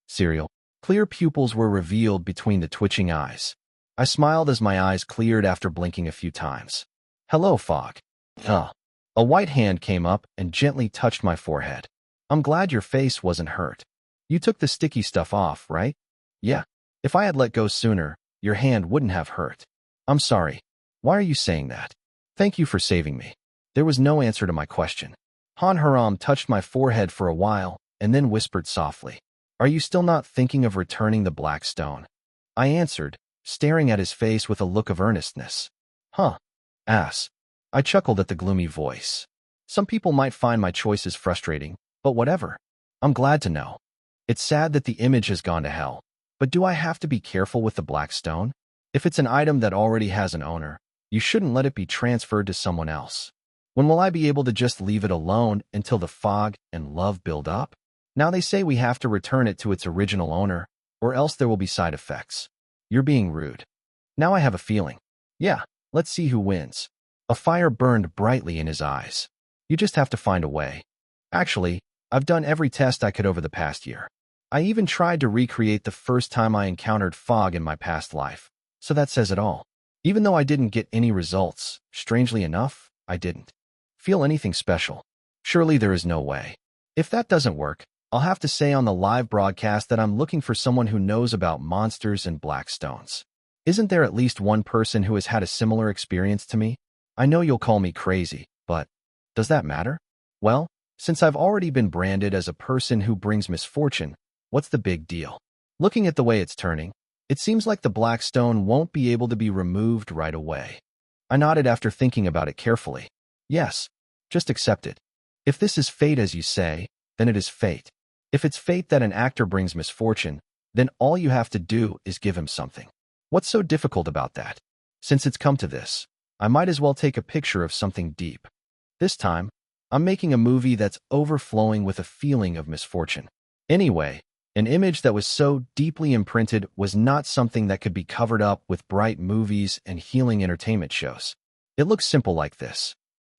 Cereal. Clear pupils were revealed between the twitching eyes. I smiled as my eyes cleared after blinking a few times. Hello, fog. Huh. A white hand came up and gently touched my forehead. I'm glad your face wasn't hurt. You took the sticky stuff off, right? Yeah. If I had let go sooner, your hand wouldn't have hurt. I'm sorry. Why are you saying that? Thank you for saving me. There was no answer to my question. Han Haram touched my forehead for a while and then whispered softly, "Are you still not thinking of returning the black stone?" I answered, staring at his face with a look of earnestness. Huh. Ass. I chuckled at the gloomy voice. Some people might find my choices frustrating, but whatever. I'm glad to know. It's sad that the image has gone to hell, but do I have to be careful with the black stone? If it's an item that already has an owner, you shouldn't let it be transferred to someone else. When will I be able to just leave it alone until the fog and love build up? Now they say we have to return it to its original owner, or else there will be side effects. You're being rude. Now I have a feeling. Yeah, let's see who wins. A fire burned brightly in his eyes. You just have to find a way. Actually, I've done every test I could over the past year. I even tried to recreate the first time I encountered fog in my past life. So that says it all. Even though I didn't get any results, strangely enough, I didn't feel anything special. Surely there is no way. If that doesn't work, I'll have to say on the live broadcast that I'm looking for someone who knows about monsters and black stones. Isn't there at least one person who has had a similar experience to me? I know you'll call me crazy, but does that matter? Well, since I've already been branded as a person who brings misfortune, what's the big deal? Looking at the way it's turning, it seems like the black stone won't be able to be removed right away. I nodded after thinking about it carefully. Yes, just accept it. If this is fate as you say, then it is fate. If it's fate that an actor brings misfortune, then all you have to do is give him something. What's so difficult about that? Since it's come to this, I might as well take a picture of something deep. This time, I'm making a movie that's overflowing with a feeling of misfortune. Anyway, an image that was so deeply imprinted was not something that could be covered up with bright movies and healing entertainment shows. It looks simple like this.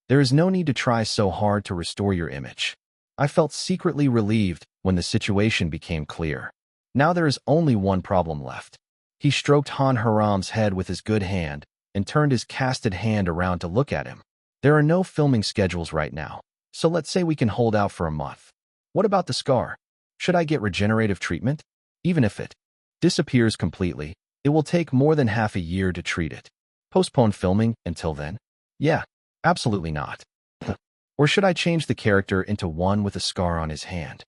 There is no need to try so hard to restore your image. I felt secretly relieved when the situation became clear. Now there is only one problem left. He stroked Han Haram's head with his good hand and turned his casted hand around to look at him. There are no filming schedules right now, so let's say we can hold out for a month. What about the scar? Should I get regenerative treatment? Even if it disappears completely, it will take more than half a year to treat it. Postpone filming until then? Yeah, absolutely not. Or should I change the character into one with a scar on his hand?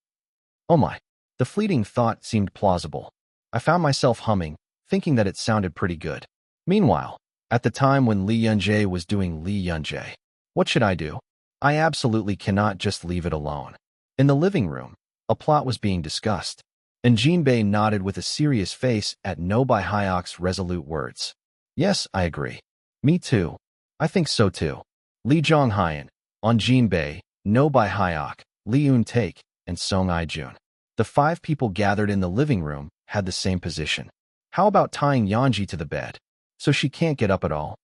Oh my, the fleeting thought seemed plausible. I found myself humming, thinking that it sounded pretty good. Meanwhile, at the time when Li Yunjae was doing Li Yunjae, what should I do? I absolutely cannot just leave it alone. In the living room, a plot was being discussed, and Jinbei nodded with a serious face at No Bai Hyok's resolute words. Yes, I agree. Me too. I think so too. Li Zhonghyun, on Jinbei, No Bai Hyok, Li Un-taek, and Song I-jun. The 5 people gathered in the living room had the same position. How about tying Yanji to the bed, so she can't get up at all?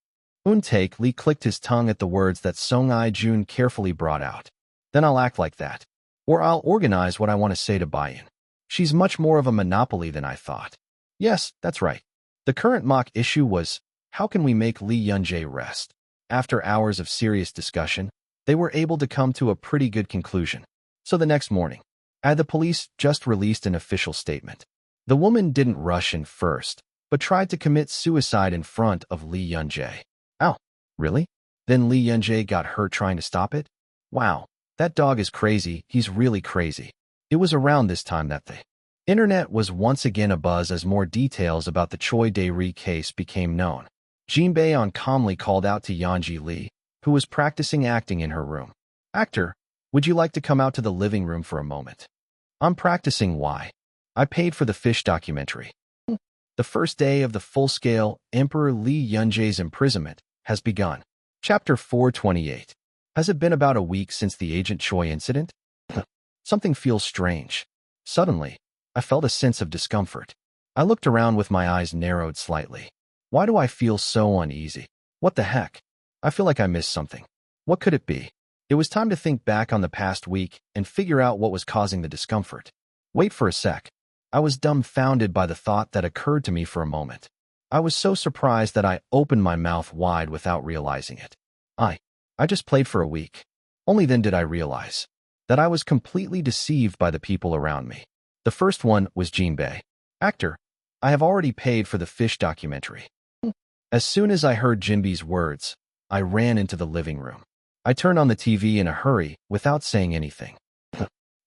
Un-taek Li clicked his tongue at the words that Song I-jun carefully brought out. Then I'll act like that. Or I'll organize what I want to say to Bayan. She's much more of a monopoly than I thought. Yes, that's right. The current mock issue was, how can we make Li Yunjae rest? After hours of serious discussion, they were able to come to a pretty good conclusion. So the next morning, the police just released an official statement. The woman didn't rush in first, but tried to commit suicide in front of Li Yunjae. Oh, really? Then Li Yunjae got hurt trying to stop it? Wow, that dog is crazy, he's really crazy. It was around this time that the internet was once again abuzz as more details about the Choi Dae-ri case became known. Jinbei calmly called out to Yanji Lee, who was practicing acting in her room. Actor, would you like to come out to the living room for a moment? I'm practicing why. I paid for the fish documentary. The first day of the full-scale Emperor Li Yunjae's imprisonment has begun. Chapter 428. Has it been about a week since the Agent Choi incident? Something feels strange. Suddenly, I felt a sense of discomfort. I looked around with my eyes narrowed slightly. Why do I feel so uneasy? What the heck? I feel like I missed something. What could it be? It was time to think back on the past week and figure out what was causing the discomfort. Wait for a sec. I was dumbfounded by the thought that occurred to me for a moment. I was so surprised that I opened my mouth wide without realizing it. I just played for a week. Only then did I realize that I was completely deceived by the people around me. The first one was Jinbei. Actor, I have already paid for the fish documentary. As soon as I heard Jinbei's words, I ran into the living room. I turned on the TV in a hurry without saying anything.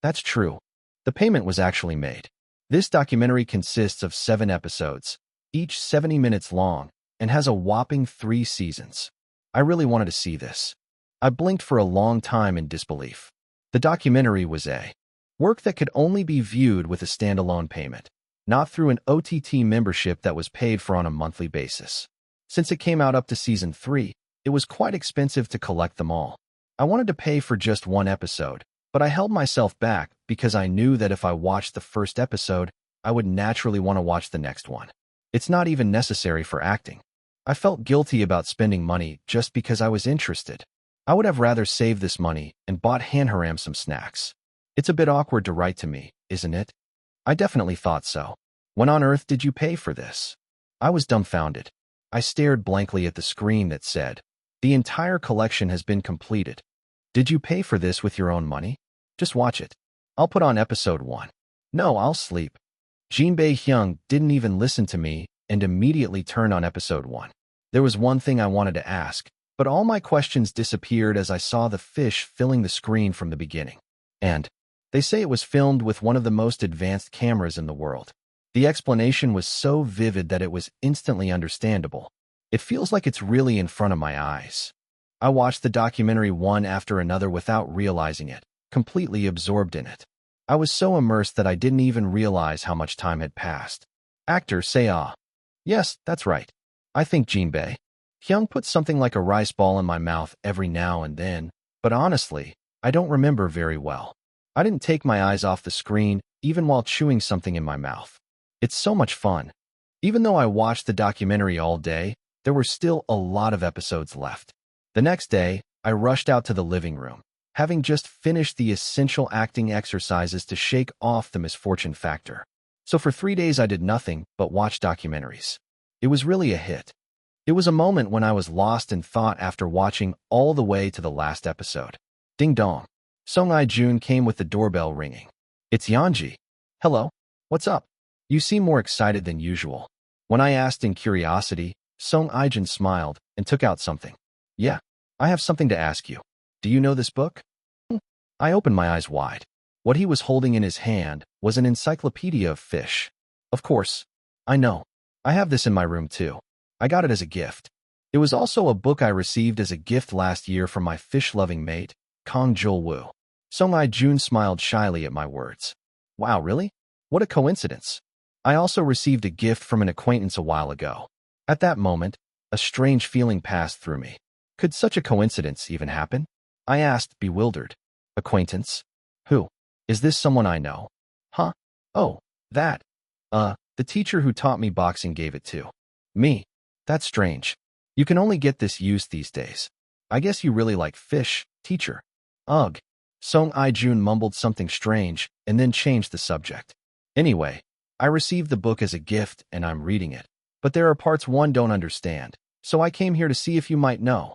That's true. The payment was actually made. This documentary consists of 7 episodes, each 70 minutes long, and has a whopping 3 seasons. I really wanted to see this. I blinked for a long time in disbelief. The documentary was a work that could only be viewed with a standalone payment, not through an OTT membership that was paid for on a monthly basis. Since it came out up to season 3, it was quite expensive to collect them all. I wanted to pay for just 1 episode, but I held myself back because I knew that if I watched the first episode, I would naturally want to watch the next one. It's not even necessary for acting. I felt guilty about spending money just because I was interested. I would have rather saved this money and bought Hanharam some snacks. It's a bit awkward to write to me, isn't it? I definitely thought so. When on earth did you pay for this? I was dumbfounded. I stared blankly at the screen that said, "The entire collection has been completed." Did you pay for this with your own money? Just watch it. I'll put on episode 1. No, I'll sleep. Jinbei Hyung didn't even listen to me and immediately turned on episode 1. There was one thing I wanted to ask, but all my questions disappeared as I saw the fish filling the screen from the beginning. And they say it was filmed with one of the most advanced cameras in the world. The explanation was so vivid that it was instantly understandable. It feels like it's really in front of my eyes. I watched the documentary one after another without realizing it, completely absorbed in it. I was so immersed that I didn't even realize how much time had passed. Actor, say ah. Yes, that's right. I think Jinbei Hyung puts something like a rice ball in my mouth every now and then, but honestly, I don't remember very well. I didn't take my eyes off the screen, even while chewing something in my mouth. It's so much fun. Even though I watched the documentary all day, there were still a lot of episodes left. The next day, I rushed out to the living room, having just finished the essential acting exercises to shake off the misfortune factor. So for 3 days I did nothing but watch documentaries. It was really a hit. It was a moment when I was lost in thought after watching all the way to the last episode. Ding dong. Song I-jun came with the doorbell ringing. It's Yeonji. Hello. What's up? You seem more excited than usual. When I asked in curiosity, Song I-jun smiled and took out something. Yeah, I have something to ask you. Do you know this book? I opened my eyes wide. What he was holding in his hand was an encyclopedia of fish. Of course. I know. I have this in my room too. I got it as a gift. It was also a book I received as a gift last year from my fish-loving mate, Kong Jul-woo. Song I-jun smiled shyly at my words. Wow, really? What a coincidence. I also received a gift from an acquaintance a while ago. At that moment, a strange feeling passed through me. Could such a coincidence even happen? I asked, bewildered. Acquaintance? Who? Is this someone I know? Huh? Oh, that. The teacher who taught me boxing gave it to me. That's strange. You can only get this used these days. I guess you really like fish, teacher. Ugh. Song I-jun mumbled something strange and then changed the subject. Anyway, I received the book as a gift and I'm reading it. But there are parts one don't understand, so I came here to see if you might know.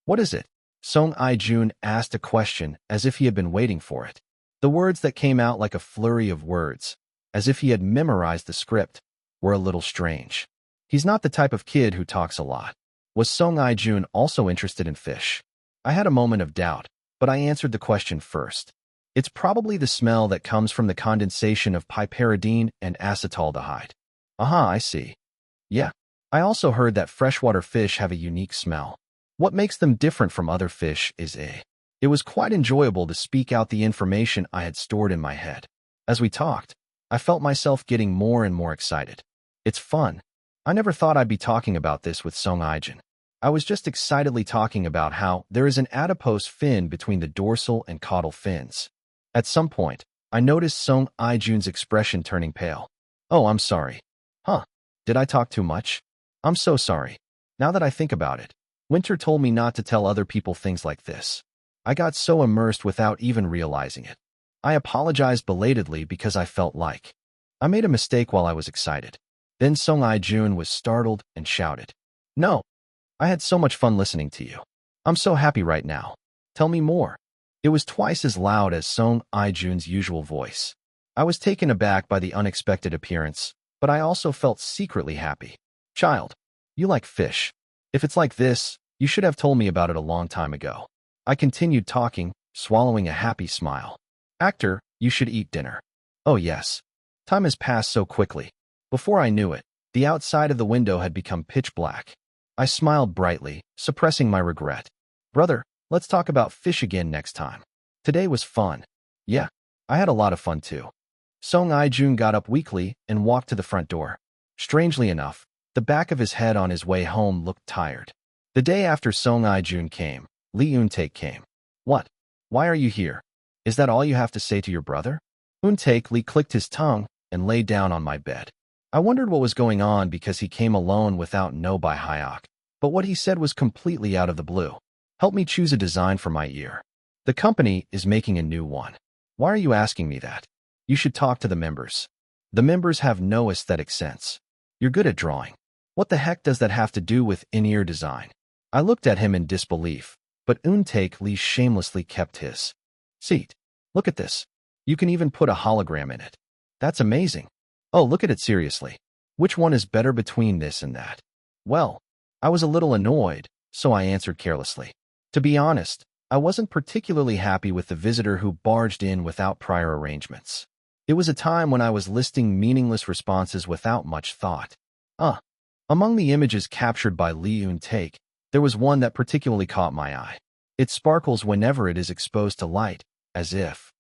What is it? Song I-jun asked a question as if he had been waiting for it. The words that came out like a flurry of words, as if he had memorized the script, were a little strange. He's not the type of kid who talks a lot. Was Song I-jun also interested in fish? I had a moment of doubt, but I answered the question first. It's probably the smell that comes from the condensation of piperidine and acetaldehyde. Aha, I see. Yeah. I also heard that freshwater fish have a unique smell. What makes them different from other fish is It was quite enjoyable to speak out the information I had stored in my head. As we talked, I felt myself getting more and more excited. It's fun. I never thought I'd be talking about this with Song I-jun. I was just excitedly talking about how there is an adipose fin between the dorsal and caudal fins. At some point, I noticed Song I-jun's expression turning pale. Oh, I'm sorry. Huh? Did I talk too much? I'm so sorry. Now that I think about it, Winter told me not to tell other people things like this. I got so immersed without even realizing it. I apologized belatedly because I felt like I made a mistake while I was excited. Then Song Ai-jun was startled and shouted, "No, I had so much fun listening to you. I'm so happy right now. Tell me more." It was twice as loud as Song Ai-jun's usual voice. I was taken aback by the unexpected appearance, but I also felt secretly happy. "Child, you like fish. If it's like this, you should have told me about it a long time ago." I continued talking, swallowing a happy smile. "Actor, you should eat dinner." "Oh yes. Time has passed so quickly." Before I knew it, the outside of the window had become pitch black. I smiled brightly, suppressing my regret. "Brother, let's talk about fish again next time. Today was fun." "Yeah, I had a lot of fun too." Song Ai-jun got up weakly and walked to the front door. Strangely enough, the back of his head on his way home looked tired. The day after Song Ai-jun came, Lee Eun-taek came. "What? Why are you here? Is that all you have to say to your brother?" Eun-taek Lee clicked his tongue and lay down on my bed. I wondered what was going on because he came alone without No by Hyok, but what he said was completely out of the blue. "Help me choose a design for my ear. The company is making a new one." "Why are you asking me that? You should talk to the members." "The members have no aesthetic sense." "You're good at drawing. What the heck does that have to do with in-ear design?" I looked at him in disbelief, but Eun-taek Lee shamelessly kept his seat. "Look at this. You can even put a hologram in it. That's amazing. Oh, look at it seriously. Which one is better between this and that?" Well, I was a little annoyed, so I answered carelessly. To be honest, I wasn't particularly happy with the visitor who barged in without prior arrangements. It was a time when I was listing meaningless responses without much thought. Among the images captured by Lee Eun-taek, there was one that particularly caught my eye. It sparkles whenever it is exposed to light, as if.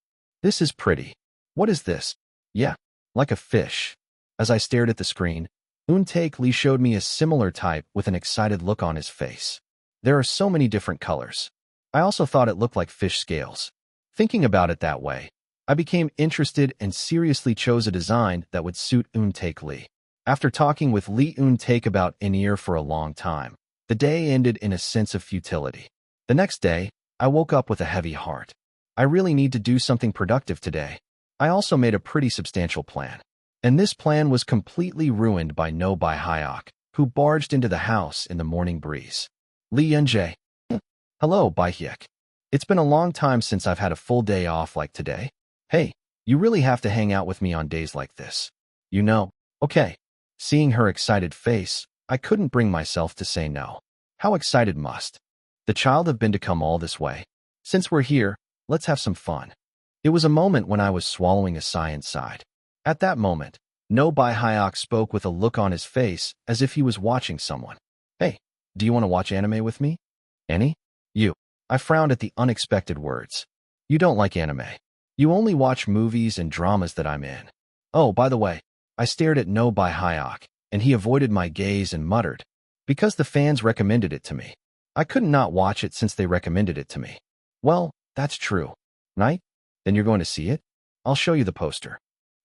"This is pretty. What is this?" "Yeah, like a fish." As I stared at the screen, Eun-taek Lee showed me a similar type with an excited look on his face. There are so many different colors. I also thought it looked like fish scales. Thinking about it that way, I became interested and seriously chose a design that would suit Eun-taek Lee. After talking with Lee Eun-taek about in-ear for a long time, the day ended in a sense of futility. The next day, I woke up with a heavy heart. I really need to do something productive today. I also made a pretty substantial plan. And this plan was completely ruined by No by Hyok, who barged into the house in the morning breeze. "Lee Eun-jae." "Hello, Bai Hyek. It's been a long time since I've had a full day off like today. Hey, you really have to hang out with me on days like this. You know." "Okay." Seeing her excited face, I couldn't bring myself to say no. How excited must the child have been to come all this way? "Since we're here, let's have some fun." It was a moment when I was swallowing a sigh inside. At that moment, No by Hyok spoke with a look on his face as if he was watching someone. "Hey, do you want to watch anime with me?" "Any?" "You." I frowned at the unexpected words. "You don't like anime. You only watch movies and dramas that I'm in." "Oh, by the way," I stared at No by Hyok, and he avoided my gaze and muttered, "Because the fans recommended it to me. I couldn't not watch it since they recommended it to me." "Well, that's true. Right? Then you're going to see it? I'll show you the poster."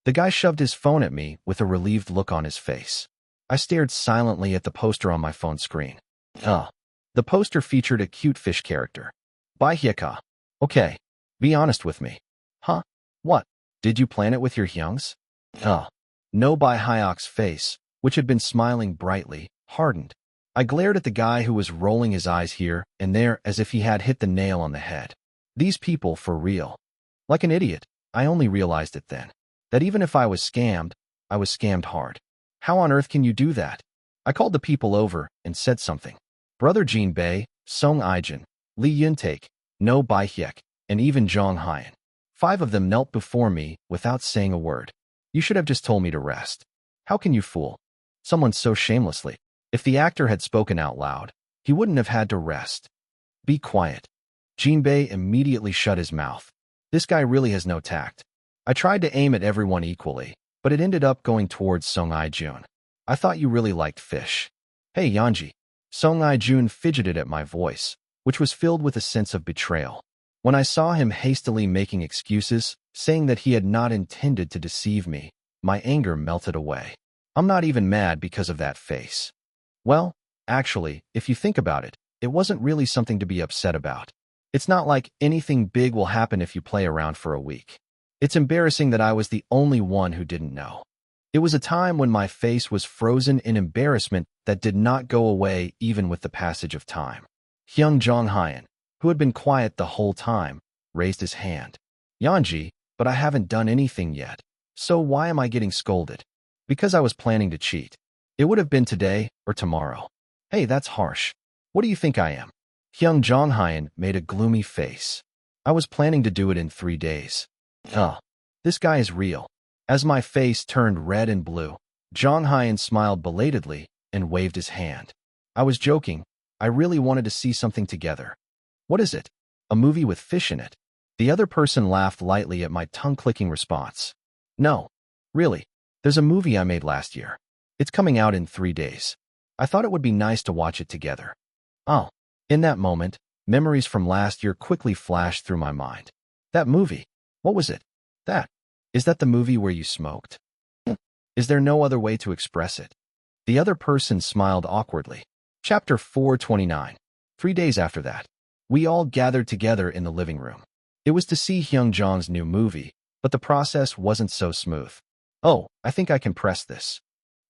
The guy shoved his phone at me with a relieved look on his face. I stared silently at the poster on my phone screen. The poster featured a cute fish character. "Bai Hyeka. Okay, be honest with me." "Huh? What? Did you plan it with your hyungs?" No by Hyok's face, which had been smiling brightly, hardened. I glared at the guy who was rolling his eyes here and there as if he had hit the nail on the head. These people for real. Like an idiot, I only realized it then. That even if I was scammed hard. How on earth can you do that? I called the people over and said something. Brother Jinbei, Song Ai-jun, Lee Eun-taek, No Bai Hyek, and even Jong Hyun. 5 of them knelt before me without saying a word. "You should have just told me to rest." How can you fool someone so shamelessly? If the actor had spoken out loud, he wouldn't have had to rest. "Be quiet." Jinbei immediately shut his mouth. This guy really has no tact. I tried to aim at everyone equally, but it ended up going towards Song Ai-jun. "I thought you really liked fish." "Hey, Yanji." Song Ai-jun fidgeted at my voice, which was filled with a sense of betrayal. When I saw him hastily making excuses, saying that he had not intended to deceive me, my anger melted away. I'm not even mad because of that face. Well, actually, if you think about it, it wasn't really something to be upset about. It's not like anything big will happen if you play around for a week. It's embarrassing that I was the only one who didn't know. It was a time when my face was frozen in embarrassment that did not go away even with the passage of time. Hyung Jong-hyun, who had been quiet the whole time, raised his hand. Yeonji, but I haven't done anything yet. So why am I getting scolded? Because I was planning to cheat. It would have been today or tomorrow. Hey, that's harsh. What do you think I am? Hyung Jong-hyun made a gloomy face. I was planning to do it in 3 days. This guy is real. As my face turned red and blue, Jong-hyun smiled belatedly and waved his hand. I was joking. I really wanted to see something together. What is it? A movie with fish in it? The other person laughed lightly at my tongue-clicking response. No. Really. There's a movie I made last year. It's coming out in 3 days. I thought it would be nice to watch it together. Oh. In that moment, memories from last year quickly flashed through my mind. That movie. What was it? Is that the movie where you smoked? Is there no other way to express it? The other person smiled awkwardly. Chapter 429. 3 days after that, we all gathered together in the living room. It was to see Hyung Jong's new movie, but the process wasn't so smooth. Oh, I think I can press this.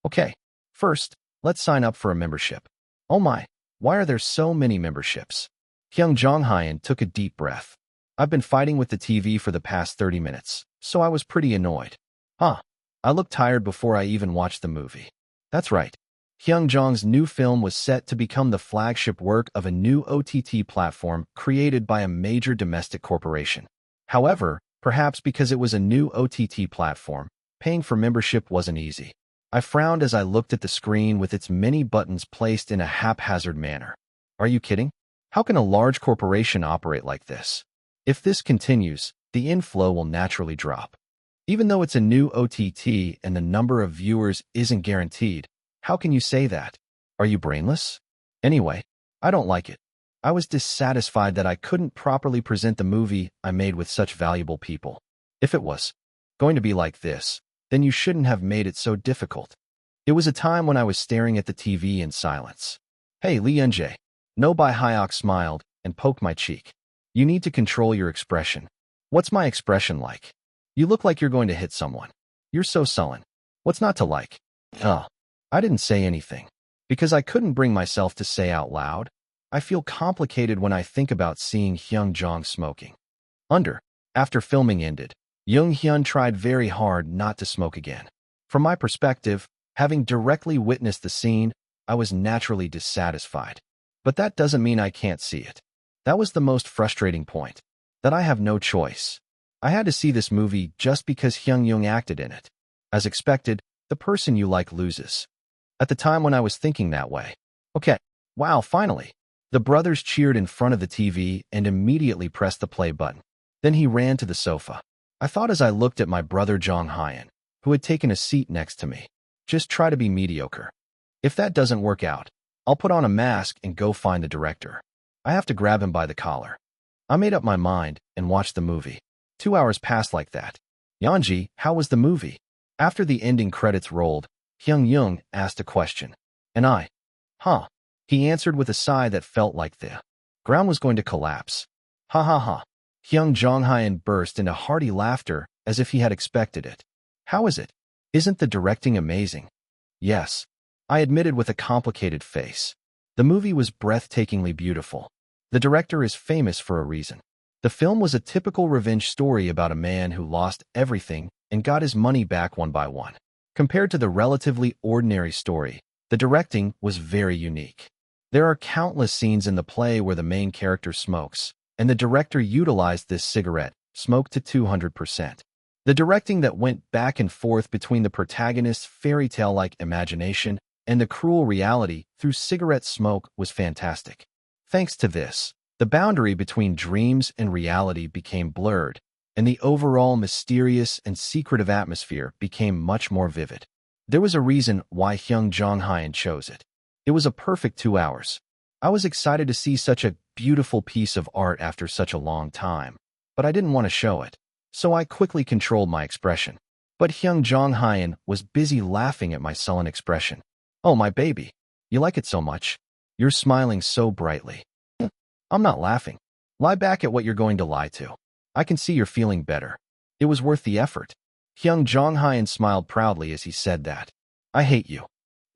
Okay. First, let's sign up for a membership. Oh my, why are there so many memberships? Hyung Jong-hyun took a deep breath. I've been fighting with the TV for the past 30 minutes, so I was pretty annoyed. I looked tired before I even watched the movie. That's right. Hyung Jong's new film was set to become the flagship work of a new OTT platform created by a major domestic corporation. However, perhaps because it was a new OTT platform, paying for membership wasn't easy. I frowned as I looked at the screen with its many buttons placed in a haphazard manner. Are you kidding? How can a large corporation operate like this? If this continues, the inflow will naturally drop. Even though it's a new OTT and the number of viewers isn't guaranteed, how can you say that? Are you brainless? Anyway, I don't like it. I was dissatisfied that I couldn't properly present the movie I made with such valuable people. If it was going to be like this, then you shouldn't have made it so difficult. It was a time when I was staring at the TV in silence. Hey, Lee Eun-jae. No Bai Hyuk smiled and poked my cheek. You need to control your expression. What's my expression like? You look like you're going to hit someone. You're so sullen. What's not to like? I didn't say anything. Because I couldn't bring myself to say out loud. I feel complicated when I think about seeing Hyung Jong smoking. After filming ended, Jung Hyun tried very hard not to smoke again. From my perspective, having directly witnessed the scene, I was naturally dissatisfied. But that doesn't mean I can't see it. That was the most frustrating point. That I have no choice. I had to see this movie just because Hyung Jung acted in it. As expected, the person you like loses. At the time when I was thinking that way. Okay, wow, finally. The brothers cheered in front of the TV and immediately pressed the play button. Then he ran to the sofa. I thought as I looked at my brother Jong-hyun, who had taken a seat next to me. Just try to be mediocre. If that doesn't work out, I'll put on a mask and go find the director. I have to grab him by the collar. I made up my mind and watched the movie. 2 hours passed like that. Yeonji, how was the movie? After the ending credits rolled, Hyung Jung asked a question. And I, he answered with a sigh that felt like the ground was going to collapse. Ha ha ha. Hyung Jong-hyun burst into hearty laughter as if he had expected it. How is it? Isn't the directing amazing? Yes. I admitted with a complicated face. The movie was breathtakingly beautiful. The director is famous for a reason. The film was a typical revenge story about a man who lost everything and got his money back one by one. Compared to the relatively ordinary story, the directing was very unique. There are countless scenes in the play where the main character smokes, and the director utilized this cigarette smoke to 200%. The directing that went back and forth between the protagonist's fairy tale-like imagination and the cruel reality through cigarette smoke was fantastic. Thanks to this, the boundary between dreams and reality became blurred, and the overall mysterious and secretive atmosphere became much more vivid. There was a reason why Hyung Jong-hyun chose it. It was a perfect 2 hours. I was excited to see such a beautiful piece of art after such a long time, but I didn't want to show it, so I quickly controlled my expression. But Hyung Jong-hyun was busy laughing at my sullen expression. Oh, my baby. You like it so much. You're smiling so brightly. I'm not laughing. Lie back at what you're going to lie to. I can see you're feeling better. It was worth the effort. Hyung Jong-hyun smiled proudly as he said that. I hate you.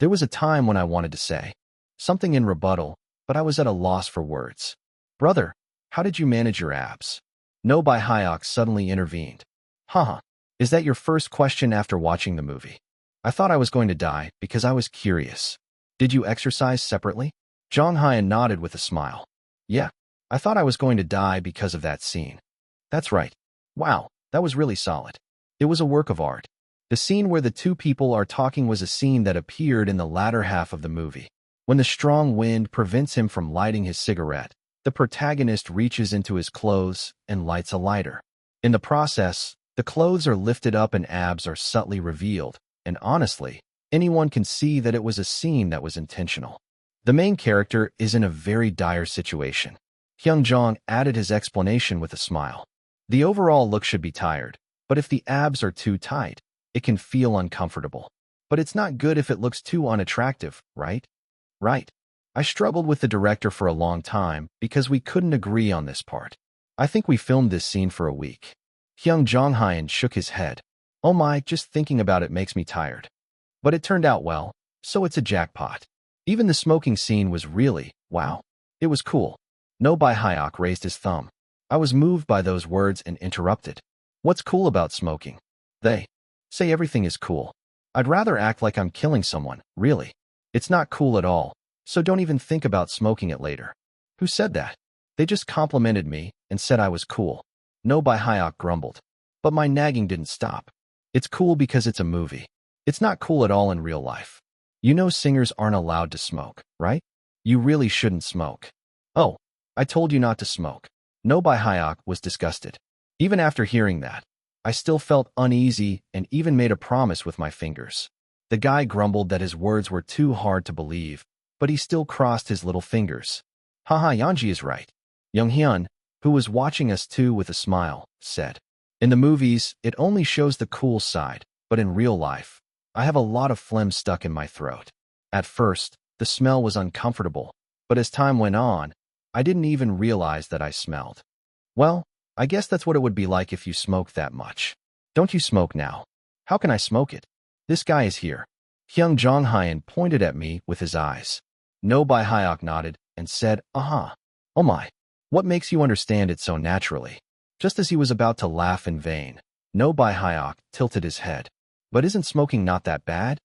There was a time when I wanted to say something in rebuttal, but I was at a loss for words. Brother, how did you manage your abs? No Bai Hyok suddenly intervened. Haha, is that your first question after watching the movie? I thought I was going to die because I was curious. Did you exercise separately? Jong-hyun nodded with a smile. Yeah, I thought I was going to die because of that scene. That's right. Wow, that was really solid. It was a work of art. The scene where the two people are talking was a scene that appeared in the latter half of the movie. When the strong wind prevents him from lighting his cigarette, the protagonist reaches into his clothes and lights a lighter. In the process, the clothes are lifted up and abs are subtly revealed, and honestly, anyone can see that it was a scene that was intentional. The main character is in a very dire situation. Hyung Jong added his explanation with a smile. The overall look should be tired, but if the abs are too tight, it can feel uncomfortable. But it's not good if it looks too unattractive, right? Right. I struggled with the director for a long time because we couldn't agree on this part. I think we filmed this scene for a week. Hyung Jong-hyun shook his head. Oh my, just thinking about it makes me tired. But it turned out well, so it's a jackpot. Even the smoking scene was really, wow. It was cool. No Bai Hyok raised his thumb. I was moved by those words and interrupted. What's cool about smoking? They say everything is cool. I'd rather act like I'm killing someone, really. It's not cool at all, so don't even think about smoking it later. Who said that? They just complimented me and said I was cool. No Bai Hyok grumbled. But my nagging didn't stop. It's cool because it's a movie. It's not cool at all in real life. You know singers aren't allowed to smoke, right? You really shouldn't smoke. Oh, I told you not to smoke. No Bai Hyok was disgusted. Even after hearing that, I still felt uneasy and even made a promise with my fingers. The guy grumbled that his words were too hard to believe, but he still crossed his little fingers. Haha, Yanji is right. Young Hyun, who was watching us too with a smile, said. In the movies, it only shows the cool side, but in real life, I have a lot of phlegm stuck in my throat. At first, the smell was uncomfortable, but as time went on, I didn't even realize that I smelled. Well, I guess that's what it would be like if you smoked that much. Don't you smoke now? How can I smoke it? This guy is here. Hyung Jong-hyun pointed at me with his eyes. No Bai Hyok nodded and said, aha. Oh my. What makes you understand it so naturally? Just as he was about to laugh in vain, No Bai Hyok tilted his head. But isn't smoking not that bad?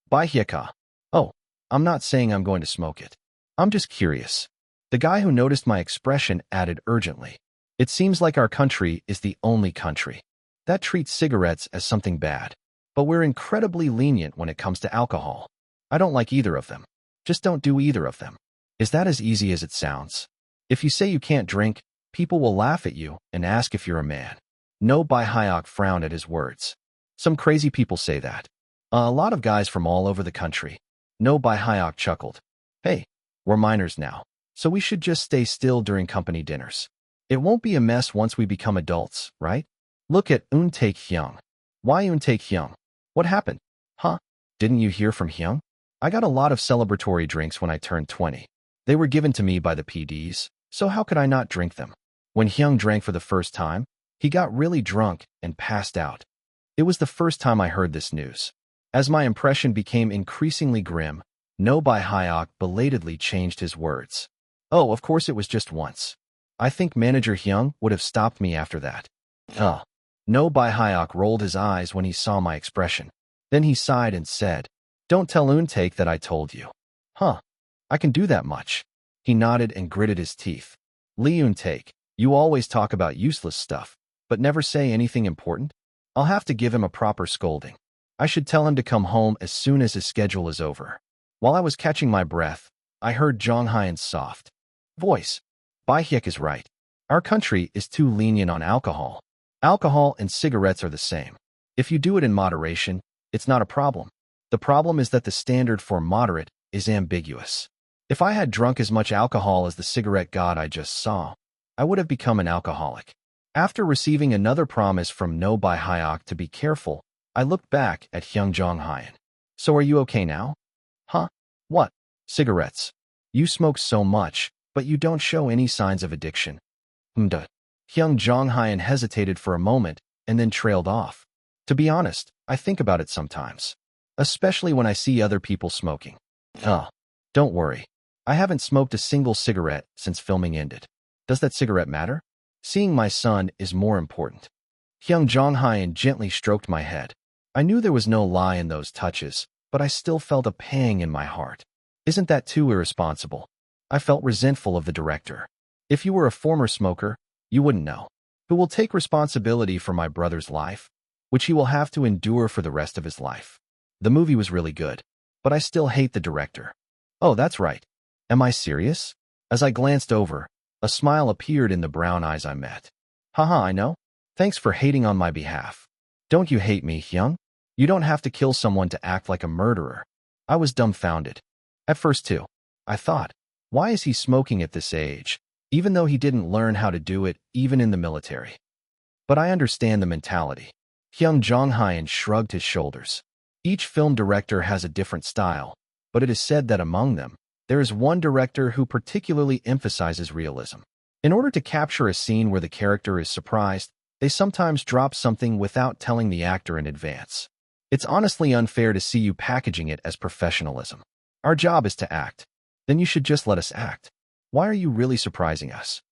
Bai Hyeka. Oh, I'm not saying I'm going to smoke it. I'm just curious. The guy who noticed my expression added urgently. It seems like our country is the only country that treats cigarettes as something bad. But we're incredibly lenient when it comes to alcohol. I don't like either of them. Just don't do either of them. Is that as easy as it sounds? If you say you can't drink, people will laugh at you and ask if you're a man. No Bai Hyok frowned at his words. Some crazy people say that. A lot of guys from all over the country. No Bai Hyok chuckled. Hey, we're minors now, so we should just stay still during company dinners. It won't be a mess once we become adults, right? Look at Eun Taek Hyung. Why Eun Taek Hyung? What happened? Huh? Didn't you hear from Hyung? I got a lot of celebratory drinks when I turned 20. They were given to me by the PDs, so how could I not drink them? When Hyung drank for the first time, he got really drunk and passed out. It was the first time I heard this news. As my impression became increasingly grim, No Bai Hyok belatedly changed his words. Oh, of course it was just once. I think manager Hyung would have stopped me after that. No Bai Hyok rolled his eyes when he saw my expression. Then he sighed and said, Don't tell Eun Taek that I told you. Huh. I can do that much. He nodded and gritted his teeth. Lee Eun Taek, you always talk about useless stuff, but never say anything important? I'll have to give him a proper scolding. I should tell him to come home as soon as his schedule is over. While I was catching my breath, I heard Jong-hyun's soft voice. Bai Hyek is right. Our country is too lenient on alcohol. Alcohol and cigarettes are the same. If you do it in moderation, it's not a problem. The problem is that the standard for moderate is ambiguous. If I had drunk as much alcohol as the cigarette god I just saw, I would have become an alcoholic. After receiving another promise from No Bai Hyok to be careful, I looked back at Hyung Jong-hyun. So are you okay now? Huh? What? Cigarettes. You smoke so much, but you don't show any signs of addiction. Hyung Jong-hyun hesitated for a moment and then trailed off. To be honest, I think about it sometimes, especially when I see other people smoking. Don't worry. I haven't smoked a single cigarette since filming ended. Does that cigarette matter? Seeing my son is more important. Hyung Jong-hyun gently stroked my head. I knew there was no lie in those touches, but I still felt a pang in my heart. Isn't that too irresponsible? I felt resentful of the director. If you were a former smoker, you wouldn't know. Who will take responsibility for my brother's life, which he will have to endure for the rest of his life? The movie was really good, but I still hate the director. Oh, that's right. Am I serious? As I glanced over, a smile appeared in the brown eyes I met. Haha, I know. Thanks for hating on my behalf. Don't you hate me, Hyung? You don't have to kill someone to act like a murderer. I was dumbfounded. At first, too. I thought, why is he smoking at this age, even though he didn't learn how to do it even in the military? But I understand the mentality. Hyung Jong-hyun shrugged his shoulders. Each film director has a different style, but it is said that among them, there is one director who particularly emphasizes realism. In order to capture a scene where the character is surprised, they sometimes drop something without telling the actor in advance. It's honestly unfair to see you packaging it as professionalism. Our job is to act. Then you should just let us act. Why are you really surprising us?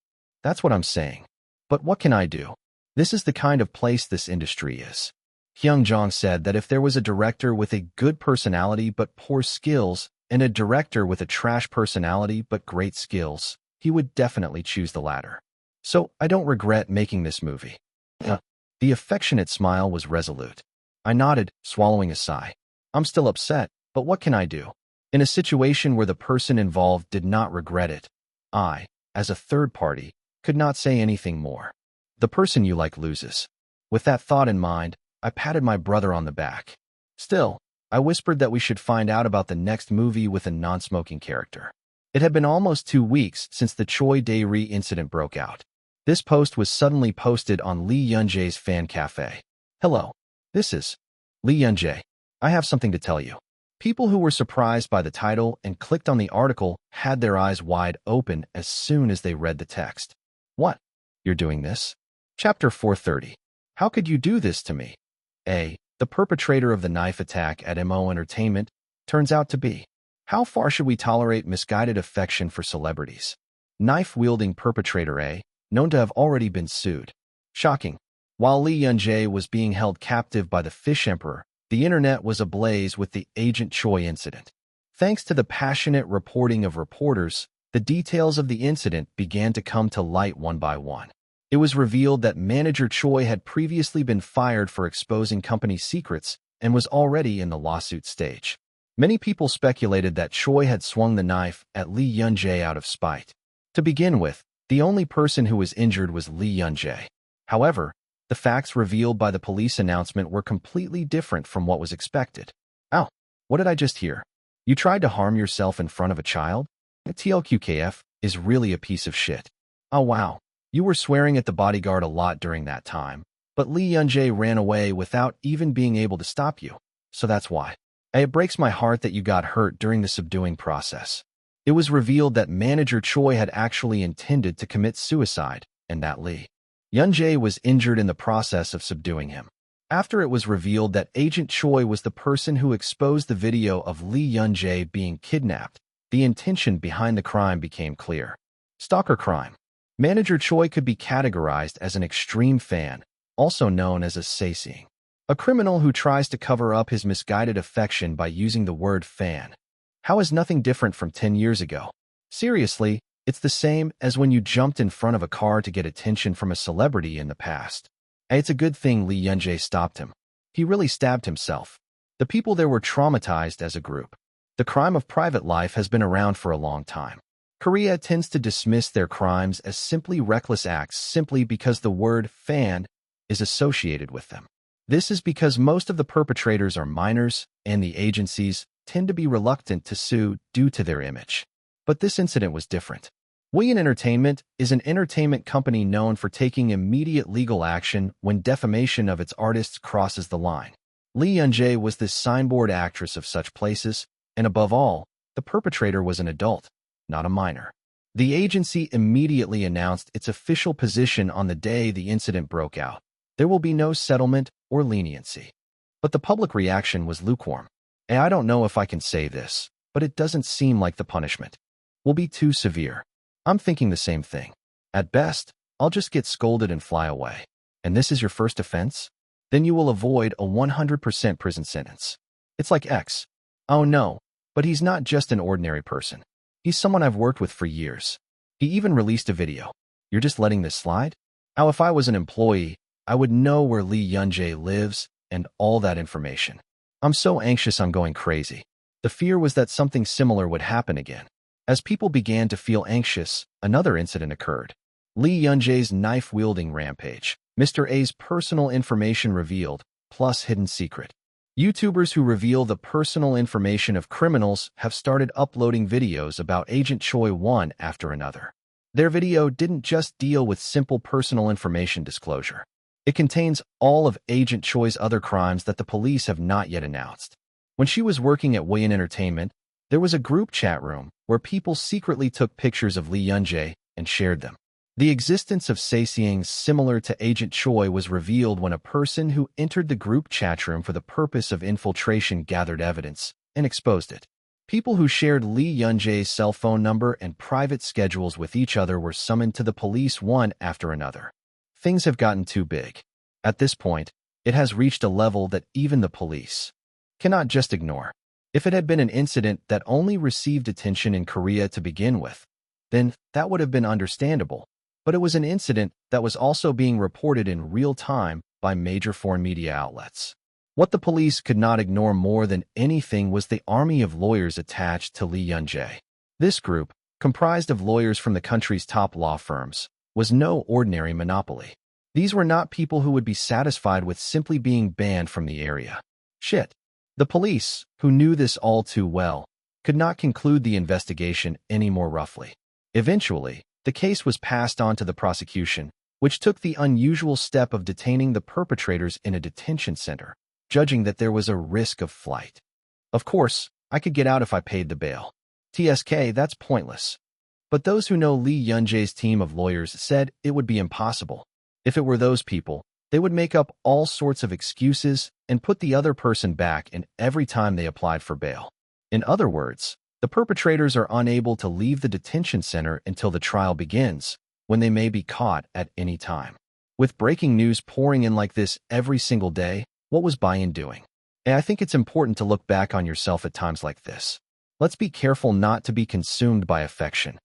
That's what I'm saying. But what can I do? This is the kind of place this industry is. Hyung Jong said that if there was a director with a good personality but poor skills, and a director with a trash personality but great skills, he would definitely choose the latter. So I don't regret making this movie. The affectionate smile was resolute. I nodded, swallowing a sigh. I'm still upset, but what can I do? In a situation where the person involved did not regret it, I, as a third party, could not say anything more. The person you like loses. With that thought in mind, I patted my brother on the back. Still, I whispered that we should find out about the next movie with a non-smoking character. It had been almost 2 weeks since the Choi Dae-ri incident broke out. This post was suddenly posted on Lee Yun-jae's fan cafe. Hello, this is Lee Yun-jae. I have something to tell you. People who were surprised by the title and clicked on the article had their eyes wide open as soon as they read the text. What? You're doing this? Chapter 430. How could you do this to me? The perpetrator of the knife attack at MO Entertainment turns out to be. How far should we tolerate misguided affection for celebrities? Knife-wielding perpetrator A, known to have already been sued. Shocking. While Lee Yun-jae was being held captive by the Fish Emperor, the internet was ablaze with the Agent Choi incident. Thanks to the passionate reporting of reporters, the details of the incident began to come to light one by one. It was revealed that manager Choi had previously been fired for exposing company secrets and was already in the lawsuit stage. Many people speculated that Choi had swung the knife at Lee Yun-jae out of spite. To begin with, the only person who was injured was Lee Yun-jae. However, the facts revealed by the police announcement were completely different from what was expected. Ow, what did I just hear? You tried to harm yourself in front of a child? TLQKF is really a piece of shit. Oh wow. You were swearing at the bodyguard a lot during that time, but Lee Yun-jae ran away without even being able to stop you, so that's why. It breaks my heart that you got hurt during the subduing process. It was revealed that manager Choi had actually intended to commit suicide, and that Lee Yun-jae was injured in the process of subduing him. After it was revealed that Agent Choi was the person who exposed the video of Lee Yun-jae being kidnapped, the intention behind the crime became clear. Stalker crime. Manager Choi could be categorized as an extreme fan, also known as a sayseeing. A criminal who tries to cover up his misguided affection by using the word fan. How is nothing different from 10 years ago? Seriously, it's the same as when you jumped in front of a car to get attention from a celebrity in the past. It's a good thing Lee Yun-jae stopped him. He really stabbed himself. The people there were traumatized as a group. The crime of private life has been around for a long time. Korea tends to dismiss their crimes as simply reckless acts simply because the word fan is associated with them. This is because most of the perpetrators are minors, and the agencies tend to be reluctant to sue due to their image. But this incident was different. Wheaton Entertainment is an entertainment company known for taking immediate legal action when defamation of its artists crosses the line. Lee Yun-jae was this signboard actress of such places, and above all, the perpetrator was an adult, not a minor. The agency immediately announced its official position on the day the incident broke out. There will be no settlement or leniency. But the public reaction was lukewarm. And I don't know if I can say this, but it doesn't seem like the punishment will be too severe. I'm thinking the same thing. At best, I'll just get scolded and fly away. And this is your first offense? Then you will avoid a 100% prison sentence. It's like X. Oh no, but he's not just an ordinary person. He's someone I've worked with for years. He even released a video. You're just letting this slide? Now, if I was an employee, I would know where Lee Yunjae lives and all that information. I'm so anxious I'm going crazy. The fear was that something similar would happen again. As people began to feel anxious, another incident occurred. Lee Yunjae's knife-wielding rampage. Mr. A's personal information revealed, plus hidden secret. YouTubers who reveal the personal information of criminals have started uploading videos about Agent Choi one after another. Their video didn't just deal with simple personal information disclosure. It contains all of Agent Choi's other crimes that the police have not yet announced. When she was working at Wayan Entertainment, there was a group chat room where people secretly took pictures of Lee Yunjae and shared them. The existence of Saesiangs similar to Agent Choi was revealed when a person who entered the group chat room for the purpose of infiltration gathered evidence and exposed it. People who shared Lee Yunjae's cell phone number and private schedules with each other were summoned to the police one after another. Things have gotten too big. At this point, it has reached a level that even the police cannot just ignore. If it had been an incident that only received attention in Korea to begin with, then that would have been understandable. But it was an incident that was also being reported in real time by major foreign media outlets. What the police could not ignore more than anything was the army of lawyers attached to Lee Yunjae. This group, comprised of lawyers from the country's top law firms, was no ordinary monopoly. These were not people who would be satisfied with simply being banned from the area. Shit. The police, who knew this all too well, could not conclude the investigation any more roughly. Eventually, the case was passed on to the prosecution, which took the unusual step of detaining the perpetrators in a detention center, judging that there was a risk of flight. Of course, I could get out if I paid the bail. TSK, that's pointless. But those who know Lee Yunjae's team of lawyers said it would be impossible. If it were those people, they would make up all sorts of excuses and put the other person back in every time they applied for bail. In other words, the perpetrators are unable to leave the detention center until the trial begins, when they may be caught at any time. With breaking news pouring in like this every single day, what was Bayan doing? And I think it's important to look back on yourself at times like this. Let's be careful not to be consumed by affection.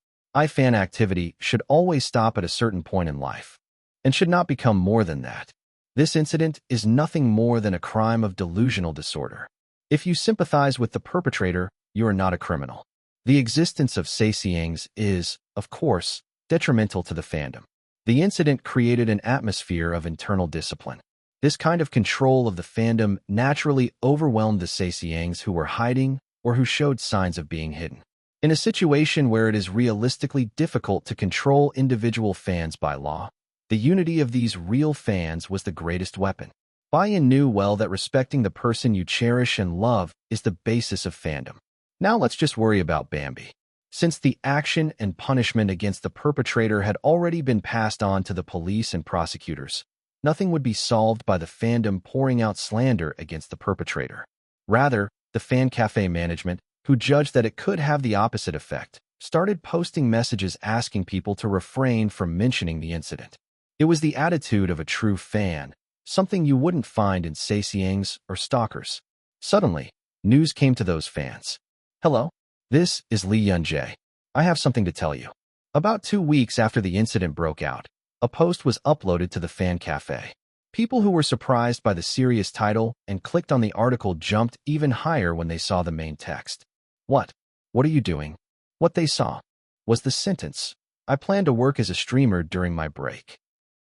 Fan activity should always stop at a certain point in life, and should not become more than that. This incident is nothing more than a crime of delusional disorder. If you sympathize with the perpetrator, you are not a criminal. The existence of Saesiangs is, of course, detrimental to the fandom. The incident created an atmosphere of internal discipline. This kind of control of the fandom naturally overwhelmed the Saesiangs who were hiding or who showed signs of being hidden. In a situation where it is realistically difficult to control individual fans by law, the unity of these real fans was the greatest weapon. Bayan knew well that respecting the person you cherish and love is the basis of fandom. Now let's just worry about Bambi. Since the action and punishment against the perpetrator had already been passed on to the police and prosecutors, nothing would be solved by the fandom pouring out slander against the perpetrator. Rather, the fan cafe management, who judged that it could have the opposite effect, started posting messages asking people to refrain from mentioning the incident. It was the attitude of a true fan, something you wouldn't find in Saesiangs or stalkers. Suddenly, news came to those fans. Hello, this is Lee Yunjae. I have something to tell you. About 2 weeks after the incident broke out, a post was uploaded to the fan cafe. People who were surprised by the serious title and clicked on the article jumped even higher when they saw the main text. What? What are you doing? What they saw was the sentence, I plan to work as a streamer during my break.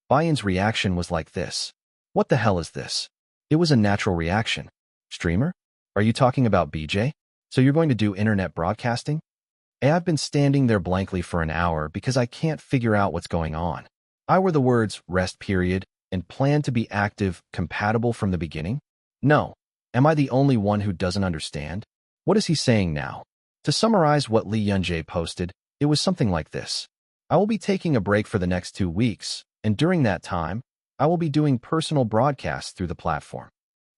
Bayan's reaction was like this. What the hell is this? It was a natural reaction. Streamer? Are you talking about BJ? So you're going to do internet broadcasting? I've been standing there blankly for an hour because I can't figure out what's going on. I were the words rest period and plan to be active compatible from the beginning? No. Am I the only one who doesn't understand? What is he saying now? To summarize what Lee Yunjae posted, it was something like this. I will be taking a break for the next 2 weeks, and during that time, I will be doing personal broadcasts through the platform.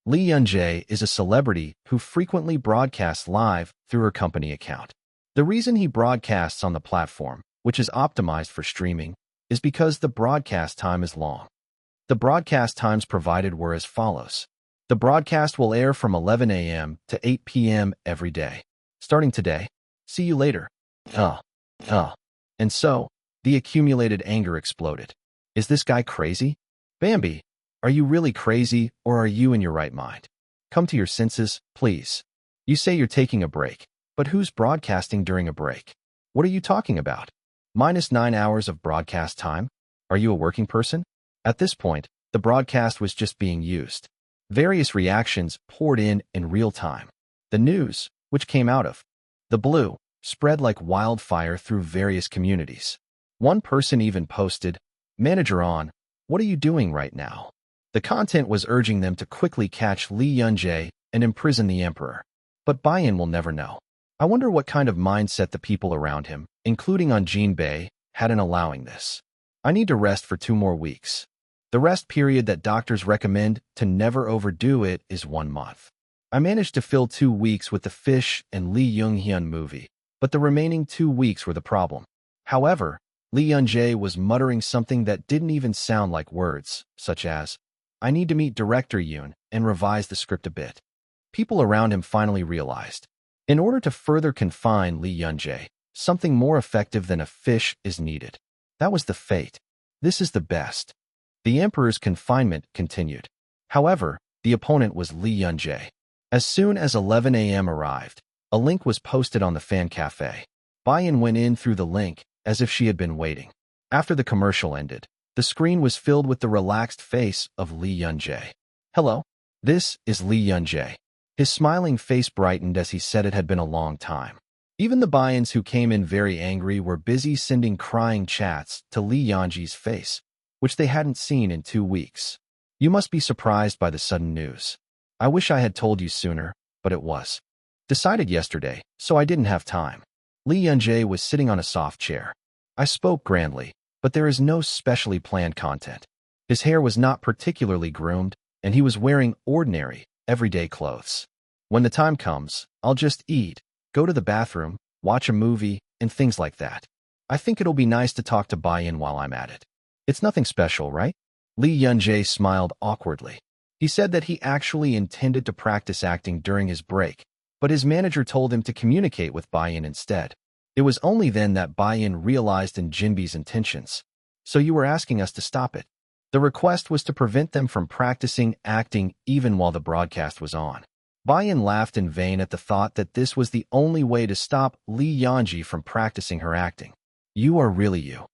Lee Yun-jae is a celebrity who frequently broadcasts live through her company account. The reason he broadcasts on the platform, which is optimized for streaming, is because the broadcast time is long. The broadcast times provided were as follows. The broadcast will air from 11 a.m. to 8 p.m. every day. Starting today. See you later. And so, the accumulated anger exploded. Is this guy crazy? Bambi, are you really crazy, or are you in your right mind? Come to your senses, please. You say you're taking a break, but who's broadcasting during a break? What are you talking about? -9 hours of broadcast time? Are you a working person? At this point, the broadcast was just being used. Various reactions poured in real time. The news, which came out of the blue, spread like wildfire through various communities. One person even posted, "Manager on, what are you doing right now?" The content was urging them to quickly catch Lee Yun-jae and imprison the emperor. But Bayan will never know. I wonder what kind of mindset the people around him, including on Jin Bei, had in allowing this. I need to rest for 2 more weeks. The rest period that doctors recommend to never overdo it is 1 month. I managed to fill 2 weeks with the Fish and Lee Young-hyun movie, but the remaining 2 weeks were the problem. However, Lee Yun-jae was muttering something that didn't even sound like words, such as, "I need to meet director Yoon and revise the script a bit." People around him finally realized, in order to further confine Lee Yun-jae, something more effective than a fish is needed. That was the fate. This is the best. The emperor's confinement continued. However, the opponent was Lee Yun-jae. As soon as 11 a.m. arrived, a link was posted on the fan cafe. Bayan went in through the link as if she had been waiting. After the commercial ended, the screen was filled with the relaxed face of Lee Yun-jae. "Hello, this is Lee Yun-jae." His smiling face brightened as he said it had been a long time. Even the Bayans who came in very angry were busy sending crying chats to Lee Yun-jae's face, which they hadn't seen in 2 weeks. "You must be surprised by the sudden news. I wish I had told you sooner, but it was decided yesterday, so I didn't have time." Lee Yun-jae was sitting on a soft chair. I spoke grandly, but there is no specially planned content. His hair was not particularly groomed, and he was wearing ordinary, everyday clothes. When the time comes, I'll just eat, go to the bathroom, watch a movie, and things like that. I think it'll be nice to talk to Bayan while I'm at it. It's nothing special, right? Lee Yun-jae smiled awkwardly. He said that he actually intended to practice acting during his break, but his manager told him to communicate with Bayan instead. It was only then that Bayan realized in Jinbi's intentions. "So you were asking us to stop it?" The request was to prevent them from practicing acting even while the broadcast was on. Bayan laughed in vain at the thought that this was the only way to stop Lee Yun-jae from practicing her acting. "You are really you."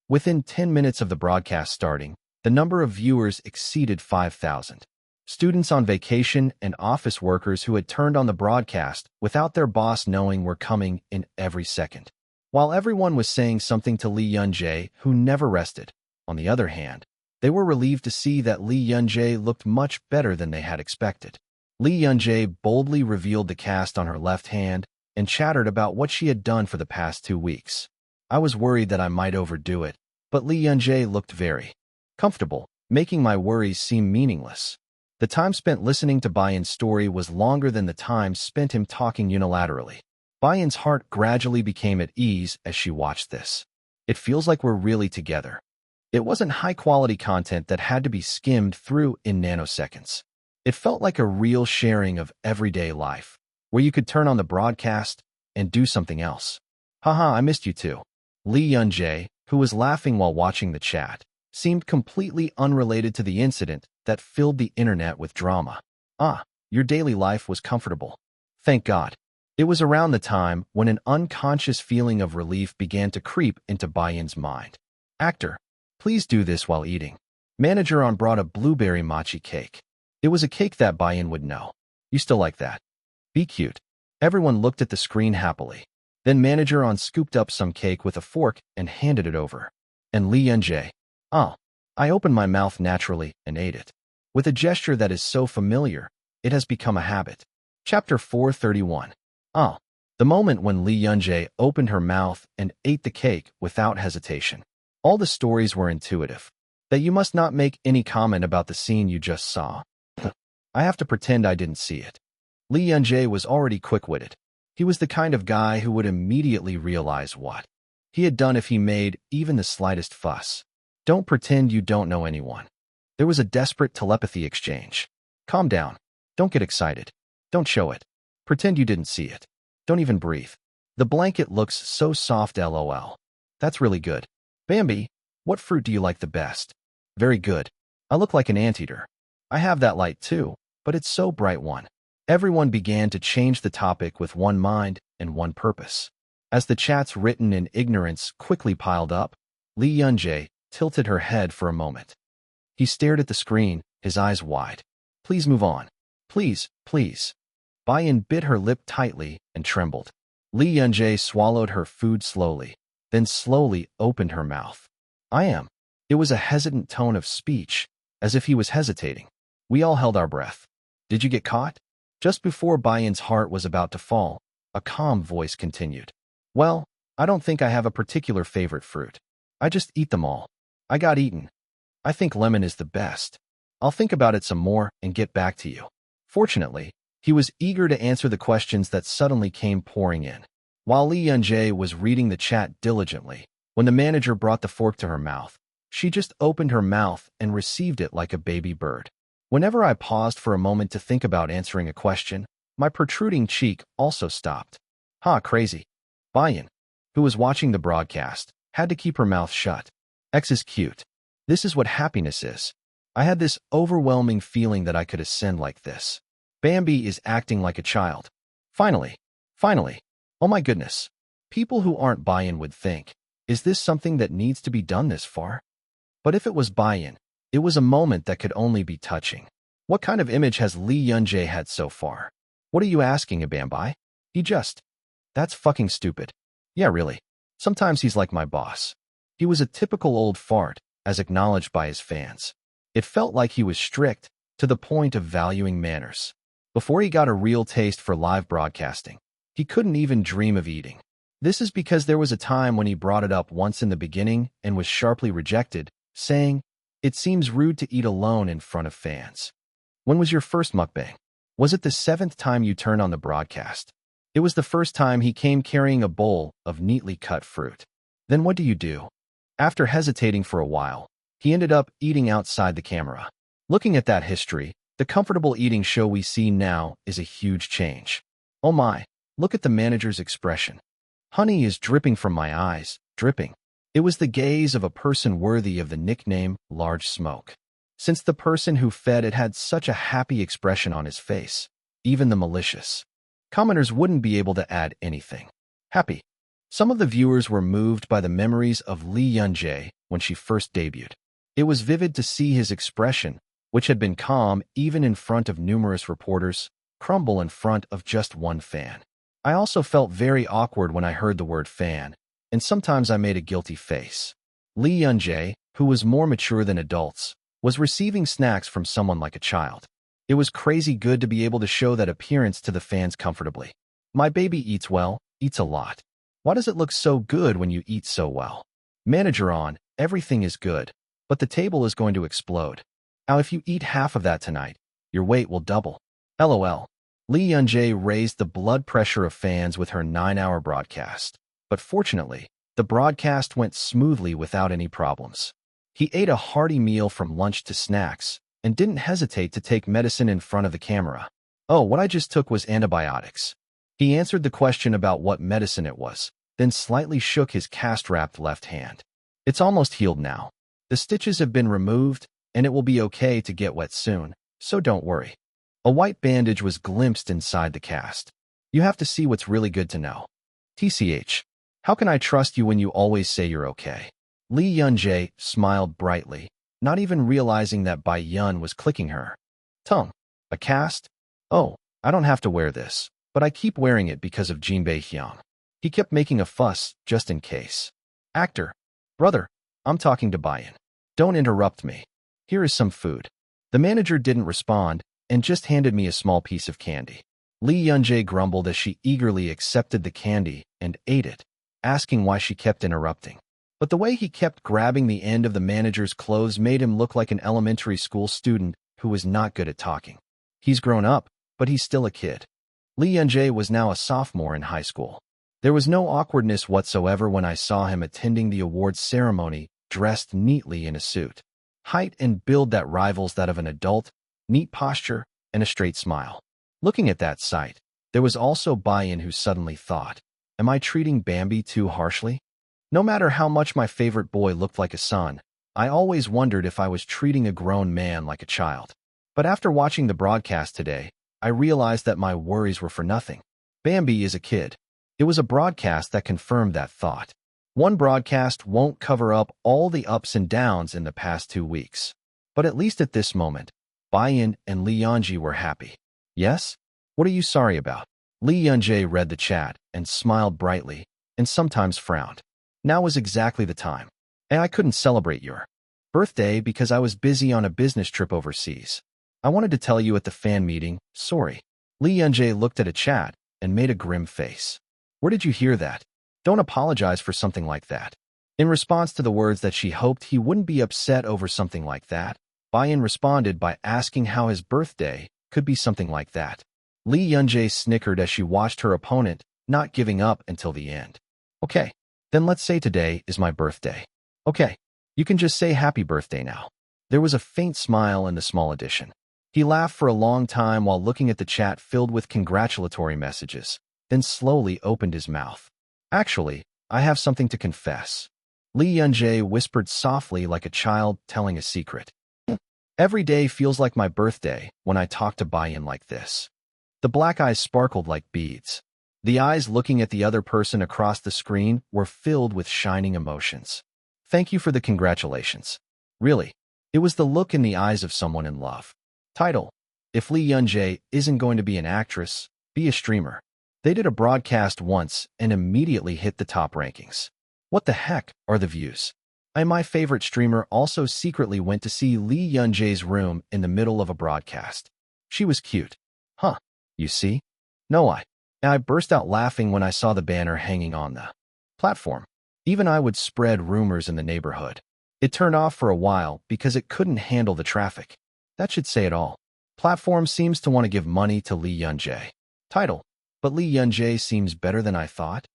Within 10 minutes of the broadcast starting, the number of viewers exceeded 5,000. Students on vacation and office workers who had turned on the broadcast without their boss knowing were coming in every second. While everyone was saying something to Lee Yun-jae, who never rested, on the other hand, they were relieved to see that Lee Yun-jae looked much better than they had expected. Lee Yun-jae boldly revealed the cast on her left hand and chattered about what she had done for the past 2 weeks. I was worried that I might overdo it, but Lee Yun-jae looked very comfortable, making my worries seem meaningless. The time spent listening to Bayan's story was longer than the time spent him talking unilaterally. Bayan's heart gradually became at ease as she watched this. It feels like we're really together. It wasn't high-quality content that had to be skimmed through in nanoseconds. It felt like a real sharing of everyday life, where you could turn on the broadcast and do something else. "Haha, I missed you too." Lee Yun-jae, who was laughing while watching the chat, seemed completely unrelated to the incident that filled the internet with drama. Your daily life was comfortable. Thank God. It was around the time when an unconscious feeling of relief began to creep into Bayan's mind. "Actor, please do this while eating." Manager on brought a blueberry mochi cake. It was a cake that Bayan would know. "You still like that? Be cute." Everyone looked at the screen happily. Then Manager on scooped up some cake with a fork and handed it over. And Lee Yun-jae, I opened my mouth naturally and ate it. With a gesture that is so familiar, it has become a habit. Chapter 431. The moment when Lee Yun-jae opened her mouth and ate the cake without hesitation. All the stories were intuitive. That you must not make any comment about the scene you just saw. I have to pretend I didn't see it. Lee Yun-jae was already quick-witted. He was the kind of guy who would immediately realize what he had done if he made even the slightest fuss. Don't pretend you don't know anyone. There was a desperate telepathy exchange. Calm down. Don't get excited. Don't show it. Pretend you didn't see it. Don't even breathe. The blanket looks so soft, lol. That's really good. Bambi, what fruit do you like the best? Very good. I look like an anteater. I have that light too, but it's so bright one. Everyone began to change the topic with one mind and one purpose. As the chats written in ignorance quickly piled up, Lee Yun-jae tilted her head for a moment. He stared at the screen, his eyes wide. Please move on. Please, please. Bayan bit her lip tightly and trembled. Lee Yun-jae swallowed her food slowly, then slowly opened her mouth. I am. It was a hesitant tone of speech, as if he was hesitating. We all held our breath. Did you get caught? Just before Bayan's heart was about to fall, a calm voice continued. Well, I don't think I have a particular favorite fruit. I just eat them all. I got eaten. I think lemon is the best. I'll think about it some more and get back to you. Fortunately, he was eager to answer the questions that suddenly came pouring in. While Lee Yun-jae was reading the chat diligently, when the manager brought the fork to her mouth, she just opened her mouth and received it like a baby bird. Whenever I paused for a moment to think about answering a question, my protruding cheek also stopped. Crazy. Bayan, who was watching the broadcast, had to keep her mouth shut. X is cute. This is what happiness is. I had this overwhelming feeling that I could ascend like this. Bambi is acting like a child. Finally. Oh my goodness. People who aren't Bayan would think, is this something that needs to be done this far? But if it was Bayan, it was a moment that could only be touching. What kind of image has Lee Yun-jae had so far? What are you asking, Bambi? That's fucking stupid. Yeah, really. Sometimes he's like my boss. He was a typical old fart, as acknowledged by his fans. It felt like he was strict, to the point of valuing manners. Before he got a real taste for live broadcasting, he couldn't even dream of eating. This is because there was a time when he brought it up once in the beginning and was sharply rejected, saying, "It seems rude to eat alone in front of fans." When was your first mukbang? Was it the 7th time you turned on the broadcast? It was the first time he came carrying a bowl of neatly cut fruit. Then what do? After hesitating for a while, he ended up eating outside the camera. Looking at that history, the comfortable eating show we see now is a huge change. Oh my, look at the manager's expression. Honey is dripping from my eyes, dripping. It was the gaze of a person worthy of the nickname Large Smoke. Since the person who fed it had such a happy expression on his face, even the malicious commenters wouldn't be able to add anything. Happy. Some of the viewers were moved by the memories of Lee Yun-jae when she first debuted. It was vivid to see his expression, which had been calm even in front of numerous reporters, crumble in front of just one fan. I also felt very awkward when I heard the word fan, and sometimes I made a guilty face. Lee Yun-jae, who was more mature than adults, was receiving snacks from someone like a child. It was crazy good to be able to show that appearance to the fans comfortably. My baby eats well, eats a lot. Why does it look so good when you eat so well? Manager on, everything is good, but the table is going to explode. Now if you eat half of that tonight, your weight will double. LOL. Lee Yun-jae raised the blood pressure of fans with her 9-hour broadcast. But fortunately, the broadcast went smoothly without any problems. He ate a hearty meal from lunch to snacks, and didn't hesitate to take medicine in front of the camera. Oh, what I just took was antibiotics. He answered the question about what medicine it was, then slightly shook his cast-wrapped left hand. It's almost healed now. The stitches have been removed, and it will be okay to get wet soon, so don't worry. A white bandage was glimpsed inside the cast. You have to see what's really good to know. TCH. How can I trust you when you always say you're okay? Lee Yun-jae smiled brightly, not even realizing that Bayan was clicking her tongue. A cast? Oh, I don't have to wear this, but I keep wearing it because of Jinbei Hyung. He kept making a fuss, just in case. Actor. Brother, I'm talking to Bayan. Don't interrupt me. Here is some food. The manager didn't respond, and just handed me a small piece of candy. Lee Yun-jae grumbled as she eagerly accepted the candy and ate it, asking why she kept interrupting. But the way he kept grabbing the end of the manager's clothes made him look like an elementary school student who was not good at talking. He's grown up, but he's still a kid. Lee Yunjae was now a sophomore in high school. There was no awkwardness whatsoever when I saw him attending the awards ceremony, dressed neatly in a suit. Height and build that rivals that of an adult, neat posture, and a straight smile. Looking at that sight, there was also Bayan who suddenly thought, am I treating Bambi too harshly? No matter how much my favorite boy looked like a son, I always wondered if I was treating a grown man like a child. But after watching the broadcast today, I realized that my worries were for nothing. Bambi is a kid. It was a broadcast that confirmed that thought. One broadcast won't cover up all the ups and downs in the past 2 weeks. But at least at this moment, Bayan and Lee Yunjae were happy. Yes? What are you sorry about? Lee Yunjae read the chat and smiled brightly, and sometimes frowned. Now was exactly the time. And I couldn't celebrate your birthday because I was busy on a business trip overseas. I wanted to tell you at the fan meeting, sorry. Lee Yunjae looked at a chat and made a grim face. Where did you hear that? Don't apologize for something like that. In response to the words that she hoped he wouldn't be upset over something like that, Bayan responded by asking how his birthday could be something like that. Lee Yunjae snickered as she watched her opponent not giving up until the end. Okay, then let's say today is my birthday. Okay, you can just say happy birthday now. There was a faint smile in the small addition. He laughed for a long time while looking at the chat filled with congratulatory messages, then slowly opened his mouth. Actually, I have something to confess. Lee Yunjae whispered softly like a child telling a secret. Every day feels like my birthday when I talk to Bayan like this. The black eyes sparkled like beads. The eyes looking at the other person across the screen were filled with shining emotions. Thank you for the congratulations. Really, it was the look in the eyes of someone in love. Title: If Lee Yunjae isn't going to be an actress, be a streamer. They did a broadcast once and immediately hit the top rankings. What the heck are the views? My favorite streamer also secretly went to see Lee Yunjae's room in the middle of a broadcast. She was cute. Huh, you see? No, I burst out laughing when I saw the banner hanging on the platform. Even I would spread rumors in the neighborhood. It turned off for a while because it couldn't handle the traffic. That should say it all. Platform seems to want to give money to Lee Yunjae. Title: But Lee Yunjae seems better than I thought.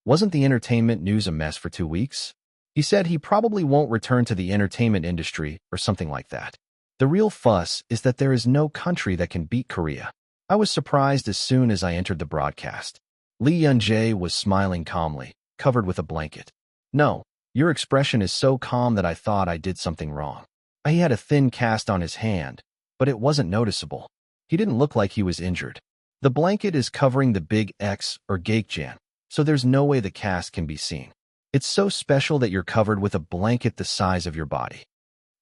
Wasn't the entertainment news a mess for 2 weeks? He said he probably won't return to the entertainment industry or something like that. The real fuss is that there is no country that can beat Korea. I was surprised as soon as I entered the broadcast. Lee Yunjae was smiling calmly, covered with a blanket. No, your expression is so calm that I thought I did something wrong. He had a thin cast on his hand, but it wasn't noticeable. He didn't look like he was injured. The blanket is covering the big X or Gaekjan, so there's no way the cast can be seen. It's so special that you're covered with a blanket the size of your body.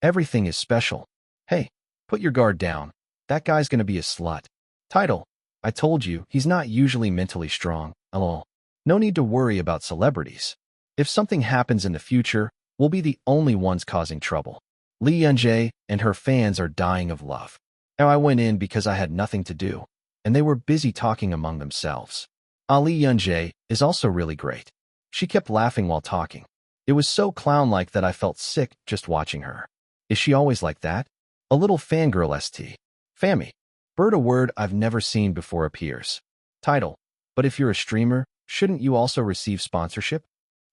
Everything is special. Hey, put your guard down. That guy's gonna be a slut. Title: I told you, he's not usually mentally strong. Lol. No need to worry about celebrities. If something happens in the future, we'll be the only ones causing trouble. Lee Yunjae and her fans are dying of love. Now I went in because I had nothing to do, and they were busy talking among themselves. Lee Yunjae is also really great. She kept laughing while talking. It was so clown-like that I felt sick just watching her. Is she always like that? A little fangirl st. Fammy. Bird, a word I've never seen before appears. Title: But if you're a streamer, shouldn't you also receive sponsorship?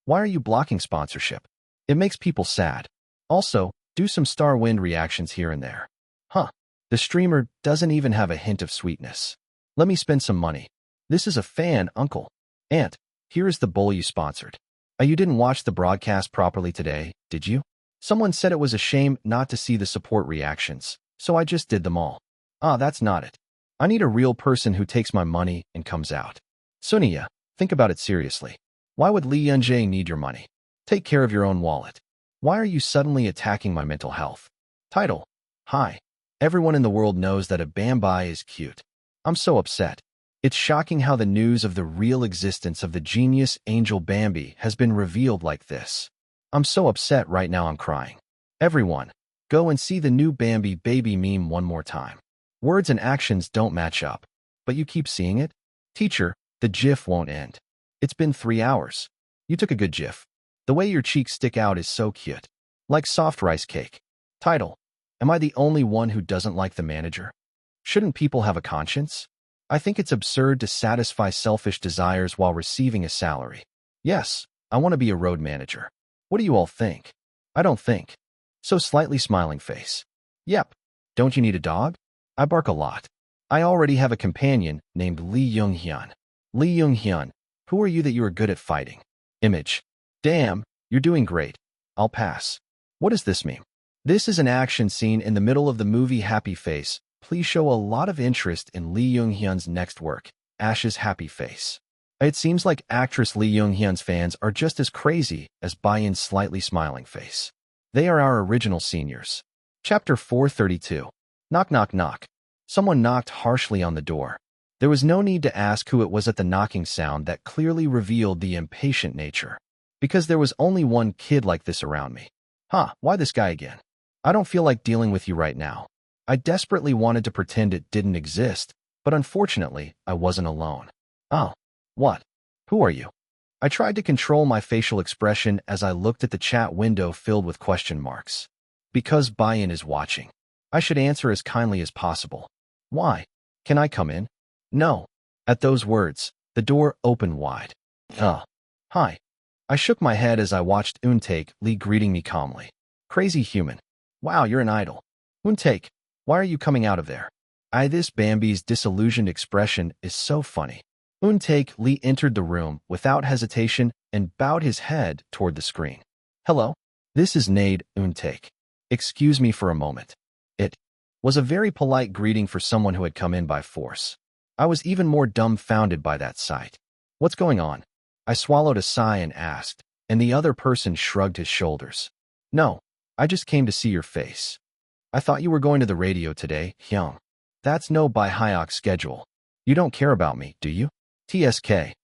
Why are you blocking sponsorship? It makes people sad. Also, do some Star Wind reactions here and there. Huh. The streamer doesn't even have a hint of sweetness. Let me spend some money. This is a fan, uncle. Aunt, here is the bowl you sponsored. You didn't watch the broadcast properly today, did you? Someone said it was a shame not to see the support reactions, so I just did them all. That's not it. I need a real person who takes my money and comes out. Sunia, think about it seriously. Why would Lee Yunjae need your money? Take care of your own wallet. Why are you suddenly attacking my mental health? Title: Hi. Everyone in the world knows that a Bambi is cute. I'm so upset. It's shocking how the news of the real existence of the genius angel Bambi has been revealed like this. I'm so upset right now I'm crying. Everyone, go and see the new Bambi baby meme one more time. Words and actions don't match up. But you keep seeing it? Teacher, the GIF won't end. It's been 3 hours. You took a good GIF. The way your cheeks stick out is so cute. Like soft rice cake. Title: Am I the only one who doesn't like the manager? Shouldn't people have a conscience? I think it's absurd to satisfy selfish desires while receiving a salary. Yes, I want to be a road manager. What do you all think? I don't think. So slightly smiling face. Yep. Don't you need a dog? I bark a lot. I already have a companion named Lee Young-hyun. Lee Young-hyun, who are you that you are good at fighting? Image. Damn, you're doing great. I'll pass. What does this mean? This is an action scene in the middle of the movie Happy Face. Please show a lot of interest in Lee Young-hyun's next work, Ash's Happy Face. It seems like actress Lee Young-hyun's fans are just as crazy as Bayan's slightly smiling face. They are our original seniors. Chapter 432. Knock knock knock. Someone knocked harshly on the door. There was no need to ask who it was at the knocking sound that clearly revealed the impatient nature. Because there was only one kid like this around me. Why this guy again? I don't feel like dealing with you right now. I desperately wanted to pretend it didn't exist, but unfortunately, I wasn't alone. Oh. What? Who are you? I tried to control my facial expression as I looked at the chat window filled with question marks. Because Bayan is watching. I should answer as kindly as possible. Why? Can I come in? No. At those words, the door opened wide. Hi. I shook my head as I watched Eun-taek Lee greeting me calmly. Crazy human. Wow, you're an idol. Eun-taek, why are you coming out of there? This Bambi's disillusioned expression is so funny. Eun-taek Lee entered the room without hesitation and bowed his head toward the screen. Hello? This is Nade Eun-taek. Excuse me for a moment. It was a very polite greeting for someone who had come in by force. I was even more dumbfounded by that sight. What's going on? I swallowed a sigh and asked, and the other person shrugged his shoulders. No, I just came to see your face. I thought you were going to the radio today, Hyung. That's no by Hyok schedule. You don't care about me, do you? TSK.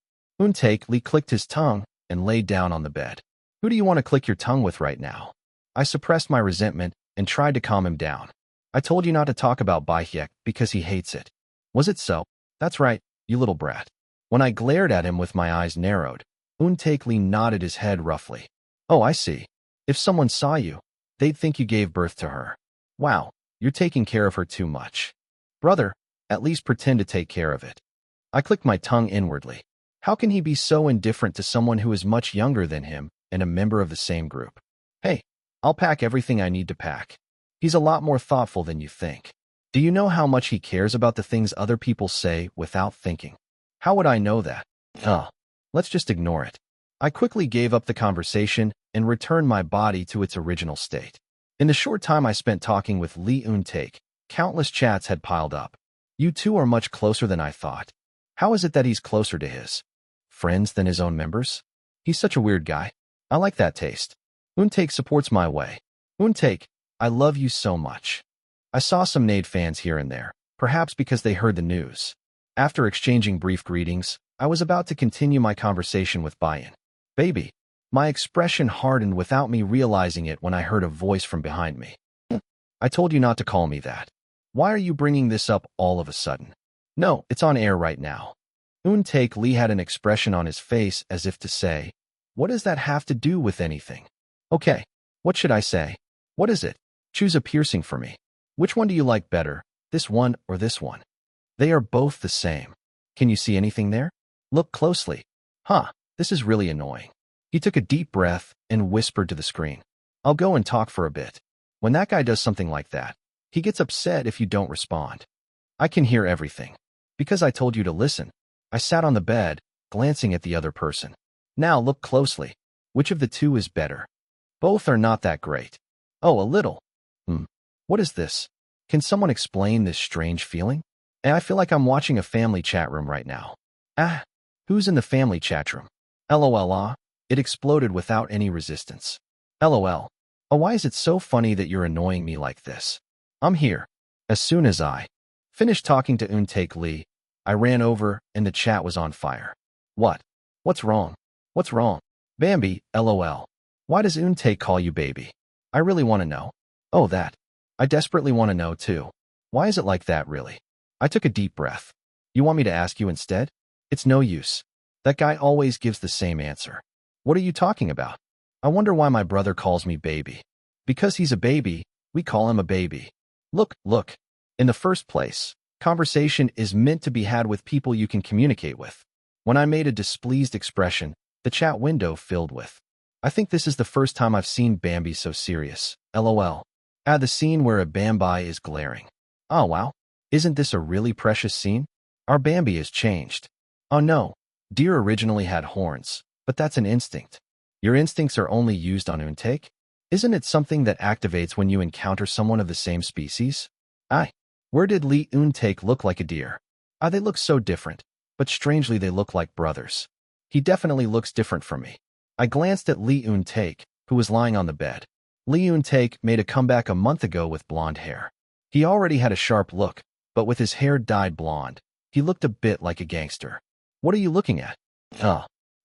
Eun-taek Lee clicked his tongue and laid down on the bed. Who do you want to click your tongue with right now? I suppressed my resentment and tried to calm him down. I told you not to talk about Bahyek because he hates it. Was it so? That's right, you little brat. When I glared at him with my eyes narrowed, Eun-taek Lee nodded his head roughly. Oh, I see. If someone saw you, they'd think you gave birth to her. Wow, you're taking care of her too much. Brother, at least pretend to take care of it. I clicked my tongue inwardly. How can he be so indifferent to someone who is much younger than him and a member of the same group? Hey, I'll pack everything I need to pack. He's a lot more thoughtful than you think. Do you know how much he cares about the things other people say without thinking? How would I know that? Let's just ignore it. I quickly gave up the conversation and returned my body to its original state. In the short time I spent talking with Lee Eun-taek, countless chats had piled up. You two are much closer than I thought. How is it that he's closer to his friends than his own members? He's such a weird guy. I like that taste. Eun-taek supports my way. Eun-taek, I love you so much. I saw some Nade fans here and there, perhaps because they heard the news. After exchanging brief greetings, I was about to continue my conversation with Bayan. Baby. My expression hardened without me realizing it when I heard a voice from behind me. I told you not to call me that. Why are you bringing this up all of a sudden? No, it's on air right now. Eun-taek Lee had an expression on his face as if to say, what does that have to do with anything? Okay, what should I say? What is it? Choose a piercing for me. Which one do you like better, this one or this one? They are both the same. Can you see anything there? Look closely. This is really annoying. He took a deep breath and whispered to the screen. I'll go and talk for a bit. When that guy does something like that, he gets upset if you don't respond. I can hear everything. Because I told you to listen. I sat on the bed, glancing at the other person. Now look closely. Which of the two is better? Both are not that great. Oh, a little. What is this? Can someone explain this strange feeling? I feel like I'm watching a family chat room right now. Who's in the family chat room? LOL. It exploded without any resistance. LOL. Oh, why is it so funny that you're annoying me like this? I'm here. As soon as I finished talking to Eun-taek Lee, I ran over and the chat was on fire. What? What's wrong? What's wrong? Bambi, LOL. Why does Eun-taek call you baby? I really want to know. Oh, that. I desperately want to know too. Why is it like that really? I took a deep breath. You want me to ask you instead? It's no use. That guy always gives the same answer. What are you talking about? I wonder why my brother calls me baby. Because he's a baby, we call him a baby. Look. In the first place, conversation is meant to be had with people you can communicate with. When I made a displeased expression, the chat window filled with, I think this is the first time I've seen Bambi so serious. LOL. Add the scene where a Bambi is glaring. Oh wow. Isn't this a really precious scene? Our Bambi has changed. Oh no. Deer originally had horns, but that's an instinct. Your instincts are only used on Untake? Isn't it something that activates when you encounter someone of the same species? Where did Lee Untake look like a deer? They look so different, but strangely they look like brothers. He definitely looks different from me. I glanced at Lee Untake, who was lying on the bed. Lee Untake made a comeback a month ago with blonde hair. He already had a sharp look, but with his hair dyed blonde, he looked a bit like a gangster. What are you looking at?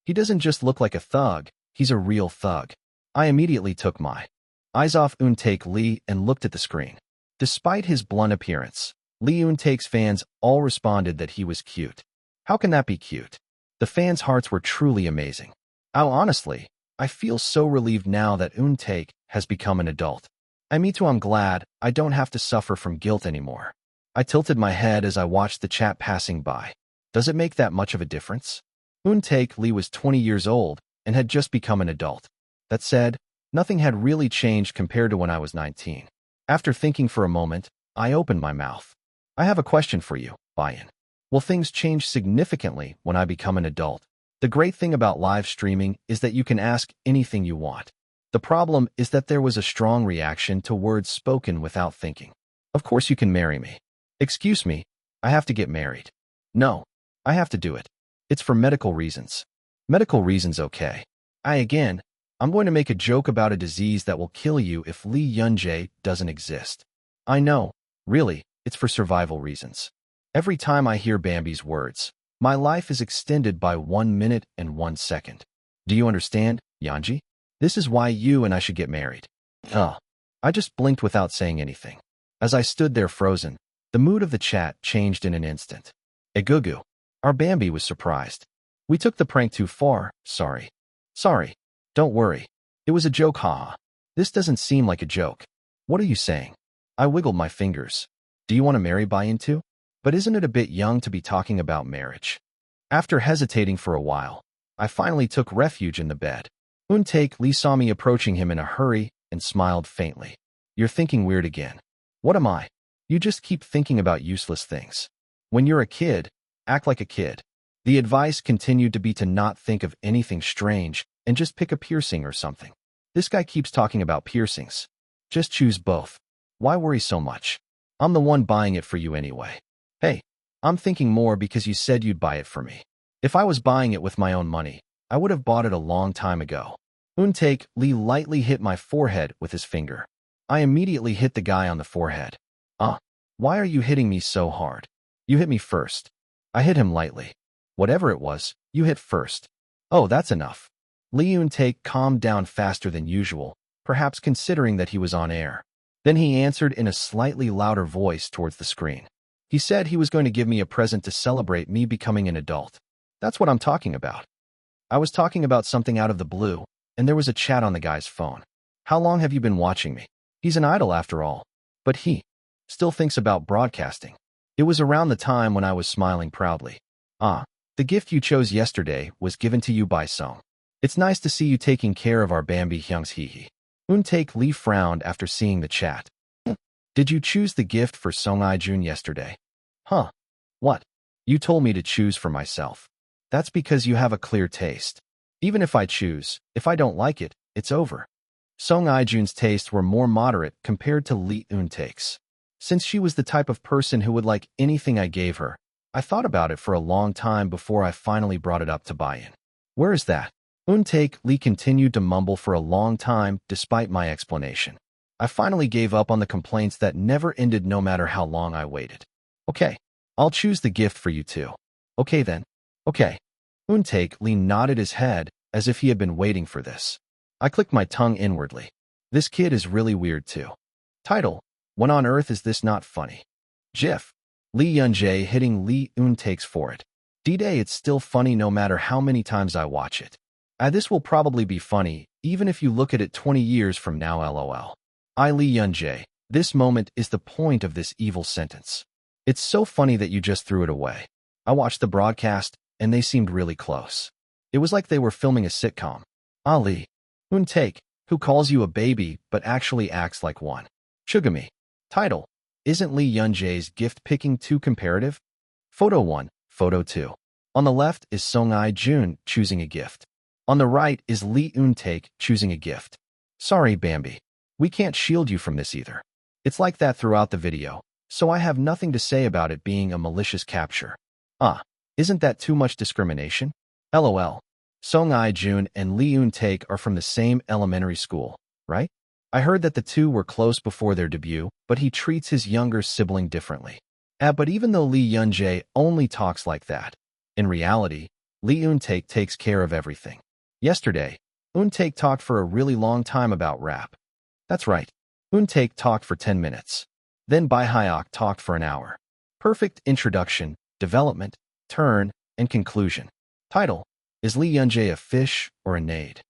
He doesn't just look like a thug, he's a real thug. I immediately took my eyes off Untake Lee and looked at the screen. Despite his blunt appearance, Lee Untake's fans all responded that he was cute. How can that be cute? The fans' hearts were truly amazing. Honestly, I feel so relieved now that Untake has become an adult. Me too, I'm glad I don't have to suffer from guilt anymore. I tilted my head as I watched the chat passing by. Does it make that much of a difference? Untake Lee was 20 years old and had just become an adult. That said, nothing had really changed compared to when I was 19. After thinking for a moment, I opened my mouth. I have a question for you, Bayan. Will things change significantly when I become an adult? The great thing about live streaming is that you can ask anything you want. The problem is that there was a strong reaction to words spoken without thinking. Of course you can marry me. Excuse me, I have to get married. No, I have to do it. It's for medical reasons. Medical reasons, okay. I'm going to make a joke about a disease that will kill you if Lee Yunjae doesn't exist. I know, really, it's for survival reasons. Every time I hear Bambi's words, my life is extended by 1 minute and 1 second. Do you understand, Yanji? This is why you and I should get married. I just blinked without saying anything. As I stood there frozen, the mood of the chat changed in an instant. Egugu. Our Bambi was surprised. We took the prank too far, sorry. Don't worry. It was a joke, haha. This doesn't seem like a joke. What are you saying? I wiggled my fingers. Do you want to marry Bayan too? But isn't it a bit young to be talking about marriage? After hesitating for a while, I finally took refuge in the bed. Untake Lee saw me approaching him in a hurry and smiled faintly. You're thinking weird again. What am I? You just keep thinking about useless things. When you're a kid, act like a kid. The advice continued to be to not think of anything strange and just pick a piercing or something. This guy keeps talking about piercings. Just choose both. Why worry so much? I'm the one buying it for you anyway. Hey, I'm thinking more because you said you'd buy it for me. If I was buying it with my own money, I would have bought it a long time ago. Untake Lee lightly hit my forehead with his finger. I immediately hit the guy on the forehead. Why are you hitting me so hard? You hit me first. I hit him lightly. Whatever it was, you hit first. Oh, that's enough. Lee Untake calmed down faster than usual, perhaps considering that he was on air. Then he answered in a slightly louder voice towards the screen. He said he was going to give me a present to celebrate me becoming an adult. That's what I'm talking about. I was talking about something out of the blue, and there was a chat on the guy's phone. How long have you been watching me? He's an idol after all. But he still thinks about broadcasting. It was around the time when I was smiling proudly. The gift you chose yesterday was given to you by Song. It's nice to see you taking care of our Bambi Hyung's hee. Untake Lee frowned after seeing the chat. Did you choose the gift for Song Jun yesterday? What? You told me to choose for myself. That's because you have a clear taste. Even if I choose, if I don't like it, it's over. Song Jun's tastes were more moderate compared to Lee Untake's. Since she was the type of person who would like anything I gave her, I thought about it for a long time before I finally brought it up to Bayan. Where is that? Untake Lee continued to mumble for a long time despite my explanation. I finally gave up on the complaints that never ended no matter how long I waited. Okay, I'll choose the gift for you too. Okay then. Okay. Untake Lee nodded his head as if he had been waiting for this. I clicked my tongue inwardly. This kid is really weird too. Title: When on Earth is this not funny? GIF: Lee Yunjae hitting Lee Untake's forehead. D-Day, it's still funny no matter how many times I watch it. This will probably be funny, even if you look at it 20 years from now, lol. Lee Yun-jae. This moment is the point of this evil sentence. It's so funny that you just threw it away. I watched the broadcast, and they seemed really close. It was like they were filming a sitcom. Lee Yun-tae, who calls you a baby but actually acts like one. Chugami. Title. Isn't Lee Yun-jae's gift-picking too comparative? Photo 1, Photo 2. On the left is Song Ai-jun choosing a gift. On the right is Lee Yun-tae choosing a gift. Sorry, Bambi. We can't shield you from this either. It's like that throughout the video, so I have nothing to say about it being a malicious capture. Isn't that too much discrimination? LOL. Song Ai-jun and Lee Yun-tae are from the same elementary school, right? I heard that the two were close before their debut, but he treats his younger sibling differently. But even though Lee Yun-jae only talks like that, in reality, Lee Yun-tae takes care of everything. Yesterday, Yun-tae talked for a really long time about rap. That's right. Yun-tae talked for 10 minutes. Then Bai-hyuk talked for an hour. Perfect introduction, development, turn, and conclusion. Title. Is Lee Yun-jae a fish or a nade?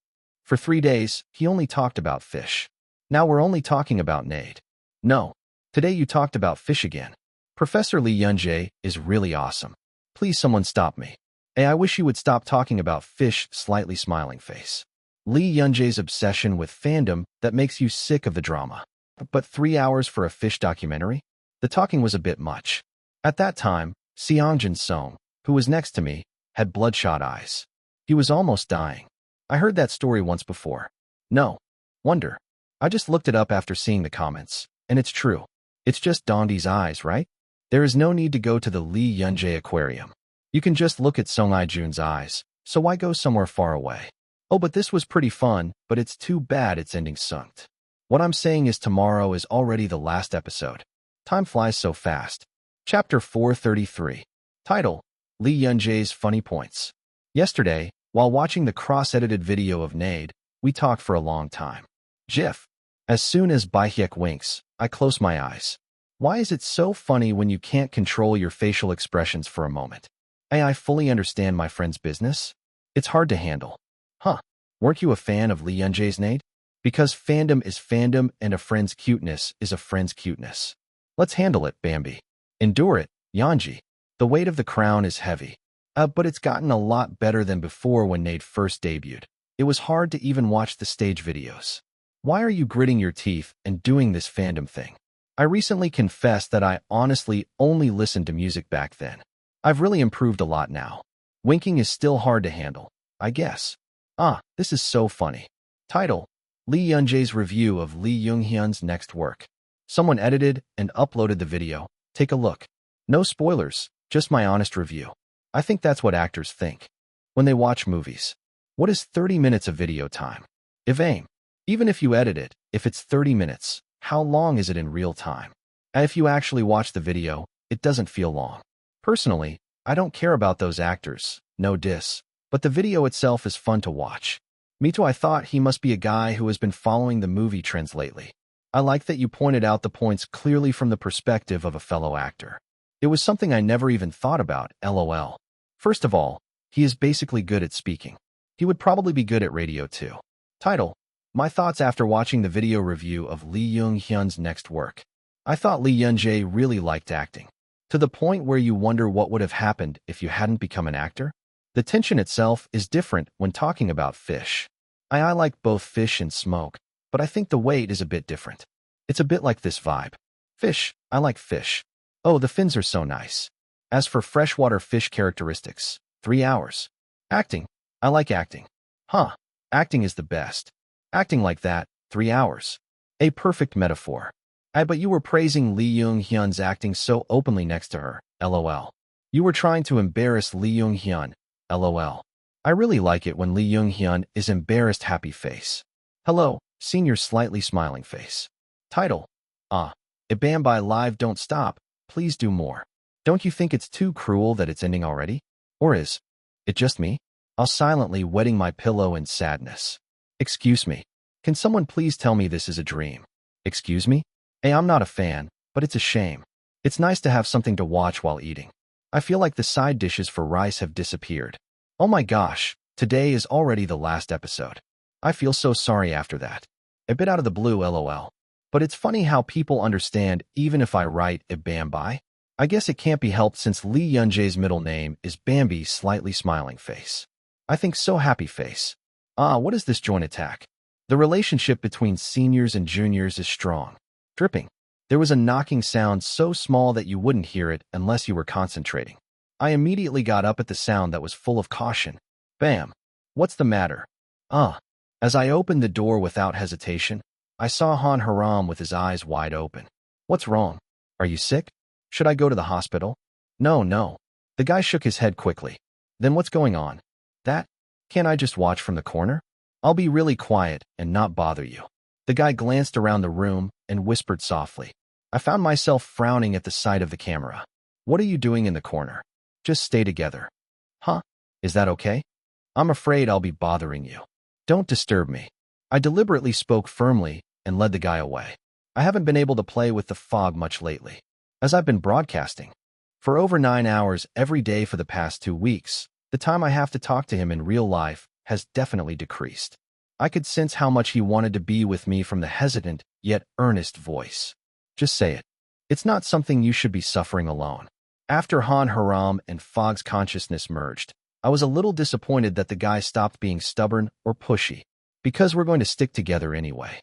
For 3 days, he only talked about fish. Now we're only talking about nade. No. Today you talked about fish again. Professor Lee Yun-jae is really awesome. Please someone stop me. I wish you would stop talking about fish, slightly smiling face. Lee Yun-jae's obsession with fandom that makes you sick of the drama. But 3 hours for a fish documentary? The talking was a bit much. At that time, Seongjin Song, who was next to me, had bloodshot eyes. He was almost dying. I heard that story once before. No. Wonder. I just looked it up after seeing the comments, and it's true. It's just Dondi's eyes, right? There is no need to go to the Lee Yun-jae aquarium. You can just look at Song Ai-jun's eyes, so why go somewhere far away? But this was pretty fun, but it's too bad it's ending sunked. What I'm saying is tomorrow is already the last episode. Time flies so fast. Chapter 433. Title. Lee Yun-jae's funny points. Yesterday, while watching the cross-edited video of Nade, we talked for a long time. GIF. As soon as Bai-hyuk winks, I close my eyes. Why is it so funny when you can't control your facial expressions for a moment? I fully understand my friend's business. It's hard to handle. Weren't you a fan of Lee Yun-jae's Nade? Because fandom is fandom and a friend's cuteness is a friend's cuteness. Let's handle it, Bambi. Endure it, Yeonji. The weight of the crown is heavy. But it's gotten a lot better than before when Nade first debuted. It was hard to even watch the stage videos. Why are you gritting your teeth and doing this fandom thing? I recently confessed that I honestly only listened to music back then. I've really improved a lot now. Winking is still hard to handle, I guess. This is so funny. Title. Lee Yun-jae's review of Lee Young-hyun's next work. Someone edited and uploaded the video. Take a look. No spoilers, just my honest review. I think that's what actors think when they watch movies. What is 30 minutes of video time? Even if you edit it, if it's 30 minutes, how long is it in real time? If you actually watch the video, it doesn't feel long. Personally, I don't care about those actors, no diss, but the video itself is fun to watch. Me too. I thought he must be a guy who has been following the movie trends lately. I like that you pointed out the points clearly from the perspective of a fellow actor. It was something I never even thought about, lol. First of all, he is basically good at speaking. He would probably be good at radio too. Title. My thoughts after watching the video review of Lee Young-hyun's next work. I thought Lee Yun-jae really liked acting. To the point where you wonder what would have happened if you hadn't become an actor? The tension itself is different when talking about fish. I like both fish and smoke, but I think the weight is a bit different. It's a bit like this vibe. Fish, I like fish. The fins are so nice. As for freshwater fish characteristics, 3 hours. Acting, I like acting. Acting is the best. Acting like that, 3 hours. A perfect metaphor. But you were praising Lee Young-hyun's acting so openly next to her, lol. You were trying to embarrass Lee Young-hyun, lol. I really like it when Lee Young-hyun is embarrassed happy face. Hello, senior slightly smiling face. Title. Bambi live don't stop, please do more. Don't you think it's too cruel that it's ending already? Or is it just me? I'll silently wetting my pillow in sadness. Excuse me. Can someone please tell me this is a dream? Excuse me? I'm not a fan, but it's a shame. It's nice to have something to watch while eating. I feel like the side dishes for rice have disappeared. Oh my gosh, Today is already the last episode. I feel so sorry after that. A bit out of the blue, lol. But it's funny how people understand even if I write a Bambi. I guess it can't be helped since Lee Yunjae's middle name is Bambi's slightly smiling face. I think so happy face. What is this joint attack? The relationship between seniors and juniors is strong. Dripping. There was a knocking sound so small that you wouldn't hear it unless you were concentrating. I immediately got up at the sound that was full of caution. Bam. What's the matter? As I opened the door without hesitation, I saw Han Haram with his eyes wide open. What's wrong? Are you sick? Should I go to the hospital? No. The guy shook his head quickly. Then what's going on? That? Can't I just watch from the corner? I'll be really quiet and not bother you. The guy glanced around the room and whispered softly. I found myself frowning at the sight of the camera. What are you doing in the corner? Just stay together. Huh? Is that okay? I'm afraid I'll be bothering you. Don't disturb me. I deliberately spoke firmly and led the guy away. I haven't been able to play with the fog much lately, as I've been broadcasting. For over 9 hours every day for the past 2 weeks, the time I have to talk to him in real life has definitely decreased. I could sense how much he wanted to be with me from the hesitant yet earnest voice. Just say it. It's not something you should be suffering alone. After Han Haram and Fog's consciousness merged, I was a little disappointed that the guy stopped being stubborn or pushy, because we're going to stick together anyway.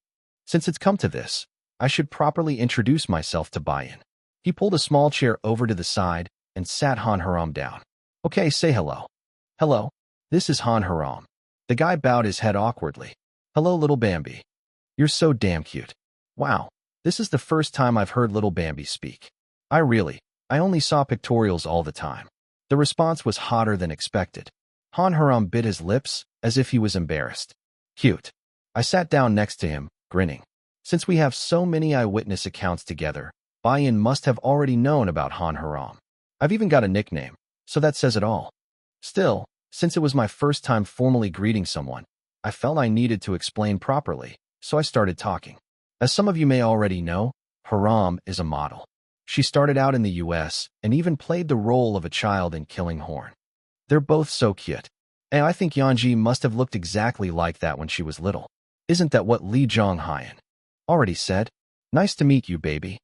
Since it's come to this, I should properly introduce myself to Bayan. He pulled a small chair over to the side and sat Han Haram down. Okay, say hello. Hello, this is Han Haram. The guy bowed his head awkwardly. Hello, little Bambi. You're so damn cute. Wow, this is the first time I've heard little Bambi speak. I only saw pictorials all the time. The response was hotter than expected. Han Haram bit his lips as if he was embarrassed. Cute. I sat down next to him, grinning. Since we have so many eyewitness accounts together, Bayan must have already known about Han Haram. I've even got a nickname, so that says it all. Still, since it was my first time formally greeting someone, I felt I needed to explain properly, so I started talking. As some of you may already know, Haram is a model. She started out in the US and even played the role of a child in Killing Horn. They're both so cute. And I think Yeonji must have looked exactly like that when she was little. Isn't that what Lee Jong-hyun already said? Nice to meet you, baby.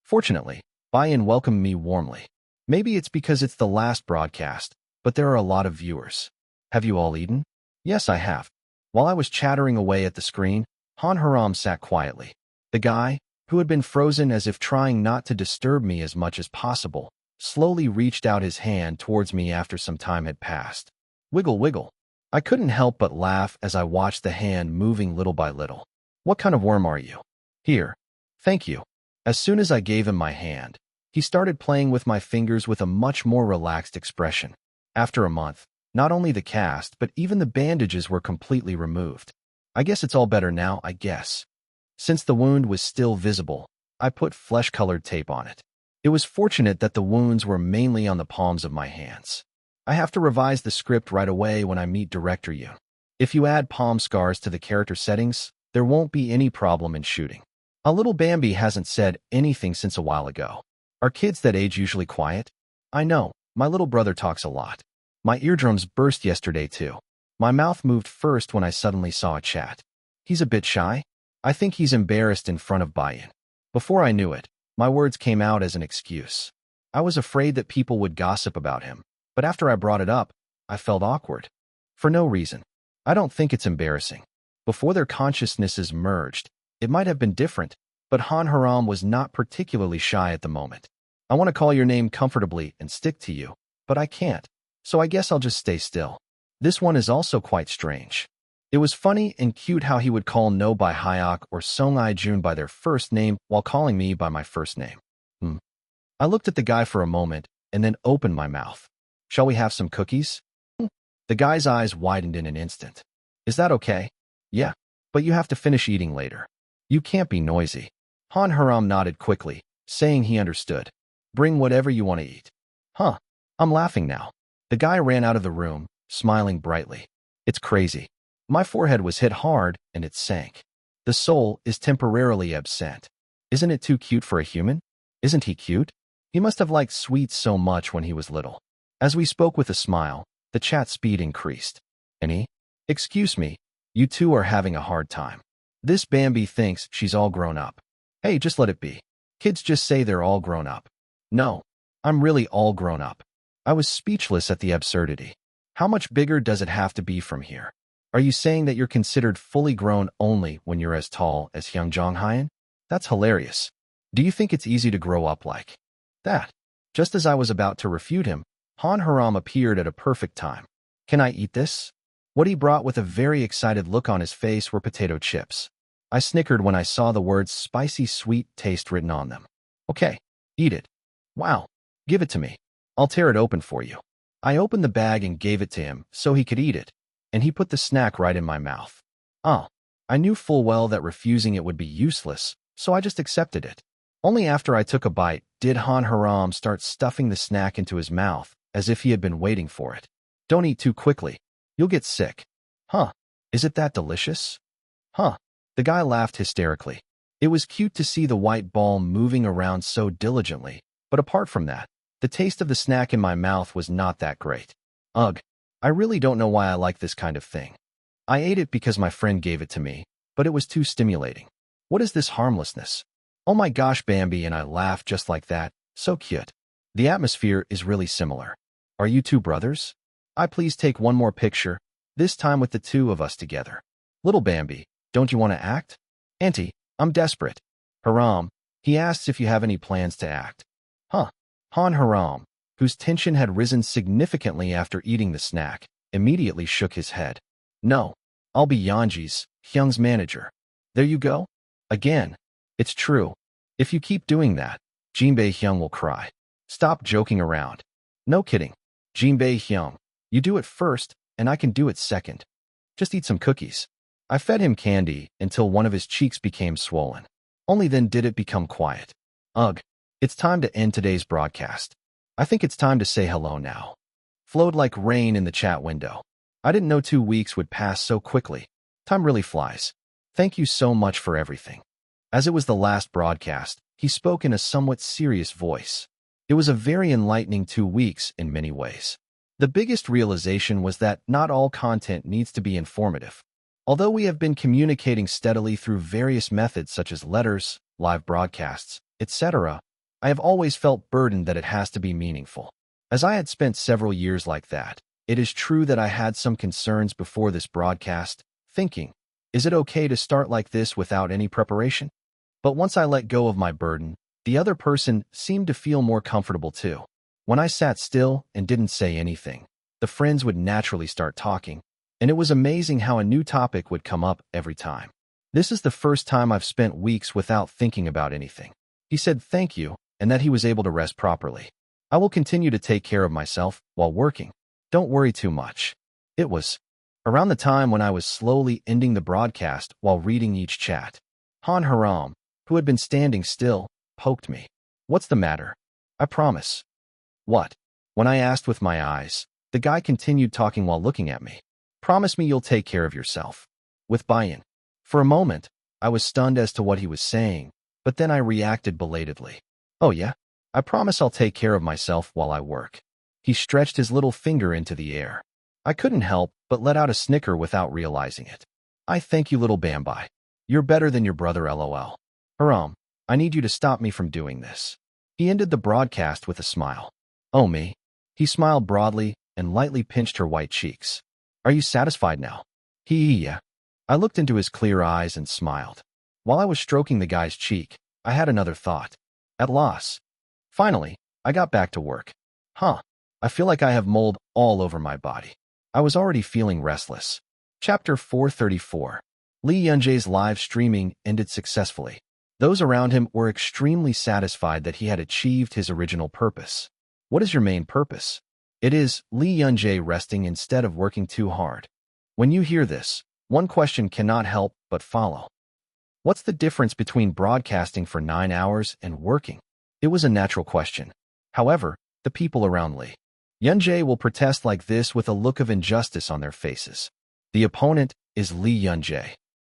Fortunately, Bayan welcomed me warmly. Maybe it's because it's the last broadcast, but there are a lot of viewers. Have you all eaten? Yes, I have. While I was chattering away at the screen, Han Haram sat quietly. The guy, who had been frozen as if trying not to disturb me as much as possible, slowly reached out his hand towards me after some time had passed. Wiggle, wiggle. I couldn't help but laugh as I watched the hand moving little by little. What kind of worm are you? Here. Thank you. As soon as I gave him my hand, he started playing with my fingers with a much more relaxed expression. After a month, not only the cast but even the bandages were completely removed. I guess it's all better now, I guess. Since the wound was still visible, I put flesh-colored tape on it. It was fortunate that the wounds were mainly on the palms of my hands. I have to revise the script right away when I meet Director Yoon. If you add palm scars to the character settings, there won't be any problem in shooting. A little Bambi hasn't said anything since a while ago. Are kids that age usually quiet? I know, my little brother talks a lot. My eardrums burst yesterday too. My mouth moved first when I suddenly saw a chat. He's a bit shy. I think he's embarrassed in front of Bayan. Before I knew it, my words came out as an excuse. I was afraid that people would gossip about him, but after I brought it up, I felt awkward. For no reason. I don't think it's embarrassing. Before their consciousnesses merged, it might have been different, but Han Haram was not particularly shy at the moment. I want to call your name comfortably and stick to you, but I can't, so I guess I'll just stay still. This one is also quite strange. It was funny and cute how he would call No by Hyuk or Song I-jun by their first name while calling me by my first name. I looked at the guy for a moment and then opened my mouth. Shall we have some cookies? The guy's eyes widened in an instant. Is that okay? Yeah, but you have to finish eating later. You can't be noisy. Han Haram nodded quickly, saying he understood. Bring whatever you want to eat. Huh, I'm laughing now. The guy ran out of the room, smiling brightly. It's crazy. My forehead was hit hard, and it sank. The soul is temporarily absent. Isn't it too cute for a human? Isn't he cute? He must have liked sweets so much when he was little. As we spoke with a smile, the chat speed increased. Any? Excuse me, you two are having a hard time. This Bambi thinks she's all grown up. Hey, just let it be. Kids just say they're all grown up. No, I'm really all grown up. I was speechless at the absurdity. How much bigger does it have to be from here? Are you saying that you're considered fully grown only when you're as tall as Hyung Jong-hyun? That's hilarious. Do you think it's easy to grow up like that? Just as I was about to refute him, Han Haram appeared at a perfect time. Can I eat this? What he brought with a very excited look on his face were potato chips. I snickered when I saw the words spicy sweet taste written on them. Okay, eat it. Wow, give it to me. I'll tear it open for you. I opened the bag and gave it to him so he could eat it, and he put the snack right in my mouth. Oh, I knew full well that refusing it would be useless, so I just accepted it. Only after I took a bite did Han Haram start stuffing the snack into his mouth as if he had been waiting for it. Don't eat too quickly. You'll get sick. Huh, is it that delicious? Huh. The guy laughed hysterically. It was cute to see the white ball moving around so diligently, but apart from that, the taste of the snack in my mouth was not that great. Ugh, I really don't know why I like this kind of thing. I ate it because my friend gave it to me, but it was too stimulating. What is this harmlessness? Oh my gosh, Bambi and I laughed just like that. So cute. The atmosphere is really similar. Are you two brothers? I please take one more picture, this time with the two of us together. Little Bambi, don't you want to act? Auntie, I'm desperate. Haram, he asks if you have any plans to act. Huh. Han Haram, whose tension had risen significantly after eating the snack, immediately shook his head. No, I'll be Yeonji's, Hyung's manager. There you go. Again. It's true. If you keep doing that, Jinbae Hyung will cry. Stop joking around. No kidding. Jinbae Hyung, you do it first, and I can do it second. Just eat some cookies. I fed him candy until one of his cheeks became swollen. Only then did it become quiet. Ugh. It's time to end today's broadcast. I think it's time to say hello now. Flowed like rain in the chat window. I didn't know 2 weeks would pass so quickly. Time really flies. Thank you so much for everything. As it was the last broadcast, he spoke in a somewhat serious voice. It was a very enlightening 2 weeks in many ways. The biggest realization was that not all content needs to be informative. Although we have been communicating steadily through various methods such as letters, live broadcasts, etc., I have always felt burdened that it has to be meaningful. As I had spent several years like that, it is true that I had some concerns before this broadcast, thinking, is it okay to start like this without any preparation? But once I let go of my burden, the other person seemed to feel more comfortable too. When I sat still and didn't say anything, the friends would naturally start talking, and it was amazing how a new topic would come up every time. This is the first time I've spent weeks without thinking about anything. He said thank you, and that he was able to rest properly. I will continue to take care of myself while working. Don't worry too much. It was around the time when I was slowly ending the broadcast while reading each chat. Han Haram, who had been standing still, poked me. What's the matter? I promise. What? When I asked with my eyes, the guy continued talking while looking at me. Promise me you'll take care of yourself. With buy-in. For a moment, I was stunned as to what he was saying, but then I reacted belatedly. Oh yeah? I promise I'll take care of myself while I work. He stretched his little finger into the air. I couldn't help but let out a snicker without realizing it. I thank you, little Bambi. You're better than your brother, LOL. Haram, I need you to stop me from doing this. He ended the broadcast with a smile. Oh me? He smiled broadly and lightly pinched her white cheeks. Are you satisfied now? Yeah. I looked into his clear eyes and smiled. While I was stroking the guy's cheek, I had another thought. At loss. Finally, I got back to work. Huh. I feel like I have mold all over my body. I was already feeling restless. Chapter 434. Lee Yunjae's live streaming ended successfully. Those around him were extremely satisfied that he had achieved his original purpose. What is your main purpose? It is Lee Yunjae resting instead of working too hard. When you hear this, one question cannot help but follow. What's the difference between broadcasting for 9 hours and working? It was a natural question. However, the people around Lee Yunjae will protest like this with a look of injustice on their faces. The opponent is Lee Yunjae.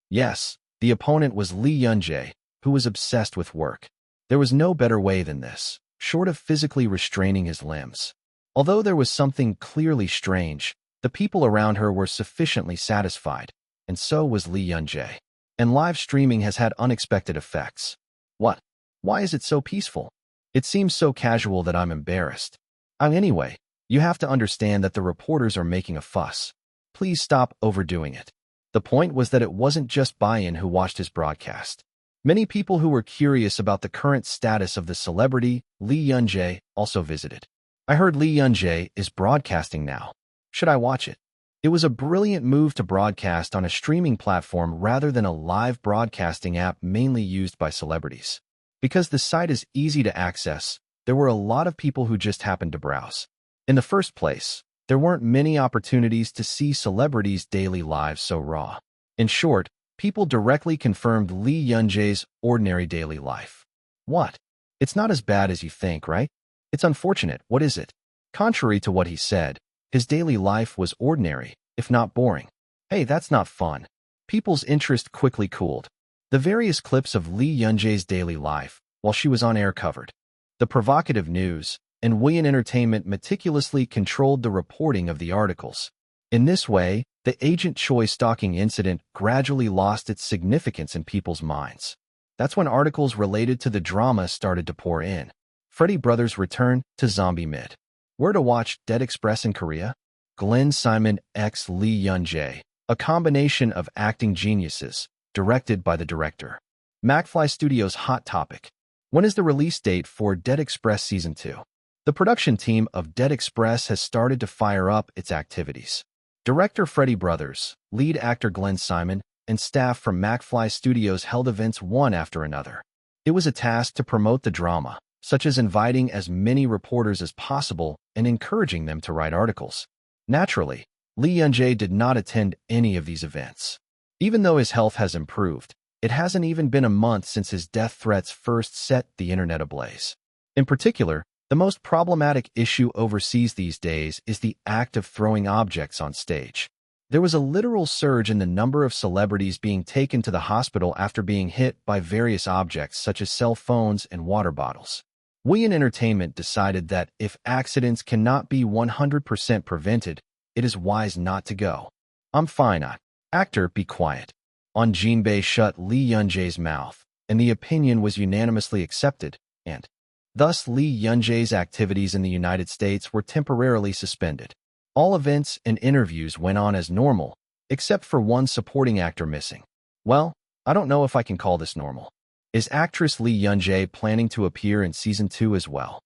Yes, the opponent was Lee Yunjae, who was obsessed with work. There was no better way than this, short of physically restraining his limbs. Although there was something clearly strange, The people around her were sufficiently satisfied, and so was Lee Yun-jae. And live streaming has had unexpected effects. What? Why is it so peaceful? It seems so casual that I'm embarrassed. Anyway, you have to understand that the reporters are making a fuss. Please stop overdoing it. The point was that it wasn't just Bayan who watched his broadcast. Many people who were curious about the current status of the celebrity, Lee Yun-jae, also visited. I heard Lee Yun-jae is broadcasting now. Should I watch it? It was a brilliant move to broadcast on a streaming platform rather than a live broadcasting app mainly used by celebrities. Because the site is easy to access, there were a lot of people who just happened to browse. In the first place, there weren't many opportunities to see celebrities' daily lives so raw. In short, people directly confirmed Lee Yun-jae's ordinary daily life. What? It's not as bad as you think, right? It's unfortunate, what is it? Contrary to what he said, his daily life was ordinary, if not boring. Hey, that's not fun. People's interest quickly cooled. The various clips of Lee Yun-jae's daily life, while she was on air covered. The provocative news, and Win Entertainment meticulously controlled the reporting of the articles. In this way, the Agent Choi stalking incident gradually lost its significance in people's minds. That's when articles related to the drama started to pour in. Freddie Brothers' return to Zombie Mid. Where to watch Dead Express in Korea? Glenn Simon x Lee Yun-jae, a combination of acting geniuses, directed by the director. McFly Studios' hot topic. When is the release date for Dead Express Season 2? The production team of Dead Express has started to fire up its activities. Director Freddie Brothers, lead actor Glenn Simon, and staff from McFly Studios held events one after another. It was a task to promote the drama, such as inviting as many reporters as possible and encouraging them to write articles. Naturally, Lee Yun-jae did not attend any of these events. Even though his health has improved, it hasn't even been a month since his death threats first set the internet ablaze. In particular, the most problematic issue overseas these days is the act of throwing objects on stage. There was a literal surge in the number of celebrities being taken to the hospital after being hit by various objects such as cell phones and water bottles. Win Entertainment decided that if accidents cannot be 100% prevented, it is wise not to go. I'm fine. Actor, be quiet. On Jinbei shut Lee Yun-jae's mouth, and the opinion was unanimously accepted, and thus Lee Yun-jae's activities in the United States were temporarily suspended. All events and interviews went on as normal, except for one supporting actor missing. Well, I don't know if I can call this normal. Is actress Lee Yun-jae planning to appear in Season 2 as well?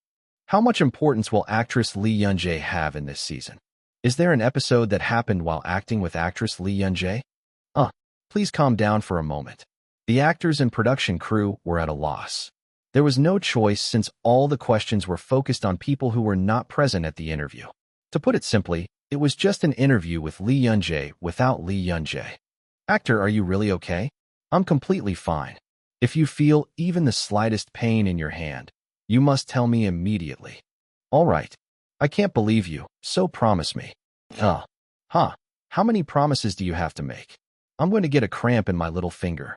How much importance will actress Lee Yun-jae have in this season? Is there an episode that happened while acting with actress Lee Yun-jae? Please calm down for a moment. The actors and production crew were at a loss. There was no choice since all the questions were focused on people who were not present at the interview. To put it simply, it was just an interview with Lee Yun-jae without Lee Yun-jae. Actor, are you really okay? I'm completely fine. If you feel even the slightest pain in your hand, you must tell me immediately. All right. I can't believe you, so promise me. How many promises do you have to make? I'm going to get a cramp in my little finger.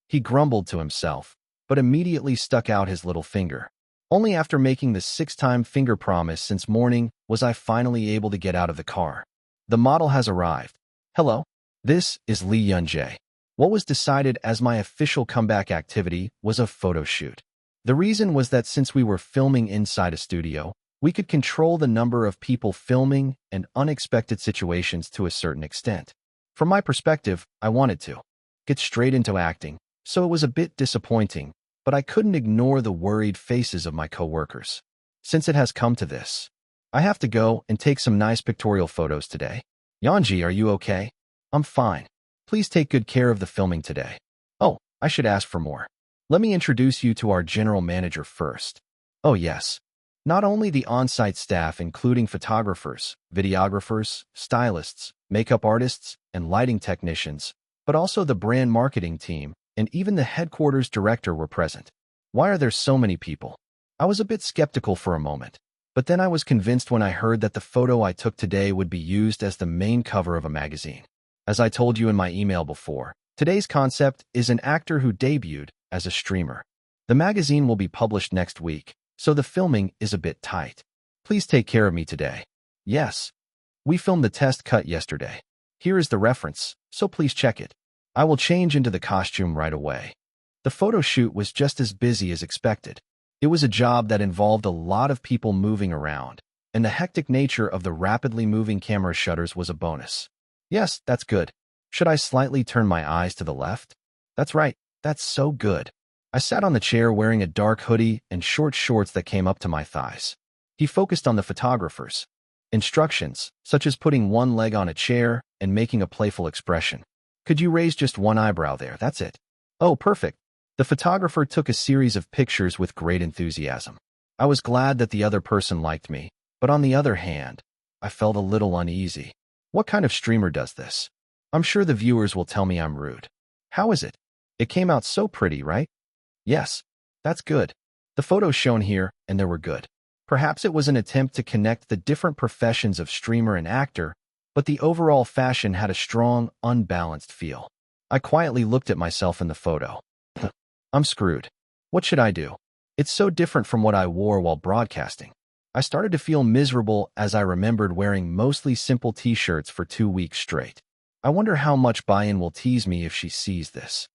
He grumbled to himself, but immediately stuck out his little finger. Only after making the 6th-time finger promise since morning was I finally able to get out of the car. The model has arrived. Hello? This is Lee Yun-jae. What was decided as my official comeback activity was a photo shoot. The reason was that since we were filming inside a studio, we could control the number of people filming and unexpected situations to a certain extent. From my perspective, I wanted to get straight into acting, so it was a bit disappointing, but I couldn't ignore the worried faces of my co-workers. Since it has come to this, I have to go and take some nice pictorial photos today. Yeonji, are you okay? I'm fine. Please take good care of the filming today. Oh, I should ask for more. Let me introduce you to our general manager first. Oh yes. Not only the on-site staff including photographers, videographers, stylists, makeup artists, and lighting technicians, but also the brand marketing team, and even the headquarters director were present. Why are there so many people? I was a bit skeptical for a moment, but then I was convinced when I heard that the photo I took today would be used as the main cover of a magazine. As I told you in my email before, today's concept is an actor who debuted as a streamer. The magazine will be published next week, so the filming is a bit tight. Please take care of me today. Yes. We filmed the test cut yesterday. Here is the reference, so please check it. I will change into the costume right away. The photo shoot was just as busy as expected. It was a job that involved a lot of people moving around, and the hectic nature of the rapidly moving camera shutters was a bonus. Yes, that's good. Should I slightly turn my eyes to the left? That's right, that's so good. I sat on the chair wearing a dark hoodie and short shorts that came up to my thighs. He focused on the photographer's instructions, such as putting one leg on a chair and making a playful expression. Could you raise just one eyebrow there? That's it. Oh, perfect. The photographer took a series of pictures with great enthusiasm. I was glad that the other person liked me, but on the other hand, I felt a little uneasy. What kind of streamer does this? I'm sure the viewers will tell me I'm rude. How is it? It came out so pretty, right? Yes, that's good. The photos shown here, and they were good. Perhaps it was an attempt to connect the different professions of streamer and actor, but the overall fashion had a strong, unbalanced feel. I quietly looked at myself in the photo. I'm screwed. What should I do? It's so different from what I wore while broadcasting. I started to feel miserable as I remembered wearing mostly simple t-shirts for 2 weeks straight. I wonder how much Bayan will tease me if she sees this.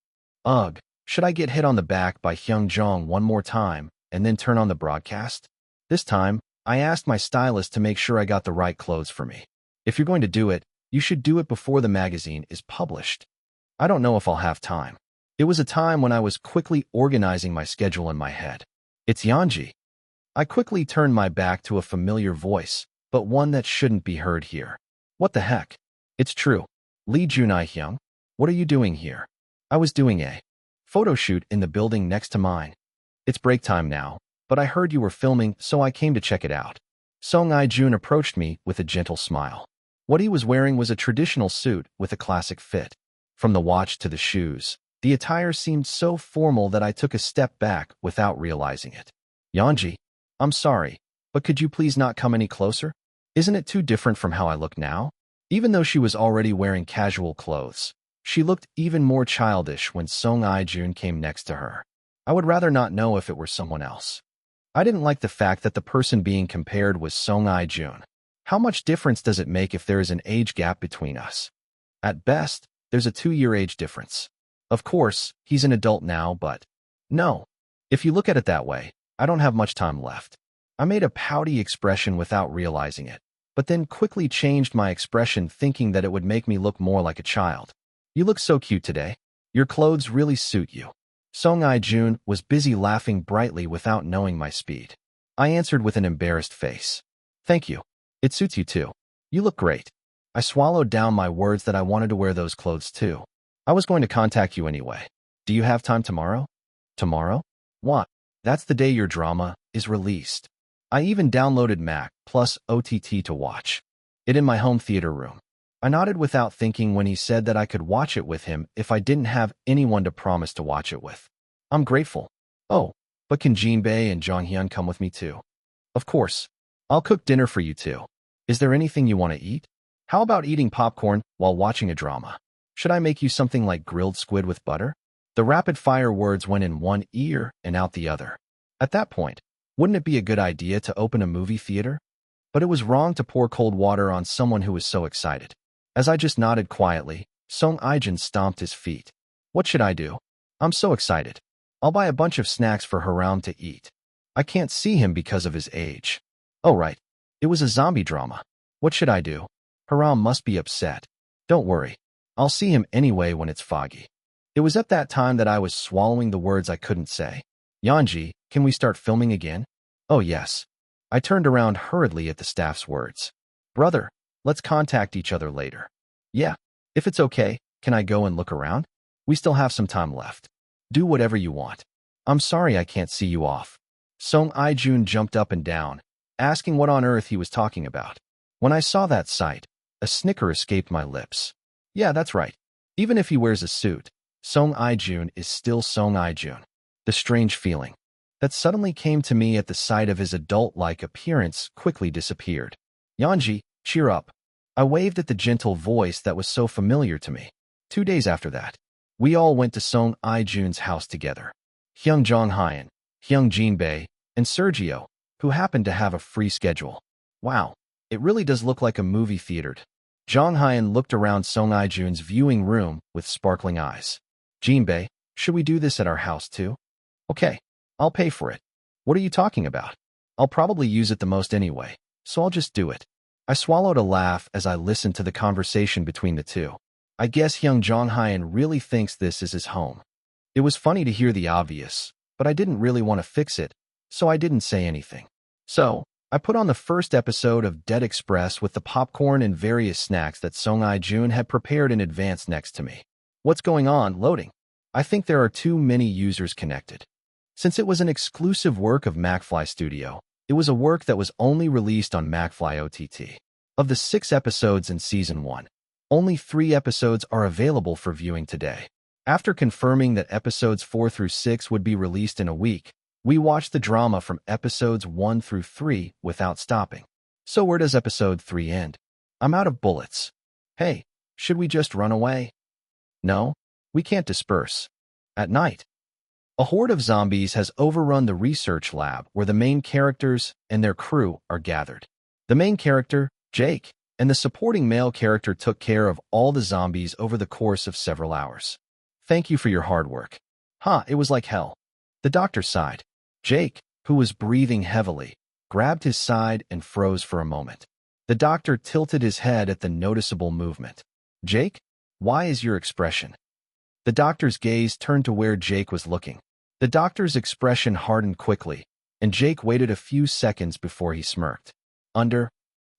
Ugh, should I get hit on the back by Hyung Jong one more time and then turn on the broadcast? This time, I asked my stylist to make sure I got the right clothes for me. If you're going to do it, you should do it before the magazine is published. I don't know if I'll have time. It was a time when I was quickly organizing my schedule in my head. It's Yanji. I quickly turned my back to a familiar voice, but one that shouldn't be heard here. What the heck? It's true. Lee Junai Hyung, what are you doing here? I was doing a photo shoot in the building next to mine. It's break time now, but I heard you were filming, so I came to check it out. Song I-jun approached me with a gentle smile. What he was wearing was a traditional suit with a classic fit. From the watch to the shoes, the attire seemed so formal that I took a step back without realizing it. Yanji, I'm sorry, but could you please not come any closer? Isn't it too different from how I look now? Even though she was already wearing casual clothes, she looked even more childish when Song I-jun came next to her. I would rather not know if it were someone else. I didn't like the fact that the person being compared was Song I-jun. How much difference does it make if there is an age gap between us? At best, there's a 2-year age difference. Of course, he's an adult now, but no. If you look at it that way, I don't have much time left. I made a pouty expression without realizing it, but then quickly changed my expression thinking that it would make me look more like a child. You look so cute today. Your clothes really suit you. Song I-jun was busy laughing brightly without knowing my speed. I answered with an embarrassed face. Thank you. It suits you too. You look great. I swallowed down my words that I wanted to wear those clothes too. I was going to contact you anyway. Do you have time tomorrow? Tomorrow? What? That's the day your drama is released. I even downloaded Mac plus OTT to watch it in my home theater room. I nodded without thinking when he said that I could watch it with him if I didn't have anyone to promise to watch it with. I'm grateful. Oh, but can Jinbei and Jonghyun come with me too? Of course. I'll cook dinner for you too. Is there anything you want to eat? How about eating popcorn while watching a drama? Should I make you something like grilled squid with butter? The rapid-fire words went in one ear and out the other. At that point, wouldn't it be a good idea to open a movie theater? But it was wrong to pour cold water on someone who was so excited. As I just nodded quietly, Song I-jun stomped his feet. What should I do? I'm so excited. I'll buy a bunch of snacks for Haram to eat. I can't see him because of his age. Oh right, it was a zombie drama. What should I do? Haram must be upset. Don't worry. I'll see him anyway when it's foggy. It was at that time that I was swallowing the words I couldn't say. Yanji, can we start filming again? Oh yes. I turned around hurriedly at the staff's words. Brother, let's contact each other later. Yeah. If it's okay, can I go and look around? We still have some time left. Do whatever you want. I'm sorry I can't see you off. Song I-jun jumped up and down, asking what on earth he was talking about. When I saw that sight, a snicker escaped my lips. Yeah, that's right. Even if he wears a suit, Song I-jun is still Song I-jun. The strange feeling that suddenly came to me at the sight of his adult-like appearance quickly disappeared. Yanji, cheer up. I waved at the gentle voice that was so familiar to me. 2 days after that, we all went to Song I-jun's house together. Hyung Jong-hyun, Hyung Jinbei, and Sergio, who happened to have a free schedule. Wow, It really does look like a movie theater. Zhang Haiyan looked around Song Ijun's viewing room with sparkling eyes. Jinbei, should we do this at our house too? Okay, I'll pay for it. What are you talking about? I'll probably use it the most anyway, so I'll just do it. I swallowed a laugh as I listened to the conversation between the two. I guess young Zhang Haiyan really thinks this is his home. It was funny to hear the obvious, but I didn't really want to fix it, so I didn't say anything. So, I put on the first episode of Dead Express with the popcorn and various snacks that Song Ijun had prepared in advance next to me. What's going on? Loading. I think there are too many users connected. Since it was an exclusive work of McFly Studio, it was a work that was only released on McFly OTT. Of the 6 episodes in Season 1, only 3 episodes are available for viewing today. After confirming that episodes 4 through 6 would be released in a week, we watched the drama from episodes 1 through 3 without stopping. So where does episode 3 end? I'm out of bullets. Hey, should we just run away? No, we can't disperse. At night, a horde of zombies has overrun the research lab where the main characters and their crew are gathered. The main character, Jake, and the supporting male character took care of all the zombies over the course of several hours. Thank you for your hard work. It was like hell. The doctor sighed. Jake, who was breathing heavily, grabbed his side and froze for a moment. The doctor tilted his head at the noticeable movement. Jake, why is your expression? The doctor's gaze turned to where Jake was looking. The doctor's expression hardened quickly, and Jake waited a few seconds before he smirked. Under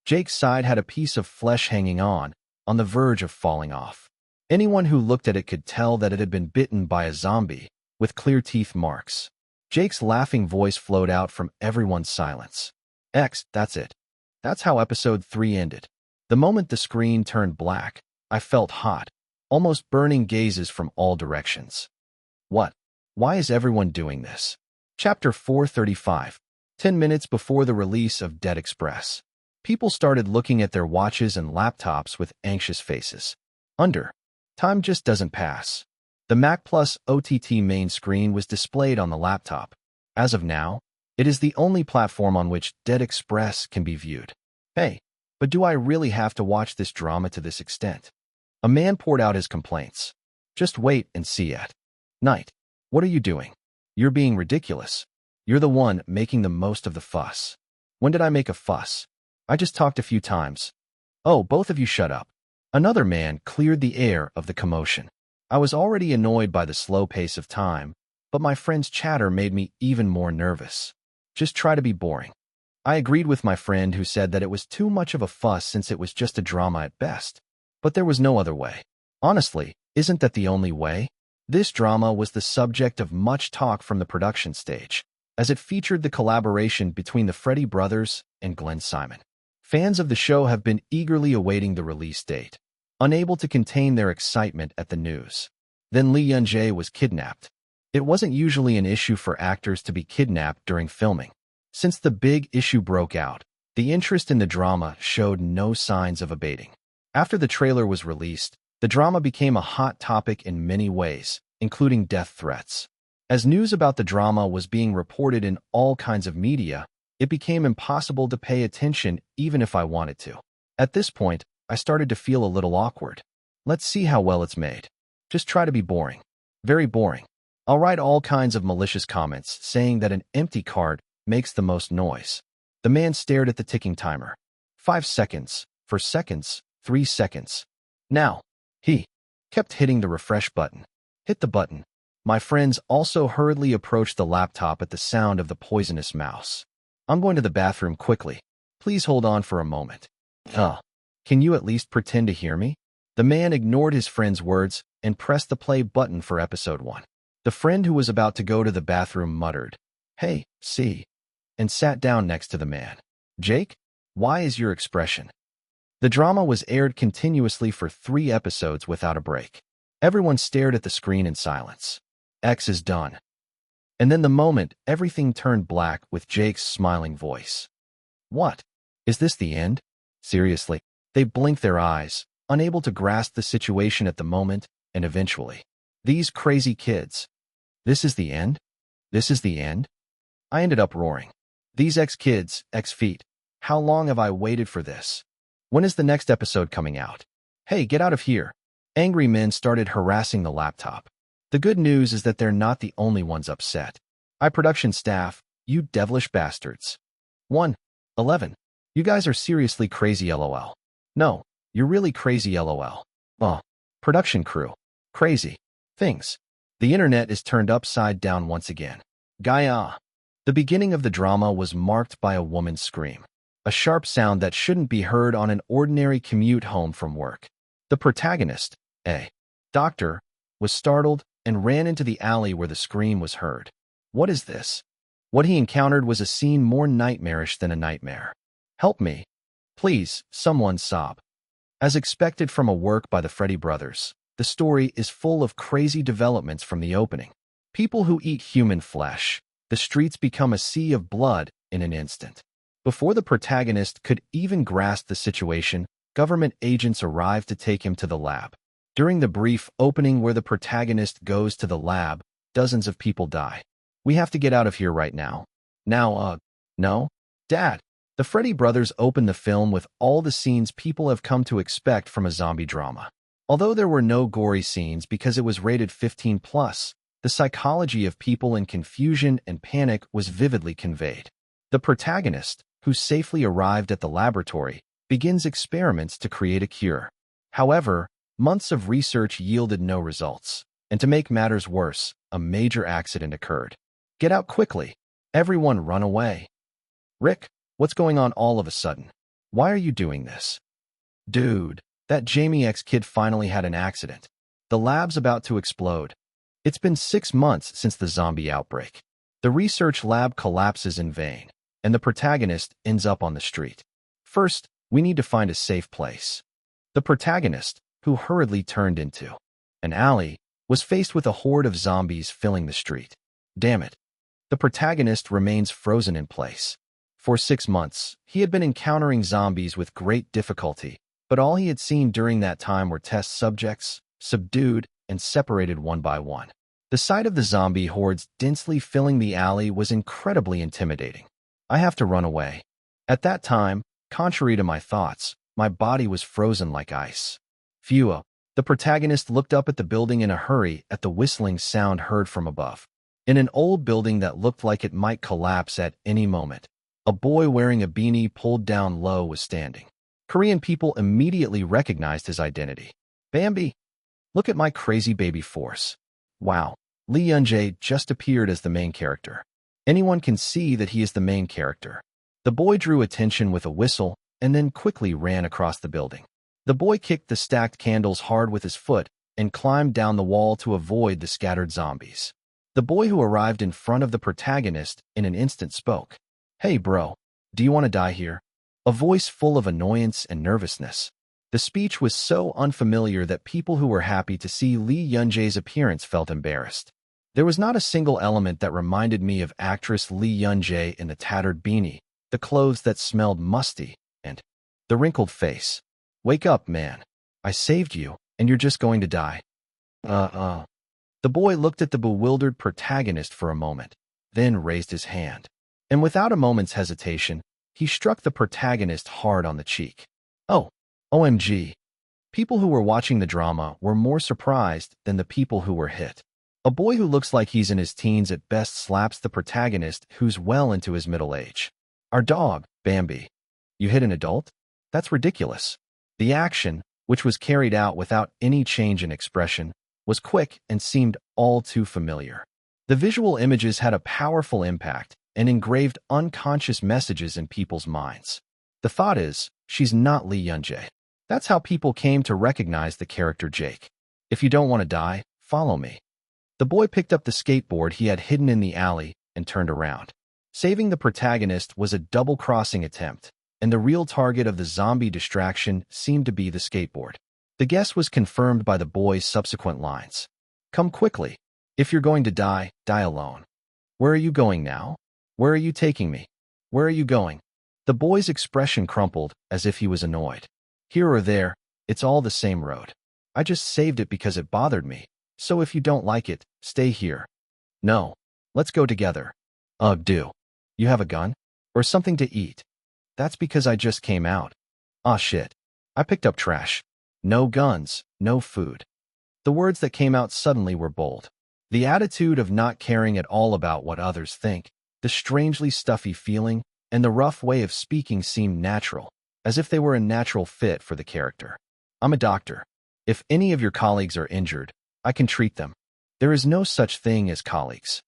Jake's side had a piece of flesh hanging on the verge of falling off. Anyone who looked at it could tell that it had been bitten by a zombie, with clear teeth marks. Jake's laughing voice flowed out from everyone's silence. That's it. That's how episode 3 ended. The moment the screen turned black, I felt hot, almost burning gazes from all directions. What? Why is everyone doing this? Chapter 435. 10 minutes before the release of Dead Express. People started looking at their watches and laptops with anxious faces. Time just doesn't pass. The Mac Plus OTT main screen was displayed on the laptop. As of now, it is the only platform on which Dead Express can be viewed. Hey, but do I really have to watch this drama to this extent? A man poured out his complaints. Just wait and see at night. What are you doing? You're being ridiculous. You're the one making the most of the fuss. When did I make a fuss? I just talked a few times. Oh, both of you shut up. Another man cleared the air of the commotion. I was already annoyed by the slow pace of time, but my friend's chatter made me even more nervous. Just try to be boring. I agreed with my friend who said that it was too much of a fuss since it was just a drama at best. But there was no other way. Honestly, isn't that the only way? This drama was the subject of much talk from the production stage, as it featured the collaboration between the Freddy brothers and Glenn Simon. Fans of the show have been eagerly awaiting the release date, unable to contain their excitement at the news. Then Lee Yun-jae was kidnapped. It wasn't usually an issue for actors to be kidnapped during filming. Since the big issue broke out, the interest in the drama showed no signs of abating. After the trailer was released, the drama became a hot topic in many ways, including death threats. As news about the drama was being reported in all kinds of media, it became impossible to pay attention even if I wanted to. At this point, I started to feel a little awkward. Let's see how well it's made. Just try to be boring. Very boring. I'll write all kinds of malicious comments saying that an empty cart makes the most noise. The man stared at the ticking timer. 5 seconds, 4 seconds, 3 seconds. Now, he kept hitting the refresh button. Hit the button. My friends also hurriedly approached the laptop at the sound of the poisonous mouse. I'm going to the bathroom quickly. Please hold on for a moment. Can you at least pretend to hear me? The man ignored his friend's words and pressed the play button for episode 1. The friend who was about to go to the bathroom muttered, "Hey, see," and sat down next to the man. Jake, why is your expression? The drama was aired continuously for 3 episodes without a break. Everyone stared at the screen in silence. X is done. And then the moment everything turned black with Jake's smiling voice. What? Is this the end? Seriously. They blinked their eyes, unable to grasp the situation at the moment, and eventually. These crazy kids. This is the end? This is the end? I ended up roaring. These ex-kids, ex-feet. How long have I waited for this? When is the next episode coming out? Hey, get out of here. Angry men started harassing the laptop. The good news is that they're not the only ones upset. Production staff, you devilish bastards. 1. 11. You guys are seriously crazy lol. No, you're really crazy lol. Production crew. Crazy. Things. The internet is turned upside down once again. Gaia. The beginning of the drama was marked by a woman's scream. A sharp sound that shouldn't be heard on an ordinary commute home from work. The protagonist, a doctor, was startled and ran into the alley where the scream was heard. What is this? What he encountered was a scene more nightmarish than a nightmare. Help me. Please, someone sob. As expected from a work by the Freddy brothers, the story is full of crazy developments from the opening. People who eat human flesh. The streets become a sea of blood in an instant. Before the protagonist could even grasp the situation, government agents arrive to take him to the lab. During the brief opening where the protagonist goes to the lab, dozens of people die. We have to get out of here right now. Now, no? Dad. The Freddy brothers open the film with all the scenes people have come to expect from a zombie drama. Although there were no gory scenes because it was rated 15+, the psychology of people in confusion and panic was vividly conveyed. The protagonist, who safely arrived at the laboratory, begins experiments to create a cure. However, months of research yielded no results, and to make matters worse, a major accident occurred. Get out quickly. Everyone run away. Rick, what's going on all of a sudden? Why are you doing this? Dude, that Jamie X kid finally had an accident. The lab's about to explode. It's been 6 months since the zombie outbreak. The research lab collapses in vain, and the protagonist ends up on the street. First, we need to find a safe place. The protagonist, who hurriedly turned into an alley, was faced with a horde of zombies filling the street. Damn it. The protagonist remains frozen in place. For 6 months, he had been encountering zombies with great difficulty, but all he had seen during that time were test subjects, subdued and separated one by one. The sight of the zombie hordes densely filling the alley was incredibly intimidating. I have to run away. At that time, contrary to my thoughts, my body was frozen like ice. Phew. The protagonist looked up at the building in a hurry at the whistling sound heard from above. In an old building that looked like it might collapse at any moment, a boy wearing a beanie pulled down low was standing. Korean people immediately recognized his identity. Bambi. Look at my crazy baby force. Wow. Lee Yun-jae just appeared as the main character. Anyone can see that he is the main character. The boy drew attention with a whistle and then quickly ran across the building. The boy kicked the stacked candles hard with his foot and climbed down the wall to avoid the scattered zombies. The boy who arrived in front of the protagonist in an instant spoke. Hey bro, do you want to die here? A voice full of annoyance and nervousness. The speech was so unfamiliar that people who were happy to see Lee Yun-jae's appearance felt embarrassed. There was not a single element that reminded me of actress Lee Yun-jae in the tattered beanie, the clothes that smelled musty, and the wrinkled face. Wake up, man. I saved you, and you're just going to die. The boy looked at the bewildered protagonist for a moment, then raised his hand. And without a moment's hesitation, he struck the protagonist hard on the cheek. Oh, OMG. People who were watching the drama were more surprised than the people who were hit. A boy who looks like he's in his teens at best slaps the protagonist who's well into his middle age. Our dog, Bambi. You hit an adult? That's ridiculous. The action, which was carried out without any change in expression, was quick and seemed all too familiar. The visual images had a powerful impact and engraved unconscious messages in people's minds. The thought is, she's not Lee Yun-jae. That's how people came to recognize the character Jake. If you don't want to die, follow me. The boy picked up the skateboard he had hidden in the alley and turned around. Saving the protagonist was a double-crossing attempt, and the real target of the zombie distraction seemed to be the skateboard. The guess was confirmed by the boy's subsequent lines. Come quickly. If you're going to die, die alone. Where are you going now? Where are you taking me? Where are you going? The boy's expression crumpled as if he was annoyed. Here or there, it's all the same road. I just saved it because it bothered me. So if you don't like it, stay here. No. Let's go together. Do. You have a gun? Or something to eat? That's because I just came out. Aw shit. I picked up trash. No guns, no food. The words that came out suddenly were bold. The attitude of not caring at all about what others think, the strangely stuffy feeling, and the rough way of speaking seemed natural, as if they were a natural fit for the character. I'm a doctor. If any of your colleagues are injured, I can treat them. There is no such thing as colleagues.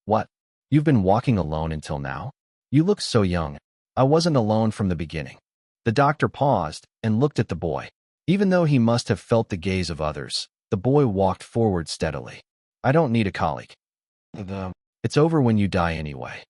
What? You've been walking alone until now? You look so young. I wasn't alone from the beginning. The doctor paused and looked at the boy. Even though he must have felt the gaze of others, the boy walked forward steadily. I don't need a colleague. It's over when you die anyway.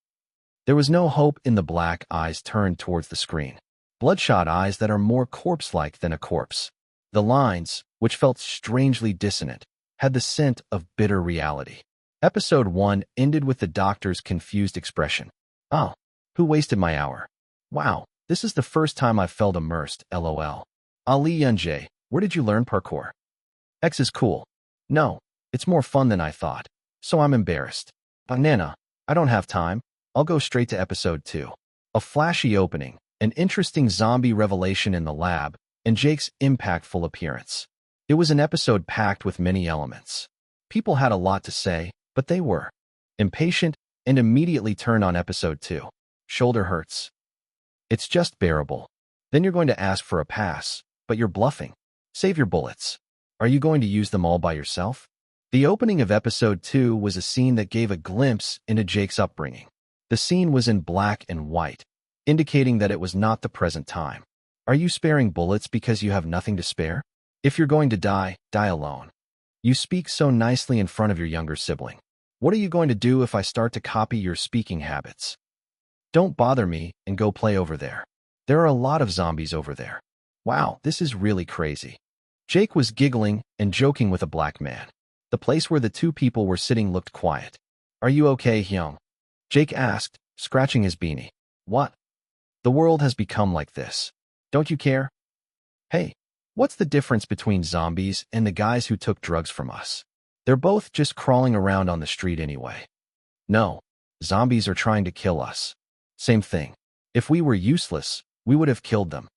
There was no hope in the black eyes turned towards the screen. Bloodshot eyes that are more corpse-like than a corpse. The lines, which felt strangely dissonant, had the scent of bitter reality. Episode 1 ended with the doctor's confused expression. Oh, who wasted my hour? Wow, this is the first time I've felt immersed, lol. Ali Yunjae, where did you learn parkour? X is cool. No, it's more fun than I thought, so I'm embarrassed. Banana, I don't have time. I'll go straight to episode 2. A flashy opening, an interesting zombie revelation in the lab, and Jake's impactful appearance. It was an episode packed with many elements. People had a lot to say, but they were impatient and immediately turned on episode 2. Shoulder hurts. It's just bearable. Then you're going to ask for a pass, but you're bluffing. Save your bullets. Are you going to use them all by yourself? The opening of episode 2 was a scene that gave a glimpse into Jake's upbringing. The scene was in black and white, indicating that it was not the present time. Are you sparing bullets because you have nothing to spare? If you're going to die, die alone. You speak so nicely in front of your younger sibling. What are you going to do if I start to copy your speaking habits? Don't bother me and go play over there. There are a lot of zombies over there. Wow, this is really crazy. Jake was giggling and joking with a black man. The place where the two people were sitting looked quiet. Are you okay, Hyung? Jake asked, scratching his beanie. What? The world has become like this. Don't you care? Hey, what's the difference between zombies and the guys who took drugs from us? They're both just crawling around on the street anyway. No, zombies are trying to kill us. Same thing. If we were useless, we would have killed them.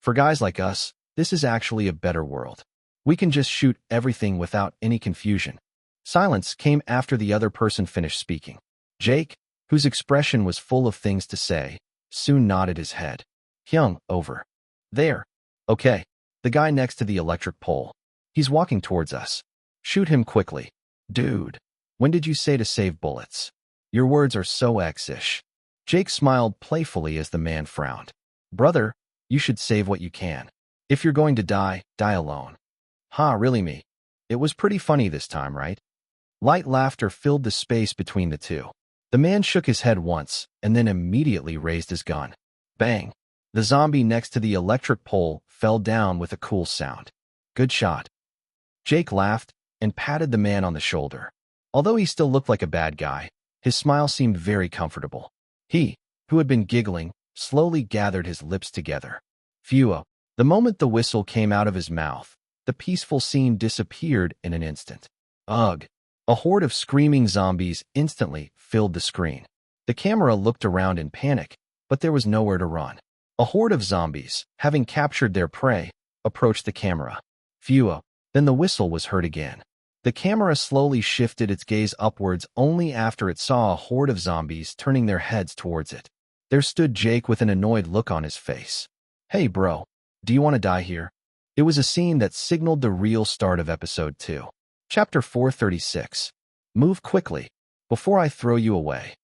For guys like us, this is actually a better world. We can just shoot everything without any confusion. Silence came after the other person finished speaking. Jake, whose expression was full of things to say, soon nodded his head. Hyung, over. There. Okay. The guy next to the electric pole. He's walking towards us. Shoot him quickly. Dude, when did you say to save bullets? Your words are so X-ish. Jake smiled playfully as the man frowned. Brother, you should save what you can. If you're going to die, die alone. Ha, really me? It was pretty funny this time, right? Light laughter filled the space between the two. The man shook his head once and then immediately raised his gun. Bang! The zombie next to the electric pole fell down with a cool sound. Good shot. Jake laughed and patted the man on the shoulder. Although he still looked like a bad guy, his smile seemed very comfortable. He, who had been giggling, slowly gathered his lips together. Phew! The moment the whistle came out of his mouth, the peaceful scene disappeared in an instant. Ugh! A horde of screaming zombies instantly filled the screen. The camera looked around in panic, but there was nowhere to run. A horde of zombies, having captured their prey, approached the camera. Phew! Then the whistle was heard again. The camera slowly shifted its gaze upwards only after it saw a horde of zombies turning their heads towards it. There stood Jake with an annoyed look on his face. Hey bro, do you want to die here? It was a scene that signaled the real start of episode 2. Chapter 436. Move quickly, before I throw you away.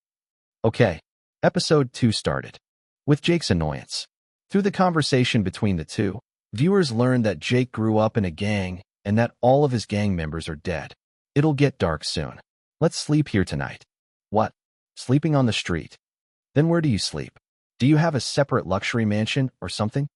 Okay, episode 2 started. With Jake's annoyance. Through the conversation between the two, viewers learned that Jake grew up in a gang and that all of his gang members are dead. It'll get dark soon. Let's sleep here tonight. What? Sleeping on the street? Then where do you sleep? Do you have a separate luxury mansion or something?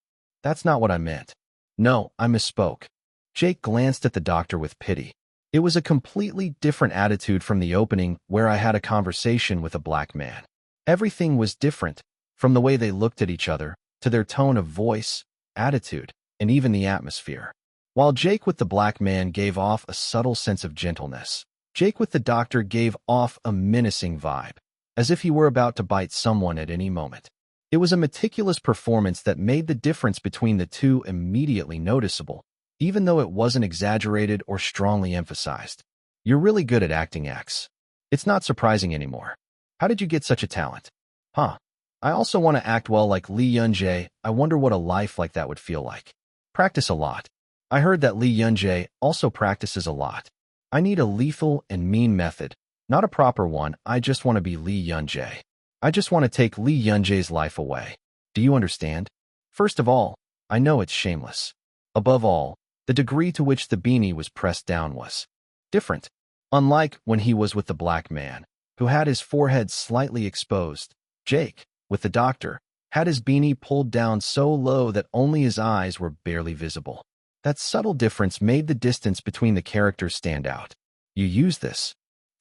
That's not what I meant. No, I misspoke. Jake glanced at the doctor with pity. It was a completely different attitude from the opening where I had a conversation with a black man. Everything was different, from the way they looked at each other, to their tone of voice, attitude, and even the atmosphere. While Jake with the black man gave off a subtle sense of gentleness, Jake with the doctor gave off a menacing vibe, as if he were about to bite someone at any moment. It was a meticulous performance that made the difference between the two immediately noticeable, even though it wasn't exaggerated or strongly emphasized. You're really good at acting, X. It's not surprising anymore. How did you get such a talent? Huh. I also want to act well like Lee Yun-jae. I wonder what a life like that would feel like. Practice a lot. I heard that Lee Yun-jae also practices a lot. I need a lethal and mean method, not a proper one. I just want to be Lee Yun-jae. I just want to take Lee Yun-jae's life away. Do you understand? First of all, I know it's shameless. Above all, the degree to which the beanie was pressed down was different. Unlike when he was with the black man, who had his forehead slightly exposed, Jake, with the doctor, had his beanie pulled down so low that only his eyes were barely visible. That subtle difference made the distance between the characters stand out. You use this.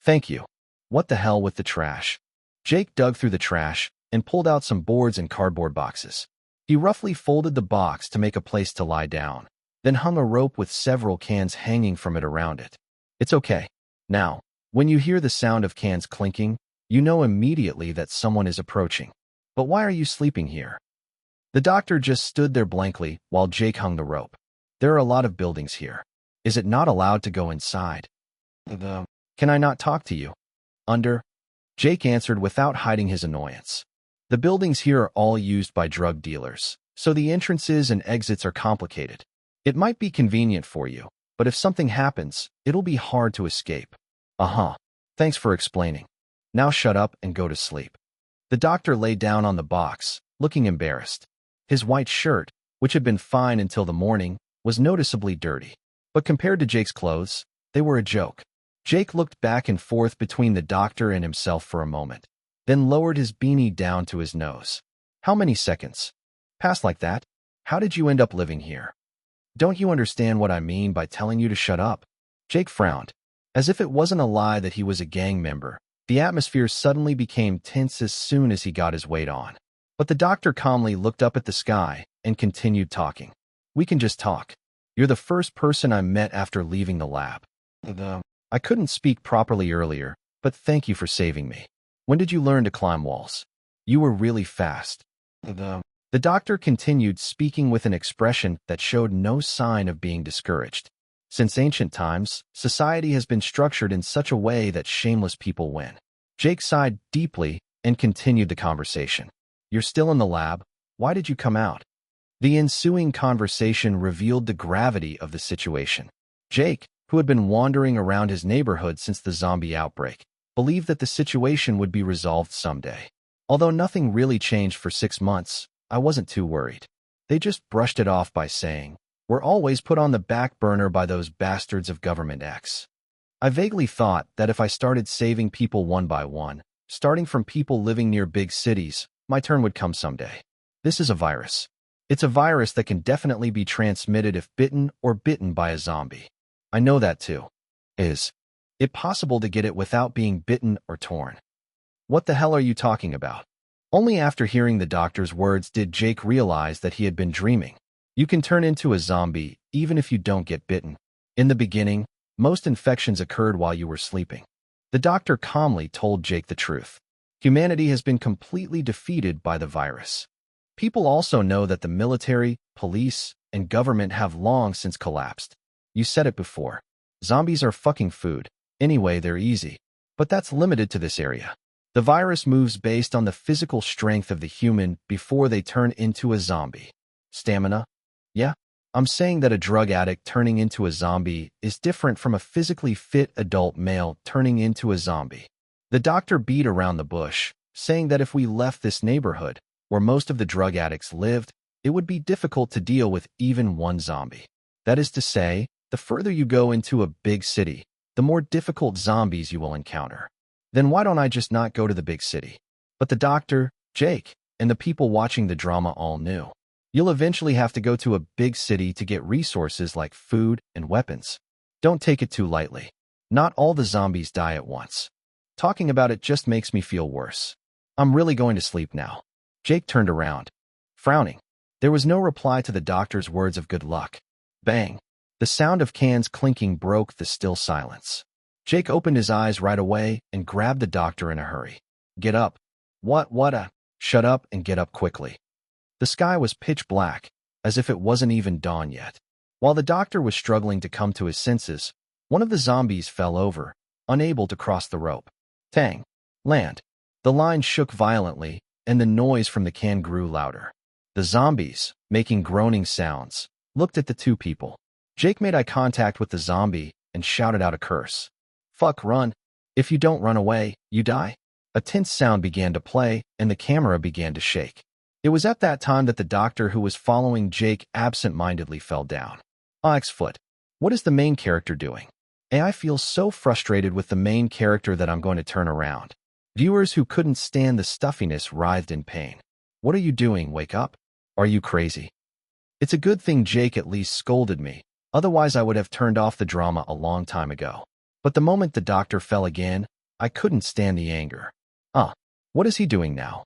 Thank you. What the hell with the trash? Jake dug through the trash and pulled out some boards and cardboard boxes. He roughly folded the box to make a place to lie down, then hung a rope with several cans hanging from it around it. It's okay. Now, when you hear the sound of cans clinking, you know immediately that someone is approaching. But why are you sleeping here? The doctor just stood there blankly while Jake hung the rope. There are a lot of buildings here. Is it not allowed to go inside? Can I not talk to you? Jake answered without hiding his annoyance. The buildings here are all used by drug dealers, so the entrances and exits are complicated. It might be convenient for you, but if something happens, it'll be hard to escape. Thanks for explaining. Now shut up and go to sleep. The doctor lay down on the box, looking embarrassed. His white shirt, which had been fine until the morning, was noticeably dirty. But compared to Jake's clothes, they were a joke. Jake looked back and forth between the doctor and himself for a moment, then lowered his beanie down to his nose. How many seconds? Passed like that? How did you end up living here? Don't you understand what I mean by telling you to shut up? Jake frowned. As if it wasn't a lie that he was a gang member, the atmosphere suddenly became tense as soon as he got his weight on. But the doctor calmly looked up at the sky and continued talking. We can just talk. You're the first person I met after leaving the lab. I couldn't speak properly earlier, but thank you for saving me. When did you learn to climb walls? You were really fast. The doctor continued speaking with an expression that showed no sign of being discouraged. Since ancient times, society has been structured in such a way that shameless people win. Jake sighed deeply and continued the conversation. You're still in the lab? Why did you come out? The ensuing conversation revealed the gravity of the situation. Jake, who had been wandering around his neighborhood since the zombie outbreak, believed that the situation would be resolved someday. Although nothing really changed for 6 months, I wasn't too worried. They just brushed it off by saying, "We're always put on the back burner by those bastards of Government X." I vaguely thought that if I started saving people one by one, starting from people living near big cities, my turn would come someday. This is a virus. It's a virus that can definitely be transmitted if bitten or bitten by a zombie. I know that too. Is it possible to get it without being bitten or torn? What the hell are you talking about? Only after hearing the doctor's words did Jake realize that he had been dreaming. You can turn into a zombie even if you don't get bitten. In the beginning, most infections occurred while you were sleeping. The doctor calmly told Jake the truth. Humanity has been completely defeated by the virus. People also know that the military, police, and government have long since collapsed. You said it before. Zombies are fucking food. Anyway, they're easy. But that's limited to this area. The virus moves based on the physical strength of the human before they turn into a zombie. Stamina? Yeah, I'm saying that a drug addict turning into a zombie is different from a physically fit adult male turning into a zombie. The doctor beat around the bush, saying that if we left this neighborhood, where most of the drug addicts lived, it would be difficult to deal with even one zombie. That is to say, the further you go into a big city, the more difficult zombies you will encounter. Then why don't I just not go to the big city? But the doctor, Jake, and the people watching the drama all knew. You'll eventually have to go to a big city to get resources like food and weapons. Don't take it too lightly. Not all the zombies die at once. Talking about it just makes me feel worse. I'm really going to sleep now. Jake turned around, frowning. There was no reply to the doctor's words of good luck. Bang! The sound of cans clinking broke the still silence. Jake opened his eyes right away and grabbed the doctor in a hurry. Get up. What a... Shut up and get up quickly. The sky was pitch black, as if it wasn't even dawn yet. While the doctor was struggling to come to his senses, one of the zombies fell over, unable to cross the rope. Tang! Land! The line shook violently, and the noise from the can grew louder. The zombies, making groaning sounds, looked at the two people. Jake made eye contact with the zombie and shouted out a curse. Fuck, run. If you don't run away, you die. A tense sound began to play, and the camera began to shake. It was at that time that the doctor who was following Jake absent-mindedly fell down. Foot. What is the main character doing? I feel so frustrated with the main character that I'm going to turn around. Viewers who couldn't stand the stuffiness writhed in pain. What are you doing? Wake up. Are you crazy? It's a good thing Jake at least scolded me. Otherwise, I would have turned off the drama a long time ago. But the moment the doctor fell again, I couldn't stand the anger. What is he doing now?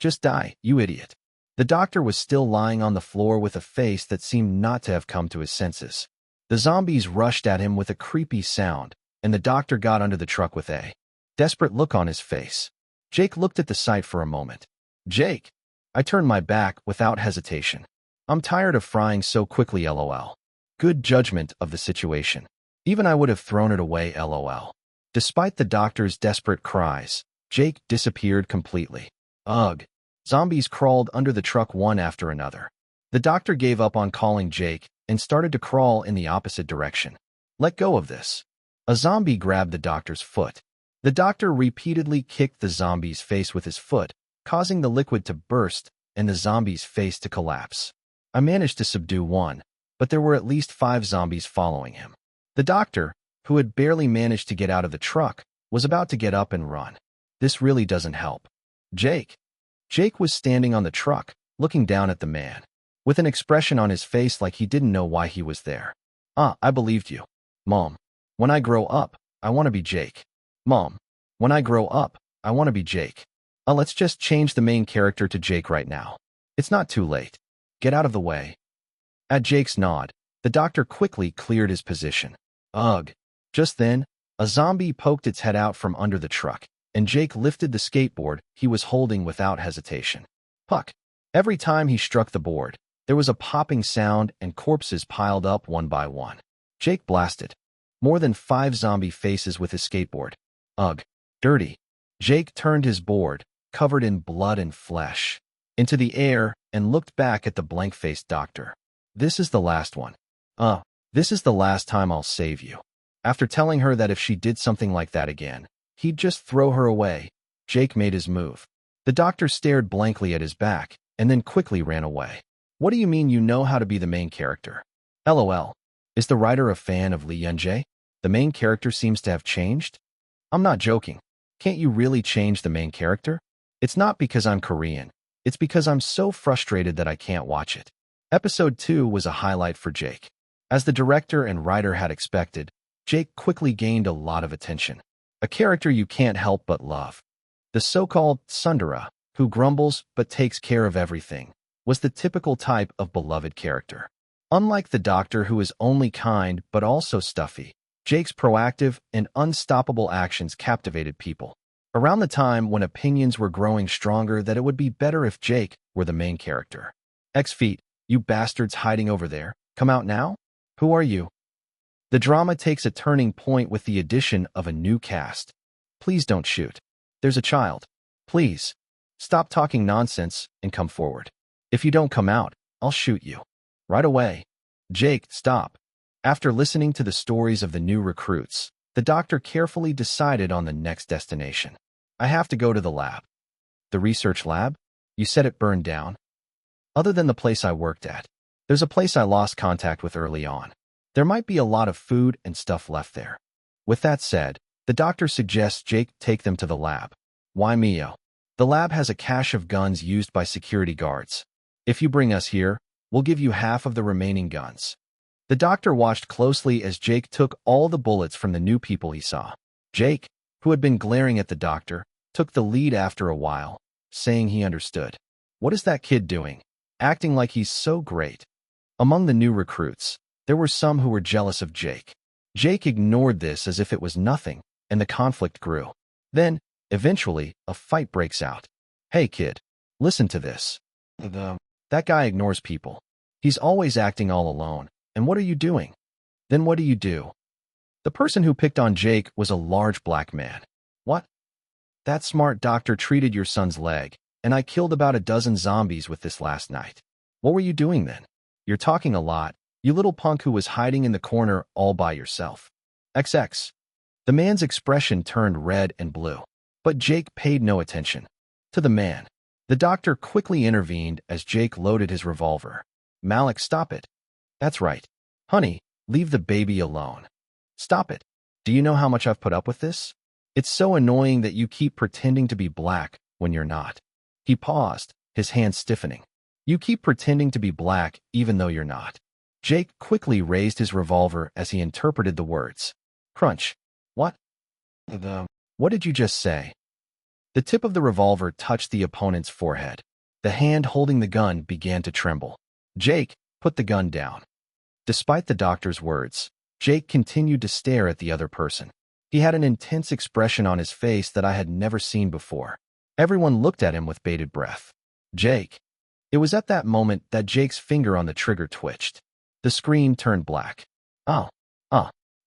Just die, you idiot. The doctor was still lying on the floor with a face that seemed not to have come to his senses. The zombies rushed at him with a creepy sound, and the doctor got under the truck with a desperate look on his face. Jake looked at the sight for a moment. Jake! I turned my back without hesitation. I'm tired of frying so quickly, lol. Good judgment of the situation. Even I would have thrown it away, lol. Despite the doctor's desperate cries, Jake disappeared completely. Ugh. Zombies crawled under the truck one after another. The doctor gave up on calling Jake and started to crawl in the opposite direction. Let go of this. A zombie grabbed the doctor's foot. The doctor repeatedly kicked the zombie's face with his foot, causing the liquid to burst and the zombie's face to collapse. I managed to subdue one, but there were at least 5 zombies following him. The doctor, who had barely managed to get out of the truck, was about to get up and run. This really doesn't help. Jake. Jake was standing on the truck, looking down at the man, with an expression on his face like he didn't know why he was there. I believed you. Mom. When I grow up, I want to be Jake. Mom. When I grow up, I want to be Jake. Let's just change the main character to Jake right now. It's not too late. Get out of the way. At Jake's nod, the doctor quickly cleared his position. Ugh. Just then, a zombie poked its head out from under the truck, and Jake lifted the skateboard he was holding without hesitation. Puck. Every time he struck the board, there was a popping sound and corpses piled up one by one. Jake blasted more than 5 zombie faces with his skateboard. Ugh. Dirty. Jake turned his board, covered in blood and flesh, into the air and looked back at the blank-faced doctor. This is the last one. This is the last time I'll save you. After telling her that if she did something like that again, he'd just throw her away, Jake made his move. The doctor stared blankly at his back and then quickly ran away. What do you mean you know how to be the main character? LOL. Is the writer a fan of Lee Yun-jae? The main character seems to have changed? I'm not joking. Can't you really change the main character? It's not because I'm Korean. It's because I'm so frustrated that I can't watch it. Episode 2 was a highlight for Jake. As the director and writer had expected, Jake quickly gained a lot of attention. A character you can't help but love. The so-called tsundere, who grumbles but takes care of everything, was the typical type of beloved character. Unlike the doctor who is only kind but also stuffy, Jake's proactive and unstoppable actions captivated people. Around the time when opinions were growing stronger that it would be better if Jake were the main character. Feet, you bastards hiding over there, come out now? Who are you? The drama takes a turning point with the addition of a new cast. Please don't shoot. There's a child. Please. Stop talking nonsense and come forward. If you don't come out, I'll shoot you. Right away. Jake, stop. After listening to the stories of the new recruits, the doctor carefully decided on the next destination. I have to go to the lab. The research lab? You said it burned down? Other than the place I worked at, there's a place I lost contact with early on. There might be a lot of food and stuff left there. With that said, the doctor suggests Jake take them to the lab. Why Mio? The lab has a cache of guns used by security guards. If you bring us here, we'll give you half of the remaining guns. The doctor watched closely as Jake took all the bullets from the new people he saw. Jake, who had been glaring at the doctor, took the lead after a while, saying he understood. What is that kid doing? Acting like he's so great. Among the new recruits, there were some who were jealous of Jake. Jake ignored this as if it was nothing, and the conflict grew. Then, eventually, a fight breaks out. Hey kid, Listen to this. That guy ignores people. He's always acting all alone. And what are you doing? Then what do you do? The person who picked on Jake was a large black man. What? That smart doctor treated your son's leg, and I killed about a dozen zombies with this last night. What were you doing then? You're talking a lot, you little punk who was hiding in the corner all by yourself. XX. The man's expression turned red and blue, but Jake paid no attention to the man. The doctor quickly intervened as Jake loaded his revolver. Malik, stop it. That's right. Honey, leave the baby alone. Stop it. Do you know how much I've put up with this? It's so annoying that you keep pretending to be black when you're not. He paused, his hands stiffening. You keep pretending to be black even though you're not. Jake quickly raised his revolver as he interpreted the words. Crunch. What? What did you just say? The tip of the revolver touched the opponent's forehead. The hand holding the gun began to tremble. Jake, put the gun down. Despite the doctor's words, Jake continued to stare at the other person. He had an intense expression on his face that I had never seen before. Everyone looked at him with bated breath. Jake. It was at that moment that Jake's finger on the trigger twitched. The screen turned black.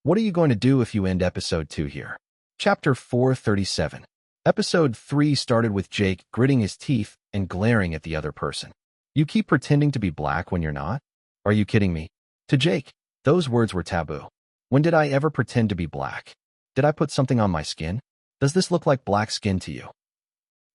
What are you going to do if you end episode 2 here? Chapter 437. Episode 3 started with Jake gritting his teeth and glaring at the other person. You keep pretending to be black when you're not? Are you kidding me? To Jake, those words were taboo. When did I ever pretend to be black? Did I put something on my skin? Does this look like black skin to you?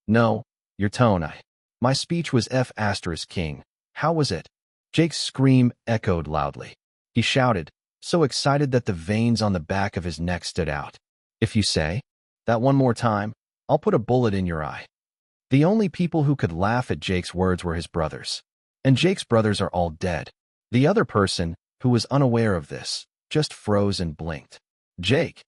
No, your tone. My speech was F***king. How was it? Jake's scream echoed loudly. He shouted, so excited that the veins on the back of his neck stood out. If you say that one more time, I'll put a bullet in your eye. The only people who could laugh at Jake's words were his brothers. And Jake's brothers are all dead. The other person, who was unaware of this, just froze and blinked. Jake.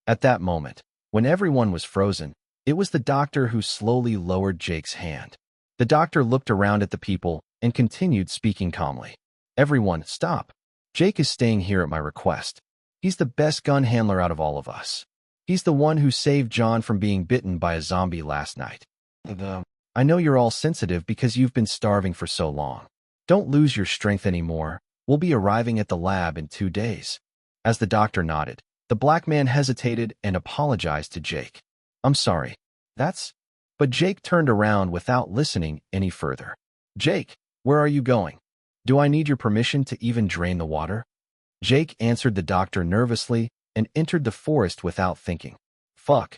At that moment, when everyone was frozen, it was the doctor who slowly lowered Jake's hand. The doctor looked around at the people and continued speaking calmly. Everyone, stop. Jake is staying here at my request. He's the best gun handler out of all of us. He's the one who saved John from being bitten by a zombie last night. I know you're all sensitive because you've been starving for so long. Don't lose your strength anymore. We'll be arriving at the lab in 2 days. As the doctor nodded, the black man hesitated and apologized to Jake. I'm sorry. But Jake turned around without listening any further. Jake, where are you going? Do I need your permission to even drain the water? Jake answered the doctor nervously and entered the forest without thinking. Fuck.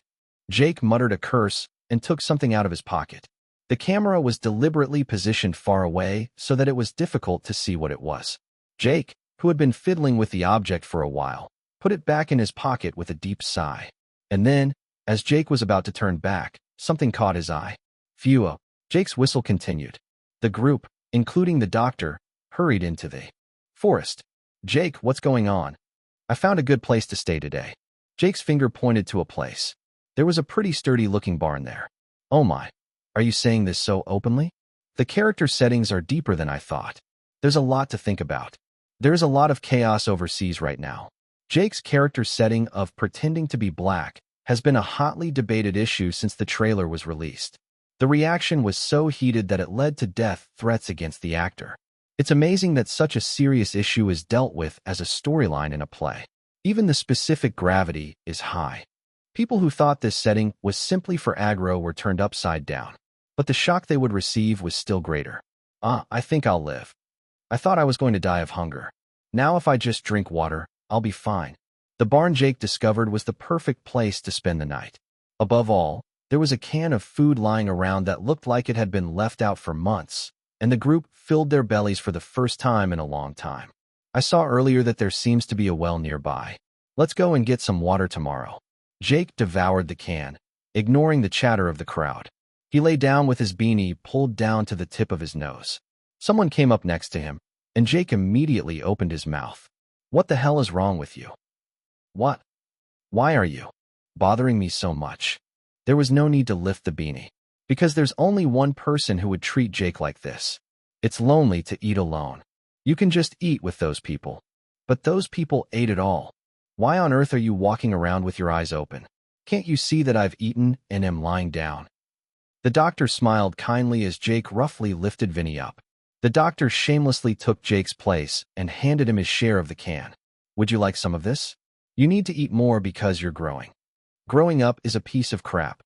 Jake muttered a curse and took something out of his pocket. The camera was deliberately positioned far away so that it was difficult to see what it was. Jake, who had been fiddling with the object for a while, put it back in his pocket with a deep sigh. And then, as Jake was about to turn back, something caught his eye. Phew. Jake's whistle continued. The group, including the doctor, hurried into the forest. Jake, what's going on? I found a good place to stay today. Jake's finger pointed to a place. There was a pretty sturdy-looking barn there. Oh my. Are you saying this so openly? The character settings are deeper than I thought. There's a lot to think about. There is a lot of chaos overseas right now. Jake's character setting of pretending to be black has been a hotly debated issue since the trailer was released. The reaction was so heated that it led to death threats against the actor. It's amazing that such a serious issue is dealt with as a storyline in a play. Even the specific gravity is high. People who thought this setting was simply for aggro were turned upside down. But the shock they would receive was still greater. I think I'll live. I thought I was going to die of hunger. Now if I just drink water, I'll be fine. The barn Jake discovered was the perfect place to spend the night. Above all, there was a can of food lying around that looked like it had been left out for months, and the group filled their bellies for the first time in a long time. I saw earlier that there seems to be a well nearby. Let's go and get some water tomorrow. Jake devoured the can, ignoring the chatter of the crowd. He lay down with his beanie pulled down to the tip of his nose. Someone came up next to him, and Jake immediately opened his mouth. What the hell is wrong with you? What? Why are you bothering me so much? There was no need to lift the beanie, because there's only one person who would treat Jake like this. It's lonely to eat alone. You can just eat with those people. But those people ate it all. Why on earth are you walking around with your eyes open? Can't you see that I've eaten and am lying down? The doctor smiled kindly as Jake roughly lifted Vinny up. The doctor shamelessly took Jake's place and handed him his share of the can. Would you like some of this? You need to eat more because you're growing. Growing up is a piece of crap.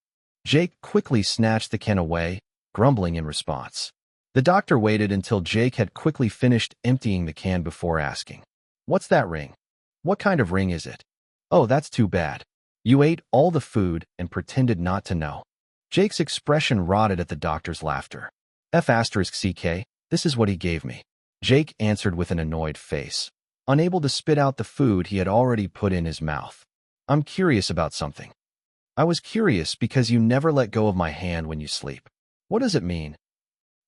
Jake quickly snatched the can away, grumbling in response. The doctor waited until Jake had quickly finished emptying the can before asking, "What's that ring? What kind of ring is it?" "Oh, that's too bad. You ate all the food and pretended not to know." Jake's expression rotted at the doctor's laughter. F***CK, this is what he gave me. Jake answered with an annoyed face, unable to spit out the food he had already put in his mouth. "I'm curious about something." "I was curious because you never let go of my hand when you sleep." "What does it mean?"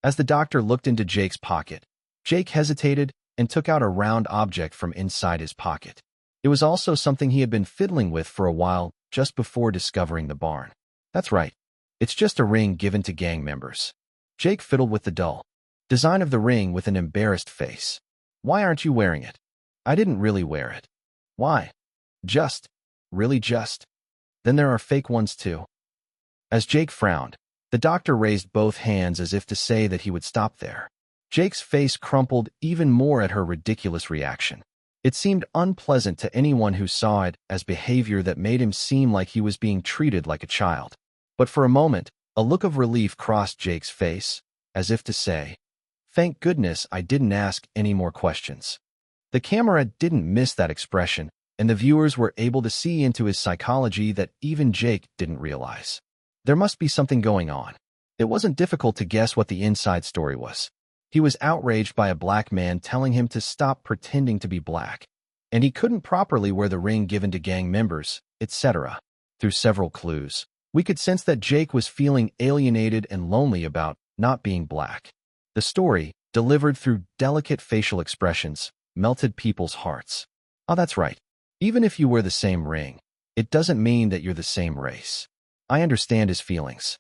As the doctor looked into Jake's pocket, Jake hesitated and took out a round object from inside his pocket. It was also something he had been fiddling with for a while just before discovering the barn. "That's right. It's just a ring given to gang members." Jake fiddled with the dull design of the ring with an embarrassed face. "Why aren't you wearing it?" "I didn't really wear it." "Why?" "Just. Really just. Then there are fake ones too." As Jake frowned, the doctor raised both hands as if to say that he would stop there. Jake's face crumpled even more at her ridiculous reaction. It seemed unpleasant to anyone who saw it as behavior that made him seem like he was being treated like a child. But for a moment, a look of relief crossed Jake's face, as if to say, "Thank goodness I didn't ask any more questions." The camera didn't miss that expression, and the viewers were able to see into his psychology that even Jake didn't realize. There must be something going on. It wasn't difficult to guess what the inside story was. He was outraged by a black man telling him to stop pretending to be black, and he couldn't properly wear the ring given to gang members, etc. Through several clues, we could sense that Jake was feeling alienated and lonely about not being black. The story, delivered through delicate facial expressions, melted people's hearts. Oh, that's right. Even if you wear the same ring, it doesn't mean that you're the same race. I understand his feelings.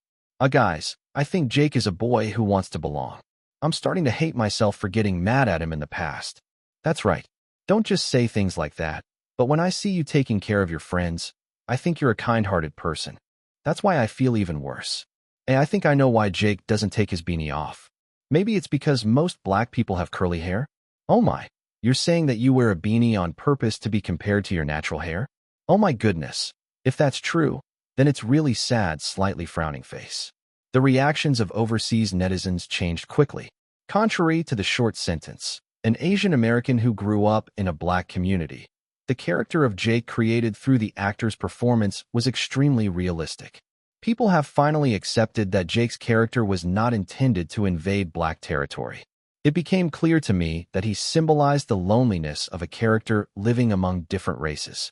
Guys, I think Jake is a boy who wants to belong. I'm starting to hate myself for getting mad at him in the past. That's right. Don't just say things like that. But when I see you taking care of your friends, I think you're a kind-hearted person. That's why I feel even worse. And I think I know why Jake doesn't take his beanie off. Maybe it's because most black people have curly hair? Oh my, you're saying that you wear a beanie on purpose to be compared to your natural hair? Oh my goodness. If that's true, then it's really sad, slightly frowning face. The reactions of overseas netizens changed quickly. Contrary to the short sentence, an Asian American who grew up in a black community, the character of Jake created through the actor's performance was extremely realistic. People have finally accepted that Jake's character was not intended to invade black territory. It became clear to me that he symbolized the loneliness of a character living among different races.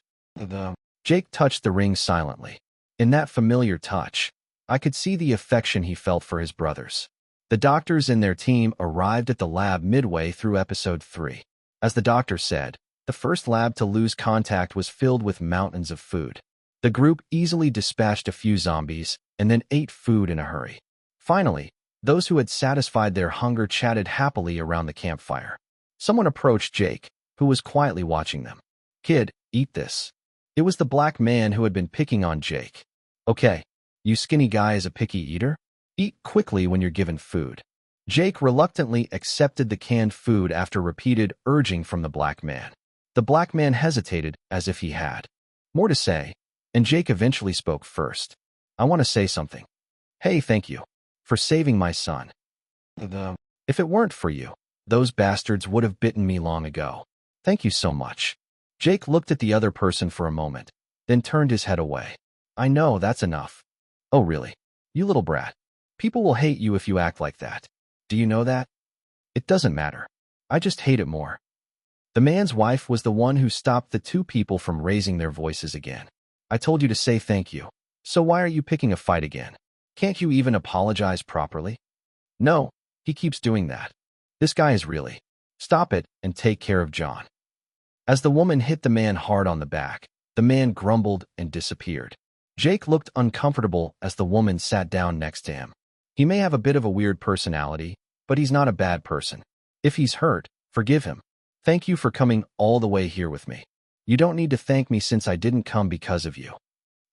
Jake touched the ring silently. In that familiar touch, I could see the affection he felt for his brothers. The doctors and their team arrived at the lab midway through episode 3. As the doctor said, the first lab to lose contact was filled with mountains of food. The group easily dispatched a few zombies and then ate food in a hurry. Finally, those who had satisfied their hunger chatted happily around the campfire. Someone approached Jake, who was quietly watching them. "Kid, eat this." It was the black man who had been picking on Jake. "Okay, you skinny guy is a picky eater? Eat quickly when you're given food." Jake reluctantly accepted the canned food after repeated urging from the black man. The black man hesitated as if he had more to say, and Jake eventually spoke first. "I want to say something. Hey, thank you for saving my son. If it weren't for you, those bastards would have bitten me long ago. Thank you so much." Jake looked at the other person for a moment, then turned his head away. "I know, that's enough." "Oh, really? You little brat. People will hate you if you act like that. Do you know that?" "It doesn't matter. I just hate it more." The man's wife was the one who stopped the two people from raising their voices again. "I told you to say thank you. So why are you picking a fight again? Can't you even apologize properly?" "No, he keeps doing that. This guy is really. Stop it and take care of John." As the woman hit the man hard on the back, the man grumbled and disappeared. Jake looked uncomfortable as the woman sat down next to him. He may have a bit of a weird personality, but he's not a bad person. If he's hurt, forgive him. Thank you for coming all the way here with me. You don't need to thank me since I didn't come because of you.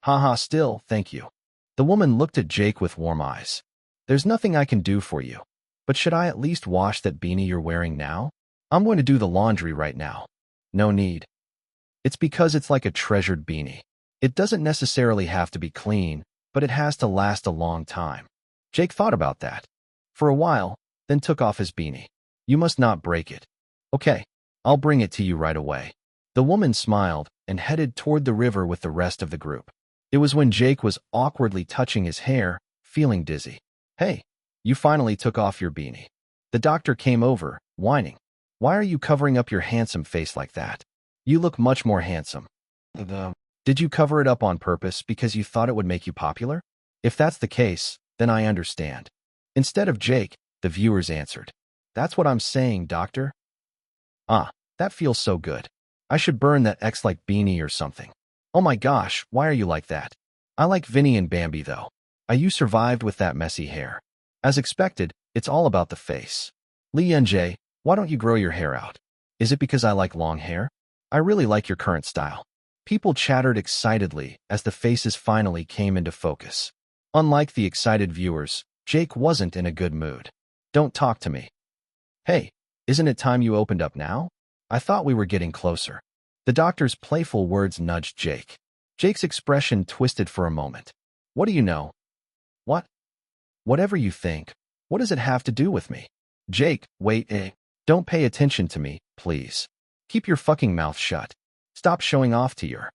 Haha, still, thank you. The woman looked at Jake with warm eyes. There's nothing I can do for you. But should I at least wash that beanie you're wearing now? I'm going to do the laundry right now. No need. It's because it's like a treasured beanie. It doesn't necessarily have to be clean, but it has to last a long time. Jake thought about that for a while, then took off his beanie. You must not break it. Okay, I'll bring it to you right away. The woman smiled and headed toward the river with the rest of the group. It was when Jake was awkwardly touching his hair, feeling dizzy. Hey, you finally took off your beanie. The doctor came over, whining. Why are you covering up your handsome face like that? You look much more handsome. Did you cover it up on purpose because you thought it would make you popular? If that's the case, then I understand. Instead of Jake, the viewers answered. That's what I'm saying, doctor. Ah, that feels so good. I should burn that X-like beanie or something. Oh my gosh, why are you like that? I like Vinny and Bambi though. You survived with that messy hair. As expected, it's all about the face. Lee and Jay, why don't you grow your hair out? Is it because I like long hair? I really like your current style. People chattered excitedly as the faces finally came into focus. Unlike the excited viewers, Jake wasn't in a good mood. Don't talk to me. Hey, isn't it time you opened up now? I thought we were getting closer. The doctor's playful words nudged Jake. Jake's expression twisted for a moment. What do you know? What? Whatever you think. What does it have to do with me? Jake, wait, don't pay attention to me, please. Keep your fucking mouth shut. Stop showing off to your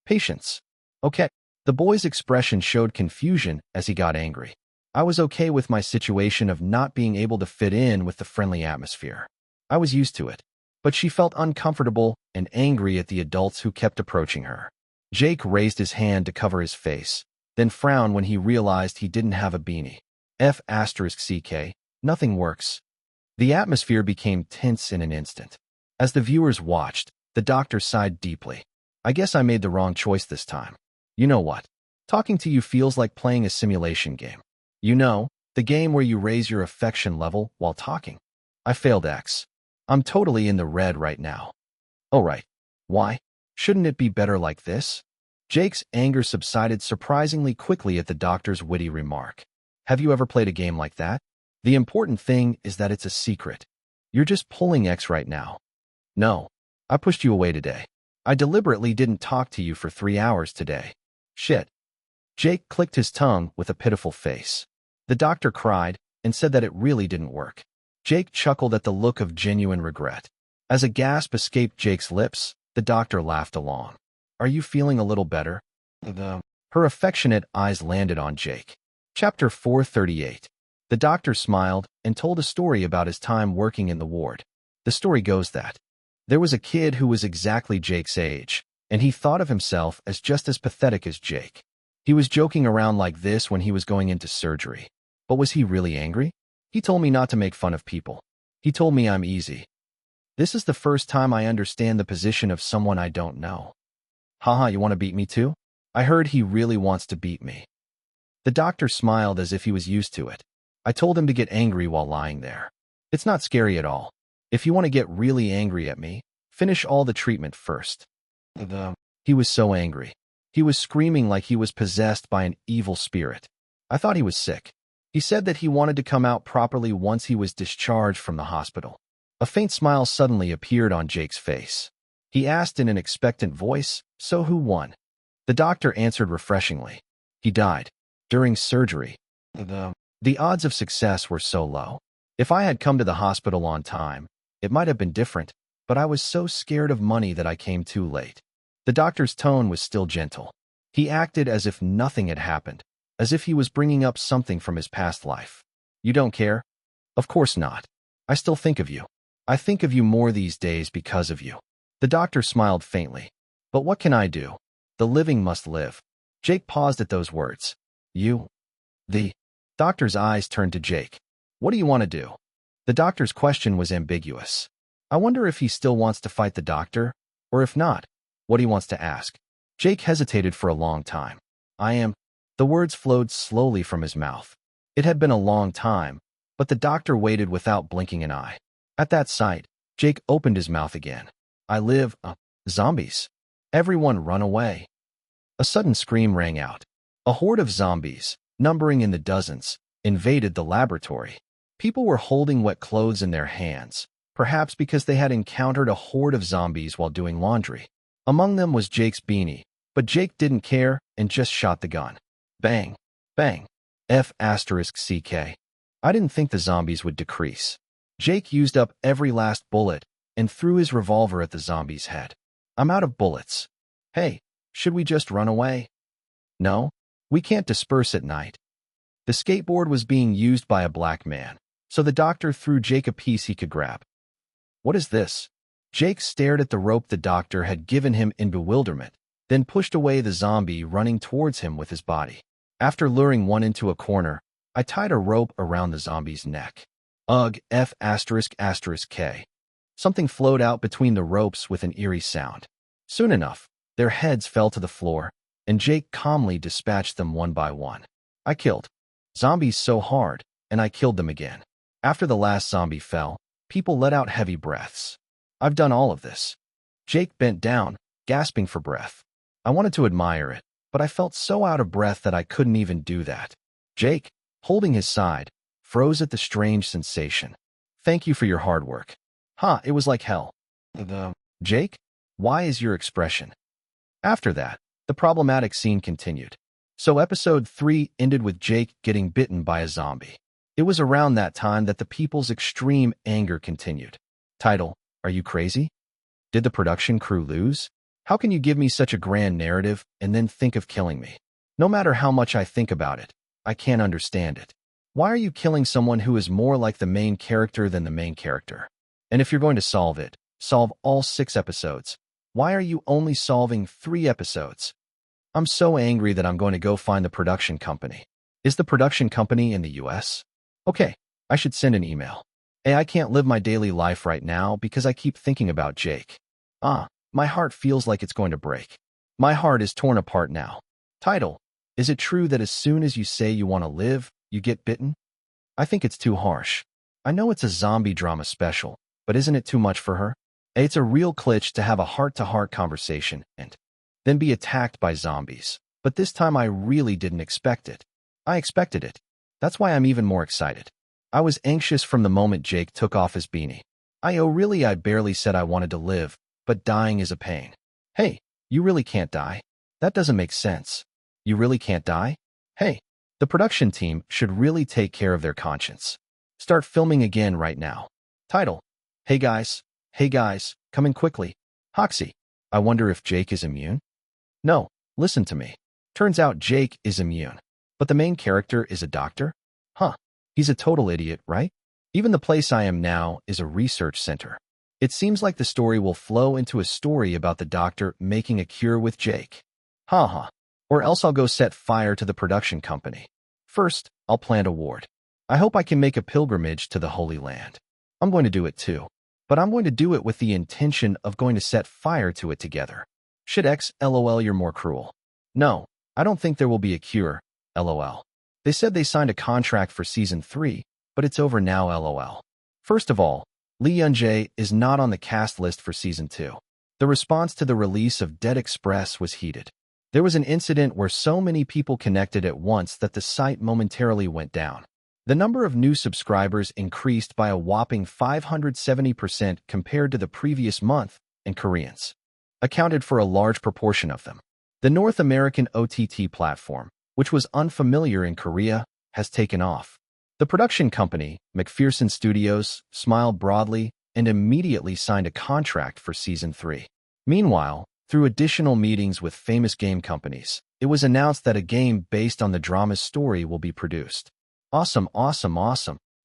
patients. Okay. The boy's expression showed confusion as he got angry. I was okay with my situation of not being able to fit in with the friendly atmosphere. I was used to it. But she felt uncomfortable and angry at the adults who kept approaching her. Jake raised his hand to cover his face, then frowned when he realized he didn't have a beanie. F***CK, nothing works. The atmosphere became tense in an instant. As the viewers watched, the doctor sighed deeply. I guess I made the wrong choice this time. You know what? Talking to you feels like playing a simulation game. You know, the game where you raise your affection level while talking. I failed X. I'm totally in the red right now. Oh right. Why? Shouldn't it be better like this? Jake's anger subsided surprisingly quickly at the doctor's witty remark. Have you ever played a game like that? The important thing is that it's a secret. You're just pulling X right now. No. I pushed you away today. I deliberately didn't talk to you for 3 hours today. Shit. Jake clicked his tongue with a pitiful face. The doctor cried and said that it really didn't work. Jake chuckled at the look of genuine regret. As a gasp escaped Jake's lips, the doctor laughed along. Are you feeling a little better? Her affectionate eyes landed on Jake. Chapter 438. The doctor smiled and told a story about his time working in the ward. The story goes that there was a kid who was exactly Jake's age, and he thought of himself as just as pathetic as Jake. He was joking around like this when he was going into surgery. But was he really angry? He told me not to make fun of people. He told me I'm easy. This is the first time I understand the position of someone I don't know. Haha, you want to beat me too? I heard he really wants to beat me. The doctor smiled as if he was used to it. I told him to get angry while lying there. It's not scary at all. If you want to get really angry at me, finish all the treatment first. He was so angry. He was screaming like he was possessed by an evil spirit. I thought he was sick. He said that he wanted to come out properly once he was discharged from the hospital. A faint smile suddenly appeared on Jake's face. He asked in an expectant voice, so who won? The doctor answered refreshingly. He died. During surgery. The odds of success were so low. If I had come to the hospital on time, it might have been different, but I was so scared of money that I came too late. The doctor's tone was still gentle. He acted as if nothing had happened, as if he was bringing up something from his past life. You don't care? Of course not. I still think of you. I think of you more these days because of you. The doctor smiled faintly. But what can I do? The living must live. Jake paused at those words. You? The doctor's eyes turned to Jake. What do you want to do? The doctor's question was ambiguous. I wonder if he still wants to fight the doctor, or if not, what he wants to ask. Jake hesitated for a long time. I am. The words flowed slowly from his mouth. It had been a long time, but the doctor waited without blinking an eye. At that sight, Jake opened his mouth again. I live, zombies. Everyone run away. A sudden scream rang out. A horde of zombies, numbering in the dozens, invaded the laboratory. People were holding wet clothes in their hands, perhaps because they had encountered a horde of zombies while doing laundry. Among them was Jake's beanie, but Jake didn't care and just shot the gun. Bang! Bang! F***CK. I didn't think the zombies would decrease. Jake used up every last bullet and threw his revolver at the zombie's head. I'm out of bullets. Hey, should we just run away? No, we can't disperse at night. The skateboard was being used by a black man, so the doctor threw Jake a piece he could grab. What is this? Jake stared at the rope the doctor had given him in bewilderment, then pushed away the zombie running towards him with his body. After luring one into a corner, I tied a rope around the zombie's neck. Ugh, F***K. Something flowed out between the ropes with an eerie sound. Soon enough, their heads fell to the floor, and Jake calmly dispatched them one by one. I killed zombies so hard, and I killed them again. After the last zombie fell, people let out heavy breaths. I've done all of this. Jake bent down, gasping for breath. I wanted to admire it, but I felt so out of breath that I couldn't even do that. Jake, holding his side, froze at the strange sensation. Thank you for your hard work. It was like hell. Jake, why is your expression? After that, the problematic scene continued. So episode 3 ended with Jake getting bitten by a zombie. It was around that time that the people's extreme anger continued. Title, Are You Crazy? Did the production crew lose? How can you give me such a grand narrative and then think of killing me? No matter how much I think about it, I can't understand it. Why are you killing someone who is more like the main character than the main character? And if you're going to solve it, solve all 6 episodes. Why are you only solving 3 episodes? I'm so angry that I'm going to go find the production company. Is the production company in the US? Okay, I should send an email. Hey, I can't live my daily life right now because I keep thinking about Jake. My heart feels like it's going to break. My heart is torn apart now. Title, Is it true that as soon as you say you want to live, you get bitten? I think it's too harsh. I know it's a zombie drama special, but isn't it too much for her? It's a real glitch to have a heart-to-heart conversation and then be attacked by zombies. But this time I really didn't expect it. I expected it. That's why I'm even more excited. I was anxious from the moment Jake took off his beanie. I barely said I wanted to live, but dying is a pain. Hey, you really can't die? That doesn't make sense. You really can't die? Hey, the production team should really take care of their conscience. Start filming again right now. Title, Hey guys, come in quickly. Hoxie, I wonder if Jake is immune? No, listen to me. Turns out Jake is immune. But the main character is a doctor? He's a total idiot, right? Even the place I am now is a research center. It seems like the story will flow into a story about the doctor making a cure with Jake. Or else I'll go set fire to the production company. First, I'll plant a ward. I hope I can make a pilgrimage to the Holy Land. I'm going to do it too. But I'm going to do it with the intention of going to set fire to it together. Shit X, LOL, you're more cruel. No, I don't think there will be a cure, LOL. They said they signed a contract for season 3, but it's over now, LOL. First of all, Lee Young-jae is not on the cast list for season 2. The response to the release of Dead Express was heated. There was an incident where so many people connected at once that the site momentarily went down. The number of new subscribers increased by a whopping 570% compared to the previous month, and Koreans accounted for a large proportion of them. The North American OTT platform, which was unfamiliar in Korea, has taken off. The production company, McPherson Studios, smiled broadly and immediately signed a contract for season 3. Meanwhile, through additional meetings with famous game companies, it was announced that a game based on the drama's story will be produced. Awesome.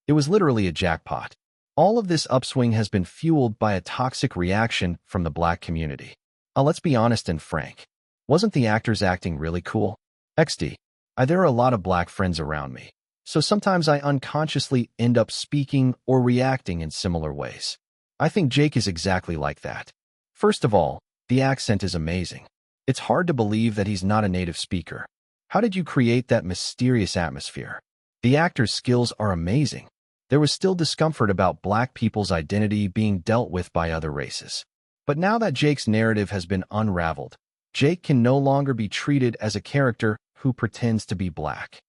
It was literally a jackpot. All of this upswing has been fueled by a toxic reaction from the black community. Let's be honest and frank. Wasn't the actors acting really cool? There are a lot of black friends around me, so sometimes I unconsciously end up speaking or reacting in similar ways. I think Jake is exactly like that. First of all, the accent is amazing. It's hard to believe that he's not a native speaker. How did you create that mysterious atmosphere? The actor's skills are amazing. There was still discomfort about black people's identity being dealt with by other races. But now that Jake's narrative has been unraveled, Jake can no longer be treated as a character who pretends to be black.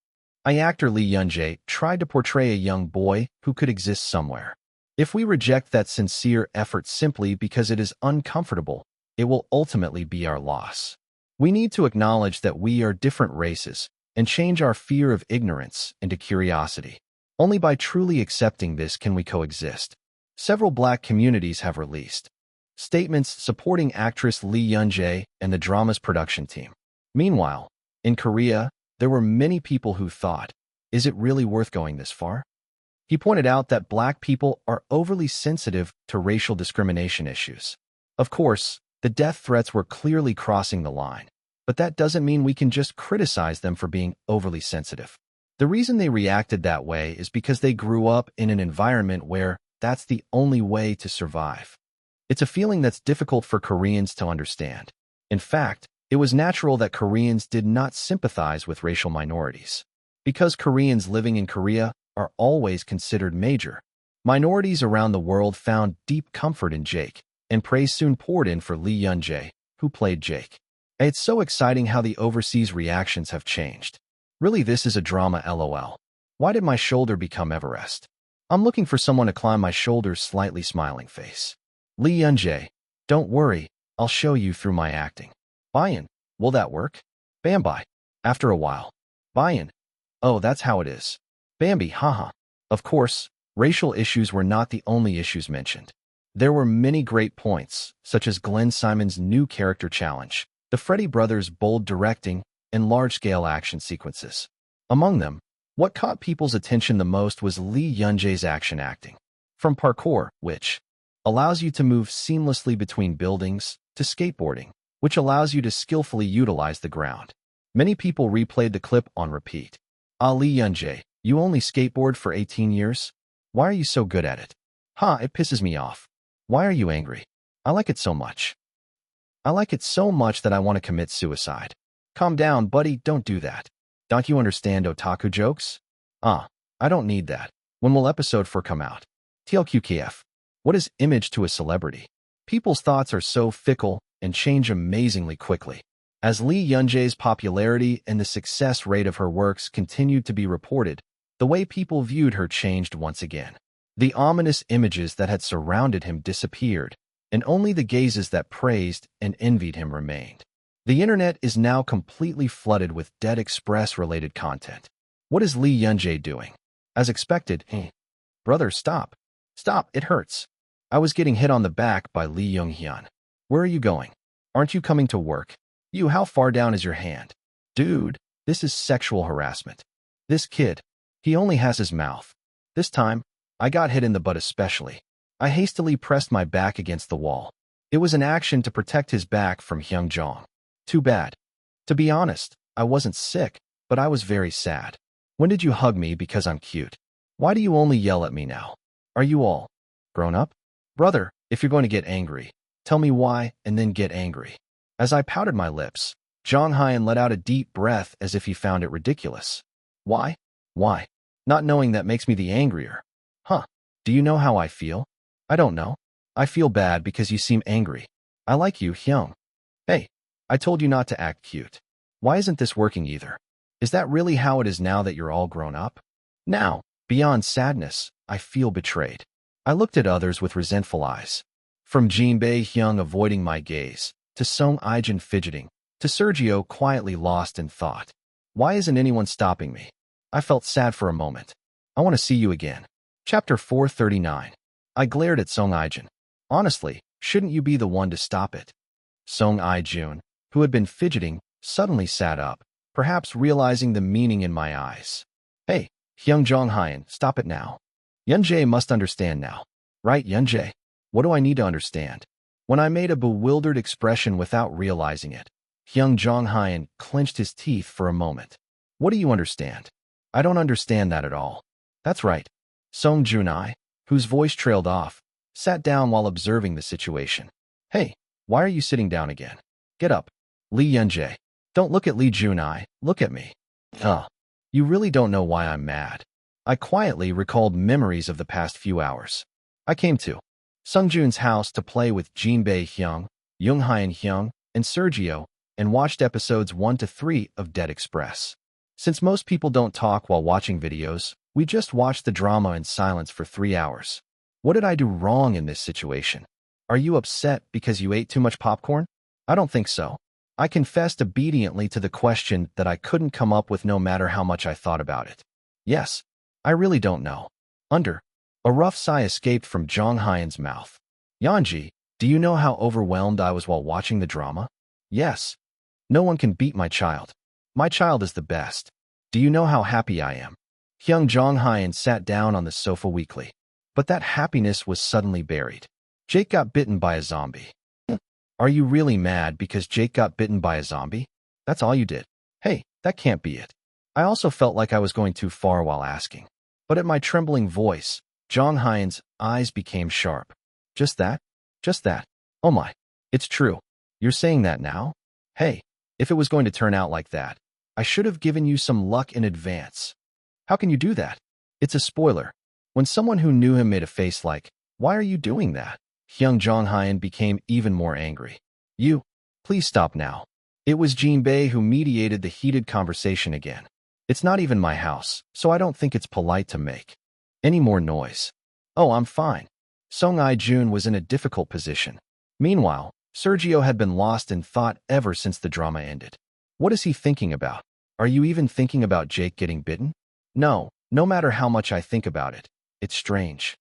Actor Lee Yunjae tried to portray a young boy who could exist somewhere. If we reject that sincere effort simply because it is uncomfortable, it will ultimately be our loss. We need to acknowledge that we are different races and change our fear of ignorance into curiosity. Only by truly accepting this can we coexist. Several Black communities have released statements supporting actress Lee Yunjae and the drama's production team. Meanwhile, in Korea, there were many people who thought, is it really worth going this far? He pointed out that Black people are overly sensitive to racial discrimination issues. Of course, the death threats were clearly crossing the line, but that doesn't mean we can just criticize them for being overly sensitive. The reason they reacted that way is because they grew up in an environment where that's the only way to survive. It's a feeling that's difficult for Koreans to understand. In fact, it was natural that Koreans did not sympathize with racial minorities. Because Koreans living in Korea are always considered major, minorities around the world found deep comfort in Jake, and praise soon poured in for Lee Yunjae, who played Jake. It's so exciting how the overseas reactions have changed. Really, this is a drama, lol. Why did my shoulder become Everest? I'm looking for someone to climb my shoulders, slightly smiling face. Lee Yunjae, don't worry, I'll show you through my acting. Buy-in, will that work? Bambi, after a while. Buy-in, oh, that's how it is. Bambi, haha. Of course, racial issues were not the only issues mentioned. There were many great points, such as Glenn Simon's new character challenge, the Freddy brothers' bold directing, and large-scale action sequences. Among them, what caught people's attention the most was Lee Yunjae's action acting. From parkour, which allows you to move seamlessly between buildings, to skateboarding, which allows you to skillfully utilize the ground. Many people replayed the clip on repeat. Lee Yunjae, you only skateboard for 18 years? Why are you so good at it? It pisses me off. Why are you angry? I like it so much. I like it so much that I want to commit suicide. Calm down, buddy, don't do that. Don't you understand otaku jokes? I don't need that. When will episode 4 come out? TLQKF. What is image to a celebrity? People's thoughts are so fickle and change amazingly quickly. As Lee Yunjae's popularity and the success rate of her works continued to be reported, the way people viewed her changed once again. The ominous images that had surrounded him disappeared, and only the gazes that praised and envied him remained. The internet is now completely flooded with Dead Express-related content. What is Lee Yunjae doing? As expected, brother, stop. Stop, it hurts. I was getting hit on the back by Lee Young-hyun. Where are you going? Aren't you coming to work? You, how far down is your hand? Dude, this is sexual harassment. This kid, he only has his mouth. This time, I got hit in the butt especially. I hastily pressed my back against the wall. It was an action to protect his back from Hyung Jong. Too bad. To be honest, I wasn't sick, but I was very sad. When did you hug me because I'm cute? Why do you only yell at me now? Are you all grown up? Brother, if you're going to get angry, tell me why and then get angry. As I pouted my lips, Jong Hyun let out a deep breath as if he found it ridiculous. Why? Why? Not knowing that makes me the angrier. Do you know how I feel? I don't know. I feel bad because you seem angry. I like you, Hyung. Hey, I told you not to act cute. Why isn't this working either? Is that really how it is now that you're all grown up? Now, beyond sadness, I feel betrayed. I looked at others with resentful eyes. From Jinbae Hyung avoiding my gaze, to Song Ijin fidgeting, to Sergio quietly lost in thought. Why isn't anyone stopping me? I felt sad for a moment. I want to see you again. Chapter 439. I glared at Song Ijin. Honestly, shouldn't you be the one to stop it? Song Ijun, who had been fidgeting, suddenly sat up, perhaps realizing the meaning in my eyes. Hey, Hyung Jong Hyun, stop it now. Yunjae must understand now. Right, Yunjae? What do I need to understand? When I made a bewildered expression without realizing it, Hyung Jong Hyun clenched his teeth for a moment. What do you understand? I don't understand that at all. That's right. Song Junai, whose voice trailed off, sat down while observing the situation. Hey, why are you sitting down again? Get up. Lee Yunjae. Don't look at Lee Junai, look at me. You really don't know why I'm mad. I quietly recalled memories of the past few hours. I came to Sungjun's house to play with Jinbae Hyung, Younghyun Hyung, and Sergio, and watched episodes 1 to 3 of Dead Express. Since most people don't talk while watching videos, we just watched the drama in silence for 3 hours. What did I do wrong in this situation? Are you upset because you ate too much popcorn? I don't think so. I confessed obediently to the question that I couldn't come up with no matter how much I thought about it. Yes, I really don't know. A rough sigh escaped from Jong Hyan's mouth. Yanji, do you know how overwhelmed I was while watching the drama? Yes. No one can beat my child. My child is the best. Do you know how happy I am? Hyung Jong Hyan sat down on the sofa weakly. But that happiness was suddenly buried. Jake got bitten by a zombie. Are you really mad because Jake got bitten by a zombie? That's all you did. Hey, that can't be it. I also felt like I was going too far while asking. But at my trembling voice, Jong Hyan's eyes became sharp. Just that? Just that? Oh my. It's true. You're saying that now? Hey, if it was going to turn out like that, I should have given you some luck in advance. How can you do that? It's a spoiler. When someone who knew him made a face like, why are you doing that? Hyung Jong Hyan became even more angry. Please stop now. It was Jinbei who mediated the heated conversation again. It's not even my house, so I don't think it's polite to make any more noise. Oh, I'm fine. Song I-jun was in a difficult position. Meanwhile, Sergio had been lost in thought ever since the drama ended. What is he thinking about? Are you even thinking about Jake getting bitten? No matter how much I think about it, it's strange.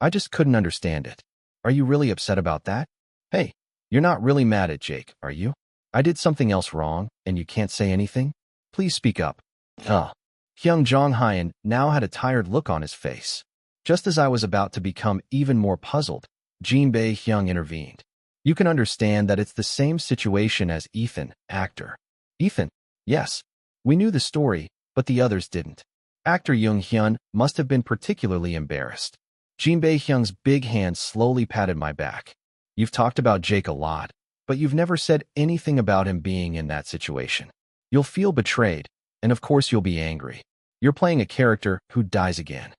I just couldn't understand it. Are you really upset about that? Hey, you're not really mad at Jake, are you? I did something else wrong, and you can't say anything? Please speak up. Hyung Jong Hyan now had a tired look on his face. Just as I was about to become even more puzzled, Jinbei Hyung intervened. You can understand that it's the same situation as Ethan, actor. Ethan? Yes. We knew the story, but the others didn't. Actor Jung Hyun must have been particularly embarrassed. Jinbei Hyung's big hand slowly patted my back. You've talked about Jake a lot, but you've never said anything about him being in that situation. You'll feel betrayed, and of course you'll be angry. You're playing a character who dies again.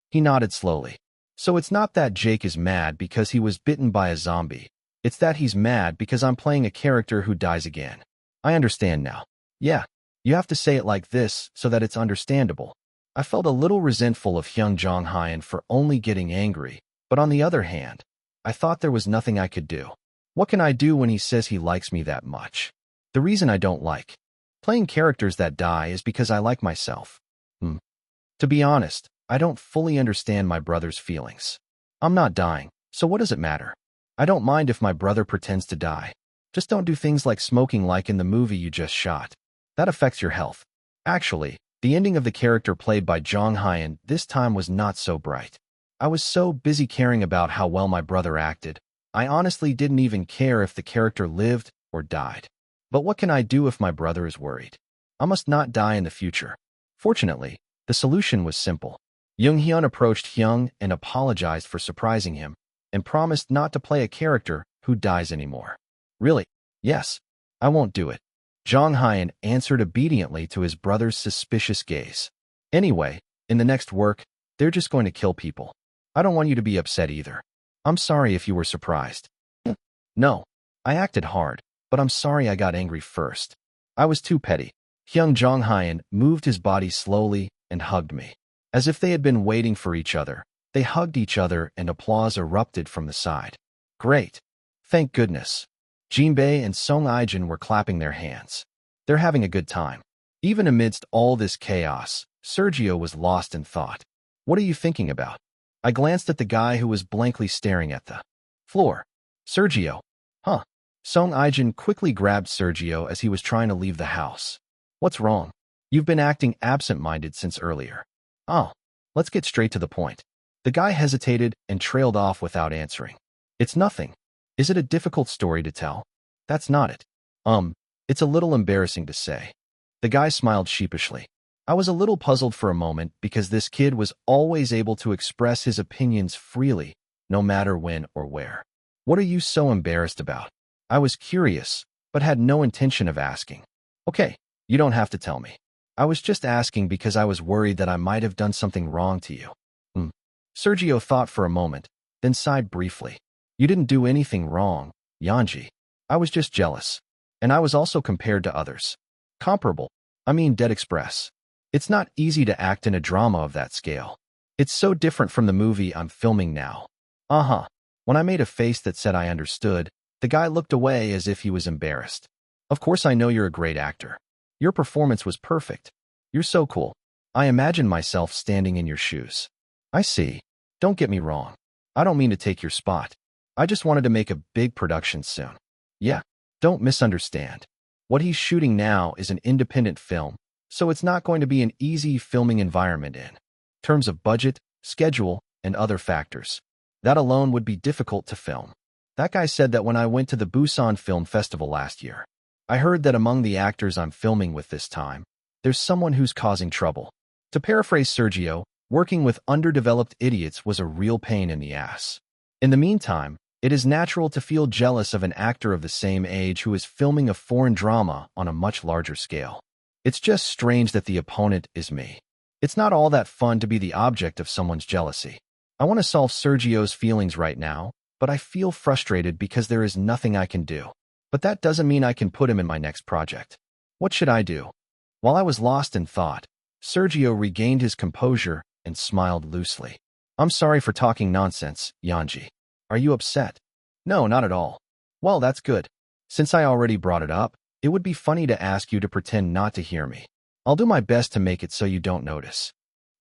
He nodded slowly. So it's not that Jake is mad because he was bitten by a zombie. It's that he's mad because I'm playing a character who dies again. I understand now. Yeah, you have to say it like this so that it's understandable. I felt a little resentful of Hyung Jong Hyan for only getting angry, but on the other hand, I thought there was nothing I could do. What can I do when he says he likes me that much? The reason I don't like playing characters that die is because I like myself. To be honest, I don't fully understand my brother's feelings. I'm not dying, so what does it matter? I don't mind if my brother pretends to die. Just don't do things like smoking like in the movie you just shot. That affects your health. Actually, the ending of the character played by Jong Hyan this time was not so bright. I was so busy caring about how well my brother acted, I honestly didn't even care if the character lived or died. But what can I do if my brother is worried? I must not die in the future. Fortunately, the solution was simple. Jung Hyun approached Hyung and apologized for surprising him, and promised not to play a character who dies anymore. Really? Yes. I won't do it. Jong Hyan answered obediently to his brother's suspicious gaze. Anyway, in the next work, they're just going to kill people. I don't want you to be upset either. I'm sorry if you were surprised. No, I acted hard, but I'm sorry I got angry first. I was too petty. Hyung Jong Hyan moved his body slowly and hugged me. As if they had been waiting for each other, they hugged each other and applause erupted from the side. Great. Thank goodness. Jinbei and Song I-jun were clapping their hands. They're having a good time. Even amidst all this chaos, Sergio was lost in thought. What are you thinking about? I glanced at the guy who was blankly staring at the floor. Sergio. Song I-jun quickly grabbed Sergio as he was trying to leave the house. What's wrong? You've been acting absent-minded since earlier. Let's get straight to the point. The guy hesitated and trailed off without answering. It's nothing. Is it a difficult story to tell? That's not it. It's a little embarrassing to say. The guy smiled sheepishly. I was a little puzzled for a moment because this kid was always able to express his opinions freely, no matter when or where. What are you so embarrassed about? I was curious, but had no intention of asking. Okay, you don't have to tell me. I was just asking because I was worried that I might have done something wrong to you. Sergio thought for a moment, then sighed briefly. You didn't do anything wrong, Yanji. I was just jealous. And I was also compared to others. Comparable. I mean Dead Express. It's not easy to act in a drama of that scale. It's so different from the movie I'm filming now. Uh-huh. When I made a face that said I understood, the guy looked away as if he was embarrassed. Of course I know you're a great actor. Your performance was perfect. You're so cool. I imagine myself standing in your shoes. I see. Don't get me wrong. I don't mean to take your spot. I just wanted to make a big production soon. Yeah, don't misunderstand. What he's shooting now is an independent film, so it's not going to be an easy filming environment in terms of budget, schedule, and other factors. That alone would be difficult to film. That guy said that when I went to the Busan Film Festival last year. I heard that among the actors I'm filming with this time, there's someone who's causing trouble. To paraphrase Sergio, working with underdeveloped idiots was a real pain in the ass. In the meantime, it is natural to feel jealous of an actor of the same age who is filming a foreign drama on a much larger scale. It's just strange that the opponent is me. It's not all that fun to be the object of someone's jealousy. I want to solve Sergio's feelings right now, but I feel frustrated because there is nothing I can do. But that doesn't mean I can put him in my next project. What should I do? While I was lost in thought, Sergio regained his composure and smiled loosely. I'm sorry for talking nonsense, Yanji. Are you upset? No, not at all. Well, that's good. Since I already brought it up, it would be funny to ask you to pretend not to hear me. I'll do my best to make it so you don't notice.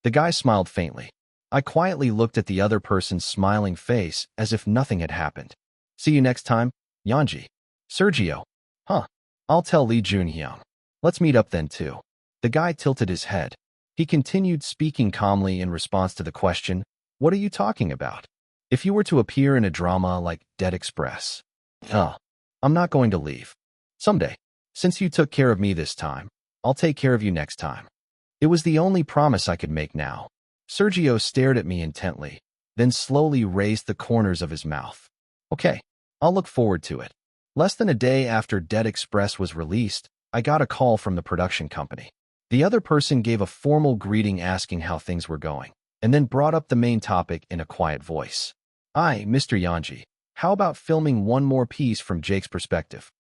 The guy smiled faintly. I quietly looked at the other person's smiling face as if nothing had happened. See you next time, Yanji. Sergio. Huh. I'll tell Lee Junhyun. Let's meet up then too. The guy tilted his head. He continued speaking calmly in response to the question, what are you talking about? If you were to appear in a drama like Dead Express. I'm not going to leave. Someday. Since you took care of me this time, I'll take care of you next time. It was the only promise I could make now. Sergio stared at me intently, then slowly raised the corners of his mouth. Okay, I'll look forward to it. Less than a day after Dead Express was released, I got a call from the production company. The other person gave a formal greeting asking how things were going, and then brought up the main topic in a quiet voice. Hi, Mr. Yanji. How about filming one more piece from Jake's perspective?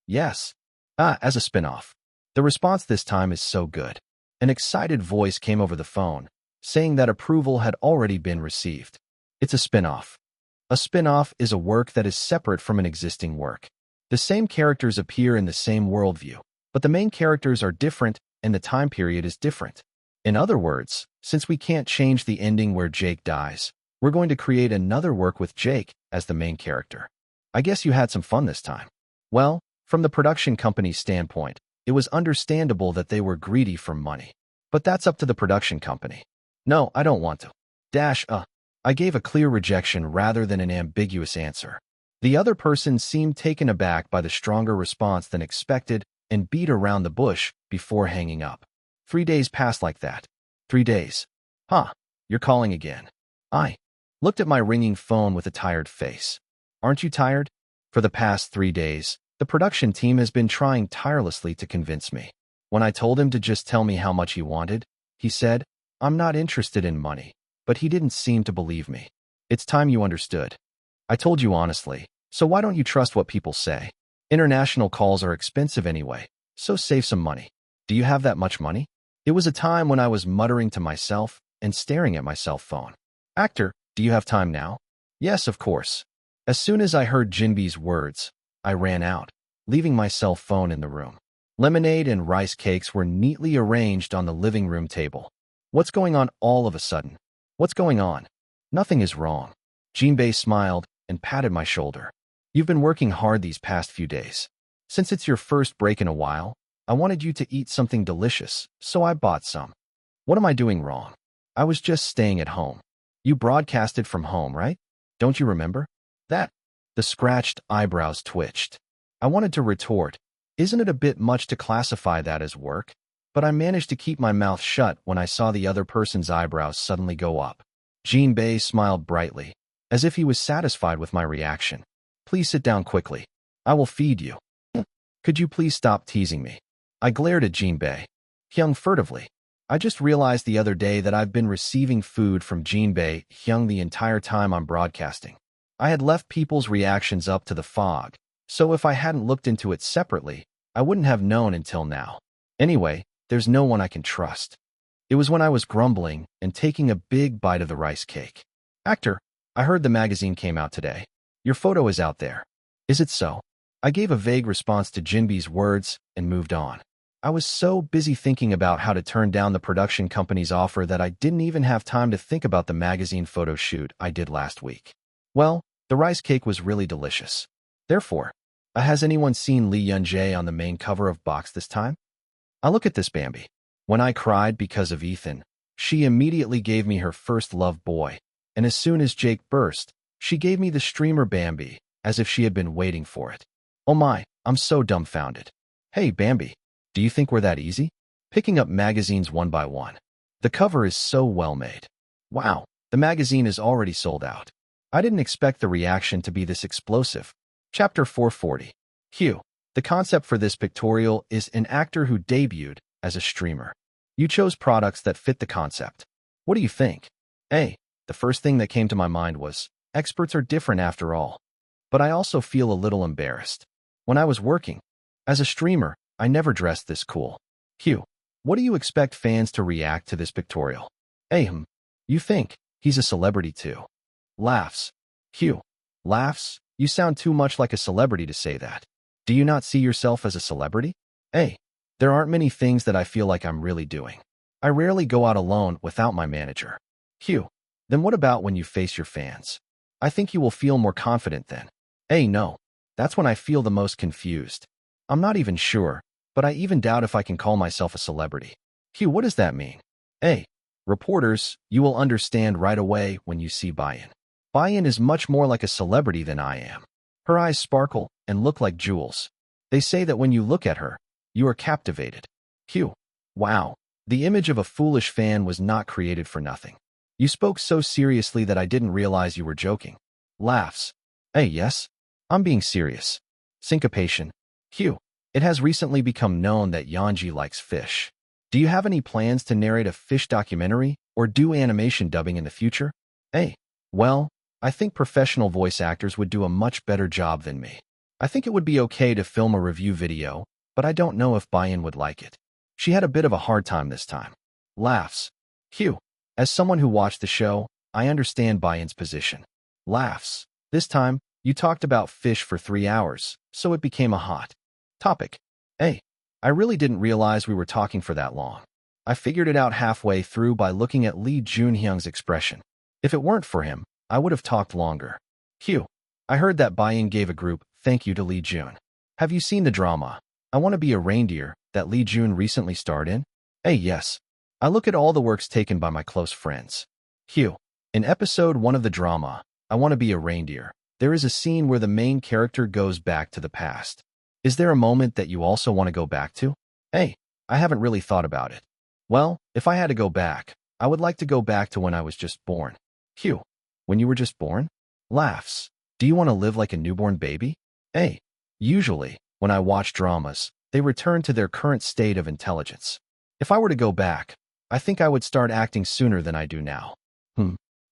Yes. As a spin-off. The response this time is so good. An excited voice came over the phone, saying that approval had already been received. It's a spin-off. A spin-off is a work that is separate from an existing work. The same characters appear in the same worldview, but the main characters are different and the time period is different. In other words, since we can't change the ending where Jake dies, we're going to create another work with Jake as the main character. I guess you had some fun this time. Well, from the production company's standpoint, it was understandable that they were greedy for money. But that's up to the production company. No, I don't want to. I gave a clear rejection rather than an ambiguous answer. The other person seemed taken aback by the stronger response than expected and beat around the bush before hanging up. 3 days passed like that. 3 days. You're calling again. I looked at my ringing phone with a tired face. Aren't you tired? For the past 3 days, the production team has been trying tirelessly to convince me. When I told him to just tell me how much he wanted, he said, I'm not interested in money, but he didn't seem to believe me. It's time you understood. I told you honestly, so why don't you trust what people say? International calls are expensive anyway, so save some money. Do you have that much money? It was a time when I was muttering to myself and staring at my cell phone. Actor, do you have time now? Yes, of course. As soon as I heard Jinbi's words, I ran out, leaving my cell phone in the room. Lemonade and rice cakes were neatly arranged on the living room table. What's going on all of a sudden? What's going on? Nothing is wrong. Jinbei smiled and patted my shoulder. You've been working hard these past few days. Since it's your first break in a while, I wanted you to eat something delicious, so I bought some. What am I doing wrong? I was just staying at home. You broadcasted from home, right? Don't you remember? That. The scratched eyebrows twitched. I wanted to retort, isn't it a bit much to classify that as work? But I managed to keep my mouth shut when I saw the other person's eyebrows suddenly go up. Jinbei smiled brightly, as if he was satisfied with my reaction. Please sit down quickly. I will feed you. Could you please stop teasing me? I glared at Jinbei. Hyung furtively. I just realized the other day that I've been receiving food from Jinbei Hyung the entire time I'm broadcasting. I had left people's reactions up to the fog, so if I hadn't looked into it separately, I wouldn't have known until now. Anyway, there's no one I can trust. It was when I was grumbling and taking a big bite of the rice cake. Actor, I heard the magazine came out today. Your photo is out there. Is it so? I gave a vague response to Jinbi's words and moved on. I was so busy thinking about how to turn down the production company's offer that I didn't even have time to think about the magazine photo shoot I did last week. Well, the rice cake was really delicious. Therefore, has anyone seen Lee Yun-jae on the main cover of Box this time? I look at this Bambi. When I cried because of Ethan, she immediately gave me her first love boy, and as soon as Jake burst, she gave me the streamer Bambi, as if she had been waiting for it. Oh my, I'm so dumbfounded. Hey Bambi, do you think we're that easy? Picking up magazines one by one. The cover is so well made. Wow, the magazine is already sold out. I didn't expect the reaction to be this explosive. Chapter 440. Hugh. The concept for this pictorial is an actor who debuted as a streamer. You chose products that fit the concept. What do you think? The first thing that came to my mind was, experts are different after all. But I also feel a little embarrassed. When I was working as a streamer, I never dressed this cool. Hugh, what do you expect fans to react to this pictorial? You think he's a celebrity too? Laughs. Hugh. Laughs? You sound too much like a celebrity to say that. Do you not see yourself as a celebrity? There aren't many things that I feel like I'm really doing. I rarely go out alone without my manager. Hugh. Then what about when you face your fans? I think you will feel more confident then. No. That's when I feel the most confused. I'm not even sure, but I even doubt if I can call myself a celebrity. Hugh, what does that mean? Reporters, you will understand right away when you see Bayan. Bayan is much more like a celebrity than I am. Her eyes sparkle and look like jewels. They say that when you look at her, you are captivated. Hugh. Wow. The image of a foolish fan was not created for nothing. You spoke so seriously that I didn't realize you were joking. Laughs. Yes. I'm being serious. Syncopation. Hugh. It has recently become known that Yanji likes fish. Do you have any plans to narrate a fish documentary or do animation dubbing in the future? Well, I think professional voice actors would do a much better job than me. I think it would be okay to film a review video, but I don't know if Bayan would like it. She had a bit of a hard time this time. Laughs. Hugh. As someone who watched the show, I understand Bayan's position. Laughs. This time, you talked about fish for 3 hours, so it became a hot topic. I really didn't realize we were talking for that long. I figured it out halfway through by looking at Lee Junhyung's expression. If it weren't for him, I would have talked longer. Hugh. I heard that Bayan gave a group thank you to Lee Jun. Have you seen the drama, I Want to Be a Reindeer, that Lee Jun recently starred in? Yes. I look at all the works taken by my close friends. Hugh. In episode 1 of the drama, I Want to Be a Reindeer, there is a scene where the main character goes back to the past. Is there a moment that you also want to go back to? I haven't really thought about it. Well, if I had to go back, I would like to go back to when I was just born. Hugh. When you were just born? Laughs. Do you want to live like a newborn baby? Usually, when I watch dramas, they return to their current state of intelligence. If I were to go back, I think I would start acting sooner than I do now.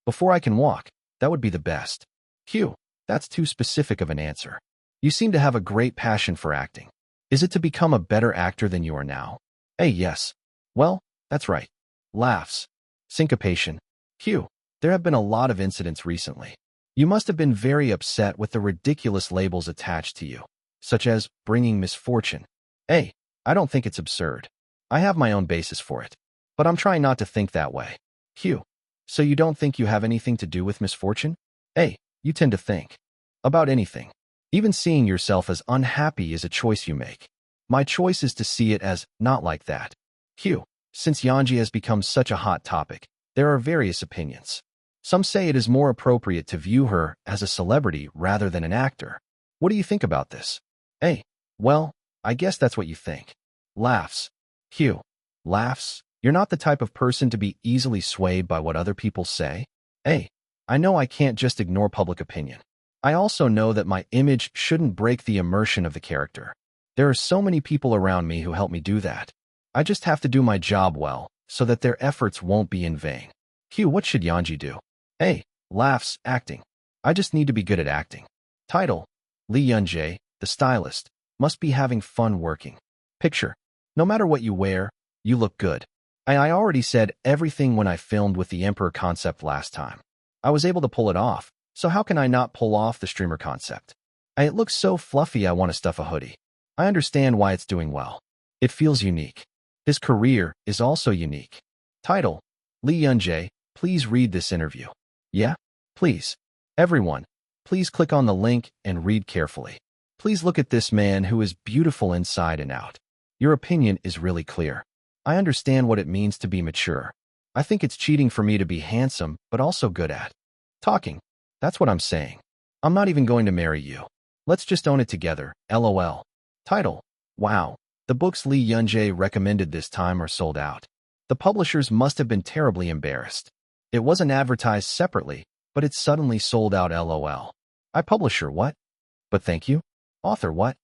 Before I can walk, that would be the best. Hugh. That's too specific of an answer. You seem to have a great passion for acting. Is it to become a better actor than you are now? Yes. Well, that's right. Laughs. Syncopation. Hugh. There have been a lot of incidents recently. You must have been very upset with the ridiculous labels attached to you, such as bringing misfortune. I don't think it's absurd. I have my own basis for it, but I'm trying not to think that way. Hugh. So you don't think you have anything to do with misfortune? You tend to think about anything. Even seeing yourself as unhappy is a choice you make. My choice is to see it as not like that. Hugh. Since Yanji has become such a hot topic, there are various opinions. Some say it is more appropriate to view her as a celebrity rather than an actor. What do you think about this? Well, I guess that's what you think. Laughs. Hugh. Laughs. You're not the type of person to be easily swayed by what other people say? I know I can't just ignore public opinion. I also know that my image shouldn't break the immersion of the character. There are so many people around me who help me do that. I just have to do my job well, so that their efforts won't be in vain. Hugh, what should Yanji do? Laughs. Acting. I just need to be good at acting. Title. Lee Yun-jae, the stylist, must be having fun working. Picture. No matter what you wear, You look good. I already said everything when I filmed with the Emperor concept last time. I was able to pull it off, so how can I not pull off the streamer concept? It looks so fluffy I want to stuff a hoodie. I understand why it's doing well. It feels unique. His career is also unique. Title: Lee Yunjae, please read this interview. Yeah? Please. Everyone, please click on the link and read carefully. Please look at this man who is beautiful inside and out. Your opinion is really clear. I understand what it means to be mature. I think it's cheating for me to be handsome, but also good at talking. That's what I'm saying. I'm not even going to marry you. Let's just own it together, LOL. Title: Wow. The books Lee Yunjae recommended this time are sold out. The publishers must have been terribly embarrassed. It wasn't advertised separately, but it's suddenly sold out, LOL. Publisher what? But thank you? Author what?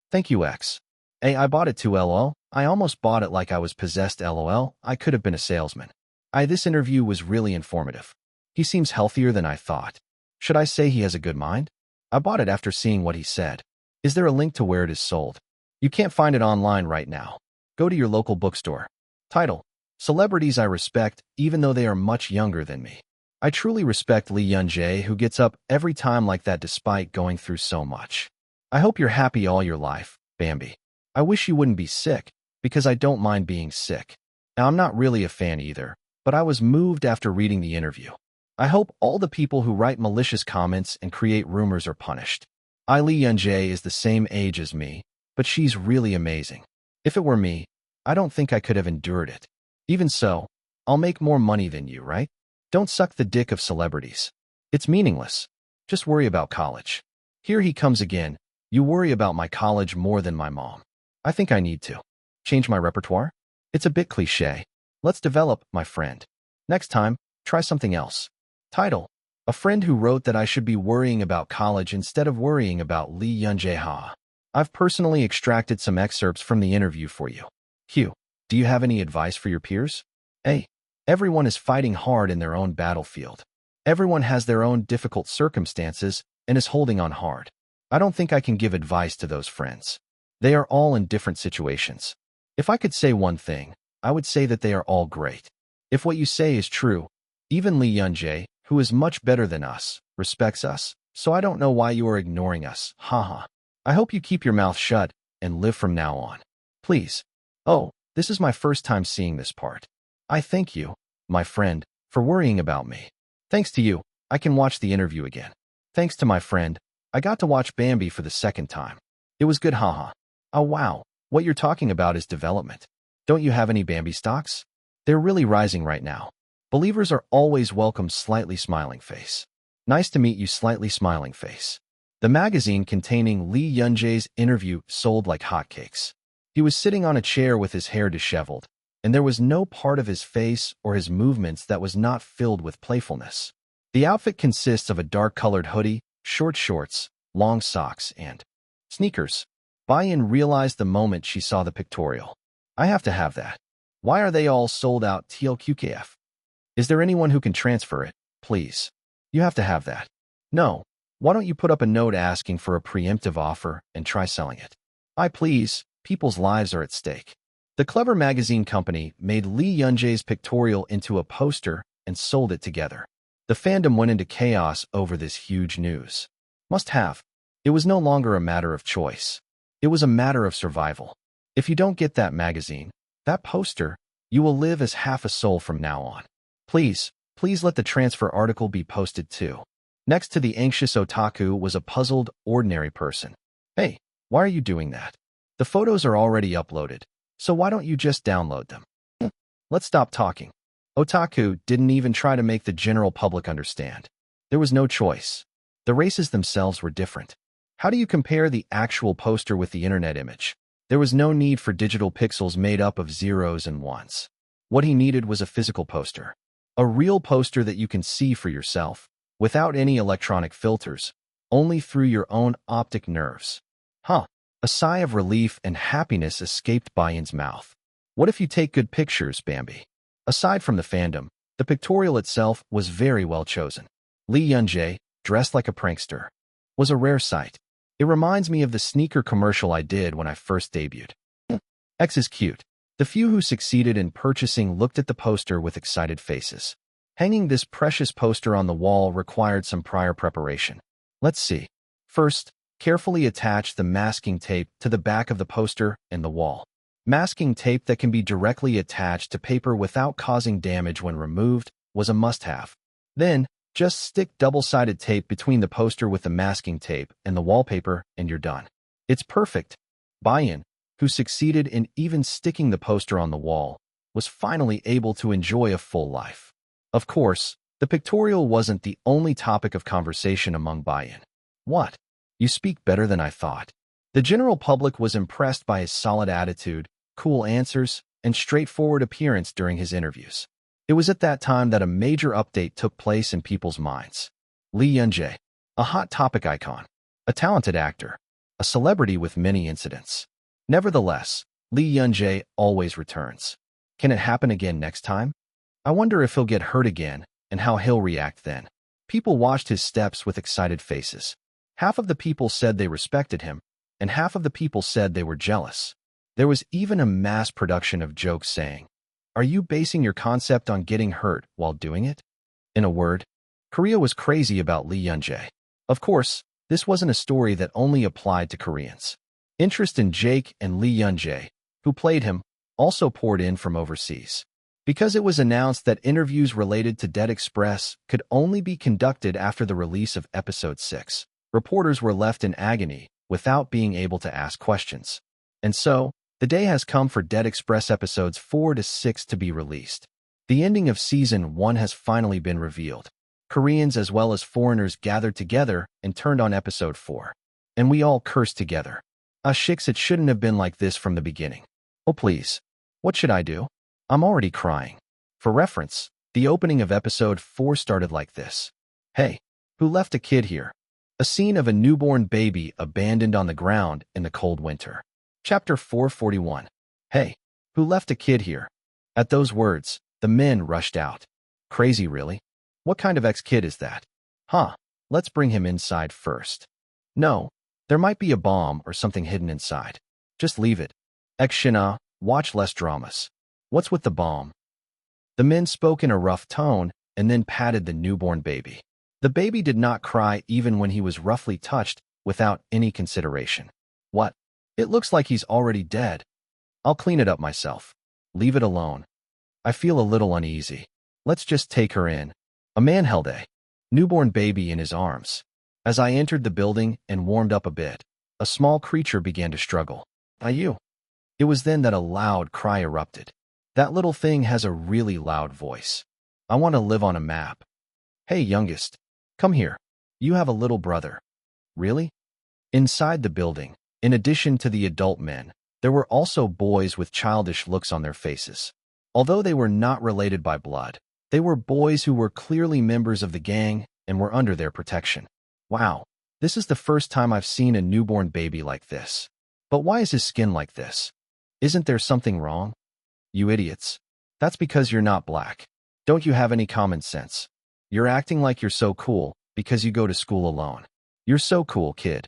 Thank you X. I bought it too, LOL. I almost bought it like I was possessed, LOL. I could have been a salesman. This interview was really informative. He seems healthier than I thought. Should I say he has a good mind? I bought it after seeing what he said. Is there a link to where it is sold? You can't find it online right now. Go to your local bookstore. Title: Celebrities I respect, even though they are much younger than me. I truly respect Lee Yunjae, who gets up every time like that despite going through so much. I hope you're happy all your life, Bambi. I wish you wouldn't be sick, because I don't mind being sick. Now, I'm not really a fan either, but I was moved after reading the interview. I hope all the people who write malicious comments and create rumors are punished. Lee Yunjae is the same age as me, but she's really amazing. If it were me, I don't think I could have endured it. Even so, I'll make more money than you, right? Don't suck the dick of celebrities. It's meaningless. Just worry about college. Here he comes again. You worry about my college more than my mom. I think I need to change my repertoire. It's a bit cliche. Let's develop, my friend. Next time, try something else. Title: A friend who wrote that I should be worrying about college instead of worrying about Lee Yunjae. Ha. I've personally extracted some excerpts from the interview for you. Q. Do you have any advice for your peers? A. Everyone is fighting hard in their own battlefield. Everyone has their own difficult circumstances and is holding on hard. I don't think I can give advice to those friends. They are all in different situations. If I could say one thing, I would say that they are all great. If what you say is true, even Lee Yunjae, who is much better than us, respects us, so I don't know why you are ignoring us. Haha. I hope you keep your mouth shut and live from now on. Please. Oh, this is my first time seeing this part. I thank you, my friend, for worrying about me. Thanks to you, I can watch the interview again. Thanks to my friend, I got to watch Bambi for the second time. It was good, haha. Oh wow, what you're talking about is development. Don't you have any Bambi stocks? They're really rising right now. Believers are always welcome, slightly smiling face. Nice to meet you, slightly smiling face. The magazine containing Lee Yunjae's interview sold like hotcakes. He was sitting on a chair with his hair disheveled, and there was no part of his face or his movements that was not filled with playfulness. The outfit consists of a dark-colored hoodie, short shorts, long socks, and sneakers. Bayan realized the moment she saw the pictorial. I have to have that. Why are they all sold out? TLQKF. Is there anyone who can transfer it, please? You have to have that. No. Why don't you put up a note asking for a preemptive offer and try selling it? Please. People's lives are at stake. The Clever Magazine Company made Lee Yunjae's pictorial into a poster and sold it together. The fandom went into chaos over this huge news. Must have. It was no longer a matter of choice. It was a matter of survival. If you don't get that magazine, that poster, you will live as half a soul from now on. Please let the transfer article be posted too. Next to the anxious otaku was a puzzled, ordinary person. Hey, why are you doing that? The photos are already uploaded, so why don't you just download them? Let's stop talking. Otaku didn't even try to make the general public understand. There was no choice. The races themselves were different. How do you compare the actual poster with the internet image? There was no need for digital pixels made up of zeros and ones. What he needed was a physical poster. A real poster that you can see for yourself, without any electronic filters, only through your own optic nerves. Huh. A sigh of relief and happiness escaped Bayan's mouth. What if you take good pictures, Bambi? Aside from the fandom, the pictorial itself was very well chosen. Lee Yunjae, dressed like a prankster, was a rare sight. It reminds me of the sneaker commercial I did when I first debuted. X is cute. The few who succeeded in purchasing looked at the poster with excited faces. Hanging this precious poster on the wall required some prior preparation. Let's see. First, carefully attach the masking tape to the back of the poster and the wall. Masking tape that can be directly attached to paper without causing damage when removed was a must-have. Then, just stick double-sided tape between the poster with the masking tape and the wallpaper and you're done. It's perfect. Bayan, who succeeded in even sticking the poster on the wall, was finally able to enjoy a full life. Of course, the pictorial wasn't the only topic of conversation among Bayan. What? You speak better than I thought. The general public was impressed by his solid attitude, cool answers, and straightforward appearance during his interviews. It was at that time that a major update took place in people's minds. Lee Yun-jae, a hot topic icon, a talented actor, a celebrity with many incidents. Nevertheless, Lee Yun-jae always returns. Can it happen again next time? I wonder if he'll get hurt again and how he'll react then. People watched his steps with excited faces. Half of the people said they respected him, and half of the people said they were jealous. There was even a mass production of jokes saying, "Are you basing your concept on getting hurt while doing it?" In a word, Korea was crazy about Lee Yun-jae. Of course, this wasn't a story that only applied to Koreans. Interest in Jake and Lee Yun-jae, who played him, also poured in from overseas. Because it was announced that interviews related to Dead Express could only be conducted after the release of Episode 6, reporters were left in agony without being able to ask questions. And so, the day has come for Dead Express Episodes 4 to 6 to be released. The ending of Season 1 has finally been revealed. Koreans as well as foreigners gathered together and turned on Episode 4. And we all cursed together. Ah shicks, it shouldn't have been like this from the beginning. Oh please. What should I do? I'm already crying. For reference, the opening of Episode 4 started like this. Hey, who left a kid here? A scene of a newborn baby abandoned on the ground in the cold winter. Chapter 441. Hey, who left a kid here? At those words, the men rushed out. Crazy, really? What kind of ex-kid is that? Huh, let's bring him inside first. No, there might be a bomb or something hidden inside. Just leave it. Ex-shina, watch less dramas. What's with the bomb? The men spoke in a rough tone and then patted the newborn baby. The baby did not cry even when he was roughly touched without any consideration. What? It looks like he's already dead. I'll clean it up myself. Leave it alone. I feel a little uneasy. Let's just take her in. A man held a newborn baby in his arms. As I entered the building and warmed up a bit, a small creature began to struggle. You. It was then that a loud cry erupted. That little thing has a really loud voice. I want to live on a map. Hey, youngest. Come here. You have a little brother. Really? Inside the building, in addition to the adult men, there were also boys with childish looks on their faces. Although they were not related by blood, they were boys who were clearly members of the gang and were under their protection. Wow, this is the first time I've seen a newborn baby like this. But why is his skin like this? Isn't there something wrong? You idiots. That's because you're not black. Don't you have any common sense? You're acting like you're so cool because you go to school alone. You're so cool, kid.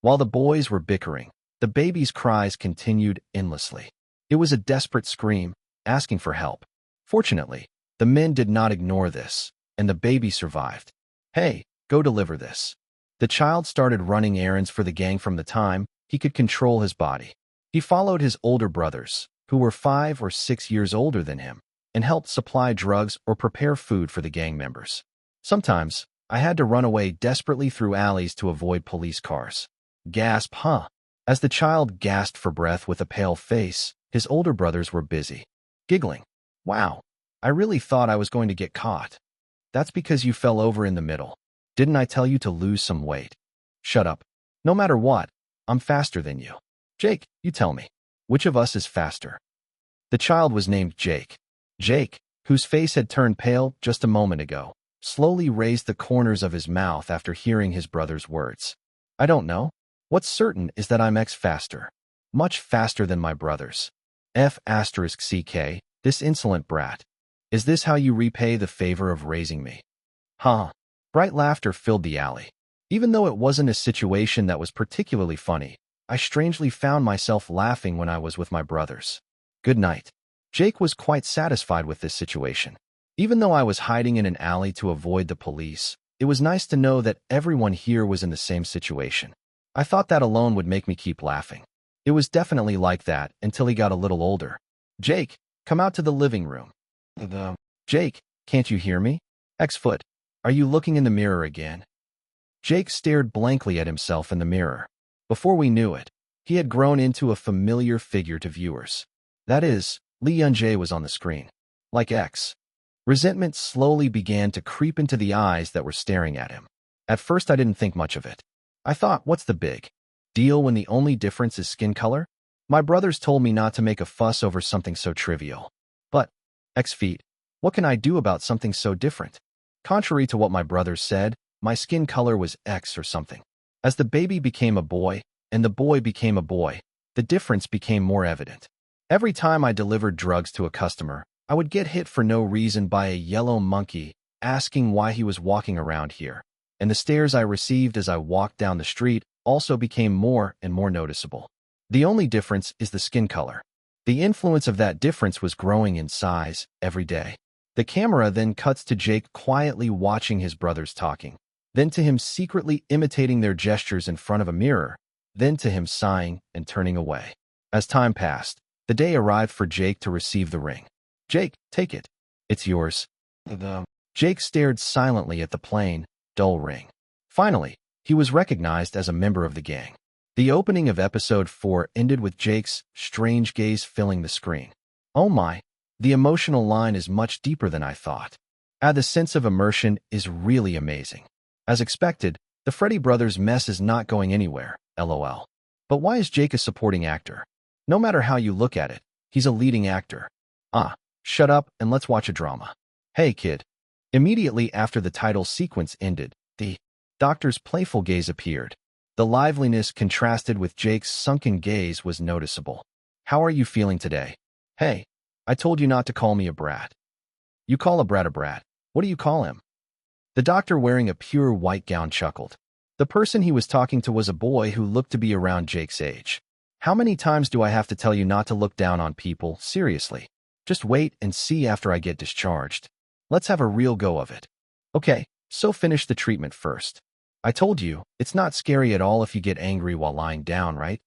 While the boys were bickering, the baby's cries continued endlessly. It was a desperate scream, asking for help. Fortunately, the men did not ignore this, and the baby survived. Hey, go deliver this. The child started running errands for the gang from the time he could control his body. He followed his older brothers, who were 5 or 6 years older than him, and helped supply drugs or prepare food for the gang members. Sometimes, I had to run away desperately through alleys to avoid police cars. Gasp, huh? As the child gasped for breath with a pale face, his older brothers were busy, giggling. Wow, I really thought I was going to get caught. That's because you fell over in the middle. Didn't I tell you to lose some weight? Shut up. No matter what, I'm faster than you. Jake, you tell me. Which of us is faster? The child was named Jake. Jake, whose face had turned pale just a moment ago, slowly raised the corners of his mouth after hearing his brother's words. I don't know. What's certain is that I'm faster. Much faster than my brothers. F***CK, this insolent brat. Is this how you repay the favor of raising me? Huh. Bright laughter filled the alley. Even though it wasn't a situation that was particularly funny, I strangely found myself laughing when I was with my brothers. Good night. Jake was quite satisfied with this situation. Even though I was hiding in an alley to avoid the police, it was nice to know that everyone here was in the same situation. I thought that alone would make me keep laughing. It was definitely like that until he got a little older. Jake, come out to the living room. Jake, can't you hear me? X-Foot, are you looking in the mirror again? Jake stared blankly at himself in the mirror. Before we knew it, he had grown into a familiar figure to viewers. That is, Lee Yun-jae was on the screen. Like X. Resentment slowly began to creep into the eyes that were staring at him. At first I didn't think much of it. I thought, what's the big deal when the only difference is skin color? My brothers told me not to make a fuss over something so trivial. But, X-Feet, what can I do about something so different? Contrary to what my brothers said, my skin color was X or something. As the baby became a boy, and the boy became a boy, the difference became more evident. Every time I delivered drugs to a customer, I would get hit for no reason by a yellow monkey asking why he was walking around here, and the stares I received as I walked down the street also became more and more noticeable. The only difference is the skin color. The influence of that difference was growing in size every day. The camera then cuts to Jake quietly watching his brothers talking, then to him secretly imitating their gestures in front of a mirror, then to him sighing and turning away. As time passed, the day arrived for Jake to receive the ring. Jake, take it. It's yours. Jake stared silently at the plain, dull ring. Finally, he was recognized as a member of the gang. The opening of episode 4 ended with Jake's strange gaze filling the screen. Oh my, the emotional line is much deeper than I thought. The sense of immersion is really amazing. As expected, the Freddy brothers mess is not going anywhere, lol. But why is Jake a supporting actor? No matter how you look at it, he's a leading actor. Shut up and let's watch a drama. Hey kid. Immediately after the title sequence ended, the doctor's playful gaze appeared. The liveliness contrasted with Jake's sunken gaze was noticeable. How are you feeling today? Hey, I told you not to call me a brat. You call a brat a brat. What do you call him? The doctor wearing a pure white gown chuckled. The person he was talking to was a boy who looked to be around Jake's age. How many times do I have to tell you not to look down on people, seriously? Just wait and see after I get discharged. Let's have a real go of it. Okay, so finish the treatment first. I told you, it's not scary at all if you get angry while lying down, right?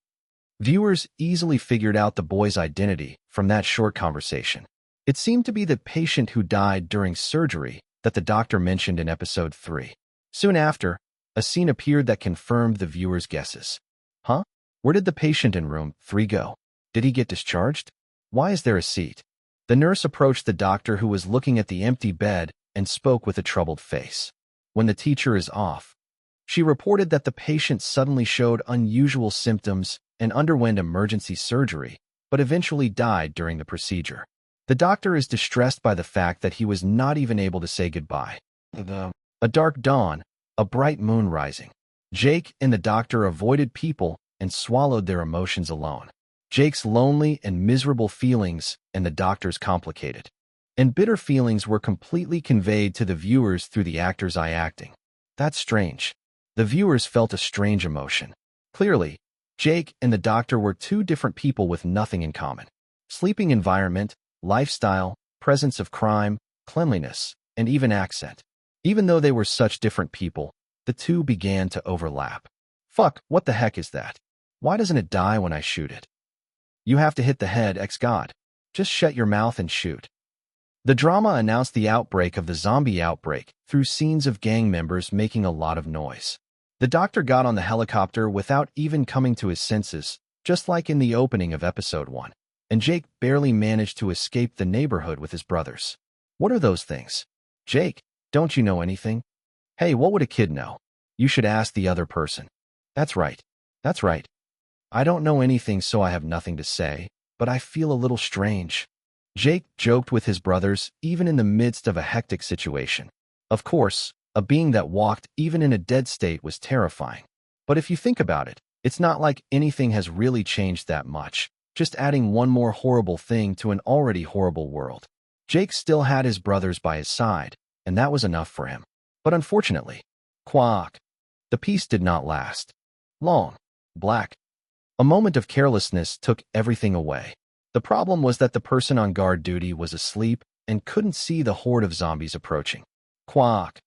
Viewers easily figured out the boy's identity from that short conversation. It seemed to be the patient who died during surgery that the doctor mentioned in episode 3. Soon after, a scene appeared that confirmed the viewers' guesses. Huh? Where did the patient in room 3 go? Did he get discharged? Why is there a seat? The nurse approached the doctor who was looking at the empty bed and spoke with a troubled face. When the teacher is off, she reported that the patient suddenly showed unusual symptoms and underwent emergency surgery, but eventually died during the procedure. The doctor is distressed by the fact that he was not even able to say goodbye. A dark dawn, a bright moon rising. Jake and the doctor avoided people and swallowed their emotions alone. Jake's lonely and miserable feelings and the doctor's complicated and bitter feelings were completely conveyed to the viewers through the actor's eye acting. That's strange. The viewers felt a strange emotion. Clearly, Jake and the doctor were two different people with nothing in common. Sleeping environment, lifestyle, presence of crime, cleanliness, and even accent. Even though they were such different people, the two began to overlap. Fuck, what the heck is that? Why doesn't it die when I shoot it? You have to hit the head, ex-god. Just shut your mouth and shoot. The drama announced the outbreak of the zombie outbreak through scenes of gang members making a lot of noise. The doctor got on the helicopter without even coming to his senses, just like in the opening of episode 1, and Jake barely managed to escape the neighborhood with his brothers. What are those things? Jake, don't you know anything? Hey, what would a kid know? You should ask the other person. That's right. That's right. I don't know anything, so I have nothing to say, but I feel a little strange. Jake joked with his brothers even in the midst of a hectic situation. Of course, a being that walked even in a dead state was terrifying. But if you think about it, it's not like anything has really changed that much, just adding one more horrible thing to an already horrible world. Jake still had his brothers by his side, and that was enough for him. But unfortunately, quack, the peace did not last long. Black. A moment of carelessness took everything away. The problem was that the person on guard duty was asleep and couldn't see the horde of zombies approaching. Quack!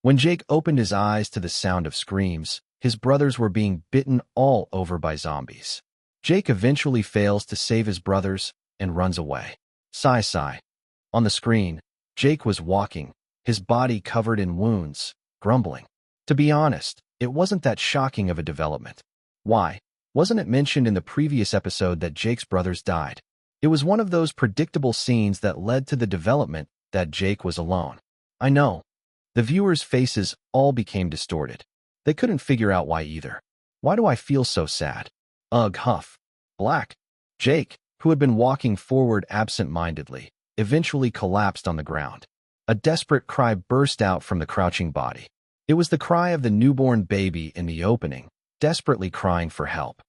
When Jake opened his eyes to the sound of screams, his brothers were being bitten all over by zombies. Jake eventually fails to save his brothers and runs away. Sigh, sigh. On the screen, Jake was walking, his body covered in wounds, grumbling. To be honest, it wasn't that shocking of a development. Why? Wasn't it mentioned in the previous episode that Jake's brothers died? It was one of those predictable scenes that led to the development that Jake was alone. I know. The viewers' faces all became distorted. They couldn't figure out why either. Why do I feel so sad? Ugh, huff. Black. Jake, who had been walking forward absent-mindedly, eventually collapsed on the ground. A desperate cry burst out from the crouching body. It was the cry of the newborn baby in the opening, desperately crying for help.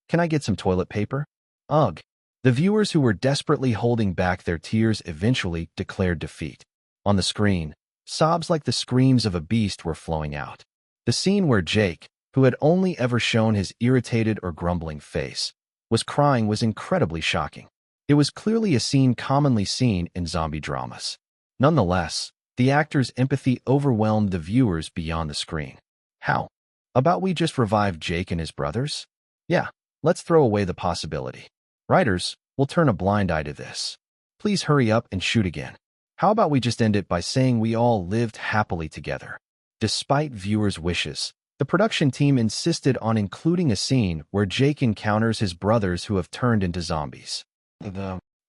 Can I get some toilet paper? Ugh. The viewers who were desperately holding back their tears eventually declared defeat. On the screen, sobs like the screams of a beast were flowing out. The scene where Jake, who had only ever shown his irritated or grumbling face, was crying was incredibly shocking. It was clearly a scene commonly seen in zombie dramas. Nonetheless, the actor's empathy overwhelmed the viewers beyond the screen. How? About we just revived Jake and his brothers? Yeah, let's throw away the possibility. Writers, we'll turn a blind eye to this. Please hurry up and shoot again. How about we just end it by saying we all lived happily together? Despite viewers' wishes, the production team insisted on including a scene where Jake encounters his brothers who have turned into zombies.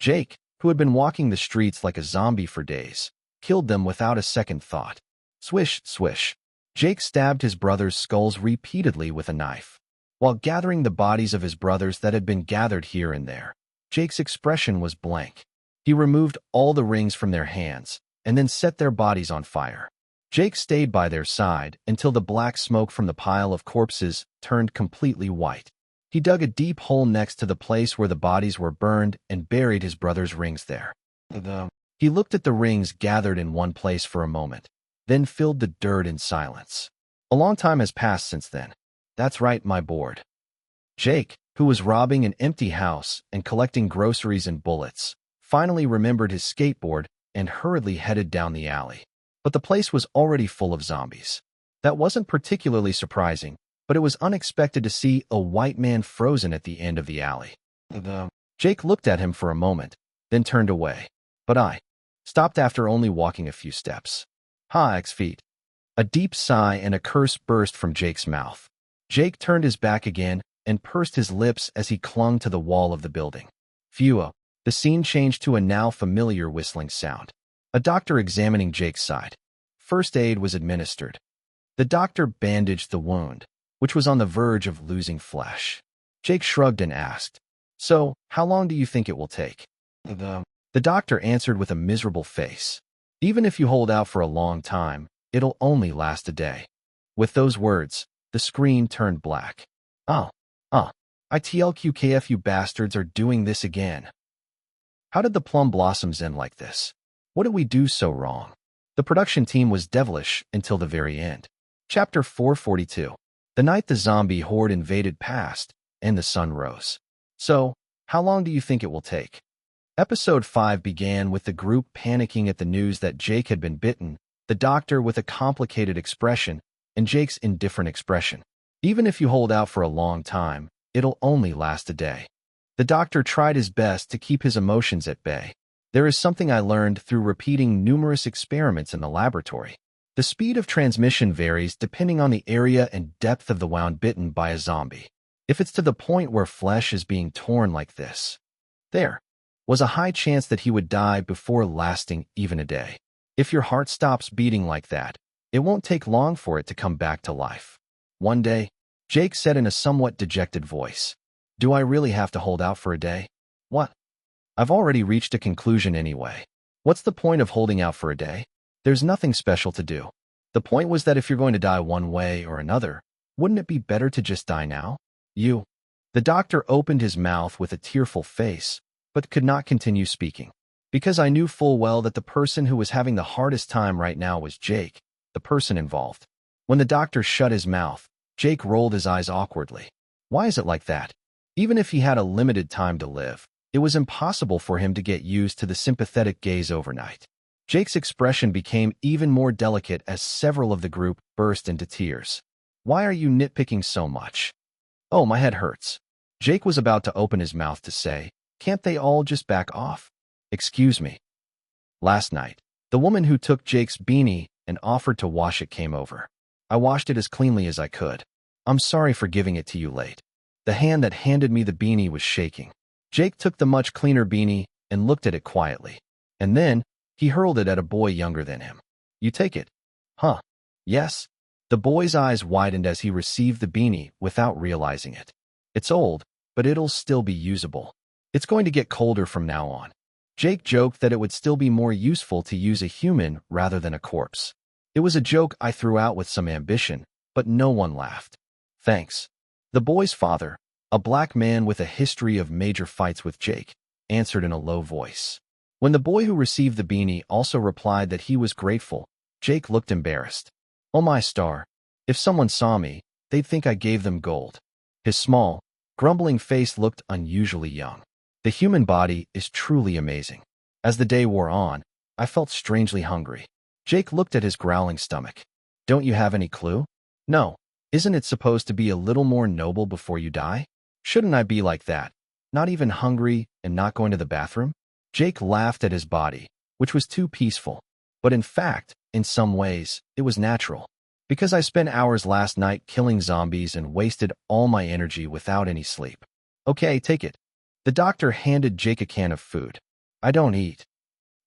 Jake, who had been walking the streets like a zombie for days, killed them without a second thought. Swish, swish. Jake stabbed his brothers' skulls repeatedly with a knife. While gathering the bodies of his brothers that had been gathered here and there, Jake's expression was blank. He removed all the rings from their hands and then set their bodies on fire. Jake stayed by their side until the black smoke from the pile of corpses turned completely white. He dug a deep hole next to the place where the bodies were burned and buried his brother's rings there. He looked at the rings gathered in one place for a moment, then filled the dirt in silence. A long time has passed since then. That's right, my board. Jake, who was robbing an empty house and collecting groceries and bullets, finally remembered his skateboard and hurriedly headed down the alley. But the place was already full of zombies. That wasn't particularly surprising, but it was unexpected to see a white man frozen at the end of the alley. Jake looked at him for a moment, then turned away. But I stopped after only walking a few steps. Ha, 6 feet. A deep sigh and a curse burst from Jake's mouth. Jake turned his back again and pursed his lips as he clung to the wall of the building. Phew, the scene changed to a now familiar whistling sound. A doctor examining Jake's side. First aid was administered. The doctor bandaged the wound, which was on the verge of losing flesh. Jake shrugged and asked, "So, how long do you think it will take?" The doctor answered with a miserable face. "Even if you hold out for a long time, it'll only last a day." With those words, the screen turned black. ITLQKF, you bastards are doing this again. How did the plum blossoms end like this? What did we do so wrong? The production team was devilish until the very end. Chapter 442. The night the zombie horde invaded passed, and the sun rose. So, how long do you think it will take? Episode 5 began with the group panicking at the news that Jake had been bitten, the doctor with a complicated expression, and Jake's indifferent expression. Even if you hold out for a long time, it'll only last a day. The doctor tried his best to keep his emotions at bay. There is something I learned through repeating numerous experiments in the laboratory. The speed of transmission varies depending on the area and depth of the wound bitten by a zombie. If it's to the point where flesh is being torn like this, there was a high chance that he would die before lasting even a day. If your heart stops beating like that, it won't take long for it to come back to life. One day, Jake said in a somewhat dejected voice, "Do I really have to hold out for a day? What? I've already reached a conclusion anyway. What's the point of holding out for a day? There's nothing special to do. The point was that if you're going to die one way or another, wouldn't it be better to just die now? You." The doctor opened his mouth with a tearful face, but could not continue speaking. Because I knew full well that the person who was having the hardest time right now was Jake, the person involved. When the doctor shut his mouth, Jake rolled his eyes awkwardly. Why is it like that? Even if he had a limited time to live, It was impossible for him to get used to the sympathetic gaze overnight. Jake's expression became even more delicate as several of the group burst into tears. Why are you nitpicking so much? Oh, my head hurts. Jake was about to open his mouth to say, can't they all just back off? Excuse me. Last night, the woman who took Jake's beanie and offered to wash it came over. I washed it as cleanly as I could. I'm sorry for giving it to you late. The hand that handed me the beanie was shaking. Jake took the much cleaner beanie and looked at it quietly. And then, he hurled it at a boy younger than him. You take it. Huh? Yes. The boy's eyes widened as he received the beanie without realizing it. It's old, but it'll still be usable. It's going to get colder from now on. Jake joked that it would still be more useful to use a human rather than a corpse. It was a joke I threw out with some ambition, but no one laughed. Thanks. The boy's father, a black man with a history of major fights with Jake, answered in a low voice. When the boy who received the beanie also replied that he was grateful, Jake looked embarrassed. Oh my star, if someone saw me, they'd think I gave them gold. His small, grumbling face looked unusually young. The human body is truly amazing. As the day wore on, I felt strangely hungry. Jake looked at his growling stomach. Don't you have any clue? No. Isn't it supposed to be a little more noble before you die? Shouldn't I be like that? Not even hungry and not going to the bathroom? Jake laughed at his body, which was too peaceful. But in fact, in some ways, it was natural. Because I spent hours last night killing zombies and wasted all my energy without any sleep. Okay, take it. The doctor handed Jake a can of food. I don't eat.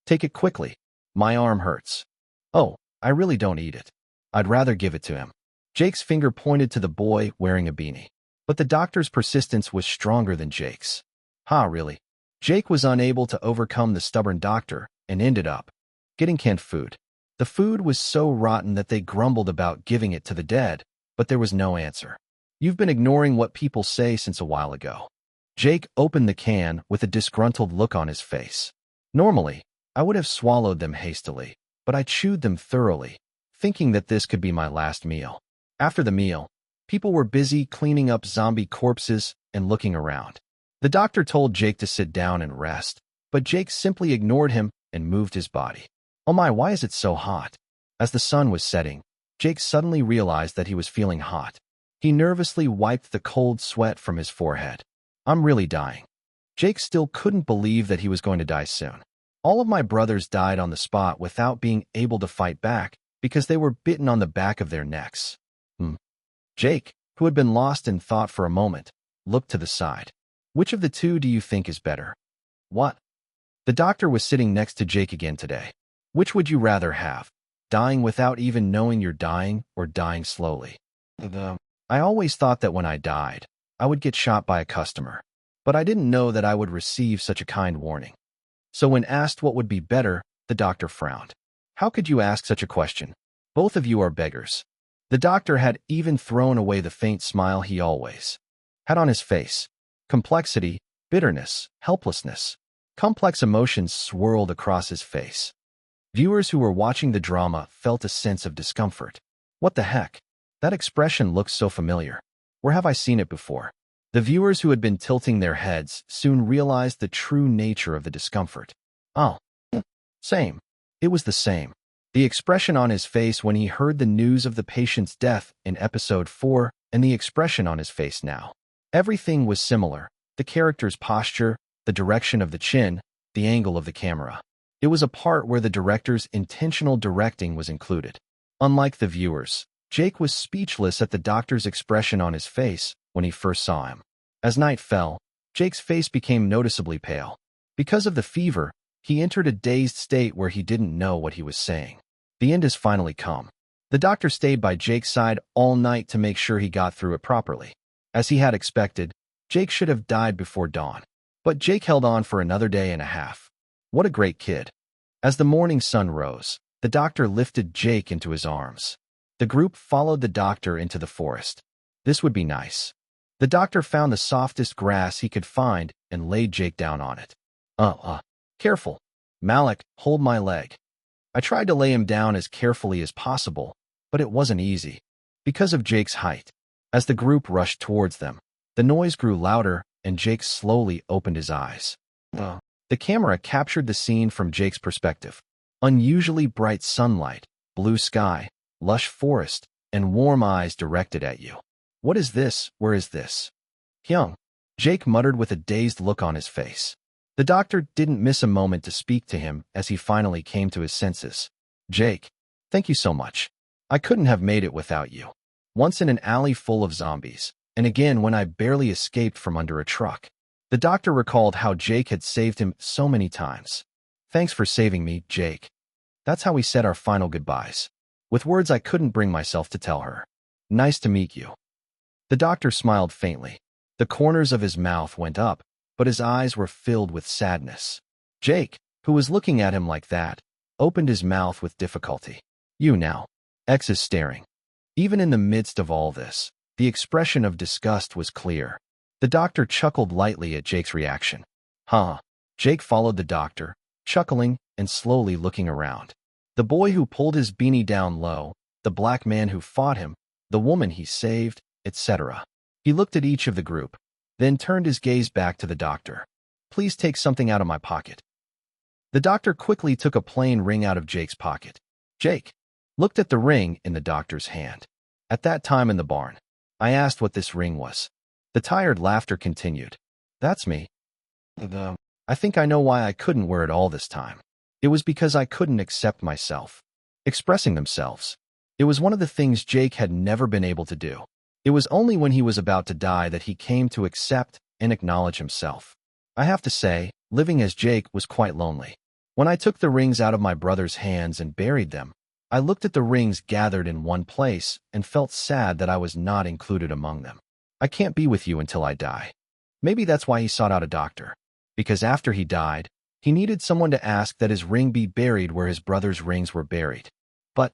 Take it quickly. My arm hurts. Oh, I really don't eat it. I'd rather give it to him. Jake's finger pointed to the boy wearing a beanie. But the doctor's persistence was stronger than Jake's. Really? Jake was unable to overcome the stubborn doctor and ended up getting canned food. The food was so rotten that they grumbled about giving it to the dead, but there was no answer. You've been ignoring what people say since a while ago. Jake opened the can with a disgruntled look on his face. Normally, I would have swallowed them hastily, but I chewed them thoroughly, thinking that this could be my last meal. After the meal, people were busy cleaning up zombie corpses and looking around. The doctor told Jake to sit down and rest, but Jake simply ignored him and moved his body. Oh my, why is it so hot? As the sun was setting, Jake suddenly realized that he was feeling hot. He nervously wiped the cold sweat from his forehead. I'm really dying. Jake still couldn't believe that he was going to die soon. All of my brothers died on the spot without being able to fight back because they were bitten on the back of their necks. Jake, who had been lost in thought for a moment, looked to the side. Which of the two do you think is better? What? The doctor was sitting next to Jake again today. Which would you rather have? Dying without even knowing you're dying or dying slowly? I always thought that when I died, I would get shot by a customer, but I didn't know that I would receive such a kind warning. So when asked what would be better, the doctor frowned. How could you ask such a question? Both of you are beggars. The doctor had even thrown away the faint smile he always had on his face. Complexity, bitterness, helplessness. Complex emotions swirled across his face. Viewers who were watching the drama felt a sense of discomfort. What the heck? That expression looks so familiar. Where have I seen it before? The viewers who had been tilting their heads soon realized the true nature of the discomfort. Oh, same. It was the same. The expression on his face when he heard the news of the patient's death in episode 4 and the expression on his face now. Everything was similar. The character's posture, the direction of the chin, the angle of the camera. It was a part where the director's intentional directing was included. Unlike the viewers, Jake was speechless at the doctor's expression on his face when he first saw him. As night fell, Jake's face became noticeably pale. Because of the fever, he entered a dazed state where he didn't know what he was saying. The end has finally come. The doctor stayed by Jake's side all night to make sure he got through it properly. As he had expected, Jake should have died before dawn. But Jake held on for another day and a half. What a great kid. As the morning sun rose, the doctor lifted Jake into his arms. The group followed the doctor into the forest. This would be nice. The doctor found the softest grass he could find and laid Jake down on it. Careful. Malik, hold my leg. I tried to lay him down as carefully as possible, but it wasn't easy. Because of Jake's height. As the group rushed towards them, the noise grew louder and Jake slowly opened his eyes. The camera captured the scene from Jake's perspective. Unusually bright sunlight, blue sky, lush forest, and warm eyes directed at you. What is this? Where is this? Hyung. Jake muttered with a dazed look on his face. The doctor didn't miss a moment to speak to him as he finally came to his senses. Jake, thank you so much. I couldn't have made it without you. Once in an alley full of zombies, and again when I barely escaped from under a truck. The doctor recalled how Jake had saved him so many times. Thanks for saving me, Jake. That's how we said our final goodbyes. With words I couldn't bring myself to tell her. Nice to meet you. The doctor smiled faintly. The corners of his mouth went up, but his eyes were filled with sadness. Jake, who was looking at him like that, opened his mouth with difficulty. You now. X is staring. Even in the midst of all this, the expression of disgust was clear. The doctor chuckled lightly at Jake's reaction. Huh. Jake followed the doctor, chuckling and slowly looking around. The boy who pulled his beanie down low, the black man who fought him, the woman he saved, etc. He looked at each of the group, then turned his gaze back to the doctor. Please take something out of my pocket. The doctor quickly took a plain ring out of Jake's pocket. Jake looked at the ring in the doctor's hand. At that time in the barn, I asked what this ring was. The tired laughter continued. That's me. I think I know why I couldn't wear it all this time. It was because I couldn't accept myself. Expressing themselves. It was one of the things Jake had never been able to do. It was only when he was about to die that he came to accept and acknowledge himself. I have to say, living as Jake was quite lonely. When I took the rings out of my brother's hands and buried them, I looked at the rings gathered in one place and felt sad that I was not included among them. I can't be with you until I die. Maybe that's why he sought out a doctor. Because after he died, he needed someone to ask that his ring be buried where his brother's rings were buried. But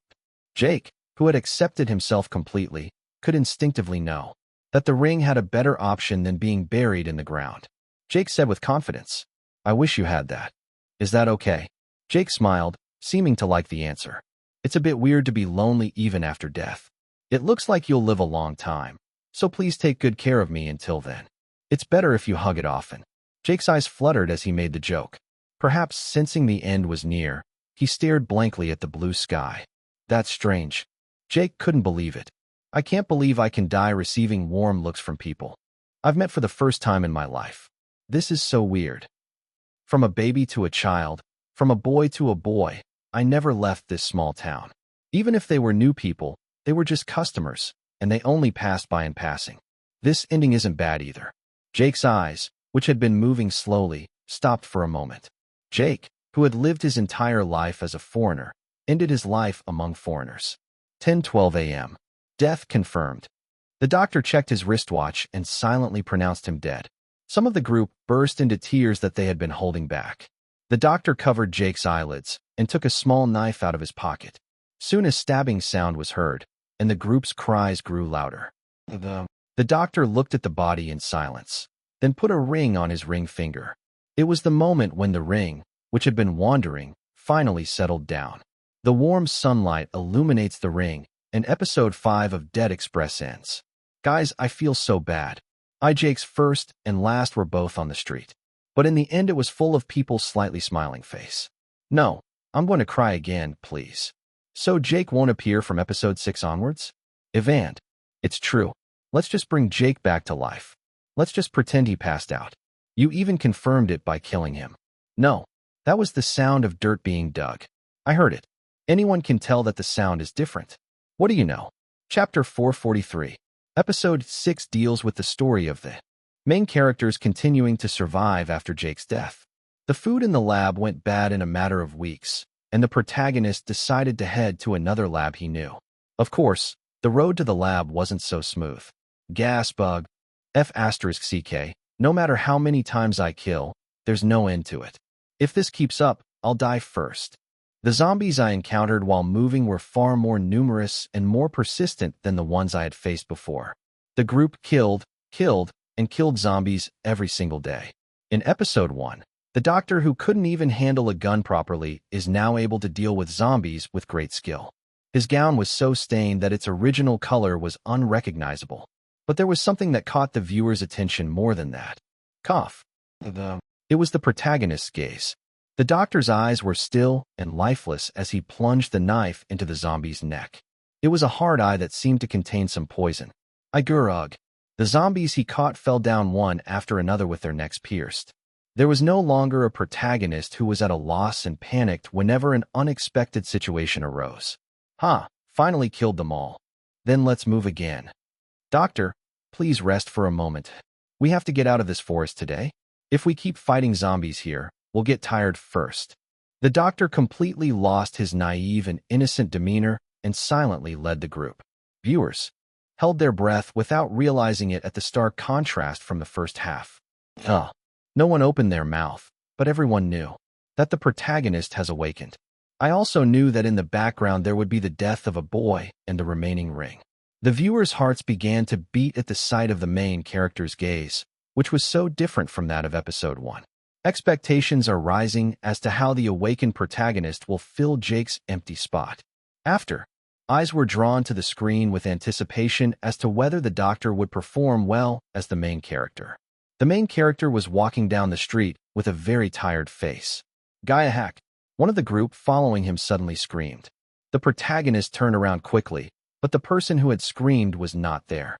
Jake, who had accepted himself completely, could instinctively know that the ring had a better option than being buried in the ground. Jake said with confidence, I wish you had that. Is that okay? Jake smiled, seeming to like the answer. It's a bit weird to be lonely even after death. It looks like you'll live a long time. So please take good care of me until then. It's better if you hug it often. Jake's eyes fluttered as he made the joke. Perhaps sensing the end was near, he stared blankly at the blue sky. That's strange. Jake couldn't believe it. I can't believe I can die receiving warm looks from people I've met for the first time in my life. This is so weird. From a baby to a child, from a boy to a boy, I never left this small town. Even if they were new people, they were just customers, and they only passed by in passing. This ending isn't bad either. Jake's eyes, which had been moving slowly, stopped for a moment. Jake, who had lived his entire life as a foreigner, ended his life among foreigners. 10:12 a.m. Death confirmed. The doctor checked his wristwatch and silently pronounced him dead. Some of the group burst into tears that they had been holding back. The doctor covered Jake's eyelids and took a small knife out of his pocket. Soon a stabbing sound was heard, and the group's cries grew louder. The doctor looked at the body in silence, then put a ring on his ring finger. It was the moment when the ring, which had been wandering, finally settled down. The warm sunlight illuminates the ring, and episode 5 of Dead Express ends. Guys, I feel so bad. Jake's first and last were both on the street. But in the end it was full of people's slightly smiling face. No, I'm going to cry again, please. So Jake won't appear from episode 6 onwards? Evand. It's true. Let's just bring Jake back to life. Let's just pretend he passed out. You even confirmed it by killing him. No, that was the sound of dirt being dug. I heard it. Anyone can tell that the sound is different. What do you know? Chapter 443. Episode 6 deals with the story of the main characters continuing to survive after Jake's death. The food in the lab went bad in a matter of weeks, and the protagonist decided to head to another lab he knew. Of course, the road to the lab wasn't so smooth. Gas bug, F***CK, no matter how many times I kill, there's no end to it. If this keeps up, I'll die first. The zombies I encountered while moving were far more numerous and more persistent than the ones I had faced before. The group killed, and killed zombies every single day. In episode 1, the doctor who couldn't even handle a gun properly is now able to deal with zombies with great skill. His gown was so stained that its original color was unrecognizable. But there was something that caught the viewer's attention more than that. Cough. It was the protagonist's gaze. The doctor's eyes were still and lifeless as he plunged the knife into the zombie's neck. It was a hard eye that seemed to contain some poison. Ugh. The zombies he caught fell down one after another with their necks pierced. There was no longer a protagonist who was at a loss and panicked whenever an unexpected situation arose. Finally killed them all. Then let's move again. Doctor, please rest for a moment. We have to get out of this forest today. If we keep fighting zombies here, we'll get tired first. The doctor completely lost his naive and innocent demeanor and silently led the group. Viewers held their breath without realizing it at the stark contrast from the first half. No one opened their mouth, but everyone knew that the protagonist has awakened. I also knew that in the background there would be the death of a boy and the remaining ring. The viewers' hearts began to beat at the sight of the main character's gaze, which was so different from that of episode 1. Expectations are rising as to how the awakened protagonist will fill Jake's empty spot. Eyes were drawn to the screen with anticipation as to whether the doctor would perform well as the main character. The main character was walking down the street with a very tired face. Gaia hack. One of the group following him suddenly screamed. The protagonist turned around quickly, but the person who had screamed was not there.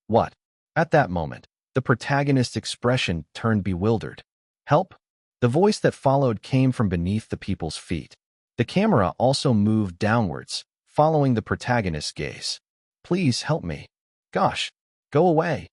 What? At that moment, the protagonist's expression turned bewildered. Help? The voice that followed came from beneath the people's feet. The camera also moved downwards, following the protagonist's gaze. Please help me. Gosh, go away.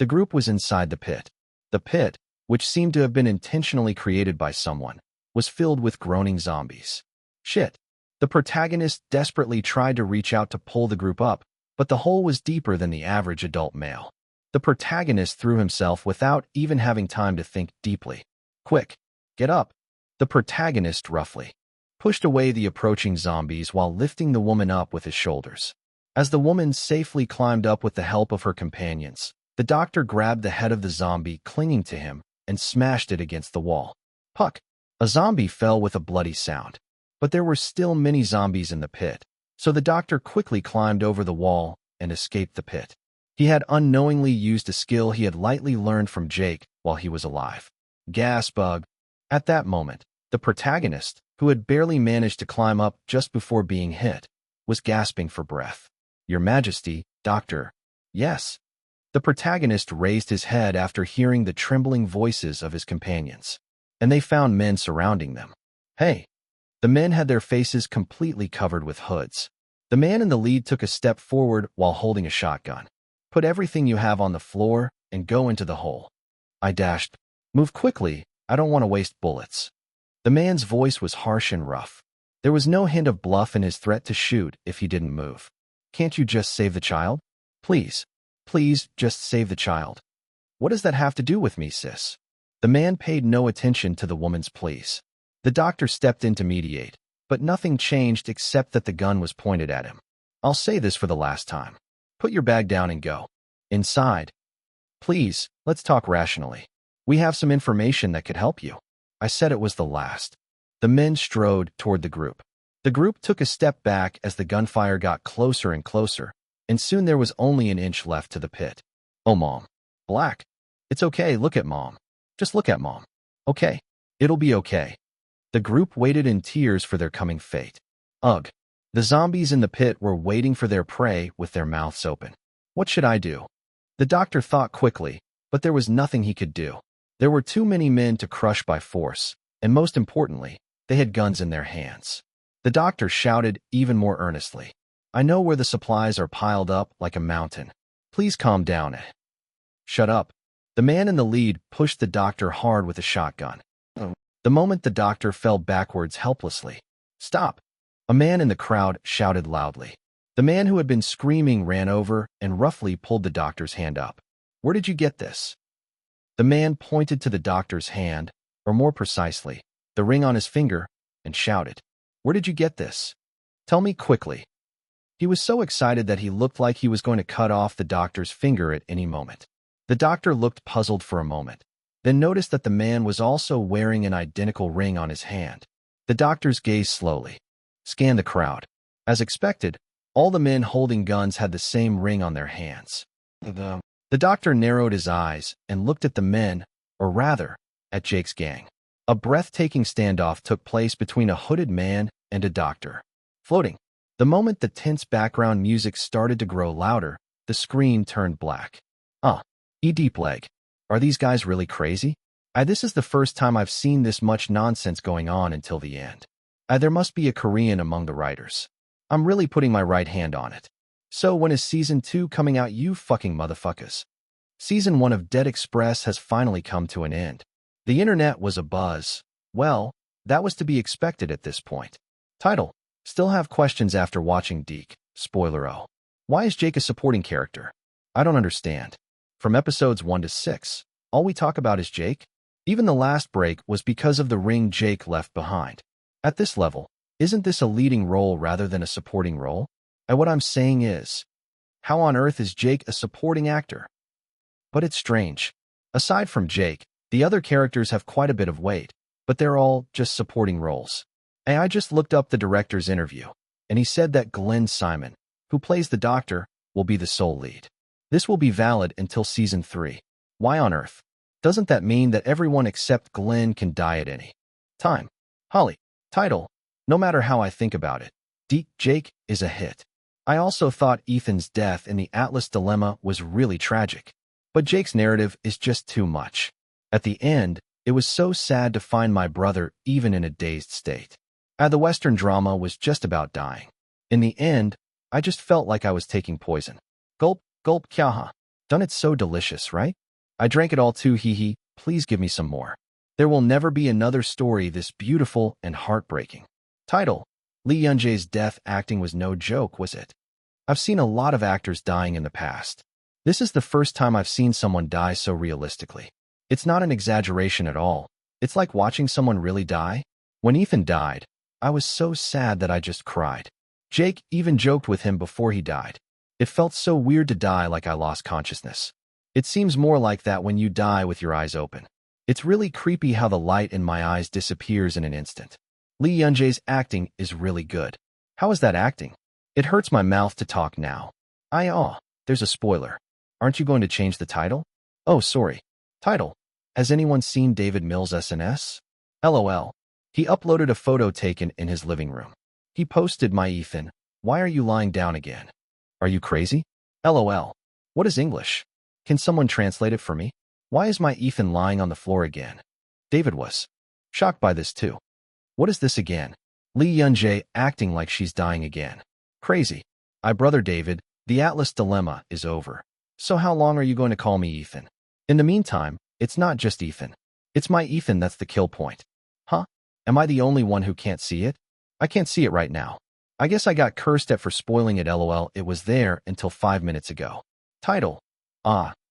The group was inside the pit. The pit, which seemed to have been intentionally created by someone, was filled with groaning zombies. Shit. The protagonist desperately tried to reach out to pull the group up, but the hole was deeper than the average adult male. The protagonist threw himself without even having time to think deeply. Quick, get up. The protagonist roughly pushed away the approaching zombies while lifting the woman up with his shoulders. As the woman safely climbed up with the help of her companions, the doctor grabbed the head of the zombie clinging to him and smashed it against the wall. Puck! A zombie fell with a bloody sound. But there were still many zombies in the pit, so the doctor quickly climbed over the wall and escaped the pit. He had unknowingly used a skill he had lightly learned from Jake while he was alive. Gas bug. At that moment, the protagonist, who had barely managed to climb up just before being hit, was gasping for breath. Your Majesty, Doctor. Yes. The protagonist raised his head after hearing the trembling voices of his companions, and they found men surrounding them. Hey. The men had their faces completely covered with hoods. The man in the lead took a step forward while holding a shotgun. Put everything you have on the floor and go into the hole. I dashed. Move quickly, I don't want to waste bullets. The man's voice was harsh and rough. There was no hint of bluff in his threat to shoot if he didn't move. Can't you just save the child? Please, just save the child. What does that have to do with me, sis? The man paid no attention to the woman's pleas. The doctor stepped in to mediate, but nothing changed except that the gun was pointed at him. I'll say this for the last time. Put your bag down and go. Inside. Please, let's talk rationally. We have some information that could help you. I said it was the last. The men strode toward the group. The group took a step back as the gunfire got closer and closer, and soon there was only an inch left to the pit. Oh, Mom. Black. It's okay, look at Mom. Just look at Mom. Okay. It'll be okay. The group waited in tears for their coming fate. Ugh. The zombies in the pit were waiting for their prey with their mouths open. What should I do? The doctor thought quickly, but there was nothing he could do. There were too many men to crush by force, and most importantly, they had guns in their hands. The doctor shouted even more earnestly. I know where the supplies are piled up like a mountain. Please calm down. Shut up. The man in the lead pushed the doctor hard with a shotgun. The moment the doctor fell backwards helplessly. Stop! A man in the crowd shouted loudly. The man who had been screaming ran over and roughly pulled the doctor's hand up. Where did you get this? The man pointed to the doctor's hand, or more precisely, the ring on his finger, and shouted, Where did you get this? Tell me quickly. He was so excited that he looked like he was going to cut off the doctor's finger at any moment. The doctor looked puzzled for a moment, then noticed that the man was also wearing an identical ring on his hand. The doctor's gaze slowly scanned the crowd. As expected, all the men holding guns had the same ring on their hands. The doctor narrowed his eyes and looked at the men, or rather, at Jake's gang. A breathtaking standoff took place between a hooded man and a doctor. Floating. The moment the tense background music started to grow louder, the screen turned black. Deep leg. Are these guys really crazy? This is the first time I've seen this much nonsense going on until the end. There must be a Korean among the writers. I'm really putting my right hand on it. So when is Season 2 coming out, you fucking motherfuckers? Season 1 of Dead Express has finally come to an end. The internet was abuzz. Well, that was to be expected at this point. Title. Still have questions after watching Deke. Spoiler O. Why is Jake a supporting character? I don't understand. From episodes 1 to 6, all we talk about is Jake? Even the last break was because of the ring Jake left behind. At this level, isn't this a leading role rather than a supporting role? And what I'm saying is, how on earth is Jake a supporting actor? But it's strange. Aside from Jake, the other characters have quite a bit of weight, but they're all just supporting roles. And I just looked up the director's interview, and he said that Glenn Simon, who plays the doctor, will be the sole lead. This will be valid until Season 3. Why on earth? Doesn't that mean that everyone except Glenn can die at any time? Holly. Title. No matter how I think about it, Jake is a hit. I also thought Ethan's death in the Atlas Dilemma was really tragic. But Jake's narrative is just too much. At the end, it was so sad to find my brother even in a dazed state. The Western drama was just about dying. In the end, I just felt like I was taking poison. Gulp, gulp, kyaha. Done it so delicious, right? I drank it all too, hee. Please give me some more. There will never be another story this beautiful and heartbreaking. Title. Lee Young-jae's death acting was no joke, was it? I've seen a lot of actors dying in the past. This is the first time I've seen someone die so realistically. It's not an exaggeration at all. It's like watching someone really die. When Ethan died, I was so sad that I just cried. Jake even joked with him before he died. It felt so weird to die like I lost consciousness. It seems more like that when you die with your eyes open. It's really creepy how the light in my eyes disappears in an instant. Lee Young-jae's acting is really good. How is that acting? It hurts my mouth to talk now. There's a spoiler. Aren't you going to change the title? Oh, sorry. Title. Has anyone seen David Mills' SNS? LOL. He uploaded a photo taken in his living room. He posted, "My Ethan, why are you lying down again? Are you crazy? LOL. What is English? Can someone translate it for me? Why is my Ethan lying on the floor again?" David was shocked by this too. What is this again? Lee Young-jae acting like she's dying again. Crazy. Brother David, the Atlas Dilemma is over. So how long are you going to call me Ethan? In the meantime, it's not just Ethan. It's my Ethan that's the kill point. Huh? Am I the only one who can't see it? I can't see it right now. I guess I got cursed at for spoiling it, lol. It was there until 5 minutes ago. Title.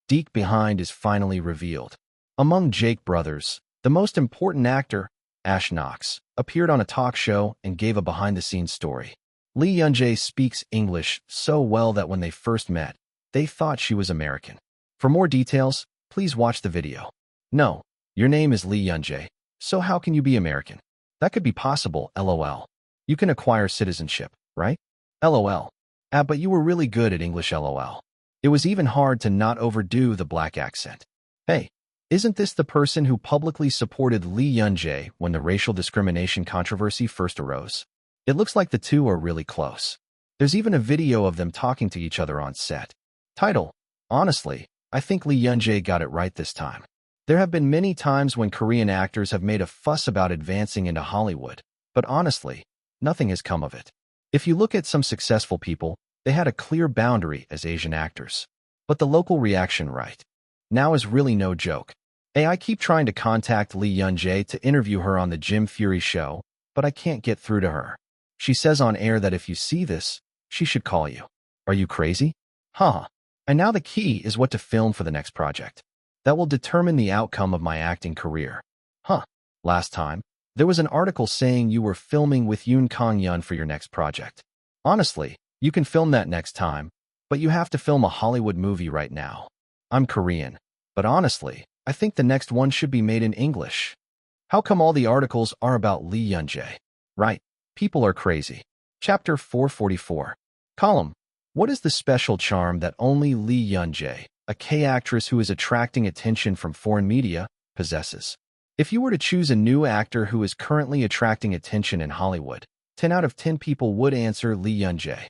Deke behind is finally revealed. Among Jake brothers, the most important actor, Ash Knox, appeared on a talk show and gave a behind-the-scenes story. Lee Young-jae speaks English so well that when they first met, they thought she was American. For more details, please watch the video. No, your name is Lee Young-jae, so how can you be American? That could be possible, lol. You can acquire citizenship, right? LOL. But you were really good at English, lol. It was even hard to not overdo the black accent. Hey, isn't this the person who publicly supported Lee Young-jae when the racial discrimination controversy first arose? It looks like the two are really close. There's even a video of them talking to each other on set. Title. Honestly, I think Lee Young-jae got it right this time. There have been many times when Korean actors have made a fuss about advancing into Hollywood, but honestly, nothing has come of it. If you look at some successful people, they had a clear boundary as Asian actors. But the local reaction right now is really no joke. I keep trying to contact Lee Young-jae to interview her on the Jim Fury show, but I can't get through to her. She says on air that if you see this, she should call you. Are you crazy? And now the key is what to film for the next project. That will determine the outcome of my acting career. Last time, there was an article saying you were filming with Yoon Kang-yeon for your next project. Honestly, you can film that next time, but you have to film a Hollywood movie right now. I'm Korean, but honestly, I think the next one should be made in English. How come all the articles are about Lee Young-jae? Right, people are crazy. Chapter 444. Column. What is the special charm that only Lee Young-jae, a K actress who is attracting attention from foreign media, possesses? If you were to choose a new actor who is currently attracting attention in Hollywood, 10 out of 10 people would answer Lee Young-jae.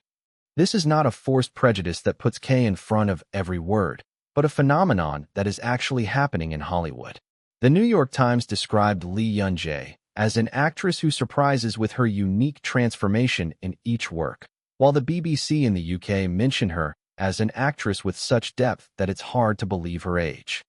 This is not a forced prejudice that puts K in front of every word, but a phenomenon that is actually happening in Hollywood. The New York Times described Lee Young-jae as an actress who surprises with her unique transformation in each work, while the BBC in the UK mentioned her as an actress with such depth that it's hard to believe her age.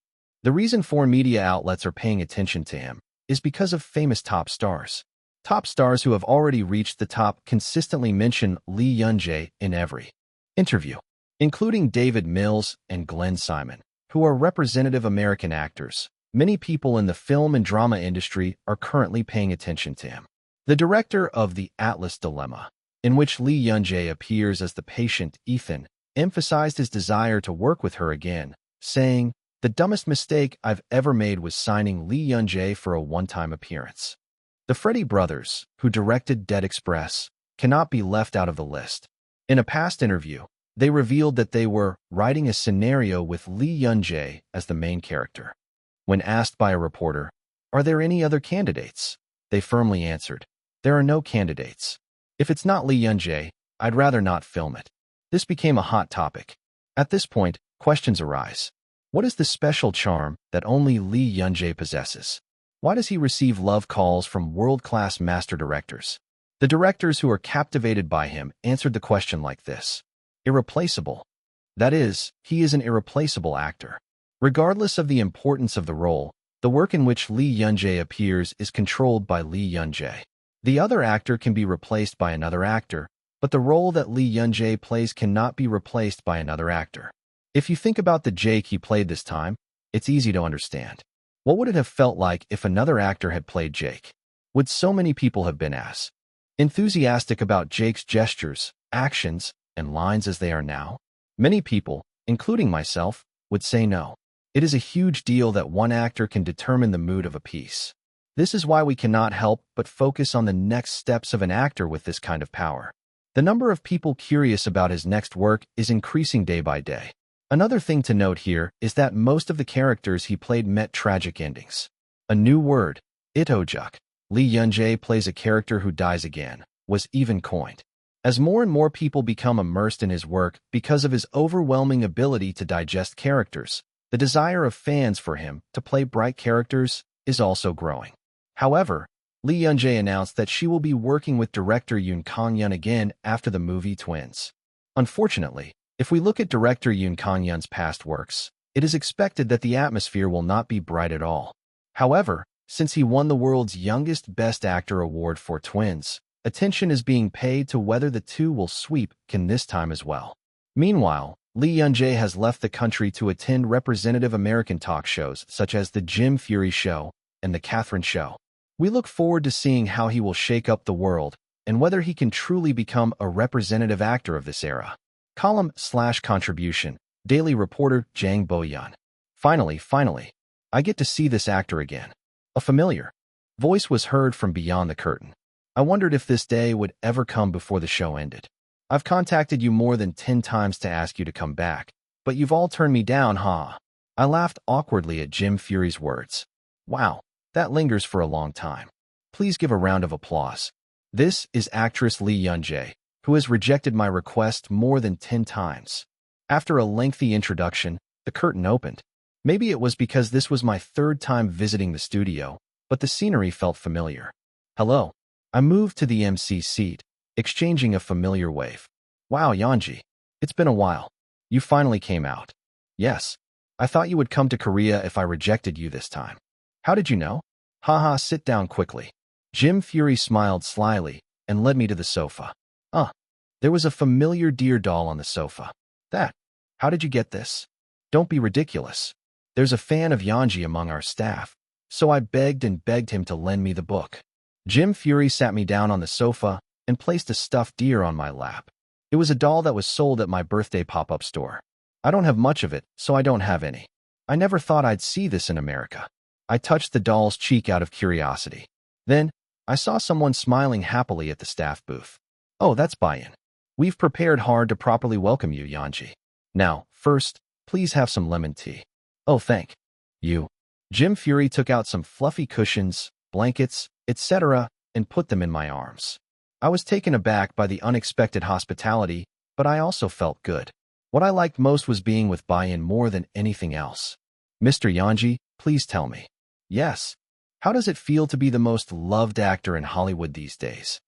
The reason foreign media outlets are paying attention to him is because of famous top stars. Top stars who have already reached the top consistently mention Lee Young-jae in every interview, including David Mills and Glenn Simon, who are representative American actors. Many people in the film and drama industry are currently paying attention to him. The director of The Atlas Dilemma, in which Lee Young-jae appears as the patient Ethan, emphasized his desire to work with her again, saying, "The dumbest mistake I've ever made was signing Lee Young-jae for a one-time appearance." The Freddie brothers, who directed Dead Express, cannot be left out of the list. In a past interview, they revealed that they were writing a scenario with Lee Young-jae as the main character. When asked by a reporter, "Are there any other candidates?" they firmly answered, "There are no candidates. If it's not Lee Young-jae, I'd rather not film it." This became a hot topic. At this point, questions arise. What is the special charm that only Lee Young-jae possesses? Why does he receive love calls from world-class master directors? The directors who are captivated by him answered the question like this: irreplaceable. That is, he is an irreplaceable actor. Regardless of the importance of the role, the work in which Lee Young-jae appears is controlled by Lee Young-jae. The other actor can be replaced by another actor, but the role that Lee Young-jae plays cannot be replaced by another actor. If you think about the Jake he played this time, it's easy to understand. What would it have felt like if another actor had played Jake? Would so many people have been as enthusiastic about Jake's gestures, actions, and lines as they are now? Many people, including myself, would say no. It is a huge deal that one actor can determine the mood of a piece. This is why we cannot help but focus on the next steps of an actor with this kind of power. The number of people curious about his next work is increasing day by day. Another thing to note here is that most of the characters he played met tragic endings. A new word, itojuk, Lee Young-jae plays a character who dies again, was even coined. As more and more people become immersed in his work because of his overwhelming ability to digest characters, the desire of fans for him to play bright characters is also growing. However, Lee Young-jae announced that she will be working with director Yoon Kang-yeon again after the movie Twins. Unfortunately, if we look at director Yoon Kang-yeon's past works, it is expected that the atmosphere will not be bright at all. However, since he won the world's youngest Best Actor award for Twins, attention is being paid to whether the two will sweep Cannes this time as well. Meanwhile, Lee Young-jae has left the country to attend representative American talk shows such as The Jim Fury Show and The Catherine Show. We look forward to seeing how he will shake up the world and whether he can truly become a representative actor of this era. Column/contribution, Daily Reporter Jang Bo-yeon. Finally, I get to see this actor again. A familiar voice was heard from beyond the curtain. I wondered if this day would ever come before the show ended. I've contacted you more than 10 times to ask you to come back, but you've all turned me down, huh? I laughed awkwardly at Jim Fury's words. Wow, that lingers for a long time. Please give a round of applause. This is actress Lee Young-jae, who has rejected my request more than 10 times. After a lengthy introduction, the curtain opened. Maybe it was because this was my third time visiting the studio, but the scenery felt familiar. Hello. I moved to the MC seat, exchanging a familiar wave. Wow, Young-jae. It's been a while. You finally came out. Yes. I thought you would come to Korea if I rejected you this time. How did you know? Haha, sit down quickly. Jim Fury smiled slyly and led me to the sofa. There was a familiar deer doll on the sofa. How did you get this? Don't be ridiculous. There's a fan of Young-jae among our staff, so I begged and begged him to lend me the book. Jim Fury sat me down on the sofa and placed a stuffed deer on my lap. It was a doll that was sold at my birthday pop-up store. I don't have much of it, so I don't have any. I never thought I'd see this in America. I touched the doll's cheek out of curiosity. Then, I saw someone smiling happily at the staff booth. Oh, that's buy-in. We've prepared hard to properly welcome you, Young-jae. Now, first, please have some lemon tea. Oh, thank you. Jim Fury took out some fluffy cushions, blankets, etc., and put them in my arms. I was taken aback by the unexpected hospitality, but I also felt good. What I liked most was being with Bayan more than anything else. Mr. Yanji, please tell me. Yes. How does it feel to be the most loved actor in Hollywood these days?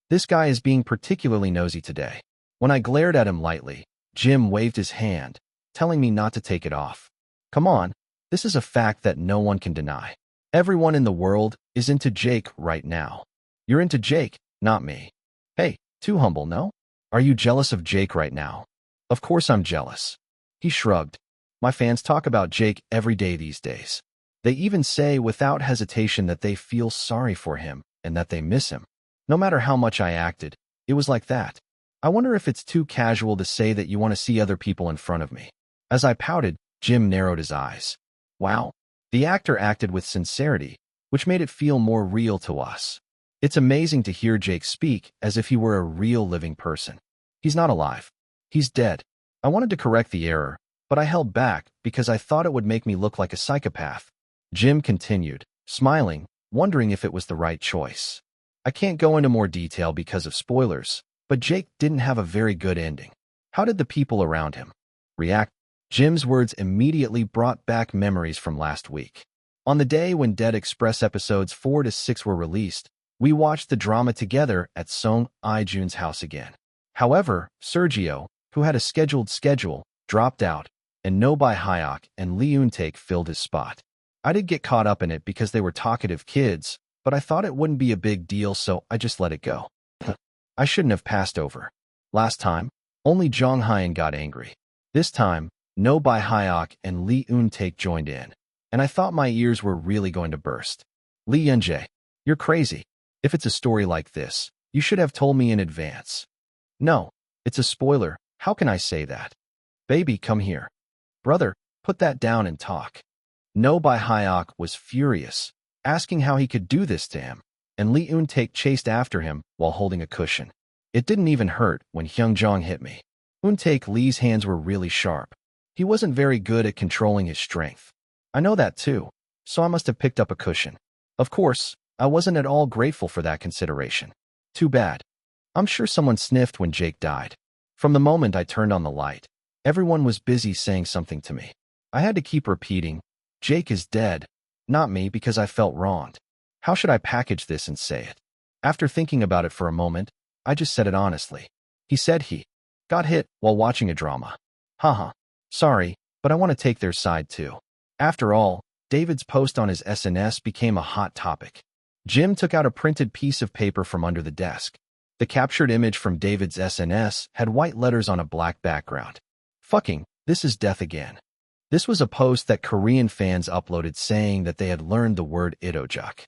This guy is being particularly nosy today. When I glared at him lightly, Jim waved his hand, telling me not to take it off. Come on, this is a fact that no one can deny. Everyone in the world is into Jake right now. You're into Jake, not me. Hey, too humble, no? Are you jealous of Jake right now? Of course I'm jealous. He shrugged. My fans talk about Jake every day these days. They even say without hesitation that they feel sorry for him and that they miss him. No matter how much I acted, it was like that. I wonder if it's too casual to say that you want to see other people in front of me. As I pouted, Jim narrowed his eyes. Wow. The actor acted with sincerity, which made it feel more real to us. It's amazing to hear Jake speak as if he were a real living person. He's not alive. He's dead. I wanted to correct the error, but I held back because I thought it would make me look like a psychopath. Jim continued, smiling, wondering if it was the right choice. I can't go into more detail because of spoilers, but Jake didn't have a very good ending. How did the people around him react? Jim's words immediately brought back memories from last week. On the day when Dead Express episodes 4 to 6 were released, we watched the drama together at Song Ijun's house again. However, Sergio, who had a schedule, dropped out, and No Bai Hyok and Lee Eun-taek filled his spot. I did get caught up in it because they were talkative kids, but I thought it wouldn't be a big deal, so I just let it go. I shouldn't have passed over. Last time, only Jong Hyun got angry. This time, No Bai Hyok and Lee Eun-taek joined in, and I thought my ears were really going to burst. Lee Eun-jae, you're crazy. If it's a story like this, you should have told me in advance. No, it's a spoiler. How can I say that? Baby, come here. Brother, put that down and talk. No Bai Hyok was furious, asking how he could do this to him, and Lee Eun-taek chased after him while holding a cushion. It didn't even hurt when Hyung-jong hit me. Eun-taek Lee's hands were really sharp. He wasn't very good at controlling his strength. I know that too, so I must have picked up a cushion. Of course, I wasn't at all grateful for that consideration. Too bad. I'm sure someone sniffed when Jake died. From the moment I turned on the light, everyone was busy saying something to me. I had to keep repeating, Jake is dead, not me, because I felt wronged. How should I package this and say it? After thinking about it for a moment, I just said it honestly. He said he got hit while watching a drama. Haha. Sorry, but I want to take their side too. After all, David's post on his SNS became a hot topic. Jim took out a printed piece of paper from under the desk. The captured image from David's SNS had white letters on a black background. Fucking, this is death again. This was a post that Korean fans uploaded saying that they had learned the word itojak.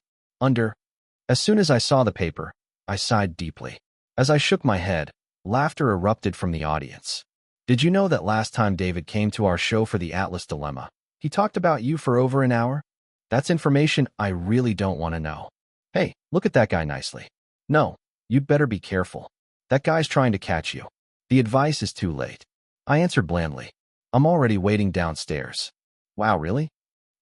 As soon as I saw the paper, I sighed deeply. As I shook my head, laughter erupted from the audience. Did you know that last time David came to our show for the Atlas Dilemma, he talked about you for over an hour? That's information I really don't want to know. Hey, look at that guy nicely. No, you'd better be careful. That guy's trying to catch you. The advice is too late. I answered blandly. I'm already waiting downstairs. Wow, really?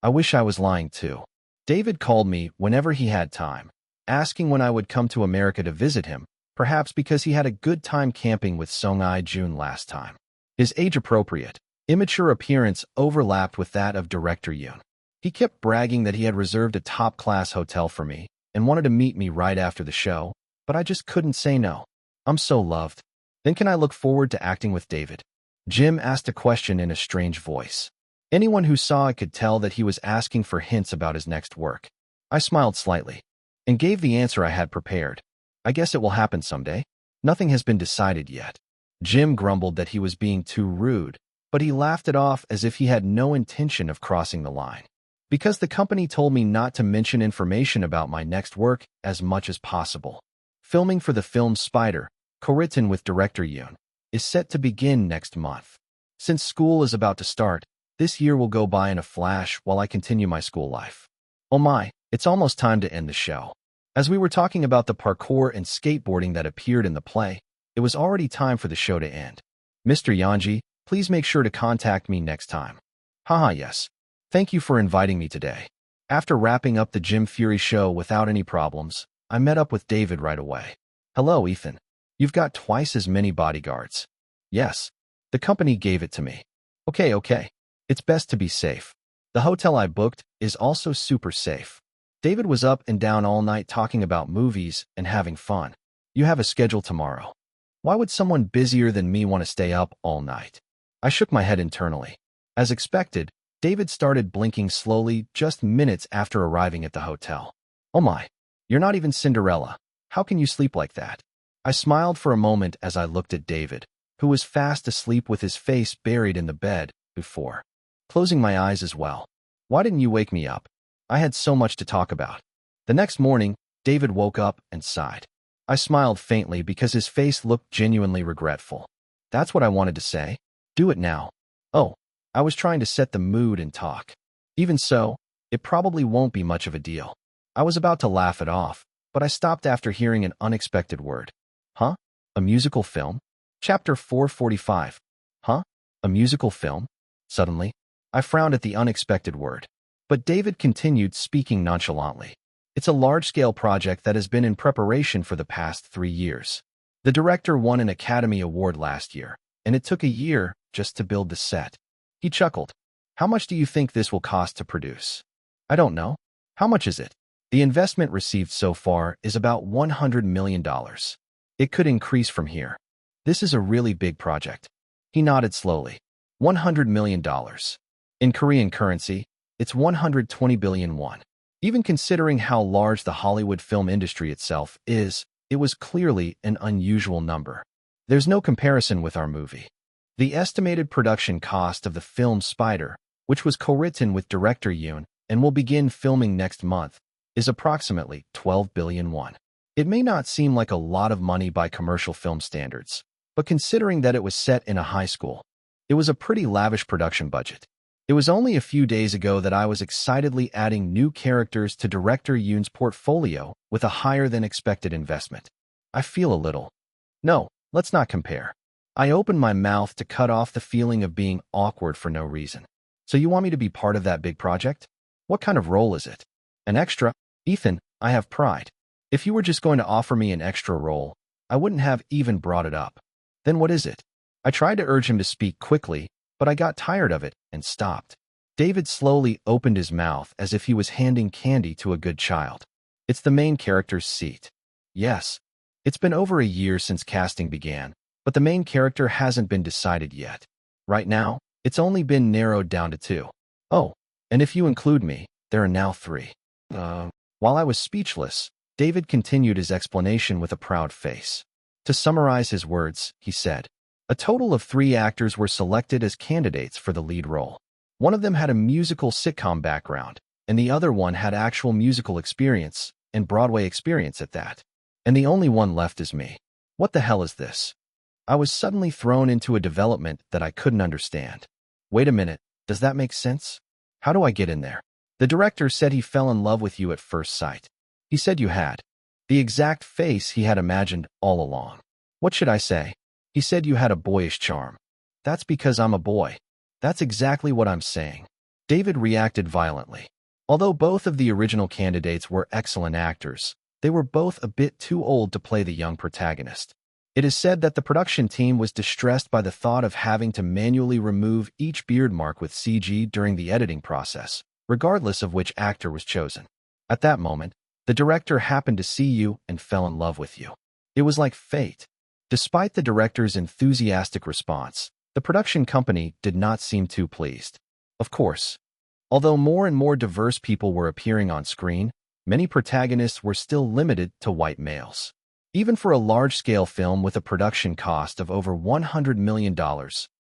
I wish I was lying too. David called me whenever he had time, asking when I would come to America to visit him, perhaps because he had a good time camping with Song Ijun last time. His age-appropriate, immature appearance overlapped with that of Director Yoon. He kept bragging that he had reserved a top-class hotel for me and wanted to meet me right after the show, but I just couldn't say no. I'm so loved. Then can I look forward to acting with David? Jim asked a question in a strange voice. Anyone who saw it could tell that he was asking for hints about his next work. I smiled slightly and gave the answer I had prepared. I guess it will happen someday. Nothing has been decided yet. Jim grumbled that he was being too rude, but he laughed it off as if he had no intention of crossing the line. Because the company told me not to mention information about my next work as much as possible. Filming for the film Spider, co-written with director Yoon, is set to begin next month. Since school is about to start, this year will go by in a flash while I continue my school life. Oh my, it's almost time to end the show. As we were talking about the parkour and skateboarding that appeared in the play, it was already time for the show to end. Mr. Yanji, please make sure to contact me next time. Haha, yes. Thank you for inviting me today. After wrapping up the Jim Fury show without any problems, I met up with David right away. Hello, Ethan. You've got twice as many bodyguards. Yes. The company gave it to me. Okay. It's best to be safe. The hotel I booked is also super safe. David was up and down all night talking about movies and having fun. You have a schedule tomorrow. Why would someone busier than me want to stay up all night? I shook my head internally. As expected, David started blinking slowly just minutes after arriving at the hotel. Oh my, you're not even Cinderella. How can you sleep like that? I smiled for a moment as I looked at David, who was fast asleep with his face buried in the bed before closing my eyes as well. Why didn't you wake me up? I had so much to talk about. The next morning, David woke up and sighed. I smiled faintly because his face looked genuinely regretful. That's what I wanted to say. Do it now. Oh, I was trying to set the mood and talk. Even so, it probably won't be much of a deal. I was about to laugh it off, but I stopped after hearing an unexpected word. Huh? A musical film? Chapter 445. Huh? A musical film? Suddenly, I frowned at the unexpected word. But David continued speaking nonchalantly. It's a large-scale project that has been in preparation for the past 3 years. The director won an Academy Award last year, and it took a year just to build the set. He chuckled. How much do you think this will cost to produce? I don't know. How much is it? The investment received so far is about $100 million. It could increase from here. This is a really big project. He nodded slowly. $100 million. In Korean currency, it's 120 billion won. Even considering how large the Hollywood film industry itself is, it was clearly an unusual number. There's no comparison with our movie. The estimated production cost of the film Spider, which was co-written with director Yoon and will begin filming next month, is approximately 12 billion won. It may not seem like a lot of money by commercial film standards, but considering that it was set in a high school, it was a pretty lavish production budget. It was only a few days ago that I was excitedly adding new characters to director Yoon's portfolio with a higher-than-expected investment. I feel a little. No, let's not compare. I opened my mouth to cut off the feeling of being awkward for no reason. So you want me to be part of that big project? What kind of role is it? An extra? Ethan, I have pride. If you were just going to offer me an extra role, I wouldn't have even brought it up. Then what is it? I tried to urge him to speak quickly, but I got tired of it and stopped. David slowly opened his mouth as if he was handing candy to a good child. It's the main character's seat. Yes. It's been over a year since casting began, but the main character hasn't been decided yet. Right now, it's only been narrowed down to 2. Oh, and if you include me, there are now 3. While I was speechless, David continued his explanation with a proud face. To summarize his words, he said, a total of 3 actors were selected as candidates for the lead role. One of them had a musical sitcom background, and the other one had actual musical experience, and Broadway experience at that. And the only one left is me. What the hell is this? I was suddenly thrown into a development that I couldn't understand. Wait a minute, does that make sense? How do I get in there? The director said he fell in love with you at first sight. He said you had. The exact face he had imagined all along. What should I say? He said you had a boyish charm. That's because I'm a boy. That's exactly what I'm saying. David reacted violently. Although both of the original candidates were excellent actors, they were both a bit too old to play the young protagonist. It is said that the production team was distressed by the thought of having to manually remove each beard mark with CG during the editing process, regardless of which actor was chosen. At that moment, the director happened to see you and fell in love with you. It was like fate. Despite the director's enthusiastic response, the production company did not seem too pleased. Of course, although more and more diverse people were appearing on screen, many protagonists were still limited to white males. Even for a large-scale film with a production cost of over $100 million,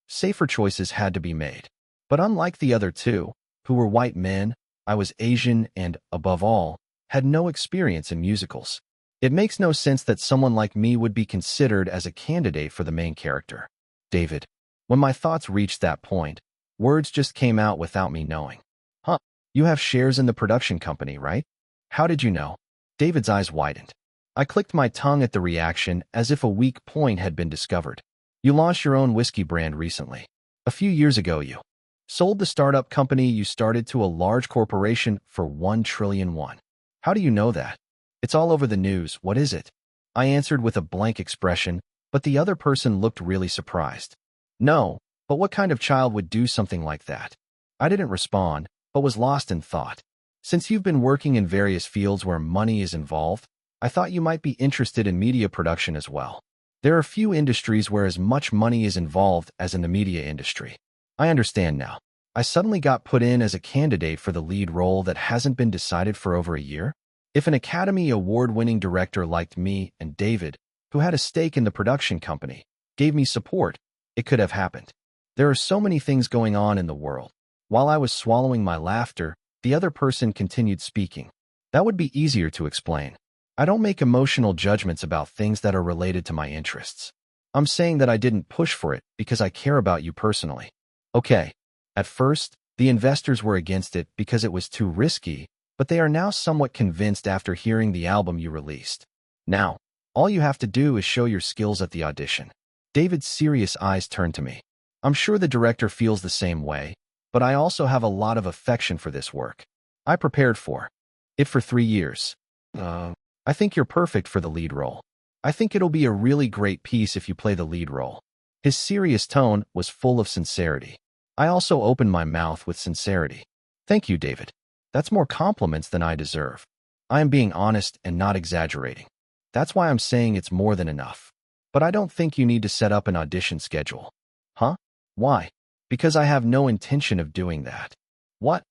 safer choices had to be made. But unlike the other 2, who were white men, I was Asian and, above all, had no experience in musicals. It makes no sense that someone like me would be considered as a candidate for the main character. David, when my thoughts reached that point, words just came out without me knowing. Huh, you have shares in the production company, right? How did you know? David's eyes widened. I clicked my tongue at the reaction as if a weak point had been discovered. You launched your own whiskey brand recently. A few years ago you. Sold the startup company you started to a large corporation for 1 trillion won. How do you know that? It's all over the news. What is it? I answered with a blank expression, but the other person looked really surprised. No, but what kind of child would do something like that? I didn't respond, but was lost in thought. Since you've been working in various fields where money is involved, I thought you might be interested in media production as well. There are few industries where as much money is involved as in the media industry. I understand now. I suddenly got put in as a candidate for the lead role that hasn't been decided for over a year? If an Academy Award-winning director liked me and David, who had a stake in the production company, gave me support, it could have happened. There are so many things going on in the world. While I was swallowing my laughter, the other person continued speaking. That would be easier to explain. I don't make emotional judgments about things that are related to my interests. I'm saying that I didn't push for it because I care about you personally. Okay. At first, the investors were against it because it was too risky, but they are now somewhat convinced after hearing the album you released. Now, all you have to do is show your skills at the audition. David's serious eyes turned to me. I'm sure the director feels the same way, but I also have a lot of affection for this work. I prepared for it for 3 years. I think you're perfect for the lead role. I think it'll be a really great piece if you play the lead role. His serious tone was full of sincerity. I also opened my mouth with sincerity. Thank you, David. That's more compliments than I deserve. I am being honest and not exaggerating. That's why I'm saying it's more than enough. But I don't think you need to set up an audition schedule. Huh? Why? Because I have no intention of doing that. What?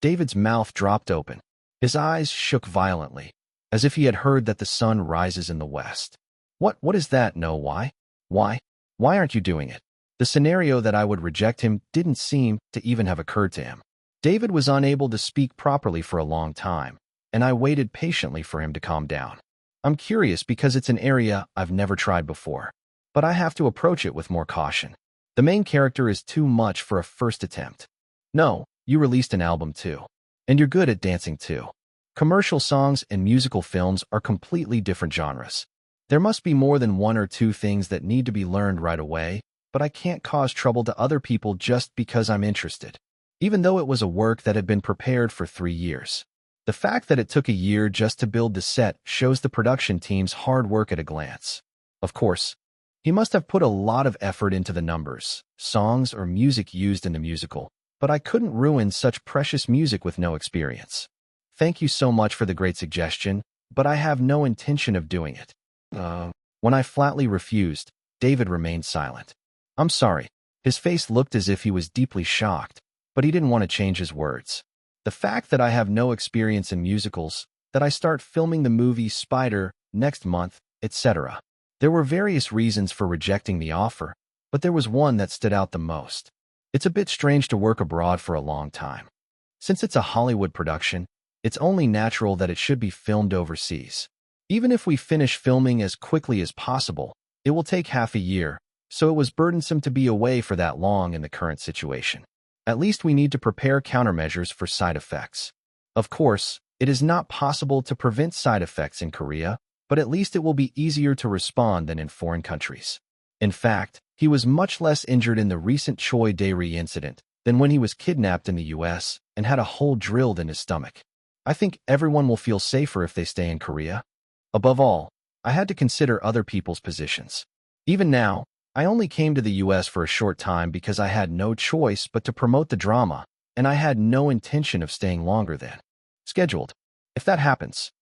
David's mouth dropped open. His eyes shook violently, as if he had heard that the sun rises in the west. What is that? No, why? Why? Why aren't you doing it? The scenario that I would reject him didn't seem to even have occurred to him. David was unable to speak properly for a long time, and I waited patiently for him to calm down. I'm curious because it's an area I've never tried before, but I have to approach it with more caution. The main character is too much for a first attempt. No, you released an album too, and you're good at dancing too. Commercial songs and musical films are completely different genres. There must be more than 1 or 2 things that need to be learned right away, but I can't cause trouble to other people just because I'm interested. Even though it was a work that had been prepared for 3 years. The fact that it took a year just to build the set shows the production team's hard work at a glance. Of course, he must have put a lot of effort into the numbers, songs, or music used in the musical, but I couldn't ruin such precious music with no experience. Thank you so much for the great suggestion, but I have no intention of doing it. When I flatly refused, David remained silent. I'm sorry. His face looked as if he was deeply shocked, but he didn't want to change his words. The fact that I have no experience in musicals, that I start filming the movie Spider next month, etc. There were various reasons for rejecting the offer, but there was one that stood out the most. It's a bit strange to work abroad for a long time. Since it's a Hollywood production, it's only natural that it should be filmed overseas. Even if we finish filming as quickly as possible, it will take half a year, so it was burdensome to be away for that long in the current situation. At least we need to prepare countermeasures for side effects. Of course, it is not possible to prevent side effects in Korea, but at least it will be easier to respond than in foreign countries. In fact, he was much less injured in the recent Choi Dae-ri incident than when he was kidnapped in the US and had a hole drilled in his stomach. I think everyone will feel safer if they stay in Korea. Above all, I had to consider other people's positions. Even now, I only came to the US for a short time because I had no choice but to promote the drama, and I had no intention of staying longer than scheduled. If that happens,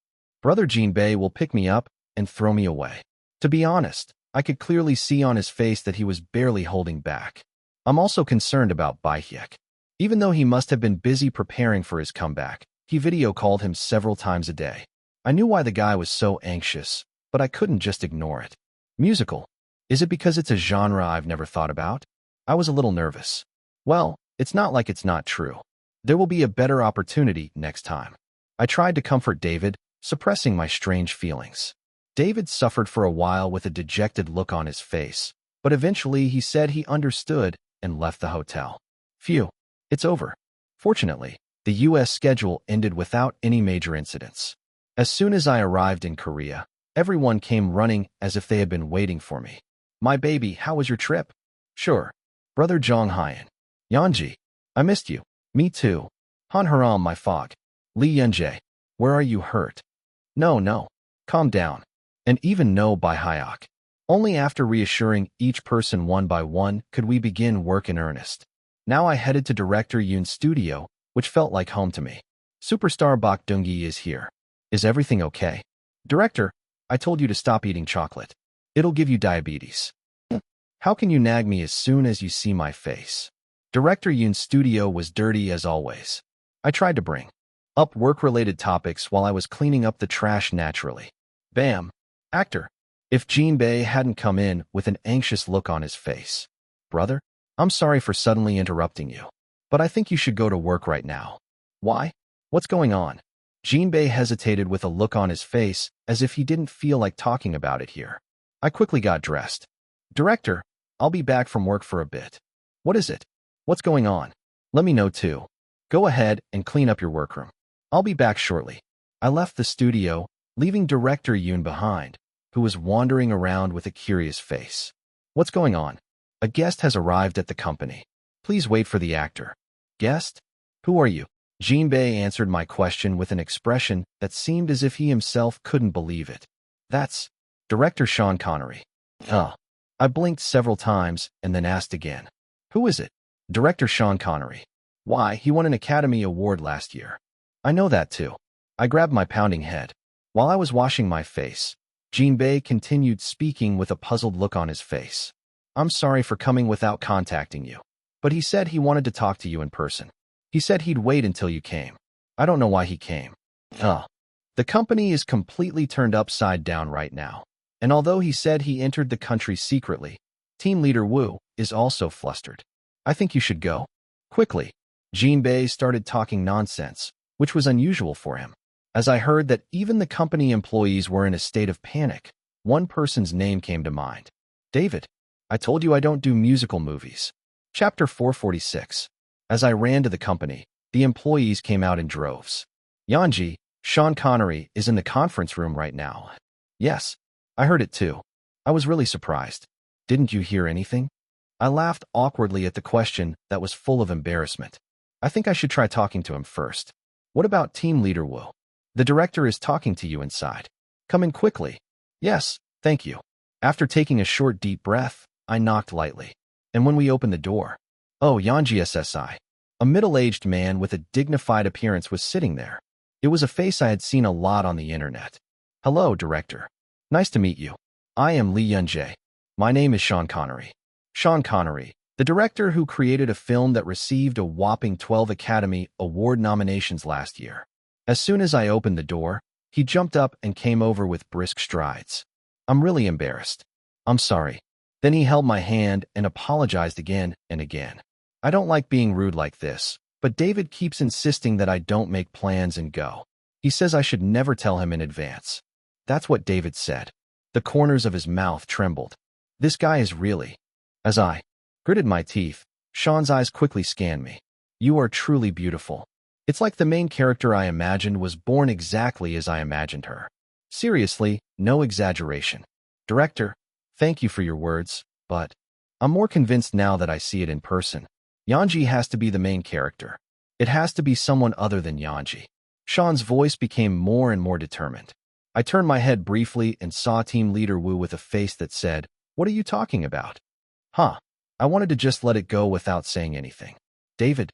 Brother Jinbei will pick me up and throw me away. To be honest, I could clearly see on his face that he was barely holding back. I'm also concerned about Baehyek. Even though he must have been busy preparing for his comeback, he video called him several times a day. I knew why the guy was so anxious, but I couldn't just ignore it. Musical. Is it because it's a genre I've never thought about? I was a little nervous. Well, it's not like it's not true. There will be a better opportunity next time. I tried to comfort David, suppressing my strange feelings. David suffered for a while with a dejected look on his face, but eventually he said he understood and left the hotel. Phew, it's over. Fortunately, the US schedule ended without any major incidents. As soon as I arrived in Korea, everyone came running as if they had been waiting for me. My baby, how was your trip? Sure. Brother Jong Hyun. Yeonji. I missed you. Me too. Han Haram, my fog. Lee Yunjae. Where are you hurt? No. Calm down. And even no by Hyok. Only after reassuring each person one by one could we begin work in earnest. Now I headed to Director Yoon's studio, which felt like home to me. Superstar Bak Dungyi is here. Is everything okay? Director, I told you to stop eating chocolate. It'll give you diabetes. How can you nag me as soon as you see my face? Director Yoon's studio was dirty as always. I tried to bring up work-related topics while I was cleaning up the trash naturally. Bam! Actor. If Jinbei hadn't come in with an anxious look on his face. Brother, I'm sorry for suddenly interrupting you, but I think you should go to work right now. Why? What's going on? Jinbei hesitated with a look on his face as if he didn't feel like talking about it here. I quickly got dressed. Director, I'll be back from work for a bit. What is it? What's going on? Let me know too. Go ahead and clean up your workroom. I'll be back shortly. I left the studio, leaving Director Yoon behind, who was wandering around with a curious face. What's going on? A guest has arrived at the company. Please wait for the actor. Guest? Who are you? Jinbei answered my question with an expression that seemed as if he himself couldn't believe it. That's Director Sean Connery. I blinked several times and then asked again. Who is it? Director Sean Connery. Why, he won an Academy Award last year. I know that too. I grabbed my pounding head. While I was washing my face, Jinbei continued speaking with a puzzled look on his face. I'm sorry for coming without contacting you, but he said he wanted to talk to you in person. He said he'd wait until you came. I don't know why he came. The company is completely turned upside down right now. And although he said he entered the country secretly, Team Leader Wu is also flustered. I think you should go. Quickly, Jinbei started talking nonsense, which was unusual for him. As I heard that even the company employees were in a state of panic, one person's name came to mind. David. I told you I don't do musical movies. Chapter 446. As I ran to the company, the employees came out in droves. Yanji, Sean Connery is in the conference room right now. Yes, I heard it too. I was really surprised. Didn't you hear anything? I laughed awkwardly at the question that was full of embarrassment. I think I should try talking to him first. What about Team Leader Wu? The director is talking to you inside. Come in quickly. Yes, thank you. After taking a short deep breath, I knocked lightly. And when we opened the door, oh, Yanji SSI. A middle-aged man with a dignified appearance was sitting there. It was a face I had seen a lot on the internet. Hello, director. Nice to meet you. I am Lee Yunjae. My name is Sean Connery. Sean Connery, the director who created a film that received a whopping 12 Academy Award nominations last year. As soon as I opened the door, he jumped up and came over with brisk strides. I'm really embarrassed. I'm sorry. Then he held my hand and apologized again and again. I don't like being rude like this, but David keeps insisting that I don't make plans and go. He says I should never tell him in advance. That's what David said. The corners of his mouth trembled. This guy is really... As I gritted my teeth, Sean's eyes quickly scanned me. You are truly beautiful. It's like the main character I imagined was born exactly as I imagined her. Seriously, no exaggeration. Director, thank you for your words, but I'm more convinced now that I see it in person. Yanji has to be the main character. It has to be someone other than Yanji. Sean's voice became more and more determined. I turned my head briefly and saw Team Leader Wu with a face that said, "What are you talking about?" I wanted to just let it go without saying anything. David,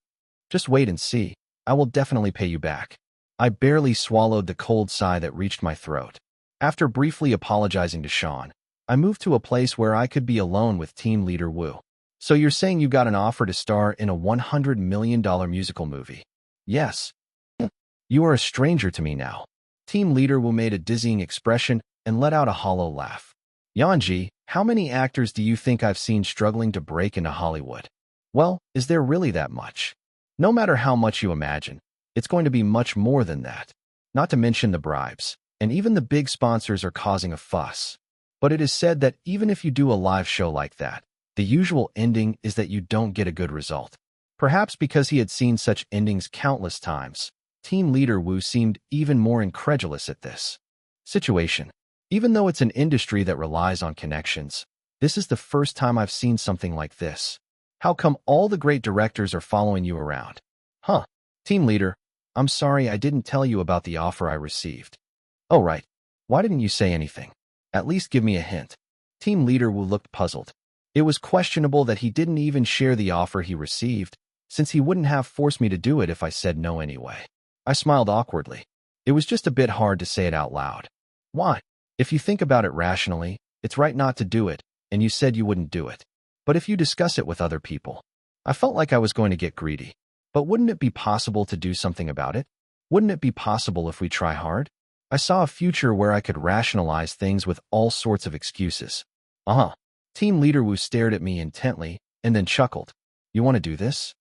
just wait and see. I will definitely pay you back. I barely swallowed the cold sigh that reached my throat. After briefly apologizing to Sean, I moved to a place where I could be alone with Team Leader Wu. So you're saying you got an offer to star in a $100 million musical movie? Yes. You are a stranger to me now. Team Leader Wu made a dizzying expression and let out a hollow laugh. Yanji, how many actors do you think I've seen struggling to break into Hollywood? Well, is there really that much? No matter how much you imagine, it's going to be much more than that. Not to mention the bribes, and even the big sponsors are causing a fuss. But it is said that even if you do a live show like that, the usual ending is that you don't get a good result. Perhaps because he had seen such endings countless times, Team Leader Wu seemed even more incredulous at this situation. Even though it's an industry that relies on connections, this is the first time I've seen something like this. How come all the great directors are following you around? Huh. Team leader, I'm sorry I didn't tell you about the offer I received. Oh, right. Why didn't you say anything? At least give me a hint. Team leader Wu looked puzzled. It was questionable that he didn't even share the offer he received, since he wouldn't have forced me to do it if I said no anyway. I smiled awkwardly. It was just a bit hard to say it out loud. Why? If you think about it rationally, it's right not to do it, and you said you wouldn't do it. But if you discuss it with other people, I felt like I was going to get greedy. But wouldn't it be possible to do something about it? Wouldn't it be possible if we try hard? I saw a future where I could rationalize things with all sorts of excuses. Uh-huh. Team leader Wu stared at me intently and then chuckled. You want to do this?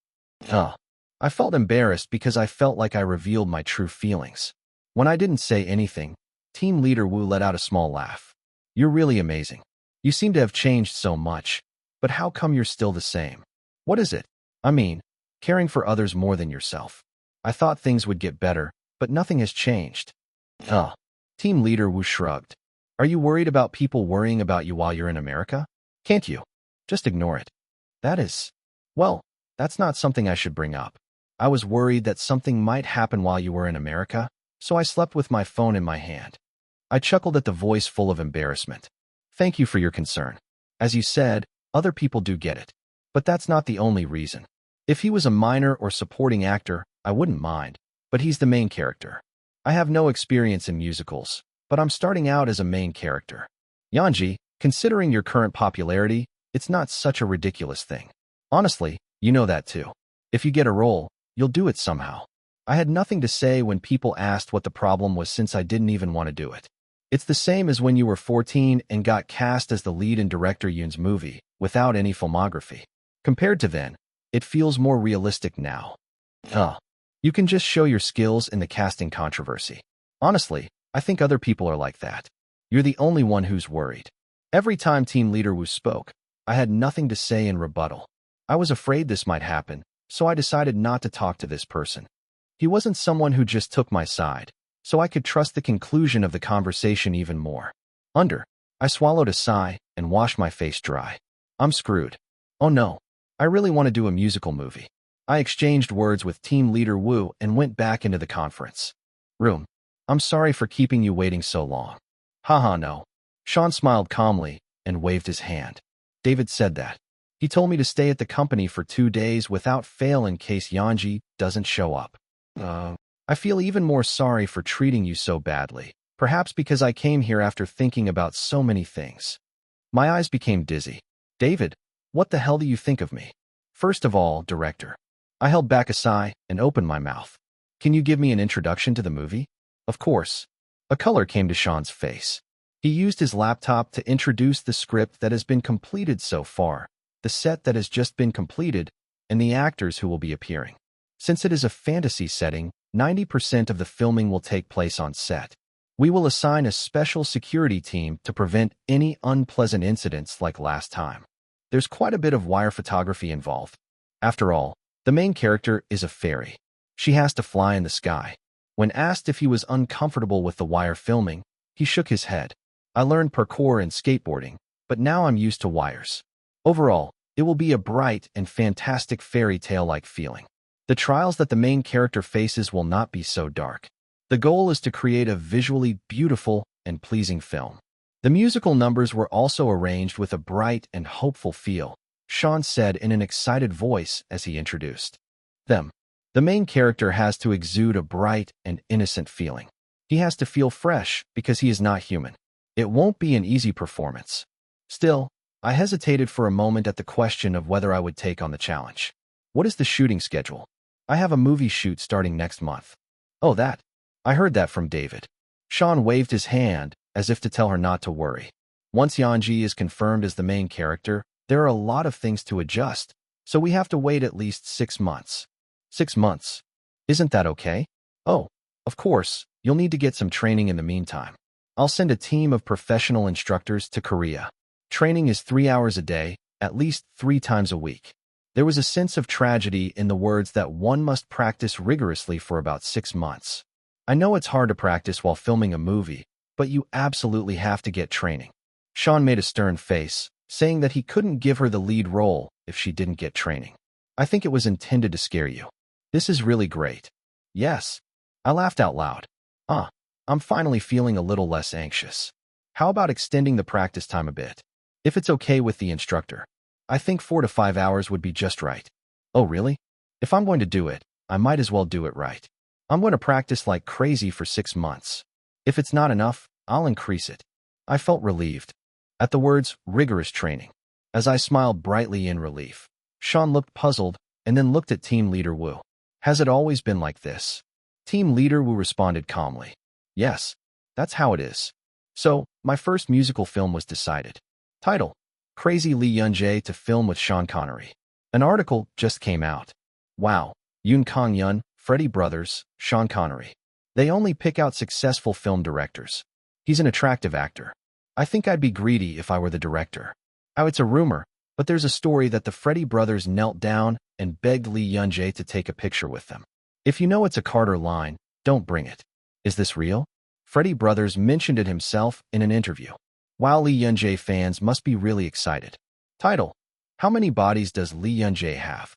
I felt embarrassed because I felt like I revealed my true feelings. When I didn't say anything, Team leader Wu let out a small laugh. You're really amazing. You seem to have changed so much, but how come you're still the same? What is it? I mean, caring for others more than yourself. I thought things would get better, but nothing has changed. Team leader Wu shrugged. Are you worried about people worrying about you while you're in America? Can't you? Just ignore it. Well, that's not something I should bring up. I was worried that something might happen while you were in America, so I slept with my phone in my hand. I chuckled at the voice full of embarrassment. Thank you for your concern. As you said, other people do get it. But that's not the only reason. If he was a minor or supporting actor, I wouldn't mind. But he's the main character. I have no experience in musicals, but I'm starting out as a main character. Yanji, considering your current popularity, it's not such a ridiculous thing. Honestly, you know that too. If you get a role, you'll do it somehow. I had nothing to say when people asked what the problem was since I didn't even want to do it. It's the same as when you were 14 and got cast as the lead in director Yoon's movie, without any filmography. Compared to then, it feels more realistic now. You can just show your skills in the casting controversy. Honestly, I think other people are like that. You're the only one who's worried. Every time Team Leader Wu spoke, I had nothing to say in rebuttal. I was afraid this might happen, so I decided not to talk to this person. He wasn't someone who just took my side, so I could trust the conclusion of the conversation even more. I swallowed a sigh and washed my face dry. I'm screwed. Oh no, I really want to do a musical movie. I exchanged words with Team Leader Wu and went back into the conference room. I'm sorry for keeping you waiting so long. Haha, no. Sean smiled calmly and waved his hand. David said that. He told me to stay at the company for 2 days without fail in case Yanji doesn't show up. I feel even more sorry for treating you so badly, perhaps because I came here after thinking about so many things. My eyes became dizzy. David, what the hell do you think of me? First of all, director. I held back a sigh and opened my mouth. Can you give me an introduction to the movie? Of course. A color came to Sean's face. He used his laptop to introduce the script that has been completed so far, the set that has just been completed, and the actors who will be appearing. Since it is a fantasy setting, 90% of the filming will take place on set. We will assign a special security team to prevent any unpleasant incidents like last time. There's quite a bit of wire photography involved. After all, the main character is a fairy. She has to fly in the sky. When asked if he was uncomfortable with the wire filming, he shook his head. I learned parkour and skateboarding, but now I'm used to wires. Overall, it will be a bright and fantastic fairy tale-like feeling. The trials that the main character faces will not be so dark. The goal is to create a visually beautiful and pleasing film. The musical numbers were also arranged with a bright and hopeful feel, Sean said in an excited voice as he introduced them. The main character has to exude a bright and innocent feeling. He has to feel fresh because he is not human. It won't be an easy performance. Still, I hesitated for a moment at the question of whether I would take on the challenge. What is the shooting schedule? I have a movie shoot starting next month. Oh, that. I heard that from David. Sean waved his hand as if to tell her not to worry. Once Yanji is confirmed as the main character, there are a lot of things to adjust, so we have to wait at least 6 months. 6 months. Isn't that okay? Oh, of course, you'll need to get some training in the meantime. I'll send a team of professional instructors to Korea. Training is 3 hours a day, at least 3 times a week. There was a sense of tragedy in the words that one must practice rigorously for about 6 months. I know it's hard to practice while filming a movie, but you absolutely have to get training. Sean made a stern face, saying that he couldn't give her the lead role if she didn't get training. I think it was intended to scare you. This is really great. Yes. I laughed out loud. I'm finally feeling a little less anxious. How about extending the practice time a bit? If it's okay with the instructor. I think 4 to 5 hours would be just right. Oh, really? If I'm going to do it, I might as well do it right. I'm going to practice like crazy for 6 months. If it's not enough, I'll increase it. I felt relieved at the words rigorous training. As I smiled brightly in relief, Sean looked puzzled and then looked at Team Leader Wu. Has it always been like this? Team Leader Wu responded calmly. Yes, that's how it is. So, my first musical film was decided. Title: Crazy Lee Yun-jae to film with Sean Connery. An article just came out. Wow, Yoon Kong-yeon, Freddie Brothers, Sean Connery. They only pick out successful film directors. He's an attractive actor. I think I'd be greedy if I were the director. Oh, it's a rumor, but there's a story that the Freddie brothers knelt down and begged Lee Yun-jae to take a picture with them. If you know it's a Carter line, don't bring it. Is this real? Freddie Brothers mentioned it himself in an interview. Wow, Lee Yun-jae fans must be really excited. Title: How many bodies does Lee Yun-jae have?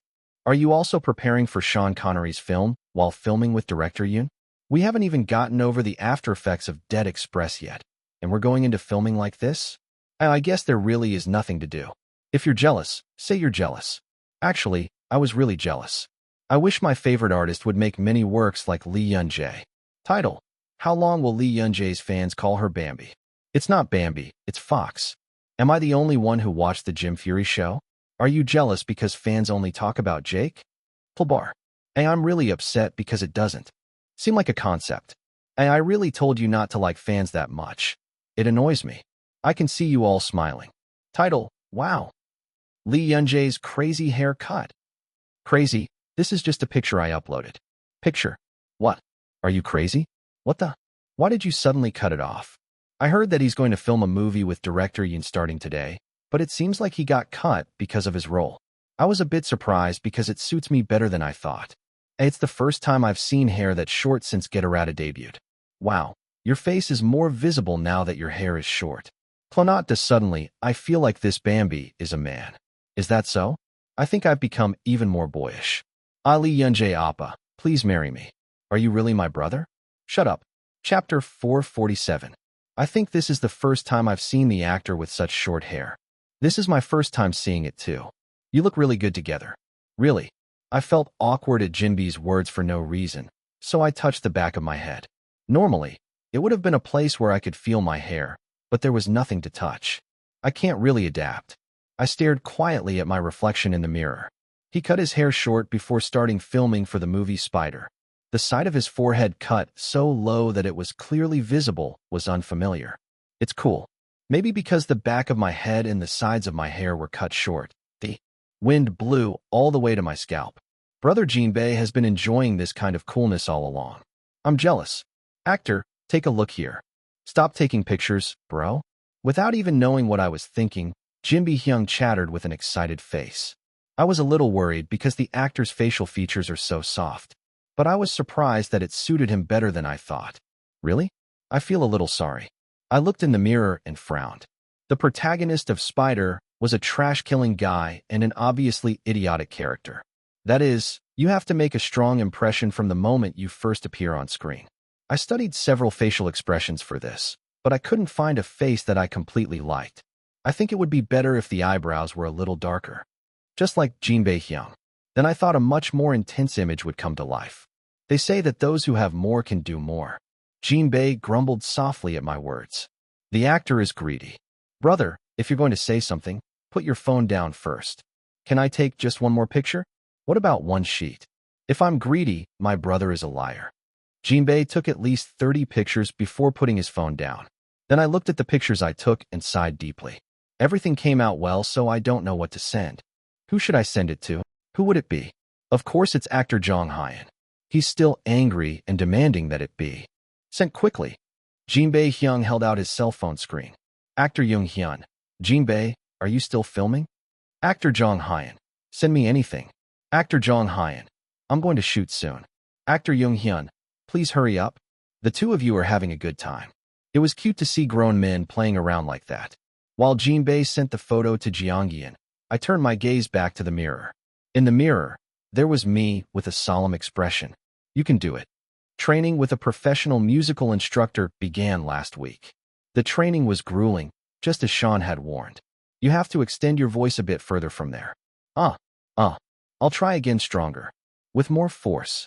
Are you also preparing for Sean Connery's film while filming with director Yoon? We haven't even gotten over the after effects of Dead Express yet, and we're going into filming like this? I guess there really is nothing to do. If you're jealous, say you're jealous. Actually, I was really jealous. I wish my favorite artist would make many works like Lee Yun-jae. Title: How long will Lee Yun-jae's fans call her Bambi? It's not Bambi, it's Fox. Am I the only one who watched the Jim Fury show? Are you jealous because fans only talk about Jake? Pull bar. I'm really upset because it doesn't seem like a concept. I really told you not to like fans that much. It annoys me. I can see you all smiling. Title: Wow. Lee Yun-jae's crazy haircut. Crazy? This is just a picture I uploaded. Picture? What? Are you crazy? What the? Why did you suddenly cut it off? I heard that he's going to film a movie with director Yoon starting today, but it seems like he got cut because of his role. I was a bit surprised because it suits me better than I thought. It's the first time I've seen hair that's short since Get Errata debuted. Wow, your face is more visible now that your hair is short. Clonot does suddenly, I feel like this Bambi is a man. Is that so? I think I've become even more boyish. Ali Yun-jae Appa, please marry me. Are you really my brother? Shut up. Chapter 447. I think this is the first time I've seen the actor with such short hair. This is my first time seeing it too. You look really good together. Really. I felt awkward at Jinbi's words for no reason, so I touched the back of my head. Normally, it would have been a place where I could feel my hair, but there was nothing to touch. I can't really adapt. I stared quietly at my reflection in the mirror. He cut his hair short before starting filming for the movie Spider. The side of his forehead cut so low that it was clearly visible was unfamiliar. It's cool. Maybe because the back of my head and the sides of my hair were cut short. The wind blew all the way to my scalp. Brother Jinbei has been enjoying this kind of coolness all along. I'm jealous. Actor, take a look here. Stop taking pictures, bro. Without even knowing what I was thinking, Jinbi Hyung chattered with an excited face. I was a little worried because the actor's facial features are so soft, but I was surprised that it suited him better than I thought. Really? I feel a little sorry. I looked in the mirror and frowned. The protagonist of Spider was a trash-killing guy and an obviously idiotic character. That is, you have to make a strong impression from the moment you first appear on screen. I studied several facial expressions for this, but I couldn't find a face that I completely liked. I think it would be better if the eyebrows were a little darker. Just like Jinbei Hyung. Then I thought a much more intense image would come to life. They say that those who have more can do more. Jinbei grumbled softly at my words. The actor is greedy. Brother, if you're going to say something, put your phone down first. Can I take just one more picture? What about one sheet? If I'm greedy, my brother is a liar. Jinbei took at least 30 pictures before putting his phone down. Then I looked at the pictures I took and sighed deeply. Everything came out well, so I don't know what to send. Who should I send it to? Who would it be? Of course it's actor Jong Hyun. He's still angry and demanding that it be sent quickly. Jinbei Hyung held out his cell phone screen. Actor Jung Hyun. Jinbei, are you still filming? Actor Jong Hyun. Send me anything. Actor Jong Hyun. I'm going to shoot soon. Actor Jung Hyun. Please hurry up. The two of you are having a good time. It was cute to see grown men playing around like that. While Jinbei sent the photo to Jeongyeon, I turned my gaze back to the mirror. In the mirror, there was me with a solemn expression. You can do it. Training with a professional musical instructor began last week. The training was grueling, just as Sean had warned. You have to extend your voice a bit further from there. Uh, uh. I'll try again stronger. With more force.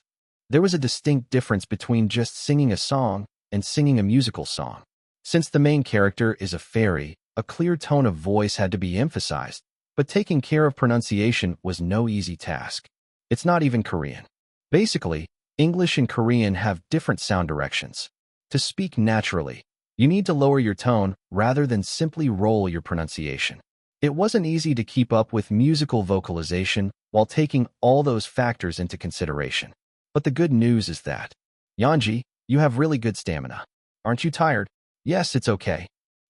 There was a distinct difference between just singing a song and singing a musical song. Since the main character is a fairy, a clear tone of voice had to be emphasized, but taking care of pronunciation was no easy task. It's not even Korean. Basically, English and Korean have different sound directions. To speak naturally, you need to lower your tone rather than simply roll your pronunciation. It wasn't easy to keep up with musical vocalization while taking all those factors into consideration. But the good news is that, Yeonji, you have really good stamina. Aren't you tired? Yes, it's okay.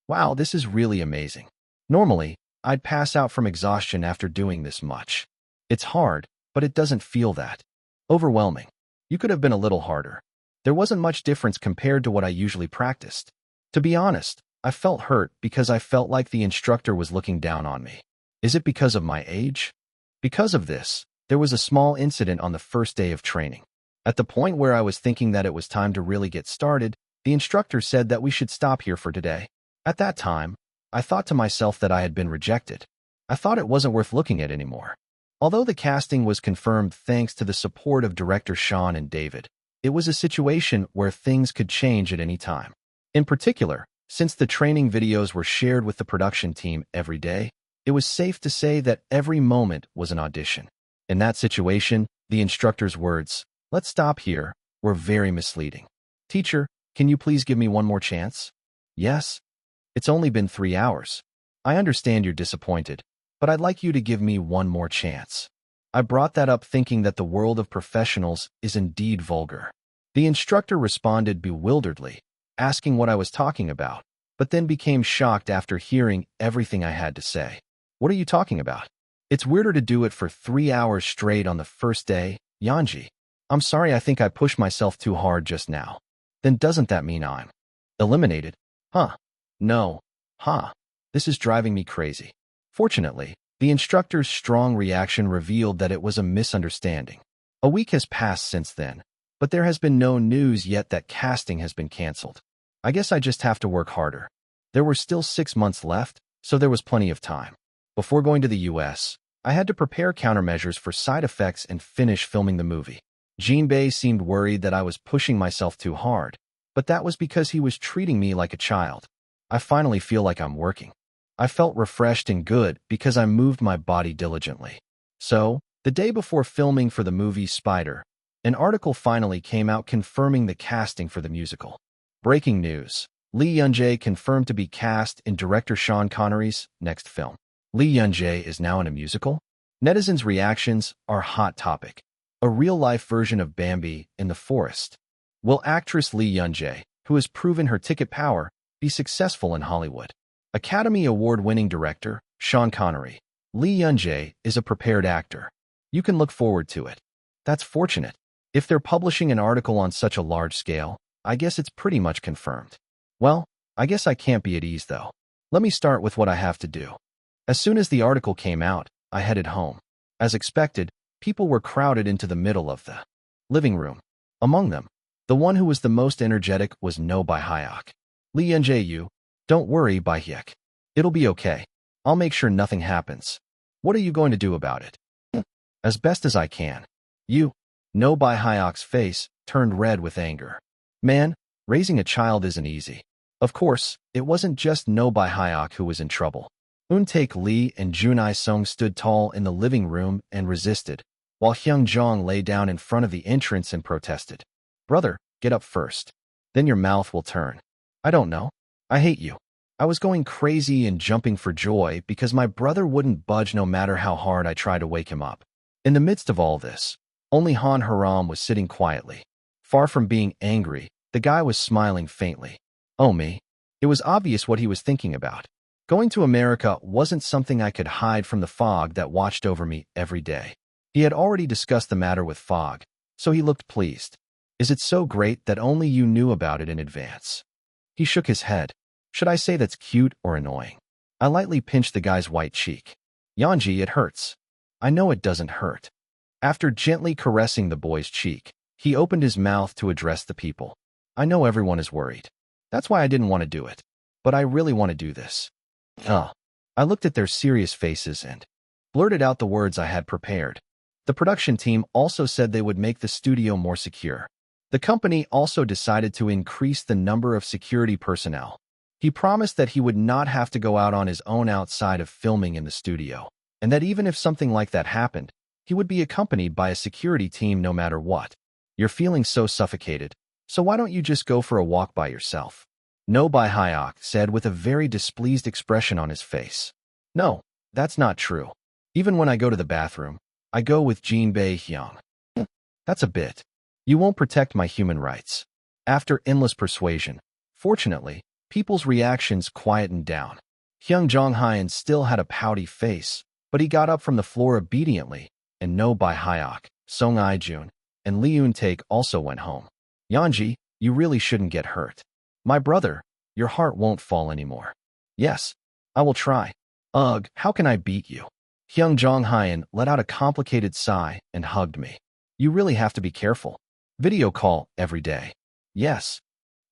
Wow, this is really amazing. Normally, I'd pass out from exhaustion after doing this much. It's hard, but it doesn't feel that overwhelming. You could have been a little harder. There wasn't much difference compared to what I usually practiced. To be honest, I felt hurt because I felt like the instructor was looking down on me. Is it because of my age? Because of this, there was a small incident on the first day of training. At the point where I was thinking that it was time to really get started, the instructor said that we should stop here for today. At that time, I thought to myself that I had been rejected. I thought it wasn't worth looking at anymore. Although the casting was confirmed thanks to the support of director Sean and David, it was a situation where things could change at any time. In particular, since the training videos were shared with the production team every day, it was safe to say that every moment was an audition. In that situation, the instructor's words, "Let's stop here," were very misleading. "Teacher, can you please give me one more chance?" "Yes. It's only been 3 hours. I understand you're disappointed, but I'd like you to give me one more chance." I brought that up thinking that the world of professionals is indeed vulgar. The instructor responded bewilderedly, asking what I was talking about, but then became shocked after hearing everything I had to say. "What are you talking about? It's weirder to do it for 3 hours straight on the first day, Yeonji. I'm sorry, I think I pushed myself too hard just now." "Then doesn't that mean I'm eliminated?" "Huh. No. Huh. This is driving me crazy." Fortunately, the instructor's strong reaction revealed that it was a misunderstanding. A week has passed since then, but there has been no news yet that casting has been canceled. I guess I just have to work harder. There were still 6 months left, so there was plenty of time. Before going to the US, I had to prepare countermeasures for side effects and finish filming the movie. Jinbei seemed worried that I was pushing myself too hard, but that was because he was treating me like a child. I finally feel like I'm working. I felt refreshed and good because I moved my body diligently. So, the day before filming for the movie Spider, an article finally came out confirming the casting for the musical. Breaking news. Lee Young-jae confirmed to be cast in director Sean Connery's next film. Lee Young-jae is now in a musical? Netizens' reactions are hot topic. A real-life version of Bambi in the Forest. Will actress Lee Young-jae, who has proven her ticket power, be successful in Hollywood? Academy Award-winning director, Sean Connery. Lee Young-jae is a prepared actor. You can look forward to it. That's fortunate. If they're publishing an article on such a large scale, I guess it's pretty much confirmed. Well, I guess I can't be at ease though. Let me start with what I have to do. As soon as the article came out, I headed home. As expected, people were crowded into the middle of the living room. Among them, the one who was the most energetic was No Bai-hyuk. "Lee Young-jae, don't worry, Bai-hyuk. It'll be okay. I'll make sure nothing happens. What are you going to do about it?" "As best as I can." "You?" No Bai-hyuk's face turned red with anger. "Man, raising a child isn't easy." Of course, it wasn't just No Bai-hyuk who was in trouble. Eun-taek Lee and Jun I-sung stood tall in the living room and resisted, while Hyung-jong lay down in front of the entrance and protested. "Brother, get up first. Then your mouth will turn." "I don't know. I hate you." I was going crazy and jumping for joy because my brother wouldn't budge no matter how hard I tried to wake him up. In the midst of all this, only Han Haram was sitting quietly. Far from being angry, the guy was smiling faintly. Oh me. It was obvious what he was thinking about. Going to America wasn't something I could hide from the fog that watched over me every day. He had already discussed the matter with Fog, so he looked pleased. "Is it so great that only you knew about it in advance?" He shook his head. "Should I say that's cute or annoying?" I lightly pinched the guy's white cheek. Yanji, it hurts. I know it doesn't hurt. After gently caressing the boy's cheek, he opened his mouth to address the people. I know everyone is worried. That's why I didn't want to do it. But I really want to do this. I looked at their serious faces and blurted out the words I had prepared. The production team also said they would make the studio more secure. The company also decided to increase the number of security personnel. He promised that he would not have to go out on his own outside of filming in the studio, and that even if something like that happened, he would be accompanied by a security team no matter what. You're feeling so suffocated, so why don't you just go for a walk by yourself? No, Bai Hyok said with a very displeased expression on his face. No, that's not true. Even when I go to the bathroom, I go with Jin Bei Hyung. That's a bit. You won't protect my human rights. After endless persuasion, fortunately, people's reactions quietened down. Hyung Jong-hyun still had a pouty face, but he got up from the floor obediently, and No Bai Hyok, Song I-jun, and Lee Eun-taek also went home. Yanji, you really shouldn't get hurt. My brother, your heart won't fall anymore. Yes, I will try. Ugh, how can I beat you? Hyung Jong-hyun let out a complicated sigh and hugged me. You really have to be careful. Video call every day. Yes.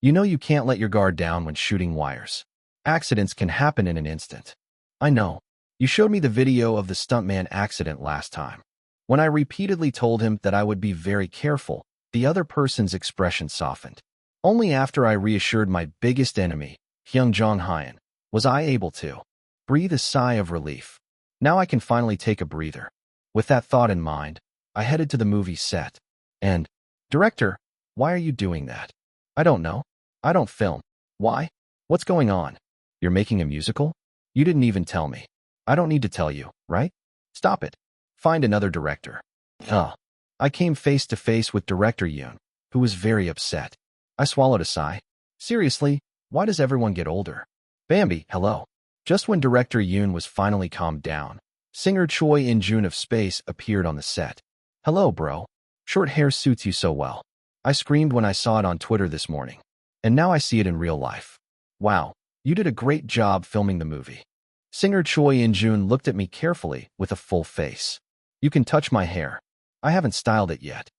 You know you can't let your guard down when shooting wires. Accidents can happen in an instant. I know. You showed me the video of the stuntman accident last time. When I repeatedly told him that I would be very careful, the other person's expression softened. Only after I reassured my biggest enemy, Hyung Jong-hyun, was I able to breathe a sigh of relief. Now I can finally take a breather. With that thought in mind, I headed to the movie set. And, Director, why are you doing that? I don't know. I don't film. Why? What's going on? You're making a musical? You didn't even tell me. I don't need to tell you, right? Stop it. Find another director. I came face to face with Director Yoon, who was very upset. I swallowed a sigh. Seriously, why does everyone get older? Bambi, hello. Just when Director Yoon was finally calmed down, singer Choi In-jun of Space appeared on the set. Hello, bro. Short hair suits you so well. I screamed when I saw it on Twitter this morning. And now I see it in real life. Wow, you did a great job filming the movie. Singer Choi In-jun looked at me carefully with a full face. You can touch my hair. I haven't styled it yet.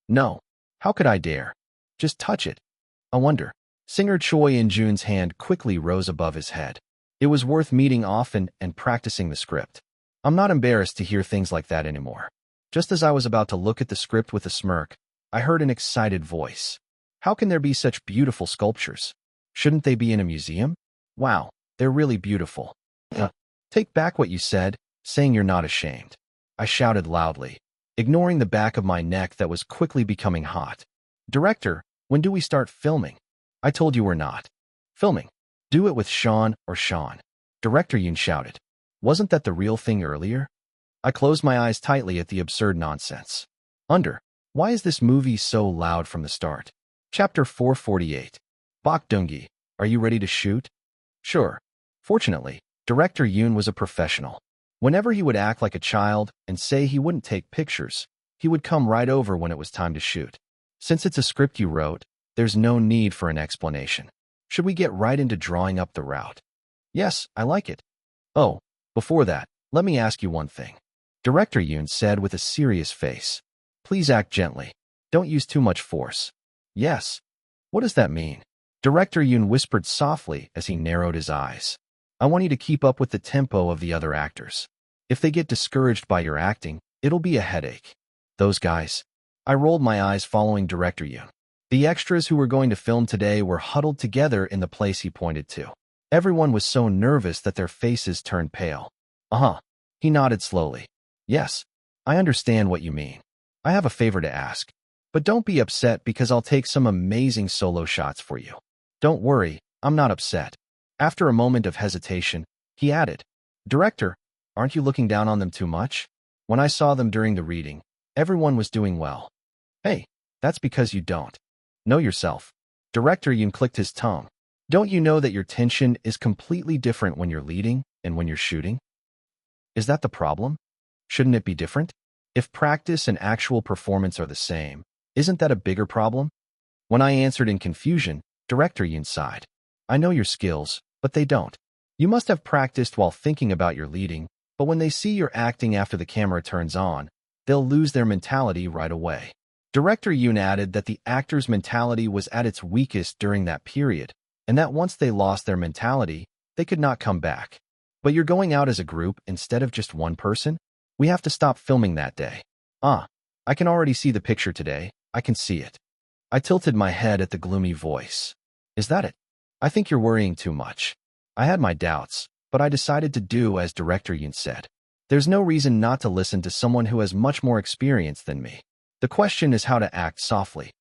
No. How could I dare? Just touch it. I wonder. Singer Choi In-jun's hand quickly rose above his head. It was worth meeting often and practicing the script. I'm not embarrassed to hear things like that anymore. Just as I was about to look at the script with a smirk, I heard an excited voice. How can there be such beautiful sculptures? Shouldn't they be in a museum? Wow, they're really beautiful. Take back what you said, saying you're not ashamed. I shouted loudly, ignoring the back of my neck that was quickly becoming hot. Director, when do we start filming? I told you we're not. Filming. Do it with Sean or Sean. Director Yoon shouted. Wasn't that the real thing earlier? I closed my eyes tightly at the absurd nonsense. Why is this movie so loud from the start? Chapter 448. Bok Dunggi, are you ready to shoot? Sure. Fortunately, Director Yoon was a professional. Whenever he would act like a child and say he wouldn't take pictures, he would come right over when it was time to shoot. Since it's a script you wrote, there's no need for an explanation. Should we get right into drawing up the route? Yes, I like it. Oh, before that, let me ask you one thing. Director Yoon said with a serious face. Please act gently. Don't use too much force. Yes. What does that mean? Director Yoon whispered softly as he narrowed his eyes. I want you to keep up with the tempo of the other actors. If they get discouraged by your acting, it'll be a headache. Those guys. I rolled my eyes following Director Yoon. The extras who were going to film today were huddled together in the place he pointed to. Everyone was so nervous that their faces turned pale. He nodded slowly. Yes, I understand what you mean. I have a favor to ask. But don't be upset because I'll take some amazing solo shots for you. Don't worry, I'm not upset. After a moment of hesitation, he added, Director, aren't you looking down on them too much? When I saw them during the reading, everyone was doing well. Hey, that's because you don't. Know yourself. Director Yoon clicked his tongue. Don't you know that your tension is completely different when you're leading and when you're shooting? Is that the problem? Shouldn't it be different? If practice and actual performance are the same, isn't that a bigger problem? When I answered in confusion, Director Yoon sighed. I know your skills, but they don't. You must have practiced while thinking about your leading, But when they see you're acting after the camera turns on, they'll lose their mentality right away. Director Yoon added that the actors' mentality was at its weakest during that period, and that once they lost their mentality, they could not come back. But you're going out as a group instead of just one person? We have to stop filming that day. I can already see the picture today. I can see it. I tilted my head at the gloomy voice. Is that it? I think you're worrying too much. I had my doubts, but I decided to do as Director Yoon said. There's no reason not to listen to someone who has much more experience than me. The question is how to act softly.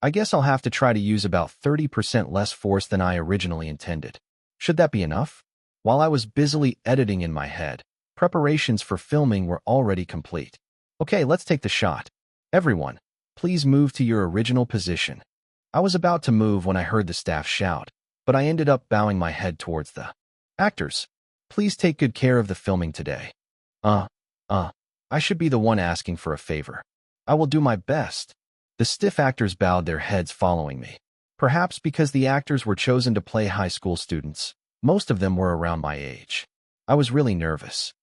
I guess I'll have to try to use about 30% less force than I originally intended. Should that be enough? While I was busily editing in my head, preparations for filming were already complete. Okay, let's take the shot. Everyone, please move to your original position. I was about to move when I heard the staff shout, but I ended up bowing my head towards the actors. Please take good care of the filming today. I should be the one asking for a favor. I will do my best. The stiff actors bowed their heads following me. Perhaps because the actors were chosen to play high school students, most of them were around my age. I was really nervous.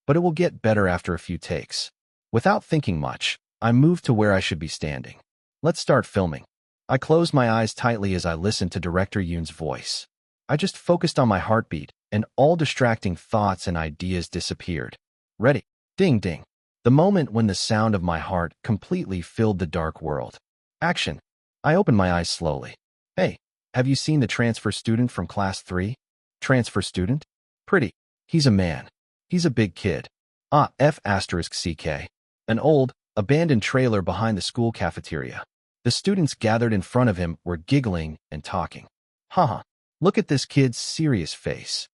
But it will get better after a few takes. Without thinking much, I moved to where I should be standing. Let's start filming. I closed my eyes tightly as I listened to Director Yoon's voice. I just focused on my heartbeat, and all distracting thoughts and ideas disappeared. Ready? Ding ding. The moment when the sound of my heart completely filled the dark world. Action. I opened my eyes slowly. Hey, have you seen the transfer student from class 3? Transfer student? Pretty. He's a man. He's a big kid. F***CK. An old, abandoned trailer behind the school cafeteria. The students gathered in front of him were giggling and talking. Haha, look at this kid's serious face.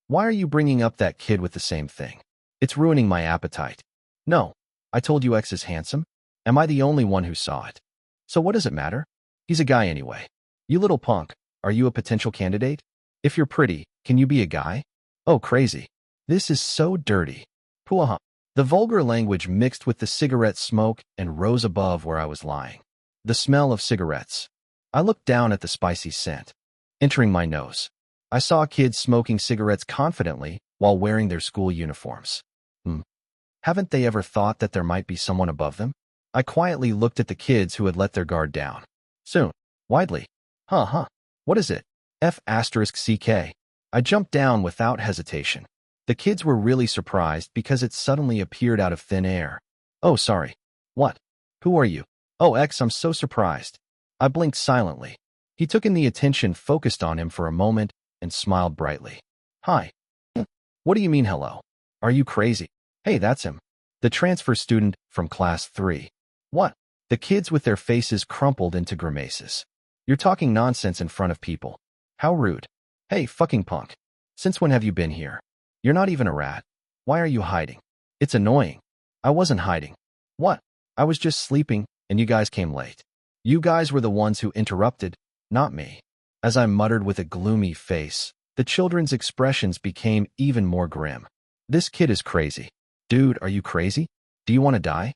Why are you bringing up that kid with the same thing? It's ruining my appetite. No, I told you X is handsome. Am I the only one who saw it? So what does it matter? He's a guy anyway. You little punk, are you a potential candidate? If you're pretty, can you be a guy? Oh, crazy. This is so dirty. Puaha. The vulgar language mixed with the cigarette smoke and rose above where I was lying. The smell of cigarettes. I looked down at the spicy scent. Entering my nose, I saw kids smoking cigarettes confidently while wearing their school uniforms. Haven't they ever thought that there might be someone above them? I quietly looked at the kids who had let their guard down. Soon. Widely. What is it? F***CK. I jumped down without hesitation. The kids were really surprised because it suddenly appeared out of thin air. Oh, sorry. What? Who are you? Oh, X, I'm so surprised. I blinked silently. He took in the attention focused on him for a moment and smiled brightly. Hi. What do you mean hello? Are you crazy? Hey, that's him. The transfer student from class 3. What? The kids with their faces crumpled into grimaces. You're talking nonsense in front of people. How rude. Hey, fucking punk. Since when have you been here? You're not even a rat. Why are you hiding? It's annoying. I wasn't hiding. What? I was just sleeping, and you guys came late. You guys were the ones who interrupted, not me. As I muttered with a gloomy face, the children's expressions became even more grim. This kid is crazy. Dude, are you crazy? Do you want to die?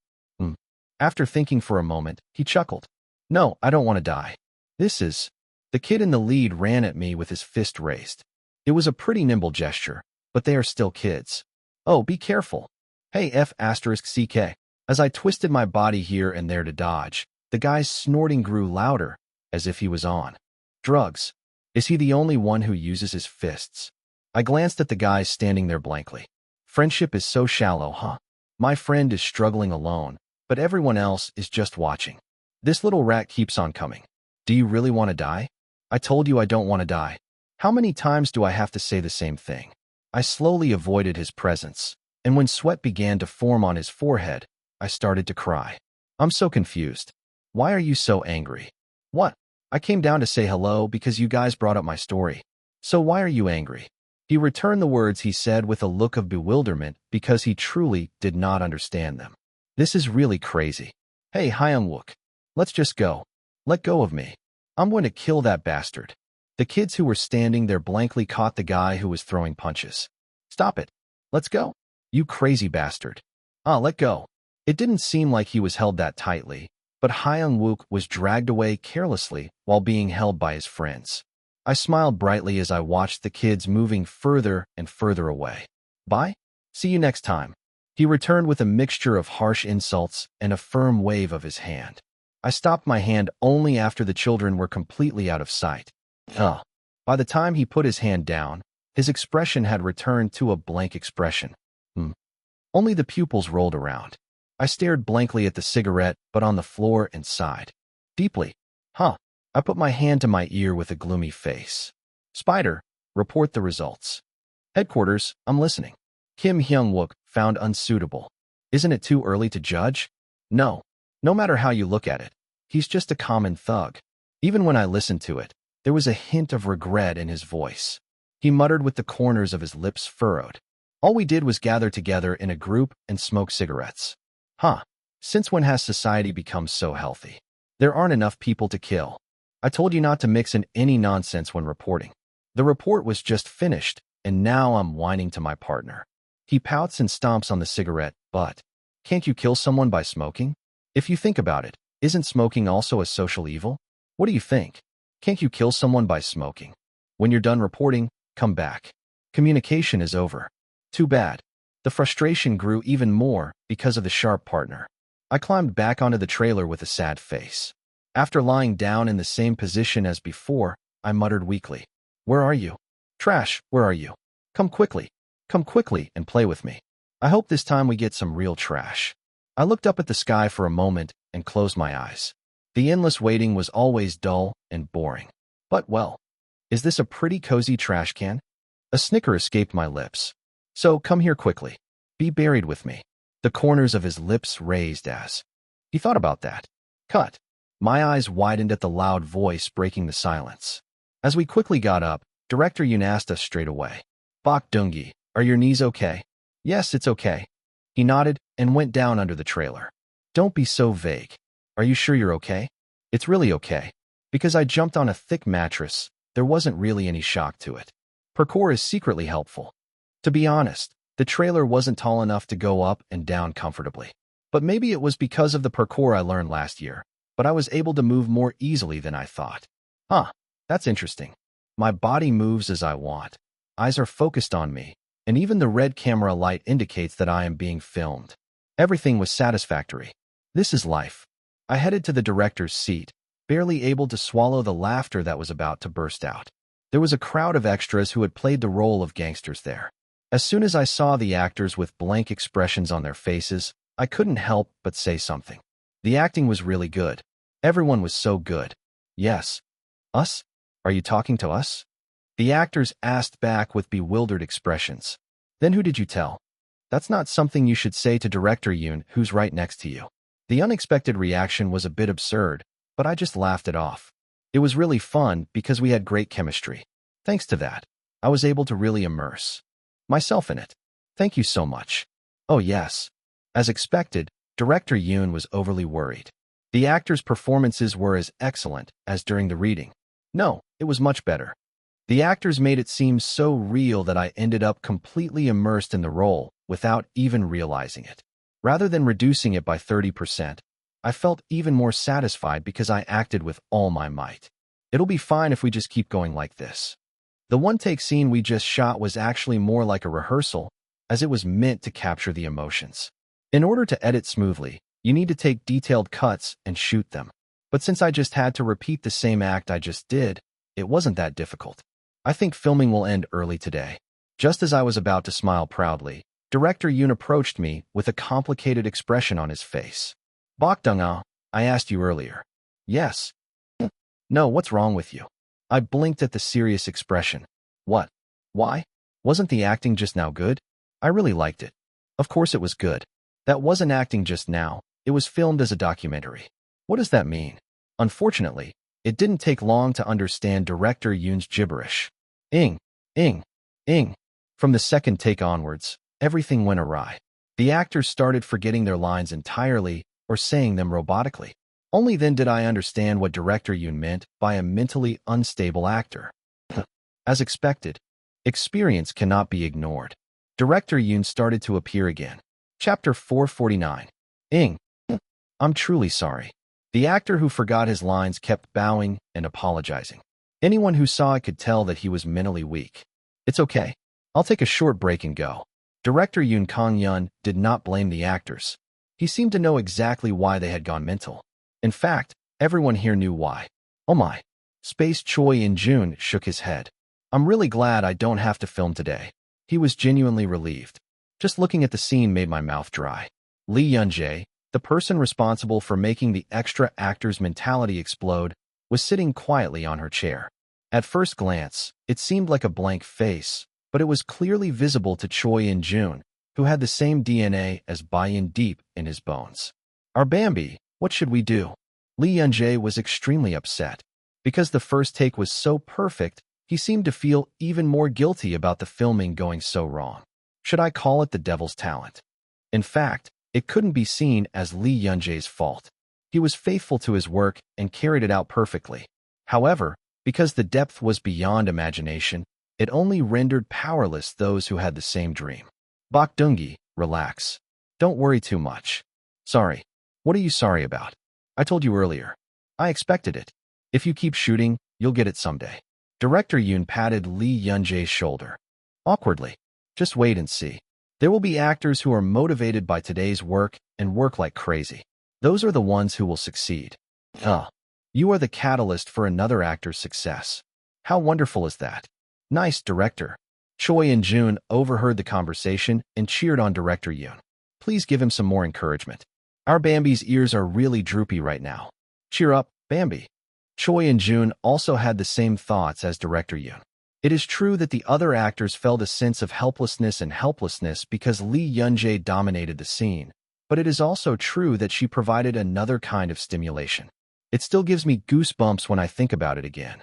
After thinking for a moment, he chuckled. No, I don't want to die. This is... The kid in the lead ran at me with his fist raised. It was a pretty nimble gesture, but they are still kids. Oh, be careful. Hey, F***CK. As I twisted my body here and there to dodge, the guy's snorting grew louder, as if he was on drugs. Is he the only one who uses his fists? I glanced at the guys standing there blankly. Friendship is so shallow, huh? My friend is struggling alone, but everyone else is just watching. This little rat keeps on coming. Do you really want to die? I told you I don't want to die. How many times do I have to say the same thing? I slowly avoided his presence, and when sweat began to form on his forehead, I started to cry. I'm so confused. Why are you so angry? What? I came down to say hello because you guys brought up my story. So why are you angry? He returned the words he said with a look of bewilderment because he truly did not understand them. This is really crazy. Hey, Hyung-wook. Let's just go. Let go of me. I'm going to kill that bastard. The kids who were standing there blankly caught the guy who was throwing punches. Stop it. Let's go. You crazy bastard. Let go. It didn't seem like he was held that tightly, but Hyung-wook was dragged away carelessly while being held by his friends. I smiled brightly as I watched the kids moving further and further away. Bye? See you next time. He returned with a mixture of harsh insults and a firm wave of his hand. I stopped my hand only after the children were completely out of sight. By the time he put his hand down, his expression had returned to a blank expression. Only the pupils rolled around. I stared blankly at the cigarette, but on the floor and sighed. Deeply. I put my hand to my ear with a gloomy face. Spider, report the results. Headquarters, I'm listening. Kim Hyung-wook, found unsuitable. Isn't it too early to judge? No. No matter how you look at it, he's just a common thug. Even when I listened to it, there was a hint of regret in his voice. He muttered with the corners of his lips furrowed. All we did was gather together in a group and smoke cigarettes. Since when has society become so healthy? There aren't enough people to kill. I told you not to mix in any nonsense when reporting. The report was just finished, and now I'm whining to my partner. He pouts and stomps on the cigarette, but can't you kill someone by smoking? If you think about it, isn't smoking also a social evil? What do you think? Can't you kill someone by smoking? When you're done reporting, come back. Communication is over. Too bad. The frustration grew even more because of the sharp partner. I climbed back onto the trailer with a sad face. After lying down in the same position as before, I muttered weakly, "Where are you? Trash, where are you? Come quickly and play with me. I hope this time we get some real trash." I looked up at the sky for a moment and closed my eyes. The endless waiting was always dull and boring. But, well, is this a pretty cozy trash can? A snicker escaped my lips. So come here quickly. Be buried with me. The corners of his lips raised as he thought about that. Cut. My eyes widened at the loud voice breaking the silence. As we quickly got up, Director Yoon asked us straight away, "Bok Dunggi, are your knees okay?" "Yes, it's okay." He nodded and went down under the trailer. "Don't be so vague. Are you sure you're okay?" "It's really okay. Because I jumped on a thick mattress, there wasn't really any shock to it. Parkour is secretly helpful. To be honest, the trailer wasn't tall enough to go up and down comfortably. But maybe it was because of the parkour I learned last year, but I was able to move more easily than I thought." That's interesting. My body moves as I want. Eyes are focused on me, and even the red camera light indicates that I am being filmed. Everything was satisfactory. This is life. I headed to the director's seat, barely able to swallow the laughter that was about to burst out. There was a crowd of extras who had played the role of gangsters there. As soon as I saw the actors with blank expressions on their faces, I couldn't help but say something. The acting was really good. Everyone was so good. Yes. Us? Are you talking to us? The actors asked back with bewildered expressions. Then who did you tell? That's not something you should say to Director Yoon, who's right next to you. The unexpected reaction was a bit absurd, but I just laughed it off. It was really fun because we had great chemistry. Thanks to that, I was able to really immerse myself in it. Thank you so much. Oh yes. As expected, Director Yoon was overly worried. The actors' performances were as excellent as during the reading. No, it was much better. The actors made it seem so real that I ended up completely immersed in the role without even realizing it. Rather than reducing it by 30%, I felt even more satisfied because I acted with all my might. It'll be fine if we just keep going like this. The one-take scene we just shot was actually more like a rehearsal, as it was meant to capture the emotions. In order to edit smoothly, you need to take detailed cuts and shoot them. But since I just had to repeat the same act I just did, it wasn't that difficult. I think filming will end early today. Just as I was about to smile proudly, Director Yoon approached me with a complicated expression on his face. "Bok Dungga, I asked you earlier." "Yes." "No, what's wrong with you?" I blinked at the serious expression. "What? Why? Wasn't the acting just now good?" "I really liked it." "Of course it was good. That wasn't acting just now. It was filmed as a documentary." "What does that mean?" Unfortunately, it didn't take long to understand Director Yoon's gibberish. Ing, ing, ing. From the second take onwards, everything went awry. The actors started forgetting their lines entirely or saying them robotically. Only then did I understand what Director Yoon meant by a mentally unstable actor. As expected, experience cannot be ignored. Director Yoon started to appear again. Chapter 449. Ing. I'm truly sorry. The actor who forgot his lines kept bowing and apologizing. Anyone who saw it could tell that he was mentally weak. It's okay. I'll take a short break and go. Director Yoon Kang-yeon did not blame the actors. He seemed to know exactly why they had gone mental. In fact, everyone here knew why. Oh my. Space Choi In-jun shook his head. I'm really glad I don't have to film today. He was genuinely relieved. Just looking at the scene made my mouth dry. Lee Yun-jae, the person responsible for making the extra actor's mentality explode, was sitting quietly on her chair. At first glance, it seemed like a blank face, but it was clearly visible to Choi In-jun, who had the same DNA as Bayan deep in his bones. Our Bambi, what should we do? Lee Yun-jae was extremely upset. Because the first take was so perfect, he seemed to feel even more guilty about the filming going so wrong. Should I call it the devil's talent? In fact, it couldn't be seen as Lee Yun-jae's fault. He was faithful to his work and carried it out perfectly. However, because the depth was beyond imagination, it only rendered powerless those who had the same dream. Bok Dungi, relax. Don't worry too much. Sorry. What are you sorry about? I told you earlier. I expected it. If you keep shooting, you'll get it someday. Director Yoon patted Lee Yun-jae's shoulder. Awkwardly. Just wait and see. There will be actors who are motivated by today's work and work like crazy. Those are the ones who will succeed. You are the catalyst for another actor's success. How wonderful is that? Nice, director. Choi In-jun overheard the conversation and cheered on Director Yoon. Please give him some more encouragement. Our Bambi's ears are really droopy right now. Cheer up, Bambi. Choi In-jun also had the same thoughts as Director Yoon. It is true that the other actors felt a sense of helplessness because Lee Yun-jae dominated the scene, but it is also true that she provided another kind of stimulation. It still gives me goosebumps when I think about it again.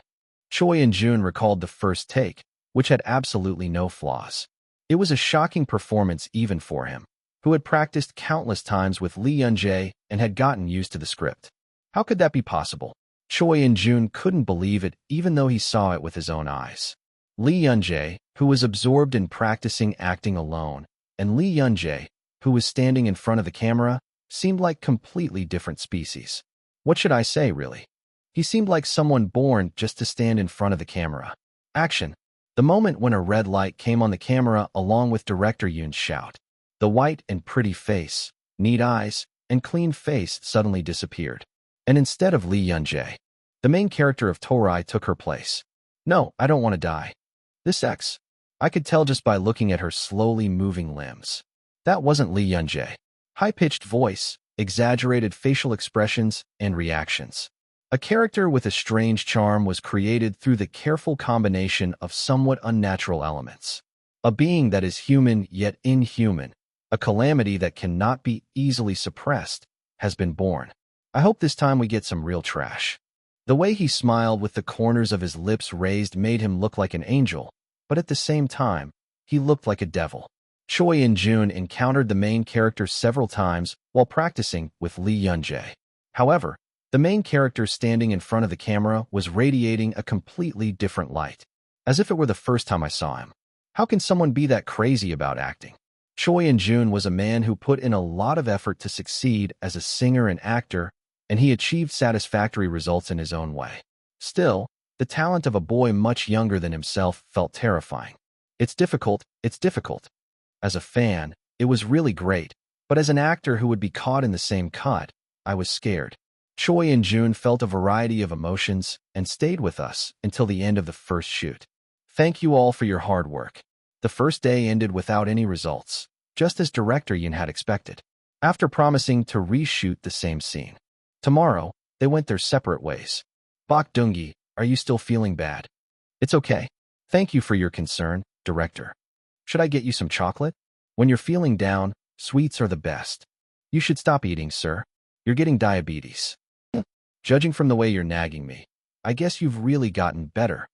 Choi In-jun recalled the first take, which had absolutely no flaws. It was a shocking performance even for him, who had practiced countless times with Lee Yun-jae and had gotten used to the script. How could that be possible? Choi In-jun couldn't believe it even though he saw it with his own eyes. Lee Yun-jae, who was absorbed in practicing acting alone, and Lee Yun-jae, who was standing in front of the camera, seemed like completely different species. What should I say, really? He seemed like someone born just to stand in front of the camera. Action. The moment when a red light came on the camera along with Director Yoon's shout. The white and pretty face, neat eyes, and clean face suddenly disappeared. And instead of Lee Yun-jae, the main character of Torai took her place. No, I don't want to die. I could tell just by looking at her slowly moving limbs. That wasn't Lee Yun-jae. High-pitched voice, exaggerated facial expressions, and reactions. A character with a strange charm was created through the careful combination of somewhat unnatural elements. A being that is human yet inhuman, a calamity that cannot be easily suppressed, has been born. I hope this time we get some real trash. The way he smiled with the corners of his lips raised made him look like an angel, but at the same time, he looked like a devil. Choi In-jun encountered the main character several times while practicing with Lee Yun-jae. However, the main character standing in front of the camera was radiating a completely different light, as if it were the first time I saw him. How can someone be that crazy about acting? Choi In-jun was a man who put in a lot of effort to succeed as a singer and actor, and he achieved satisfactory results in his own way. Still, the talent of a boy much younger than himself felt terrifying. It's difficult. As a fan, it was really great, but as an actor who would be caught in the same cut, I was scared. Choi In-jun felt a variety of emotions and stayed with us until the end of the first shoot. Thank you all for your hard work. The first day ended without any results, just as Director Yoon had expected. After promising to reshoot the same scene. Tomorrow, they went their separate ways. Bok Dungi, are you still feeling bad? It's okay. Thank you for your concern, director. Should I get you some chocolate? When you're feeling down, sweets are the best. You should stop eating, sir. You're getting diabetes. Judging from the way you're nagging me, I guess you've really gotten better.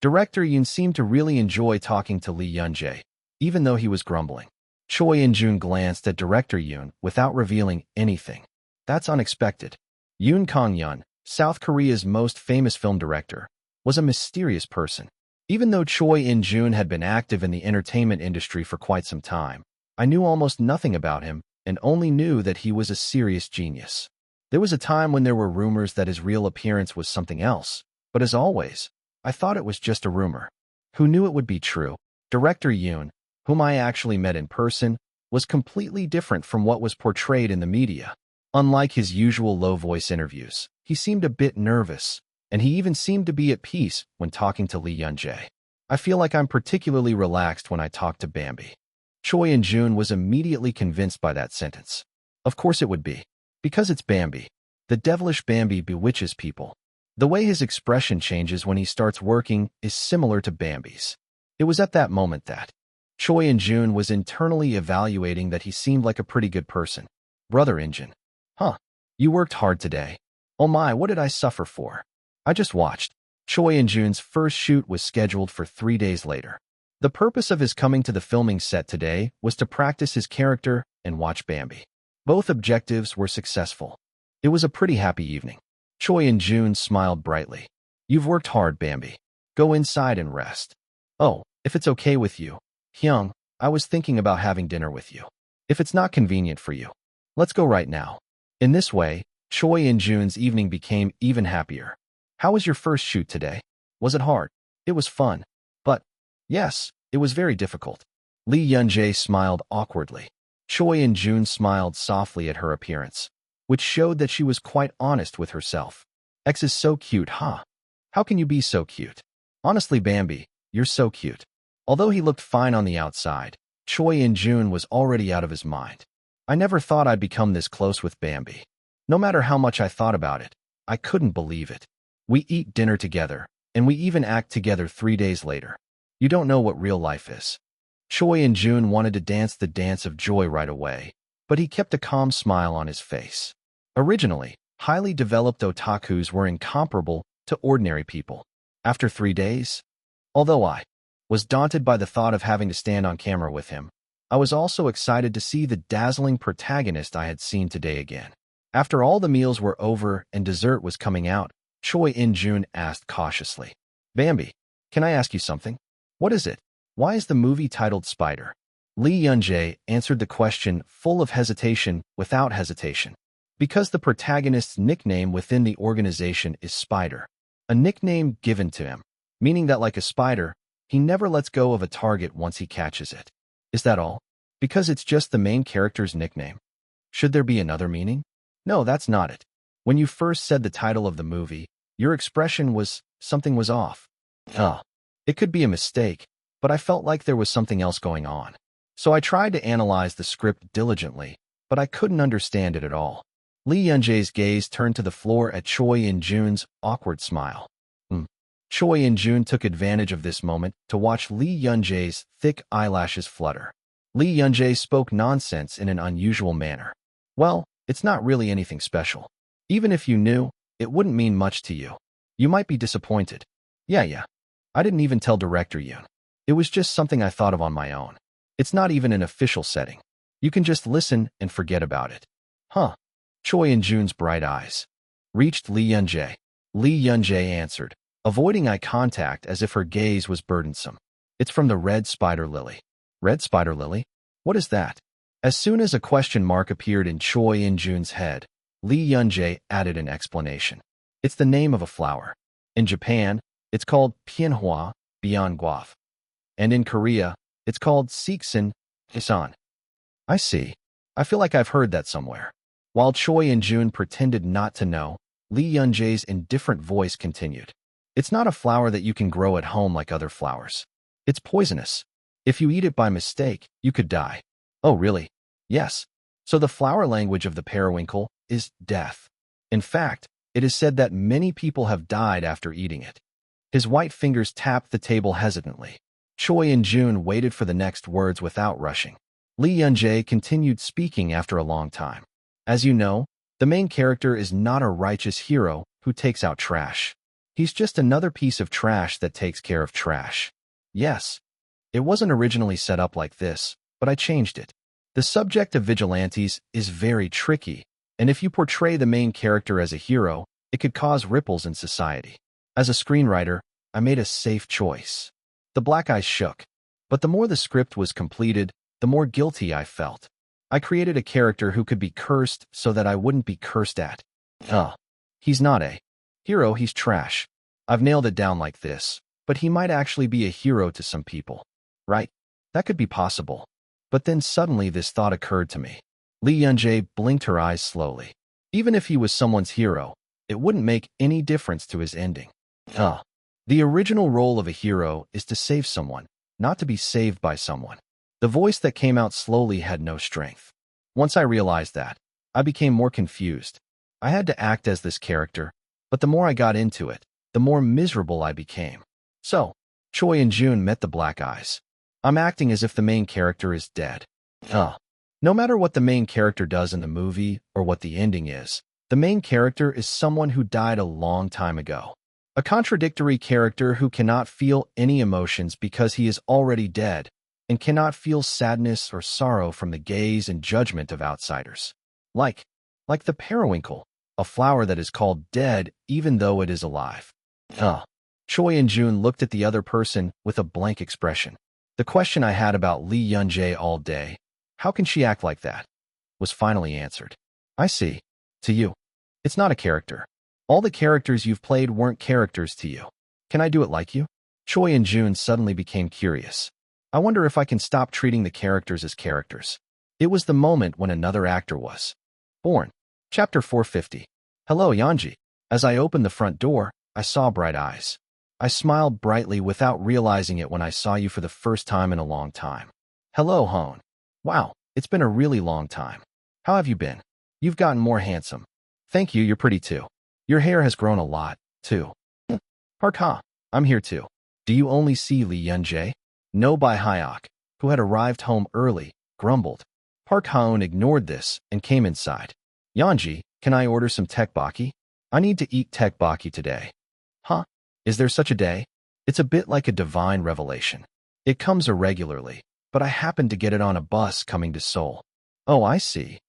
Director Yoon seemed to really enjoy talking to Lee Yun-jae, even though he was grumbling. Choi In-jun glanced at Director Yoon without revealing anything. That's unexpected. Yoon Kang-yeon, South Korea's most famous film director, was a mysterious person. Even though Choi In-jun had been active in the entertainment industry for quite some time, I knew almost nothing about him and only knew that he was a serious genius. There was a time when there were rumors that his real appearance was something else, but as always, I thought it was just a rumor. Who knew it would be true? Director Yoon, whom I actually met in person, was completely different from what was portrayed in the media. Unlike his usual low-voice interviews, he seemed a bit nervous, and he even seemed to be at peace when talking to Lee Yun-jae. I feel like I'm particularly relaxed when I talk to Bambi. Choi In-jun was immediately convinced by that sentence. Of course it would be. Because it's Bambi. The devilish Bambi bewitches people. The way his expression changes when he starts working is similar to Bambi's. It was at that moment that Choi In-jun was internally evaluating that he seemed like a pretty good person. Brother In-jun. Huh. You worked hard today. Oh my, what did I suffer for? I just watched. Choi In-jun's first shoot was scheduled for 3 days later. The purpose of his coming to the filming set today was to practice his character and watch Bambi. Both objectives were successful. It was a pretty happy evening. Choi In-jun smiled brightly. You've worked hard, Bambi. Go inside and rest. Oh, if it's okay with you, Hyung, I was thinking about having dinner with you. If it's not convenient for you, let's go right now. In this way, Choi In-jun's evening became even happier. How was your first shoot today? Was it hard? It was fun. But, yes, it was very difficult. Lee Yun-jae smiled awkwardly. Choi In-jun smiled softly at her appearance, which showed that she was quite honest with herself. X is so cute, huh? How can you be so cute? Honestly, Bambi, you're so cute. Although he looked fine on the outside, Choi In-jun was already out of his mind. I never thought I'd become this close with Bambi. No matter how much I thought about it, I couldn't believe it. We eat dinner together, and we even act together 3 days later. You don't know what real life is. Choi In-jun wanted to dance the dance of joy right away, but he kept a calm smile on his face. Originally, highly developed otakus were incomparable to ordinary people. After 3 days, although I was daunted by the thought of having to stand on camera with him, I was also excited to see the dazzling protagonist I had seen today again. After all the meals were over and dessert was coming out, Choi In-jun asked cautiously, Bambi, can I ask you something? What is it? Why is the movie titled Spider? Lee Yun-jae answered the question full of hesitation without hesitation. Because the protagonist's nickname within the organization is Spider, a nickname given to him, meaning that like a spider, he never lets go of a target once he catches it. Is that all? Because it's just the main character's nickname. Should there be another meaning? No, that's not it. When you first said the title of the movie, your expression was something was off. It could be a mistake, but I felt like there was something else going on. So I tried to analyze the script diligently, but I couldn't understand it at all. Lee Yun-jae's gaze turned to the floor at Choi In-jun's awkward smile. Choi In-jun took advantage of this moment to watch Lee Yun-jae's thick eyelashes flutter. Lee Yun-jae spoke nonsense in an unusual manner. Well, it's not really anything special. Even if you knew, it wouldn't mean much to you. You might be disappointed. Yeah. I didn't even tell Director Yoon. It was just something I thought of on my own. It's not even an official setting. You can just listen and forget about it. Huh? Choi In-jun's bright eyes reached Lee Yun-jae. Lee Yun-jae answered, avoiding eye contact as if her gaze was burdensome. It's from the red spider lily. Red spider lily? What is that? As soon as a question mark appeared in Choi In-jun's head, Lee Yun-jae added an explanation. It's the name of a flower. In Japan, it's called Pianhua, Beyond Guaf. And in Korea, it's called Siksan, Hisan. I see. I feel like I've heard that somewhere. While Choi In-jun pretended not to know, Lee Yun-jae's indifferent voice continued. It's not a flower that you can grow at home like other flowers. It's poisonous. If you eat it by mistake, you could die. Oh, really? Yes. So the flower language of the periwinkle is death. In fact, it is said that many people have died after eating it. His white fingers tapped the table hesitantly. Choi In-jun waited for the next words without rushing. Lee Yun-jae continued speaking after a long time. As you know, the main character is not a righteous hero who takes out trash. He's just another piece of trash that takes care of trash. Yes, it wasn't originally set up like this, but I changed it. The subject of vigilantes is very tricky, and if you portray the main character as a hero, it could cause ripples in society. As a screenwriter, I made a safe choice. The black eyes shook, but the more the script was completed, the more guilty I felt. I created a character who could be cursed so that I wouldn't be cursed at. He's not a hero, he's trash. I've nailed it down like this, but he might actually be a hero to some people. Right? That could be possible. But then suddenly this thought occurred to me. Lee Yunjae blinked her eyes slowly. Even if he was someone's hero, it wouldn't make any difference to his ending. The original role of a hero is to save someone, not to be saved by someone. The voice that came out slowly had no strength. Once I realized that, I became more confused. I had to act as this character, but the more I got into it, the more miserable I became. So, Choi and Jun met the black eyes. I'm acting as if the main character is dead. No matter what the main character does in the movie or what the ending is, the main character is someone who died a long time ago. A contradictory character who cannot feel any emotions because he is already dead and cannot feel sadness or sorrow from the gaze and judgment of outsiders. Like the periwinkle, a flower that is called dead even though it is alive. Choi and Jun looked at the other person with a blank expression. The question I had about Lee Yunjae all day, how can she act like that, was finally answered. I see. To you, it's not a character. All the characters you've played weren't characters to you. Can I do it like you? Choi and Jun suddenly became curious. I wonder if I can stop treating the characters as characters. It was the moment when another actor was born. Chapter 450. Hello, Yanji. As I opened the front door, I saw bright eyes. I smiled brightly without realizing it when I saw you for the first time in a long time. Hello, Hone. Wow, it's been a really long time. How have you been? You've gotten more handsome. Thank you, you're pretty too. Your hair has grown a lot, too. Park Ha, I'm here too. Do you only see Lee Yunjae? No, by Hyok, who had arrived home early, grumbled. Park Ha-eun ignored this and came inside. Yanji, can I order some tteokbokki? I need to eat tteokbokki today. Huh? Is there such a day? It's a bit like a divine revelation. It comes irregularly, but I happened to get it on a bus coming to Seoul. Oh, I see.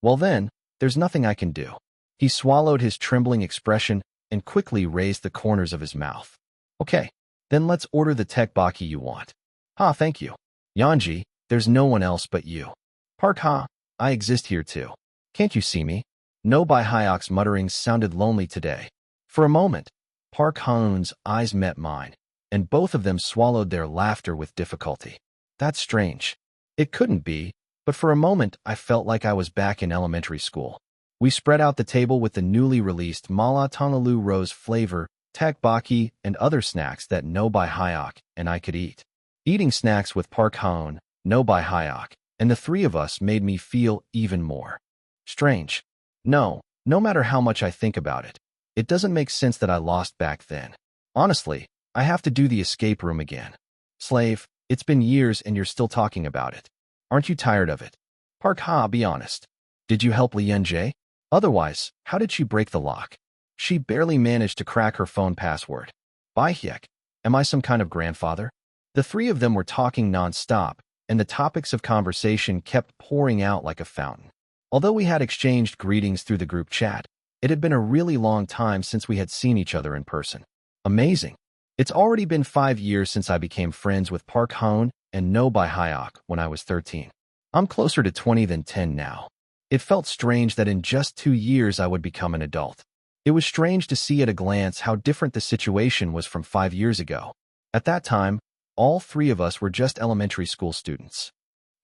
Well then, there's nothing I can do. He swallowed his trembling expression and quickly raised the corners of his mouth. Okay, then let's order the tteokbokki you want. Ha, thank you. Yanji, there's no one else but you. Park Ha, I exist here too. Can't you see me? No, by Hyok's mutterings sounded lonely today. For a moment, Park Ha-eun's eyes met mine, and both of them swallowed their laughter with difficulty. That's strange. It couldn't be, but for a moment I felt like I was back in elementary school. We spread out the table with the newly released Mala Tongalu Rose flavor, tteokbokki, and other snacks that No by Hyok and I could eat. Eating snacks with Park Ha-eun, No by Hyok, and the three of us made me feel even more strange. No matter how much I think about it, it doesn't make sense that I lost back then. Honestly, I have to do the escape room again. Slave, it's been years and you're still talking about it. Aren't you tired of it? Park Ha, be honest. Did you help Lee Yunjae? Otherwise, how did she break the lock? She barely managed to crack her phone password. By Hyek, am I some kind of grandfather? The three of them were talking non-stop, and the topics of conversation kept pouring out like a fountain. Although we had exchanged greetings through the group chat, it had been a really long time since we had seen each other in person. Amazing. It's already been 5 years since I became friends with Park Ha-eun and No by Hyok when I was 13. I'm closer to 20 than 10 now. It felt strange that in just 2 years I would become an adult. It was strange to see at a glance how different the situation was from 5 years ago. At that time, all three of us were just elementary school students.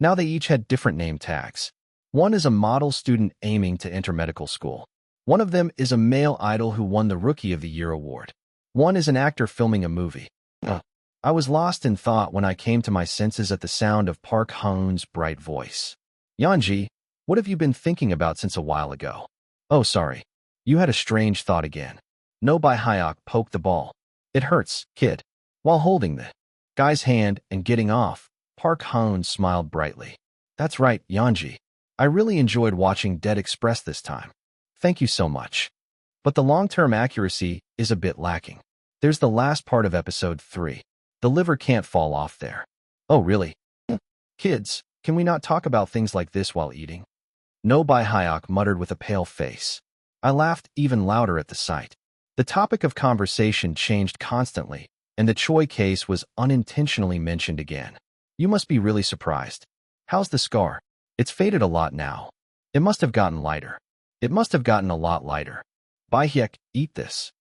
Now they each had different name tags. One is a model student aiming to enter medical school. One of them is a male idol who won the Rookie of the Year award. One is an actor filming a movie. I was lost in thought when I came to my senses at the sound of Park Ha-eun's bright voice. Yanji, what have you been thinking about since a while ago? Oh, sorry. You had a strange thought again. No by Hyok poked the ball. It hurts, kid. While holding the guy's hand and getting off, Park Ha-eun smiled brightly. That's right, Yanji. I really enjoyed watching Dead Express this time. Thank you so much. But the long-term accuracy is a bit lacking. There's the last part of episode 3. The liver can't fall off there. Oh, really? Kids, can we not talk about things like this while eating? No by Hyok muttered with a pale face. I laughed even louder at the sight. The topic of conversation changed constantly, and the Choi case was unintentionally mentioned again. You must be really surprised. How's the scar? It's faded a lot now. It must have gotten lighter. It must have gotten a lot lighter. By Hyek, eat this.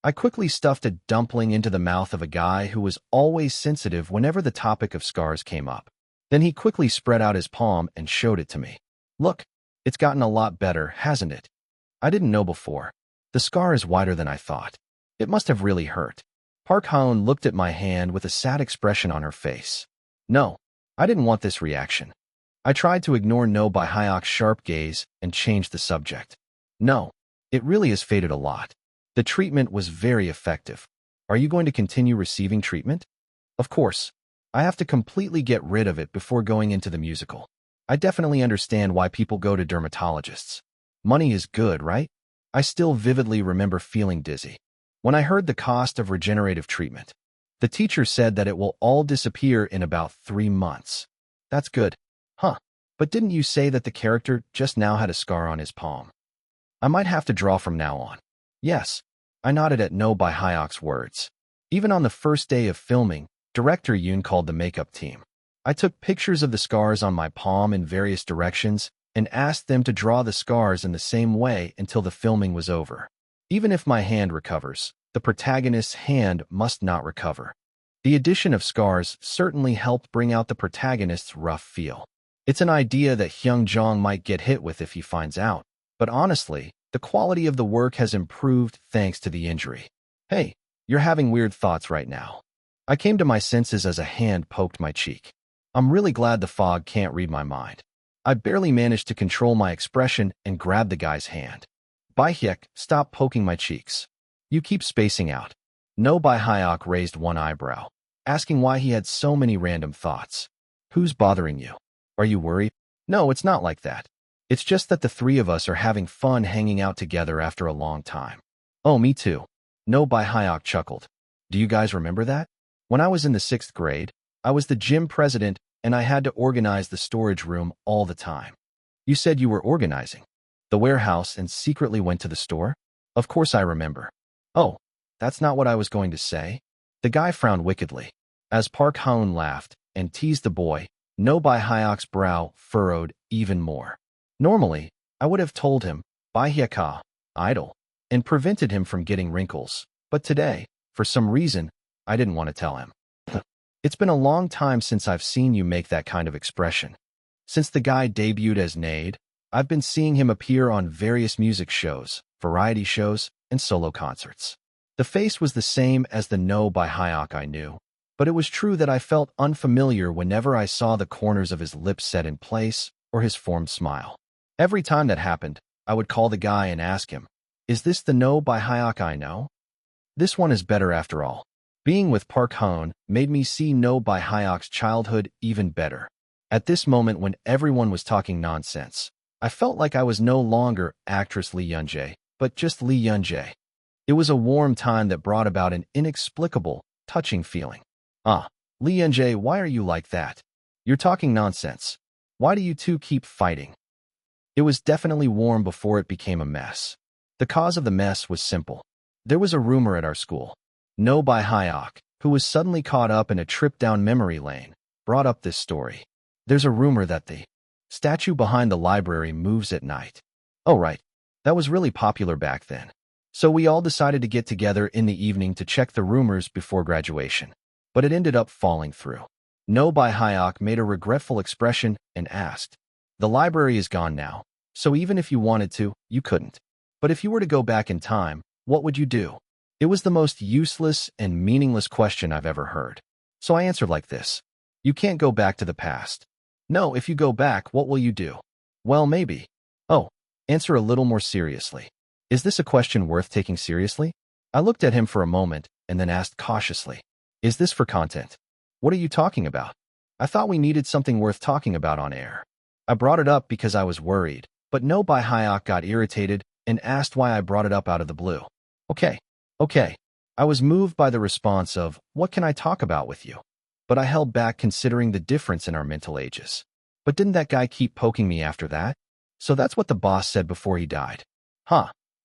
I quickly stuffed a dumpling into the mouth of a guy who was always sensitive whenever the topic of scars came up. Then he quickly spread out his palm and showed it to me. Look, it's gotten a lot better, hasn't it? I didn't know before. The scar is wider than I thought. It must have really hurt. Park Hoon looked at my hand with a sad expression on her face. No, I didn't want this reaction. I tried to ignore No by Hyok's sharp gaze and change the subject. No, it really has faded a lot. The treatment was very effective. Are you going to continue receiving treatment? Of course. I have to completely get rid of it before going into the musical. I definitely understand why people go to dermatologists. Money is good, right? I still vividly remember feeling dizzy. When I heard the cost of regenerative treatment, the teacher said that it will all disappear in about 3 months. That's good. Huh. But didn't you say that the character just now had a scar on his palm? I might have to draw from now on. Yes. I nodded at No by Hyok's words. Even on the first day of filming, Director Yoon called the makeup team. I took pictures of the scars on my palm in various directions and asked them to draw the scars in the same way until the filming was over. Even if my hand recovers, the protagonist's hand must not recover. The addition of scars certainly helped bring out the protagonist's rough feel. It's an idea that Hyung Jong might get hit with if he finds out, but honestly, the quality of the work has improved thanks to the injury. Hey, you're having weird thoughts right now. I came to my senses as a hand poked my cheek. I'm really glad the fog can't read my mind. I barely managed to control my expression and grab the guy's hand. Bae-hyuk, stop poking my cheeks. You keep spacing out. No Bae-hyuk raised one eyebrow, asking why he had so many random thoughts. Who's bothering you? Are you worried? No, it's not like that. It's just that the three of us are having fun hanging out together after a long time. Oh, me too. No Bae-hyuk chuckled. Do you guys remember that? When I was in the 6th grade, I was the gym president and I had to organize the storage room all the time. You said you were organizing the warehouse and secretly went to the store? Of course I remember. Oh, that's not what I was going to say. The guy frowned wickedly. As Park Hoon laughed and teased the boy, No Bae-hyuk's brow furrowed even more. Normally, I would have told him, Bae-hyuk, idle, and prevented him from getting wrinkles. But today, for some reason, I didn't want to tell him. It's been a long time since I've seen you make that kind of expression. Since the guy debuted as Nade, I've been seeing him appear on various music shows, variety shows, and solo concerts. The face was the same as the No Bae-hyuk I knew, but it was true that I felt unfamiliar whenever I saw the corners of his lips set in place or his formed smile. Every time that happened, I would call the guy and ask him, is this the No Bae-hyuk I know? This one is better after all. Being with Park Hoon made me see No Bae-hyuk's childhood even better. At this moment when everyone was talking nonsense, I felt like I was no longer actress Lee Yoon-jae, but just Lee Yoon-jae. It was a warm time that brought about an inexplicable, touching feeling. Lee Yoon-jae, why are you like that? You're talking nonsense. Why do you two keep fighting? It was definitely warm before it became a mess. The cause of the mess was simple. There was a rumor at our school. No Bae-hyuk, who was suddenly caught up in a trip down memory lane, brought up this story. There's a rumor that the statue behind the library moves at night. Oh right, that was really popular back then. So we all decided to get together in the evening to check the rumors before graduation. But it ended up falling through. No Bae-hyuk made a regretful expression and asked, the library is gone now, so even if you wanted to, you couldn't. But if you were to go back in time, what would you do? It was the most useless and meaningless question I've ever heard. So I answered like this. You can't go back to the past. No, if you go back, what will you do? Well, maybe. Oh, answer a little more seriously. Is this a question worth taking seriously? I looked at him for a moment and then asked cautiously. Is this for content? What are you talking about? I thought we needed something worth talking about on air. I brought it up because I was worried, but No Bae-hyuk got irritated and asked why I brought it up out of the blue. Okay. I was moved by the response of, what can I talk about with you? But I held back considering the difference in our mental ages. But didn't that guy keep poking me after that? So that's what the boss said before he died.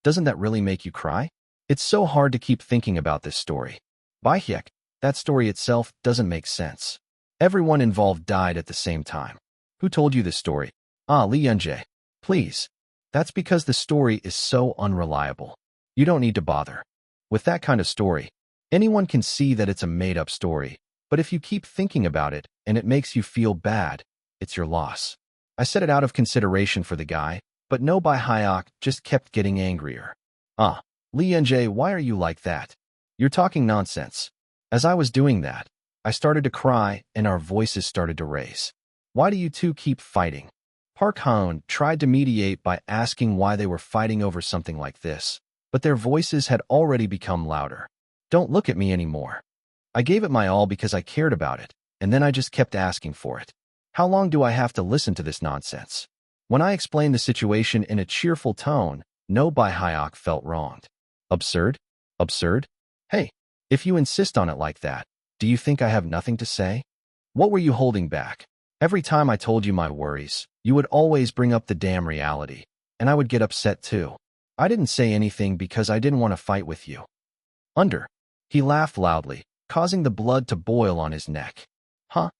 Doesn't that really make you cry? It's so hard to keep thinking about this story. Bae-hyuk, that story itself doesn't make sense. Everyone involved died at the same time. Who told you this story? Lee Yoon-jae. Please. That's because the story is so unreliable. You don't need to bother. With that kind of story, anyone can see that it's a made-up story, But if you keep thinking about it and it makes you feel bad, it's your loss. I said it out of consideration for the guy, but No Bai Hyok just kept getting angrier. Lee Yunjae, why are you like that? You're talking nonsense. As I was doing that, I started to cry and our voices started to raise. Why do you two keep fighting? Park Hoon tried to mediate by asking why they were fighting over something like this, but their voices had already become louder. Don't look at me anymore. I gave it my all because I cared about it, and then I just kept asking for it. How long do I have to listen to this nonsense? When I explained the situation in a cheerful tone, No Bai Hyok felt wronged. Absurd? Absurd? Hey, if you insist on it like that, do you think I have nothing to say? What were you holding back? Every time I told you my worries, you would always bring up the damn reality, and I would get upset too. I didn't say anything because I didn't want to fight with you. He laughed loudly, causing the blood to boil on his neck. Huh?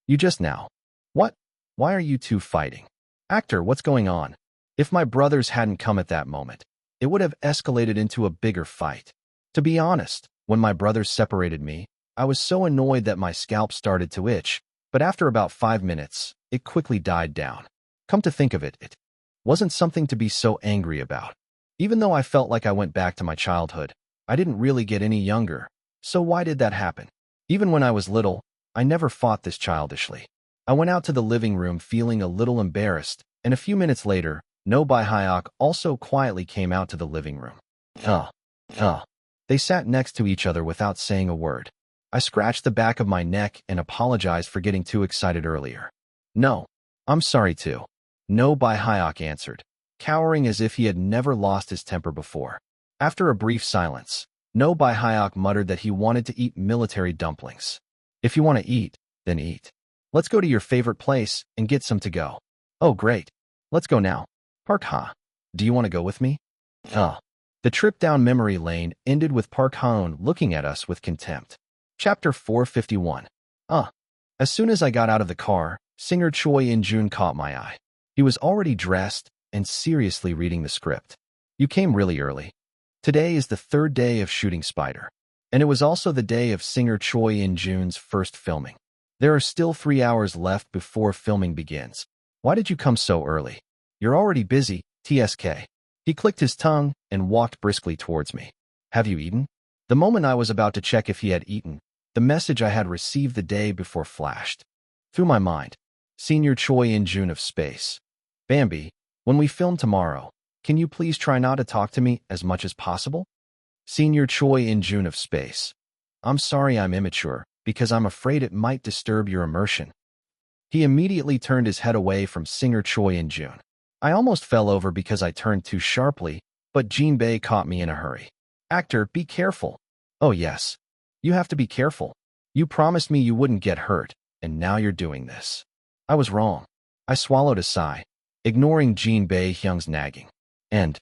You just now. What? Why are you two fighting? Actor, what's going on? If my brothers hadn't come at that moment, it would have escalated into a bigger fight. To be honest, when my brothers separated me, I was so annoyed that my scalp started to itch, but after about 5 minutes, it quickly died down. Come to think of it, it wasn't something to be so angry about. Even though I felt like I went back to my childhood, I didn't really get any younger. So why did that happen? Even when I was little, I never fought this childishly. I went out to the living room feeling a little embarrassed, and a few minutes later, No Bai Hyok also quietly came out to the living room. They sat next to each other without saying a word. I scratched the back of my neck and apologized for getting too excited earlier. No, I'm sorry too. No Bai Hyok answered, cowering as if he had never lost his temper before. After a brief silence, No Bai Hyok muttered that he wanted to eat military dumplings. If you want to eat, then eat. Let's go to your favorite place and get some to go. Oh, great. Let's go now. Park Ha, do you want to go with me? The trip down memory lane ended with Park Hoon looking at us with contempt. Chapter 451. As soon as I got out of the car, singer Choi In-jun caught my eye. He was already dressed and seriously reading the script. You came really early. Today is the 3rd day of shooting Spider, and it was also the day of singer Choi In-jun's first filming. There are still 3 hours left before filming begins. Why did you come so early? You're already busy, TSK. He clicked his tongue and walked briskly towards me. Have you eaten? The moment I was about to check if he had eaten, the message I had received the day before flashed through my mind. Senior Choi In-jun of Space. Bambi, when we film tomorrow, can you please try not to talk to me as much as possible? Senior Choi In-jun of Space. I'm sorry I'm immature, because I'm afraid it might disturb your immersion. He immediately turned his head away from singer Choi In-jun. I almost fell over because I turned too sharply, but Jinbei caught me in a hurry. Actor, be careful. Oh yes. You have to be careful. You promised me you wouldn't get hurt, and now you're doing this. I was wrong. I swallowed a sigh, ignoring Jinbei Hyung's nagging. And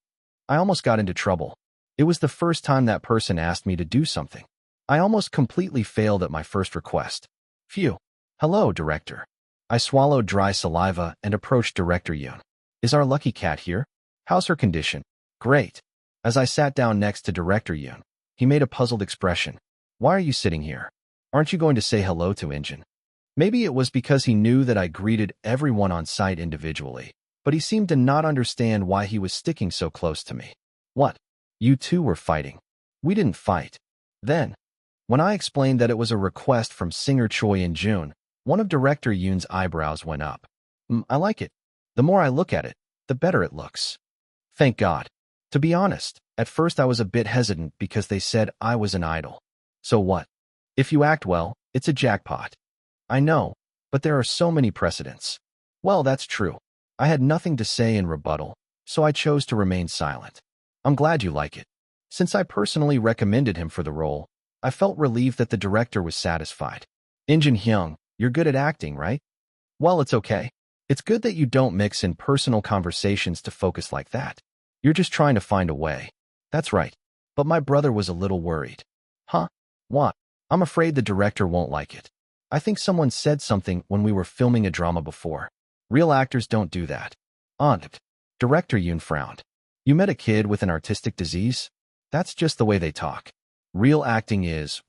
I almost got into trouble. It was the first time that person asked me to do something. I almost completely failed at my first request. Phew. Hello, director. I swallowed dry saliva and approached Director Yoon. Is our lucky cat here? How's her condition? Great. As I sat down next to Director Yoon, he made a puzzled expression. Why are you sitting here? Aren't you going to say hello to Injin? Maybe it was because he knew that I greeted everyone on site individually, but he seemed to not understand why he was sticking so close to me. What? You two were fighting. We didn't fight. Then, when I explained that it was a request from singer Choi In-jun, one of Director Yoon's eyebrows went up. I like it. The more I look at it, the better it looks. Thank God. To be honest, at first I was a bit hesitant because they said I was an idol. So what? If you act well, it's a jackpot. I know, but there are so many precedents. Well, that's true. I had nothing to say in rebuttal, so I chose to remain silent. I'm glad you like it. Since I personally recommended him for the role, I felt relieved that the director was satisfied. Injin Hyung, you're good at acting, right? Well, it's okay. It's good that you don't mix in personal conversations to focus like that. You're just trying to find a way. That's right. But my brother was a little worried. Huh? What? I'm afraid the director won't like it. I think someone said something when we were filming a drama before. Real actors don't do that. Aunt. Director Yoon frowned. You met a kid with an artistic disease? That's just the way they talk. Real acting is,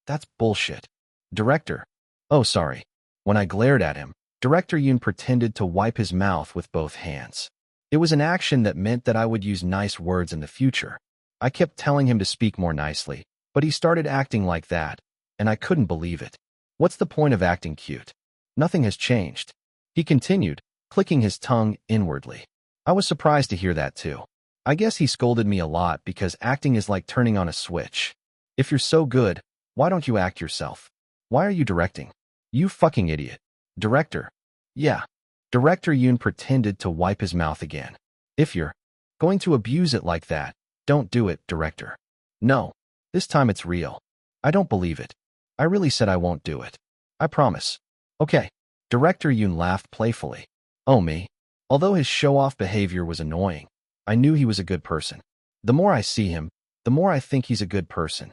that's bullshit. Director. Oh, sorry. When I glared at him, Director Yoon pretended to wipe his mouth with both hands. It was an action that meant that I would use nice words in the future. I kept telling him to speak more nicely, but he started acting like that, and I couldn't believe it. What's the point of acting cute? Nothing has changed. He continued, clicking his tongue inwardly. I was surprised to hear that too. I guess he scolded me a lot because acting is like turning on a switch. If you're so good, why don't you act yourself? Why are you directing? You fucking idiot. Director. Yeah. Director Yoon pretended to wipe his mouth again. If you're going to abuse it like that, don't do it, director. No. This time it's real. I don't believe it. I really said I won't do it. I promise. Okay. Director Yoon laughed playfully. Oh me. Although his show-off behavior was annoying, I knew he was a good person. The more I see him, the more I think he's a good person.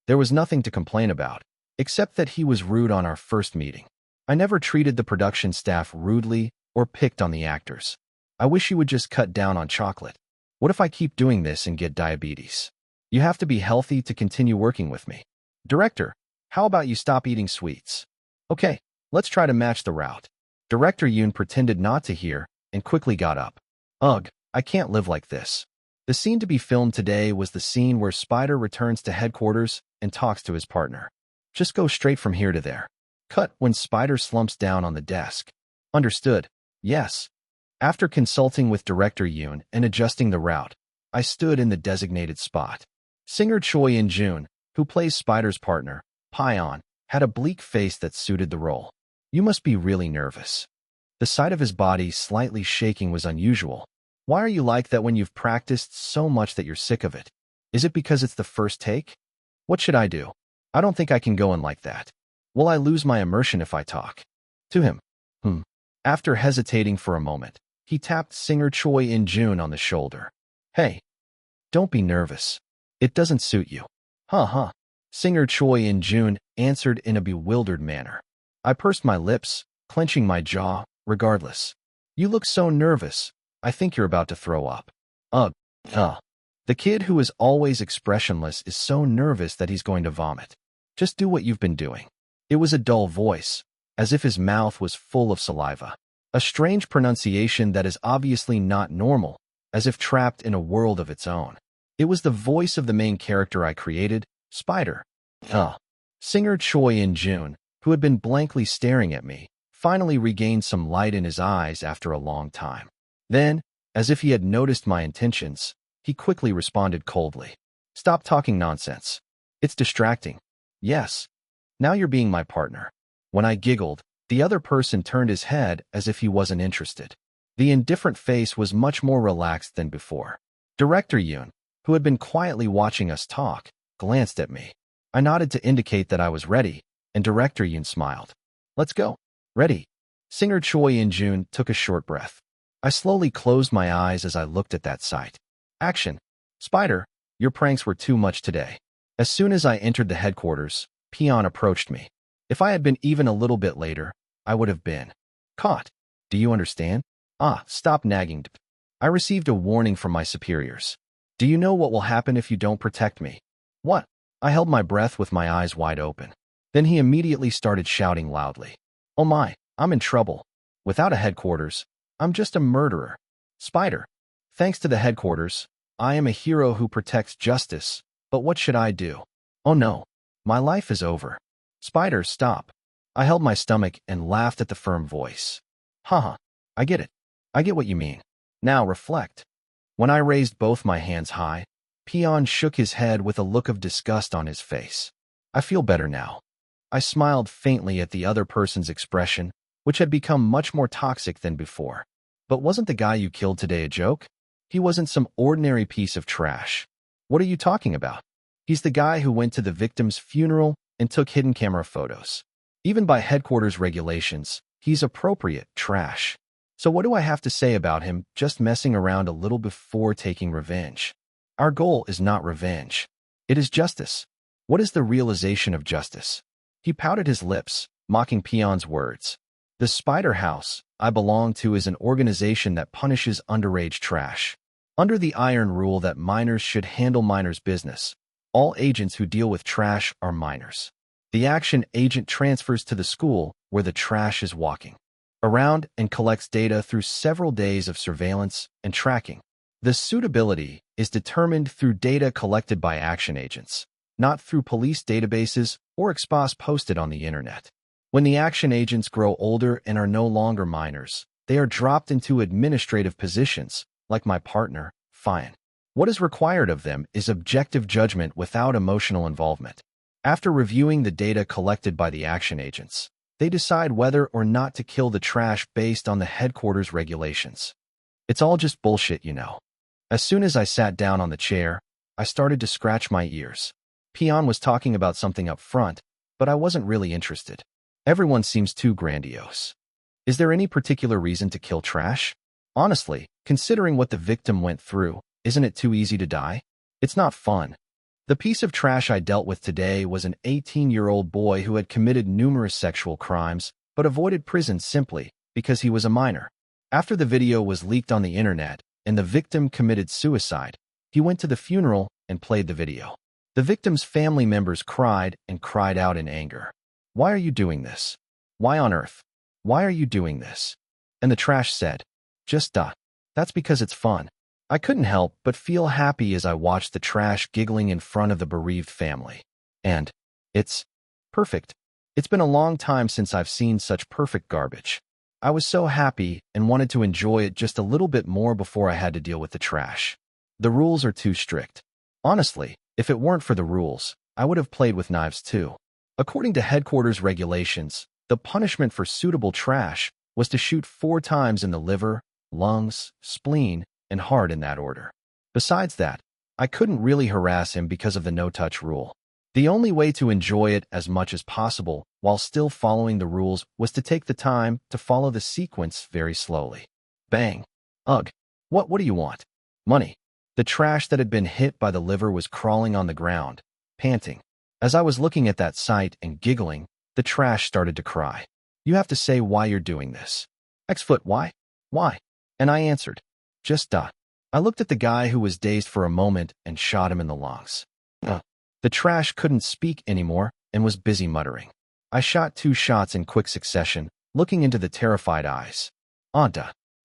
There was nothing to complain about, except that he was rude on our first meeting. I never treated the production staff rudely or picked on the actors. I wish he would just cut down on chocolate. What if I keep doing this and get diabetes? You have to be healthy to continue working with me. Director, how about you stop eating sweets? Okay, let's try to match the route. Director Yoon pretended not to hear and quickly got up. Ugh, I can't live like this. The scene to be filmed today was the scene where Spider returns to headquarters and talks to his partner. Just go straight from here to there. Cut when Spider slumps down on the desk. Understood. Yes. After consulting with Director Yoon and adjusting the route, I stood in the designated spot. Singer Choi In-jun, who plays Spider's partner, Pyeon, had a bleak face that suited the role. You must be really nervous. The sight of his body slightly shaking was unusual. Why are you like that when you've practiced so much that you're sick of it? Is it because it's the first take? What should I do? I don't think I can go in like that. Will I lose my immersion if I talk? To him. After hesitating for a moment, he tapped Singer Choi In-jun on the shoulder. Hey, don't be nervous. It doesn't suit you. Huh. Singer Choi In-jun answered in a bewildered manner. I pursed my lips, clenching my jaw, regardless. You look so nervous. I think you're about to throw up. Ugh. The kid who is always expressionless is so nervous that he's going to vomit. Just do what you've been doing. It was a dull voice, as if his mouth was full of saliva. A strange pronunciation that is obviously not normal, as if trapped in a world of its own. It was the voice of the main character I created, Spider. Singer Choi In-jun, who had been blankly staring at me, finally regained some light in his eyes after a long time. Then, as if he had noticed my intentions, he quickly responded coldly. Stop talking nonsense. It's distracting. Yes. Now you're being my partner. When I giggled, the other person turned his head as if he wasn't interested. The indifferent face was much more relaxed than before. Director Yoon, who had been quietly watching us talk, glanced at me. I nodded to indicate that I was ready, and Director Yoon smiled. Let's go. Ready. Singer Choi In-jun took a short breath. I slowly closed my eyes as I looked at that sight. Action. Spider, your pranks were too much today. As soon as I entered the headquarters, Pyeon approached me. If I had been even a little bit later, I would have been caught. Do you understand? Stop nagging. I received a warning from my superiors. Do you know what will happen if you don't protect me? What? I held my breath with my eyes wide open. Then he immediately started shouting loudly. Oh my, I'm in trouble. Without a headquarters, I'm just a murderer. Spider. Thanks to the headquarters, I am a hero who protects justice, but what should I do? Oh no, my life is over. Spider, stop. I held my stomach and laughed at the firm voice. Haha, I get it. I get what you mean. Now reflect. When I raised both my hands high, Pyeon shook his head with a look of disgust on his face. I feel better now. I smiled faintly at the other person's expression, which had become much more toxic than before. But wasn't the guy you killed today a joke? He wasn't some ordinary piece of trash. What are you talking about? He's the guy who went to the victim's funeral and took hidden camera photos. Even by headquarters regulations, he's appropriate trash. So what do I have to say about him just messing around a little before taking revenge? Our goal is not revenge. It is justice. What is the realization of justice? He pouted his lips, mocking Pyeon's words. The Spider House I belong to is an organization that punishes underage trash. Under the iron rule that minors should handle minors' business, All agents who deal with trash are minors. The action agent transfers to the school where the trash is walking around and collects data through several days of surveillance and tracking. The suitability is determined through data collected by action agents, not through police databases or expos posted on the internet. When the action agents grow older and are no longer minors, they are dropped into administrative positions, like my partner, Fine. What is required of them is objective judgment without emotional involvement. After reviewing the data collected by the action agents, they decide whether or not to kill the trash based on the headquarters regulations. It's all just bullshit, you know. As soon as I sat down on the chair, I started to scratch my ears. Peon was talking about something up front, but I wasn't really interested. Everyone seems too grandiose. Is there any particular reason to kill trash? Honestly, considering what the victim went through, isn't it too easy to die? It's not fun. The piece of trash I dealt with today was an 18-year-old boy who had committed numerous sexual crimes, but avoided prison simply because he was a minor. After the video was leaked on the internet and the victim committed suicide, he went to the funeral and played the video. The victim's family members cried and cried out in anger. Why are you doing this? Why on earth? Why are you doing this? And the trash said, That's because it's fun. I couldn't help but feel happy as I watched the trash giggling in front of the bereaved family. And it's perfect. It's been a long time since I've seen such perfect garbage. I was so happy and wanted to enjoy it just a little bit more before I had to deal with the trash. The rules are too strict. Honestly, if it weren't for the rules, I would have played with knives too. According to headquarters regulations, the punishment for suitable trash was to shoot 4 times in the liver, lungs, spleen, and heart in that order. Besides that, I couldn't really harass him because of the no-touch rule. The only way to enjoy it as much as possible while still following the rules was to take the time to follow the sequence very slowly. Bang. Ugh. What do you want? Money. The trash that had been hit by the liver was crawling on the ground, panting. As I was looking at that sight and giggling, the trash started to cry. You have to say why you're doing this. X-foot, why? Why? And I answered, I looked at the guy who was dazed for a moment and shot him in the lungs. The trash couldn't speak anymore and was busy muttering. I shot 2 shots in quick succession, looking into the terrified eyes.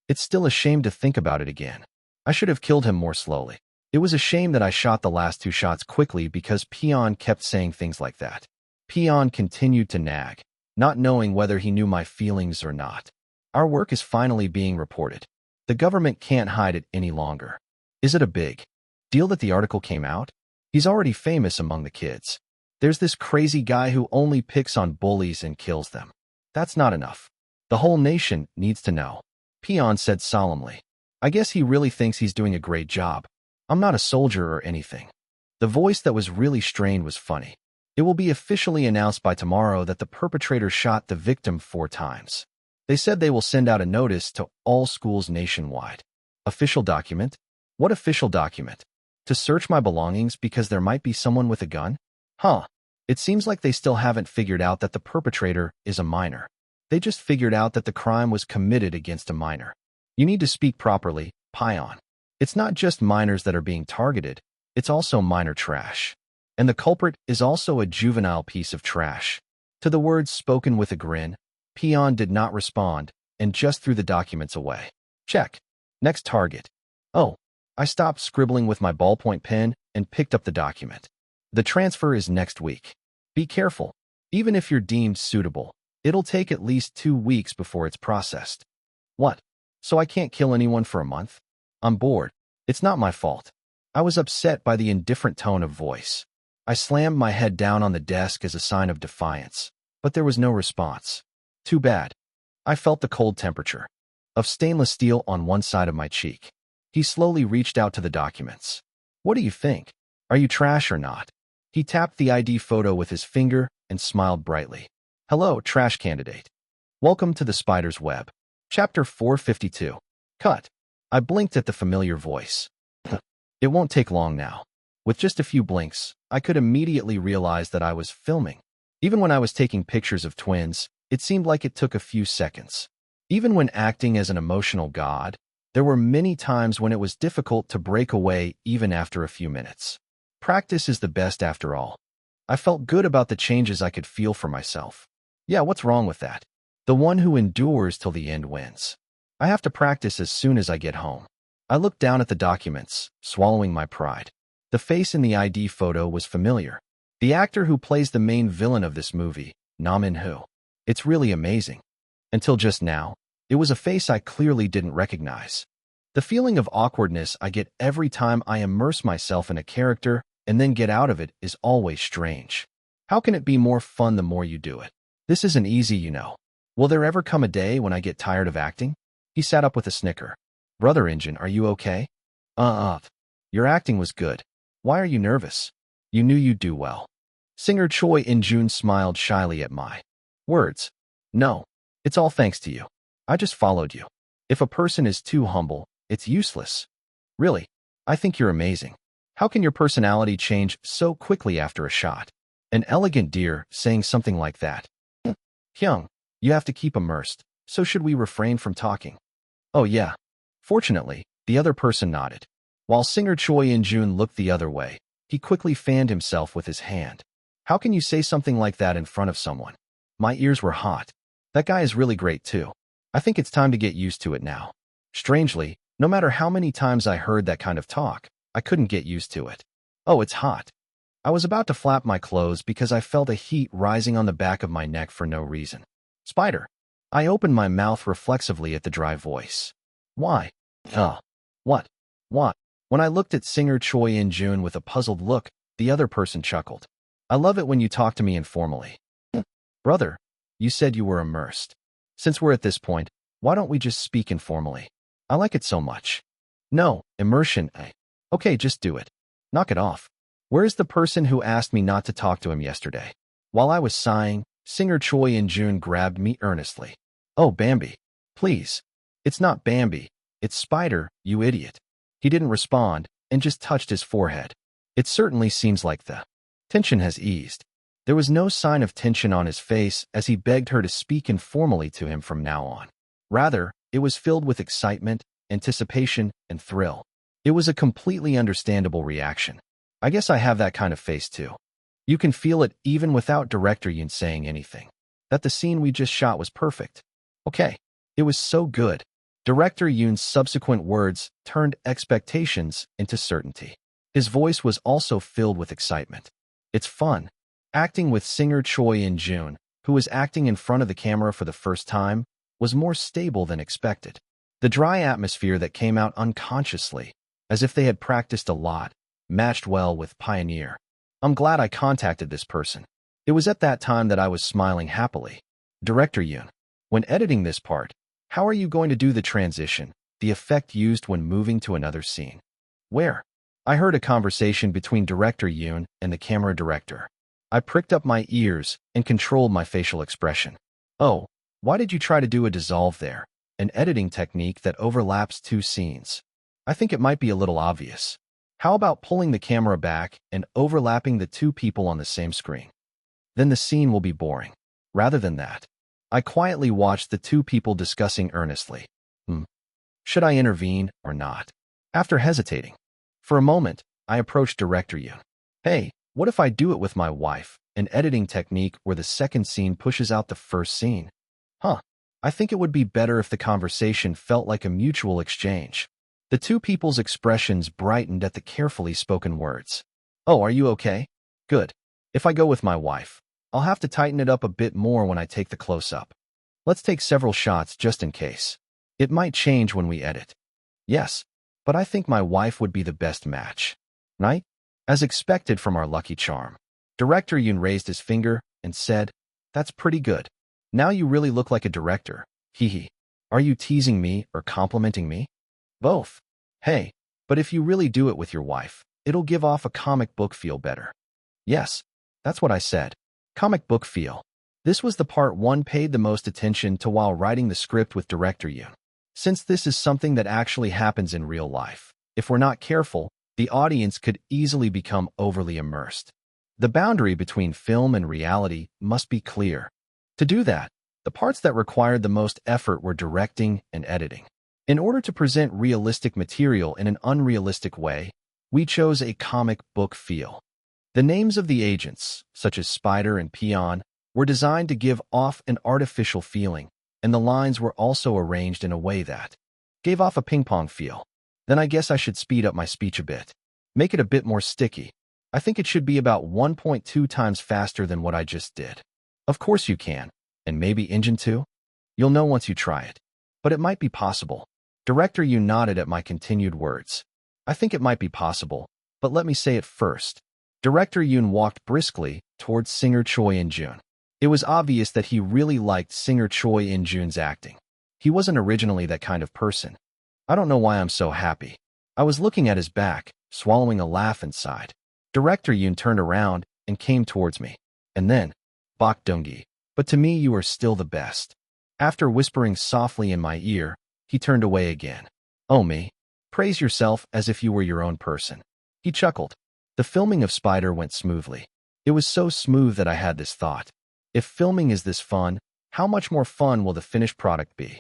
It's still a shame to think about it again. I should have killed him more slowly. It was a shame that I shot the last 2 shots quickly because Peon kept saying things like that. Peon continued to nag, not knowing whether he knew my feelings or not. Our work is finally being reported. The government can't hide it any longer. Is it a big deal that the article came out? He's already famous among the kids. There's this crazy guy who only picks on bullies and kills them. That's not enough. The whole nation needs to know. Peon said solemnly. I guess he really thinks he's doing a great job. I'm not a soldier or anything. The voice that was really strained was funny. It will be officially announced by tomorrow that the perpetrator shot the victim 4 times. They said they will send out a notice to all schools nationwide. Official document? What official document? To search my belongings because there might be someone with a gun? It seems like they still haven't figured out that the perpetrator is a minor. They just figured out that the crime was committed against a minor. You need to speak properly, Peon. It's not just minors that are being targeted, it's also minor trash. And the culprit is also a juvenile piece of trash. To the words spoken with a grin, Peon did not respond and just threw the documents away. Check. Next target. I stopped scribbling with my ballpoint pen and picked up the document. The transfer is next week. Be careful. Even if you're deemed suitable, it'll take at least 2 weeks before it's processed. What? So I can't kill anyone for a month? I'm bored. It's not my fault. I was upset by the indifferent tone of voice. I slammed my head down on the desk as a sign of defiance, but there was no response. Too bad. I felt the cold temperature of stainless steel on one side of my cheek. He slowly reached out to the documents. What do you think? Are you trash or not? He tapped the ID photo with his finger and smiled brightly. Hello, trash candidate. Welcome to the spider's web. Chapter 452. Cut. I blinked at the familiar voice. It won't take long now. With just a few blinks, I could immediately realize that I was filming. Even when I was taking pictures of twins, it seemed like it took a few seconds. Even when acting as an emotional god, there were many times when it was difficult to break away even after a few minutes. Practice is the best after all. I felt good about the changes I could feel for myself. Yeah, what's wrong with that? The one who endures till the end wins. I have to practice as soon as I get home. I looked down at the documents, swallowing my pride. The face in the ID photo was familiar. The actor who plays the main villain of this movie, Nam In-ho. It's really amazing. Until just now, it was a face I clearly didn't recognize. The feeling of awkwardness I get every time I immerse myself in a character and then get out of it is always strange. How can it be more fun the more you do it? This isn't easy, you know. Will there ever come a day when I get tired of acting? He sat up with a snicker. Brother Injun, are you okay? Your acting was good. Why are you nervous? You knew you'd do well. Singer Choi In-jun smiled shyly at my words. No, it's all thanks to you. I just followed you. If a person is too humble, it's useless. Really, I think you're amazing. How can your personality change so quickly after a shot? An elegant deer saying something like that. Hyung, you have to keep immersed, so should we refrain from talking? Oh yeah. Fortunately, the other person nodded. While singer Choi In-jun looked the other way, he quickly fanned himself with his hand. How can you say something like that in front of someone? My ears were hot. That guy is really great too. I think it's time to get used to it now. Strangely, no matter how many times I heard that kind of talk, I couldn't get used to it. Oh, it's hot. I was about to flap my clothes because I felt a heat rising on the back of my neck for no reason. Spider. I opened my mouth reflexively at the dry voice. Why? What? What? When I looked at singer Choi In-jun with a puzzled look, the other person chuckled. I love it when you talk to me informally. Brother, you said you were immersed. Since we're at this point, why don't we just speak informally? I like it so much. No, immersion, Okay, just do it. Knock it off. Where's the person who asked me not to talk to him yesterday? While I was sighing, singer Choi In-jun grabbed me earnestly. Oh, Bambi. Please. It's not Bambi. It's Spider, you idiot. He didn't respond and just touched his forehead. It certainly seems like the tension has eased. There was no sign of tension on his face as he begged her to speak informally to him from now on. Rather, it was filled with excitement, anticipation, and thrill. It was a completely understandable reaction. I guess I have that kind of face too. You can feel it even without director Yoon saying anything. That the scene we just shot was perfect. Okay. It was so good. Director Yoon's subsequent words turned expectations into certainty. His voice was also filled with excitement. It's fun. Acting with singer Choi In-jun, who was acting in front of the camera for the first time, was more stable than expected. The dry atmosphere that came out unconsciously, as if they had practiced a lot, matched well with Pioneer. I'm glad I contacted this person. It was at that time that I was smiling happily. Director Yoon, when editing this part, how are you going to do the transition, the effect used when moving to another scene? Where? I heard a conversation between Director Yoon and the camera director. I pricked up my ears and controlled my facial expression. Oh, why did you try to do a dissolve there, an editing technique that overlaps two scenes? I think it might be a little obvious. How about pulling the camera back and overlapping the two people on the same screen? Then the scene will be boring. Rather than that, I quietly watched the two people discussing earnestly. Should I intervene or not? After hesitating for a moment, I approached Director Yoon. Hey, what if I do it with my wife, an editing technique where the second scene pushes out the first scene? I think it would be better if the conversation felt like a mutual exchange. The two people's expressions brightened at the carefully spoken words. Oh, are you okay? Good. If I go with my wife, I'll have to tighten it up a bit more when I take the close-up. Let's take several shots just in case. It might change when we edit. Yes, but I think my wife would be the best match. Right? As expected from our lucky charm. Director Yoon raised his finger and said, That's pretty good. Now you really look like a director. Hee. Are you teasing me or complimenting me? Both. Hey, but if you really do it with your wife, it'll give off a comic book feel better. Yes, that's what I said. Comic book feel. This was the part one paid the most attention to while writing the script with Director Yoon. Since this is something that actually happens in real life, if we're not careful, the audience could easily become overly immersed. The boundary between film and reality must be clear. To do that, the parts that required the most effort were directing and editing. In order to present realistic material in an unrealistic way, We chose a comic book feel. The names of the agents, such as Spider and Peon, were designed to give off an artificial feeling, and the lines were also arranged in a way that gave off a ping-pong feel. Then I guess I should speed up my speech a bit. Make it a bit more sticky. I think it should be about 1.2 times faster than what I just did. Of course you can. And maybe engine 2? You'll know once you try it. But it might be possible. Director Yoon nodded at my continued words. I think it might be possible, but let me say it first. Director Yoon walked briskly towards singer Choi In-joon. It was obvious that he really liked singer Choi In-joon's acting. He wasn't originally that kind of person. I don't know why I'm so happy. I was looking at his back, swallowing a laugh inside. Director Yoon turned around and came towards me. And then, Bok Dong-gi, but to me you are still the best. After whispering softly in my ear, he turned away again. Oh me. Praise yourself as if you were your own person. He chuckled. The filming of Spider went smoothly. It was so smooth that I had this thought. If filming is this fun, how much more fun will the finished product be?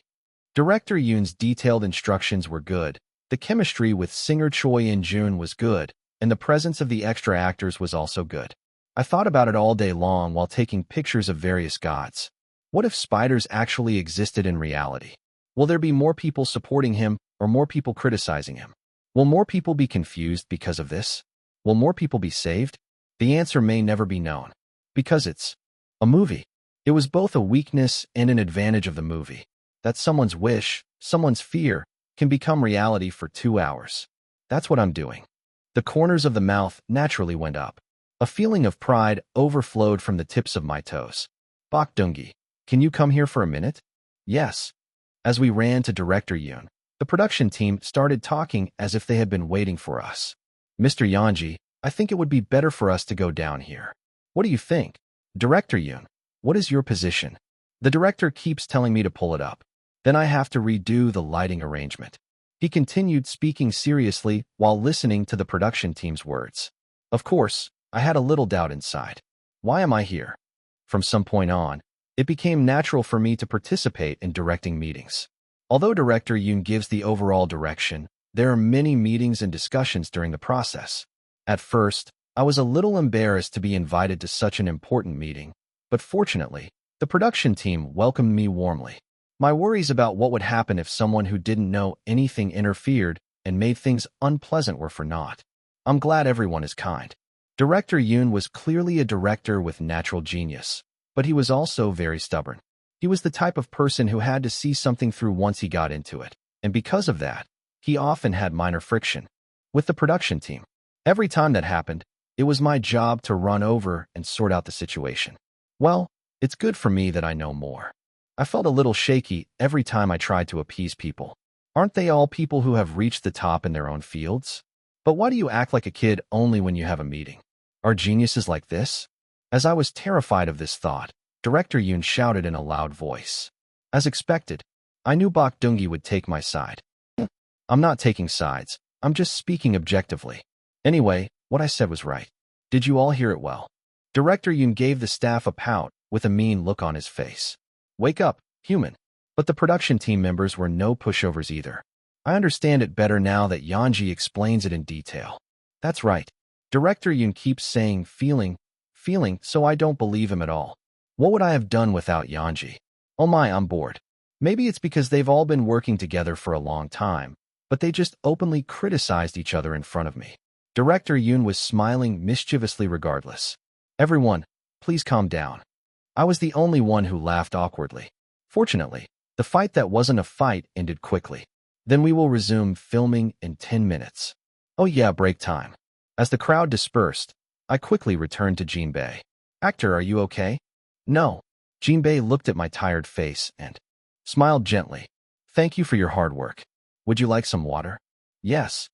Director Yoon's detailed instructions were good, the chemistry with singer Choi In-joon was good, and the presence of the extra actors was also good. I thought about it all day long while taking pictures of various gods. What if spiders actually existed in reality? Will there be more people supporting him or more people criticizing him? Will more people be confused because of this? Will more people be saved? The answer may never be known. Because it's a movie. It was both a weakness and an advantage of the movie. That someone's wish, someone's fear, can become reality for 2 hours. That's what I'm doing. The corners of the mouth naturally went up. A feeling of pride overflowed from the tips of my toes. Bok Dong-gi, can you come here for a minute? Yes. As we ran to Director Yoon, the production team started talking as if they had been waiting for us. Mr. Yeonji, I think it would be better for us to go down here. What do you think? Director Yoon, what is your position? The director keeps telling me to pull it up. Then I have to redo the lighting arrangement. He continued speaking seriously while listening to the production team's words. Of course, I had a little doubt inside. Why am I here? From some point on, it became natural for me to participate in directing meetings. Although Director Yoon gives the overall direction, there are many meetings and discussions during the process. At first, I was a little embarrassed to be invited to such an important meeting, but fortunately, the production team welcomed me warmly. My worries about what would happen if someone who didn't know anything interfered and made things unpleasant were for naught. I'm glad everyone is kind. Director Yoon was clearly a director with natural genius, but he was also very stubborn. He was the type of person who had to see something through once he got into it, and because of that, he often had minor friction with the production team. Every time that happened, it was my job to run over and sort out the situation. Well, it's good for me that I know more. I felt a little shaky every time I tried to appease people. Aren't they all people who have reached the top in their own fields? But why do you act like a kid only when you have a meeting? Are geniuses like this? As I was terrified of this thought, Director Yoon shouted in a loud voice. As expected, I knew Bok Dong-gi would take my side. I'm not taking sides, I'm just speaking objectively. Anyway, what I said was right. Did you all hear it well? Director Yoon gave the staff a pout with a mean look on his face. Wake up, human. But the production team members were no pushovers either. I understand it better now that Yeonji explains it in detail. That's right. Director Yoon keeps saying feeling, so I don't believe him at all. What would I have done without Yeonji? Oh my, I'm bored. Maybe it's because they've all been working together for a long time, but they just openly criticized each other in front of me. Director Yoon was smiling mischievously regardless. Everyone, please calm down. I was the only one who laughed awkwardly. Fortunately, the fight that wasn't a fight ended quickly. Then we will resume filming in 10 minutes. Oh yeah, break time. As the crowd dispersed, I quickly returned to Jinbei. Actor, are you okay? No. Jinbei looked at my tired face and smiled gently. Thank you for your hard work. Would you like some water? Yes.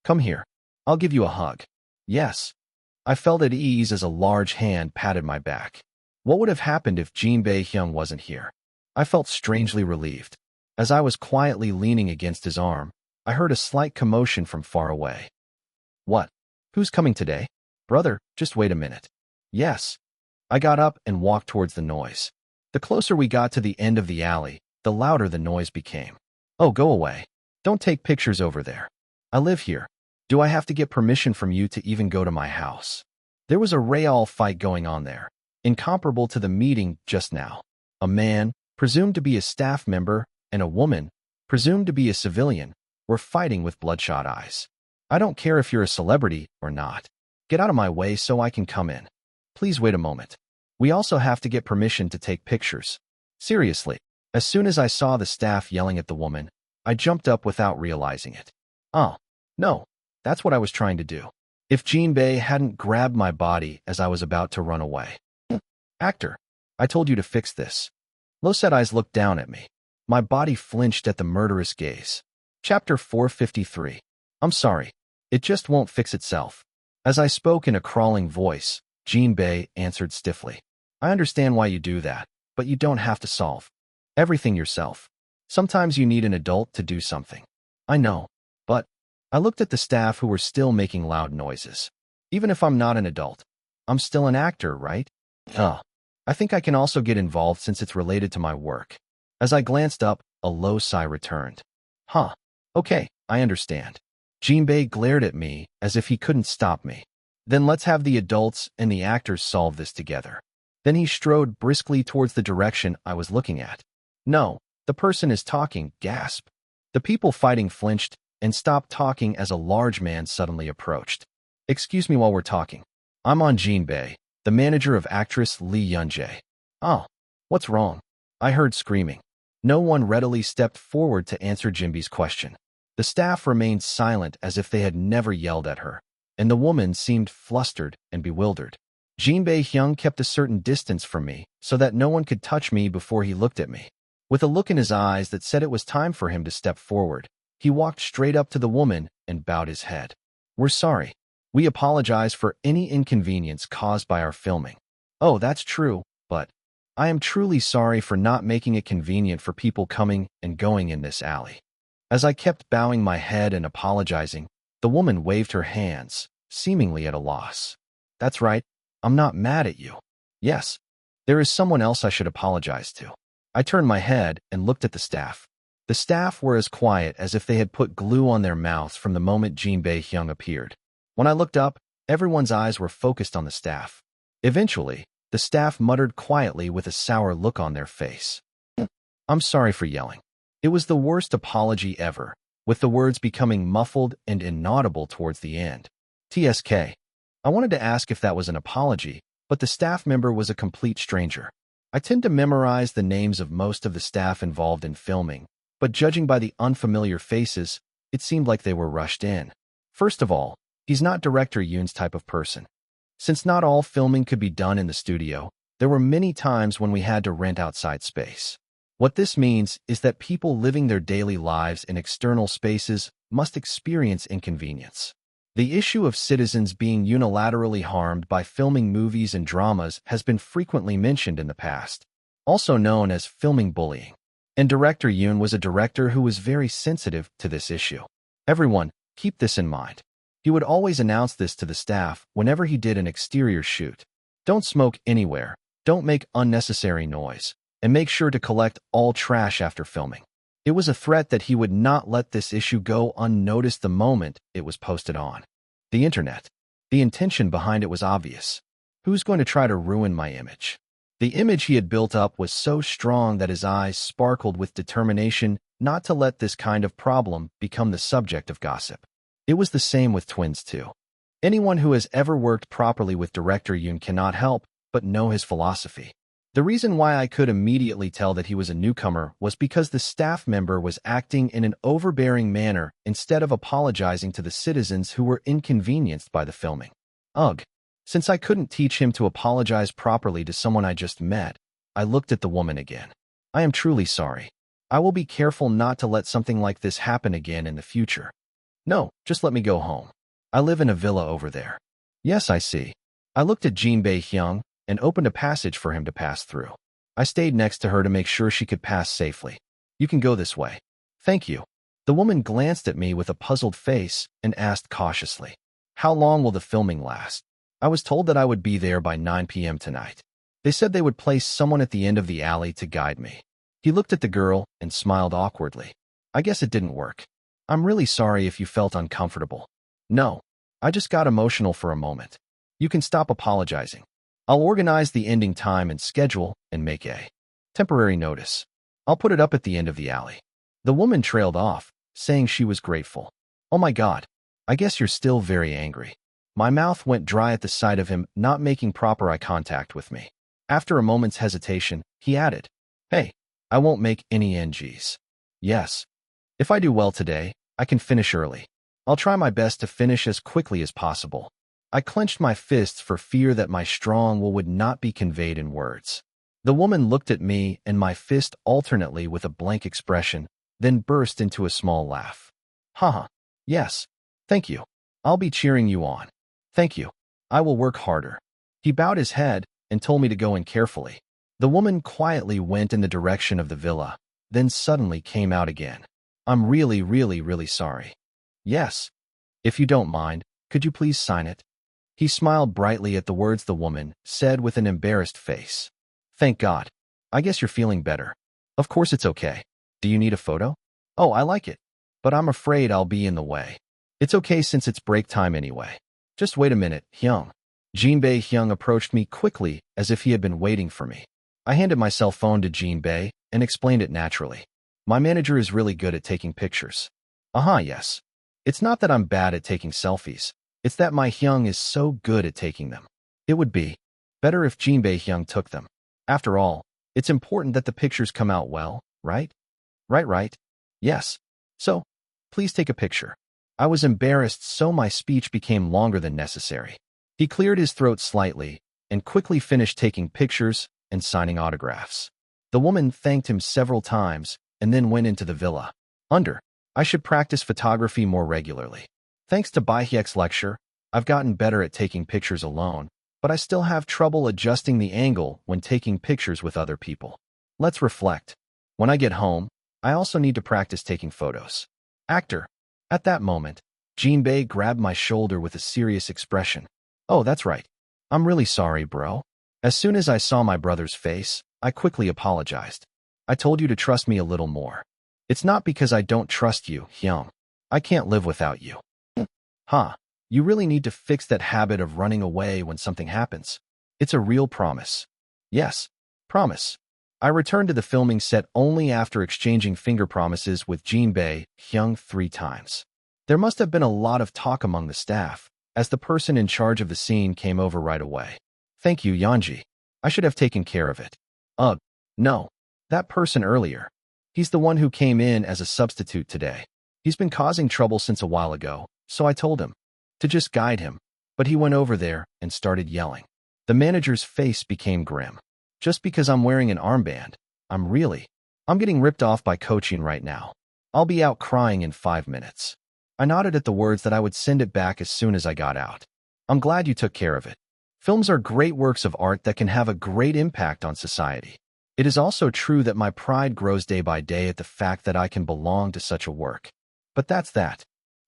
Come here. I'll give you a hug. Yes. I felt at ease as a large hand patted my back. What would have happened if Jinbei Hyung wasn't here? I felt strangely relieved. As I was quietly leaning against his arm, I heard a slight commotion from far away. What? Who's coming today? Brother, just wait a minute. Yes. I got up and walked towards the noise. The closer we got to the end of the alley, the louder the noise became. Oh, go away. Don't take pictures over there. I live here. Do I have to get permission from you to even go to my house? There was a real fight going on there, incomparable to the meeting just now. A man, presumed to be a staff member, and a woman, presumed to be a civilian, were fighting with bloodshot eyes. I don't care if you're a celebrity or not. Get out of my way so I can come in. Please wait a moment. We also have to get permission to take pictures. Seriously, as soon as I saw the staff yelling at the woman, I jumped up without realizing it. Oh, no, that's what I was trying to do. If Jinbei hadn't grabbed my body as I was about to run away. Actor, I told you to fix this. Low-set eyes looked down at me. My body flinched at the murderous gaze. Chapter 453. I'm sorry. It just won't fix itself. As I spoke in a crawling voice, Jinbei answered stiffly. I understand why you do that, but you don't have to solve everything yourself. Sometimes you need an adult to do something. I know, but I looked at the staff who were still making loud noises. Even if I'm not an adult, I'm still an actor, right? I think I can also get involved since it's related to my work. As I glanced up, a low sigh returned. Okay, I understand. Jinbei glared at me as if he couldn't stop me. Then let's have the adults and the actors solve this together. Then he strode briskly towards the direction I was looking at. No, the person is talking, gasp. The people fighting flinched and stopped talking as a large man suddenly approached. Excuse me while we're talking. I'm on Jinbei, the manager of actress Lee Yunjae. Oh, what's wrong? I heard screaming. No one readily stepped forward to answer Jinbei's question. The staff remained silent as if they had never yelled at her, and the woman seemed flustered and bewildered. Jinbei Hyung kept a certain distance from me so that no one could touch me before he looked at me. With a look in his eyes that said it was time for him to step forward, he walked straight up to the woman and bowed his head. We're sorry. We apologize for any inconvenience caused by our filming. Oh, that's true, but I am truly sorry for not making it convenient for people coming and going in this alley. As I kept bowing my head and apologizing, the woman waved her hands, seemingly at a loss. That's right. I'm not mad at you. Yes, there is someone else I should apologize to. I turned my head and looked at the staff. The staff were as quiet as if they had put glue on their mouths from the moment Jinbei Hyung appeared. When I looked up, everyone's eyes were focused on the staff. Eventually, the staff muttered quietly with a sour look on their face. I'm sorry for yelling. It was the worst apology ever, with the words becoming muffled and inaudible towards the end. TSK. I wanted to ask if that was an apology, but the staff member was a complete stranger. I tend to memorize the names of most of the staff involved in filming, but judging by the unfamiliar faces, it seemed like they were rushed in. First of all, he's not Director Yoon's type of person. Since not all filming could be done in the studio, there were many times when we had to rent outside space. What this means is that people living their daily lives in external spaces must experience inconvenience. The issue of citizens being unilaterally harmed by filming movies and dramas has been frequently mentioned in the past, also known as filming bullying. And Director Yoon was a director who was very sensitive to this issue. Everyone, keep this in mind. He would always announce this to the staff whenever he did an exterior shoot. Don't smoke anywhere, don't make unnecessary noise, and make sure to collect all trash after filming. It was a threat that he would not let this issue go unnoticed the moment it was posted on the internet. The intention behind it was obvious. Who's going to try to ruin my image? The image he had built up was so strong that his eyes sparkled with determination not to let this kind of problem become the subject of gossip. It was the same with twins too. Anyone who has ever worked properly with Director Yoon cannot help but know his philosophy. The reason why I could immediately tell that he was a newcomer was because the staff member was acting in an overbearing manner instead of apologizing to the citizens who were inconvenienced by the filming. Ugh. Since I couldn't teach him to apologize properly to someone I just met, I looked at the woman again. I am truly sorry. I will be careful not to let something like this happen again in the future. No, just let me go home. I live in a villa over there. Yes, I see. I looked at Jinbei Hyung and opened a passage for him to pass through. I stayed next to her to make sure she could pass safely. You can go this way. Thank you. The woman glanced at me with a puzzled face and asked cautiously, how long will the filming last? I was told that I would be there by 9 p.m. tonight. They said they would place someone at the end of the alley to guide me. He looked at the girl and smiled awkwardly. I guess it didn't work. I'm really sorry if you felt uncomfortable. No, I just got emotional for a moment. You can stop apologizing. I'll organize the ending time and schedule and make a temporary notice. I'll put it up at the end of the alley. The woman trailed off, saying she was grateful. Oh my God, I guess you're still very angry. My mouth went dry at the sight of him not making proper eye contact with me. After a moment's hesitation, he added, Hey, I won't make any NGs. Yes. If I do well today, I can finish early. I'll try my best to finish as quickly as possible. I clenched my fists for fear that my strong will would not be conveyed in words. The woman looked at me and my fist alternately with a blank expression, then burst into a small laugh. Haha. Yes. Thank you. I'll be cheering you on. Thank you. I will work harder. He bowed his head and told me to go in carefully. The woman quietly went in the direction of the villa, then suddenly came out again. I'm really sorry. Yes. If you don't mind, could you please sign it? He smiled brightly at the words the woman said with an embarrassed face. Thank God. I guess you're feeling better. Of course it's okay. Do you need a photo? Oh, I like it. But I'm afraid I'll be in the way. It's okay since it's break time anyway. Just wait a minute, Hyung. Jinbei Hyung approached me quickly as if he had been waiting for me. I handed my cell phone to Jinbei and explained it naturally. My manager is really good at taking pictures. Yes. It's not that I'm bad at taking selfies. It's that my Hyung is so good at taking them. It would be better if Jinbei Hyung took them. After all, it's important that the pictures come out well, right? Right. Yes. So, please take a picture. I was embarrassed, so my speech became longer than necessary. He cleared his throat slightly and quickly finished taking pictures and signing autographs. The woman thanked him several times and then went into the villa. I should practice photography more regularly. Thanks to Baihyek's lecture, I've gotten better at taking pictures alone, but I still have trouble adjusting the angle when taking pictures with other people. Let's reflect. When I get home, I also need to practice taking photos. Actor. At that moment, Jinbei grabbed my shoulder with a serious expression. Oh, that's right. I'm really sorry, bro. As soon as I saw my brother's face, I quickly apologized. I told you to trust me a little more. It's not because I don't trust you, Hyung. I can't live without you. You really need to fix that habit of running away when something happens. It's a real promise. Yes, promise. I returned to the filming set only after exchanging finger promises with Jinbei Hyung 3 times. There must have been a lot of talk among the staff, as the person in charge of the scene came over right away. Thank you, Yanji. I should have taken care of it. No. That person earlier. He's the one who came in as a substitute today. He's been causing trouble since a while ago, so I told him to just guide him, but he went over there and started yelling. The manager's face became grim. Just because I'm wearing an armband, I'm getting ripped off by coaching right now. I'll be out crying in 5 minutes. I nodded at the words that I would send it back as soon as I got out. I'm glad you took care of it. Films are great works of art that can have a great impact on society. It is also true that my pride grows day by day at the fact that I can belong to such a work. But that's that.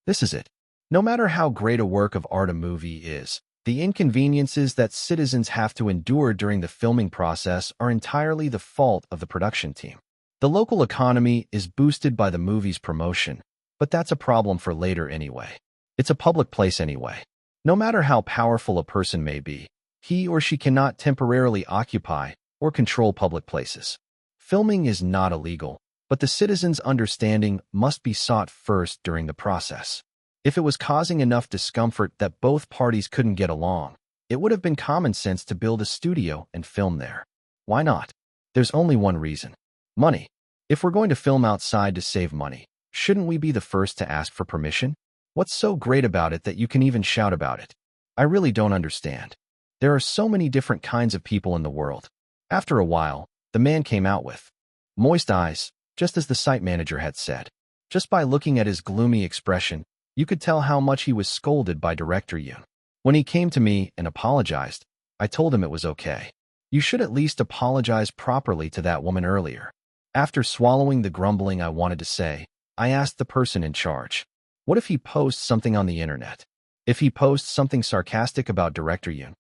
This is it. No matter how great a work of art a movie is, the inconveniences that citizens have to endure during the filming process are entirely the fault of the production team. The local economy is boosted by the movie's promotion, but that's a problem for later anyway. It's a public place anyway. No matter how powerful a person may be, he or she cannot temporarily occupy or control public places. Filming is not illegal, but the citizens' understanding must be sought first during the process. If it was causing enough discomfort that both parties couldn't get along, it would have been common sense to build a studio and film there. Why not? There's only one reason. Money. If we're going to film outside to save money, shouldn't we be the first to ask for permission? What's so great about it that you can even shout about it? I really don't understand. There are so many different kinds of people in the world. After a while, the man came out with moist eyes, just as the site manager had said. Just by looking at his gloomy expression, you could tell how much he was scolded by Director Yoon. When he came to me and apologized, I told him it was okay. You should at least apologize properly to that woman earlier. After swallowing the grumbling I wanted to say, I asked the person in charge, what if he posts something on the internet? If he posts something sarcastic about Director Yoon?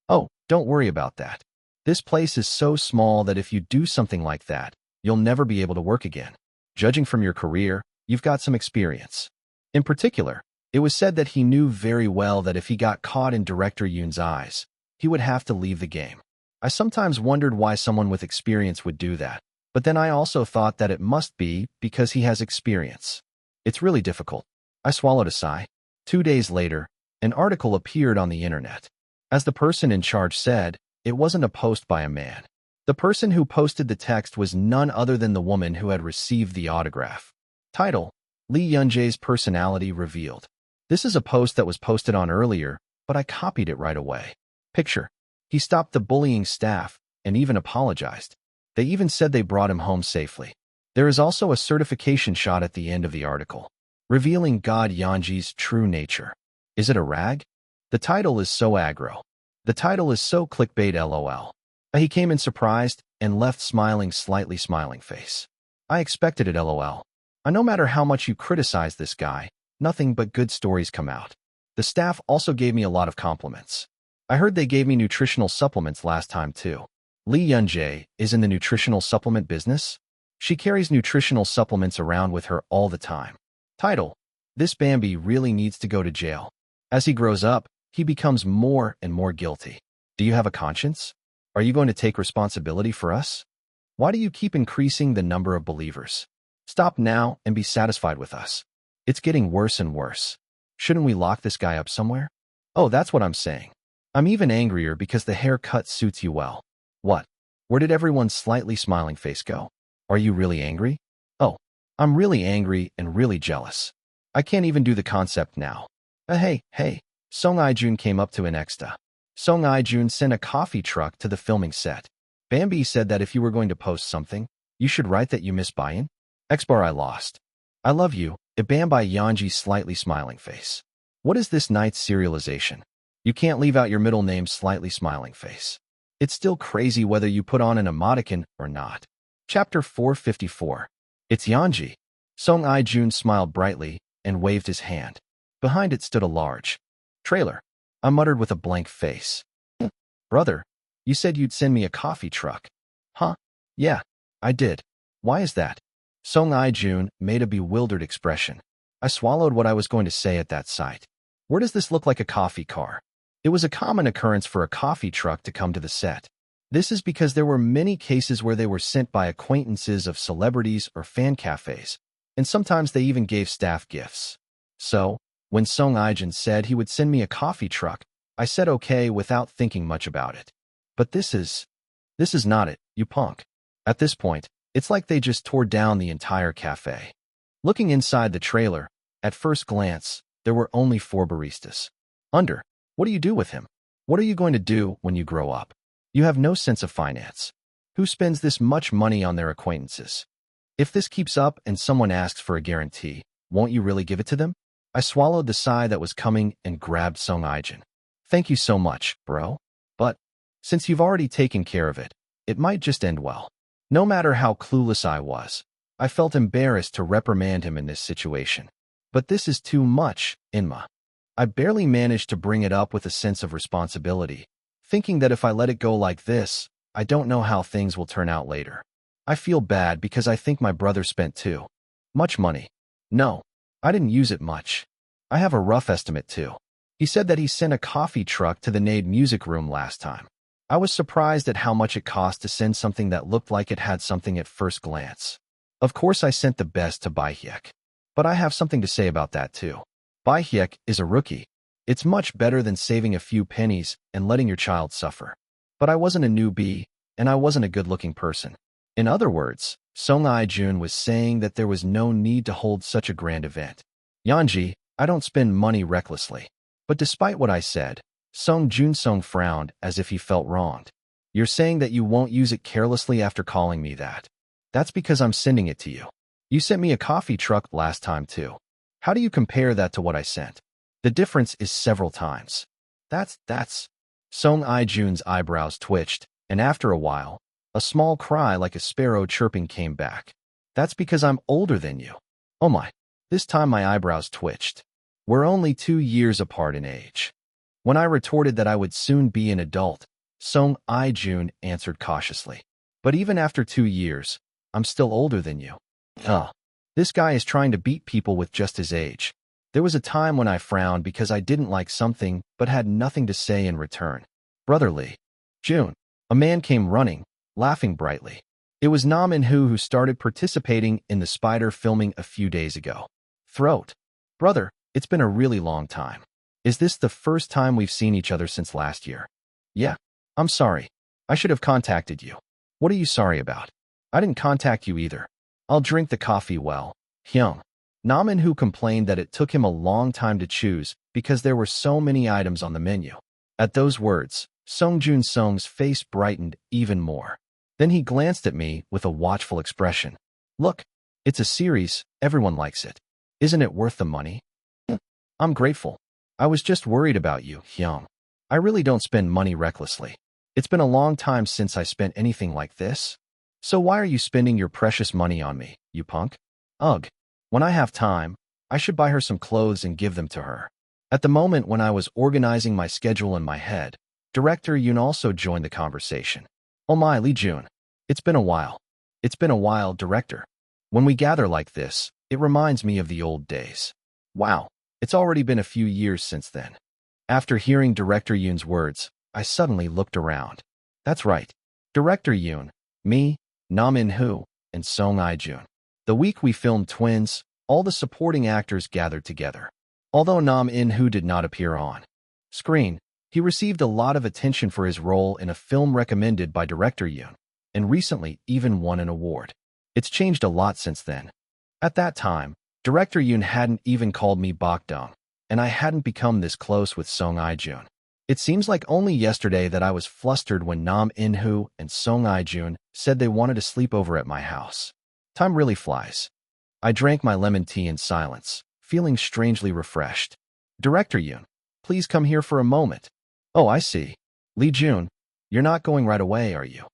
Oh, don't worry about that. This place is so small that if you do something like that, you'll never be able to work again. Judging from your career, you've got some experience. In particular, It was said that he knew very well that if he got caught in Director Yoon's eyes, he would have to leave the game. I sometimes wondered why someone with experience would do that, but then I also thought that it must be because he has experience. It's really difficult. I swallowed a sigh. 2 days later, an article appeared on the internet. As the person in charge said, it wasn't a post by a man. The person who posted the text was none other than the woman who had received the autograph. Title: Lee Yunjae's personality revealed. This is a post that was posted on earlier, but I copied it right away. Picture: he stopped the bullying staff and even apologized. They even said they brought him home safely. There is also a certification shot at the end of the article, revealing God Yeonji's true nature. Is it a rag? The title is so aggro. The title is so clickbait lol. He came in surprised and left slightly smiling face. I expected it lol. No matter how much you criticize this guy, nothing but good stories come out. The staff also gave me a lot of compliments. I heard they gave me nutritional supplements last time too. Lee Yunjae is in the nutritional supplement business. She carries nutritional supplements around with her all the time. Title: This Bambi really needs to go to jail. As he grows up, he becomes more and more guilty. Do you have a conscience? Are you going to take responsibility for us? Why do you keep increasing the number of believers? Stop now and be satisfied with us. It's getting worse and worse. Shouldn't we lock this guy up somewhere? Oh, that's what I'm saying. I'm even angrier because the haircut suits you well. What? Where did everyone's slightly smiling face go? Are you really angry? Oh, I'm really angry and really jealous. I can't even do the concept now. Hey. Song Ijun came up to Inexta. Song Ijun sent a coffee truck to the filming set. Bambi said that if you were going to post something, you should write that you miss Bayan. Xbar I lost. I love you, Bambi Yeonji's slightly smiling face. What is this night's serialization? You can't leave out your middle name slightly smiling face. It's still crazy whether you put on an emoticon or not. Chapter 454. It's Yeonji. Song Ijun smiled brightly and waved his hand. Behind it stood a large trailer. I muttered with a blank face. Brother, you said you'd send me a coffee truck. Huh? Yeah, I did. Why is that? Song Ijun made a bewildered expression. I swallowed what I was going to say at that sight. Where does this look like a coffee car? It was a common occurrence for a coffee truck to come to the set. This is because there were many cases where they were sent by acquaintances of celebrities or fan cafes, and sometimes they even gave staff gifts. So, when Song Ijun said he would send me a coffee truck, I said okay without thinking much about it. But this is not it, you punk. At this point, it's like they just tore down the entire cafe. Looking inside the trailer, at first glance, there were only 4 baristas. What do you do with him? What are you going to do when you grow up? You have no sense of finance. Who spends this much money on their acquaintances? If this keeps up and someone asks for a guarantee, won't you really give it to them? I swallowed the sigh that was coming and grabbed Song Ijun. Thank you so much, bro. But, since you've already taken care of it, it might just end well. No matter how clueless I was, I felt embarrassed to reprimand him in this situation. But this is too much, Inma. I barely managed to bring it up with a sense of responsibility, thinking that if I let it go like this, I don't know how things will turn out later. I feel bad because I think my brother spent too much money. No, I didn't use it much. I have a rough estimate too. He said that he sent a coffee truck to the Nade music room last time. I was surprised at how much it cost to send something that looked like it had something at first glance. Of course I sent the best to Baihyek. But I have something to say about that too. Baihyek is a rookie. It's much better than saving a few pennies and letting your child suffer. But I wasn't a newbie, and I wasn't a good-looking person. In other words, Song Ijun was saying that there was no need to hold such a grand event. Yeonji, I don't spend money recklessly. But despite what I said, Song Jun-sung frowned as if he felt wronged. You're saying that you won't use it carelessly after calling me that. That's because I'm sending it to you. You sent me a coffee truck last time too. How do you compare that to what I sent? The difference is several times. That's. Song Ijun's eyebrows twitched, and after a while, a small cry like a sparrow chirping came back. That's because I'm older than you. Oh my. This time my eyebrows twitched. We're only 2 years apart in age. When I retorted that I would soon be an adult, Song Ijun answered cautiously. But even after 2 years, I'm still older than you. This guy is trying to beat people with just his age. There was a time when I frowned because I didn't like something but had nothing to say in return. Brotherly. June. A man came running, laughing brightly. It was Nam In-hoo who started participating in the spider filming a few days ago. Throat. Brother, it's been a really long time. Is this the first time we've seen each other since last year? Yeah. I'm sorry. I should have contacted you. What are you sorry about? I didn't contact you either. I'll drink the coffee well. Hyung. Nam In-hoo complained that it took him a long time to choose because there were so many items on the menu. At those words, Song Jun-sung's face brightened even more. Then he glanced at me with a watchful expression. Look, it's a series, everyone likes it. Isn't it worth the money? I'm grateful. I was just worried about you, Hyung. I really don't spend money recklessly. It's been a long time since I spent anything like this. So why are you spending your precious money on me, you punk? Ugh. When I have time, I should buy her some clothes and give them to her. At the moment when I was organizing my schedule in my head, Director Yoon also joined the conversation. Oh my, Lee Jun. It's been a while. It's been a while, Director. When we gather like this, it reminds me of the old days. Wow, it's already been a few years since then. After hearing Director Yoon's words, I suddenly looked around. That's right. Director Yoon, me, Nam In-hoo, and Song I-jun. The week we filmed Twins, all the supporting actors gathered together. Although Nam In-hoo did not appear on screen, he received a lot of attention for his role in a film recommended by Director Yoon, and recently even won an award. It's changed a lot since then. At that time, Director Yoon hadn't even called me Bok-dong, and I hadn't become this close with Song I-jun. It seems like only yesterday that I was flustered when Nam In-hoo and Song I-jun said they wanted to sleep over at my house. Time really flies. I drank my lemon tea in silence, feeling strangely refreshed. Director Yoon, please come here for a moment. Oh, I see. Lee Jun, you're not going right away, are you?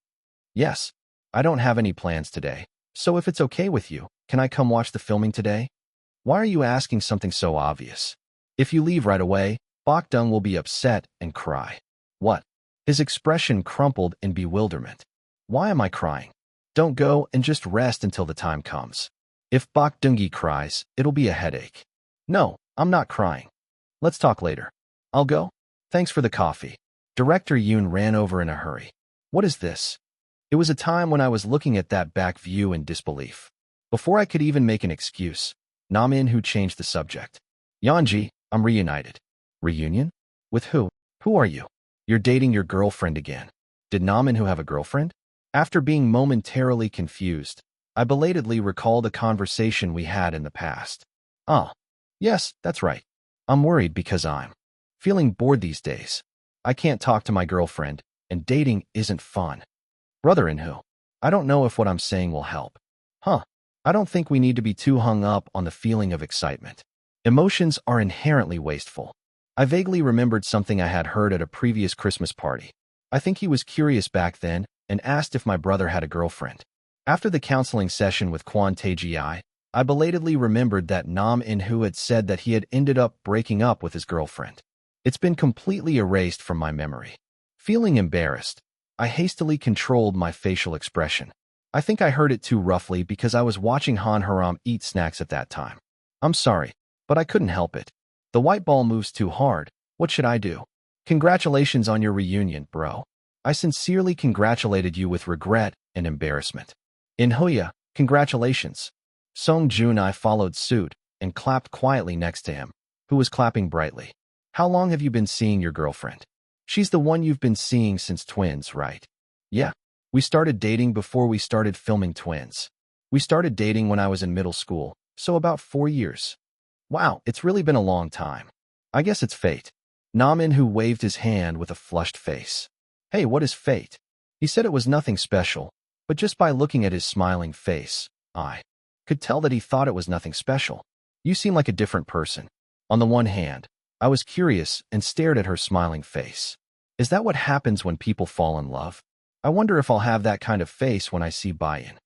Yes. I don't have any plans today, so if it's okay with you, can I come watch the filming today? Why are you asking something so obvious? If you leave right away, Bok-dong will be upset and cry. What? His expression crumpled in bewilderment. Why am I crying? Don't go and just rest until the time comes. If Bok-dong cries, it'll be a headache. No, I'm not crying. Let's talk later. I'll go. Thanks for the coffee. Director Yoon ran over in a hurry. What is this? It was a time when I was looking at that back view in disbelief. Before I could even make an excuse, Nam In-hoo changed the subject. Yeonji, I'm reunited. Reunion? With who? Who are you? You're dating your girlfriend again. Did Nam In-hoo have a girlfriend? After being momentarily confused, I belatedly recalled a conversation we had in the past. Ah, yes, that's right. I'm worried because I'm feeling bored these days. I can't talk to my girlfriend, and dating isn't fun. Brother In-hoo, I don't know if what I'm saying will help. Huh, I don't think we need to be too hung up on the feeling of excitement. Emotions are inherently wasteful. I vaguely remembered something I had heard at a previous Christmas party. I think he was curious back then and asked if my brother had a girlfriend. After the counseling session with Kwon Tae-ji, I belatedly remembered that Nam In-hoo had said that he had ended up breaking up with his girlfriend. It's been completely erased from my memory. Feeling embarrassed, I hastily controlled my facial expression. I think I heard it too roughly because I was watching Han Haram eat snacks at that time. I'm sorry, but I couldn't help it. The white ball moves too hard. What should I do? Congratulations on your reunion, bro. I sincerely congratulated you with regret and embarrassment. In-hooya, congratulations. Song Jun-I followed suit and clapped quietly next to him, who was clapping brightly. How long have you been seeing your girlfriend? She's the one you've been seeing since Twins, right? Yeah. We started dating before we started filming Twins. We started dating when I was in middle school, so about 4 years. Wow, it's really been a long time. I guess it's fate. Nam In-hoo waved his hand with a flushed face. Hey, what is fate? He said it was nothing special, but just by looking at his smiling face, I could tell that he thought it was nothing special. You seem like a different person. On the one hand, I was curious and stared at her smiling face. Is that what happens when people fall in love? I wonder if I'll have that kind of face when I see Bayan.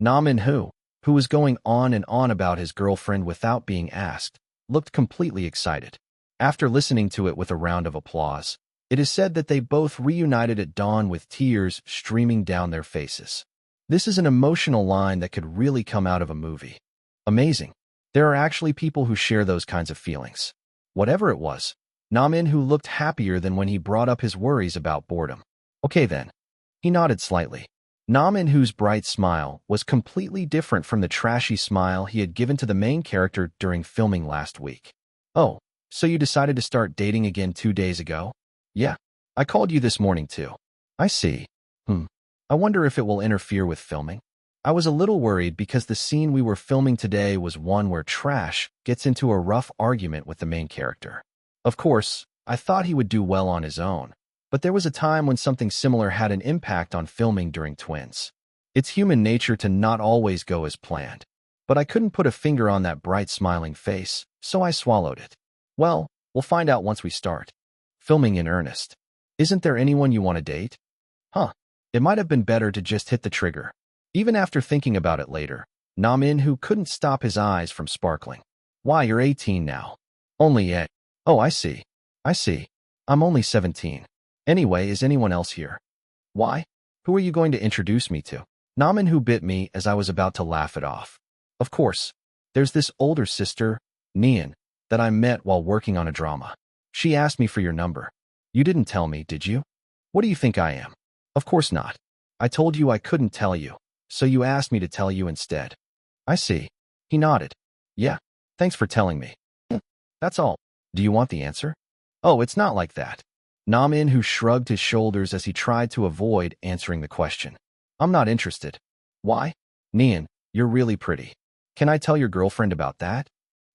Nam In-hoo, who was going on and on about his girlfriend without being asked, looked completely excited. After listening to it with a round of applause, it is said that they both reunited at dawn with tears streaming down their faces. This is an emotional line that could really come out of a movie. Amazing. There are actually people who share those kinds of feelings. Whatever it was, Namin-who looked happier than when he brought up his worries about boredom. Okay then. He nodded slightly. Namin-who's bright smile was completely different from the trashy smile he had given to the main character during filming last week. Oh, so you decided to start dating again 2 days ago? Yeah. I called you this morning too. I see. I wonder if it will interfere with filming. I was a little worried because the scene we were filming today was one where Trash gets into a rough argument with the main character. Of course, I thought he would do well on his own, but there was a time when something similar had an impact on filming during Twins. It's human nature to not always go as planned, but I couldn't put a finger on that bright smiling face, so I swallowed it. Well, we'll find out once we start. Filming in earnest. Isn't there anyone you want to date? It might have been better to just hit the trigger. Even after thinking about it later, Namin-who couldn't stop his eyes from sparkling. Why, you're 18 now. Only 8. Oh, I see. I'm only 17. Anyway, is anyone else here? Why? Who are you going to introduce me to? Namin-who bit me as I was about to laugh it off. Of course, there's this older sister, Nian, that I met while working on a drama. She asked me for your number. You didn't tell me, did you? What do you think I am? Of course not. I told you I couldn't tell you, so you asked me to tell you instead. I see. He nodded. Yeah, thanks for telling me. That's all. Do you want the answer? Oh, it's not like that. Namin-who shrugged his shoulders as he tried to avoid answering the question. I'm not interested. Why? Nian, you're really pretty. Can I tell your girlfriend about that?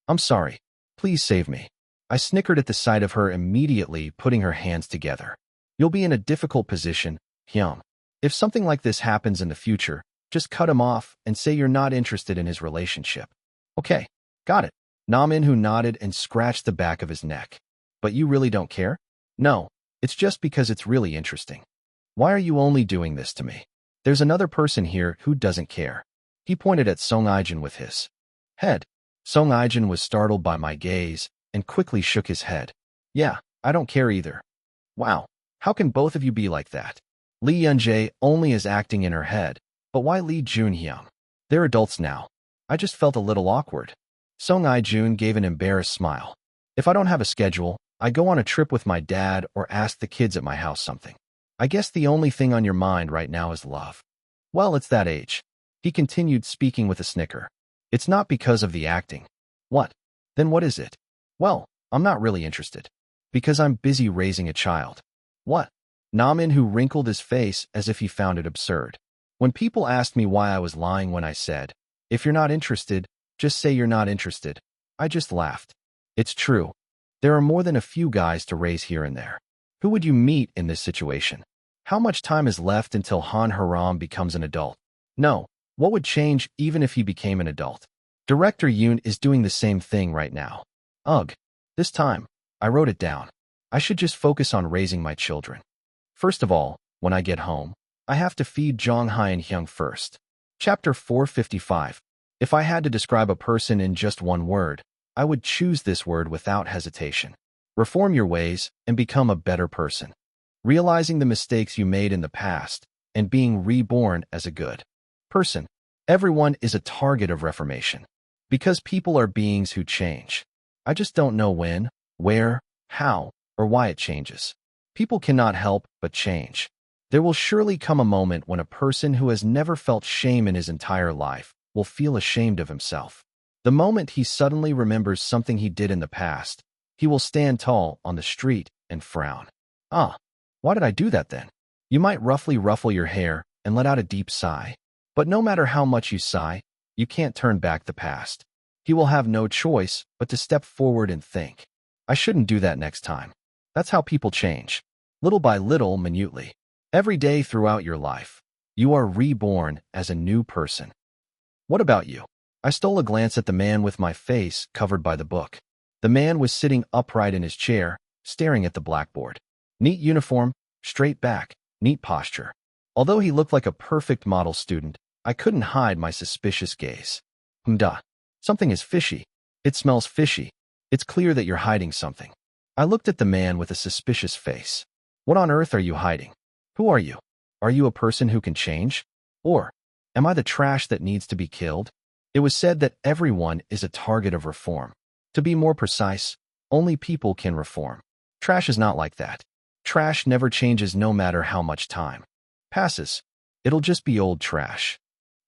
I'm sorry. Please save me. I snickered at the sight of her immediately putting her hands together. You'll be in a difficult position, Hyun. If something like this happens in the future, just cut him off and say you're not interested in his relationship. Okay, got it. Namin-who nodded and scratched the back of his neck. But you really don't care? No, it's just because it's really interesting. Why are you only doing this to me? There's another person here who doesn't care. He pointed at Song Ijin with his head. Song Ijin was startled by my gaze and quickly shook his head. Yeah, I don't care either. Wow, how can both of you be like that? Lee Yunjae only is acting in her head, but why Lee Junhyun? They're adults now. I just felt a little awkward. Song Ijun gave an embarrassed smile. If I don't have a schedule, I go on a trip with my dad or ask the kids at my house something. I guess the only thing on your mind right now is love. Well, it's that age. He continued speaking with a snicker. It's not because of the acting. What? Then what is it? Well, I'm not really interested. Because I'm busy raising a child. What? Namin-who wrinkled his face as if he found it absurd. When people asked me why I was lying when I said, if you're not interested, just say you're not interested, I just laughed. It's true. There are more than a few guys to raise here and there. Who would you meet in this situation? How much time is left until Han Haram becomes an adult? No. What would change even if he became an adult? Director Yoon is doing the same thing right now. Ugh. This time, I wrote it down. I should just focus on raising my children. First of all, when I get home, I have to feed Jong-hai and Hyung first. Chapter 455. If I had to describe a person in just one word, I would choose this word without hesitation. Reform your ways and become a better person. Realizing the mistakes you made in the past and being reborn as a good person. Everyone is a target of reformation. Because people are beings who change. I just don't know when, where, how, or why it changes. People cannot help but change. There will surely come a moment when a person who has never felt shame in his entire life will feel ashamed of himself. The moment he suddenly remembers something he did in the past, he will stand tall on the street and frown. Why did I do that then? You might roughly ruffle your hair and let out a deep sigh. But no matter how much you sigh, you can't turn back the past. He will have no choice but to step forward and think, I shouldn't do that next time. That's how people change. Little by little, minutely. Every day throughout your life, you are reborn as a new person. What about you? I stole a glance at the man with my face covered by the book. The man was sitting upright in his chair, staring at the blackboard. Neat uniform, straight back, neat posture. Although he looked like a perfect model student, I couldn't hide my suspicious gaze. Something is fishy. It smells fishy. It's clear that you're hiding something. I looked at the man with a suspicious face. What on earth are you hiding? Who are you? Are you a person who can change? Or, am I the trash that needs to be killed? It was said that everyone is a target of reform. To be more precise, only people can reform. Trash is not like that. Trash never changes no matter how much time passes. It'll just be old trash.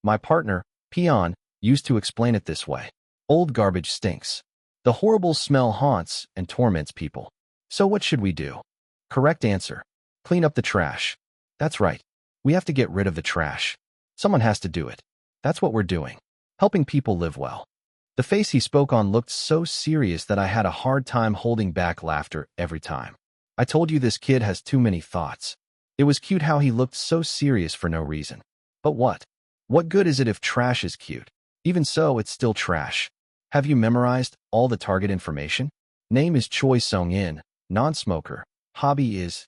My partner, Peon, used to explain it this way. Old garbage stinks. The horrible smell haunts and torments people. So what should we do? Correct answer. Clean up the trash. That's right. We have to get rid of the trash. Someone has to do it. That's what we're doing. Helping people live well. The face he spoke on looked so serious that I had a hard time holding back laughter every time. I told you this kid has too many thoughts. It was cute how he looked so serious for no reason. But what? What good is it if trash is cute? Even so, it's still trash. Have you memorized all the target information? Name is Choi Sung-in, non-smoker. Hobby is...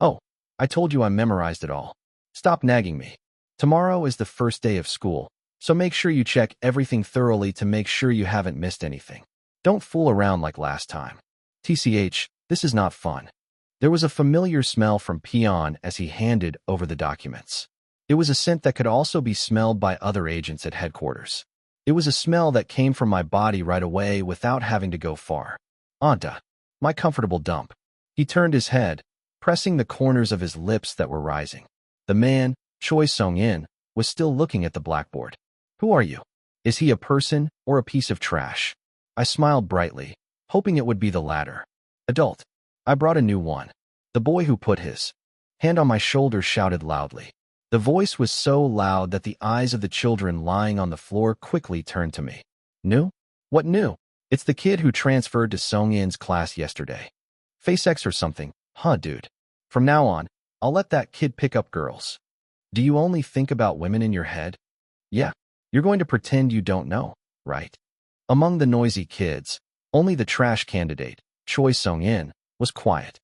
Oh, I told you I memorized it all. Stop nagging me. Tomorrow is the first day of school, so make sure you check everything thoroughly to make sure you haven't missed anything. Don't fool around like last time. TCH, this is not fun. There was a familiar smell from Peon as he handed over the documents. It was a scent that could also be smelled by other agents at headquarters. It was a smell that came from my body right away without having to go far. Anta, my comfortable dump. He turned his head, pressing the corners of his lips that were rising. The man, Choi Sung-in, was still looking at the blackboard. Who are you? Is he a person or a piece of trash? I smiled brightly, hoping it would be the latter. Adult. I brought a new one. The boy who put his hand on my shoulder shouted loudly. The voice was so loud that the eyes of the children lying on the floor quickly turned to me. New? What new? It's the kid who transferred to Sung-in's class yesterday. Face X or something, huh, dude? From now on, I'll let that kid pick up girls. Do you only think about women in your head? Yeah, you're going to pretend you don't know, right? Among the noisy kids, only the trash candidate, Choi Sung-in, was quiet.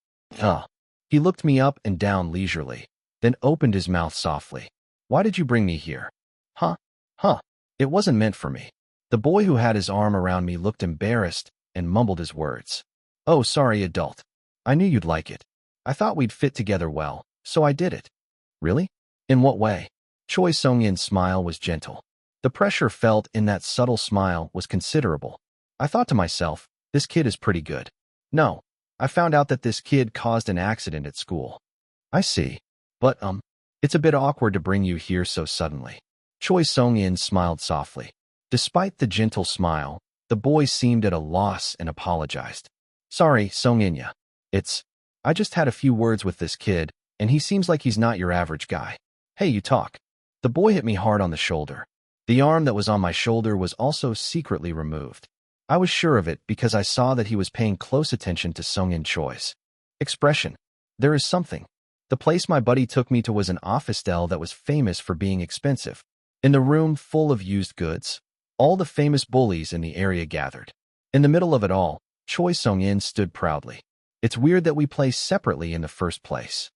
He looked me up and down leisurely, then opened his mouth softly. Why did you bring me here? Huh? It wasn't meant for me. The boy who had his arm around me looked embarrassed and mumbled his words. Oh, sorry, adult. I knew you'd like it. I thought we'd fit together well, so I did it. Really? In what way? Choi Sung-in's smile was gentle. The pressure felt in that subtle smile was considerable. I thought to myself, this kid is pretty good. No, I found out that this kid caused an accident at school. I see. But, it's a bit awkward to bring you here so suddenly. Choi Sung-in smiled softly. Despite the gentle smile, the boy seemed at a loss and apologized. Sorry, Sung-in-ya. I just had a few words with this kid, and he seems like he's not your average guy. Hey, you talk. The boy hit me hard on the shoulder. The arm that was on my shoulder was also secretly removed. I was sure of it because I saw that he was paying close attention to Sung-in Choi's expression. There is something. The place my buddy took me to was an office dell that was famous for being expensive. In the room full of used goods, all the famous bullies in the area gathered. In the middle of it all, Choi Sung-in stood proudly. It's weird that we play separately in the first place.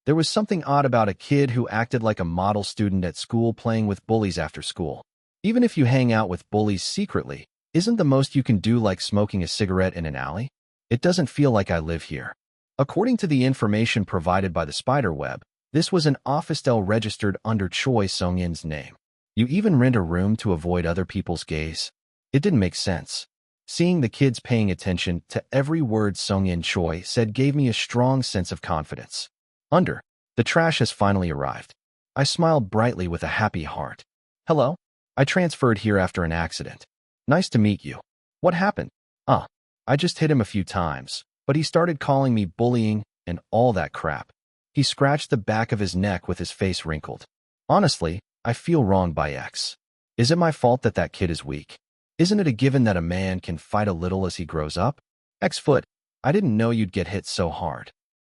There was something odd about a kid who acted like a model student at school playing with bullies after school. Even if you hang out with bullies secretly, isn't the most you can do like smoking a cigarette in an alley? It doesn't feel like I live here. According to the information provided by the spiderweb, this was an office dell registered under Choi Sung-in's name. You even rent a room to avoid other people's gaze? It didn't make sense. Seeing the kids paying attention to every word Sung-in Choi said gave me a strong sense of confidence. The trash has finally arrived. I smiled brightly with a happy heart. Hello? I transferred here after an accident. Nice to meet you. What happened? I just hit him a few times, but he started calling me bullying and all that crap. He scratched the back of his neck with his face wrinkled. Honestly, I feel wronged by X. Is it my fault that that kid is weak? Isn't it a given that a man can fight a little as he grows up? X-foot, I didn't know you'd get hit so hard.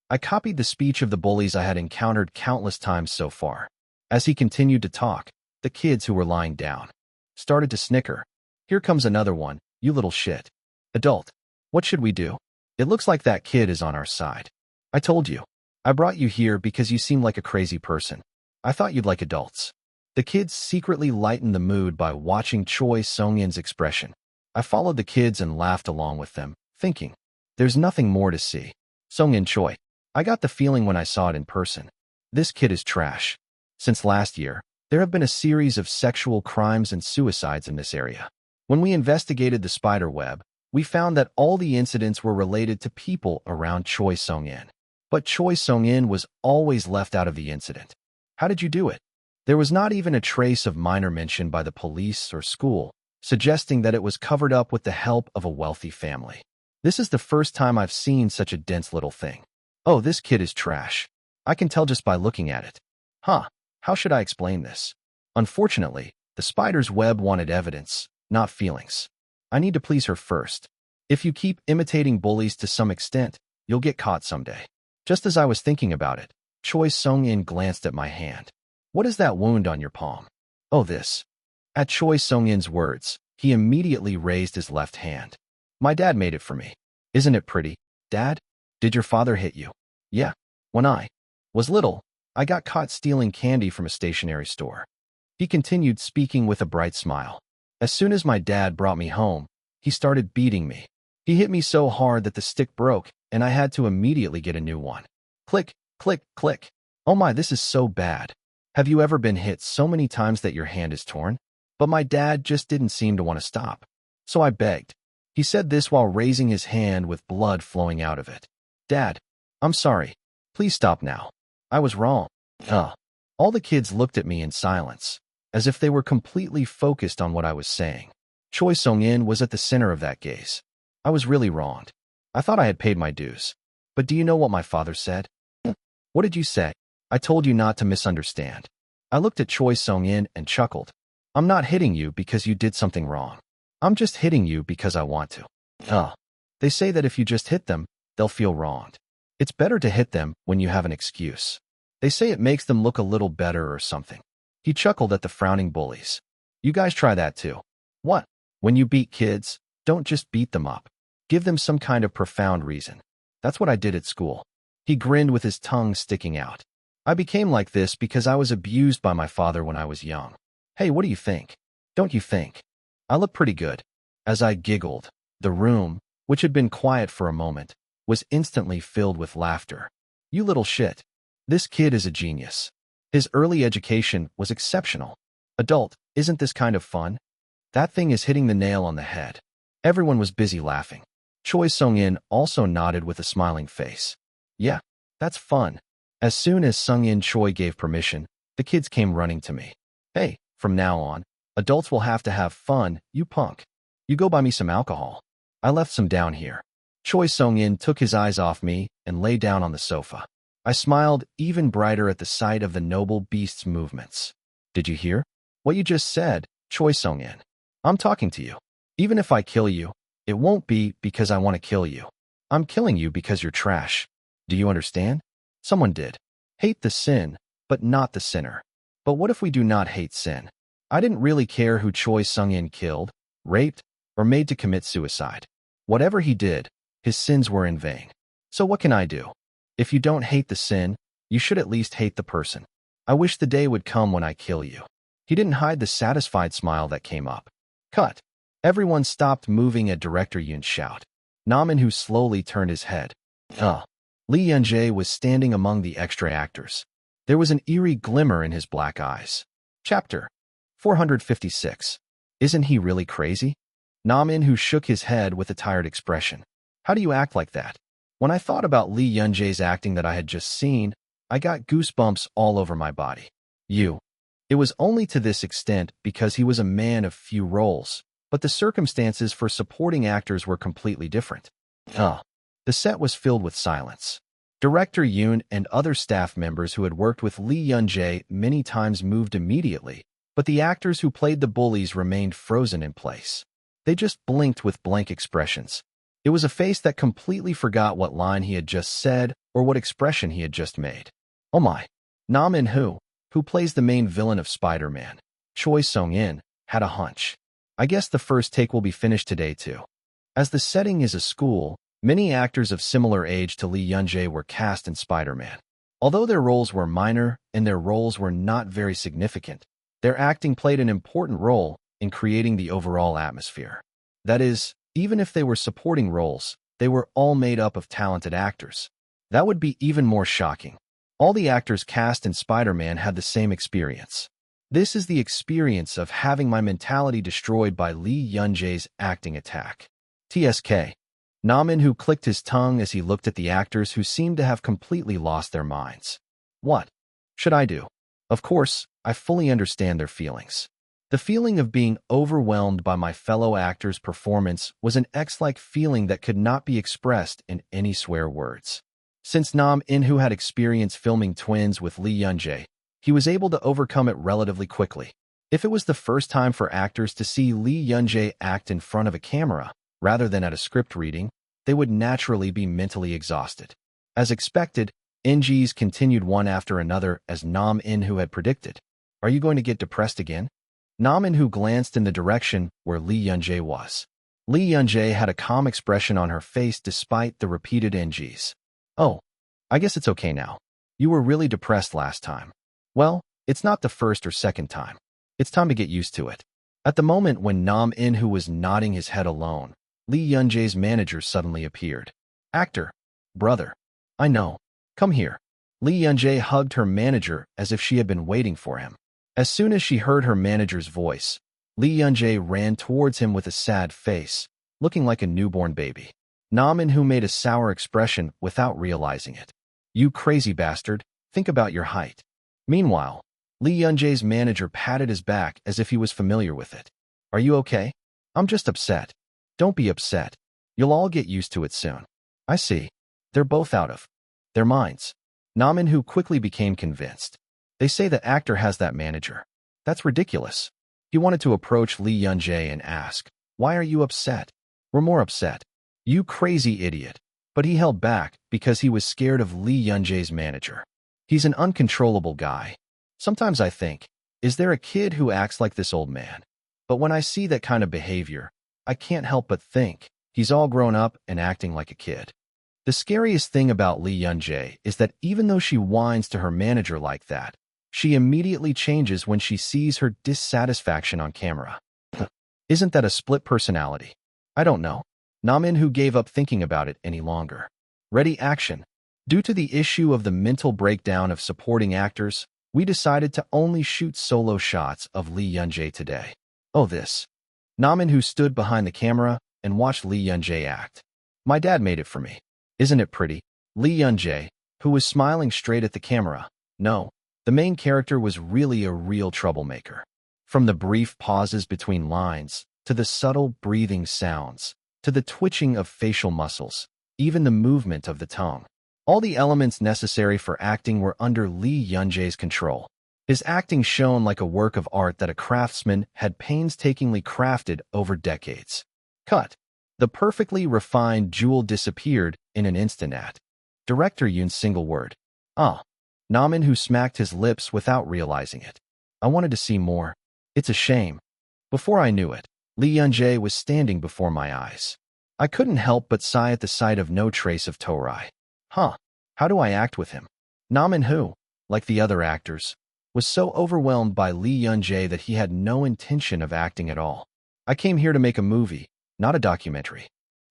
I copied the speech of the bullies I had encountered countless times so far. As he continued to talk, the kids who were lying down started to snicker. Here comes another one, you little shit. Adult, what should we do? It looks like that kid is on our side. I told you. I brought you here because you seem like a crazy person. I thought you'd like adults. The kids secretly lightened the mood by watching Choi Sung-in's expression. I followed the kids and laughed along with them, thinking, there's nothing more to see. Sung-in Choi. I got the feeling when I saw it in person. This kid is trash. Since last year, There have been a series of sexual crimes and suicides in this area. When we investigated the spider web, we found that all the incidents were related to people around Choi Sung-in. But Choi Sung-in was always left out of the incident. How did you do it? There was not even a trace of minor mention by the police or school, suggesting that it was covered up with the help of a wealthy family. This is the first time I've seen such a dense little thing. Oh, this kid is trash. I can tell just by looking at it. Huh, how should I explain this? Unfortunately, the spider's web wanted evidence, not feelings. I need to please her first. If you keep imitating bullies to some extent, you'll get caught someday. Just as I was thinking about it, Choi Sung-in glanced at my hand. What is that wound on your palm? Oh, this. At Choi Sung-in's words, he immediately raised his left hand. My dad made it for me. Isn't it pretty? Dad? Did your father hit you? Yeah. When I was little, I got caught stealing candy from a stationery store. He continued, speaking with a bright smile. As soon as my dad brought me home, he started beating me. He hit me so hard that the stick broke, and I had to immediately get a new one. Click, click, click. Oh my, this is so bad. Have you ever been hit so many times that your hand is torn? But my dad just didn't seem to want to stop. So I begged. He said this while raising his hand with blood flowing out of it. Dad, I'm sorry. Please stop now. I was wrong. All the kids looked at me in silence, as if they were completely focused on what I was saying. Choi Sung-in was at the center of that gaze. I was really wronged. I thought I had paid my dues. But do you know what my father said? What did you say? I told you not to misunderstand. I looked at Choi Sung-in and chuckled. I'm not hitting you because you did something wrong. I'm just hitting you because I want to. They say that if you just hit them, they'll feel wronged. It's better to hit them when you have an excuse. They say it makes them look a little better or something. He chuckled at the frowning bullies. You guys try that too. What? When you beat kids, don't just beat them up. Give them some kind of profound reason. That's what I did at school. He grinned with his tongue sticking out. I became like this because I was abused by my father when I was young. Hey, what do you think? Don't you think? I look pretty good. As I giggled, the room, which had been quiet for a moment, was instantly filled with laughter. You little shit. This kid is a genius. His early education was exceptional. Adult, isn't this kind of fun? That thing is hitting the nail on the head. Everyone was busy laughing. Choi Sung-in also nodded with a smiling face. Yeah, that's fun. As soon as Sung-in Choi gave permission, the kids came running to me. Hey, from now on, adults will have to have fun, you punk. You go buy me some alcohol. I left some down here. Choi Sung-in took his eyes off me and lay down on the sofa. I smiled even brighter at the sight of the noble beast's movements. Did you hear what you just said, Choi Sung-in? I'm talking to you. Even if I kill you, it won't be because I want to kill you. I'm killing you because you're trash. Do you understand? Someone did. Hate the sin, but not the sinner. But what if we do not hate sin? I didn't really care who Choi Sung-in killed, raped, or made to commit suicide. Whatever he did, his sins were in vain. So what can I do? If you don't hate the sin, you should at least hate the person. I wish the day would come when I kill you. He didn't hide the satisfied smile that came up. Cut. Everyone stopped moving at Director Yoon's shout. Namin, who slowly turned his head. Lee Yun-jae was standing among the extra actors. There was an eerie glimmer in his black eyes. Chapter 456. Isn't he really crazy? Namin, who shook his head with a tired expression. How do you act like that? When I thought about Lee Yun-jae's acting that I had just seen, I got goosebumps all over my body. It was only to this extent because he was a man of few roles, but the circumstances for supporting actors were completely different. The set was filled with silence. Director Yoon and other staff members who had worked with Lee Yun-jae many times moved immediately, but the actors who played the bullies remained frozen in place. They just blinked with blank expressions. It was a face that completely forgot what line he had just said or what expression he had just made. Oh my. Namin, who plays the main villain of Spider-Man, Choi Sung-in, had a hunch. I guess the first take will be finished today too. As the setting is a school, many actors of similar age to Lee Yun-jae were cast in Spider-Man. Although their roles were minor and their roles were not very significant, their acting played an important role in creating the overall atmosphere. That is, even if they were supporting roles, they were all made up of talented actors. That would be even more shocking. All the actors cast in Spider-Man had the same experience. This is the experience of having my mentality destroyed by Lee Yun-jae's acting attack. TSK. Min-who clicked his tongue as he looked at the actors who seemed to have completely lost their minds. What should I do? Of course, I fully understand their feelings. The feeling of being overwhelmed by my fellow actors' performance was an X-like feeling that could not be expressed in any swear words. Since Min-who had experience filming twins with Lee Yun-jae, he was able to overcome it relatively quickly. If it was the first time for actors to see Lee Yun-jae act in front of a camera, rather than at a script reading, they would naturally be mentally exhausted. As expected, NGs continued one after another as Min-who had predicted. Are you going to get depressed again? Min-who glanced in the direction where Lee Yun-jae was. Lee Yun-jae had a calm expression on her face despite the repeated NGs. Oh, I guess it's okay now. You were really depressed last time. Well, it's not the first or second time. It's time to get used to it. At the moment when Min-who was nodding his head alone, Lee Yun-jae's manager suddenly appeared. Actor. Brother. I know. Come here. Lee Yun-jae hugged her manager as if she had been waiting for him. As soon as she heard her manager's voice, Lee Yun-jae ran towards him with a sad face, looking like a newborn baby. Min-who made a sour expression without realizing it. You crazy bastard, think about your height. Meanwhile, Lee Yun-jae's manager patted his back as if he was familiar with it. Are you okay? I'm just upset. Don't be upset. You'll all get used to it soon. I see. They're both out of their minds. Min-who quickly became convinced. They say the actor has that manager. That's ridiculous. He wanted to approach Lee Yun-jae and ask, why are you upset? We're more upset. You crazy idiot. But he held back because he was scared of Lee Yun-jae's manager. He's an uncontrollable guy. Sometimes I think, is there a kid who acts like this old man? But when I see that kind of behavior, I can't help but think, he's all grown up and acting like a kid. The scariest thing about Lee Yun-jae is that even though she whines to her manager like that, she immediately changes when she sees her dissatisfaction on camera. Isn't that a split personality? I don't know. Min-who gave up thinking about it any longer. Ready, action. Due to the issue of the mental breakdown of supporting actors, we decided to only shoot solo shots of Lee Yun-jae today. Oh, this. Min-who stood behind the camera and watched Lee Yun-jae act. My dad made it for me. Isn't it pretty? Lee Yun-jae, who was smiling straight at the camera. No, the main character was really a real troublemaker. From the brief pauses between lines, to the subtle breathing sounds, to the twitching of facial muscles, even the movement of the tongue. All the elements necessary for acting were under Lee Yun-jae's control. His acting shone like a work of art that a craftsman had painstakingly crafted over decades. Cut. The perfectly refined jewel disappeared in an instant at Director Yoon's single word. Min-who smacked his lips without realizing it. I wanted to see more. It's a shame. Before I knew it, Lee Yun-jae was standing before my eyes. I couldn't help but sigh at the sight of no trace of Torai. How do I act with him? Min-who, like the other actors, was so overwhelmed by Lee Yun-jae that he had no intention of acting at all. I came here to make a movie, not a documentary.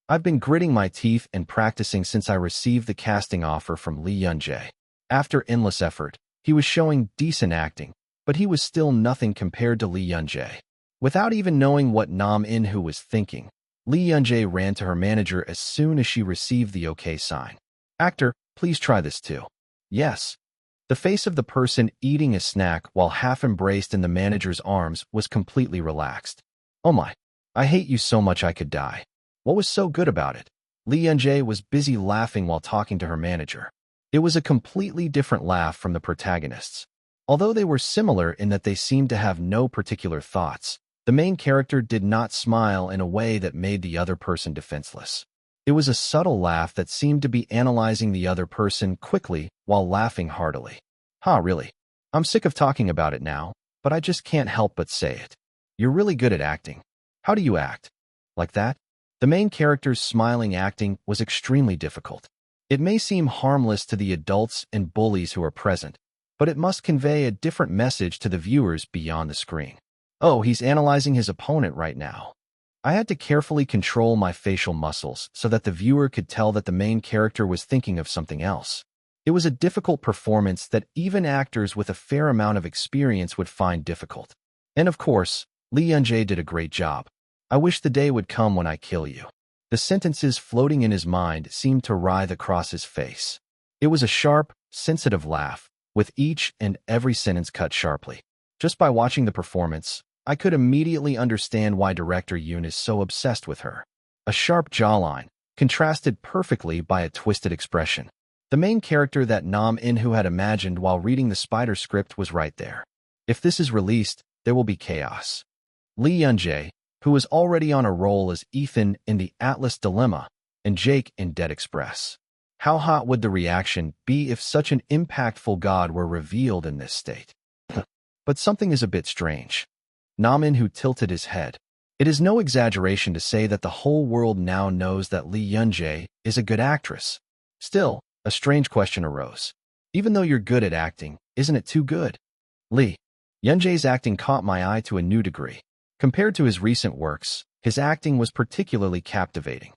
I've been gritting my teeth and practicing since I received the casting offer from Lee Yun-jae. After endless effort, he was showing decent acting, but he was still nothing compared to Lee Yun-jae. Without even knowing what Min-who was thinking, Lee Yun-jae ran to her manager as soon as she received the okay sign. Actor, please try this too. Yes. The face of the person eating a snack while half embraced in the manager's arms was completely relaxed. Oh my. I hate you so much I could die. What was so good about it? Lee Yun-jae was busy laughing while talking to her manager. It was a completely different laugh from the protagonists. Although they were similar in that they seemed to have no particular thoughts, the main character did not smile in a way that made the other person defenseless. It was a subtle laugh that seemed to be analyzing the other person quickly while laughing heartily. Really? I'm sick of talking about it now, but I just can't help but say it. You're really good at acting. How do you act? Like that? The main character's smiling acting was extremely difficult. It may seem harmless to the adults and bullies who are present, but it must convey a different message to the viewers beyond the screen. Oh, he's analyzing his opponent right now. I had to carefully control my facial muscles so that the viewer could tell that the main character was thinking of something else. It was a difficult performance that even actors with a fair amount of experience would find difficult. And of course, Lee Yun-jae did a great job. I wish the day would come when I kill you. The sentences floating in his mind seemed to writhe across his face. It was a sharp, sensitive laugh, with each and every sentence cut sharply. Just by watching the performance, I could immediately understand why director Yoon is so obsessed with her. A sharp jawline, contrasted perfectly by a twisted expression. The main character that Nam In-hoo had imagined while reading the Spider script was right there. If this is released, there will be chaos. Lee Yun-jae, who was already on a roll as Ethan in The Atlas Dilemma and Jake in Dead Express. How hot would the reaction be if such an impactful god were revealed in this state? But something is a bit strange. Nam In-hoo tilted his head. It is no exaggeration to say that the whole world now knows that Lee Yun-jae is a good actress. Still, a strange question arose. Even though you're good at acting, isn't it too good? Lee Yun-jae's acting caught my eye to a new degree. Compared to his recent works, his acting was particularly captivating.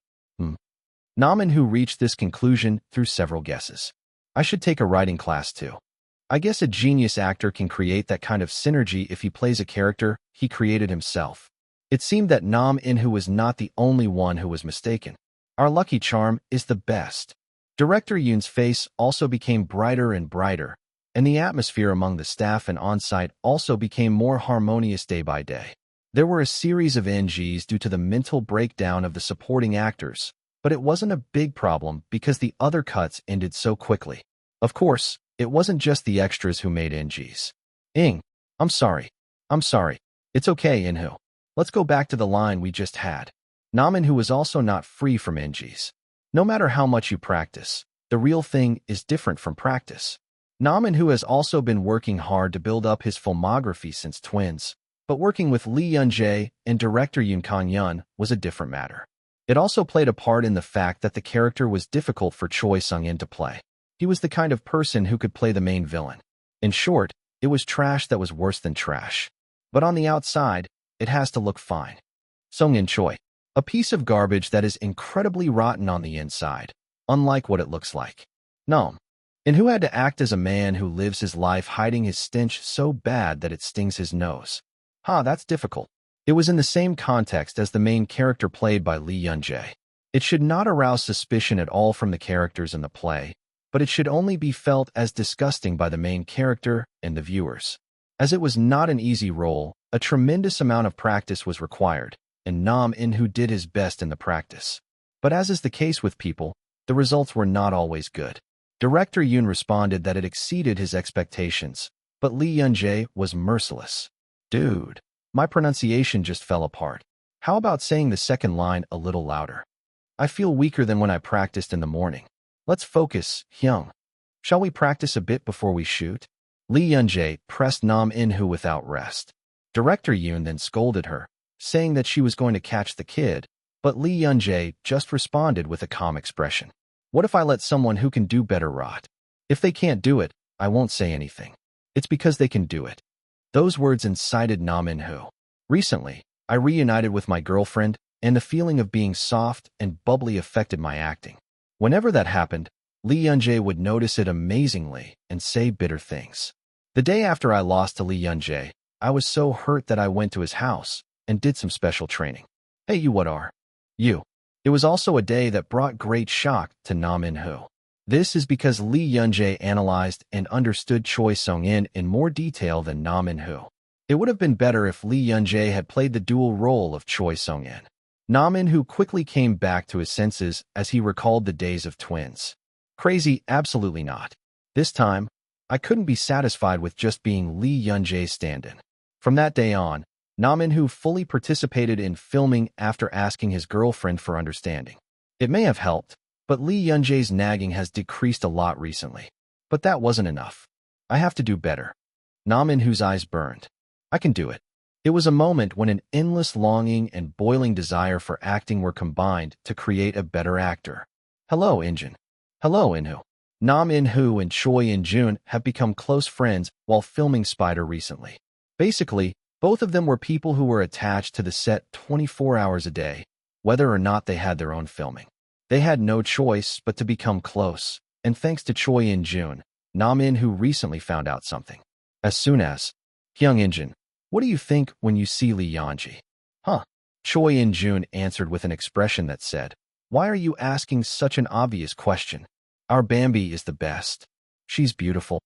Nam In-hoo reached this conclusion through several guesses. I should take a writing class too. I guess a genius actor can create that kind of synergy if he plays a character he created himself. It seemed that Nam In-hoo was not the only one who was mistaken. Our lucky charm is the best. Director Yoon's face also became brighter and brighter, and the atmosphere among the staff and on-site also became more harmonious day by day. There were a series of NGs due to the mental breakdown of the supporting actors, but it wasn't a big problem because the other cuts ended so quickly. Of course, it wasn't just the extras who made NGs. I'm sorry. It's okay, In-hoo. Let's go back to the line we just had. Nam In-hoo was also not free from NGs. No matter how much you practice, the real thing is different from practice. Nam In-hoo has also been working hard to build up his filmography since Twins, but working with Lee Yun-jae and director Yoon Kang-yeon was a different matter. It also played a part in the fact that the character was difficult for Choi Sung-in to play. He was the kind of person who could play the main villain. In short, it was trash that was worse than trash. But on the outside, it has to look fine. Sung-in Choi. A piece of garbage that is incredibly rotten on the inside, unlike what it looks like. Nam In-hoo had to act as a man who lives his life hiding his stench so bad that it stings his nose. That's difficult. It was in the same context as the main character played by Lee Yun-jae. It should not arouse suspicion at all from the characters in the play, but it should only be felt as disgusting by the main character and the viewers. As it was not an easy role, a tremendous amount of practice was required, and Nam In-hoo did his best in the practice. But as is the case with people, the results were not always good. Director Yoon responded that it exceeded his expectations, but Lee Yun-jae was merciless. Dude, my pronunciation just fell apart. How about saying the second line a little louder? I feel weaker than when I practiced in the morning. Let's focus, Hyung. Shall we practice a bit before we shoot? Lee Yun-jae pressed Nam In-hoo without rest. Director Yoon then scolded her, saying that she was going to catch the kid, but Lee Yun-jae just responded with a calm expression. What if I let someone who can do better rot? If they can't do it, I won't say anything. It's because they can do it. Those words incited Nam In-hoo. Recently, I reunited with my girlfriend, and the feeling of being soft and bubbly affected my acting. Whenever that happened, Lee Yun-jae would notice it amazingly and say bitter things. The day after I lost to Lee Yun-jae, I was so hurt that I went to his house and did some special training. Hey, you what are? You. It was also a day that brought great shock to Nam In-hoo. This is because Lee Yun-jae analyzed and understood Choi Sung-in in more detail than Nam In-hoo. It would have been better if Lee Yun-jae had played the dual role of Choi Sung-in. Nam In-hoo quickly came back to his senses as he recalled the days of Twins. Crazy? Absolutely not. This time, I couldn't be satisfied with just being Lee Yun-jae's stand-in. From that day on, Nam In-hoo fully participated in filming after asking his girlfriend for understanding. It may have helped, but Lee Yun-jae's nagging has decreased a lot recently. But that wasn't enough. I have to do better. Nam In-hoo's eyes burned. I can do it. It was a moment when an endless longing and boiling desire for acting were combined to create a better actor. Hello, Injun. Hello, In-hoo. Nam In-hoo and Choi In-jun have become close friends while filming Spider recently. Basically, both of them were people who were attached to the set 24 hours a day, whether or not they had their own filming. They had no choice but to become close, and thanks to Choi In-jun, Nam In-who recently found out something. As soon as, Hyung In-jun, what do you think when you see Lee Yanji? Huh? Choi In-jun answered with an expression that said, why are you asking such an obvious question? Our Bambi is the best. She's beautiful.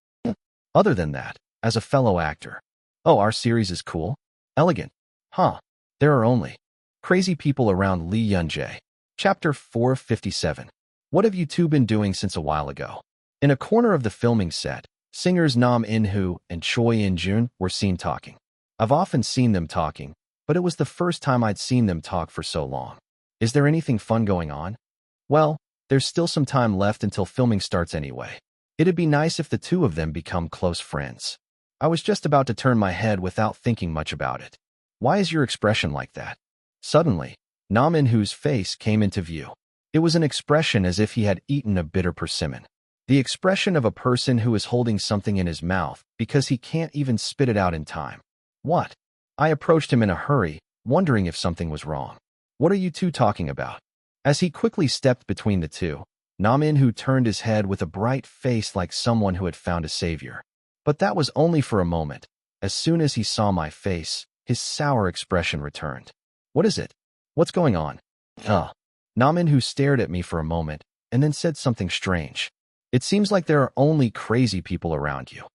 Other than that, as a fellow actor. Oh, our series is cool? Elegant. Huh. There are only crazy people around Lee Yun-jae. Chapter 457. What have you two been doing since a while ago? In a corner of the filming set, singers Nam In-woo and Choi In-jun were seen talking. I've often seen them talking, but it was the first time I'd seen them talk for so long. Is there anything fun going on? Well, there's still some time left until filming starts anyway. It'd be nice if the two of them become close friends. I was just about to turn my head without thinking much about it. Why is your expression like that? Suddenly, Nam In-woo's face came into view. It was an expression as if he had eaten a bitter persimmon. The expression of a person who is holding something in his mouth because he can't even spit it out in time. What? I approached him in a hurry, wondering if something was wrong. What are you two talking about? As he quickly stepped between the two, Nam In-woo turned his head with a bright face like someone who had found a savior. But that was only for a moment. As soon as he saw my face, his sour expression returned. What is it? What's going on? Nam In-woo stared at me for a moment and then said something strange. It seems like there are only crazy people around you.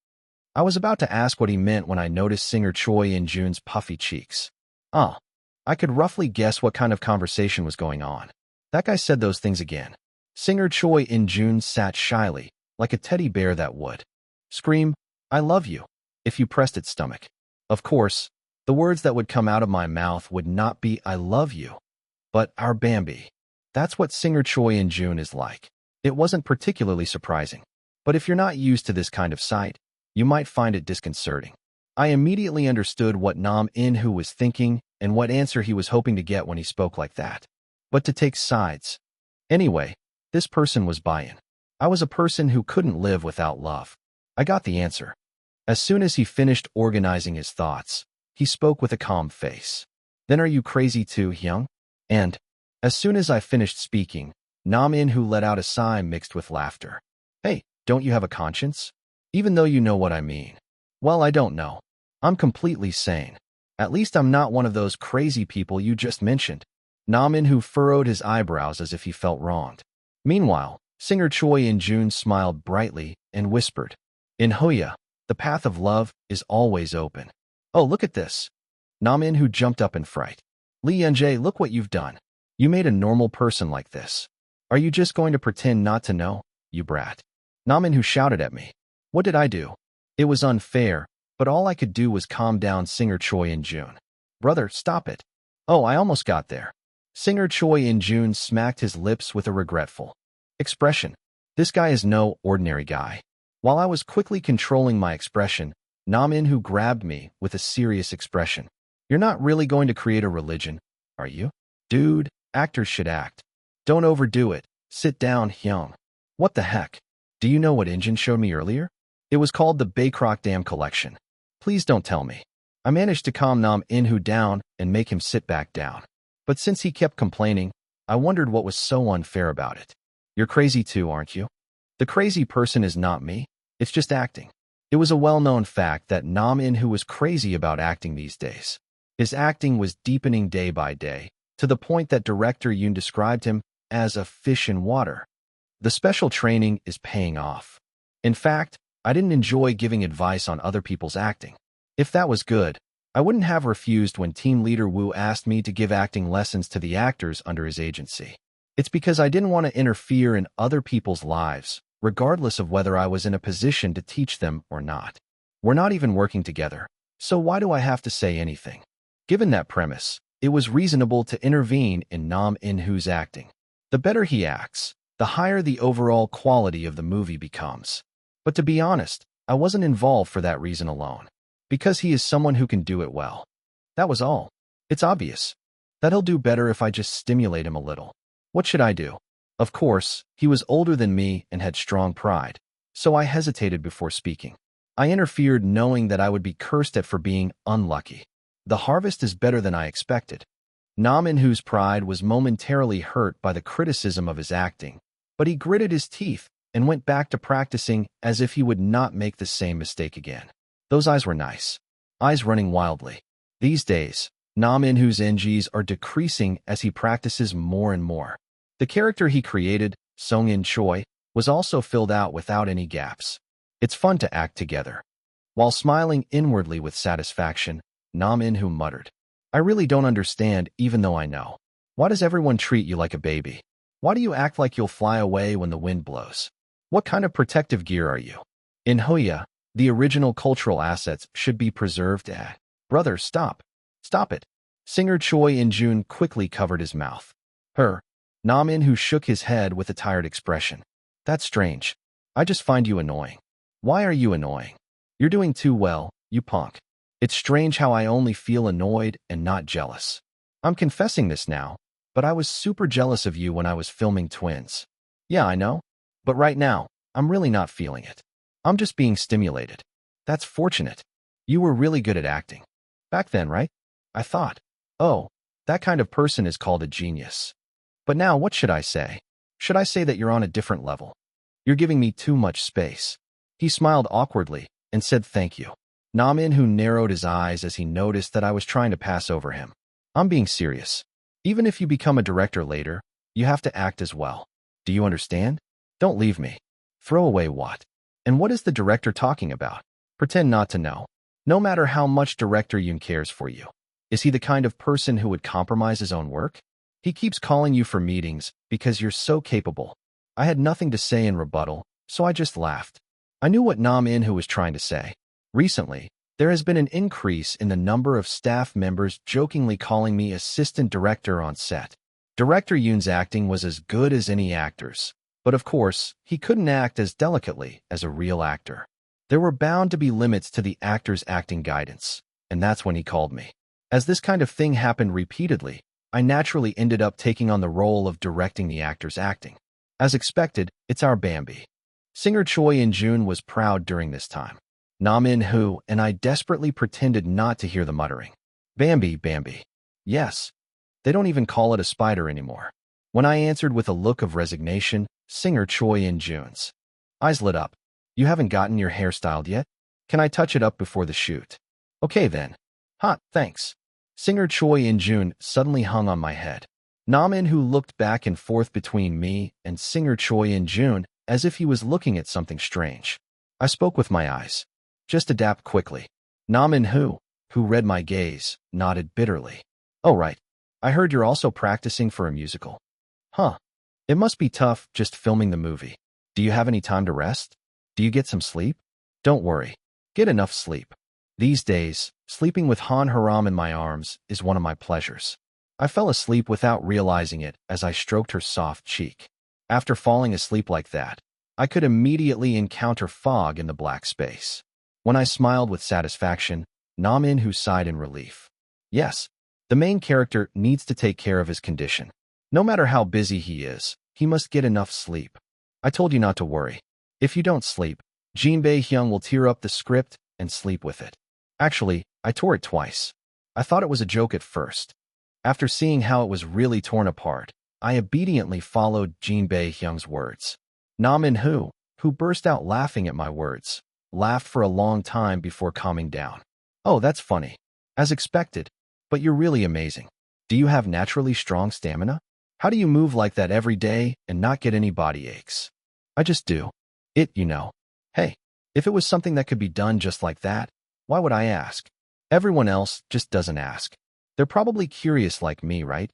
I was about to ask what he meant when I noticed singer Choi In-jun's puffy cheeks. I could roughly guess what kind of conversation was going on. That guy said those things again. Singer Choi In-jun sat shyly, like a teddy bear that would scream, I love you, if you pressed its stomach. Of course, the words that would come out of my mouth would not be I love you, but our Bambi. That's what singer Choi In-jun is like. It wasn't particularly surprising. But if you're not used to this kind of sight, you might find it disconcerting. I immediately understood what Nam In-woo was thinking and what answer he was hoping to get when he spoke like that. But to take sides. Anyway, this person was Bayan. I was a person who couldn't live without love. I got the answer. As soon as he finished organizing his thoughts, he spoke with a calm face. Then are you crazy too, Hyung? And, as soon as I finished speaking, Nam In-woo let out a sigh mixed with laughter. Hey, don't you have a conscience? Even though you know what I mean. Well, I don't know. I'm completely sane. At least I'm not one of those crazy people you just mentioned. Nam In-woo furrowed his eyebrows as if he felt wronged. Meanwhile, singer Choi In-jun smiled brightly and whispered, in Hoya, the path of love is always open. Oh, look at this. Nam In-woo jumped up in fright. Lee Yun-jae, look what you've done. You made a normal person like this. Are you just going to pretend not to know, you brat? Nam In-woo shouted at me. What did I do? It was unfair, but all I could do was calm down singer Choi In-jun. Brother, stop it. Oh, I almost got there. Singer Choi In-jun smacked his lips with a regretful expression. This guy is no ordinary guy. While I was quickly controlling my expression, Nam In-woo grabbed me with a serious expression. You're not really going to create a religion, are you? Dude, actors should act. Don't overdo it. Sit down, Hyung. What the heck? Do you know what Injin showed me earlier? It was called the Baycrock Dam Collection. Please don't tell me. I managed to calm Nam In-woo down and make him sit back down. But since he kept complaining, I wondered what was so unfair about it. You're crazy too, aren't you? The crazy person is not me. It's just acting. It was a well-known fact that Nam In-woo was crazy about acting these days. His acting was deepening day by day, to the point that director Yoon described him as a fish in water. The special training is paying off. In fact, I didn't enjoy giving advice on other people's acting. If that was good, I wouldn't have refused when team leader Woo asked me to give acting lessons to the actors under his agency. It's because I didn't want to interfere in other people's lives, regardless of whether I was in a position to teach them or not. We're not even working together, so why do I have to say anything? Given that premise, it was reasonable to intervene in Nam In-woo's acting. The better he acts, the higher the overall quality of the movie becomes. But to be honest, I wasn't involved for that reason alone. Because he is someone who can do it well. That was all. It's obvious that he'll do better if I just stimulate him a little. What should I do? Of course, he was older than me and had strong pride, so I hesitated before speaking. I interfered knowing that I would be cursed at for being unlucky. The harvest is better than I expected. Nam In-woo's pride was momentarily hurt by the criticism of his acting, but he gritted his teeth and went back to practicing as if he would not make the same mistake again. Those eyes were nice. Eyes running wildly. These days, Nam In-hoo's NGs are decreasing as he practices more and more. The character he created, Song-in Choi, was also filled out without any gaps. It's fun to act together. While smiling inwardly with satisfaction, Nam In-hoo muttered, I really don't understand even though I know. Why does everyone treat you like a baby? Why do you act like you'll fly away when the wind blows? What kind of protective gear are you? In Hoya, the original cultural assets should be preserved. Brother, stop. Stop it. Singer Choi In-jun quickly covered his mouth. Nam In-hoo shook his head with a tired expression. That's strange. I just find you annoying. Why are you annoying? You're doing too well, you punk. It's strange how I only feel annoyed and not jealous. I'm confessing this now, but I was super jealous of you when I was filming Twins. Yeah, I know. But right now, I'm really not feeling it. I'm just being stimulated. That's fortunate. You were really good at acting. Back then, right? I thought. Oh, that kind of person is called a genius. But now what should I say? Should I say that you're on a different level? You're giving me too much space. He smiled awkwardly and said thank you. Nam In-hoo narrowed his eyes as he noticed that I was trying to pass over him. I'm being serious. Even if you become a director later, you have to act as well. Do you understand? Don't leave me. Throw away what? And what is the director talking about? Pretend not to know. No matter how much Director Yoon cares for you. Is he the kind of person who would compromise his own work? He keeps calling you for meetings because you're so capable. I had nothing to say in rebuttal, so I just laughed. I knew what Nam In-hoo was trying to say. Recently, there has been an increase in the number of staff members jokingly calling me assistant director on set. Director Yoon's acting was as good as any actor's, but of course, he couldn't act as delicately as a real actor. There were bound to be limits to the actor's acting guidance, and that's when he called me. As this kind of thing happened repeatedly, I naturally ended up taking on the role of directing the actor's acting. As expected, it's our Bambi. Singer Choi In-jun was proud during this time. Nam In-hoo and I desperately pretended not to hear the muttering. Bambi, Bambi. Yes. They don't even call it a spider anymore. When I answered with a look of resignation, Singer Choi In-jun's eyes lit up. You haven't gotten your hair styled yet? Can I touch it up before the shoot? Okay then. Thanks. Singer Choi In-jun suddenly hung on my head. Nam In-hoo looked back and forth between me and Singer Choi In-jun as if he was looking at something strange. I spoke with my eyes. Just adapt quickly. Nam In-hoo, who read my gaze, nodded bitterly. Oh right. I heard you're also practicing for a musical. It must be tough just filming the movie. Do you have any time to rest? Do you get some sleep? Don't worry. Get enough sleep. These days, sleeping with Han Haram in my arms is one of my pleasures. I fell asleep without realizing it as I stroked her soft cheek. After falling asleep like that, I could immediately encounter fog in the black space. When I smiled with satisfaction, Nam In-hoo sighed in relief. Yes, the main character needs to take care of his condition. No matter how busy he is, he must get enough sleep. I told you not to worry. If you don't sleep, Jin Bae-hyung will tear up the script and sleep with it. Actually, I tore it twice. I thought it was a joke at first. After seeing how it was really torn apart, I obediently followed Jin Bae-hyung's words. Nam In-hoo, who burst out laughing at my words, laughed for a long time before calming down. Oh, that's funny. As expected. But you're really amazing. Do you have naturally strong stamina? How do you move like that every day and not get any body aches? I just do. You know. Hey, if it was something that could be done just like that, why would I ask? Everyone else just doesn't ask. They're probably curious like me, right?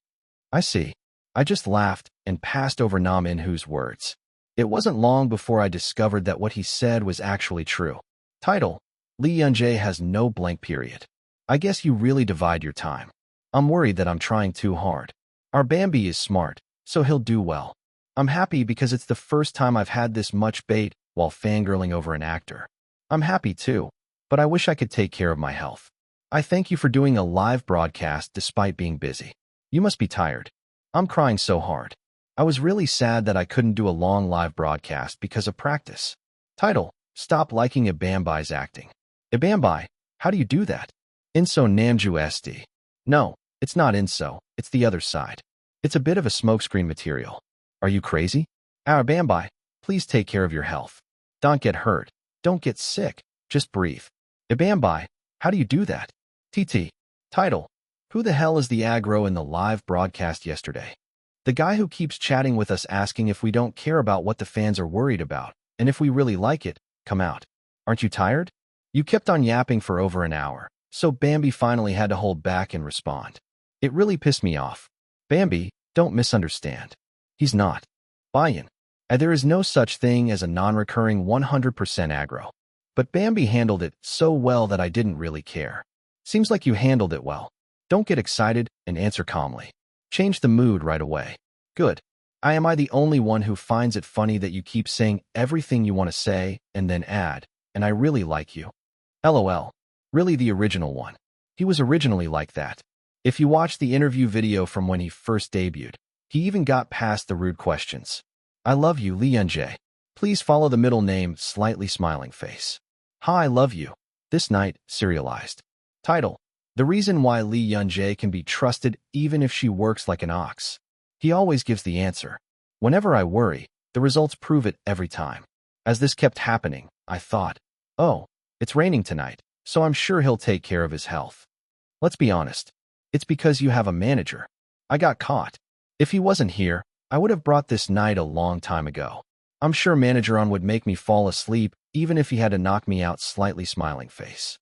I see. I just laughed and passed over Nam In-hoo's words. It wasn't long before I discovered that what he said was actually true. Title: Lee Yoon-jae has no blank period. I guess you really divide your time. I'm worried that I'm trying too hard. Our Bambi is smart, so he'll do well. I'm happy because it's the first time I've had this much bait while fangirling over an actor. I'm happy too, but I wish I could take care of my health. I thank you for doing a live broadcast despite being busy. You must be tired. I'm crying so hard. I was really sad that I couldn't do a long live broadcast because of practice. Title: Stop liking Ibambi's acting. Ibambi, how do you do that? Inso Namju SD. No, it's not Inso, it's the other side. It's a bit of a smokescreen material. Are you crazy? Our Ibambi, Please take care of your health. Don't get hurt. Don't get sick. Just breathe. Ibambai, how do you do that? TT. Title. Who the hell is the aggro in the live broadcast yesterday? The guy who keeps chatting with us asking if we don't care about what the fans are worried about, and if we really like it, come out. Aren't you tired? You kept on yapping for over an hour, so Bambi finally had to hold back and respond. It really pissed me off. Bambi, don't misunderstand. He's not. Buy-in. There is no such thing as a non-recurring 100% aggro. But Bambi handled it so well that I didn't really care. Seems like you handled it well. Don't get excited and answer calmly. Change the mood right away. Good. Am I the only one who finds it funny that you keep saying everything you want to say and then add, and I really like you? LOL. Really the original one. He was originally like that. If you watch the interview video from when he first debuted, he even got past the rude questions. I love you, Lee Yunjae. Please follow the middle name, slightly smiling face. Hi, I love you. This night, serialized. Title. The reason why Lee Yunjae can be trusted even if she works like an ox. He always gives the answer. Whenever I worry, the results prove it every time. As this kept happening, I thought, oh, it's raining tonight, so I'm sure he'll take care of his health. Let's be honest. It's because you have a manager. I got caught. If he wasn't here, I would have brought this night a long time ago. I'm sure Manager On would make me fall asleep even if he had to knock me out, slightly smiling face.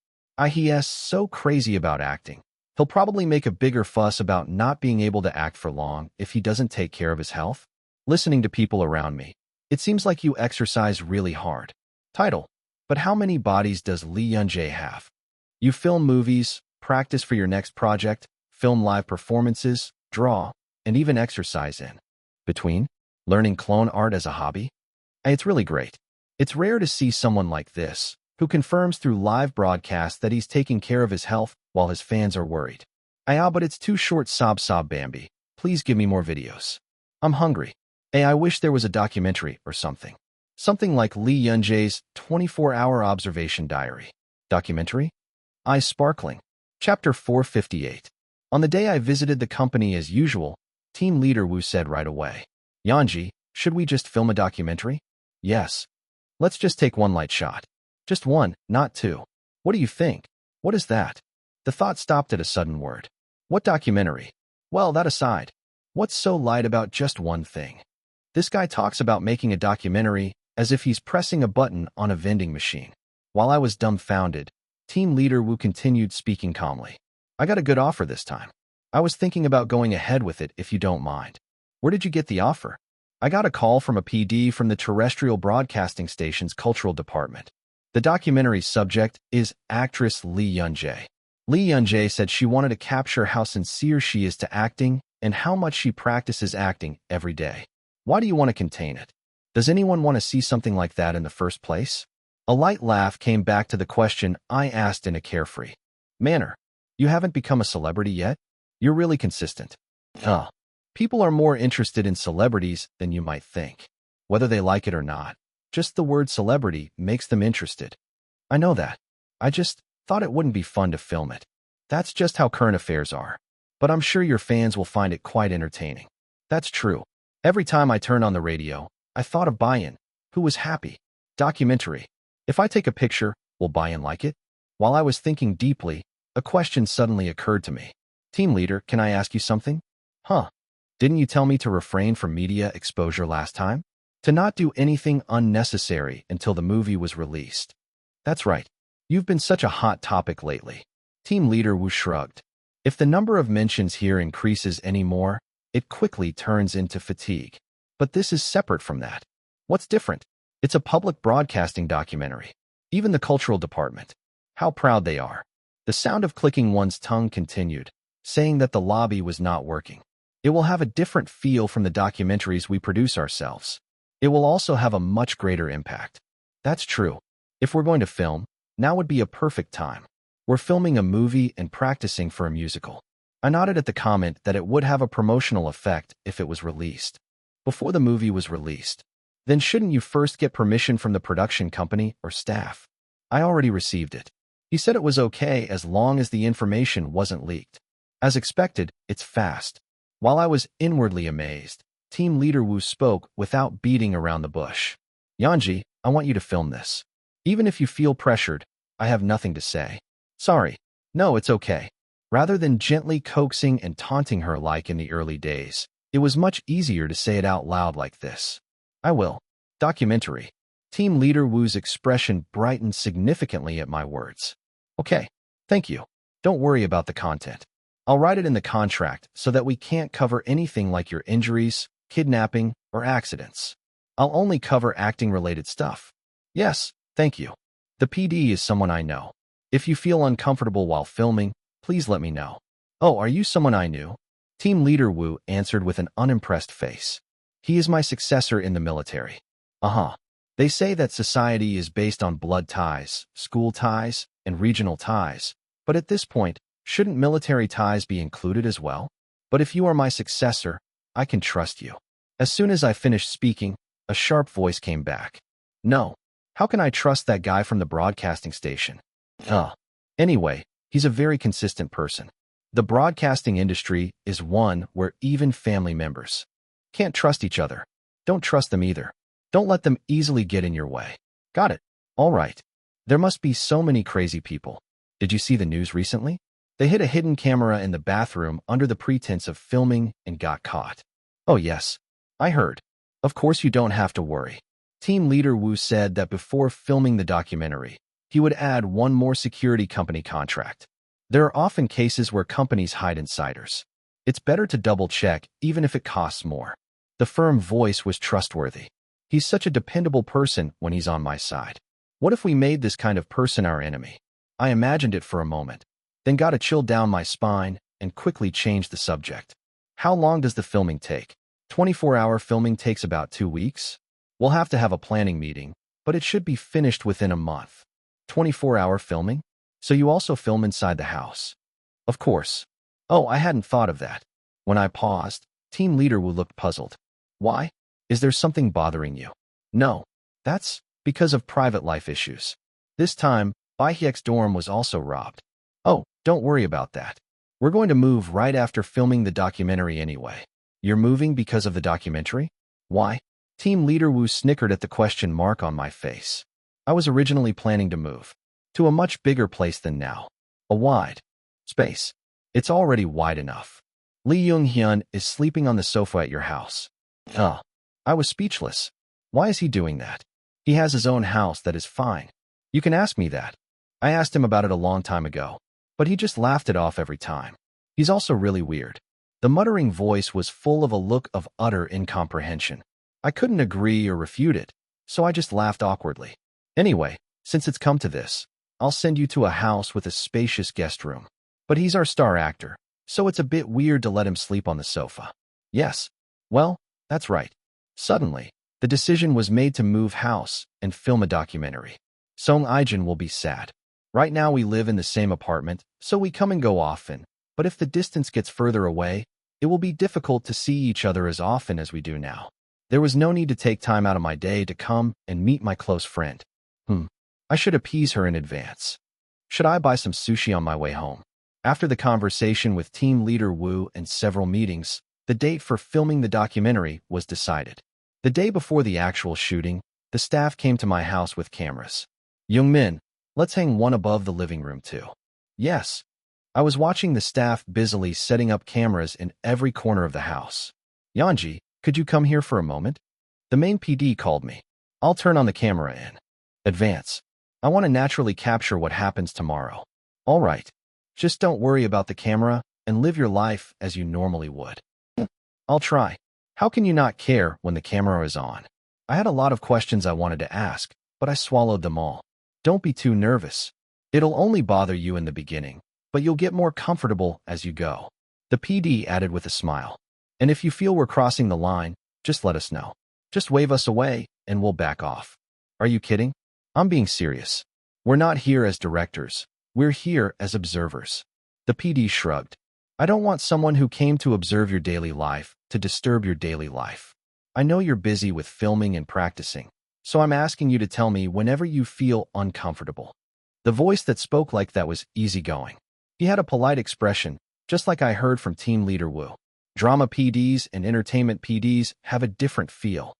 He's so crazy about acting. He'll probably make a bigger fuss about not being able to act for long if he doesn't take care of his health. Listening to people around me, it seems like you exercise really hard. Title. But how many bodies does Lee Yunjae have? You film movies, practice for your next project, film live performances, draw, and even exercise in between, learning clone art as a hobby. It's really great. It's rare to see someone like this, who confirms through live broadcasts that he's taking care of his health while his fans are worried. But it's too short, sob Bambi. Please give me more videos. I'm hungry. I wish there was a documentary or something. Something like Lee Yunjae's 24-hour observation diary. Documentary? Eyes sparkling. Chapter 458. On the day I visited the company as usual, team leader Wu said right away, Yanji, should we just film a documentary? Yes. Let's just take one light shot. Just one, not two. What do you think? What is that? The thought stopped at a sudden word. What documentary? Well, that aside, what's so light about just one thing? This guy talks about making a documentary as if he's pressing a button on a vending machine. While I was dumbfounded, team leader Wu continued speaking calmly. I got a good offer this time. I was thinking about going ahead with it if you don't mind. Where did you get the offer? I got a call from a PD from the terrestrial broadcasting station's cultural department. The documentary's subject is actress Lee Yunjae. Lee Yunjae said she wanted to capture how sincere she is to acting and how much she practices acting every day. Why do you want to contain it? Does anyone want to see something like that in the first place? A light laugh came back to the question I asked in a carefree manner. You haven't become a celebrity yet? You're really consistent. People are more interested in celebrities than you might think. Whether they like it or not, just the word celebrity makes them interested. I know that. I just thought it wouldn't be fun to film it. That's just how current affairs are. But I'm sure your fans will find it quite entertaining. That's true. Every time I turned on the radio, I thought of Buy-in. Who was happy? Documentary. If I take a picture, will Buy-in like it? While I was thinking deeply, a question suddenly occurred to me. Team leader, can I ask you something? Didn't you tell me to refrain from media exposure last time? To not do anything unnecessary until the movie was released. That's right. You've been such a hot topic lately. Team leader Wu shrugged. If the number of mentions here increases any more, it quickly turns into fatigue. But this is separate from that. What's different? It's a public broadcasting documentary. Even the cultural department. How proud they are. The sound of clicking one's tongue continued, saying that the lobby was not working. It will have a different feel from the documentaries we produce ourselves. It will also have a much greater impact. That's true. If we're going to film, now would be a perfect time. We're filming a movie and practicing for a musical. I nodded at the comment that it would have a promotional effect if it was released. Before the movie was released. Then shouldn't you first get permission from the production company or staff? I already received it. He said it was okay as long as the information wasn't leaked. As expected, it's fast. While I was inwardly amazed, team leader Wu spoke without beating around the bush. Yanji, I want you to film this. Even if you feel pressured, I have nothing to say. Sorry. No, it's okay. Rather than gently coaxing and taunting her like in the early days, it was much easier to say it out loud like this. I will. Documentary. Team leader Wu's expression brightened significantly at my words. Okay. Thank you. Don't worry about the content. I'll write it in the contract so that we can't cover anything like your injuries, kidnapping, or accidents. I'll only cover acting-related stuff. Yes, thank you. The PD is someone I know. If you feel uncomfortable while filming, please let me know. Oh, are you someone I knew? Team leader Wu answered with an unimpressed face. He is my successor in the military. Uh-huh. They say that society is based on blood ties, school ties, and regional ties. But at this point, shouldn't military ties be included as well? But if you are my successor, I can trust you. As soon as I finished speaking, a sharp voice came back. No. How can I trust that guy from the broadcasting station? Anyway, he's a very consistent person. The broadcasting industry is one where even family members can't trust each other. Don't trust them either. Don't let them easily get in your way. Got it. All right. There must be so many crazy people. Did you see the news recently? They hid a hidden camera in the bathroom under the pretense of filming and got caught. Oh yes, I heard. Of course you don't have to worry. Team leader Wu said that before filming the documentary, he would add one more security company contract. There are often cases where companies hide insiders. It's better to double-check even if it costs more. The firm voice was trustworthy. He's such a dependable person when he's on my side. What if we made this kind of person our enemy? I imagined it for a moment, then got a chill down my spine and quickly changed the subject. How long does the filming take? 24-hour filming takes about 2 weeks. We'll have to have a planning meeting, but it should be finished within a month. 24-hour filming? So you also film inside the house? Of course. Oh, I hadn't thought of that. When I paused, team leader Wu looked puzzled. Why? Is there something bothering you? No. That's because of private life issues. This time, Baihiek's dorm was also robbed. Oh, don't worry about that. We're going to move right after filming the documentary anyway. You're moving because of the documentary? Why? Team leader Wu snickered at the question mark on my face. I was originally planning to move to a much bigger place than now. A wide space. It's already wide enough. Li Yonghyun is sleeping on the sofa at your house. I was speechless. Why is he doing that? He has his own house that is fine. You can ask me that. I asked him about it a long time ago, but he just laughed it off every time. He's also really weird. The muttering voice was full of a look of utter incomprehension. I couldn't agree or refute it, so I just laughed awkwardly. Anyway, since it's come to this, I'll send you to a house with a spacious guest room. But he's our star actor, so it's a bit weird to let him sleep on the sofa. Yes. Well, that's right. Suddenly, the decision was made to move house and film a documentary. Song Aijin will be sad. Right now we live in the same apartment, so we come and go often, but if the distance gets further away, it will be difficult to see each other as often as we do now. There was no need to take time out of my day to come and meet my close friend. I should appease her in advance. Should I buy some sushi on my way home? After the conversation with team leader Wu and several meetings, the date for filming the documentary was decided. The day before the actual shooting, the staff came to my house with cameras. Youngmin, let's hang one above the living room too. Yes. I was watching the staff busily setting up cameras in every corner of the house. Yanji, could you come here for a moment? The main PD called me. I'll turn on the camera in advance. I want to naturally capture what happens tomorrow. All right. Just don't worry about the camera and live your life as you normally would. I'll try. How can you not care when the camera is on? I had a lot of questions I wanted to ask, but I swallowed them all. Don't be too nervous. It'll only bother you in the beginning, but you'll get more comfortable as you go. The PD added with a smile. And if you feel we're crossing the line, just let us know. Just wave us away, and we'll back off. Are you kidding? I'm being serious. We're not here as directors. We're here as observers. The PD shrugged. I don't want someone who came to observe your daily life to disturb your daily life. I know you're busy with filming and practicing, so I'm asking you to tell me whenever you feel uncomfortable. The voice that spoke like that was easygoing. He had a polite expression, just like I heard from team leader Wu. Drama PDs and entertainment PDs have a different feel.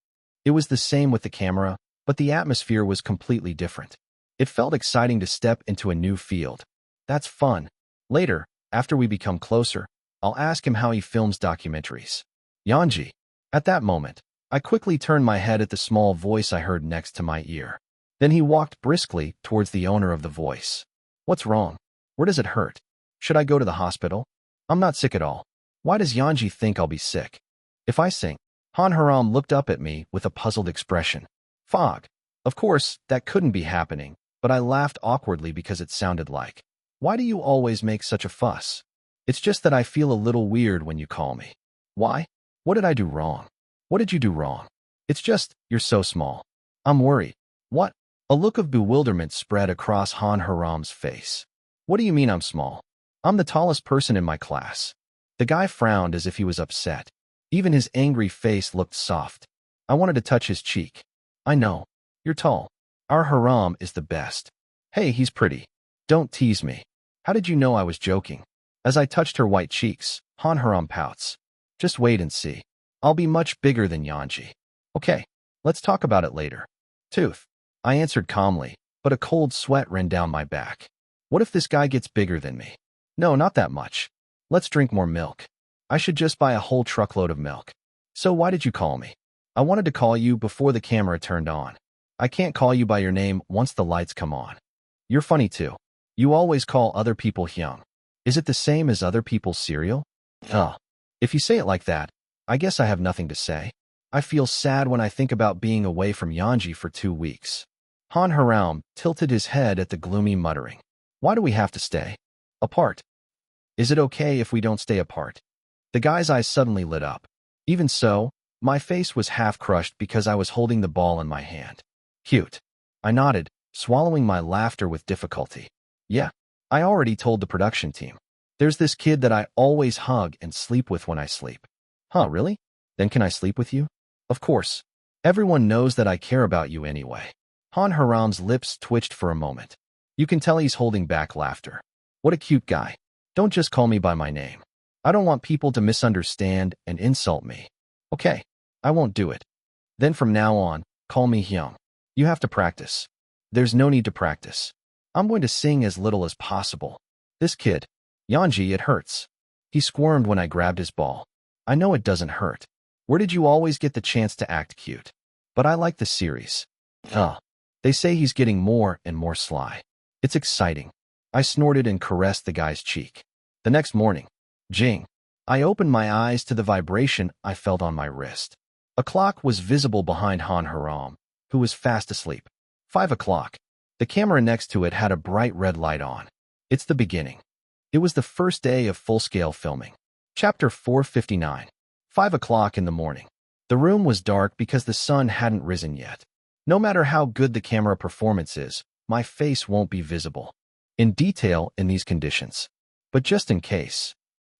It was the same with the camera, but the atmosphere was completely different. It felt exciting to step into a new field. That's fun. Later, after we become closer, I'll ask him how he films documentaries. Yanji. At that moment, I quickly turned my head at the small voice I heard next to my ear. Then he walked briskly towards the owner of the voice. What's wrong? Where does it hurt? Should I go to the hospital? I'm not sick at all. Why does Yanji think I'll be sick? If I sing. Han Haram looked up at me with a puzzled expression. Fog. Of course, that couldn't be happening, but I laughed awkwardly because it sounded like. Why do you always make such a fuss? It's just that I feel a little weird when you call me. Why? What did I do wrong? What did you do wrong? It's just, you're so small. I'm worried. What? A look of bewilderment spread across Han Haram's face. What do you mean I'm small? I'm the tallest person in my class. The guy frowned as if he was upset. Even his angry face looked soft. I wanted to touch his cheek. I know. You're tall. Our Haram is the best. Hey, he's pretty. Don't tease me. How did you know I was joking? As I touched her white cheeks, Han Haram pouts. Just wait and see. I'll be much bigger than Yanji. Okay, let's talk about it later. Tooth. I answered calmly, but a cold sweat ran down my back. What if this guy gets bigger than me? No, not that much. Let's drink more milk. I should just buy a whole truckload of milk. So why did you call me? I wanted to call you before the camera turned on. I can't call you by your name once the lights come on. You're funny too. You always call other people Hyung. Is it the same as other people's cereal? If you say it like that, I guess I have nothing to say. I feel sad when I think about being away from Yanji for 2 weeks. Han Haram tilted his head at the gloomy muttering. Why do we have to stay apart? Is it okay if we don't stay apart? The guy's eyes suddenly lit up. Even so, my face was half crushed because I was holding the ball in my hand. Cute. I nodded, swallowing my laughter with difficulty. Yeah, I already told the production team. There's this kid that I always hug and sleep with when I sleep. Huh, really? Then can I sleep with you? Of course. Everyone knows that I care about you anyway. Han Haram's lips twitched for a moment. You can tell he's holding back laughter. What a cute guy. Don't just call me by my name. I don't want people to misunderstand and insult me. Okay, I won't do it. Then from now on, call me Hyung. You have to practice. There's no need to practice. I'm going to sing as little as possible. This kid, Yanji, it hurts. He squirmed when I grabbed his ball. I know it doesn't hurt. Where did you always get the chance to act cute? But I like the series. They say he's getting more and more sly. It's exciting. I snorted and caressed the guy's cheek. The next morning, Jing. I opened my eyes to the vibration I felt on my wrist. A clock was visible behind Han Haram, who was fast asleep. 5 o'clock. The camera next to it had a bright red light on. It's the beginning. It was the first day of full-scale filming. Chapter 459. 5 o'clock in the morning. The room was dark because the sun hadn't risen yet. No matter how good the camera performance is, my face won't be visible in detail in these conditions. But just in case,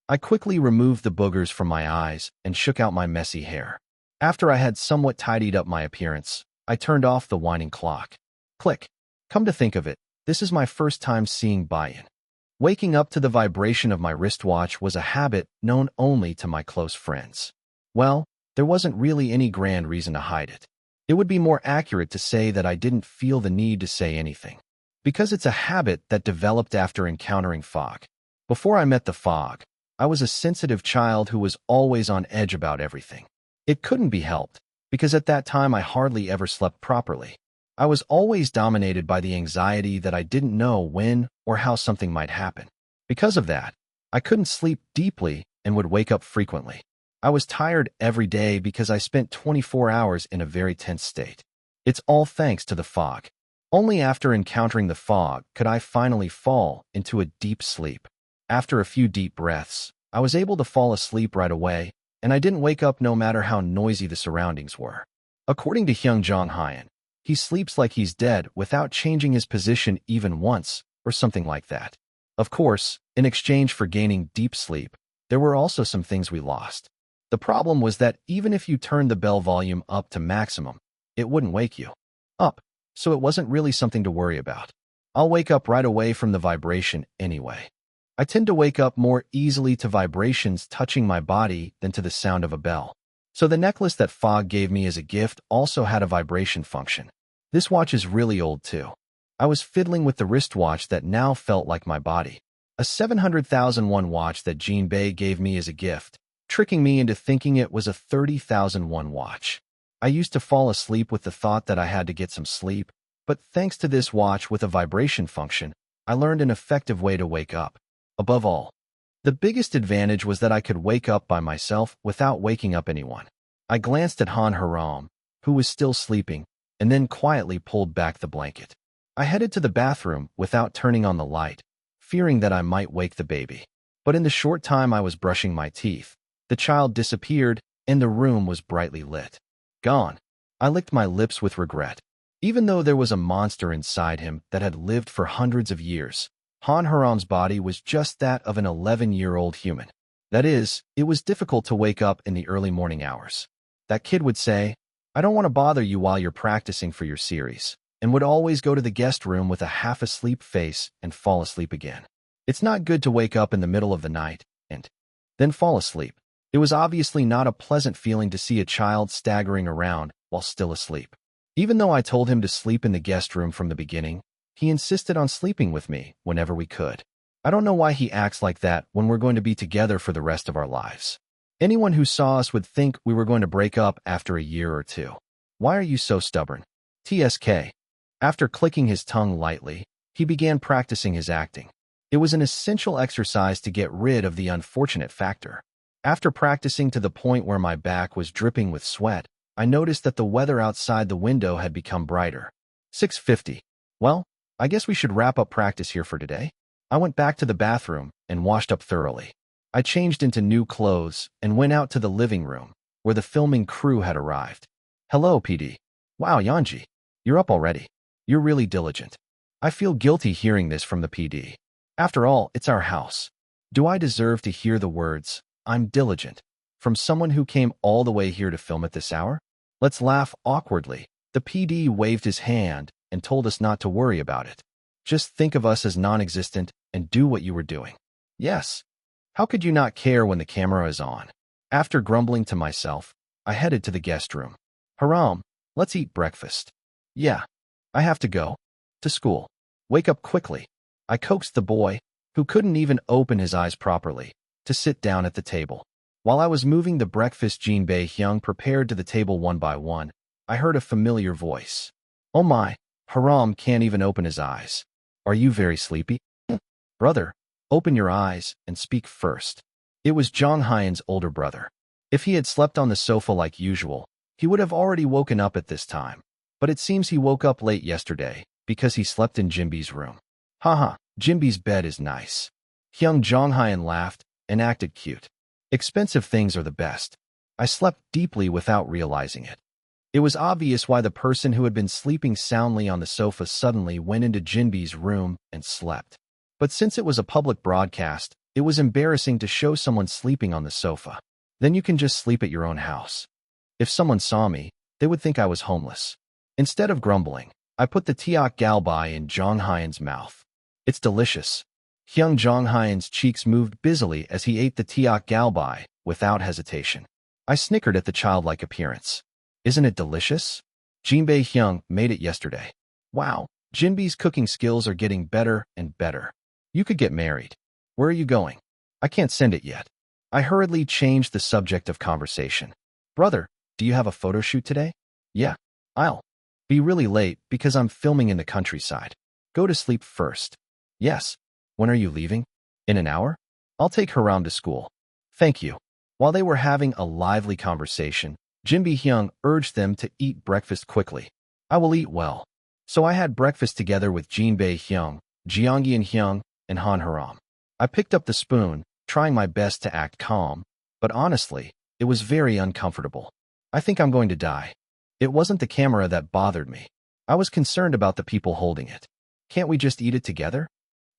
I quickly removed the boogers from my eyes and shook out my messy hair. After I had somewhat tidied up my appearance, I turned off the whining clock. Click. Come to think of it, this is my first time seeing buy-in. Waking up to the vibration of my wristwatch was a habit known only to my close friends. Well, there wasn't really any grand reason to hide it. It would be more accurate to say that I didn't feel the need to say anything, because it's a habit that developed after encountering fog. Before I met the fog, I was a sensitive child who was always on edge about everything. It couldn't be helped, because at that time I hardly ever slept properly. I was always dominated by the anxiety that I didn't know when or how something might happen. Because of that, I couldn't sleep deeply and would wake up frequently. I was tired every day because I spent 24 hours in a very tense state. It's all thanks to the fog. Only after encountering the fog could I finally fall into a deep sleep. After a few deep breaths, I was able to fall asleep right away, and I didn't wake up no matter how noisy the surroundings were. According to Hyung Jong-hyun, he sleeps like he's dead without changing his position even once, or something like that. Of course, in exchange for gaining deep sleep, there were also some things we lost. The problem was that even if you turned the bell volume up to maximum, it wouldn't wake you up, so it wasn't really something to worry about. I'll wake up right away from the vibration anyway. I tend to wake up more easily to vibrations touching my body than to the sound of a bell. So the necklace that Fog gave me as a gift also had a vibration function. This watch is really old too. I was fiddling with the wristwatch that now felt like my body. A 700,001 watch that Jinbei gave me as a gift, tricking me into thinking it was a 30,001 watch. I used to fall asleep with the thought that I had to get some sleep, but thanks to this watch with a vibration function, I learned an effective way to wake up. Above all, the biggest advantage was that I could wake up by myself without waking up anyone. I glanced at Han Haram, who was still sleeping, and then quietly pulled back the blanket. I headed to the bathroom without turning on the light, fearing that I might wake the baby. But in the short time I was brushing my teeth, the child disappeared and the room was brightly lit. Gone. I licked my lips with regret. Even though there was a monster inside him that had lived for hundreds of years, Han Haram's body was just that of an 11-year-old human. That is, it was difficult to wake up in the early morning hours. That kid would say, "I don't want to bother you while you're practicing for your series," and would always go to the guest room with a half-asleep face and fall asleep again. It's not good to wake up in the middle of the night and then fall asleep. It was obviously not a pleasant feeling to see a child staggering around while still asleep. Even though I told him to sleep in the guest room from the beginning, he insisted on sleeping with me whenever we could. I don't know why he acts like that when we're going to be together for the rest of our lives. Anyone who saw us would think we were going to break up after a year or two. Why are you so stubborn? TSK. After clicking his tongue lightly, he began practicing his acting. It was an essential exercise to get rid of the unfortunate factor. After practicing to the point where my back was dripping with sweat, I noticed that the weather outside the window had become brighter. 6:50. Well, I guess we should wrap up practice here for today. I went back to the bathroom and washed up thoroughly. I changed into new clothes and went out to the living room, where the filming crew had arrived. Hello, PD. Wow, Yanji. You're up already. You're really diligent. I feel guilty hearing this from the PD. After all, it's our house. Do I deserve to hear the words, "I'm diligent," from someone who came all the way here to film at this hour? Let's laugh awkwardly. The PD waved his hand and told us not to worry about it. Just think of us as non-existent and do what you were doing. Yes. How could you not care when the camera is on? After grumbling to myself, I headed to the guest room. Haram, let's eat breakfast. Yeah. I have to go. To school. Wake up quickly. I coaxed the boy, who couldn't even open his eyes properly, to sit down at the table. While I was moving the breakfast Jinbei Hyung prepared to the table one by one, I heard a familiar voice. Oh my, Haram can't even open his eyes. Are you very sleepy? Brother, open your eyes and speak first. It was Zhang Haiyan's older brother. If he had slept on the sofa like usual, he would have already woken up at this time. But it seems he woke up late yesterday, because he slept in Jinbei's room. Haha, Jinbei's bed is nice. Hyung Zhang Haiyan laughed and acted cute. Expensive things are the best. I slept deeply without realizing it. It was obvious why the person who had been sleeping soundly on the sofa suddenly went into Jinbei's room and slept. But since it was a public broadcast, it was embarrassing to show someone sleeping on the sofa. Then you can just sleep at your own house. If someone saw me, they would think I was homeless. Instead of grumbling, I put the tiak galbai in Zhang Haiyan's mouth. It's delicious. Hyung Zhang Haiyan's cheeks moved busily as he ate the tiak galbai without hesitation. I snickered at the childlike appearance. Isn't it delicious? Jinbei Hyung made it yesterday. Wow, Jinbei's cooking skills are getting better and better. You could get married. Where are you going? I can't send it yet. I hurriedly changed the subject of conversation. Brother, do you have a photo shoot today? Yeah, I'll be really late because I'm filming in the countryside. Go to sleep first. Yes. When are you leaving? In an hour? I'll take Haram to school. Thank you. While they were having a lively conversation, Jinbei Hyung urged them to eat breakfast quickly. I will eat well. So I had breakfast together with Jinbei Hyung, Jiangyan Hyung, and Han Haram. I picked up the spoon, trying my best to act calm, but honestly, it was very uncomfortable. I think I'm going to die. It wasn't the camera that bothered me. I was concerned about the people holding it. Can't we just eat it together?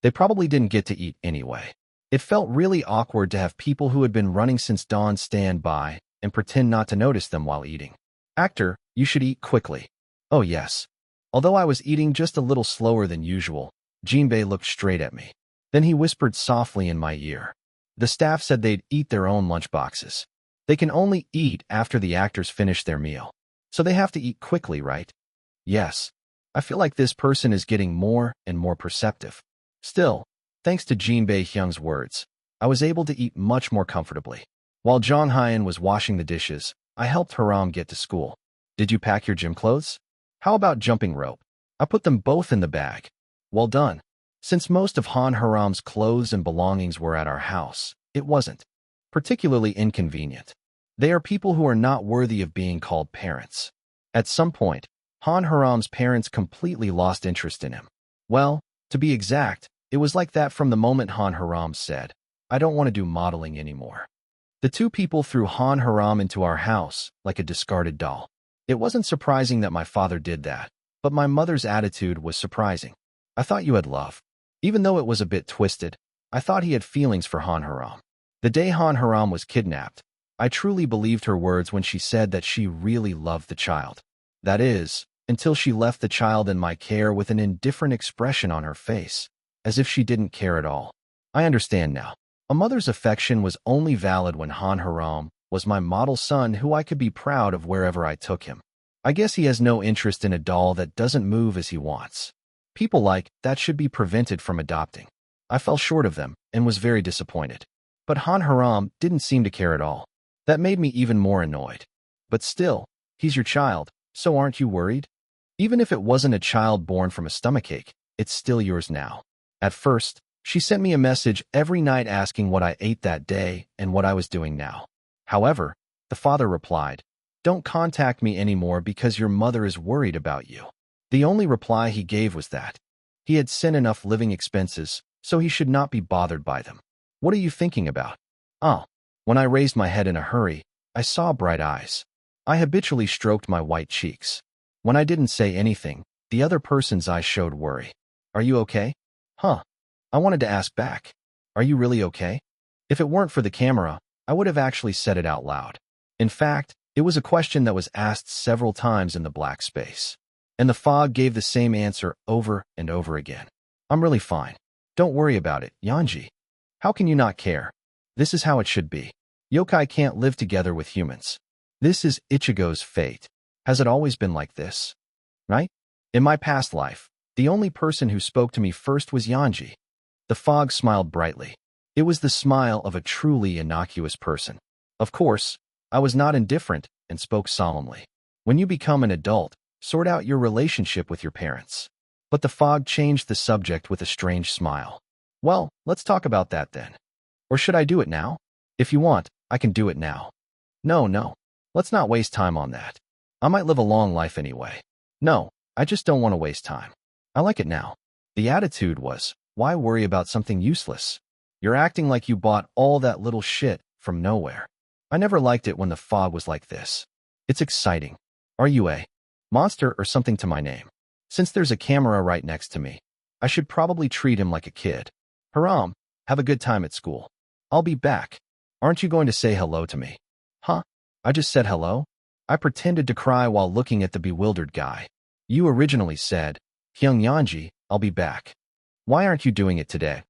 They probably didn't get to eat anyway. It felt really awkward to have people who had been running since dawn stand by and pretend not to notice them while eating. Actor, you should eat quickly. Oh yes. Although I was eating just a little slower than usual, Jinbei looked straight at me. Then he whispered softly in my ear. The staff said they'd eat their own lunchboxes. They can only eat after the actors finish their meal. So they have to eat quickly, right? Yes. I feel like this person is getting more and more perceptive. Still, thanks to Jin Bae-hyung's words, I was able to eat much more comfortably. While Jong Hyun was washing the dishes, I helped Haram get to school. Did you pack your gym clothes? How about jumping rope? I put them both in the bag. Well done. Since most of Han Haram's clothes and belongings were at our house, it wasn't particularly inconvenient. They are people who are not worthy of being called parents. At some point, Han Haram's parents completely lost interest in him. Well, to be exact, it was like that from the moment Han Haram said, "I don't want to do modeling anymore." The two people threw Han Haram into our house like a discarded doll. It wasn't surprising that my father did that, but my mother's attitude was surprising. I thought you had love. Even though it was a bit twisted, I thought he had feelings for Han Haram. The day Han Haram was kidnapped, I truly believed her words when she said that she really loved the child. That is, until she left the child in my care with an indifferent expression on her face, as if she didn't care at all. I understand now. A mother's affection was only valid when Han Haram was my model son who I could be proud of wherever I took him. I guess he has no interest in a doll that doesn't move as he wants. People like that should be prevented from adopting. I fell short of them and was very disappointed. But Han Haram didn't seem to care at all. That made me even more annoyed. But still, he's your child, so aren't you worried? Even if it wasn't a child born from a stomachache, it's still yours now. At first, she sent me a message every night asking what I ate that day and what I was doing now. However, the father replied, "Don't contact me anymore because your mother is worried about you." The only reply he gave was that he had sent enough living expenses, so he should not be bothered by them. What are you thinking about? Oh. When I raised my head in a hurry, I saw bright eyes. I habitually stroked my white cheeks. When I didn't say anything, the other person's eyes showed worry. Are you okay? Huh. I wanted to ask back. Are you really okay? If it weren't for the camera, I would have actually said it out loud. In fact, it was a question that was asked several times in the black space. And the fog gave the same answer over and over again. I'm really fine. Don't worry about it, Yanji. How can you not care? This is how it should be. Yokai can't live together with humans. This is Ichigo's fate. Has it always been like this? Right? In my past life, the only person who spoke to me first was Yanji. The fog smiled brightly. It was the smile of a truly innocuous person. Of course, I was not indifferent and spoke solemnly. When you become an adult, sort out your relationship with your parents. But the fog changed the subject with a strange smile. Well, let's talk about that then. Or should I do it now? If you want, I can do it now. No. Let's not waste time on that. I might live a long life anyway. No, I just don't want to waste time. I like it now. The attitude was, why worry about something useless? You're acting like you bought all that little shit from nowhere. I never liked it when the fog was like this. It's exciting. Are you a monster or something to my name? Since there's a camera right next to me, I should probably treat him like a kid. Haram, have a good time at school. I'll be back. Aren't you going to say hello to me? Huh? I just said hello? I pretended to cry while looking at the bewildered guy. You originally said, Hyung Yanji, I'll be back. Why aren't you doing it today?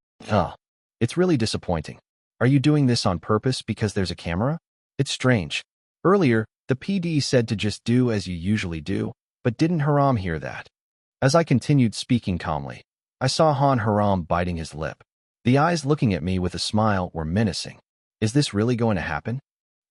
It's really disappointing. Are you doing this on purpose because there's a camera? It's strange. Earlier, the PD said to just do as you usually do, but didn't Haram hear that? As I continued speaking calmly, I saw Han Haram biting his lip. The eyes looking at me with a smile were menacing. Is this really going to happen?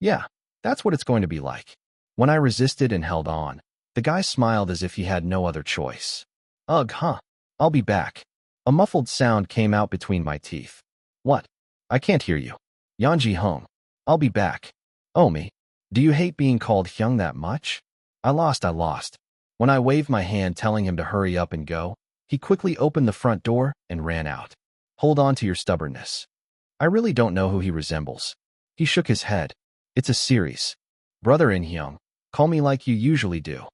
Yeah, that's what it's going to be like. When I resisted and held on, the guy smiled as if he had no other choice. Ugh, huh. I'll be back. A muffled sound came out between my teeth. What? I can't hear you. Yanji Hong. I'll be back. Oh me. Do you hate being called Hyung that much? I lost. When I waved my hand telling him to hurry up and go, he quickly opened the front door and ran out. Hold on to your stubbornness. I really don't know who he resembles. He shook his head. It's a series. Brother In Hyung, call me like you usually do.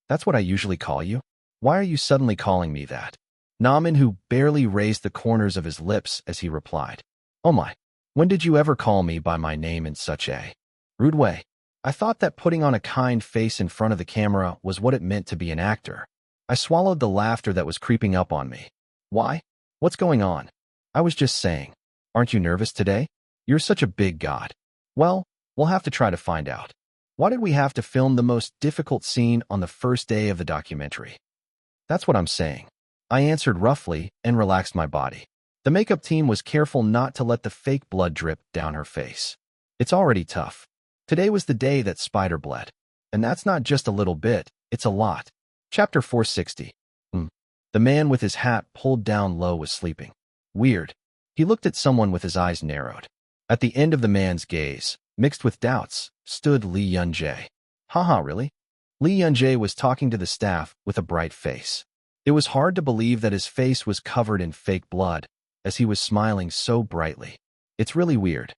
That's what I usually call you? Why are you suddenly calling me that? Namin, who barely raised the corners of his lips as he replied. Oh my, when did you ever call me by my name in such a rude way? I thought that putting on a kind face in front of the camera was what it meant to be an actor. I swallowed the laughter that was creeping up on me. Why? What's going on? I was just saying. Aren't you nervous today? You're such a big god. Well, we'll have to try to find out. Why did we have to film the most difficult scene on the first day of the documentary? That's what I'm saying. I answered roughly and relaxed my body. The makeup team was careful not to let the fake blood drip down her face. It's already tough. Today was the day that Spider bled. And that's not just a little bit, it's a lot. Chapter 460. The man with his hat pulled down low was sleeping. Weird. He looked at someone with his eyes narrowed. At the end of the man's gaze, mixed with doubts, stood Li Yunjae. Haha, really? Li Yunjae was talking to the staff with a bright face. It was hard to believe that his face was covered in fake blood, as he was smiling so brightly. It's really weird.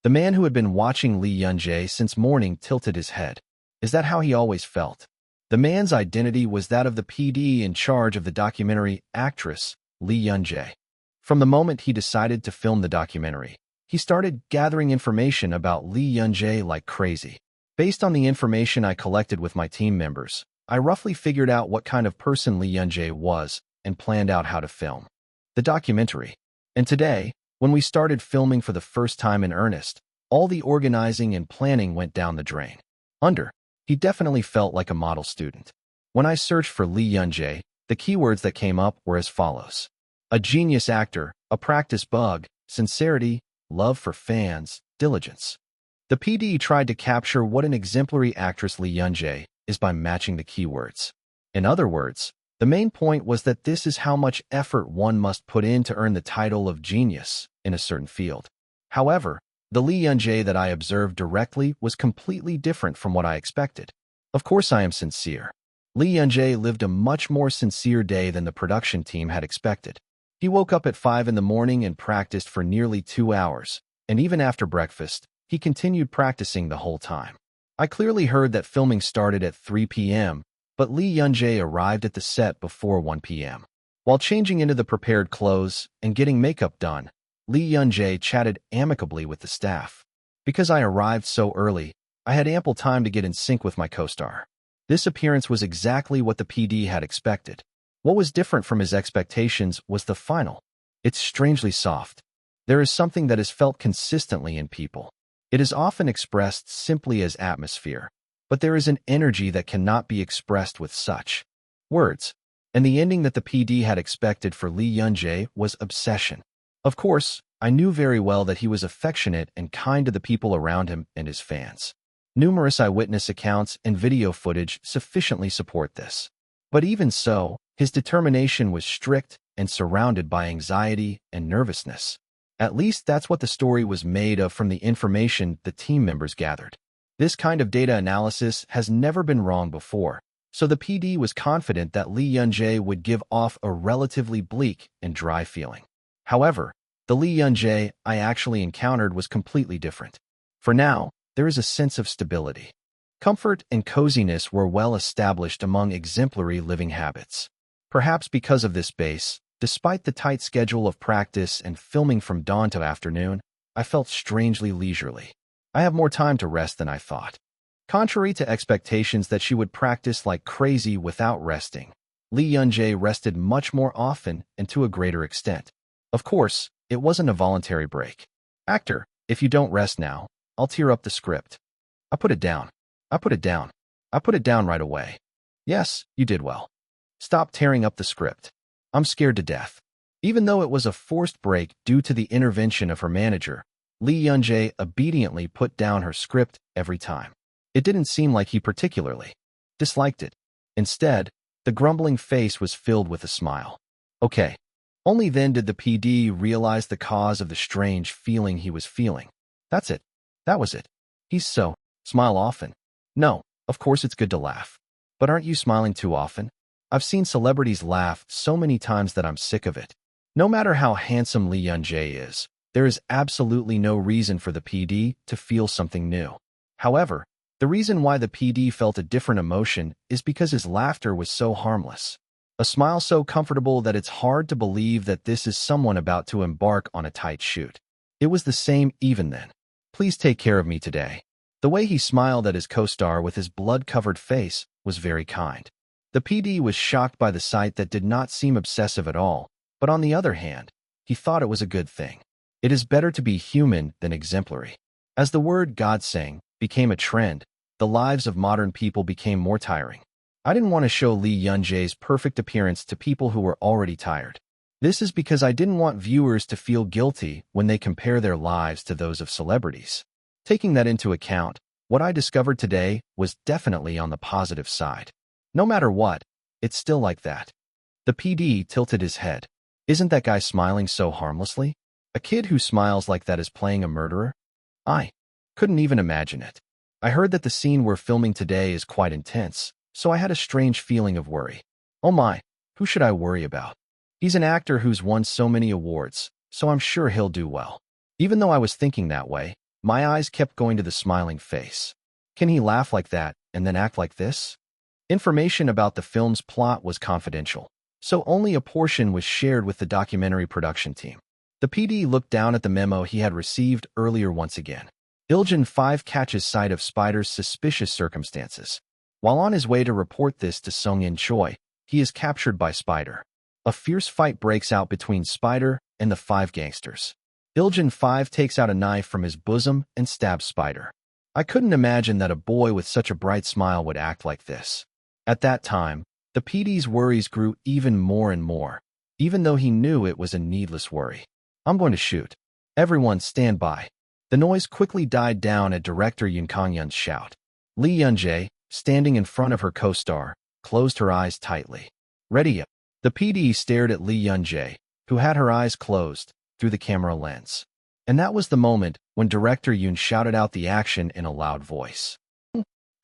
The man who had been watching Li Yunjae since morning tilted his head. Is that how he always felt? The man's identity was that of the PD in charge of the documentary actress, Li Yunjae. From the moment he decided to film the documentary, he started gathering information about Li Yunjae like crazy. Based on the information I collected with my team members, I roughly figured out what kind of person Li Yunjae was and planned out how to film the documentary. And today, when we started filming for the first time in earnest, all the organizing and planning went down the drain. He definitely felt like a model student. When I searched for Li Yunjae, the keywords that came up were as follows: a genius actor, a practice bug, sincerity, love for fans, diligence. The PD tried to capture what an exemplary actress Li Yunjae is by matching the keywords. In other words, the main point was that this is how much effort one must put in to earn the title of genius in a certain field. However, the Li Yunjae that I observed directly was completely different from what I expected. Of course I am sincere. Li Yunjae lived a much more sincere day than the production team had expected. He woke up at 5 in the morning and practiced for nearly 2 hours, and even after breakfast, he continued practicing the whole time. I clearly heard that filming started at 3 p.m., but Li Yunjae arrived at the set before 1 p.m. While changing into the prepared clothes and getting makeup done, Li Yunjae chatted amicably with the staff. Because I arrived so early, I had ample time to get in sync with my co-star. This appearance was exactly what the PD had expected. What was different from his expectations was the final. It's strangely soft. There is something that is felt consistently in people. It is often expressed simply as atmosphere, but there is an energy that cannot be expressed with such words. And the ending that the PD had expected for Li Yunjae was obsession. Of course, I knew very well that he was affectionate and kind to the people around him and his fans. Numerous eyewitness accounts and video footage sufficiently support this. But even so, his determination was strict and surrounded by anxiety and nervousness. At least that's what the story was made of from the information the team members gathered. This kind of data analysis has never been wrong before, so the PD was confident that Li Yunjae would give off a relatively bleak and dry feeling. However, the Li Yunjae I actually encountered was completely different. For now, there is a sense of stability. Comfort and coziness were well established among exemplary living habits. Perhaps because of this base, despite the tight schedule of practice and filming from dawn to afternoon, I felt strangely leisurely. I have more time to rest than I thought. Contrary to expectations that she would practice like crazy without resting, Li Yunjae rested much more often and to a greater extent. Of course, it wasn't a voluntary break. Actor, if you don't rest now, I'll tear up the script. I put it down. I put it down. I put it down right away. Yes, you did well. Stop tearing up the script. I'm scared to death. Even though it was a forced break due to the intervention of her manager, Li Yunjae obediently put down her script every time. It didn't seem like he particularly disliked it. Instead, the grumbling face was filled with a smile. Okay. Only then did the PD realize the cause of the strange feeling he was feeling. That's it. That was it. He's so, smile often. No, of course it's good to laugh. But aren't you smiling too often? I've seen celebrities laugh so many times that I'm sick of it. No matter how handsome Li Yunjae is, there is absolutely no reason for the PD to feel something new. However, the reason why the PD felt a different emotion is because his laughter was so harmless. A smile so comfortable that it's hard to believe that this is someone about to embark on a tight shoot. It was the same even then. Please take care of me today. The way he smiled at his co-star with his blood-covered face was very kind. The PD was shocked by the sight that did not seem obsessive at all, but on the other hand, he thought it was a good thing. It is better to be human than exemplary. As the word "godsang" became a trend, the lives of modern people became more tiring. I didn't want to show Lee Yun-jae's perfect appearance to people who were already tired. This is because I didn't want viewers to feel guilty when they compare their lives to those of celebrities. Taking that into account, what I discovered today was definitely on the positive side. No matter what, it's still like that. The PD tilted his head. Isn't that guy smiling so harmlessly? A kid who smiles like that is playing a murderer? I couldn't even imagine it. I heard that the scene we're filming today is quite intense, so I had a strange feeling of worry. Oh my, who should I worry about? He's an actor who's won so many awards, so I'm sure he'll do well. Even though I was thinking that way, my eyes kept going to the smiling face. Can he laugh like that and then act like this? Information about the film's plot was confidential, so only a portion was shared with the documentary production team. The PD looked down at the memo he had received earlier once again. Iljan 5 catches sight of Spider's suspicious circumstances. While on his way to report this to Sung-in Choi, he is captured by Spider. A fierce fight breaks out between Spider and the 5 gangsters. Iljan 5 takes out a knife from his bosom and stabs Spider. I couldn't imagine that a boy with such a bright smile would act like this. At that time, the PD's worries grew even more and more, even though he knew it was a needless worry. I'm going to shoot. Everyone stand by. The noise quickly died down at director Yoon Kang-yeon's shout. Lee Yun-jae, standing in front of her co-star, closed her eyes tightly. Ready up. The PD stared at Lee Yun-jae, who had her eyes closed, through the camera lens. And that was the moment when director Yoon shouted out the action in a loud voice.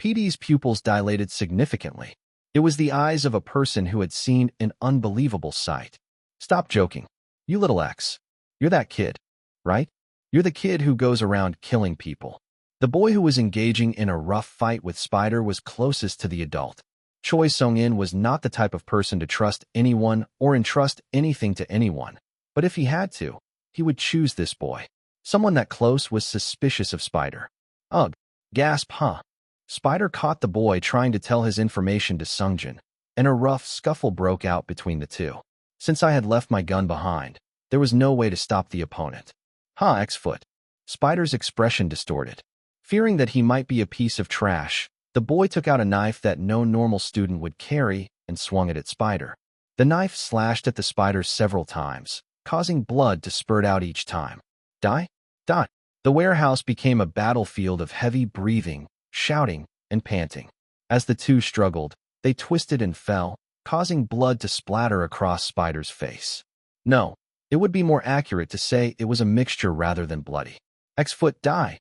PD's pupils dilated significantly. It was the eyes of a person who had seen an unbelievable sight. Stop joking. You little X. You're that kid, right? You're the kid who goes around killing people. The boy who was engaging in a rough fight with Spider was closest to the adult. Choi Sung-in was not the type of person to trust anyone or entrust anything to anyone. But if he had to, he would choose this boy. Someone that close was suspicious of Spider. Ugh. Gasp, huh? Spider caught the boy trying to tell his information to Sungjin, and a rough scuffle broke out between the two. Since I had left my gun behind, there was no way to stop the opponent. X-foot. Spider's expression distorted. Fearing that he might be a piece of trash, the boy took out a knife that no normal student would carry and swung it at Spider. The knife slashed at the Spider several times, causing blood to spurt out each time. Die? Die. The warehouse became a battlefield of heavy breathing, shouting, and panting. As the two struggled, they twisted and fell, causing blood to splatter across Spider's face. No, it would be more accurate to say it was a mixture rather than bloody. X-foot die.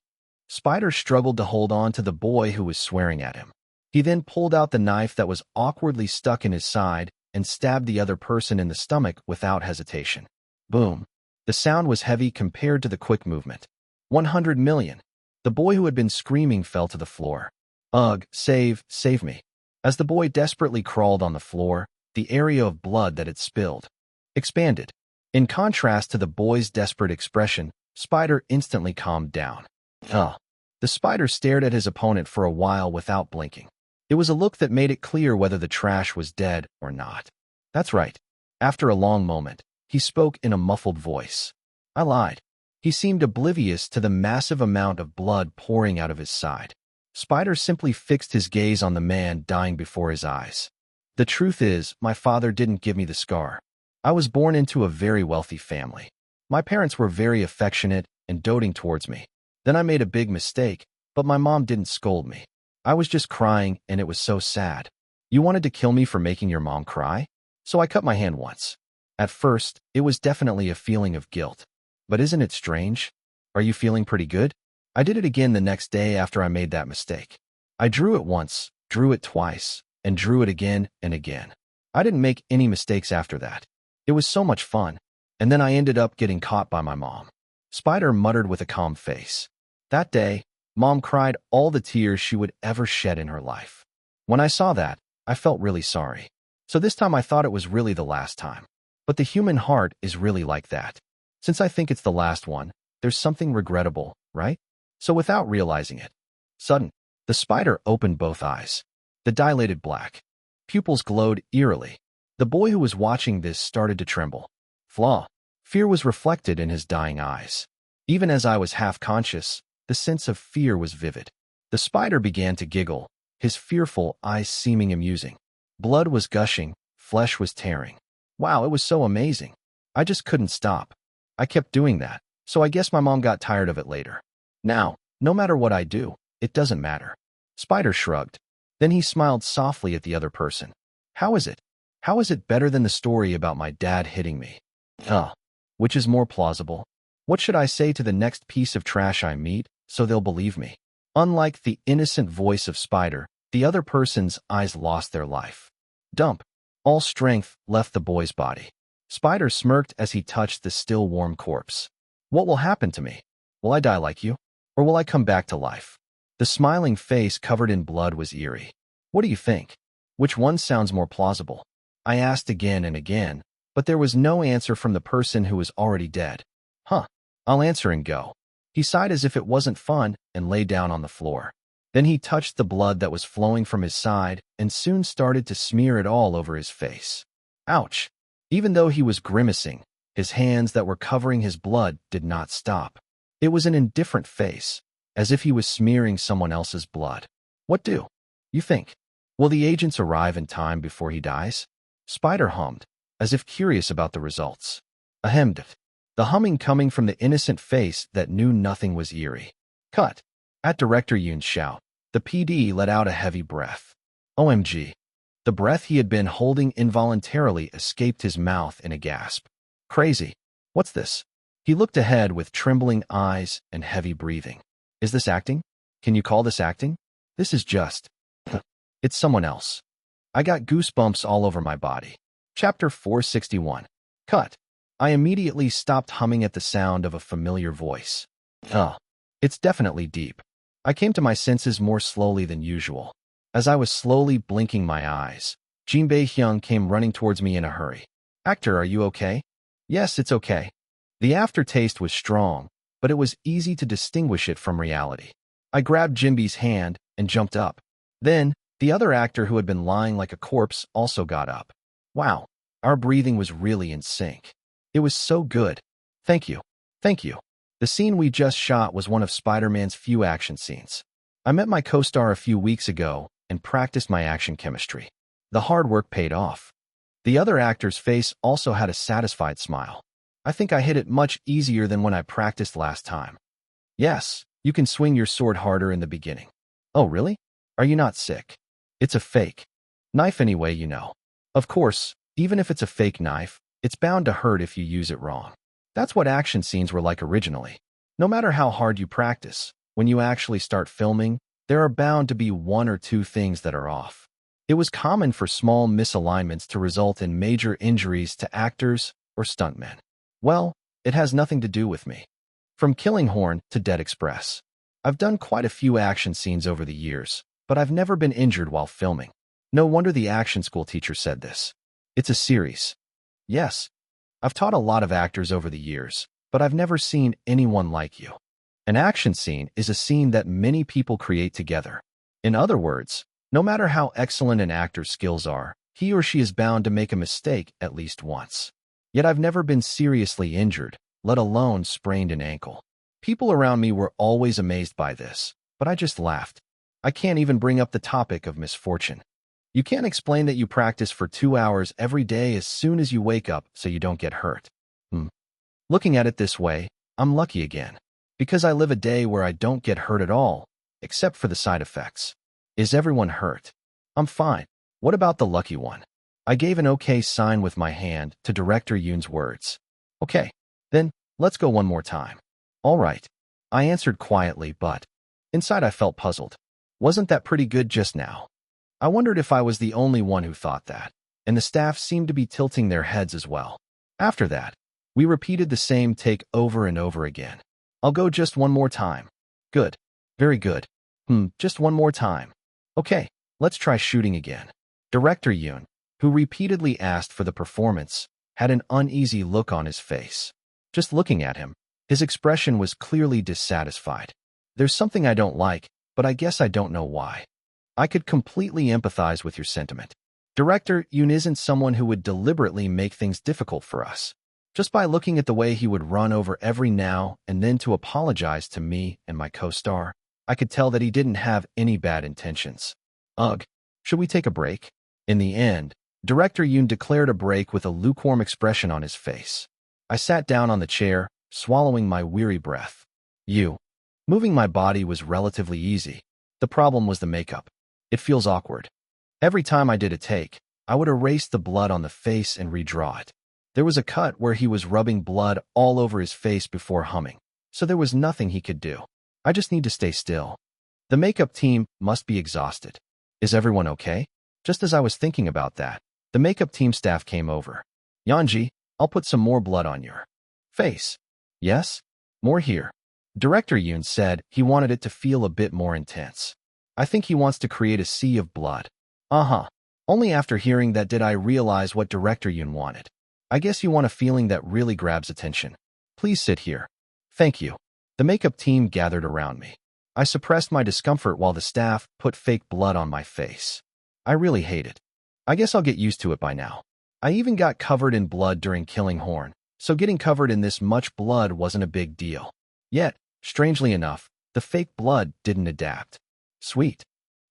Spider struggled to hold on to the boy who was swearing at him. He then pulled out the knife that was awkwardly stuck in his side and stabbed the other person in the stomach without hesitation. Boom. The sound was heavy compared to the quick movement. 100 million. The boy who had been screaming fell to the floor. Ugh, save me. As the boy desperately crawled on the floor, the area of blood that had spilled expanded. In contrast to the boy's desperate expression, Spider instantly calmed down. The Spider stared at his opponent for a while without blinking. It was a look that made it clear whether the trash was dead or not. That's right. After a long moment, he spoke in a muffled voice. I lied. He seemed oblivious to the massive amount of blood pouring out of his side. Spider simply fixed his gaze on the man dying before his eyes. The truth is, my father didn't give me the scar. I was born into a very wealthy family. My parents were very affectionate and doting towards me. Then I made a big mistake, but my mom didn't scold me. I was just crying, and it was so sad. You wanted to kill me for making your mom cry? So I cut my hand once. At first, it was definitely a feeling of guilt. But isn't it strange? Are you feeling pretty good? I did it again the next day after I made that mistake. I drew it once, drew it twice, and drew it again and again. I didn't make any mistakes after that. It was so much fun. And then I ended up getting caught by my mom. Spider muttered with a calm face. That day, Mom cried all the tears she would ever shed in her life. When I saw that, I felt really sorry. So this time I thought it was really the last time. But the human heart is really like that. Since I think it's the last one, there's something regrettable, right? So without realizing it, the Spider opened both eyes. The dilated black pupils glowed eerily. The boy who was watching this started to tremble. Fear was reflected in his dying eyes. Even as I was half conscious, the sense of fear was vivid. The Spider began to giggle, his fearful eyes seeming amusing. Blood was gushing, flesh was tearing. Wow, it was so amazing. I just couldn't stop. I kept doing that, so I guess my mom got tired of it later. Now, no matter what I do, it doesn't matter. Spider shrugged. Then he smiled softly at the other person. How is it? How is it better than the story about my dad hitting me? Which is more plausible? What should I say to the next piece of trash I meet, so they'll believe me? Unlike the innocent voice of Spider, the other person's eyes lost their life. Dump. All strength left the boy's body. Spider smirked as he touched the still warm corpse. What will happen to me? Will I die like you? Or will I come back to life? The smiling face covered in blood was eerie. What do you think? Which one sounds more plausible? I asked again and again, but there was no answer from the person who was already dead. I'll answer and go. He sighed as if it wasn't fun and lay down on the floor. Then he touched the blood that was flowing from his side and soon started to smear it all over his face. Ouch! Even though he was grimacing, his hands that were covering his blood did not stop. It was an indifferent face, as if he was smearing someone else's blood. What do you think? Will the agents arrive in time before he dies? Spider hummed, as if curious about the results. Ahem. The humming coming from the innocent face that knew nothing was eerie. Cut. At Director Yoon's shout, the PD let out a heavy breath. OMG. The breath he had been holding involuntarily escaped his mouth in a gasp. Crazy. What's this? He looked ahead with trembling eyes and heavy breathing. Is this acting? Can you call this acting? This is just... It's someone else. I got goosebumps all over my body. Chapter 461. Cut. I immediately stopped humming at the sound of a familiar voice. It's definitely deep. I came to my senses more slowly than usual. As I was slowly blinking my eyes, Jin Bae-hyung came running towards me in a hurry. Actor, are you okay? Yes, it's okay. The aftertaste was strong, but it was easy to distinguish it from reality. I grabbed Jinbee's hand and jumped up. Then, the other actor who had been lying like a corpse also got up. Wow, our breathing was really in sync. It was so good. Thank you. Thank you. The scene we just shot was one of Spider-Man's few action scenes. I met my co-star a few weeks ago and practiced my action chemistry. The hard work paid off. The other actor's face also had a satisfied smile. I think I hit it much easier than when I practiced last time. Yes, you can swing your sword harder in the beginning. Oh, really? Are you not sick? It's a fake knife anyway, you know. Of course, even if it's a fake knife, it's bound to hurt if you use it wrong. That's what action scenes were like originally. No matter how hard you practice, when you actually start filming, there are bound to be one or two things that are off. It was common for small misalignments to result in major injuries to actors or stuntmen. Well, it has nothing to do with me. From Killing Horn to Dead Express, I've done quite a few action scenes over the years, but I've never been injured while filming. No wonder the action school teacher said this. It's a series. Yes, I've taught a lot of actors over the years, but I've never seen anyone like you. An action scene is a scene that many people create together. In other words, no matter how excellent an actor's skills are, he or she is bound to make a mistake at least once. Yet I've never been seriously injured, let alone sprained an ankle. People around me were always amazed by this, but I just laughed. I can't even bring up the topic of misfortune. You can't explain that you practice for 2 hours every day as soon as you wake up so you don't get hurt. Looking at it this way, I'm lucky again, because I live a day where I don't get hurt at all, except for the side effects. Is everyone hurt? I'm fine. What about the lucky one? I gave an okay sign with my hand to Director Yoon's words. Okay, then, let's go one more time. All right. I answered quietly, but inside I felt puzzled. Wasn't that pretty good just now? I wondered if I was the only one who thought that, and the staff seemed to be tilting their heads as well. After that, we repeated the same take over and over again. I'll go just one more time. Good. Very good. Just one more time. Okay, let's try shooting again. Director Yoon, who repeatedly asked for the performance, had an uneasy look on his face. Just looking at him, his expression was clearly dissatisfied. There's something I don't like, but I guess I don't know why. I could completely empathize with your sentiment. Director Yoon isn't someone who would deliberately make things difficult for us. Just by looking at the way he would run over every now and then to apologize to me and my co-star, I could tell that he didn't have any bad intentions. Ugh, should we take a break? In the end, Director Yoon declared a break with a lukewarm expression on his face. I sat down on the chair, swallowing my weary breath. Moving my body was relatively easy. The problem was the makeup. It feels awkward. Every time I did a take, I would erase the blood on the face and redraw it. There was a cut where he was rubbing blood all over his face before humming, so there was nothing he could do. I just need to stay still. The makeup team must be exhausted. Is everyone okay? Just as I was thinking about that, the makeup team staff came over. Yeonji, I'll put some more blood on your face. Yes? More here. Director Yoon said he wanted it to feel a bit more intense. I think he wants to create a sea of blood. Only after hearing that did I realize what Director Yoon wanted. I guess you want a feeling that really grabs attention. Please sit here. Thank you. The makeup team gathered around me. I suppressed my discomfort while the staff put fake blood on my face. I really hate it. I guess I'll get used to it by now. I even got covered in blood during killing Horn, so getting covered in this much blood wasn't a big deal. Yet, strangely enough, the fake blood didn't adapt. Sweet.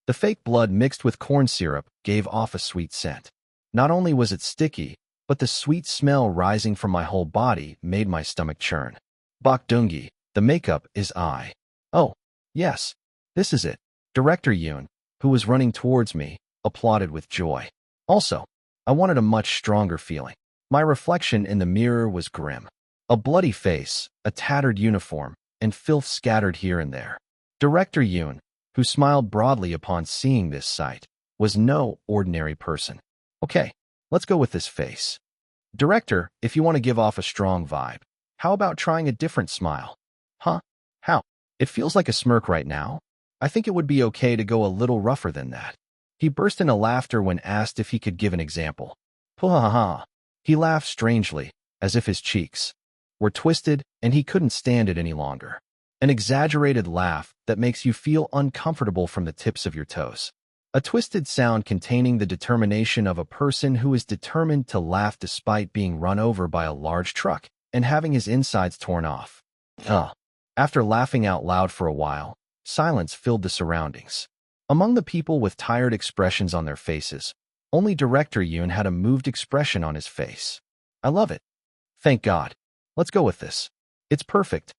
The fake blood mixed with corn syrup gave off a sweet scent. Not only was it sticky, but the sweet smell rising from my whole body made my stomach churn. Bok Doongi, the makeup is I. Oh, yes, this is it. Director Yoon, who was running towards me, applauded with joy. Also, I wanted a much stronger feeling. My reflection in the mirror was grim. A bloody face, a tattered uniform, and filth scattered here and there. Director Yoon, who smiled broadly upon seeing this sight, was no ordinary person. Okay, let's go with this face. Director, if you want to give off a strong vibe, how about trying a different smile? Huh? How? It feels like a smirk right now. I think it would be okay to go a little rougher than that. He burst into laughter when asked if he could give an example. Puh-ha-ha. He laughed strangely, as if his cheeks were twisted and he couldn't stand it any longer. An exaggerated laugh that makes you feel uncomfortable from the tips of your toes. A twisted sound containing the determination of a person who is determined to laugh despite being run over by a large truck and having his insides torn off. After laughing out loud for a while, silence filled the surroundings. Among the people with tired expressions on their faces, only Director Yoon had a moved expression on his face. I love it. Thank God. Let's go with this. It's perfect.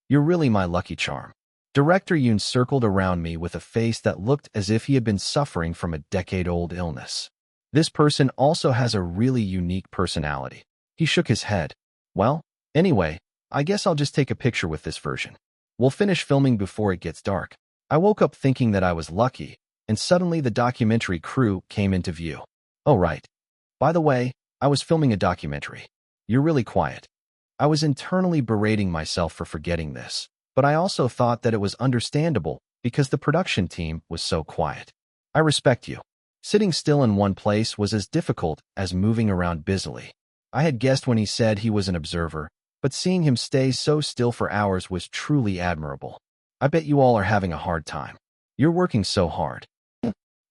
You're really my lucky charm. Director Yoon circled around me with a face that looked as if he had been suffering from a decade-old illness. This person also has a really unique personality. He shook his head. Well, anyway, I guess I'll just take a picture with this version. We'll finish filming before it gets dark. I woke up thinking that I was lucky, and suddenly the documentary crew came into view. Oh, right. By the way, I was filming a documentary. You're really quiet. I was internally berating myself for forgetting this, but I also thought that it was understandable because the production team was so quiet. I respect you. Sitting still in one place was as difficult as moving around busily. I had guessed when he said he was an observer, but seeing him stay so still for hours was truly admirable. I bet you all are having a hard time. You're working so hard.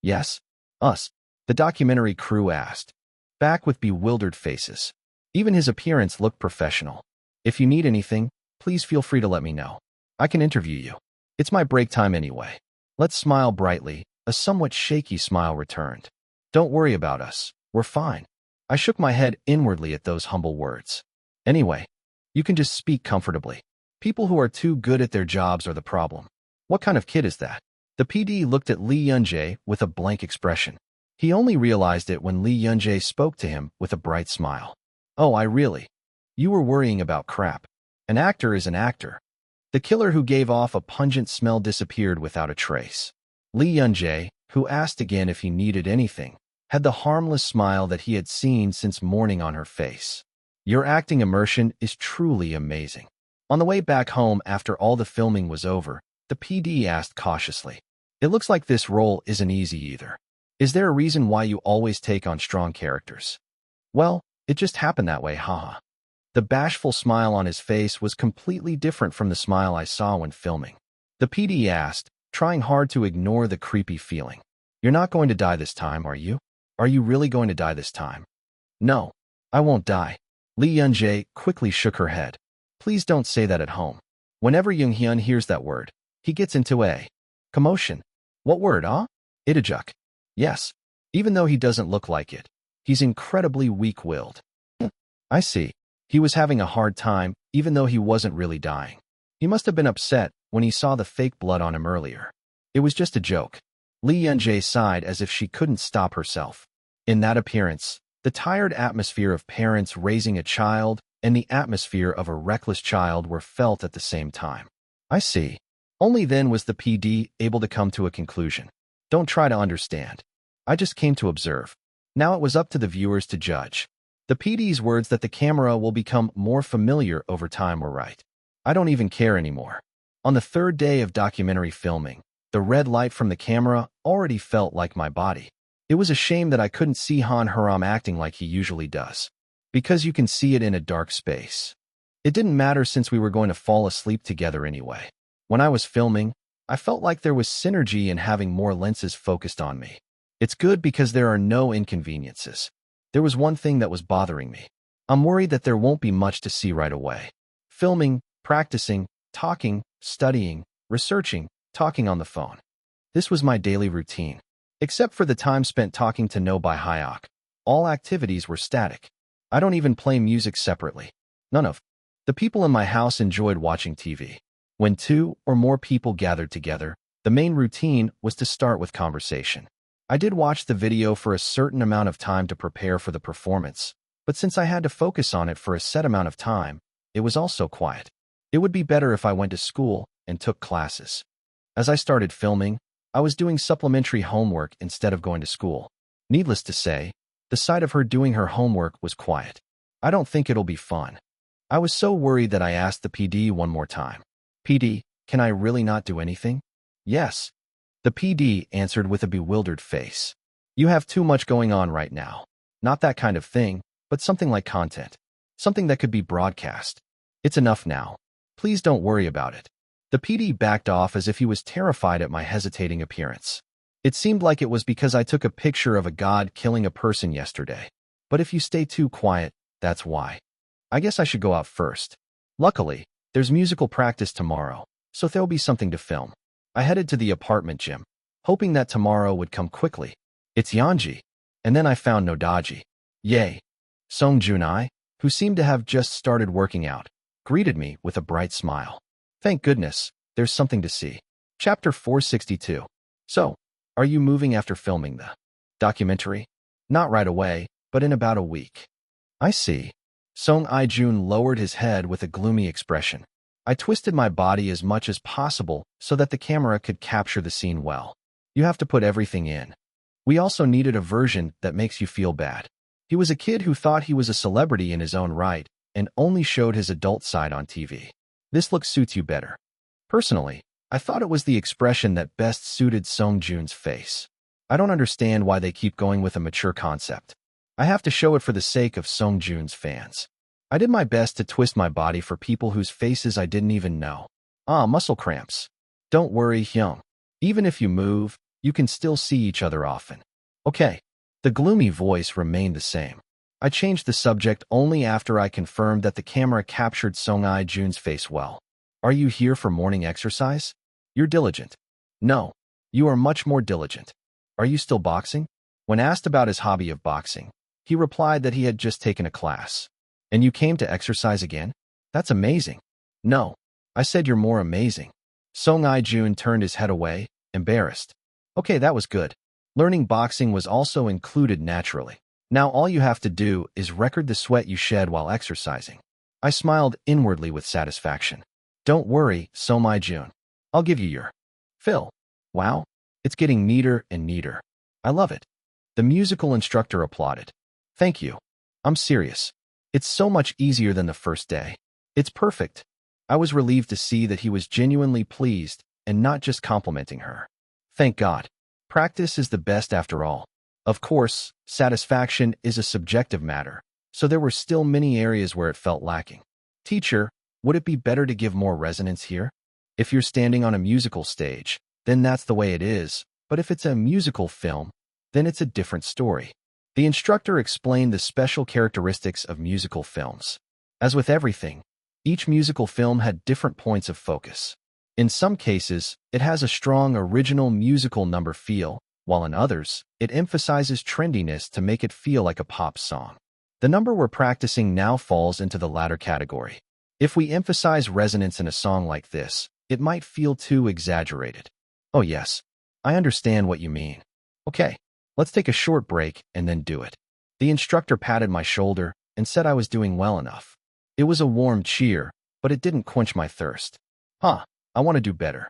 Yes? Us? The documentary crew asked, back with bewildered faces. Even his appearance looked professional. If you need anything, please feel free to let me know. I can interview you. It's my break time anyway. Let's smile brightly. A somewhat shaky smile returned. Don't worry about us. We're fine. I shook my head inwardly at those humble words. Anyway, you can just speak comfortably. People who are too good at their jobs are the problem. What kind of kid is that? The PD looked at Lee Yun-jae with a blank expression. He only realized it when Lee Yun-jae spoke to him with a bright smile. Oh, you were worrying about crap. An actor is an actor. The killer who gave off a pungent smell disappeared without a trace. Lee Yun-jae, who asked again if he needed anything, had the harmless smile that he had seen since morning on her face. Your acting immersion is truly amazing. On the way back home after all the filming was over, the PD asked cautiously. It looks like this role isn't easy either. Is there a reason why you always take on strong characters? Well, it just happened that way, haha. The bashful smile on his face was completely different from the smile I saw when filming. The PD asked, trying hard to ignore the creepy feeling. You're not going to die this time, are you? Are you really going to die this time? No, I won't die. Lee Yun-jae quickly shook her head. Please don't say that at home. Whenever Young-hyun hears that word, he gets into a commotion. What word, Itajuk. Yes. Even though he doesn't look like it, he's incredibly weak-willed. I see. He was having a hard time, even though he wasn't really dying. He must have been upset when he saw the fake blood on him earlier. It was just a joke. Li Yunjie sighed as if she couldn't stop herself. In that appearance, the tired atmosphere of parents raising a child and the atmosphere of a reckless child were felt at the same time. I see. Only then was the PD able to come to a conclusion. Don't try to understand. I just came to observe. Now it was up to the viewers to judge. The PD's words that the camera will become more familiar over time were right. I don't even care anymore. On the third day of documentary filming, the red light from the camera already felt like my body. It was a shame that I couldn't see Han Haram acting like he usually does. Because you can see it in a dark space. It didn't matter since we were going to fall asleep together anyway. When I was filming, I felt like there was synergy in having more lenses focused on me. It's good because there are no inconveniences. There was one thing that was bothering me. I'm worried that there won't be much to see right away. Filming, practicing, talking, studying, researching, talking on the phone. This was my daily routine. Except for the time spent talking to No by Hyok. All activities were static. I don't even play music separately. None of. The people in my house enjoyed watching TV. When two or more people gathered together, the main routine was to start with conversation. I did watch the video for a certain amount of time to prepare for the performance, but since I had to focus on it for a set amount of time, it was also quiet. It would be better if I went to school and took classes. As I started filming, I was doing supplementary homework instead of going to school. Needless to say, the sight of her doing her homework was quiet. I don't think it'll be fun. I was so worried that I asked the PD one more time. PD, can I really not do anything? Yes. The PD answered with a bewildered face. You have too much going on right now. Not that kind of thing, but something like content. Something that could be broadcast. It's enough now. Please don't worry about it. The PD backed off as if he was terrified at my hesitating appearance. It seemed like it was because I took a picture of a god killing a person yesterday. But if you stay too quiet, that's why. I guess I should go out first. Luckily, there's musical practice tomorrow, so there'll be something to film. I headed to the apartment gym, hoping that tomorrow would come quickly. It's Yanji. And then I found Nodaji. Yay. Song Junai, who seemed to have just started working out, greeted me with a bright smile. Thank goodness, there's something to see. Chapter 462. So, are you moving after filming the documentary? Not right away, but in about a week. I see. Song Ijun lowered his head with a gloomy expression. I twisted my body as much as possible so that the camera could capture the scene well. You have to put everything in. We also needed a version that makes you feel bad. He was a kid who thought he was a celebrity in his own right and only showed his adult side on TV. This look suits you better. Personally, I thought it was the expression that best suited Song Jun's face. I don't understand why they keep going with a mature concept. I have to show it for the sake of Song Jun's fans. I did my best to twist my body for people whose faces I didn't even know. Muscle cramps. Don't worry, Hyung. Even if you move, you can still see each other often. Okay. The gloomy voice remained the same. I changed the subject only after I confirmed that the camera captured Song Jun's face well. Are you here for morning exercise? You're diligent. No, you are much more diligent. Are you still boxing? When asked about his hobby of boxing, he replied that he had just taken a class. And you came to exercise again? That's amazing. No, I said you're more amazing. Song Jun turned his head away, embarrassed. Okay, that was good. Learning boxing was also included naturally. Now all you have to do is record the sweat you shed while exercising. I smiled inwardly with satisfaction. Don't worry, Song Jun. I'll give you your fill. Wow, it's getting neater and neater. I love it. The musical instructor applauded. Thank you. I'm serious. It's so much easier than the first day. It's perfect. I was relieved to see that he was genuinely pleased and not just complimenting her. Thank God. Practice is the best after all. Of course, satisfaction is a subjective matter, so there were still many areas where it felt lacking. Teacher, would it be better to give more resonance here? If you're standing on a musical stage, then that's the way it is, but if it's a musical film, then it's a different story. The instructor explained the special characteristics of musical films. As with everything, each musical film had different points of focus. In some cases, it has a strong original musical number feel, while in others, it emphasizes trendiness to make it feel like a pop song. The number we're practicing now falls into the latter category. If we emphasize resonance in a song like this, it might feel too exaggerated. Oh yes, I understand what you mean. Okay, let's take a short break and then do it. The instructor patted my shoulder and said I was doing well enough. It was a warm cheer, but it didn't quench my thirst. I want to do better.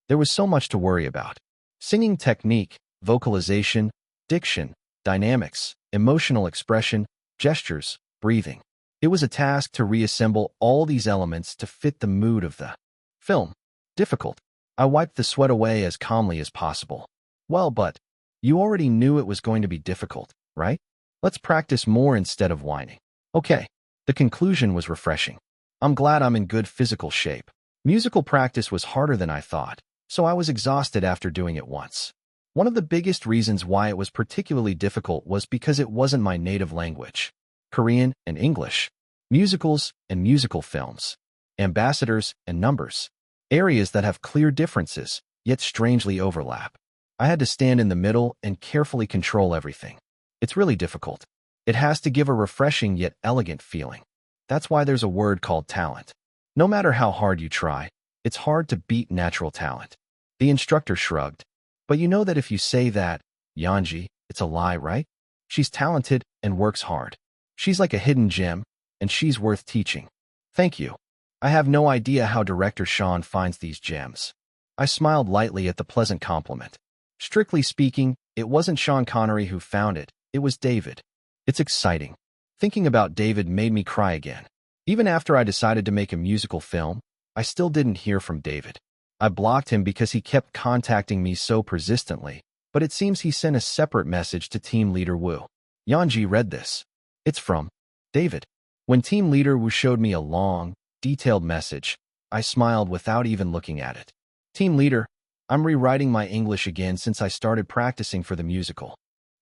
There was so much to worry about. Singing technique, vocalization, diction, dynamics, emotional expression, gestures, breathing. It was a task to reassemble all these elements to fit the mood of the film. Difficult. I wiped the sweat away as calmly as possible. Well, but you already knew it was going to be difficult, right? Let's practice more instead of whining. Okay. The conclusion was refreshing. I'm glad I'm in good physical shape. Musical practice was harder than I thought, so I was exhausted after doing it once. One of the biggest reasons why it was particularly difficult was because it wasn't my native language. Korean and English, musicals and musical films, ambassadors and numbers, areas that have clear differences, yet strangely overlap. I had to stand in the middle and carefully control everything. It's really difficult. It has to give a refreshing yet elegant feeling. That's why there's a word called talent. No matter how hard you try, it's hard to beat natural talent. The instructor shrugged. But you know that if you say that, Yanji, it's a lie, right? She's talented and works hard. She's like a hidden gem, and she's worth teaching. Thank you. I have no idea how director Sean finds these gems. I smiled lightly at the pleasant compliment. Strictly speaking, it wasn't Sean Connery who found it, it was David. It's exciting. Thinking about David made me cry again. Even after I decided to make a musical film, I still didn't hear from David. I blocked him because he kept contacting me so persistently, but it seems he sent a separate message to Team Leader Wu. Yanji read this. It's from David. When Team Leader Wu showed me a long, detailed message, I smiled without even looking at it. Team Leader, I'm rewriting my English again since I started practicing for the musical.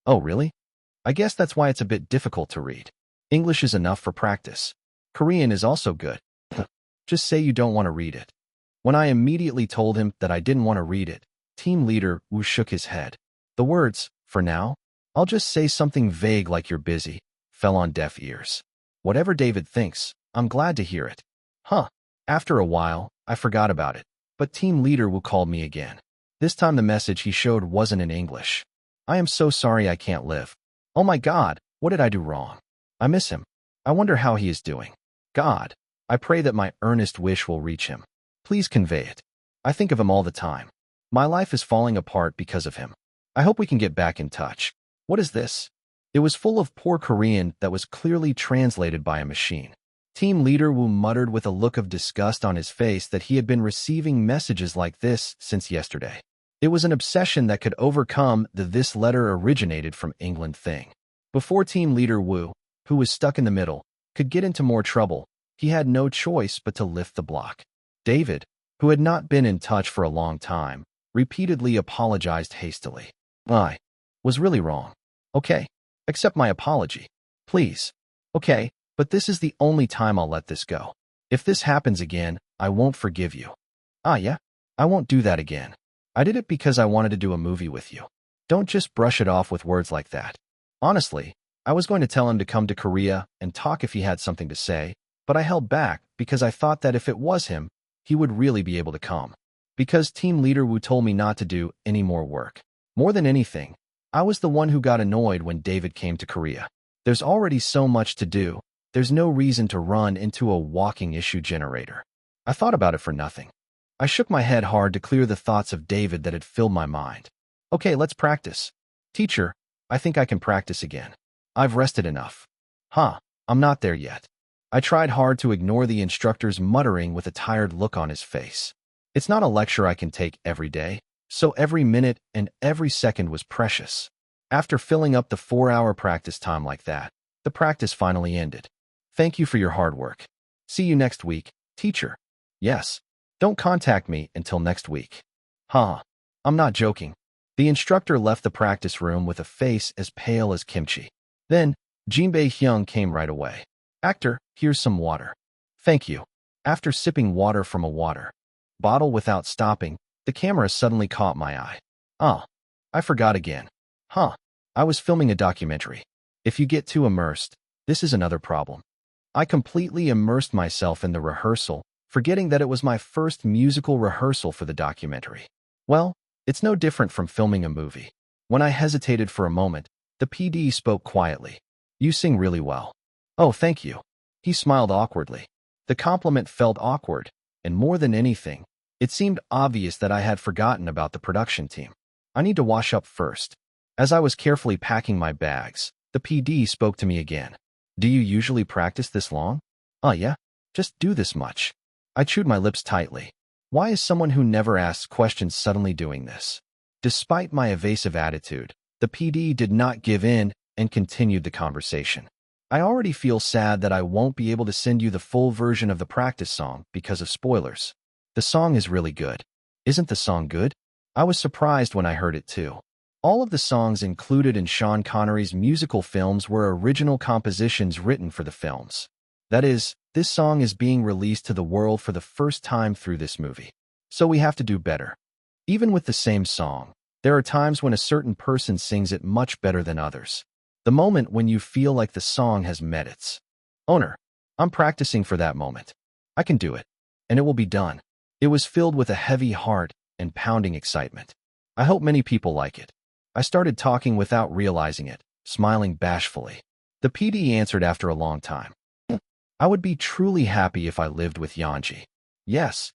Oh, really? I guess that's why it's a bit difficult to read. English is enough for practice. Korean is also good. Just say you don't want to read it. When I immediately told him that I didn't want to read it, Team Leader Wu shook his head. The words, for now, I'll just say something vague like you're busy, fell on deaf ears. Whatever David thinks, I'm glad to hear it. After a while, I forgot about it, but Team Leader Wu called me again. This time the message he showed wasn't in English. I am so sorry I can't live. Oh my God, what did I do wrong? I miss him. I wonder how he is doing. God, I pray that my earnest wish will reach him. Please convey it. I think of him all the time. My life is falling apart because of him. I hope we can get back in touch. What is this? It was full of poor Korean that was clearly translated by a machine. Team Leader Wu muttered with a look of disgust on his face that he had been receiving messages like this since yesterday. It was an obsession that could overcome the "this letter originated from England" thing. Before Team Leader Wu, who was stuck in the middle, could get into more trouble, he had no choice but to lift the block. David, who had not been in touch for a long time, repeatedly apologized hastily. I was really wrong. Okay, accept my apology. Please. Okay, but this is the only time I'll let this go. If this happens again, I won't forgive you. Yeah? I won't do that again. I did it because I wanted to do a movie with you. Don't just brush it off with words like that. Honestly, I was going to tell him to come to Korea and talk if he had something to say, but I held back because I thought that if it was him, he would really be able to come. Because Team Leader Wu told me not to do any more work. More than anything, I was the one who got annoyed when David came to Korea. There's already so much to do, there's no reason to run into a walking issue generator. I thought about it for nothing. I shook my head hard to clear the thoughts of David that had filled my mind. Okay, let's practice. Teacher, I think I can practice again. I've rested enough. I'm not there yet. I tried hard to ignore the instructor's muttering with a tired look on his face. It's not a lecture I can take every day, so every minute and every second was precious. After filling up the 4-hour practice time like that, the practice finally ended. Thank you for your hard work. See you next week, teacher. Yes. Don't contact me until next week. I'm not joking. The instructor left the practice room with a face as pale as kimchi. Then, Jinbei Hyung came right away. Actor, here's some water. Thank you. After sipping water from a water bottle without stopping, the camera suddenly caught my eye. I forgot again. Huh. I was filming a documentary. If you get too immersed, this is another problem. I completely immersed myself in the rehearsal, forgetting that it was my first musical rehearsal for the documentary. Well, it's no different from filming a movie. When I hesitated for a moment, the PD spoke quietly. You sing really well. Oh, thank you. He smiled awkwardly. The compliment felt awkward, and more than anything, it seemed obvious that I had forgotten about the production team. I need to wash up first. As I was carefully packing my bags, the PD spoke to me again. Do you usually practice this long? Oh yeah, just do this much. I chewed my lips tightly. Why is someone who never asks questions suddenly doing this? Despite my evasive attitude, the PD did not give in and continued the conversation. I already feel sad that I won't be able to send you the full version of the practice song because of spoilers. The song is really good. Isn't the song good? I was surprised when I heard it too. All of the songs included in Sean Connery's musical films were original compositions written for the films. That is, this song is being released to the world for the first time through this movie. So we have to do better. Even with the same song, there are times when a certain person sings it much better than others. The moment when you feel like the song has met its owner. I'm practicing for that moment. I can do it. And it will be done. It was filled with a heavy heart and pounding excitement. I hope many people like it. I started talking without realizing it, smiling bashfully. The PD answered after a long time. I would be truly happy if I lived with Yanji. Yes.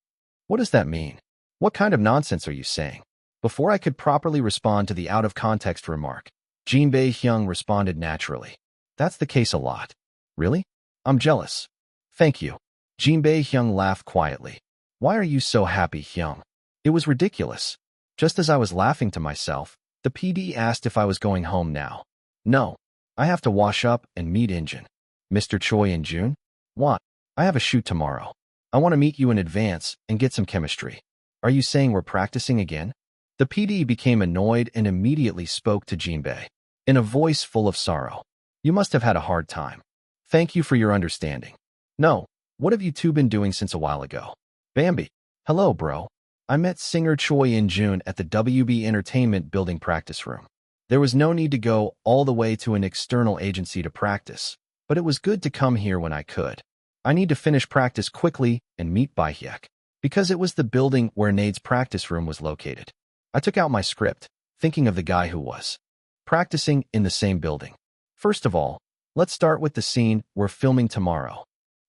What does that mean? What kind of nonsense are you saying? Before I could properly respond to the out-of-context remark, Jinbei Hyung responded naturally. That's the case a lot. Really? I'm jealous. Thank you. Jinbei Hyung laughed quietly. Why are you so happy, Hyung? It was ridiculous. Just as I was laughing to myself, the PD asked if I was going home now. No. I have to wash up and meet Injun. Mr. Choi and June? What? I have a shoot tomorrow. I want to meet you in advance and get some chemistry. Are you saying we're practicing again? The PD became annoyed and immediately spoke to Jinbei. In a voice full of sorrow. You must have had a hard time. Thank you for your understanding. No, what have you two been doing since a while ago? Bambi. Hello, bro. I met singer Choi in June at the WB Entertainment Building practice room. There was no need to go all the way to an external agency to practice, but it was good to come here when I could. I need to finish practice quickly and meet Baehyek, because it was the building where Nade's practice room was located. I took out my script, thinking of the guy who was practicing in the same building. First of all, let's start with the scene we're filming tomorrow.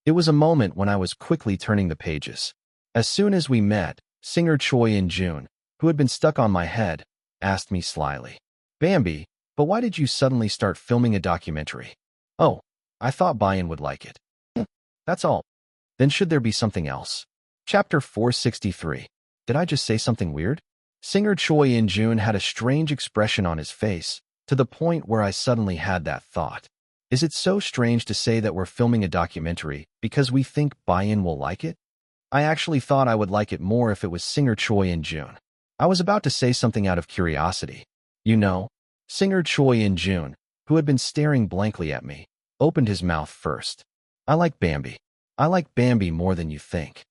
It was a moment when I was quickly turning the pages. As soon as we met, singer Choi in June, who had been stuck on my head, asked me slyly, Bambi, but why did you suddenly start filming a documentary? Oh, I thought Bayan would like it. That's all. Then should there be something else? Chapter 463. Did I just say something weird? Singer Choi in June had a strange expression on his face, to the point where I suddenly had that thought. Is it so strange to say that we're filming a documentary because we think Bayan will like it? I actually thought I would like it more if it was singer Choi in June. I was about to say something out of curiosity. You know, singer Choi in June, who had been staring blankly at me, opened his mouth first. I like Bambi. I like Bambi more than you think.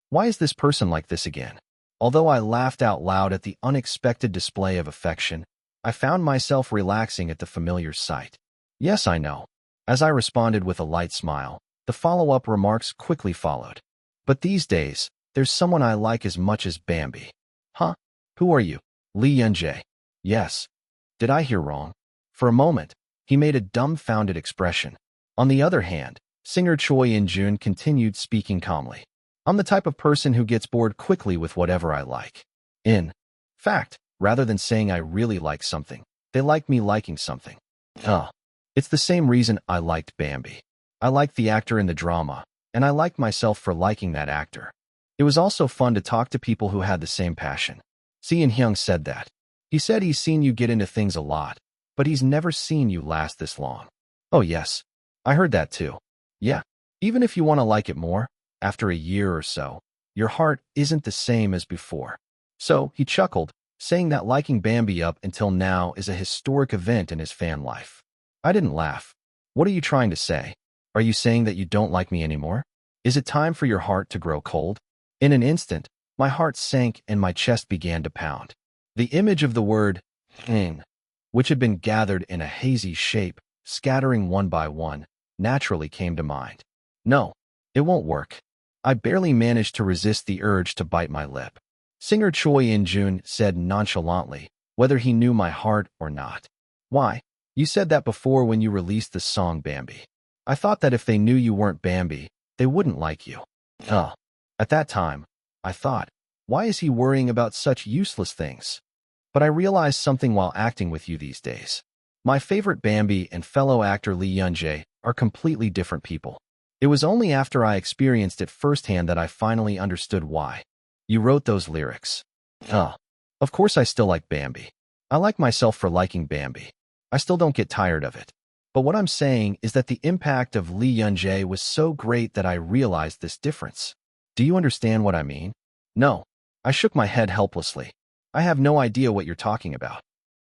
Why is this person like this again? Although I laughed out loud at the unexpected display of affection, I found myself relaxing at the familiar sight. Yes, I know. As I responded with a light smile, the follow-up remarks quickly followed. But these days, there's someone I like as much as Bambi. Huh? Who are you? Lee Yunjae. Yes. Did I hear wrong? For a moment, he made a dumbfounded expression. On the other hand, singer Choi in June continued speaking calmly. I'm the type of person who gets bored quickly with whatever I like. In fact, rather than saying I really like something, they like me liking something. It's the same reason I liked Bambi. I liked the actor in the drama, and I liked myself for liking that actor. It was also fun to talk to people who had the same passion. Sean Hyung said that. He said he's seen you get into things a lot, but he's never seen you last this long. Oh yes, I heard that too. Yeah, even if you want to like it more, after a year or so, your heart isn't the same as before. So, he chuckled, saying that liking Bambi up until now is a historic event in his fan life. I didn't laugh. What are you trying to say? Are you saying that you don't like me anymore? Is it time for your heart to grow cold? In an instant, my heart sank and my chest began to pound. The image of the word which had been gathered in a hazy shape, scattering one by one, naturally came to mind. No, it won't work. I barely managed to resist the urge to bite my lip. Singer Choi In-jun said nonchalantly, whether he knew my heart or not. Why? You said that before when you released the song Bambi. I thought that if they knew you weren't Bambi, they wouldn't like you. At that time, I thought, why is he worrying about such useless things? But I realized something while acting with you these days. My favorite Bambi and fellow actor Lee Yoon-jae are completely different people. It was only after I experienced it firsthand that I finally understood why. You wrote those lyrics. Of course I still like Bambi. I like myself for liking Bambi. I still don't get tired of it. But what I'm saying is that the impact of Lee Yoon-jae was so great that I realized this difference. Do you understand what I mean? No. I shook my head helplessly. I have no idea what you're talking about.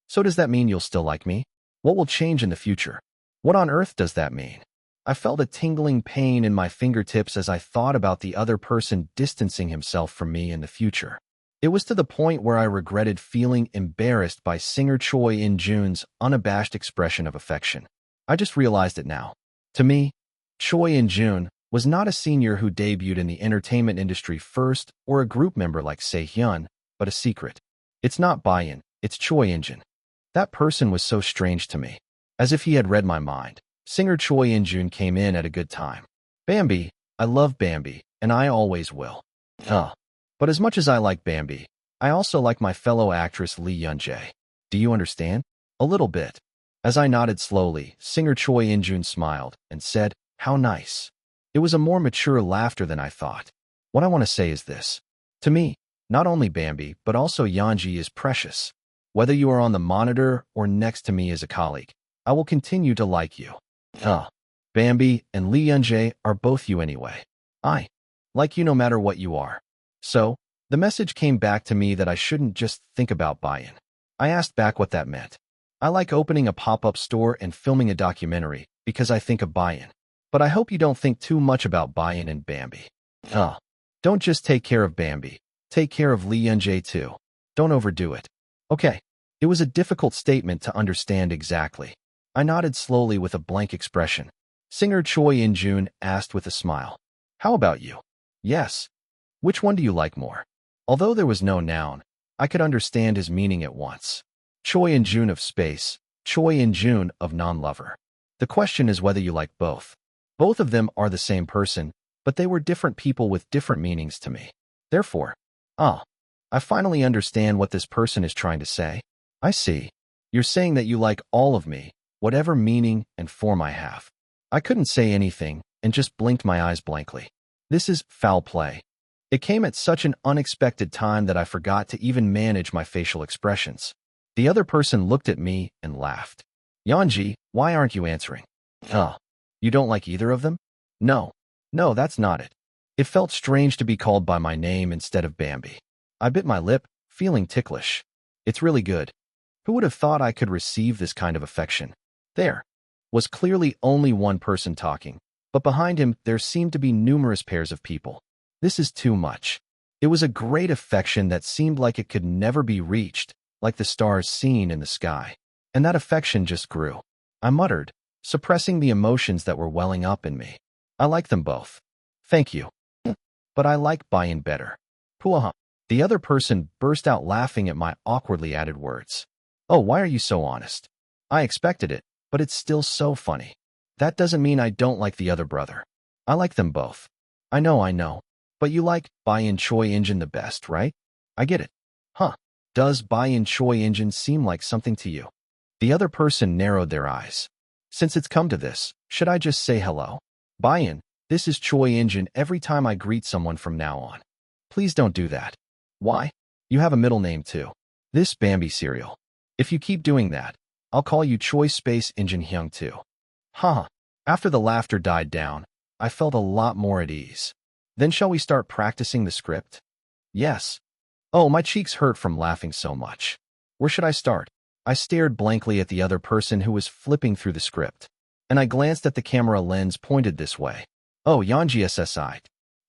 So does that mean you'll still like me? What will change in the future? What on earth does that mean? I felt a tingling pain in my fingertips as I thought about the other person distancing himself from me in the future. It was to the point where I regretted feeling embarrassed by singer Choi In-jun's unabashed expression of affection. I just realized it now. To me, Choi In-jun was not a senior who debuted in the entertainment industry first or a group member like Se-hyun, but a secret. It's not Bayan, it's Choi In-jun. That person was so strange to me. As if he had read my mind. Singer Choi In-jun came in at a good time. Bambi, I love Bambi, and I always will. But as much as I like Bambi, I also like my fellow actress Lee Yoon-jae. Do you understand? A little bit. As I nodded slowly, singer Choi In-jun smiled and said, "How nice." It was a more mature laughter than I thought. What I want to say is this. To me, not only Bambi, but also Yeonji is precious. Whether you are on the monitor or next to me as a colleague, I will continue to like you. Bambi and Lee Yoon-jae are both you anyway. I like you no matter what you are. So, the message came back to me that I shouldn't just think about Bayan. I asked back what that meant. I like opening a pop-up store and filming a documentary because I think of Bayan. But I hope you don't think too much about Bayan and Bambi. Don't just take care of Bambi. Take care of Lee Yoon-jae too. Don't overdo it. Okay. It was a difficult statement to understand exactly. I nodded slowly with a blank expression. Singer Choi In-jun asked with a smile. How about you? Yes. Which one do you like more? Although there was no noun, I could understand his meaning at once. Choi In-jun of space, Choi In-jun of non-lover. The question is whether you like both. Both of them are the same person, but they were different people with different meanings to me. Therefore, I finally understand what this person is trying to say. I see. You're saying that you like all of me, whatever meaning and form I have. I couldn't say anything and just blinked my eyes blankly. This is foul play. It came at such an unexpected time that I forgot to even manage my facial expressions. The other person looked at me and laughed. Yeonji, why aren't you answering? You don't like either of them? No, that's not it. It felt strange to be called by my name instead of Bambi. I bit my lip, feeling ticklish. It's really good. Who would have thought I could receive this kind of affection? There was clearly only one person talking, but behind him there seemed to be numerous pairs of people. This is too much. It was a great affection that seemed like it could never be reached, like the stars seen in the sky. And that affection just grew. I muttered, suppressing the emotions that were welling up in me. I like them both. Thank you. But I like Bayan better. Puaha. The other person burst out laughing at my awkwardly added words. Oh, why are you so honest? I expected it, but it's still so funny. That doesn't mean I don't like the other brother. I like them both. I know. But you like Bayan Choi In-jun the best, right? I get it. Does Bayan Choi In-jun seem like something to you? The other person narrowed their eyes. Since it's come to this, should I just say hello? Bayan, this is Choi In-jun every time I greet someone from now on. Please don't do that. Why? You have a middle name too. This Bambi cereal. If you keep doing that, I'll call you Choi Space In-jun Hyung too. After the laughter died down, I felt a lot more at ease. Then shall we start practicing the script? Yes. Oh, my cheeks hurt from laughing so much. Where should I start? I stared blankly at the other person who was flipping through the script. And I glanced at the camera lens pointed this way. Oh, Yeonji SSI.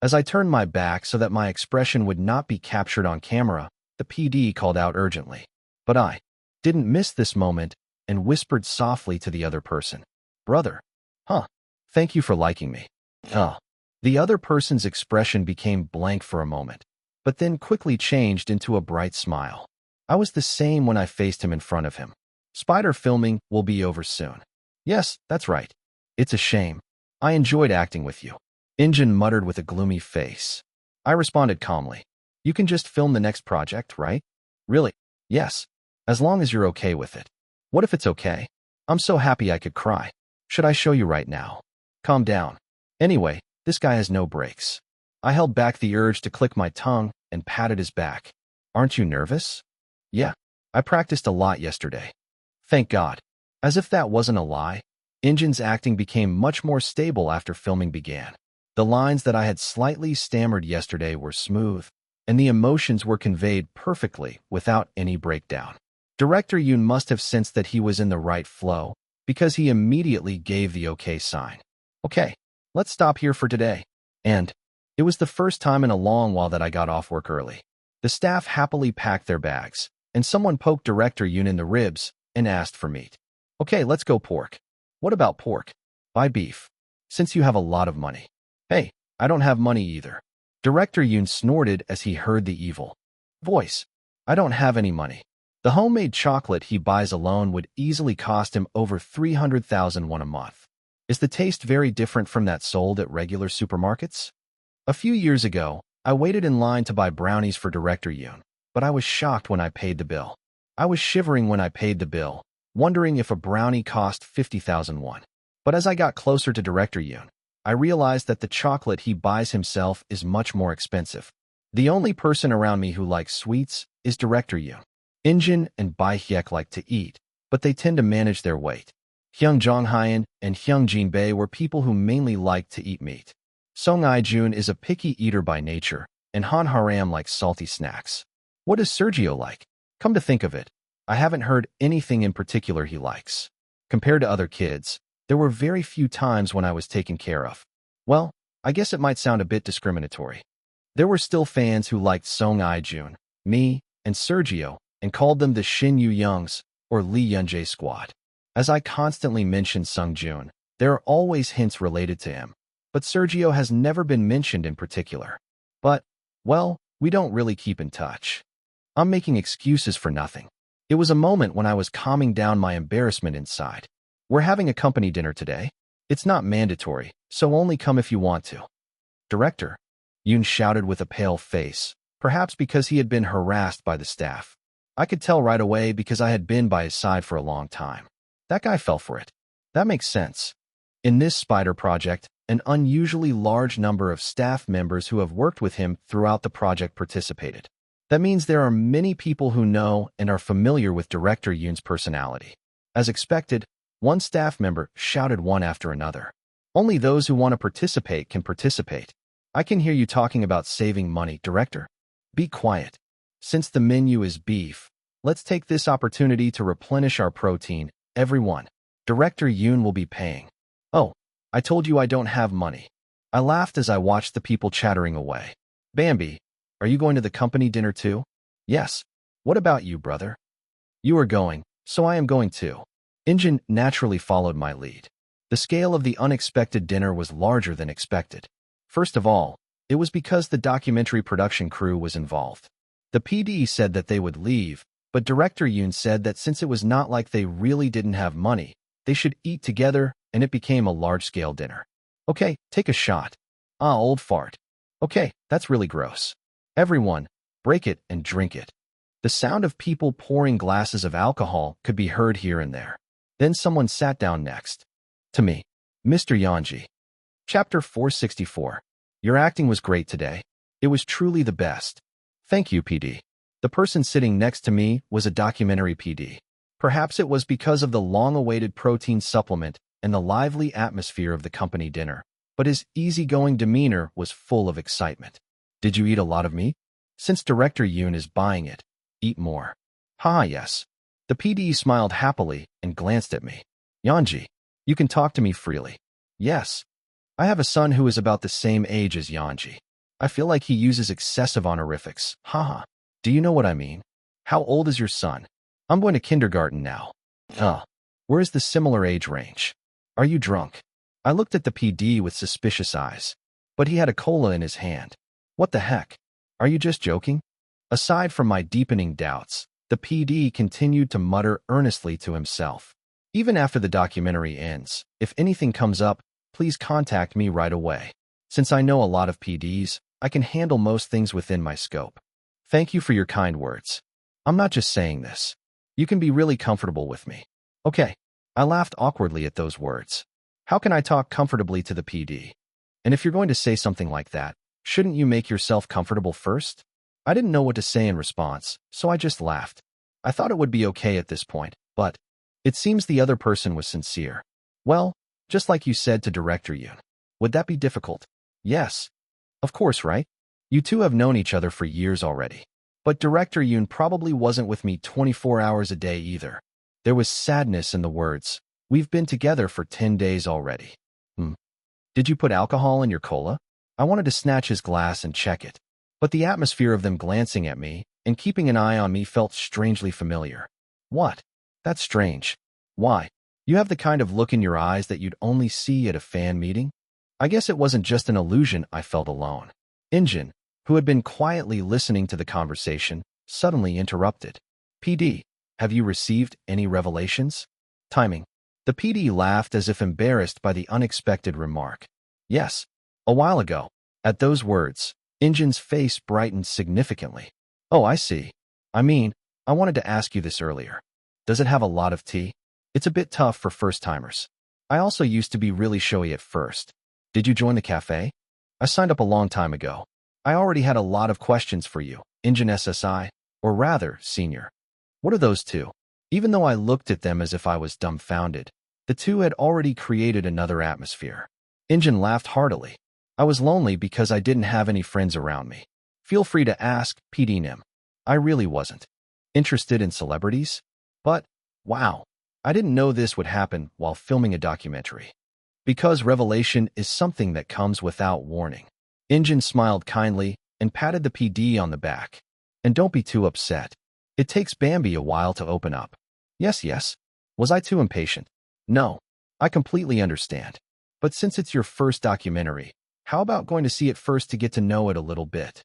As I turned my back so that my expression would not be captured on camera, the PD called out urgently. But I didn't miss this moment and whispered softly to the other person, "Brother, huh, thank you for liking me." Huh. The other person's expression became blank for a moment, but then quickly changed into a bright smile. I was the same when I faced him in front of him. Spider filming will be over soon. Yes, that's right. It's a shame. I enjoyed acting with you. Injun muttered with a gloomy face. I responded calmly. You can just film the next project, right? Really? Yes. As long as you're okay with it. What if it's okay? I'm so happy I could cry. Should I show you right now? Calm down. Anyway, this guy has no brakes. I held back the urge to click my tongue and patted his back. Aren't you nervous? Yeah. I practiced a lot yesterday. Thank God. As if that wasn't a lie, Injun's acting became much more stable after filming began. The lines that I had slightly stammered yesterday were smooth, and the emotions were conveyed perfectly without any breakdown. Director Yoon must have sensed that he was in the right flow, because he immediately gave the okay sign. Okay, let's stop here for today. And it was the first time in a long while that I got off work early. The staff happily packed their bags, and someone poked Director Yoon in the ribs and asked for meat. Okay, let's go pork. What about pork? Buy beef, since you have a lot of money. Hey, I don't have money either. Director Yoon snorted as he heard the evil voice. I don't have any money. The homemade chocolate he buys alone would easily cost him over 300,000 won a month. Is the taste very different from that sold at regular supermarkets? A few years ago, I waited in line to buy brownies for Director Yoon, but I was shocked when I paid the bill. I was shivering when I paid the bill, wondering if a brownie cost 50,000 won. But as I got closer to Director Yoon, I realized that the chocolate he buys himself is much more expensive. The only person around me who likes sweets is Director Yoon. Injun and Bai Hyek like to eat, but they tend to manage their weight. Hyung Jong-hyun and Hyung Jin-bae were people who mainly liked to eat meat. Song I-jun is a picky eater by nature, and Han Haram likes salty snacks. What is Sergio like? Come to think of it, I haven't heard anything in particular he likes. Compared to other kids, there were very few times when I was taken care of. Well, I guess it might sound a bit discriminatory. There were still fans who liked Song I-jun, me, and Sergio, and called them the Shin Yu-youngs, or Lee Yun-jae squad. As I constantly mention Sung-jun, there are always hints related to him, but Sergio has never been mentioned in particular. But, well, we don't really keep in touch. I'm making excuses for nothing. It was a moment when I was calming down my embarrassment inside. We're having a company dinner today. It's not mandatory, so only come if you want to. Director, Yoon shouted with a pale face, perhaps because he had been harassed by the staff. I could tell right away because I had been by his side for a long time. That guy fell for it. That makes sense. In this spider project, an unusually large number of staff members who have worked with him throughout the project participated. That means there are many people who know and are familiar with Director Yoon's personality. As expected, one staff member shouted one after another. Only those who want to participate can participate. I can hear you talking about saving money, Director. Be quiet. Since the menu is beef, let's take this opportunity to replenish our protein. Everyone, Director Yoon will be paying. Oh, I told you I don't have money. I laughed as I watched the people chattering away. Bambi, are you going to the company dinner too? Yes. What about you, brother? You are going, so I am going too. Injun naturally followed my lead. The scale of the unexpected dinner was larger than expected. First of all, it was because the documentary production crew was involved. The PD said that they would leave, but Director Yoon said that since it was not like they really didn't have money, they should eat together, and it became a large-scale dinner. Okay, take a shot. Ah, old fart. Okay, that's really gross. Everyone, break it and drink it. The sound of people pouring glasses of alcohol could be heard here and there. Then someone sat down next. To me, Mr. Yanji. Chapter 464. Your acting was great today. It was truly the best. Thank you, PD. The person sitting next to me was a documentary PD. Perhaps it was because of the long-awaited protein supplement and the lively atmosphere of the company dinner, but his easygoing demeanor was full of excitement. Did you eat a lot of meat? Since Director Yoon is buying it, eat more. Ha, yes. The PD smiled happily and glanced at me. Yanji, you can talk to me freely. Yes. I have a son who is about the same age as Yanji. I feel like he uses excessive honorifics. Haha. Do you know what I mean? How old is your son? I'm going to kindergarten now. Huh. Where is the similar age range? Are you drunk? I looked at the PD with suspicious eyes, but he had a cola in his hand. What the heck? Are you just joking? Aside from my deepening doubts, the PD continued to mutter earnestly to himself. Even after the documentary ends, if anything comes up, please contact me right away. Since I know a lot of PDs, I can handle most things within my scope. Thank you for your kind words. I'm not just saying this. You can be really comfortable with me. Okay. I laughed awkwardly at those words. How can I talk comfortably to the PD? And if you're going to say something like that, shouldn't you make yourself comfortable first? I didn't know what to say in response, so I just laughed. I thought it would be okay at this point, but it seems the other person was sincere. Well, just like you said to Director Yoon. Would that be difficult? Yes. Of course, right? You two have known each other for years already. But Director Yoon probably wasn't with me 24 hours a day either. There was sadness in the words. We've been together for 10 days already. Did you put alcohol in your cola? I wanted to snatch his glass and check it. But the atmosphere of them glancing at me and keeping an eye on me felt strangely familiar. What? That's strange. Why? You have the kind of look in your eyes that you'd only see at a fan meeting? I guess it wasn't just an illusion. I felt alone. Injin, who had been quietly listening to the conversation, suddenly interrupted. PD, have you received any revelations? Timing. The PD laughed as if embarrassed by the unexpected remark. Yes. A while ago. At those words, Injin's face brightened significantly. Oh, I see. I mean, I wanted to ask you this earlier. Does it have a lot of tea? It's a bit tough for first-timers. I also used to be really showy at first. Did you join the cafe? I signed up a long time ago. I already had a lot of questions for you, Injin SSI, or rather, Senior. What are those two? Even though I looked at them as if I was dumbfounded, the two had already created another atmosphere. Injin laughed heartily. I was lonely because I didn't have any friends around me. Feel free to ask, PD Nim. I really wasn't interested in celebrities. But, wow, I didn't know this would happen while filming a documentary. Because revelation is something that comes without warning. Injin smiled kindly and patted the PD on the back. And don't be too upset. It takes Bambi a while to open up. Yes. Was I too impatient? No. I completely understand. But since it's your first documentary, how about going to see it first to get to know it a little bit?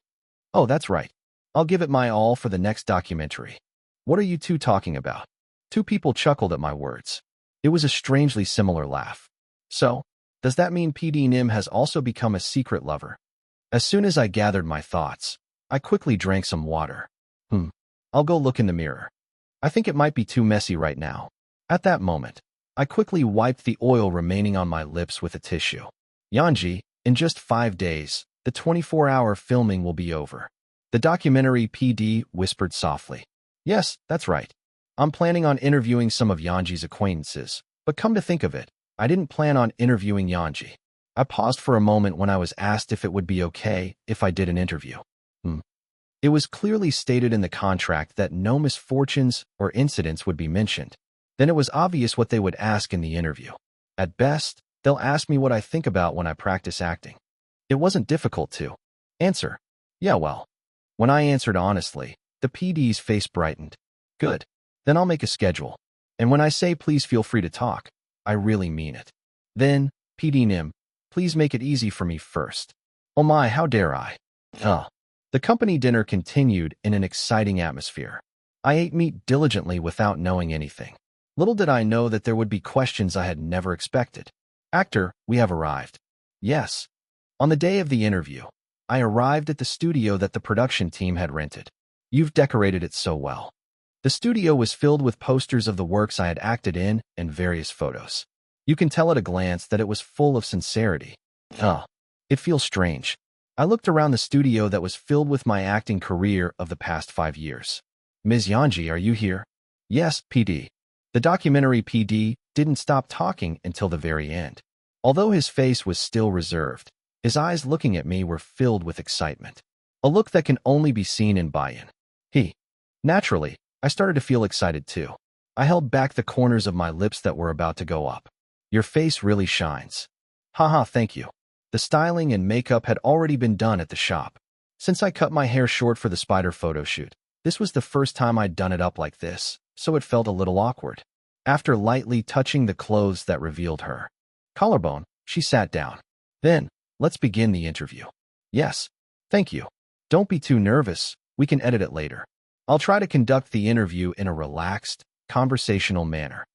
Oh, that's right. I'll give it my all for the next documentary. What are you two talking about? Two people chuckled at my words. It was a strangely similar laugh. So, does that mean PD Nim has also become a secret lover? As soon as I gathered my thoughts, I quickly drank some water. I'll go look in the mirror. I think it might be too messy right now. At that moment, I quickly wiped the oil remaining on my lips with a tissue. Yanji, in just 5 days, the 24-hour filming will be over. The documentary PD whispered softly. Yes, that's right. I'm planning on interviewing some of Yanji's acquaintances, but come to think of it, I didn't plan on interviewing Yanji. I paused for a moment when I was asked if it would be okay if I did an interview. It was clearly stated in the contract that no misfortunes or incidents would be mentioned. Then it was obvious what they would ask in the interview. At best, they'll ask me what I think about when I practice acting. It wasn't difficult to answer. Yeah, well. When I answered honestly, the PD's face brightened. Good. Then I'll make a schedule. And when I say please feel free to talk, I really mean it. Then, PD Nim, please make it easy for me first. Oh my, how dare I? The company dinner continued in an exciting atmosphere. I ate meat diligently without knowing anything. Little did I know that there would be questions I had never expected. Actor, we have arrived. Yes. On the day of the interview, I arrived at the studio that the production team had rented. You've decorated it so well. The studio was filled with posters of the works I had acted in and various photos. You can tell at a glance that it was full of sincerity. It feels strange. I looked around the studio that was filled with my acting career of the past 5 years. Ms. Yanji, are you here? Yes, PD. The documentary PD didn't stop talking until the very end. Although his face was still reserved, his eyes looking at me were filled with excitement. A look that can only be seen in buy-in. Naturally, I started to feel excited too. I held back the corners of my lips that were about to go up. Your face really shines. Haha, thank you. The styling and makeup had already been done at the shop. Since I cut my hair short for the spider photo shoot, this was the first time I'd done it up like this. so it felt a little awkward. After lightly touching the clothes that revealed her collarbone, she sat down. Then, let's begin the interview. Yes. Thank you. Don't be too nervous. We can edit it later. I'll try to conduct the interview in a relaxed, conversational manner.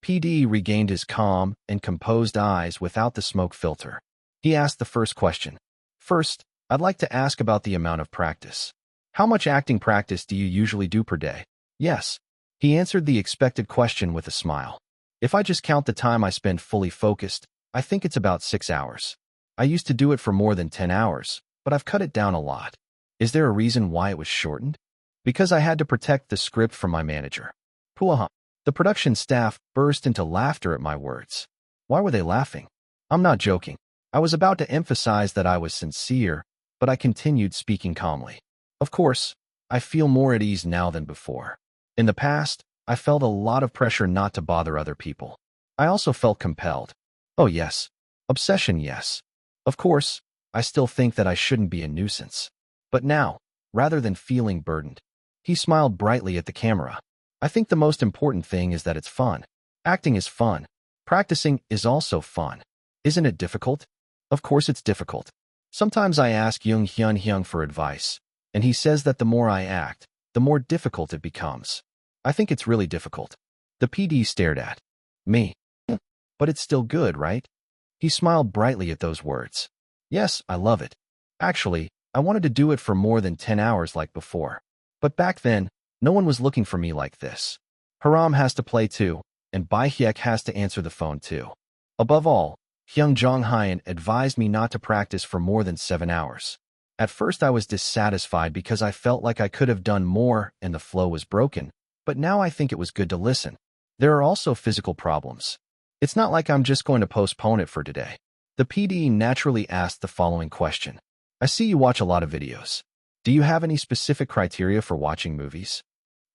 PD regained his calm and composed eyes without the smoke filter. He asked the first question. First, I'd like to ask about the amount of practice. How much acting practice do you usually do per day? Yes. He answered the expected question with a smile. If I just count the time I spend fully focused, I think it's about 6 hours. I used to do it for more than 10 hours, but I've cut it down a lot. Is there a reason why it was shortened? Because I had to protect the script from my manager. Puaha. The production staff burst into laughter at my words. Why were they laughing? I'm not joking. I was about to emphasize that I was sincere, but I continued speaking calmly. Of course, I feel more at ease now than before. In the past, I felt a lot of pressure not to bother other people. I also felt compelled. Oh yes. Obsession, yes. Of course, I still think that I shouldn't be a nuisance. But now, rather than feeling burdened, he smiled brightly at the camera. I think the most important thing is that it's fun. Acting is fun. Practicing is also fun. Isn't it difficult? Of course it's difficult. Sometimes I ask Jung Hyun Hyung for advice, and he says that the more I act, the more difficult it becomes. I think it's really difficult. The PD stared at me. But it's still good, right? He smiled brightly at those words. Yes, I love it. Actually, I wanted to do it for more than 10 hours like before. But back then, no one was looking for me like this. Haram has to play too, and Bai Hyek has to answer the phone too. Above all, Hyung Jong Hyun advised me not to practice for more than 7 hours. At first I was dissatisfied because I felt like I could have done more and the flow was broken, but now I think it was good to listen. There are also physical problems. It's not like I'm just going to postpone it for today. The PD naturally asked the following question. I see you watch a lot of videos. Do you have any specific criteria for watching movies?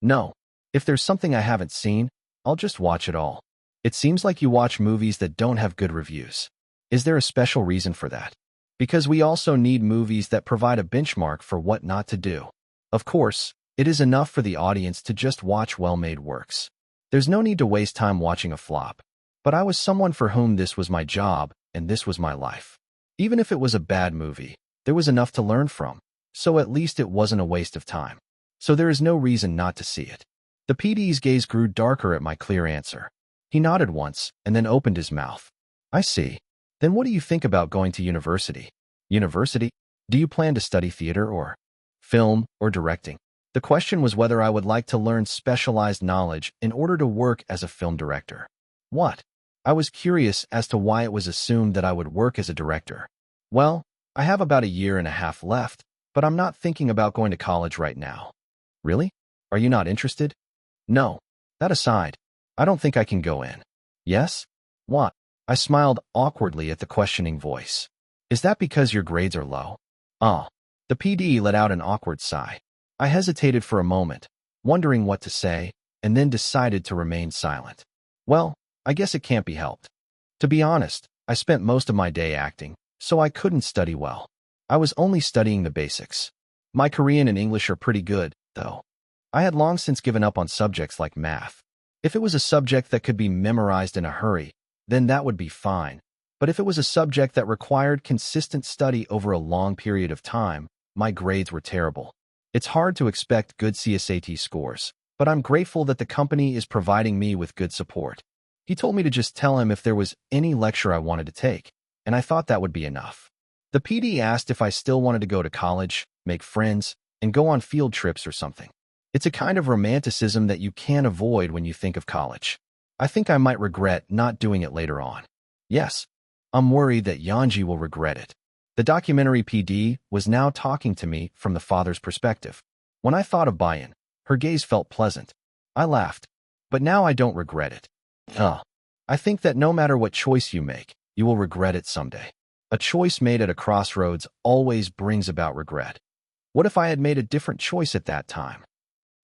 No. If there's something I haven't seen, I'll just watch it all. It seems like you watch movies that don't have good reviews. Is there a special reason for that? Because we also need movies that provide a benchmark for what not to do. Of course, it is enough for the audience to just watch well-made works. There's no need to waste time watching a flop. But I was someone for whom this was my job, and this was my life. Even if it was a bad movie, there was enough to learn from, so at least it wasn't a waste of time. So there is no reason not to see it. The PD's gaze grew darker at my clear answer. He nodded once, and then opened his mouth. I see. Then what do you think about going to university? University? Do you plan to study theater or film or directing? The question was whether I would like to learn specialized knowledge in order to work as a film director. What? I was curious as to why it was assumed that I would work as a director. Well, I have about 1.5 years left, but I'm not thinking about going to college right now. Really? Are you not interested? No. That aside, I don't think I can go in. Yes? What? I smiled awkwardly at the questioning voice. Is that because your grades are low? Ah. The PD let out an awkward sigh. I hesitated for a moment, wondering what to say, and then decided to remain silent. Well, I guess it can't be helped. To be honest, I spent most of my day acting, so I couldn't study well. I was only studying the basics. My Korean and English are pretty good, though. I had long since given up on subjects like math. If it was a subject that could be memorized in a hurry, then that would be fine. But if it was a subject that required consistent study over a long period of time, my grades were terrible. It's hard to expect good CSAT scores, but I'm grateful that the company is providing me with good support. He told me to just tell him if there was any lecture I wanted to take, and I thought that would be enough. The PD asked if I still wanted to go to college, make friends, and go on field trips or something. It's a kind of romanticism that you can't avoid when you think of college. I think I might regret not doing it later on. Yes, I'm worried that Yanji will regret it. The documentary PD was now talking to me from the father's perspective. When I thought of Bayan, her gaze felt pleasant. I laughed. But now I don't regret it. I think that no matter what choice you make, you will regret it someday. A choice made at a crossroads always brings about regret. What if I had made a different choice at that time?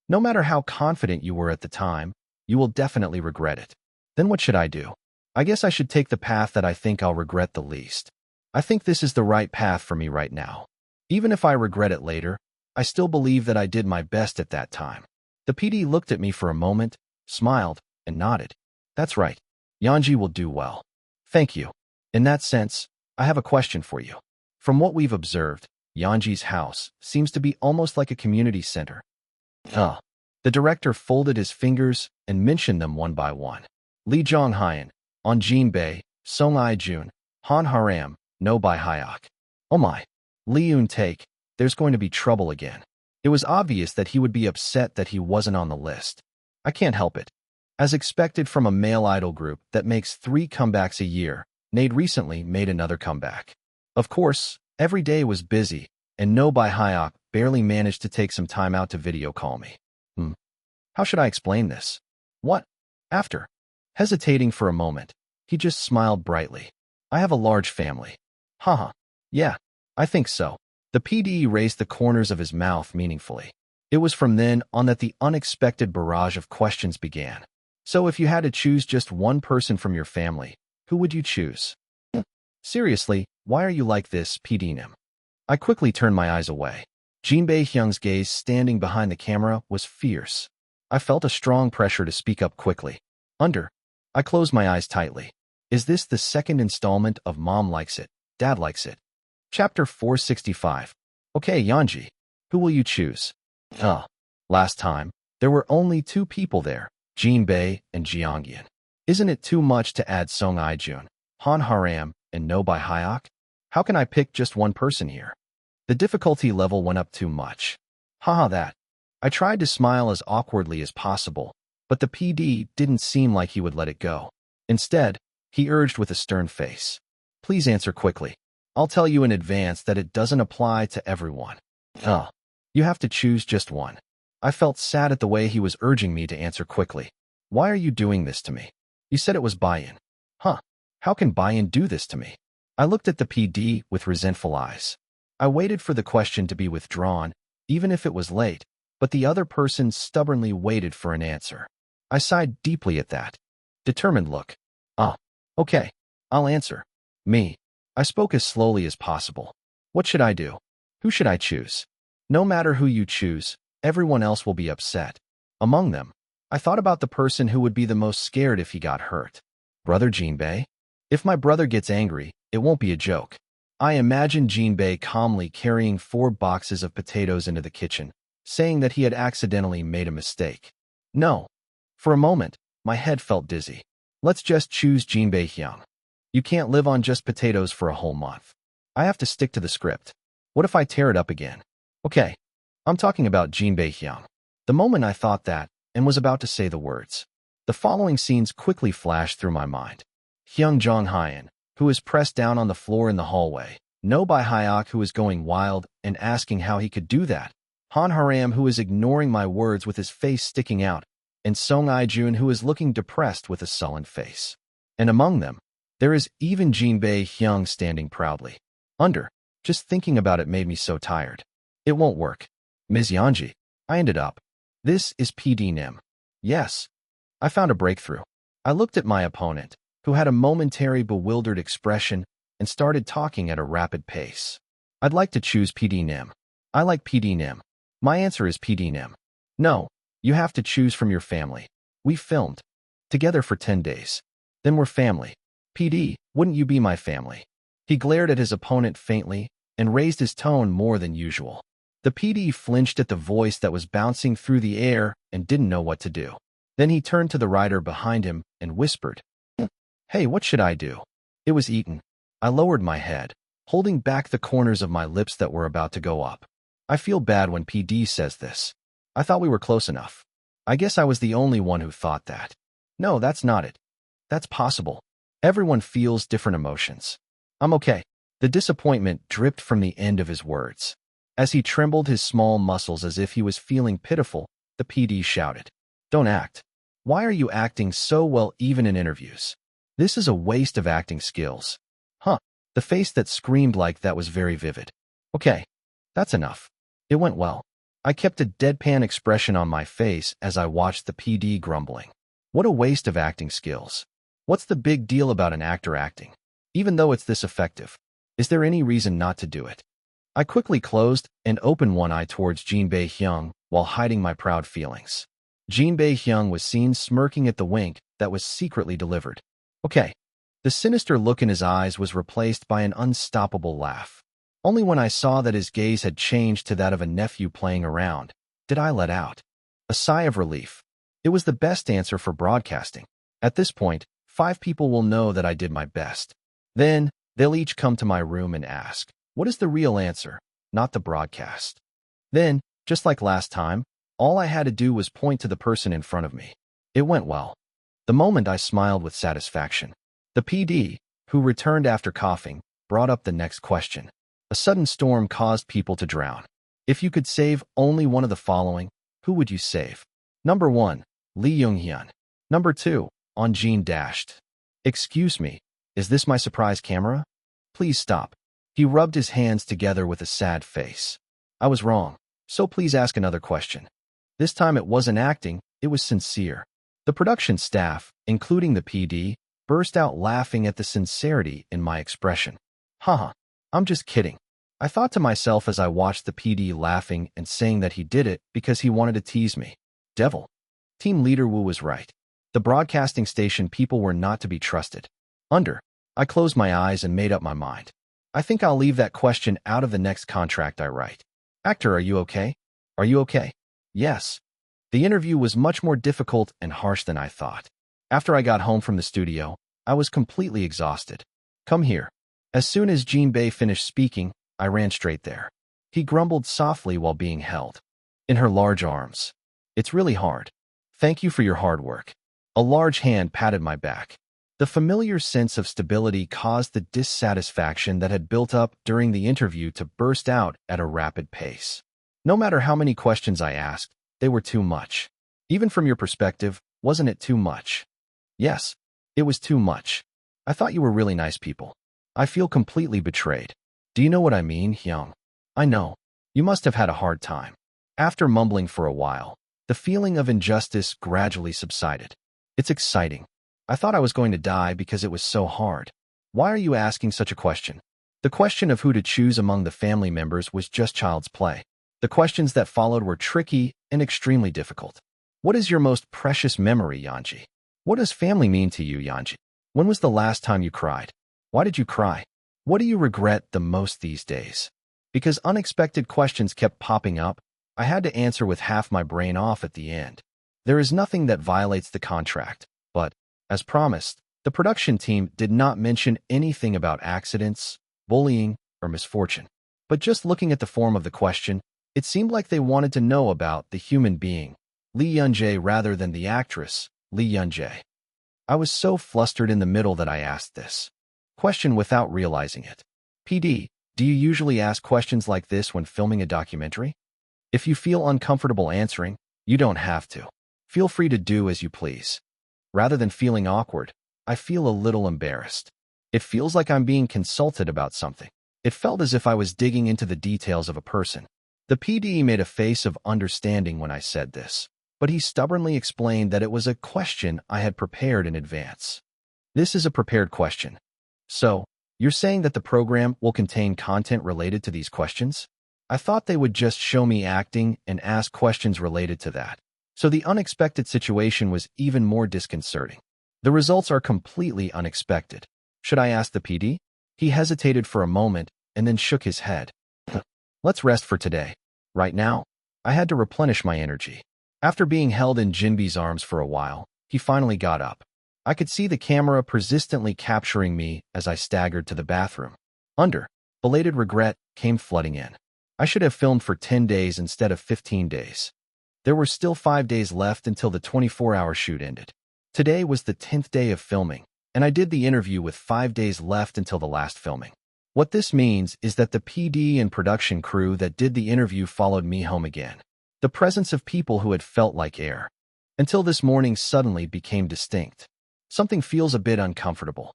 No matter how confident you were at the time, you will definitely regret it. Then what should I do? I guess I should take the path that I think I'll regret the least. I think this is the right path for me right now. Even if I regret it later, I still believe that I did my best at that time. The PD looked at me for a moment, smiled, and nodded. That's right. Yanji will do well. Thank you. In that sense, I have a question for you. From what we've observed, Yanji's house seems to be almost like a community center. The director folded his fingers and mentioned them one by one. Lee Jong-hyun, On Jinbei, Song I-jun, Han Haram, No Bai Hyok. Oh my. Lee Eun-taek, there's going to be trouble again. It was obvious that he would be upset that he wasn't on the list. I can't help it. As expected from a male idol group that makes 3 comebacks a year, Nade recently made another comeback. Of course, every day was busy, and No Bai Hyok barely managed to take some time out to video call me. How should I explain this? What? After hesitating for a moment, he just smiled brightly. I have a large family. Haha. Yeah, I think so. The PD raised the corners of his mouth meaningfully. It was from then on that the unexpected barrage of questions began. So if you had to choose just one person from your family, who would you choose? Seriously, why are you like this, PD Nim? I quickly turned my eyes away. Jinbei Hyung's gaze standing behind the camera was fierce. I felt a strong pressure to speak up quickly. I closed my eyes tightly. Is this the second installment of Mom Likes It, Dad Likes It? Chapter 465. Okay, Yanji, who will you choose? Last time, there were only 2 people there, Jinbei and Jeongyeon. Isn't it too much to add Song I-jun, Han Haram, and No Bai Hyok? How can I pick just one person here? The difficulty level went up too much. Haha that. I tried to smile as awkwardly as possible, but the PD didn't seem like he would let it go. Instead, he urged with a stern face. Please answer quickly. I'll tell you in advance that it doesn't apply to everyone. You have to choose just one. I felt sad at the way he was urging me to answer quickly. Why are you doing this to me? You said it was Bayan. How can Bayan do this to me? I looked at the PD with resentful eyes. I waited for the question to be withdrawn, even if it was late, but the other person stubbornly waited for an answer. I sighed deeply at that. Determined look. Okay, I'll answer. Me. I spoke as slowly as possible. What should I do? Who should I choose? No matter who you choose, everyone else will be upset. Among them, I thought about the person who would be the most scared if he got hurt. Brother Jinbei? If my brother gets angry, it won't be a joke. I imagined Jinbei calmly carrying 4 boxes of potatoes into the kitchen, saying that he had accidentally made a mistake. No. For a moment, my head felt dizzy. Let's just choose Jinbei Hyung. You can't live on just potatoes for a whole month. I have to stick to the script. What if I tear it up again? Okay, I'm talking about Jinbei Hyung. The moment I thought that, and was about to say the words, the following scenes quickly flashed through my mind. Hyung Jong-hyun, who is pressed down on the floor in the hallway. No Bai Hyok, who is going wild and asking how he could do that. Han Haram, who is ignoring my words with his face sticking out. And Song I-jun, who is looking depressed with a sullen face. And among them, there is even Jinbei Hyung standing proudly. Just thinking about it made me so tired. It won't work. Ms. Yanji, I ended up. This is PD Nim. Yes. I found a breakthrough. I looked at my opponent, who had a momentary bewildered expression, and started talking at a rapid pace. I'd like to choose PD Nim. I like PD Nim. My answer is PD Nim. No, you have to choose from your family. We filmed together for 10 days. Then we're family. PD, wouldn't you be my family? He glared at his opponent faintly and raised his tone more than usual. The PD flinched at the voice that was bouncing through the air and didn't know what to do. Then he turned to the writer behind him and whispered, Hey, what should I do? It was Eaton. I lowered my head, holding back the corners of my lips that were about to go up. I feel bad when PD says this. I thought we were close enough. I guess I was the only one who thought that. No, that's not it. That's possible. Everyone feels different emotions. I'm okay. The disappointment dripped from the end of his words. As he trembled his small muscles as if he was feeling pitiful, the PD shouted, Don't act. Why are you acting so well even in interviews? This is a waste of acting skills. The face that screamed like that was very vivid. Okay, that's enough. It went well. I kept a deadpan expression on my face as I watched the PD grumbling. What a waste of acting skills. What's the big deal about an actor acting? Even though it's this effective, is there any reason not to do it? I quickly closed and opened one eye towards Jinbei Hyung while hiding my proud feelings. Jin Bae-hyung was seen smirking at the wink that was secretly delivered. Okay. The sinister look in his eyes was replaced by an unstoppable laugh. Only when I saw that his gaze had changed to that of a nephew playing around did I let out a sigh of relief. It was the best answer for broadcasting. At this point, 5 people will know that I did my best. Then, they'll each come to my room and ask, what is the real answer, not the broadcast? Then, just like last time, all I had to do was point to the person in front of me. It went well. The moment I smiled with satisfaction. The PD, who returned after coughing, brought up the next question. A sudden storm caused people to drown. If you could save only one of the following, who would you save? Number 1, Lee Young-hyun. Number 2, On Jin dashed. Excuse me, is this my surprise camera? Please stop. He rubbed his hands together with a sad face. I was wrong, so please ask another question. This time it wasn't acting, it was sincere. The production staff, including the PD, burst out laughing at the sincerity in my expression. Haha, I'm just kidding. I thought to myself as I watched the PD laughing and saying that he did it because he wanted to tease me. Devil. Team leader Wu was right. The broadcasting station people were not to be trusted. I closed my eyes and made up my mind. I think I'll leave that question out of the next contract I write. Actor, are you okay? Are you okay? Yes. The interview was much more difficult and harsh than I thought. After I got home from the studio, I was completely exhausted. Come here. As soon as Jin Bae finished speaking, I ran straight there. He grumbled softly while being held in her large arms. It's really hard. Thank you for your hard work. A large hand patted my back. The familiar sense of stability caused the dissatisfaction that had built up during the interview to burst out at a rapid pace. No matter how many questions I asked, they were too much. Even from your perspective, wasn't it too much? Yes, it was too much. I thought you were really nice people. I feel completely betrayed. Do you know what I mean, Hyung? I know. You must have had a hard time. After mumbling for a while, the feeling of injustice gradually subsided. It's exciting. I thought I was going to die because it was so hard. Why are you asking such a question? The question of who to choose among the family members was just child's play. The questions that followed were tricky and extremely difficult. What is your most precious memory, Yanji? What does family mean to you, Yanji? When was the last time you cried? Why did you cry? What do you regret the most these days? Because unexpected questions kept popping up, I had to answer with half my brain off at the end. There is nothing that violates the contract, but, as promised, the production team did not mention anything about accidents, bullying, or misfortune. But just looking at the form of the question, it seemed like they wanted to know about the human being, Lee Young-jae, rather than the actress, Lee Young-jae. I was so flustered in the middle that I asked this question without realizing it. PD, do you usually ask questions like this when filming a documentary? If you feel uncomfortable answering, you don't have to. Feel free to do as you please. Rather than feeling awkward, I feel a little embarrassed. It feels like I'm being consulted about something. It felt as if I was digging into the details of a person. The PD made a face of understanding when I said this, but he stubbornly explained that it was a question I had prepared in advance. This is a prepared question. So, you're saying that the program will contain content related to these questions? I thought they would just show me acting and ask questions related to that. So the unexpected situation was even more disconcerting. The results are completely unexpected. Should I ask the PD? He hesitated for a moment and then shook his head. Let's rest for today. Right now, I had to replenish my energy. After being held in Jinbi's arms for a while, he finally got up. I could see the camera persistently capturing me as I staggered to the bathroom. Belated regret came flooding in. I should have filmed for 10 days instead of 15 days. There were still 5 days left until the 24-hour shoot ended. Today was the 10th day of filming, and I did the interview with 5 days left until the last filming. What this means is that the PD and production crew that did the interview followed me home again. The presence of people who had felt like air, until this morning, suddenly became distinct. Something feels a bit uncomfortable.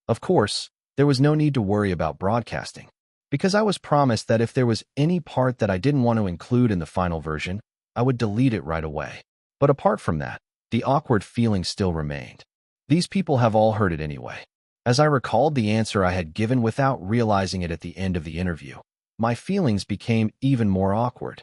Of course, there was no need to worry about broadcasting, because I was promised that if there was any part that I didn't want to include in the final version, I would delete it right away. But apart from that, the awkward feeling still remained. These people have all heard it anyway. As I recalled the answer I had given without realizing it at the end of the interview, my feelings became even more awkward.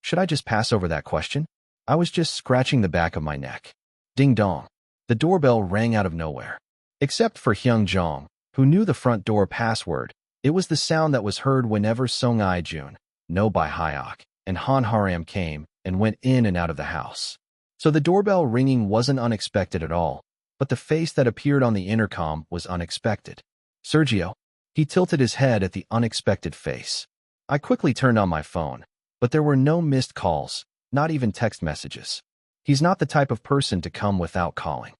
Should I just pass over that question? I was just scratching the back of my neck. Ding dong. The doorbell rang out of nowhere. Except for Hyung Jong, who knew the front door password, it was the sound that was heard whenever Song I-jun, No by Hyok, and Han Haram came and went in and out of the house. So the doorbell ringing wasn't unexpected at all, but the face that appeared on the intercom was unexpected. Sergio. He tilted his head at the unexpected face. I quickly turned on my phone, but there were no missed calls, not even text messages. He's not the type of person to come without calling.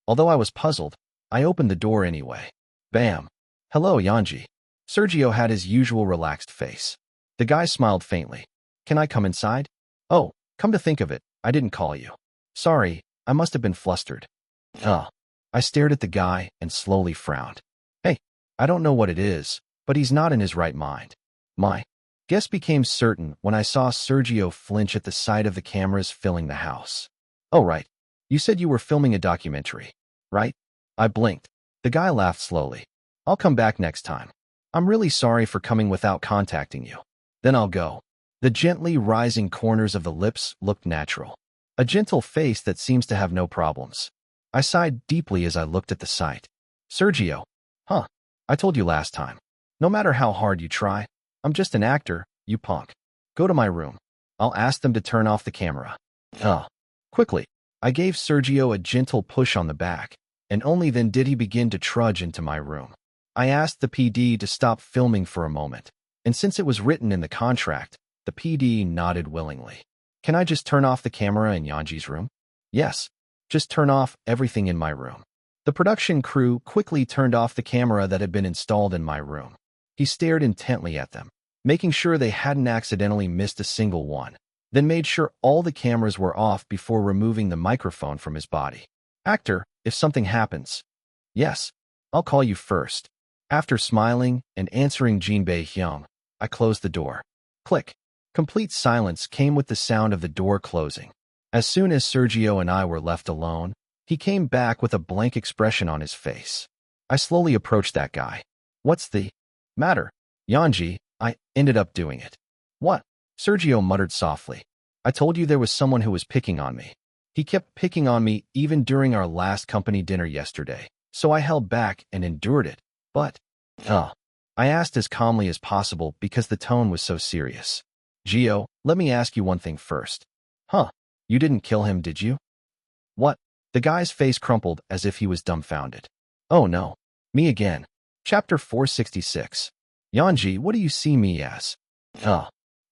Although I was puzzled, I opened the door anyway. Bam. Hello, Yanji. Sergio had his usual relaxed face. The guy smiled faintly. Can I come inside? Oh, come to think of it, I didn't call you. Sorry, I must have been flustered. I stared at the guy and slowly frowned. Hey, I don't know what it is, but he's not in his right mind. My guess became certain when I saw Sergio flinch at the sight of the cameras filling the house. Oh, right. You said you were filming a documentary, right? I blinked. The guy laughed slowly. I'll come back next time. I'm really sorry for coming without contacting you. Then I'll go. The gently rising corners of the lips looked natural. A gentle face that seems to have no problems. I sighed deeply as I looked at the sight. Sergio. Huh. I told you last time. No matter how hard you try, I'm just an actor, you punk. Go to my room. I'll ask them to turn off the camera. Quickly, I gave Sergio a gentle push on the back, and only then did he begin to trudge into my room. I asked the PD to stop filming for a moment, and since it was written in the contract, the PD nodded willingly. Can I just turn off the camera in Yanji's room? Yes, just turn off everything in my room. The production crew quickly turned off the camera that had been installed in my room. He stared intently at them, making sure they hadn't accidentally missed a single one, then made sure all the cameras were off before removing the microphone from his body. Actor, if something happens. Yes, I'll call you first. After smiling and answering Jin Bae-hyung, I closed the door. Click. Complete silence came with the sound of the door closing. As soon as Sergio and I were left alone, he came back with a blank expression on his face. I slowly approached that guy. What's the matter? Yanji, I ended up doing it. What? Sergio muttered softly. I told you there was someone who was picking on me. He kept picking on me even during our last company dinner yesterday, so I held back and endured it. But, I asked as calmly as possible because the tone was so serious. Gio, let me ask you one thing first. You didn't kill him, did you? What? The guy's face crumpled as if he was dumbfounded. Oh no. Me again. Chapter 466. Yanji, what do you see me as?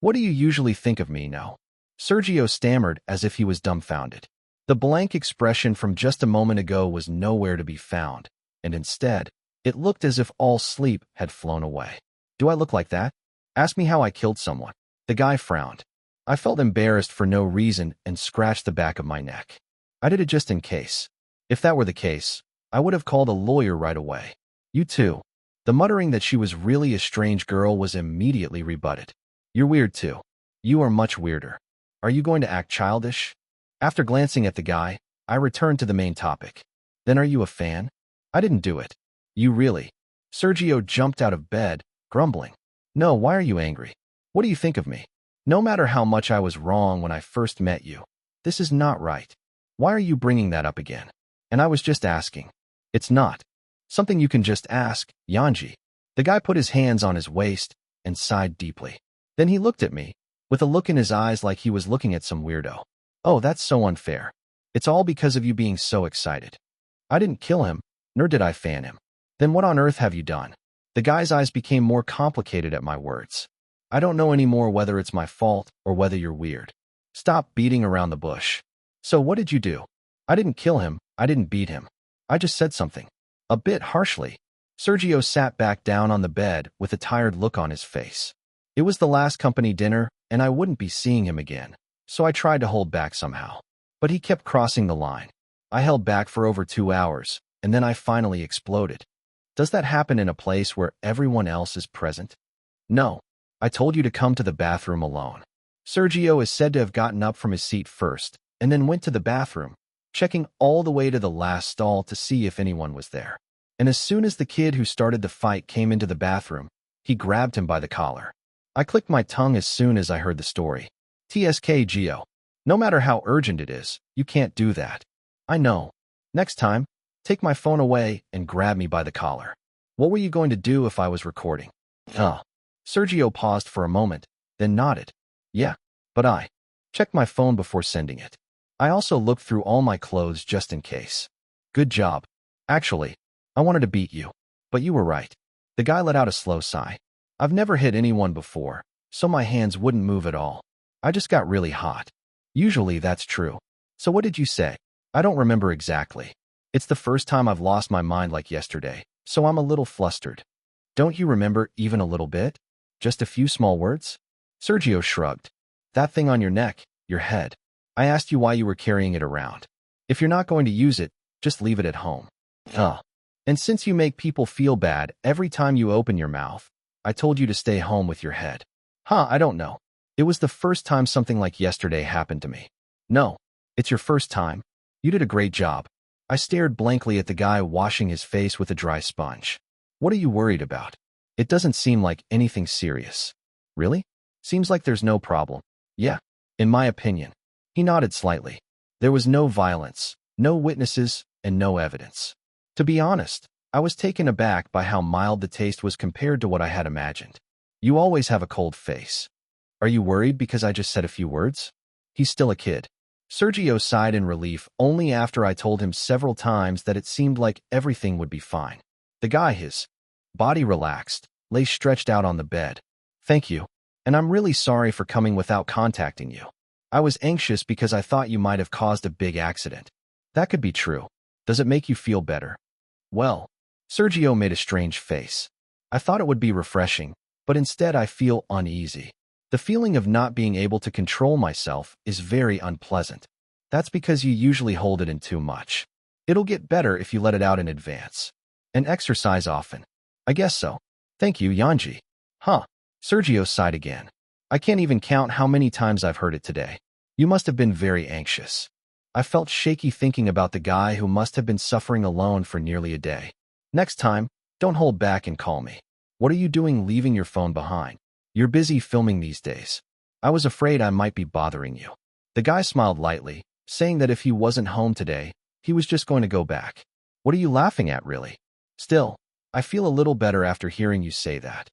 What do you usually think of me, no? Sergio stammered as if he was dumbfounded. The blank expression from just a moment ago was nowhere to be found, and instead, it looked as if all sleep had flown away. Do I look like that? Ask me how I killed someone. The guy frowned. I felt embarrassed for no reason and scratched the back of my neck. I did it just in case. If that were the case, I would have called a lawyer right away. You too. The muttering that she was really a strange girl was immediately rebutted. You're weird too. You are much weirder. Are you going to act childish? After glancing at the guy, I returned to the main topic. Then are you a fan? I didn't do it. You really? Sergio jumped out of bed, grumbling. No, why are you angry? What do you think of me? No matter how much I was wrong when I first met you, this is not right. Why are you bringing that up again? And I was just asking. It's not something you can just ask, Yanji. The guy put his hands on his waist and sighed deeply. Then he looked at me, with a look in his eyes like he was looking at some weirdo. Oh, that's so unfair. It's all because of you being so excited. I didn't kill him, nor did I fan him. Then what on earth have you done? The guy's eyes became more complicated at my words. I don't know anymore whether it's my fault or whether you're weird. Stop beating around the bush. So what did you do? I didn't kill him, I didn't beat him. I just said something. A bit harshly. Sergio sat back down on the bed with a tired look on his face. It was the last company dinner, and I wouldn't be seeing him again, so I tried to hold back somehow. But he kept crossing the line. I held back for over 2 hours, and then I finally exploded. Does that happen in a place where everyone else is present? No. I told you to come to the bathroom alone. Sergio is said to have gotten up from his seat first, and then went to the bathroom, checking all the way to the last stall to see if anyone was there. And as soon as the kid who started the fight came into the bathroom, he grabbed him by the collar. I clicked my tongue as soon as I heard the story. TSK Gio. No matter how urgent it is, you can't do that. I know. Next time, take my phone away and grab me by the collar. What were you going to do if I was recording? Oh. Sergio paused for a moment, then nodded. Yeah, but I checked my phone before sending it. I also looked through all my clothes just in case. Good job. Actually, I wanted to beat you. But you were right. The guy let out a slow sigh. I've never hit anyone before, so my hands wouldn't move at all. I just got really hot. Usually that's true. So what did you say? I don't remember exactly. It's the first time I've lost my mind like yesterday, so I'm a little flustered. Don't you remember even a little bit? Just a few small words? Sergio shrugged. That thing on your neck, your head. I asked you why you were carrying it around. If you're not going to use it, just leave it at home. And since you make people feel bad every time you open your mouth, I told you to stay home with your head. I don't know. It was the first time something like yesterday happened to me. No, it's your first time. You did a great job. I stared blankly at the guy washing his face with a dry sponge. What are you worried about? It doesn't seem like anything serious. Really? Seems like there's no problem. Yeah, in my opinion. He nodded slightly. There was no violence, no witnesses, and no evidence. To be honest, I was taken aback by how mild the taste was compared to what I had imagined. You always have a cold face. Are you worried because I just said a few words? He's still a kid. Sergio sighed in relief only after I told him several times that it seemed like everything would be fine. The guy, his body relaxed, lay stretched out on the bed. Thank you. And I'm really sorry for coming without contacting you. I was anxious because I thought you might have caused a big accident. That could be true. Does it make you feel better? Well, Sergio made a strange face. I thought it would be refreshing, but instead I feel uneasy. The feeling of not being able to control myself is very unpleasant. That's because you usually hold it in too much. It'll get better if you let it out in advance. And exercise often. I guess so. Thank you, Yanji. Sergio sighed again. I can't even count how many times I've heard it today. You must have been very anxious. I felt shaky thinking about the guy who must have been suffering alone for nearly a day. Next time, don't hold back and call me. What are you doing leaving your phone behind? You're busy filming these days. I was afraid I might be bothering you. The guy smiled lightly, saying that if he wasn't home today, he was just going to go back. What are you laughing at, really? Still, I feel a little better after hearing you say that.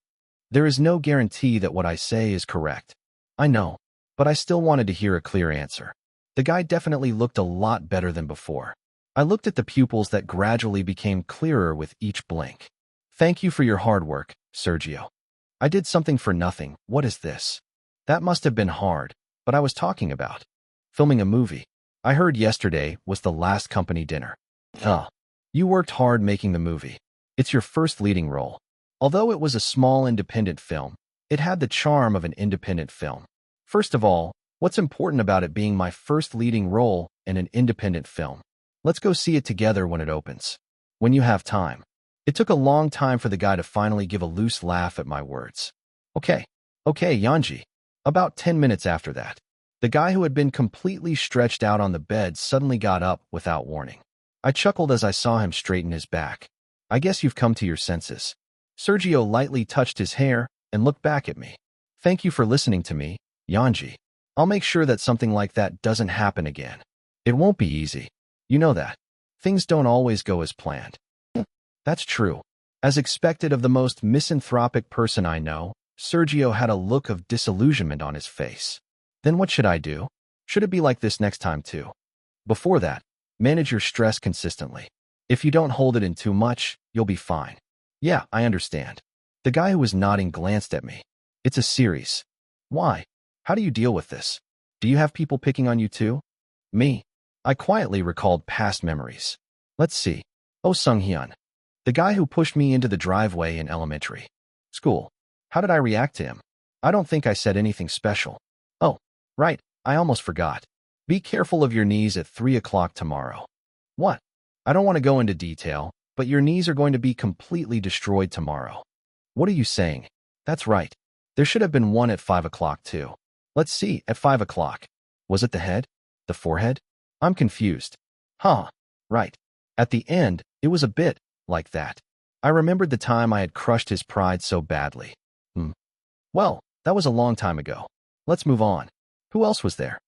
There is no guarantee that what I say is correct. I know, but I still wanted to hear a clear answer. The guy definitely looked a lot better than before. I looked at the pupils that gradually became clearer with each blink. Thank you for your hard work, Sergio. I did something for nothing. What is this? That must have been hard, but I was talking about filming a movie. I heard yesterday was the last company dinner. You worked hard making the movie. It's your first leading role. Although it was a small independent film, it had the charm of an independent film. First of all, what's important about it being my first leading role in an independent film? Let's go see it together when it opens. When you have time. It took a long time for the guy to finally give a loose laugh at my words. Okay, Yanji. About 10 minutes after that, the guy who had been completely stretched out on the bed suddenly got up without warning. I chuckled as I saw him straighten his back. I guess you've come to your senses. Sergio lightly touched his hair and looked back at me. Thank you for listening to me, Yanji. I'll make sure that something like that doesn't happen again. It won't be easy. You know that. Things don't always go as planned. That's true. As expected of the most misanthropic person I know, Sergio had a look of disillusionment on his face. Then what should I do? Should it be like this next time too? Before that, manage your stress consistently. If you don't hold it in too much, you'll be fine. Yeah, I understand. The guy who was nodding glanced at me. It's a series. Why? How do you deal with this? Do you have people picking on you too? Me? I quietly recalled past memories. Let's see. Oh, Sung-hyun. The guy who pushed me into the driveway in elementary school. How did I react to him? I don't think I said anything special. Oh, right, I almost forgot. Be careful of your knees at 3 o'clock tomorrow. What? I don't want to go into detail, but your knees are going to be completely destroyed tomorrow. What are you saying? That's right. There should have been one at 5 o'clock too. Let's see, at 5 o'clock. Was it the head? The forehead? I'm confused. Right. At the end, it was a bit like that. I remembered the time I had crushed his pride so badly. Well, that was a long time ago. Let's move on. Who else was there?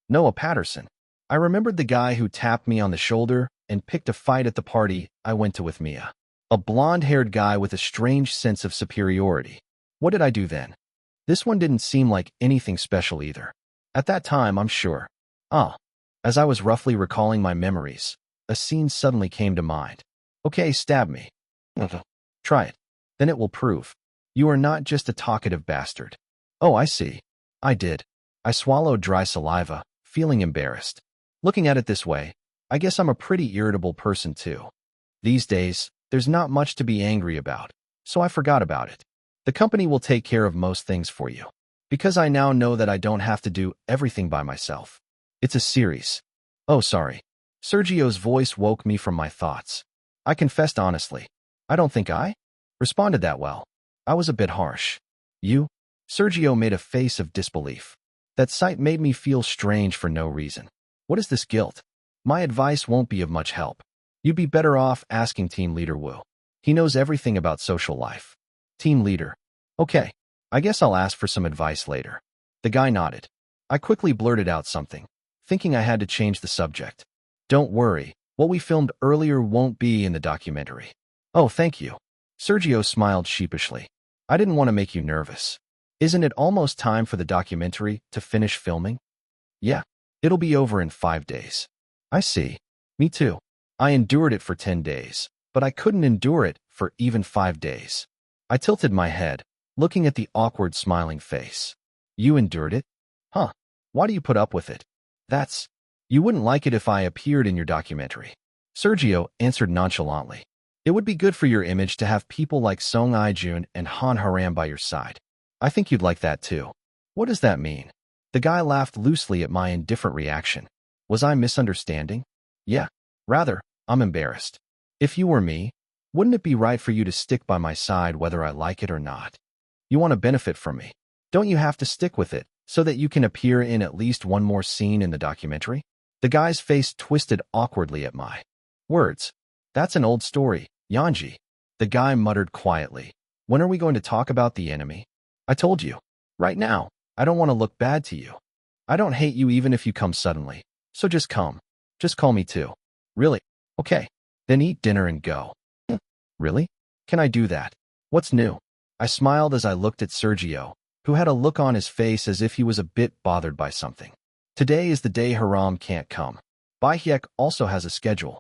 Noah Patterson. I remembered the guy who tapped me on the shoulder and picked a fight at the party I went to with Mia. A blonde-haired guy with a strange sense of superiority. What did I do then? This one didn't seem like anything special either. At that time, I'm sure. As I was roughly recalling my memories, a scene suddenly came to mind. Okay, stab me. Try it. Then it will prove. You are not just a talkative bastard. Oh, I see. I did. I swallowed dry saliva, feeling embarrassed. Looking at it this way, I guess I'm a pretty irritable person too. These days, there's not much to be angry about, so I forgot about it. The company will take care of most things for you, because I now know that I don't have to do everything by myself. It's a series. Oh, sorry. Sergio's voice woke me from my thoughts. I confessed honestly. I don't think I responded that well. I was a bit harsh. You? Sergio made a face of disbelief. That sight made me feel strange for no reason. What is this guilt? My advice won't be of much help. You'd be better off asking Team Leader Wu. He knows everything about social life. Team Leader. Okay, I guess I'll ask for some advice later. The guy nodded. I quickly blurted out something, thinking I had to change the subject. Don't worry, what we filmed earlier won't be in the documentary. Oh, thank you. Sergio smiled sheepishly. I didn't want to make you nervous. Isn't it almost time for the documentary to finish filming? Yeah, it'll be over in 5 days. I see. Me too. I endured it for 10 days, but I couldn't endure it for even 5 days. I tilted my head, looking at the awkward smiling face. You endured it? Huh. Why do you put up with it? You wouldn't like it if I appeared in your documentary. Sergio answered nonchalantly. It would be good for your image to have people like Song Ijun and Han Haram by your side. I think you'd like that too. What does that mean? The guy laughed loosely at my indifferent reaction. Was I misunderstanding? Yeah. Rather, I'm embarrassed. If you were me, wouldn't it be right for you to stick by my side whether I like it or not? You want to benefit from me. Don't you have to stick with it so that you can appear in at least one more scene in the documentary? The guy's face twisted awkwardly at my words. That's an old story, Yanji. The guy muttered quietly. When are we going to talk about the enemy? I told you. Right now. I don't want to look bad to you. I don't hate you even if you come suddenly. So just come. Just call me too. Really? Okay. Then eat dinner and go. Really? Can I do that? What's new? I smiled as I looked at Sergio, who had a look on his face as if he was a bit bothered by something. Today is the day Haram can't come. Baihyek also has a schedule.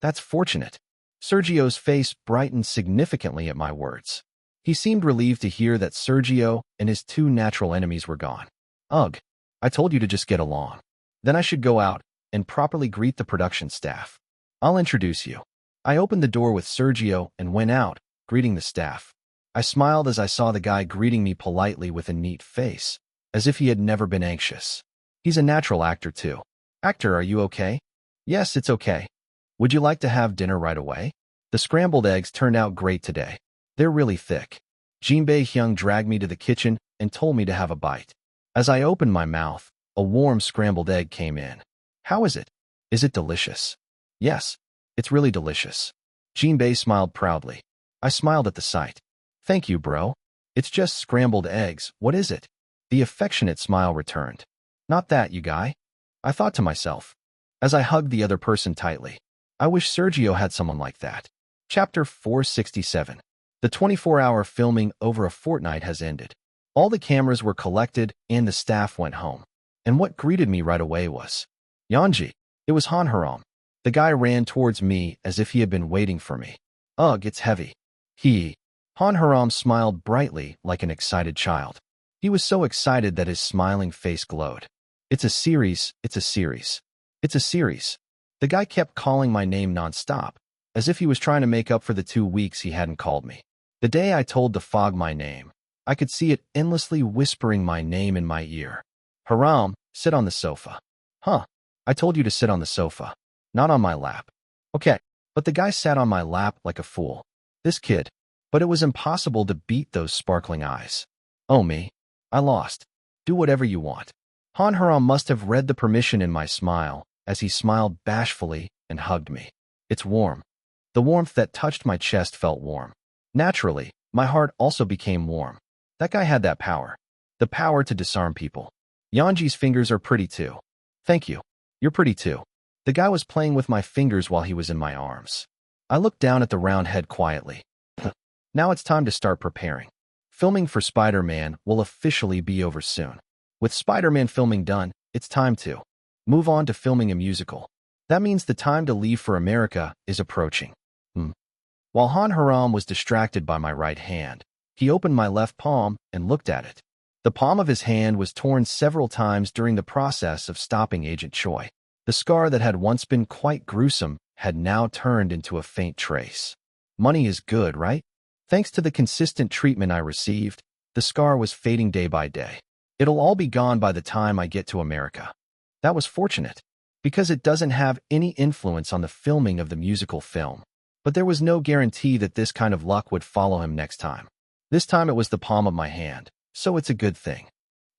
That's fortunate. Sergio's face brightened significantly at my words. He seemed relieved to hear that Sergio and his 2 natural enemies were gone. Ugh, I told you to just get along. Then I should go out and properly greet the production staff. I'll introduce you. I opened the door with Sergio and went out, greeting the staff. I smiled as I saw the guy greeting me politely with a neat face, as if he had never been anxious. He's a natural actor too. Actor, are you okay? Yes, it's okay. Would you like to have dinner right away? The scrambled eggs turned out great today. They're really thick. Jinbei Hyung dragged me to the kitchen and told me to have a bite. As I opened my mouth, a warm scrambled egg came in. How is it? Is it delicious? Yes, it's really delicious. Jinbei smiled proudly. I smiled at the sight. Thank you, bro. It's just scrambled eggs. What is it? The affectionate smile returned. Not that, you guy. I thought to myself, as I hugged the other person tightly. I wish Sergio had someone like that. Chapter 467. The 24-hour filming over a fortnight has ended. All the cameras were collected and the staff went home. And what greeted me right away was Yanji. It was Han Haram. The guy ran towards me as if he had been waiting for me. Ugh, it's heavy. Han Haram smiled brightly like an excited child. He was so excited that his smiling face glowed. It's a series, it's a series. It's a series. The guy kept calling my name nonstop, as if he was trying to make up for the 2 weeks he hadn't called me. The day I told the fog my name, I could see it endlessly whispering my name in my ear. Haram, sit on the sofa. Huh. I told you to sit on the sofa, not on my lap. Okay, but the guy sat on my lap like a fool. This kid. But it was impossible to beat those sparkling eyes. Oh me. I lost. Do whatever you want. Han Haram must have read the permission in my smile as he smiled bashfully and hugged me. It's warm. The warmth that touched my chest felt warm. Naturally, my heart also became warm. That guy had that power. The power to disarm people. Yanji's fingers are pretty too. Thank you. You're pretty too. The guy was playing with my fingers while he was in my arms. I looked down at the round head quietly. Now it's time to start preparing. Filming for Spider-Man will officially be over soon. With Spider-Man filming done, it's time to move on to filming a musical. That means the time to leave for America is approaching. While Han Haram was distracted by my right hand, he opened my left palm and looked at it. The palm of his hand was torn several times during the process of stopping Agent Choi. The scar that had once been quite gruesome had now turned into a faint trace. Money is good, right? Thanks to the consistent treatment I received, the scar was fading day by day. It'll all be gone by the time I get to America. That was fortunate, because it doesn't have any influence on the filming of the musical film. But there was no guarantee that this kind of luck would follow him next time. This time it was the palm of my hand, so it's a good thing.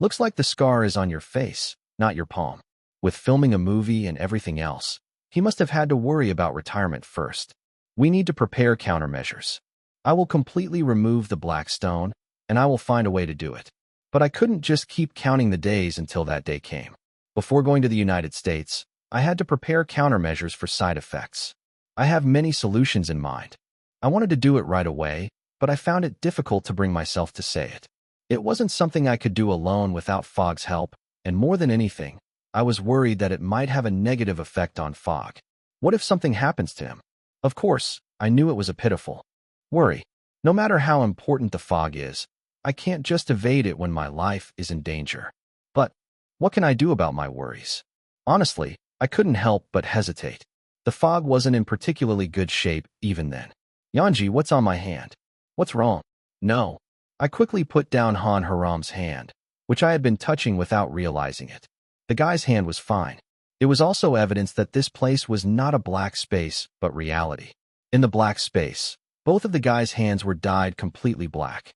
Looks like the scar is on your face, not your palm. With filming a movie and everything else, he must have had to worry about retirement first. We need to prepare countermeasures. I will completely remove the black stone, and I will find a way to do it. But I couldn't just keep counting the days until that day came. Before going to the United States, I had to prepare countermeasures for side effects. I have many solutions in mind. I wanted to do it right away, but I found it difficult to bring myself to say it. It wasn't something I could do alone without Fogg's help, and more than anything, I was worried that it might have a negative effect on Fogg. What if something happens to him? Of course, I knew it was a pitiful worry. No matter how important the fog is, I can't just evade it when my life is in danger. But what can I do about my worries? Honestly, I couldn't help but hesitate. The fog wasn't in particularly good shape even then. Yanji, what's on my hand? What's wrong? No. I quickly put down Han Haram's hand, which I had been touching without realizing it. The guy's hand was fine. It was also evidence that this place was not a black space, but reality. In the black space, both of the guy's hands were dyed completely black.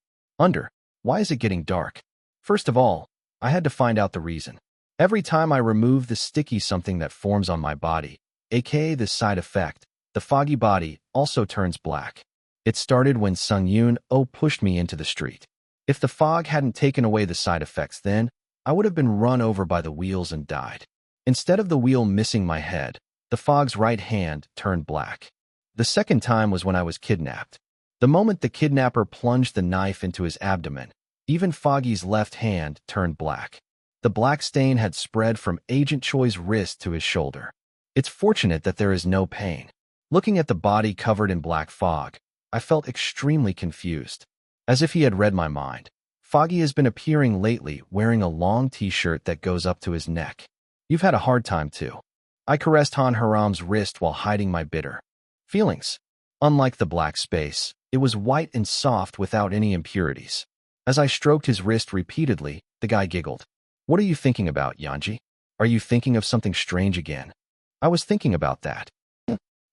Why is it getting dark? First of all, I had to find out the reason. Every time I remove the sticky something that forms on my body, aka this side effect, the foggy body also turns black. It started when Sung Yoon-oh pushed me into the street. If the fog hadn't taken away the side effects then, I would have been run over by the wheels and died. Instead of the wheel missing my head, the fog's right hand turned black. The second time was when I was kidnapped. The moment the kidnapper plunged the knife into his abdomen, even Foggy's left hand turned black. The black stain had spread from Agent Choi's wrist to his shoulder. It's fortunate that there is no pain. Looking at the body covered in black fog, I felt extremely confused. As if he had read my mind. Foggy has been appearing lately wearing a long t-shirt that goes up to his neck. You've had a hard time too. I caressed Han Haram's wrist while hiding my bitter feelings. Unlike the black space, it was white and soft without any impurities. As I stroked his wrist repeatedly, the guy giggled. What are you thinking about, Yanji? Are you thinking of something strange again? I was thinking about that.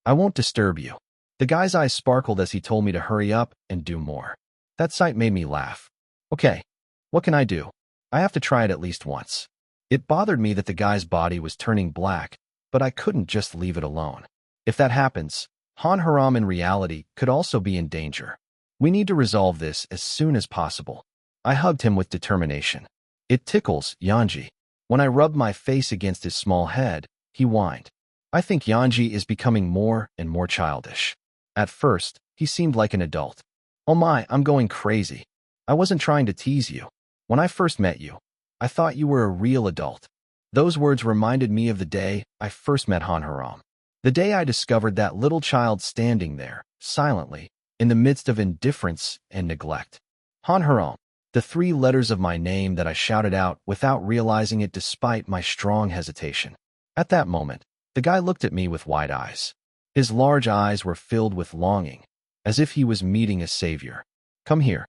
I won't disturb you. The guy's eyes sparkled as he told me to hurry up and do more. That sight made me laugh. Okay, what can I do? I have to try it at least once. It bothered me that the guy's body was turning black, but I couldn't just leave it alone. If that happens, Han Haram in reality could also be in danger. We need to resolve this as soon as possible. I hugged him with determination. It tickles, Yanji. When I rubbed my face against his small head, he whined. I think Yanji is becoming more and more childish. At first, he seemed like an adult. Oh my, I'm going crazy. I wasn't trying to tease you. When I first met you, I thought you were a real adult. Those words reminded me of the day I first met Han Haram. The day I discovered that little child standing there, silently, in the midst of indifference and neglect. Han Haram, the 3 letters of my name that I shouted out without realizing it despite my strong hesitation. At that moment, the guy looked at me with wide eyes. His large eyes were filled with longing, as if he was meeting a savior. Come here.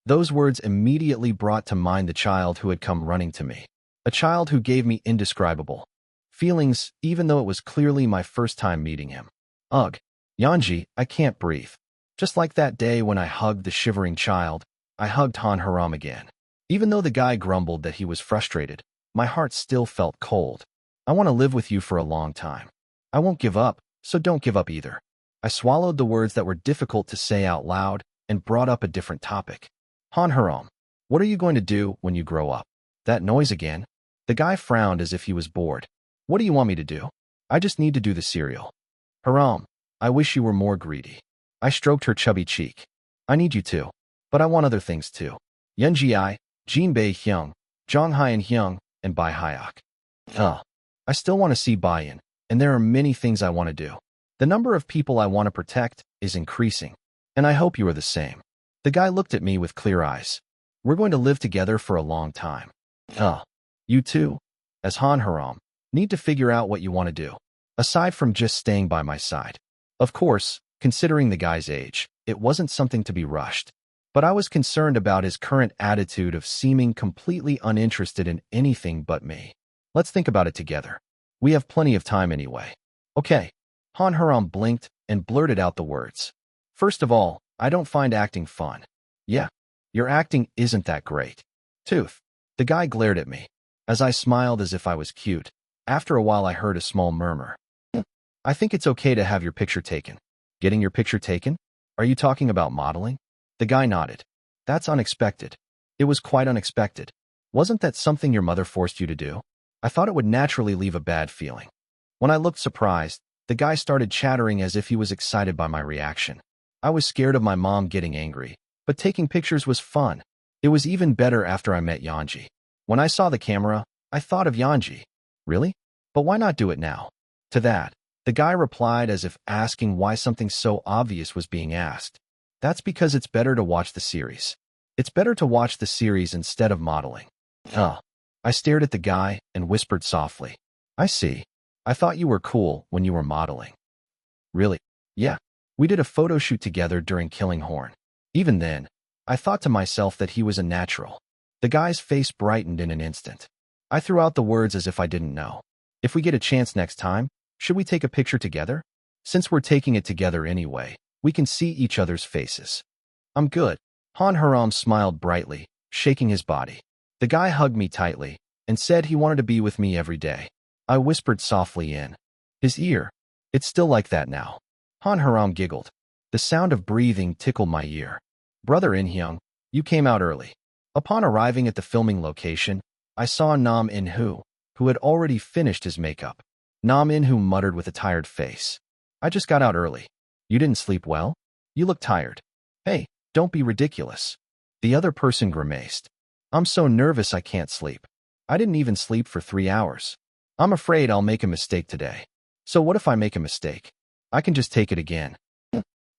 Those words immediately brought to mind the child who had come running to me. A child who gave me indescribable feelings, even though it was clearly my first time meeting him. Ugh. Yanji, I can't breathe. Just like that day when I hugged the shivering child, I hugged Han Haram again. Even though the guy grumbled that he was frustrated, my heart still felt cold. I want to live with you for a long time. I won't give up, so don't give up either. I swallowed the words that were difficult to say out loud and brought up a different topic. Han Haram, what are you going to do when you grow up? That noise again? The guy frowned as if he was bored. What do you want me to do? I just need to do the cereal. Haram, I wish you were more greedy. I stroked her chubby cheek. I need you too. But I want other things too. Yunji, Jinbei Hyung, Zhonghayan Hyung, and Bai Hyuk. I still want to see Bai-in, and there are many things I want to do. The number of people I want to protect is increasing, and I hope you are the same. The guy looked at me with clear eyes. We're going to live together for a long time. You too, as Han Haram, need to figure out what you want to do, aside from just staying by my side. Of course, considering the guy's age, it wasn't something to be rushed. But I was concerned about his current attitude of seeming completely uninterested in anything but me. Let's think about it together. We have plenty of time anyway. Okay. Han Haram blinked and blurted out the words. First of all, I don't find acting fun. Yeah, your acting isn't that great. Tooth. The guy glared at me. As I smiled as if I was cute, after a while I heard a small murmur. I think it's okay to have your picture taken. Getting your picture taken? Are you talking about modeling? The guy nodded. That's unexpected. It was quite unexpected. Wasn't that something your mother forced you to do? I thought it would naturally leave a bad feeling. When I looked surprised, the guy started chattering as if he was excited by my reaction. I was scared of my mom getting angry, but taking pictures was fun. It was even better after I met Yanji. When I saw the camera, I thought of Yanji. Really? But why not do it now? To that, the guy replied as if asking why something so obvious was being asked. That's because it's better to watch the series. It's better to watch the series instead of modeling. I stared at the guy and whispered softly. I see. I thought you were cool when you were modeling. Really? Yeah. We did a photo shoot together during Killing Horn. Even then, I thought to myself that he was a natural. The guy's face brightened in an instant. I threw out the words as if I didn't know. If we get a chance next time, should we take a picture together? Since we're taking it together anyway, we can see each other's faces. I'm good. Han Haram smiled brightly, shaking his body. The guy hugged me tightly and said he wanted to be with me every day. I whispered softly in his ear. It's still like that now. Han Haram giggled. The sound of breathing tickled my ear. Brother In Hyung, you came out early. Upon arriving at the filming location, I saw Nam In-hoo, who had already finished his makeup. Nam In-hoo muttered with a tired face. I just got out early. You didn't sleep well? You look tired. Hey, don't be ridiculous. The other person grimaced. I'm so nervous I can't sleep. I didn't even sleep for 3 hours. I'm afraid I'll make a mistake today. So what if I make a mistake? I can just take it again.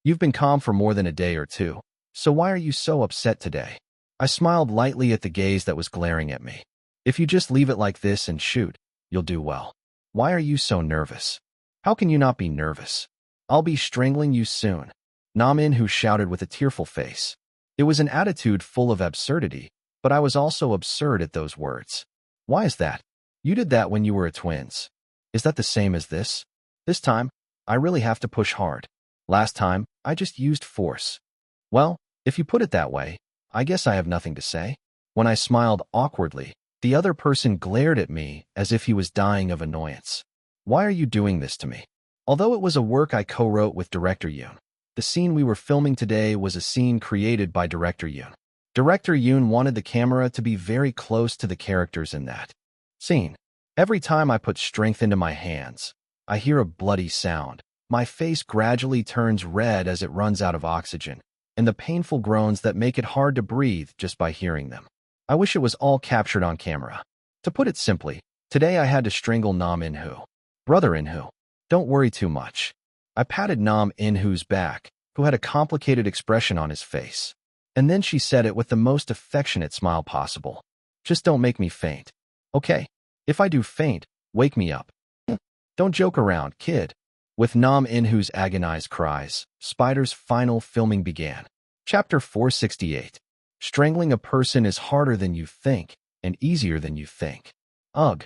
You've been calm for more than a day or two, so why are you so upset today? I smiled lightly at the gaze that was glaring at me. If you just leave it like this and shoot, you'll do well. Why are you so nervous? How can you not be nervous? I'll be strangling you soon. Nam In-hoo shouted with a tearful face. It was an attitude full of absurdity, but I was also absurd at those words. Why is that? You did that when you were twins. Is that the same as this? This time, I really have to push hard. Last time, I just used force. Well, if you put it that way, I guess I have nothing to say. When I smiled awkwardly, the other person glared at me as if he was dying of annoyance. Why are you doing this to me? Although it was a work I co-wrote with Director Yoon, the scene we were filming today was a scene created by Director Yoon. Director Yoon wanted the camera to be very close to the characters in that scene. Every time I put strength into my hands, I hear a bloody sound. My face gradually turns red as it runs out of oxygen, and the painful groans that make it hard to breathe just by hearing them. I wish it was all captured on camera. To put it simply, today I had to strangle Nam In-hoo. Brother In-hoo, don't worry too much. I patted Nam In-hoo's back, who had a complicated expression on his face. And then she said it with the most affectionate smile possible. Just don't make me faint. Okay, if I do faint, wake me up. Don't joke around, kid. With Nam In-hoo's agonized cries, Spider's final filming began. Chapter 468. Strangling a person is harder than you think, and easier than you think. Ugh.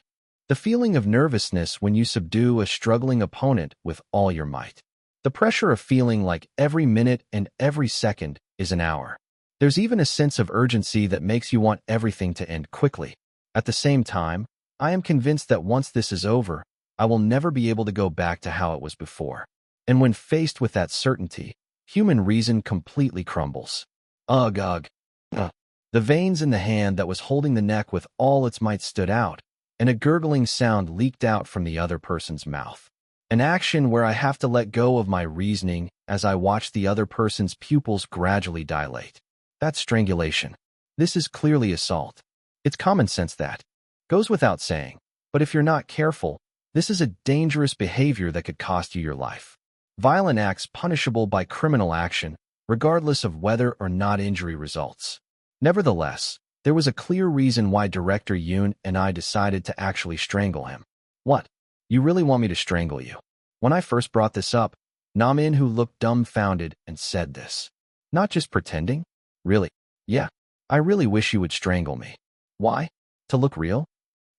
The feeling of nervousness when you subdue a struggling opponent with all your might. The pressure of feeling like every minute and every second is an hour. There's even a sense of urgency that makes you want everything to end quickly. At the same time, I am convinced that once this is over, I will never be able to go back to how it was before. And when faced with that certainty, human reason completely crumbles. Ugh, ugh. The veins in the hand that was holding the neck with all its might stood out, and a gurgling sound leaked out from the other person's mouth. An action where I have to let go of my reasoning as I watch the other person's pupils gradually dilate. That's strangulation. This is clearly assault. It's common sense that goes without saying, but if you're not careful, this is a dangerous behavior that could cost you your life. Violent acts punishable by criminal action, regardless of whether or not injury results. Nevertheless, there was a clear reason why Director Yoon and I decided to actually strangle him. What? You really want me to strangle you? When I first brought this up, Nam-in, who looked dumbfounded, and said this. Not just pretending? Really? Yeah. I really wish you would strangle me. Why? To look real?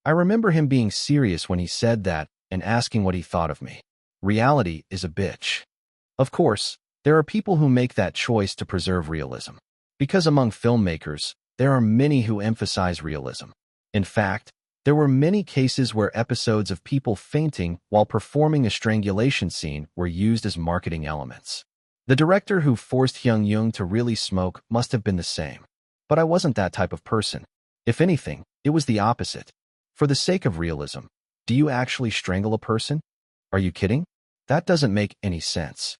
I remember him being serious when he said that and asking what he thought of me. Reality is a bitch. Of course, there are people who make that choice to preserve realism. Because among filmmakers, there are many who emphasize realism. In fact, there were many cases where episodes of people fainting while performing a strangulation scene were used as marketing elements. The director who forced Hyung-young to really smoke must have been the same. But I wasn't that type of person. If anything, it was the opposite. For the sake of realism, do you actually strangle a person? Are you kidding? That doesn't make any sense.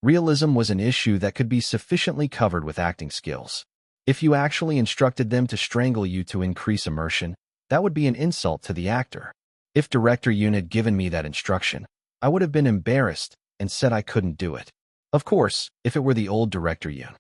Realism was an issue that could be sufficiently covered with acting skills. If you actually instructed them to strangle you to increase immersion, that would be an insult to the actor. If Director Yoon had given me that instruction, I would have been embarrassed and said I couldn't do it. Of course, if it were the old Director Yoon.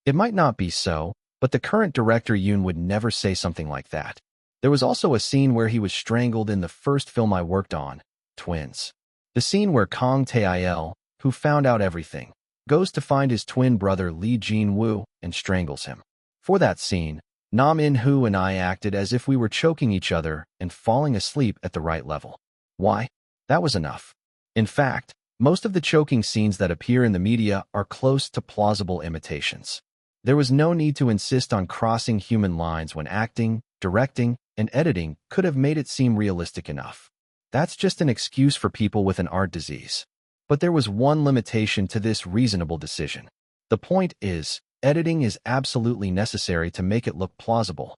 It might not be so, but the current Director Yoon would never say something like that. There was also a scene where he was strangled in the first film I worked on, Twins. The scene where Kang Tae-il, who found out everything, goes to find his twin brother Lee Jin-woo and strangles him. For that scene, Nam In-hoo and I acted as if we were choking each other and falling asleep at the right level. Why? That was enough. In fact, most of the choking scenes that appear in the media are close to plausible imitations. There was no need to insist on crossing human lines when acting, directing, and editing could have made it seem realistic enough. That's just an excuse for people with an art disease. But there was one limitation to this reasonable decision. The point is, editing is absolutely necessary to make it look plausible.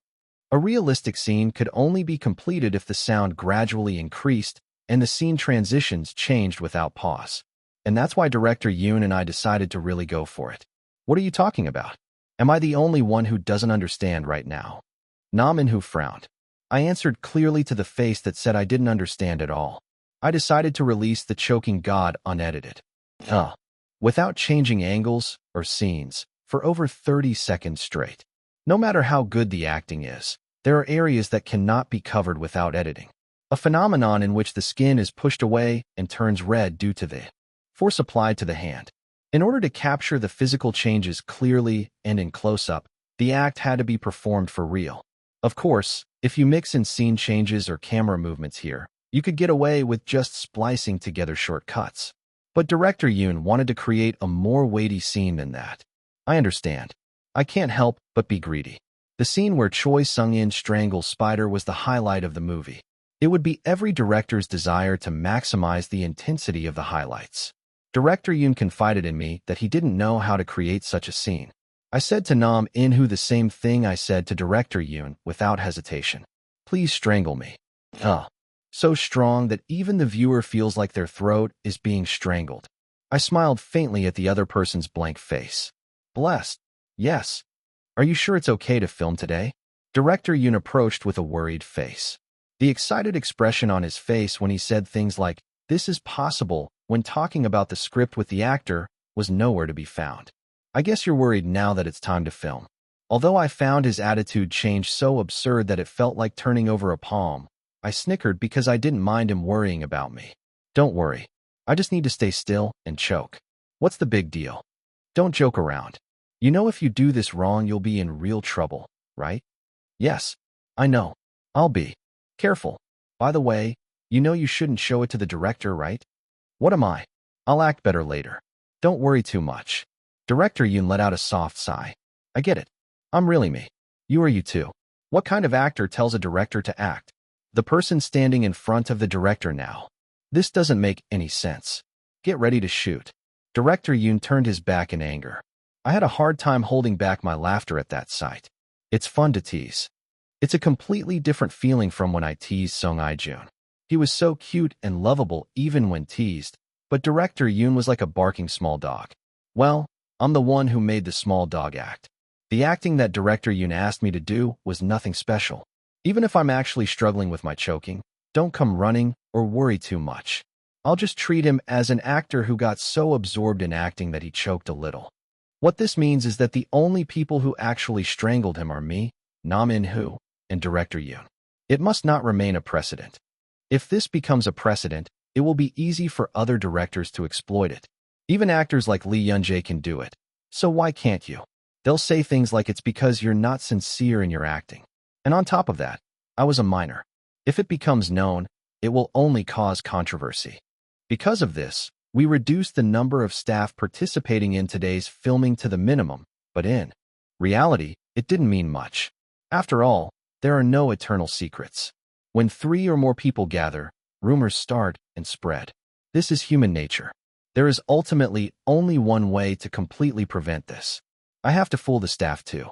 A realistic scene could only be completed if the sound gradually increased and the scene transitions changed without pause. And that's why Director Yoon and I decided to really go for it. What are you talking about? Am I the only one who doesn't understand right now? Nam In-hoo frowned. I answered clearly to the face that said I didn't understand at all. I decided to release the choking god unedited. Without changing angles or scenes for over 30 seconds straight. No matter how good the acting is, there are areas that cannot be covered without editing. A phenomenon in which the skin is pushed away and turns red due to the force applied to the hand. In order to capture the physical changes clearly and in close-up, the act had to be performed for real. Of course, if you mix in scene changes or camera movements here, you could get away with just splicing together short cuts. But Director Yoon wanted to create a more weighty scene than that. I understand. I can't help but be greedy. The scene where Choi Sung-in strangles Spider was the highlight of the movie. It would be every director's desire to maximize the intensity of the highlights. Director Yoon confided in me that he didn't know how to create such a scene. I said to Nam In-hoo the same thing I said to Director Yoon without hesitation. Please strangle me. So strong that even the viewer feels like their throat is being strangled. I smiled faintly at the other person's blank face. Blessed. Yes. Are you sure it's okay to film today? Director Yoon approached with a worried face. The excited expression on his face when he said things like, "This is possible," when talking about the script with the actor, was nowhere to be found. I guess you're worried now that it's time to film. Although I found his attitude change so absurd that it felt like turning over a palm, I snickered because I didn't mind him worrying about me. Don't worry. I just need to stay still and choke. What's the big deal? Don't joke around. You know if you do this wrong you'll be in real trouble, right? Yes, I know. I'll be. Careful. By the way, you know you shouldn't show it to the director, right? What am I? I'll act better later. Don't worry too much. Director Yoon let out a soft sigh. I get it. I'm really me. You are you too. What kind of actor tells a director to act? The person standing in front of the director now. This doesn't make any sense. Get ready to shoot. Director Yoon turned his back in anger. I had a hard time holding back my laughter at that sight. It's fun to tease. It's a completely different feeling from when I teased Song Ai-jun. He was so cute and lovable even when teased, but director Yoon was like a barking small dog. Well, I'm the one who made the small dog act. The acting that director Yoon asked me to do was nothing special. Even if I'm actually struggling with my choking, don't come running or worry too much. I'll just treat him as an actor who got so absorbed in acting that he choked a little. What this means is that the only people who actually strangled him are me, Nam In-hoo, and director Yoon. It must not remain a precedent. If this becomes a precedent, it will be easy for other directors to exploit it. Even actors like Lee Yun-jae can do it. So why can't you? They'll say things like it's because you're not sincere in your acting. And on top of that, I was a minor. If it becomes known, it will only cause controversy. Because of this, we reduced the number of staff participating in today's filming to the minimum, but in reality, it didn't mean much. After all, there are no eternal secrets. When 3 or more people gather, rumors start and spread. This is human nature. There is ultimately only one way to completely prevent this. I have to fool the staff too.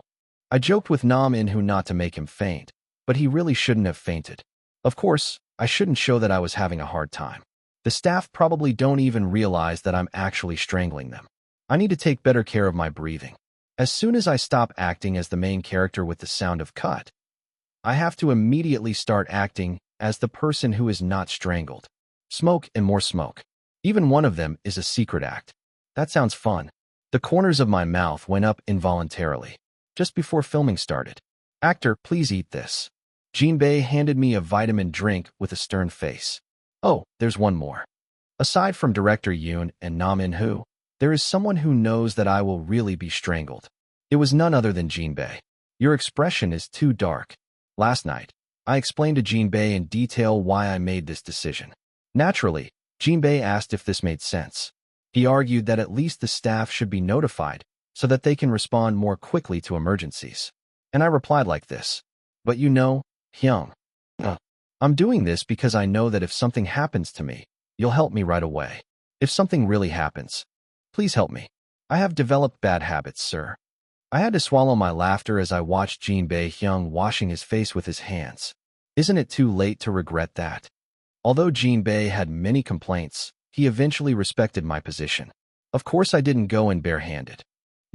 I joked with Nam In-hoo not to make him faint, but he really shouldn't have fainted. Of course, I shouldn't show that I was having a hard time. The staff probably don't even realize that I'm actually strangling them. I need to take better care of my breathing. As soon as I stop acting as the main character with the sound of cut, I have to immediately start acting as the person who is not strangled. Smoke and more smoke. Even one of them is a secret act. That sounds fun. The corners of my mouth went up involuntarily, just before filming started. Actor, please eat this. Jinbei handed me a vitamin drink with a stern face. Oh, there's one more. Aside from director Yoon and Nam In-hoo, there is someone who knows that I will really be strangled. It was none other than Jinbei. Your expression is too dark. Last night, I explained to Jinbei in detail why I made this decision. Naturally, Jinbei asked if this made sense. He argued that at least the staff should be notified so that they can respond more quickly to emergencies. And I replied like this. But you know, Hyung, I'm doing this because I know that if something happens to me, you'll help me right away. If something really happens, please help me. I have developed bad habits, sir. I had to swallow my laughter as I watched Jinbei Hyung washing his face with his hands. Isn't it too late to regret that? Although Jinbei had many complaints, he eventually respected my position. Of course I didn't go in barehanded.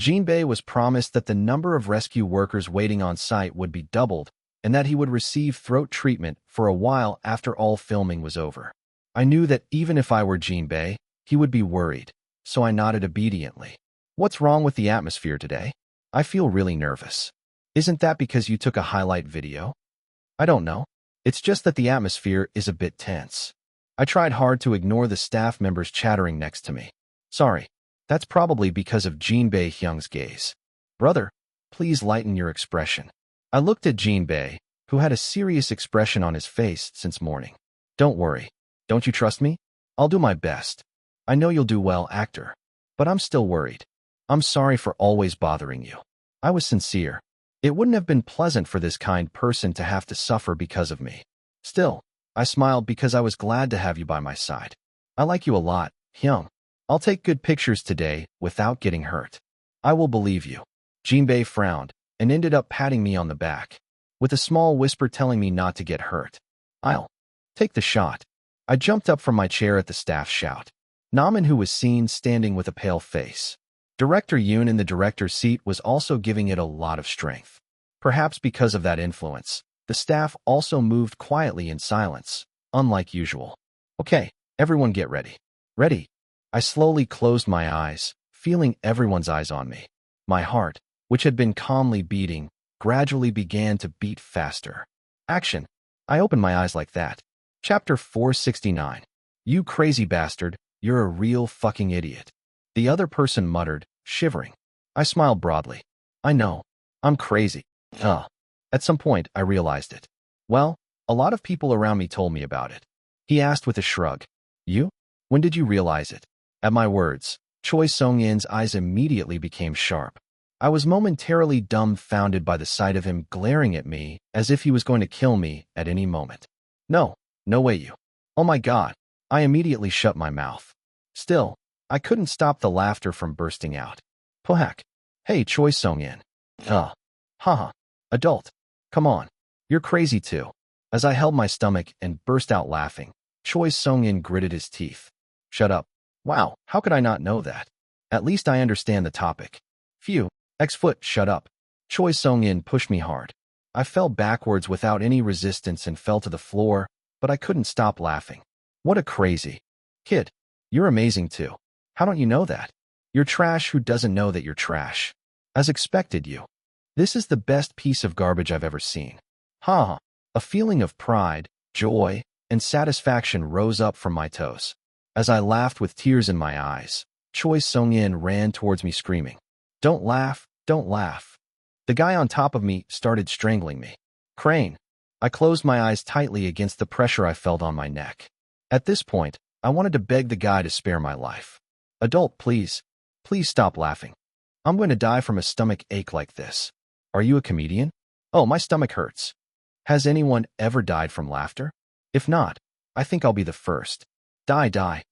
Jinbei was promised that the number of rescue workers waiting on site would be doubled and that he would receive throat treatment for a while after all filming was over. I knew that even if I were Jinbei, he would be worried, so I nodded obediently. What's wrong with the atmosphere today? I feel really nervous. Isn't that because you took a highlight video? I don't know. It's just that the atmosphere is a bit tense. I tried hard to ignore the staff members chattering next to me. Sorry. That's probably because of Jinbei Hyung's gaze. Brother, please lighten your expression. I looked at Jinbei, who had a serious expression on his face since morning. Don't worry. Don't you trust me? I'll do my best. I know you'll do well, actor. But I'm still worried. I'm sorry for always bothering you. I was sincere. It wouldn't have been pleasant for this kind person to have to suffer because of me. Still, I smiled because I was glad to have you by my side. I like you a lot, Hyung. I'll take good pictures today without getting hurt. I will believe you. Jinbei frowned and ended up patting me on the back, with a small whisper telling me not to get hurt. I'll take the shot. I jumped up from my chair at the staff shout. Naman, who was seen standing with a pale face. Director Yoon in the director's seat was also giving it a lot of strength. Perhaps because of that influence, the staff also moved quietly in silence, unlike usual. Okay, everyone get ready. Ready? I slowly closed my eyes, feeling everyone's eyes on me. My heart, which had been calmly beating, gradually began to beat faster. Action! I opened my eyes like that. Chapter 469. You crazy bastard, you're a real fucking idiot. The other person muttered, shivering. I smiled broadly. I know. I'm crazy. At some point, I realized it. Well, a lot of people around me told me about it. He asked with a shrug. You? When did you realize it? At my words, Choi Sung-in's eyes immediately became sharp. I was momentarily dumbfounded by the sight of him glaring at me as if he was going to kill me at any moment. No way you. Oh my God. I immediately shut my mouth. Still, I couldn't stop the laughter from bursting out. Pohak. Hey, Choi Sung-in. Haha. Adult. Come on. You're crazy too. As I held my stomach and burst out laughing, Choi Sung-in gritted his teeth. Shut up. Wow, how could I not know that? At least I understand the topic. Phew, X-foot, shut up. Choi Sung-in pushed me hard. I fell backwards without any resistance and fell to the floor, but I couldn't stop laughing. What a crazy kid. You're amazing too. How don't you know that? You're trash who doesn't know that you're trash. As expected, you. This is the best piece of garbage I've ever seen. Ha! A feeling of pride, joy, and satisfaction rose up from my toes. As I laughed with tears in my eyes, Choi Sung-in ran towards me screaming, "Don't laugh, don't laugh." The guy on top of me started strangling me. Crane. I closed my eyes tightly against the pressure I felt on my neck. At this point, I wanted to beg the guy to spare my life. Adult, please. Please stop laughing. I'm going to die from a stomach ache like this. Are you a comedian? Oh, my stomach hurts. Has anyone ever died from laughter? If not, I think I'll be the first. Die.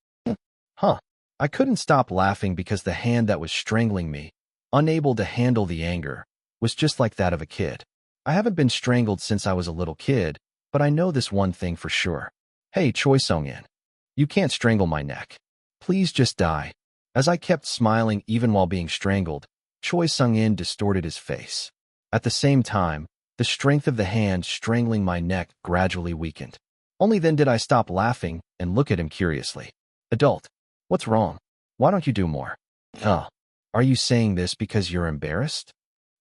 Huh. I couldn't stop laughing because the hand that was strangling me, unable to handle the anger, was just like that of a kid. I haven't been strangled since I was a little kid, but I know this one thing for sure. Hey, Choi Sung-in. You can't strangle my neck. Please just die. As I kept smiling even while being strangled, Choi Sung-in distorted his face. At the same time, the strength of the hand strangling my neck gradually weakened. Only then did I stop laughing and look at him curiously. Adult, what's wrong? Why don't you do more? Are you saying this because you're embarrassed?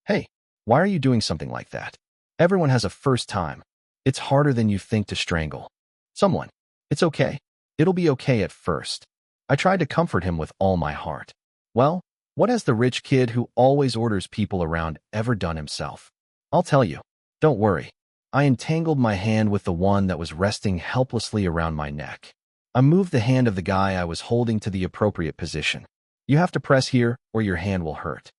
Hey, why are you doing something like that? Everyone has a first time. It's harder than you think to strangle someone. It's okay. It'll be okay at first. I tried to comfort him with all my heart. Well, what has the rich kid who always orders people around ever done himself? I'll tell you. Don't worry. I entangled my hand with the one that was resting helplessly around my neck. I moved the hand of the guy I was holding to the appropriate position. You have to press here or your hand will hurt.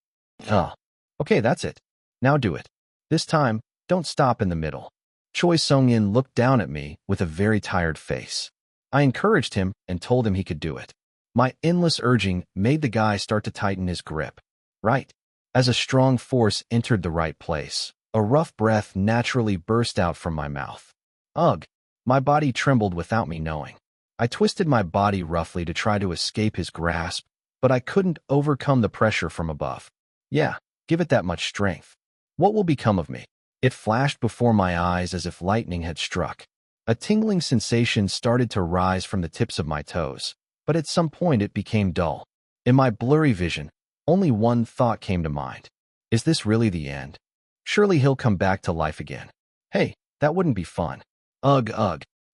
Okay, that's it. Now do it. This time, don't stop in the middle. Choi Sung-in looked down at me with a very tired face. I encouraged him and told him he could do it. My endless urging made the guy start to tighten his grip. Right. As a strong force entered the right place, a rough breath naturally burst out from my mouth. Ugh. My body trembled without me knowing. I twisted my body roughly to try to escape his grasp, but I couldn't overcome the pressure from above. Yeah, give it that much strength. What will become of me? It flashed before my eyes as if lightning had struck. A tingling sensation started to rise from the tips of my toes, but at some point it became dull. In my blurry vision, only one thought came to mind. Is this really the end? Surely he'll come back to life again. Hey, that wouldn't be fun. Ugh.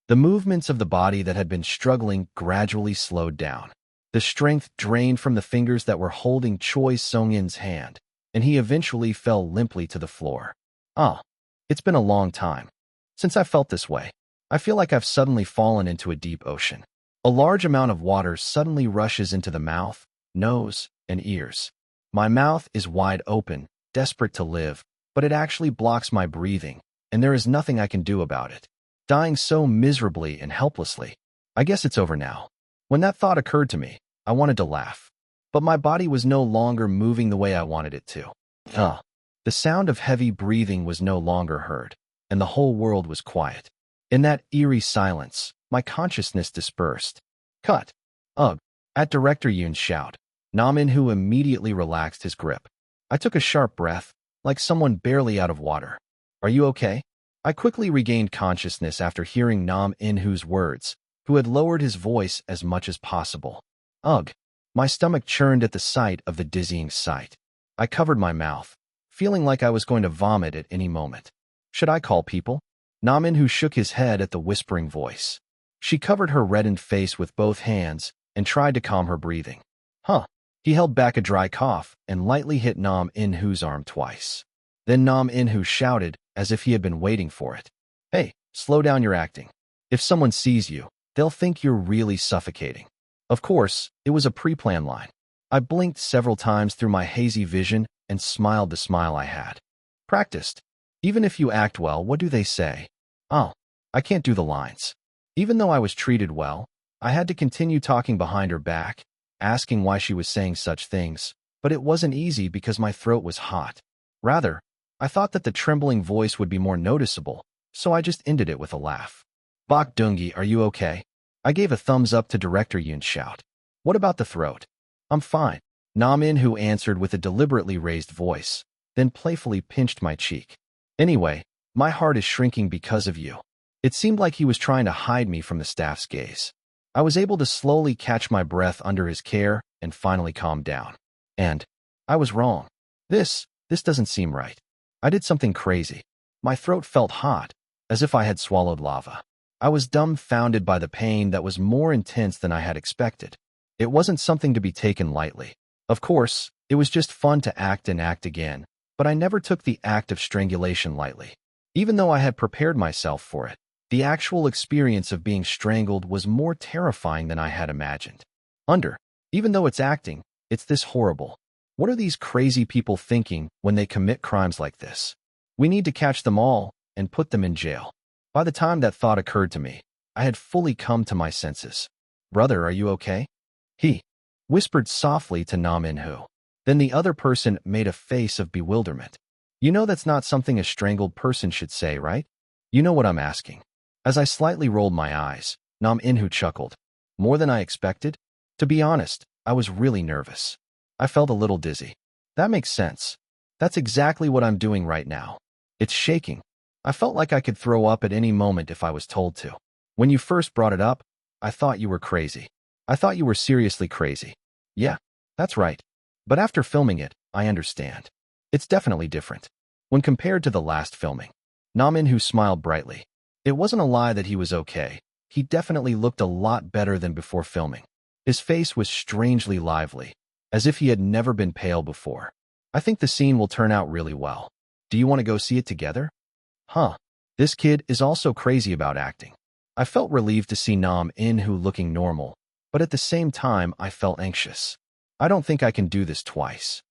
The movements of the body that had been struggling gradually slowed down. The strength drained from the fingers that were holding Choi Sung-in's hand, and he eventually fell limply to the floor. It's been a long time since I felt this way. I feel like I've suddenly fallen into a deep ocean. A large amount of water suddenly rushes into the mouth, nose, and ears. My mouth is wide open, desperate to live, but it actually blocks my breathing, and there is nothing I can do about it. Dying so miserably and helplessly. I guess it's over now. When that thought occurred to me, I wanted to laugh. But my body was no longer moving the way I wanted it to. The sound of heavy breathing was no longer heard, and the whole world was quiet. In that eerie silence, my consciousness dispersed. Cut. Ugh. At Director Yoon's shout, Nam In-hoo immediately relaxed his grip. I took a sharp breath, like someone barely out of water. Are you okay? I quickly regained consciousness after hearing Nam In-hoo's words, who had lowered his voice as much as possible. Ugh. My stomach churned at the sight of the dizzying sight. I covered my mouth, feeling like I was going to vomit at any moment. Should I call people? Nam In-hoo shook his head at the whispering voice. She covered her reddened face with both hands and tried to calm her breathing. He held back a dry cough and lightly hit Nam In-hoo's arm twice. Then Nam In-hoo shouted as if he had been waiting for it. Hey, slow down your acting. If someone sees you, they'll think you're really suffocating. Of course, it was a pre-planned line. I blinked several times through my hazy vision and smiled the smile I had. Practiced. Even if you act well, what do they say? I can't do the lines. Even though I was treated well, I had to continue talking behind her back, asking why she was saying such things, but it wasn't easy because my throat was hot. Rather, I thought that the trembling voice would be more noticeable, so I just ended it with a laugh. Bok Dungi, are you okay? I gave a thumbs up to Director Yoon's shout. What about the throat? I'm fine. Nam In-hoo answered with a deliberately raised voice, then playfully pinched my cheek. Anyway, my heart is shrinking because of you. It seemed like he was trying to hide me from the staff's gaze. I was able to slowly catch my breath under his care and finally calm down. And I was wrong. This doesn't seem right. I did something crazy. My throat felt hot, as if I had swallowed lava. I was dumbfounded by the pain that was more intense than I had expected. It wasn't something to be taken lightly. Of course, it was just fun to act and act again, but I never took the act of strangulation lightly. Even though I had prepared myself for it, the actual experience of being strangled was more terrifying than I had imagined. Even though it's acting, it's this horrible. What are these crazy people thinking when they commit crimes like this? We need to catch them all and put them in jail. By the time that thought occurred to me, I had fully come to my senses. Brother, are you okay? He whispered softly to Nam In-hoo. Then the other person made a face of bewilderment. You know that's not something a strangled person should say, right? You know what I'm asking. As I slightly rolled my eyes, Nam In-hoo chuckled. More than I expected? To be honest, I was really nervous. I felt a little dizzy. That makes sense. That's exactly what I'm doing right now. It's shaking. I felt like I could throw up at any moment if I was told to. When you first brought it up, I thought you were crazy. I thought you were seriously crazy. Yeah, that's right. But after filming it, I understand. It's definitely different. When compared to the last filming. Nam In-hoo smiled brightly. It wasn't a lie that he was okay. He definitely looked a lot better than before filming. His face was strangely lively, as if he had never been pale before. I think the scene will turn out really well. Do you want to go see it together? Huh. This kid is also crazy about acting. I felt relieved to see Nam In-hoo looking normal, but at the same time I felt anxious. I don't think I can do this twice.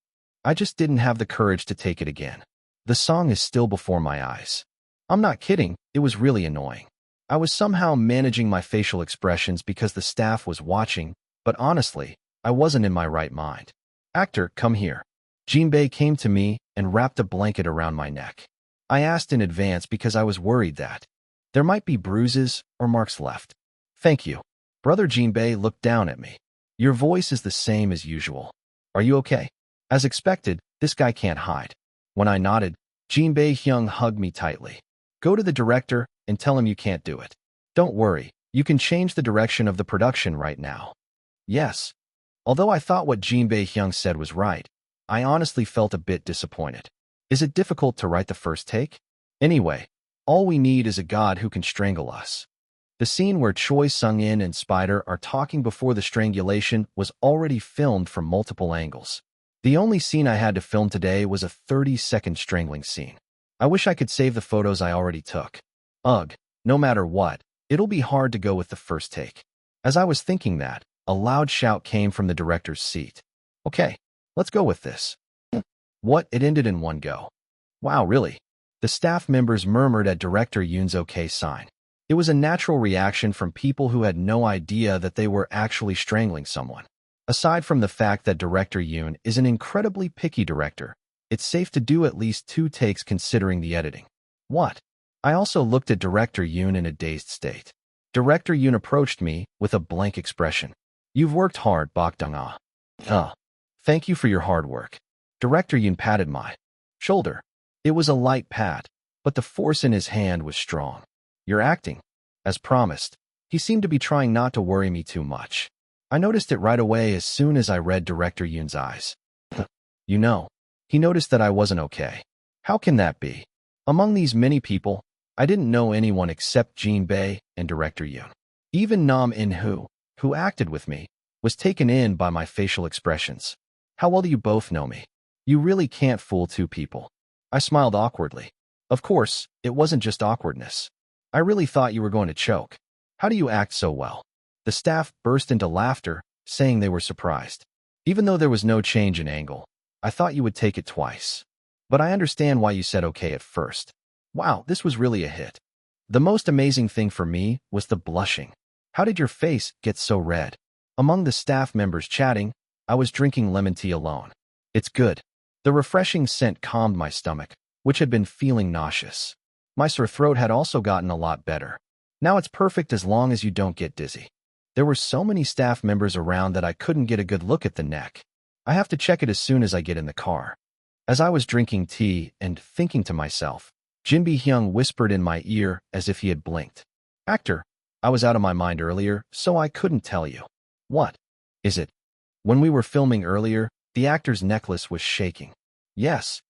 I just didn't have the courage to take it again. The song is still before my eyes. I'm not kidding, it was really annoying. I was somehow managing my facial expressions because the staff was watching, but honestly, I wasn't in my right mind. Actor, come here. Jinbei came to me and wrapped a blanket around my neck. I asked in advance because I was worried that there might be bruises or marks left. Thank you. Brother Jinbei looked down at me. Your voice is the same as usual. Are you okay? As expected, this guy can't hide. When I nodded, Jinbei Hyung hugged me tightly. Go to the director and tell him you can't do it. Don't worry, you can change the direction of the production right now. Yes. Although I thought what Jinbei Hyung said was right, I honestly felt a bit disappointed. Is it difficult to write the first take? Anyway, all we need is a god who can strangle us. The scene where Choi Sung-in and Spider are talking before the strangulation was already filmed from multiple angles. The only scene I had to film today was a 30-second strangling scene. I wish I could save the photos I already took. Ugh, no matter what, it'll be hard to go with the first take. As I was thinking that, a loud shout came from the director's seat. Okay, let's go with this. What? It ended in one go. Wow, really? The staff members murmured at Director Yoon's okay sign. It was a natural reaction from people who had no idea that they were actually strangling someone. Aside from the fact that Director Yoon is an incredibly picky director, it's safe to do at least 2 takes considering the editing. What? I also looked at Director Yoon in a dazed state. Director Yoon approached me with a blank expression. You've worked hard, Bok Dong-ah. Thank you for your hard work. Director Yoon patted my shoulder. It was a light pat, but the force in his hand was strong. You're acting. As promised, he seemed to be trying not to worry me too much. I noticed it right away as soon as I read Director Yoon's eyes. You know, he noticed that I wasn't okay. How can that be? Among these many people, I didn't know anyone except Jinbei and Director Yoon. Even Nam In-hoo, who acted with me, was taken in by my facial expressions. How well do you both know me? You really can't fool 2 people. I smiled awkwardly. Of course, it wasn't just awkwardness. I really thought you were going to choke. How do you act so well? The staff burst into laughter, saying they were surprised. Even though there was no change in angle, I thought you would take it twice. But I understand why you said okay at first. Wow, this was really a hit. The most amazing thing for me was the blushing. How did your face get so red? Among the staff members chatting, I was drinking lemon tea alone. It's good. The refreshing scent calmed my stomach, which had been feeling nauseous. My sore throat had also gotten a lot better. Now it's perfect as long as you don't get dizzy. There were so many staff members around that I couldn't get a good look at the neck. I have to check it as soon as I get in the car. As I was drinking tea and thinking to myself, Jin Bi-hyung whispered in my ear as if he had blinked. Actor, I was out of my mind earlier, so I couldn't tell you. What? Is it? When we were filming earlier, the actor's necklace was shaking. Yes.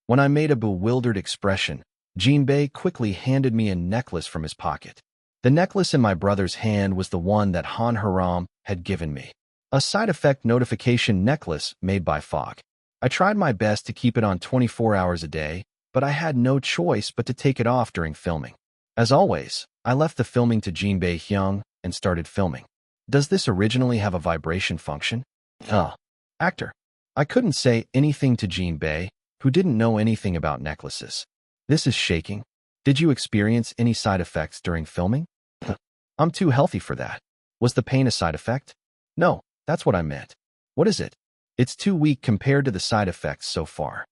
When I made a bewildered expression, Jinbei quickly handed me a necklace from his pocket. The necklace in my brother's hand was the one that Han Haram had given me. A side effect notification necklace made by Fog. I tried my best to keep it on 24 hours a day, but I had no choice but to take it off during filming. As always, I left the filming to Jin Bi-hyung and started filming. Does this originally have a vibration function? Actor. I couldn't say anything to Jinbei, who didn't know anything about necklaces. This is shaking. Did you experience any side effects during filming? I'm too healthy for that. Was the pain a side effect? No, that's what I meant. What is it? It's too weak compared to the side effects so far.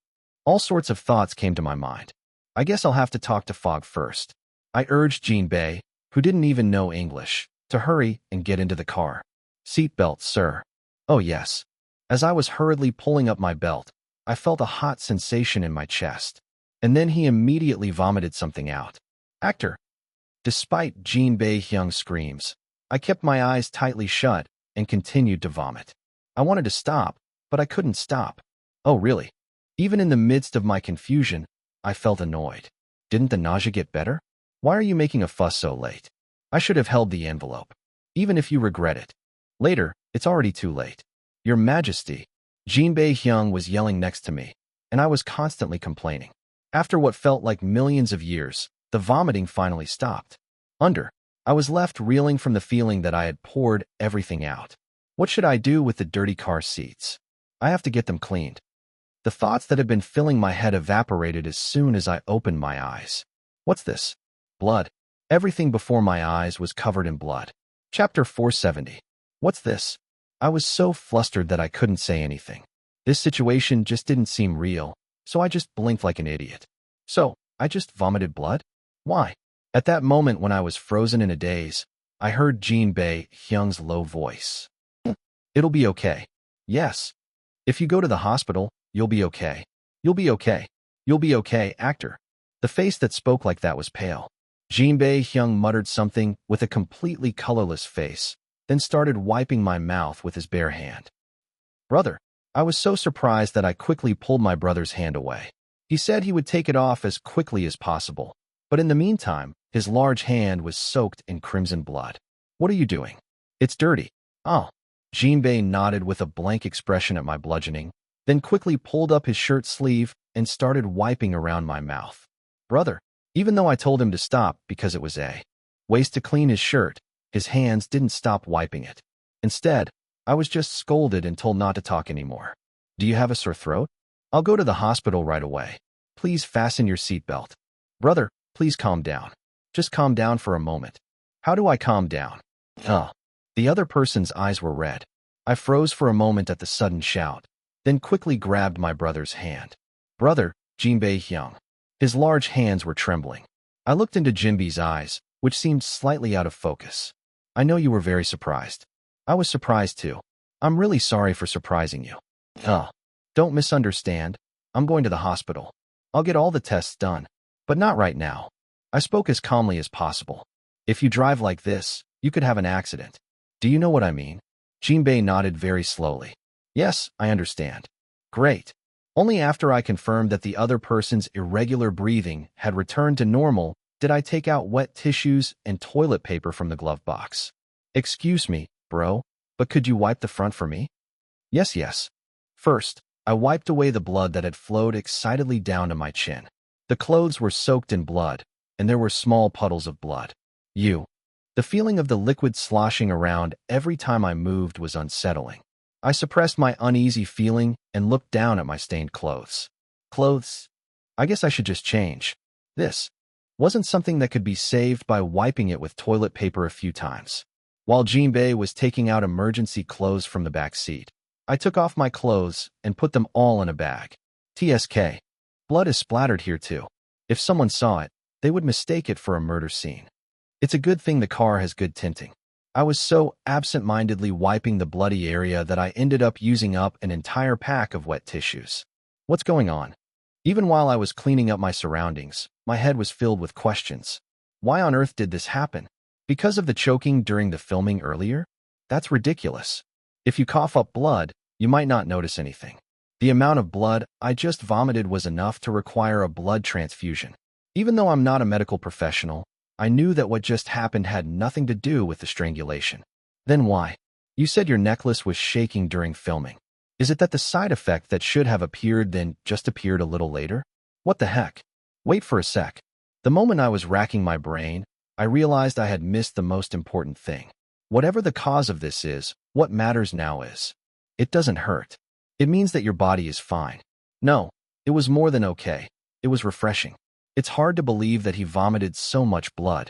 All sorts of thoughts came to my mind. I guess I'll have to talk to Fog first. I urged Jinbei, who didn't even know English, to hurry and get into the car. Seatbelt, sir. Oh yes. As I was hurriedly pulling up my belt, I felt a hot sensation in my chest. And then he immediately vomited something out. Actor. Despite Jin Bi-hyung's screams, I kept my eyes tightly shut and continued to vomit. I wanted to stop, but I couldn't stop. Oh really? Even in the midst of my confusion, I felt annoyed. Didn't the nausea get better? Why are you making a fuss so late? I should have held the envelope. Even if you regret it. Later, it's already too late. Your Majesty, Jin Bi-hyung was yelling next to me, and I was constantly complaining. After what felt like millions of years, the vomiting finally stopped. I was left reeling from the feeling that I had poured everything out. What should I do with the dirty car seats? I have to get them cleaned. The thoughts that had been filling my head evaporated as soon as I opened my eyes. What's this? Blood. Everything before my eyes was covered in blood. Chapter 470. What's this? I was so flustered that I couldn't say anything. This situation just didn't seem real, so I just blinked like an idiot. So, I just vomited blood? Why? At that moment when I was frozen in a daze, I heard Jin Bi-hyung's low voice. It'll be okay. Yes. If you go to the hospital, you'll be okay. You'll be okay. You'll be okay, actor. The face that spoke like that was pale. Jin Bi-hyung muttered something with a completely colorless face, then started wiping my mouth with his bare hand. Brother. I was so surprised that I quickly pulled my brother's hand away. He said he would take it off as quickly as possible, but in the meantime, his large hand was soaked in crimson blood. What are you doing? It's dirty. Oh. Jinbei nodded with a blank expression at my bludgeoning, then quickly pulled up his shirt sleeve and started wiping around my mouth. Brother, even though I told him to stop because it was a waste to clean his shirt, his hands didn't stop wiping it. Instead, I was just scolded and told not to talk anymore. Do you have a sore throat? I'll go to the hospital right away. Please fasten your seatbelt. Brother, please calm down. Just calm down for a moment. How do I calm down? The other person's eyes were red. I froze for a moment at the sudden shout, then quickly grabbed my brother's hand. Brother, Jin Bi-hyung. His large hands were trembling. I looked into Jinbei's eyes, which seemed slightly out of focus. I know you were very surprised. I was surprised too. I'm really sorry for surprising you. Don't misunderstand. I'm going to the hospital. I'll get all the tests done, but not right now. I spoke as calmly as possible. If you drive like this, you could have an accident. Do you know what I mean? Jinbei nodded very slowly. Yes, I understand. Great. Only after I confirmed that the other person's irregular breathing had returned to normal did I take out wet tissues and toilet paper from the glove box. Excuse me, bro, but could you wipe the front for me? Yes. First, I wiped away the blood that had flowed excitedly down to my chin. The clothes were soaked in blood, and there were small puddles of blood. The feeling of the liquid sloshing around every time I moved was unsettling. I suppressed my uneasy feeling and looked down at my stained clothes. Clothes? I guess I should just change. This wasn't something that could be saved by wiping it with toilet paper a few times. While Jinbei was taking out emergency clothes from the back seat, I took off my clothes and put them all in a bag. TSK. Blood is splattered here too. If someone saw it, They would mistake it for a murder scene. It's a good thing the car has good tinting. I was so absent-mindedly wiping the bloody area that I ended up using up an entire pack of wet tissues. What's going on? Even while I was cleaning up my surroundings, my head was filled with questions. Why on earth did this happen? Because of the choking during the filming earlier? That's ridiculous. If you cough up blood, you might not notice anything. The amount of blood I just vomited was enough to require a blood transfusion. Even though I'm not a medical professional, I knew that what just happened had nothing to do with the strangulation. Then why? You said your necklace was shaking during filming. Is it that the side effect that should have appeared then just appeared a little later? What the heck? Wait for a sec. The moment I was racking my brain, I realized I had missed the most important thing. Whatever the cause of this is, what matters now is, it doesn't hurt. It means that your body is fine. No, it was more than okay. It was refreshing. It's hard to believe that he vomited so much blood.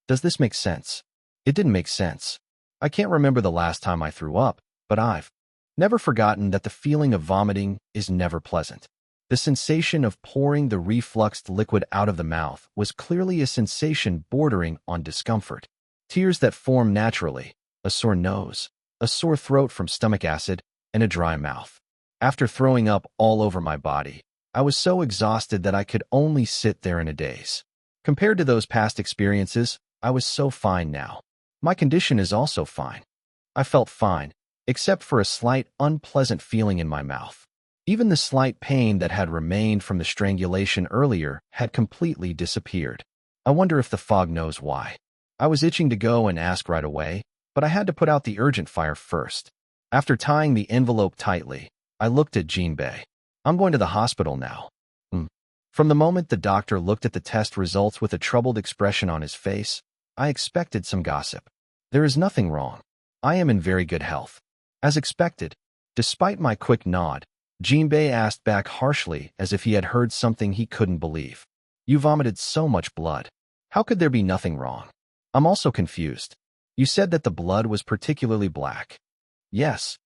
Does this make sense? It didn't make sense. I can't remember the last time I threw up, but I've never forgotten that the feeling of vomiting is never pleasant. The sensation of pouring the refluxed liquid out of the mouth was clearly a sensation bordering on discomfort. Tears that form naturally, a sore nose, a sore throat from stomach acid, and a dry mouth. After throwing up all over my body, I was so exhausted that I could only sit there in a daze. Compared to those past experiences, I was so fine now. My condition is also fine. I felt fine, except for a slight, unpleasant feeling in my mouth. Even the slight pain that had remained from the strangulation earlier had completely disappeared. I wonder if the fog knows why. I was itching to go and ask right away, but I had to put out the urgent fire first. After tying the envelope tightly, I looked at Jinbei. I'm going to the hospital now. From the moment the doctor looked at the test results with a troubled expression on his face, I expected some gossip. There is nothing wrong. I am in very good health. As expected, despite my quick nod, Jinbei asked back harshly as if he had heard something he couldn't believe. You vomited so much blood. How could there be nothing wrong? I'm also confused. You said that the blood was particularly black. Yes.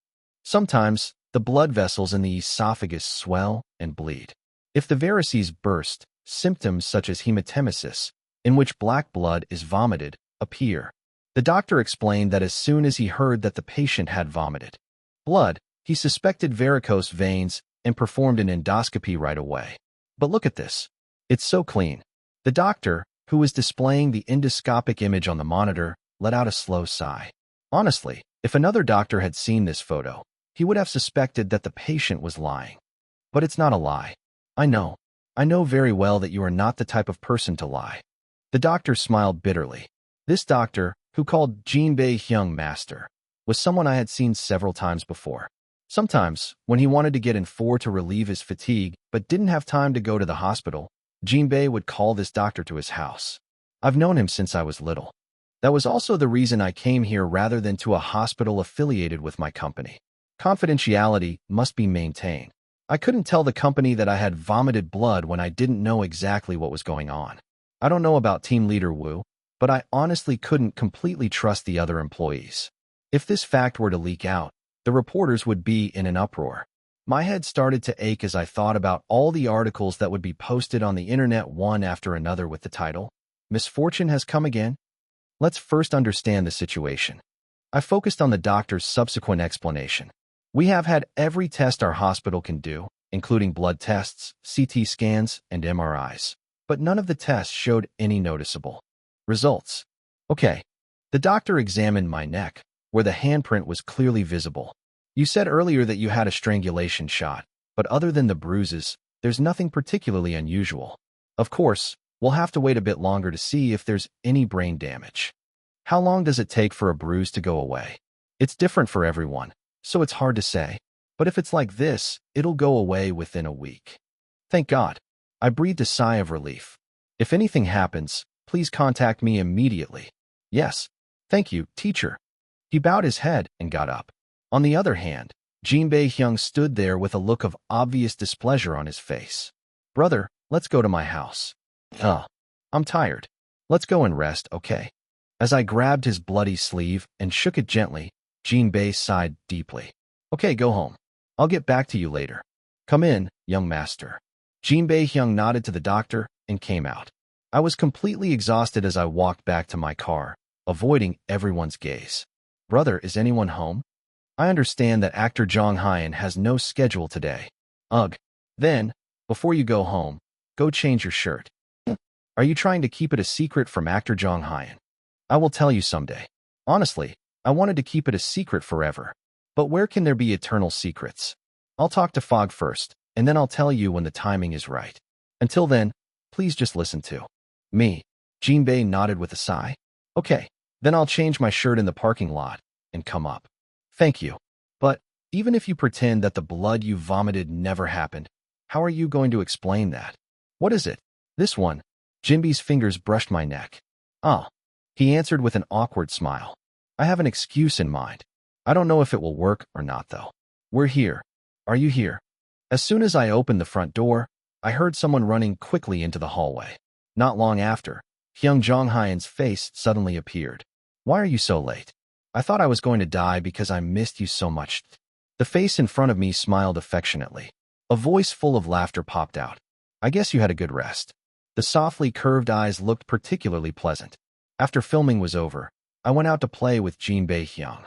Sometimes, the blood vessels in the esophagus swell and bleed. If the varices burst, symptoms such as hematemesis, in which black blood is vomited, appear. The doctor explained that as soon as he heard that the patient had vomited blood, he suspected varicose veins and performed an endoscopy right away. But look at this. It's so clean. The doctor, who was displaying the endoscopic image on the monitor, let out a slow sigh. Honestly, if another doctor had seen this photo, he would have suspected that the patient was lying. But it's not a lie. I know very well that you are not the type of person to lie. The doctor smiled bitterly. This doctor, who called Jinbei Hyung master, was someone I had seen several times before. Sometimes, when he wanted to get in to relieve his fatigue but didn't have time to go to the hospital, Jinbei would call this doctor to his house. I've known him since I was little. That was also the reason I came here rather than to a hospital affiliated with my company. Confidentiality must be maintained. I couldn't tell the company that I had vomited blood when I didn't know exactly what was going on. I don't know about team leader Wu, but I honestly couldn't completely trust the other employees. If this fact were to leak out, the reporters would be in an uproar. My head started to ache as I thought about all the articles that would be posted on the internet one after another with the title, "Misfortune has come again." Let's first understand the situation. I focused on the doctor's subsequent explanation. We have had every test our hospital can do, including blood tests, CT scans, and MRIs. But none of the tests showed any noticeable results. Okay. The doctor examined my neck, where the handprint was clearly visible. You said earlier that you had a strangulation shot, but other than the bruises, there's nothing particularly unusual. Of course, we'll have to wait a bit longer to see if there's any brain damage. How long does it take for a bruise to go away? It's different for everyone, so it's hard to say. But if it's like this, it'll go away within a week. Thank God. I breathed a sigh of relief. If anything happens, please contact me immediately. Yes. Thank you, teacher. He bowed his head and got up. On the other hand, Jinbei Hyung stood there with a look of obvious displeasure on his face. Brother, let's go to my house. I'm tired. Let's go and rest, okay? As I grabbed his bloody sleeve and shook it gently, Jinbei sighed deeply. Okay, go home. I'll get back to you later. Come in, young master. Jinbei Hyung nodded to the doctor and came out. I was completely exhausted as I walked back to my car, avoiding everyone's gaze. Brother, is anyone home? I understand that actor Jong Hyun has no schedule today. Ugh. Then, before you go home, go change your shirt. Are you trying to keep it a secret from actor Jong Hyun? I will tell you someday. Honestly, I wanted to keep it a secret forever. But where can there be eternal secrets? I'll talk to Fog first, and then I'll tell you when the timing is right. Until then, please just listen to me. Jinbei nodded with a sigh. Okay, then I'll change my shirt in the parking lot and come up. Thank you. But even if you pretend that the blood you vomited never happened, how are you going to explain that? What is it? This one. Jinbei's fingers brushed my neck. Ah, he answered with an awkward smile. I have an excuse in mind. I don't know if it will work or not, though. We're here. Are you here? As soon as I opened the front door, I heard someone running quickly into the hallway. Not long after, Hyung Jong Hyun's face suddenly appeared. Why are you so late? I thought I was going to die because I missed you so much. The face in front of me smiled affectionately. A voice full of laughter popped out. I guess you had a good rest. The softly curved eyes looked particularly pleasant. After filming was over, I went out to play with Jinbei Hyung.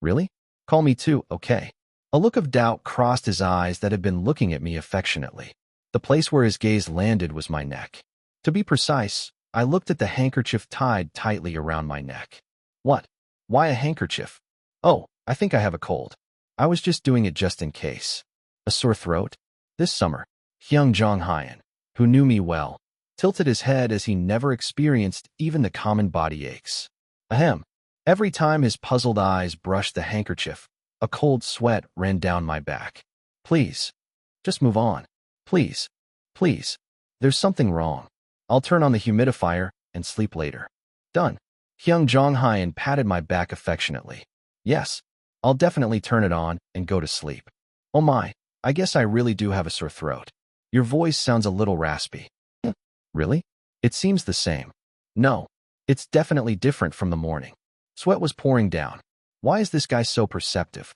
Really? Call me too, okay. A look of doubt crossed his eyes that had been looking at me affectionately. The place where his gaze landed was my neck. To be precise, I looked at the handkerchief tied tightly around my neck. What? Why a handkerchief? Oh, I think I have a cold. I was just doing it just in case. A sore throat? This summer, Hyung Jong Hyun, who knew me well, tilted his head as he never experienced even the common body aches. Ahem. Every time his puzzled eyes brushed the handkerchief, a cold sweat ran down my back. Please. Just move on. Please. Please. There's something wrong. I'll turn on the humidifier and sleep later. Done. Hyung Jong Hyun patted my back affectionately. Yes. I'll definitely turn it on and go to sleep. Oh my, I guess I really do have a sore throat. Your voice sounds a little raspy. Really? It seems the same. No, it's definitely different from the morning. Sweat was pouring down. Why is this guy so perceptive?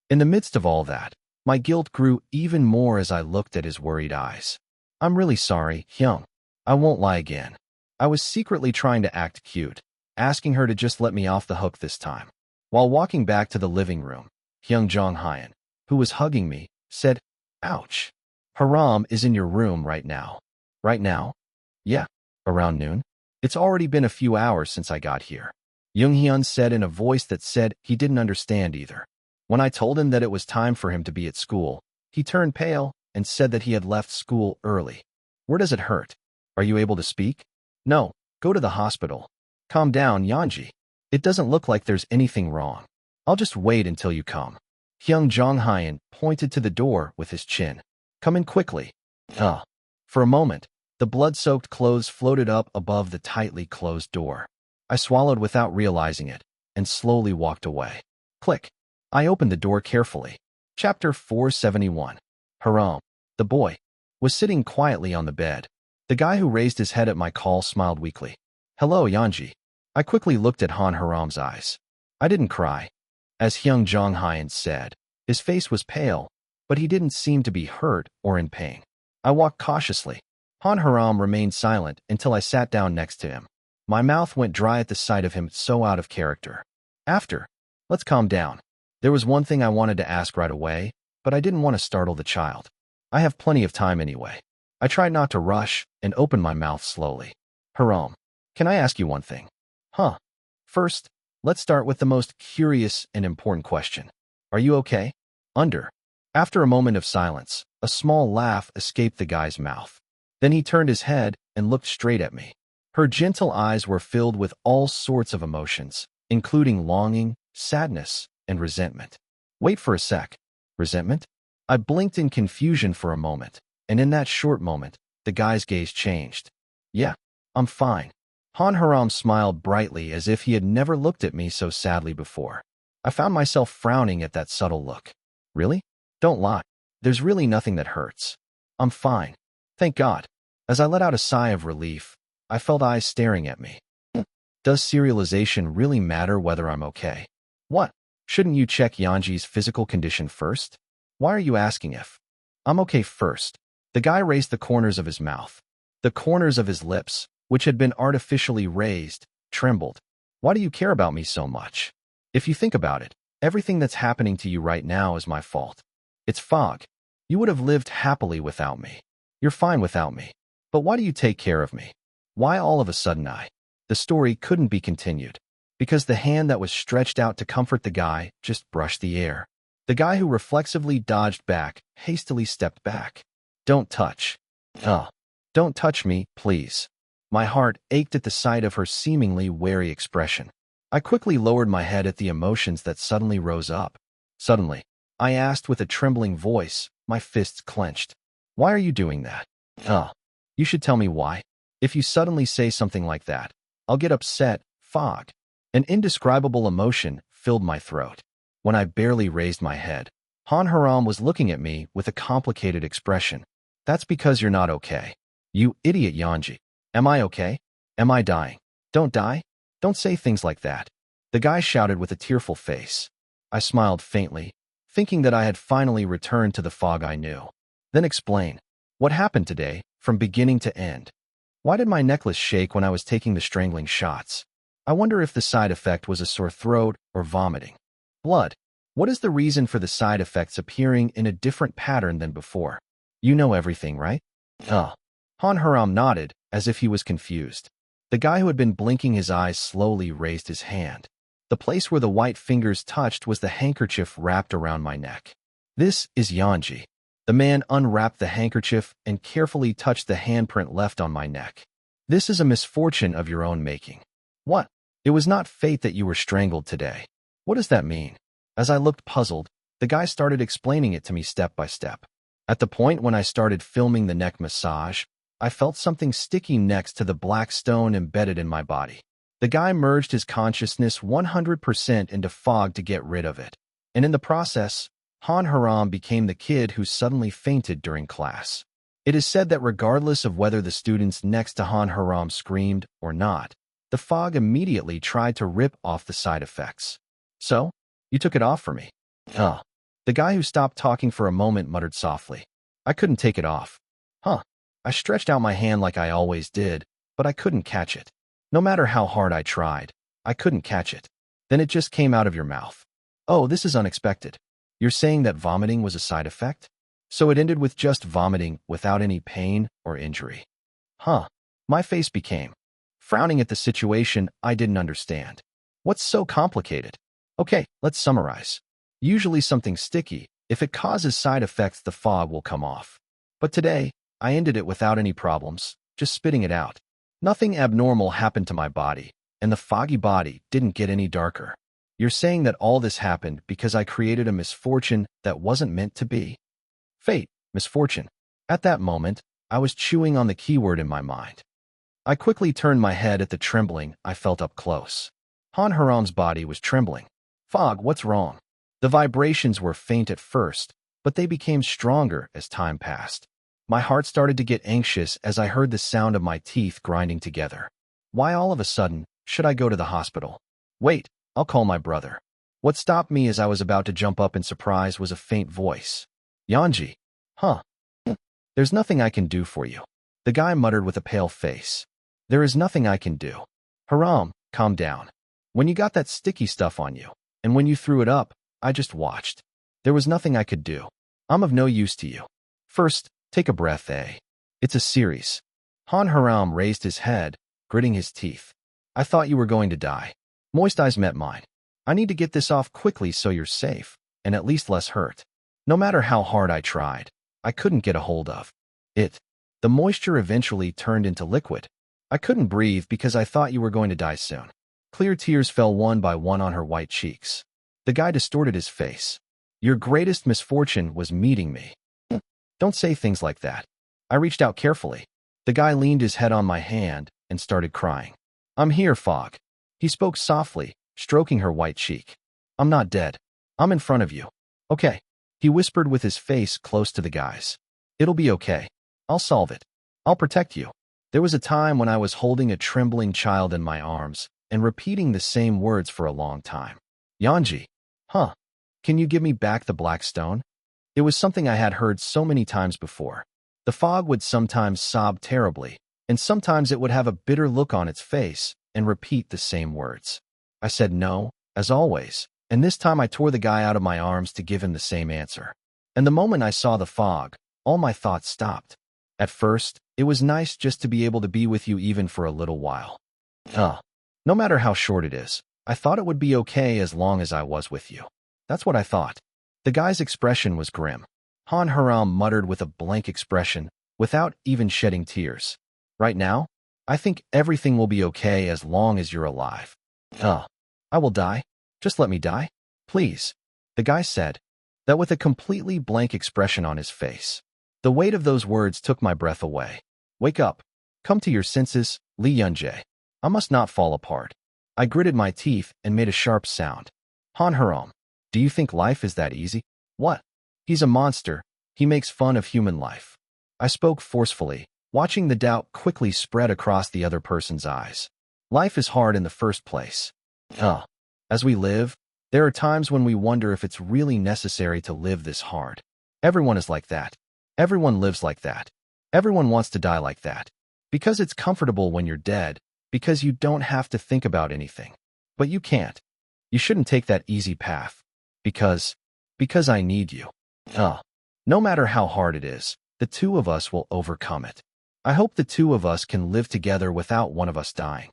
In the midst of all that, my guilt grew even more as I looked at his worried eyes. I'm really sorry, Hyung. I won't lie again. I was secretly trying to act cute, asking her to just let me off the hook this time. While walking back to the living room, Hyung Jong Hyun, who was hugging me, said, Ouch. Haram is in your room right now. Right now? Yeah, around noon. It's already been a few hours since I got here. Jung Hyun said in a voice that said he didn't understand either. When I told him that it was time for him to be at school, he turned pale and said that he had left school early. Where does it hurt? Are you able to speak? No, go to the hospital. Calm down, Yanji. It doesn't look like there's anything wrong. I'll just wait until you come. Hyung Jong Hyun pointed to the door with his chin. Come in quickly. For a moment, the blood-soaked clothes floated up above the tightly closed door. I swallowed without realizing it and slowly walked away. Click. I opened the door carefully. Chapter 471. Haram, the boy, was sitting quietly on the bed. The guy who raised his head at my call smiled weakly. Hello, Yanji. I quickly looked at Han Haram's eyes. I didn't cry. As Hyung Jong Hyun said, his face was pale, but he didn't seem to be hurt or in pain. I walked cautiously. Han Haram remained silent until I sat down next to him. My mouth went dry at the sight of him so out of character. Let's calm down. There was one thing I wanted to ask right away, but I didn't want to startle the child. I have plenty of time anyway. I tried not to rush and opened my mouth slowly. Haram, can I ask you one thing? First, let's start with the most curious and important question. Are you okay? After a moment of silence, a small laugh escaped the guy's mouth. Then he turned his head and looked straight at me. Her gentle eyes were filled with all sorts of emotions, including longing, sadness, and resentment. Wait for a sec. Resentment? I blinked in confusion for a moment, and in that short moment, the guy's gaze changed. Yeah, I'm fine. Han Haram smiled brightly as if he had never looked at me so sadly before. I found myself frowning at that subtle look. Really? Don't lie. There's really nothing that hurts. I'm fine. Thank God. As I let out a sigh of relief, I felt eyes staring at me. Does serialization really matter whether I'm okay? What? Shouldn't you check Yanji's physical condition first? Why are you asking if? I'm okay first. The guy raised the corners of his mouth. The corners of his lips, which had been artificially raised, trembled. Why do you care about me so much? If you think about it, everything that's happening to you right now is my fault. It's fog. You would have lived happily without me. You're fine without me. But why do you take care of me? Why all of a sudden I? The story couldn't be continued, because the hand that was stretched out to comfort the guy just brushed the air. The guy who reflexively dodged back hastily stepped back. Don't touch. Don't touch me, please. My heart ached at the sight of her seemingly wary expression. I quickly lowered my head at the emotions that suddenly rose up. Suddenly, I asked with a trembling voice, my fists clenched. Why are you doing that? You should tell me why. If you suddenly say something like that, I'll get upset. Fog. An indescribable emotion filled my throat. When I barely raised my head, Han Haram was looking at me with a complicated expression. That's because you're not okay. You idiot Yanji. Am I okay? Am I dying? Don't die. Don't say things like that. The guy shouted with a tearful face. I smiled faintly, thinking that I had finally returned to the fog I knew. Then explain. What happened today, from beginning to end? Why did my necklace shake when I was taking the strangling shots? I wonder if the side effect was a sore throat or vomiting. Blood. What is the reason for the side effects appearing in a different pattern than before? You know everything, right? Han Haram nodded, as if he was confused. The guy who had been blinking his eyes slowly raised his hand. The place where the white fingers touched was the handkerchief wrapped around my neck. This is Yanji. The man unwrapped the handkerchief and carefully touched the handprint left on my neck. This is a misfortune of your own making. What? It was not fate that you were strangled today. What does that mean? As I looked puzzled, the guy started explaining it to me step by step. At the point when I started filming the neck massage, I felt something sticky next to the black stone embedded in my body. The guy merged his consciousness 100% into fog to get rid of it. And in the process, Han Haram became the kid who suddenly fainted during class. It is said that regardless of whether the students next to Han Haram screamed or not, the fog immediately tried to rip off the side effects. So, you took it off for me. The guy who stopped talking for a moment muttered softly. I couldn't take it off. I stretched out my hand like I always did, but I couldn't catch it. No matter how hard I tried, I couldn't catch it. Then it just came out of your mouth. Oh, this is unexpected. You're saying that vomiting was a side effect? So it ended with just vomiting without any pain or injury. My face became. Frowning at the situation I didn't understand. What's so complicated? Okay, let's summarize. Usually something sticky, if it causes side effects, the fog will come off. But today, I ended it without any problems, just spitting it out. Nothing abnormal happened to my body, and the foggy body didn't get any darker. You're saying that all this happened because I created a misfortune that wasn't meant to be? Fate, misfortune. At that moment, I was chewing on the keyword in my mind. I quickly turned my head at the trembling I felt up close. Han Haram's body was trembling. Fog, what's wrong? The vibrations were faint at first, but they became stronger as time passed. My heart started to get anxious as I heard the sound of my teeth grinding together. Why all of a sudden should I go to the hospital? Wait, I'll call my brother. What stopped me as I was about to jump up in surprise was a faint voice. Yanji. There's nothing I can do for you. The guy muttered with a pale face. There is nothing I can do. Haram, calm down. When you got that sticky stuff on you, and when you threw it up, I just watched. There was nothing I could do. I'm of no use to you. First, take a breath, It's a series. Han Haram raised his head, gritting his teeth. I thought you were going to die. Moist eyes met mine. I need to get this off quickly so you're safe, and at least less hurt. No matter how hard I tried, I couldn't get a hold of it. The moisture eventually turned into liquid. I couldn't breathe because I thought you were going to die soon. Clear tears fell one by one on her white cheeks. The guy distorted his face. Your greatest misfortune was meeting me. Don't say things like that. I reached out carefully. The guy leaned his head on my hand and started crying. I'm here, Fog. He spoke softly, stroking her white cheek. I'm not dead. I'm in front of you. Okay. He whispered with his face close to the guy's. It'll be okay. I'll solve it. I'll protect you. There was a time when I was holding a trembling child in my arms and repeating the same words for a long time. Yanji. Can you give me back the black stone? It was something I had heard so many times before. The fog would sometimes sob terribly, and sometimes it would have a bitter look on its face and repeat the same words. I said no, as always, and this time I tore the guy out of my arms to give him the same answer. And the moment I saw the fog, all my thoughts stopped. At first, it was nice just to be able to be with you even for a little while. No matter how short it is, I thought it would be okay as long as I was with you. That's what I thought. The guy's expression was grim. Han Haram muttered with a blank expression, without even shedding tears. Right now, I think everything will be okay as long as you're alive. I will die. Just let me die. Please. The guy said, that with a completely blank expression on his face. The weight of those words took my breath away. Wake up. Come to your senses, Li Yunjae. I must not fall apart. I gritted my teeth and made a sharp sound. Han Haram, do you think life is that easy? What? He's a monster. He makes fun of human life. I spoke forcefully, watching the doubt quickly spread across the other person's eyes. Life is hard in the first place. As we live, there are times when we wonder if it's really necessary to live this hard. Everyone is like that. Everyone lives like that. Everyone wants to die like that. Because it's comfortable when you're dead, because you don't have to think about anything. But you can't. You shouldn't take that easy path. Because I need you. No matter how hard it is, the two of us will overcome it. I hope the two of us can live together without one of us dying.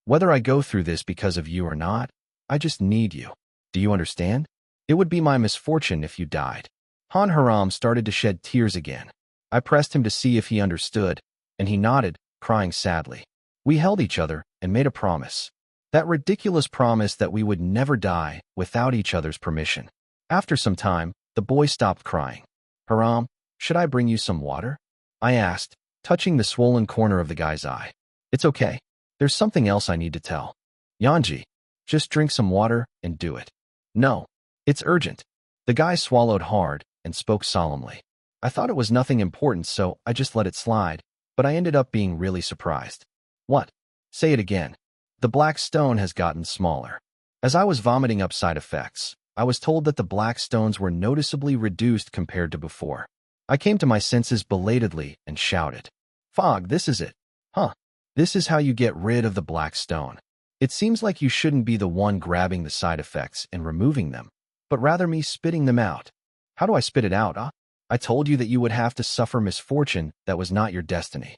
Whether I go through this because of you or not, I just need you. Do you understand? It would be my misfortune if you died. Han Haram started to shed tears again. I pressed him to see if he understood, and he nodded, crying sadly. We held each other and made a promise. That ridiculous promise that we would never die without each other's permission. After some time, the boy stopped crying. Haram, should I bring you some water? I asked, touching the swollen corner of the guy's eye. It's okay. There's something else I need to tell. Yanji, just drink some water and do it. No, it's urgent. The guy swallowed hard and spoke solemnly. I thought it was nothing important, so I just let it slide, but I ended up being really surprised. What? Say it again. The black stone has gotten smaller. As I was vomiting up side effects, I was told that the black stones were noticeably reduced compared to before. I came to my senses belatedly and shouted, Fog, this is it. This is how you get rid of the black stone. It seems like you shouldn't be the one grabbing the side effects and removing them, but rather me spitting them out. How do I spit it out, I told you that you would have to suffer misfortune that was not your destiny.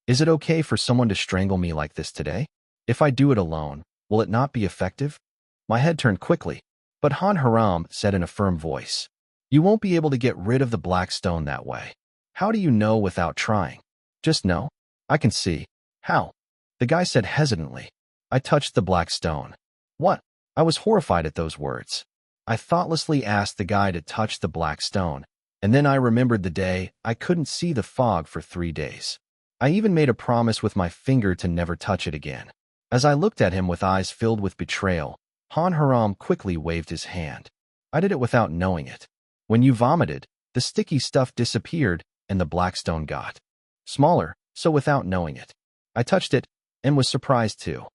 Is it okay for someone to strangle me like this today? If I do it alone, will it not be effective? My head turned quickly, but Han Haram said in a firm voice, You won't be able to get rid of the black stone that way. How do you know without trying? Just know. I can see. How? The guy said hesitantly. I touched the black stone. What? I was horrified at those words. I thoughtlessly asked the guy to touch the black stone, and then I remembered the day I couldn't see the fog for 3 days. I even made a promise with my finger to never touch it again. As I looked at him with eyes filled with betrayal, Han Haram quickly waved his hand. I did it without knowing it. When you vomited, the sticky stuff disappeared and the black stone got smaller, so without knowing it, I touched it and was surprised too.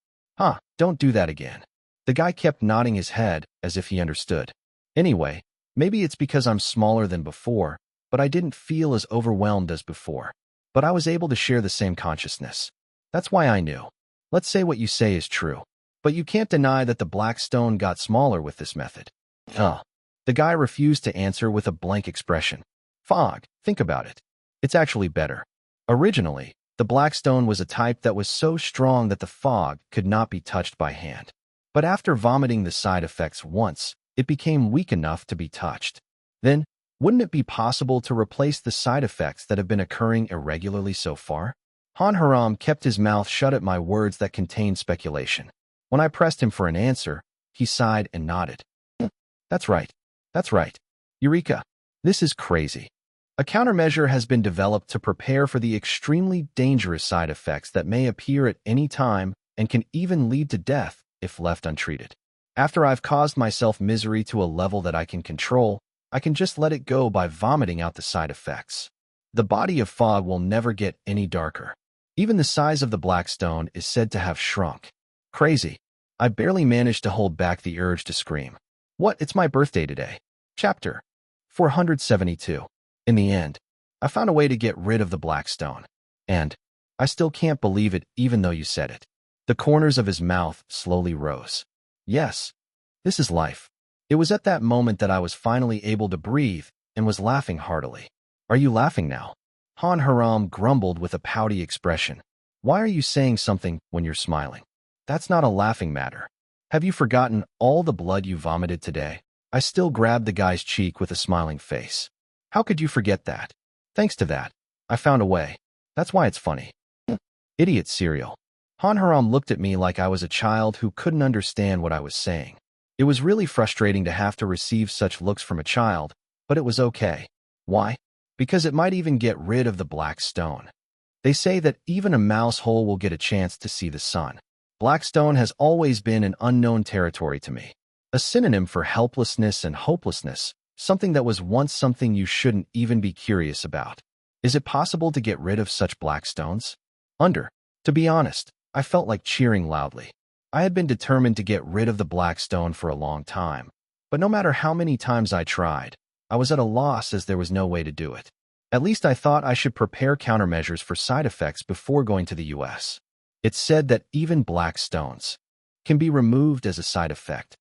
Don't do that again. The guy kept nodding his head as if he understood. Anyway, maybe it's because I'm smaller than before, but I didn't feel as overwhelmed as before. But I was able to share the same consciousness. That's why I knew. Let's say what you say is true. But you can't deny that the black stone got smaller with this method. The guy refused to answer with a blank expression. Fog, think about it. It's actually better. Originally, the black stone was a type that was so strong that the fog could not be touched by hand. But after vomiting the side effects once, it became weak enough to be touched. Then, wouldn't it be possible to replace the side effects that have been occurring irregularly so far? Han Haram kept his mouth shut at my words that contained speculation. When I pressed him for an answer, he sighed and nodded. That's right. That's right. Eureka. This is crazy. A countermeasure has been developed to prepare for the extremely dangerous side effects that may appear at any time and can even lead to death if left untreated. After I've caused myself misery to a level that I can control, I can just let it go by vomiting out the side effects. The body of fog will never get any darker. Even the size of the black stone is said to have shrunk. Crazy. I barely managed to hold back the urge to scream. What? It's my birthday today. Chapter 472. In the end, I found a way to get rid of the black stone. And I still can't believe it even though you said it. The corners of his mouth slowly rose. Yes, this is life. It was at that moment that I was finally able to breathe and was laughing heartily. Are you laughing now? Han Haram grumbled with a pouty expression. Why are you saying something when you're smiling? That's not a laughing matter. Have you forgotten all the blood you vomited today? I still grabbed the guy's cheek with a smiling face. How could you forget that? Thanks to that, I found a way. That's why it's funny. Idiot cereal. Han Haram looked at me like I was a child who couldn't understand what I was saying. It was really frustrating to have to receive such looks from a child, but it was okay. Why? Because it might even get rid of the black stone. They say that even a mouse hole will get a chance to see the sun. Black stone has always been an unknown territory to me. A synonym for helplessness and hopelessness, something that was once something you shouldn't even be curious about. Is it possible to get rid of such black stones? To be honest, I felt like cheering loudly. I had been determined to get rid of the black stone for a long time, but no matter how many times I tried, I was at a loss as there was no way to do it. At least I thought I should prepare countermeasures for side effects before going to the US. It's said that even black stones can be removed as a side effect.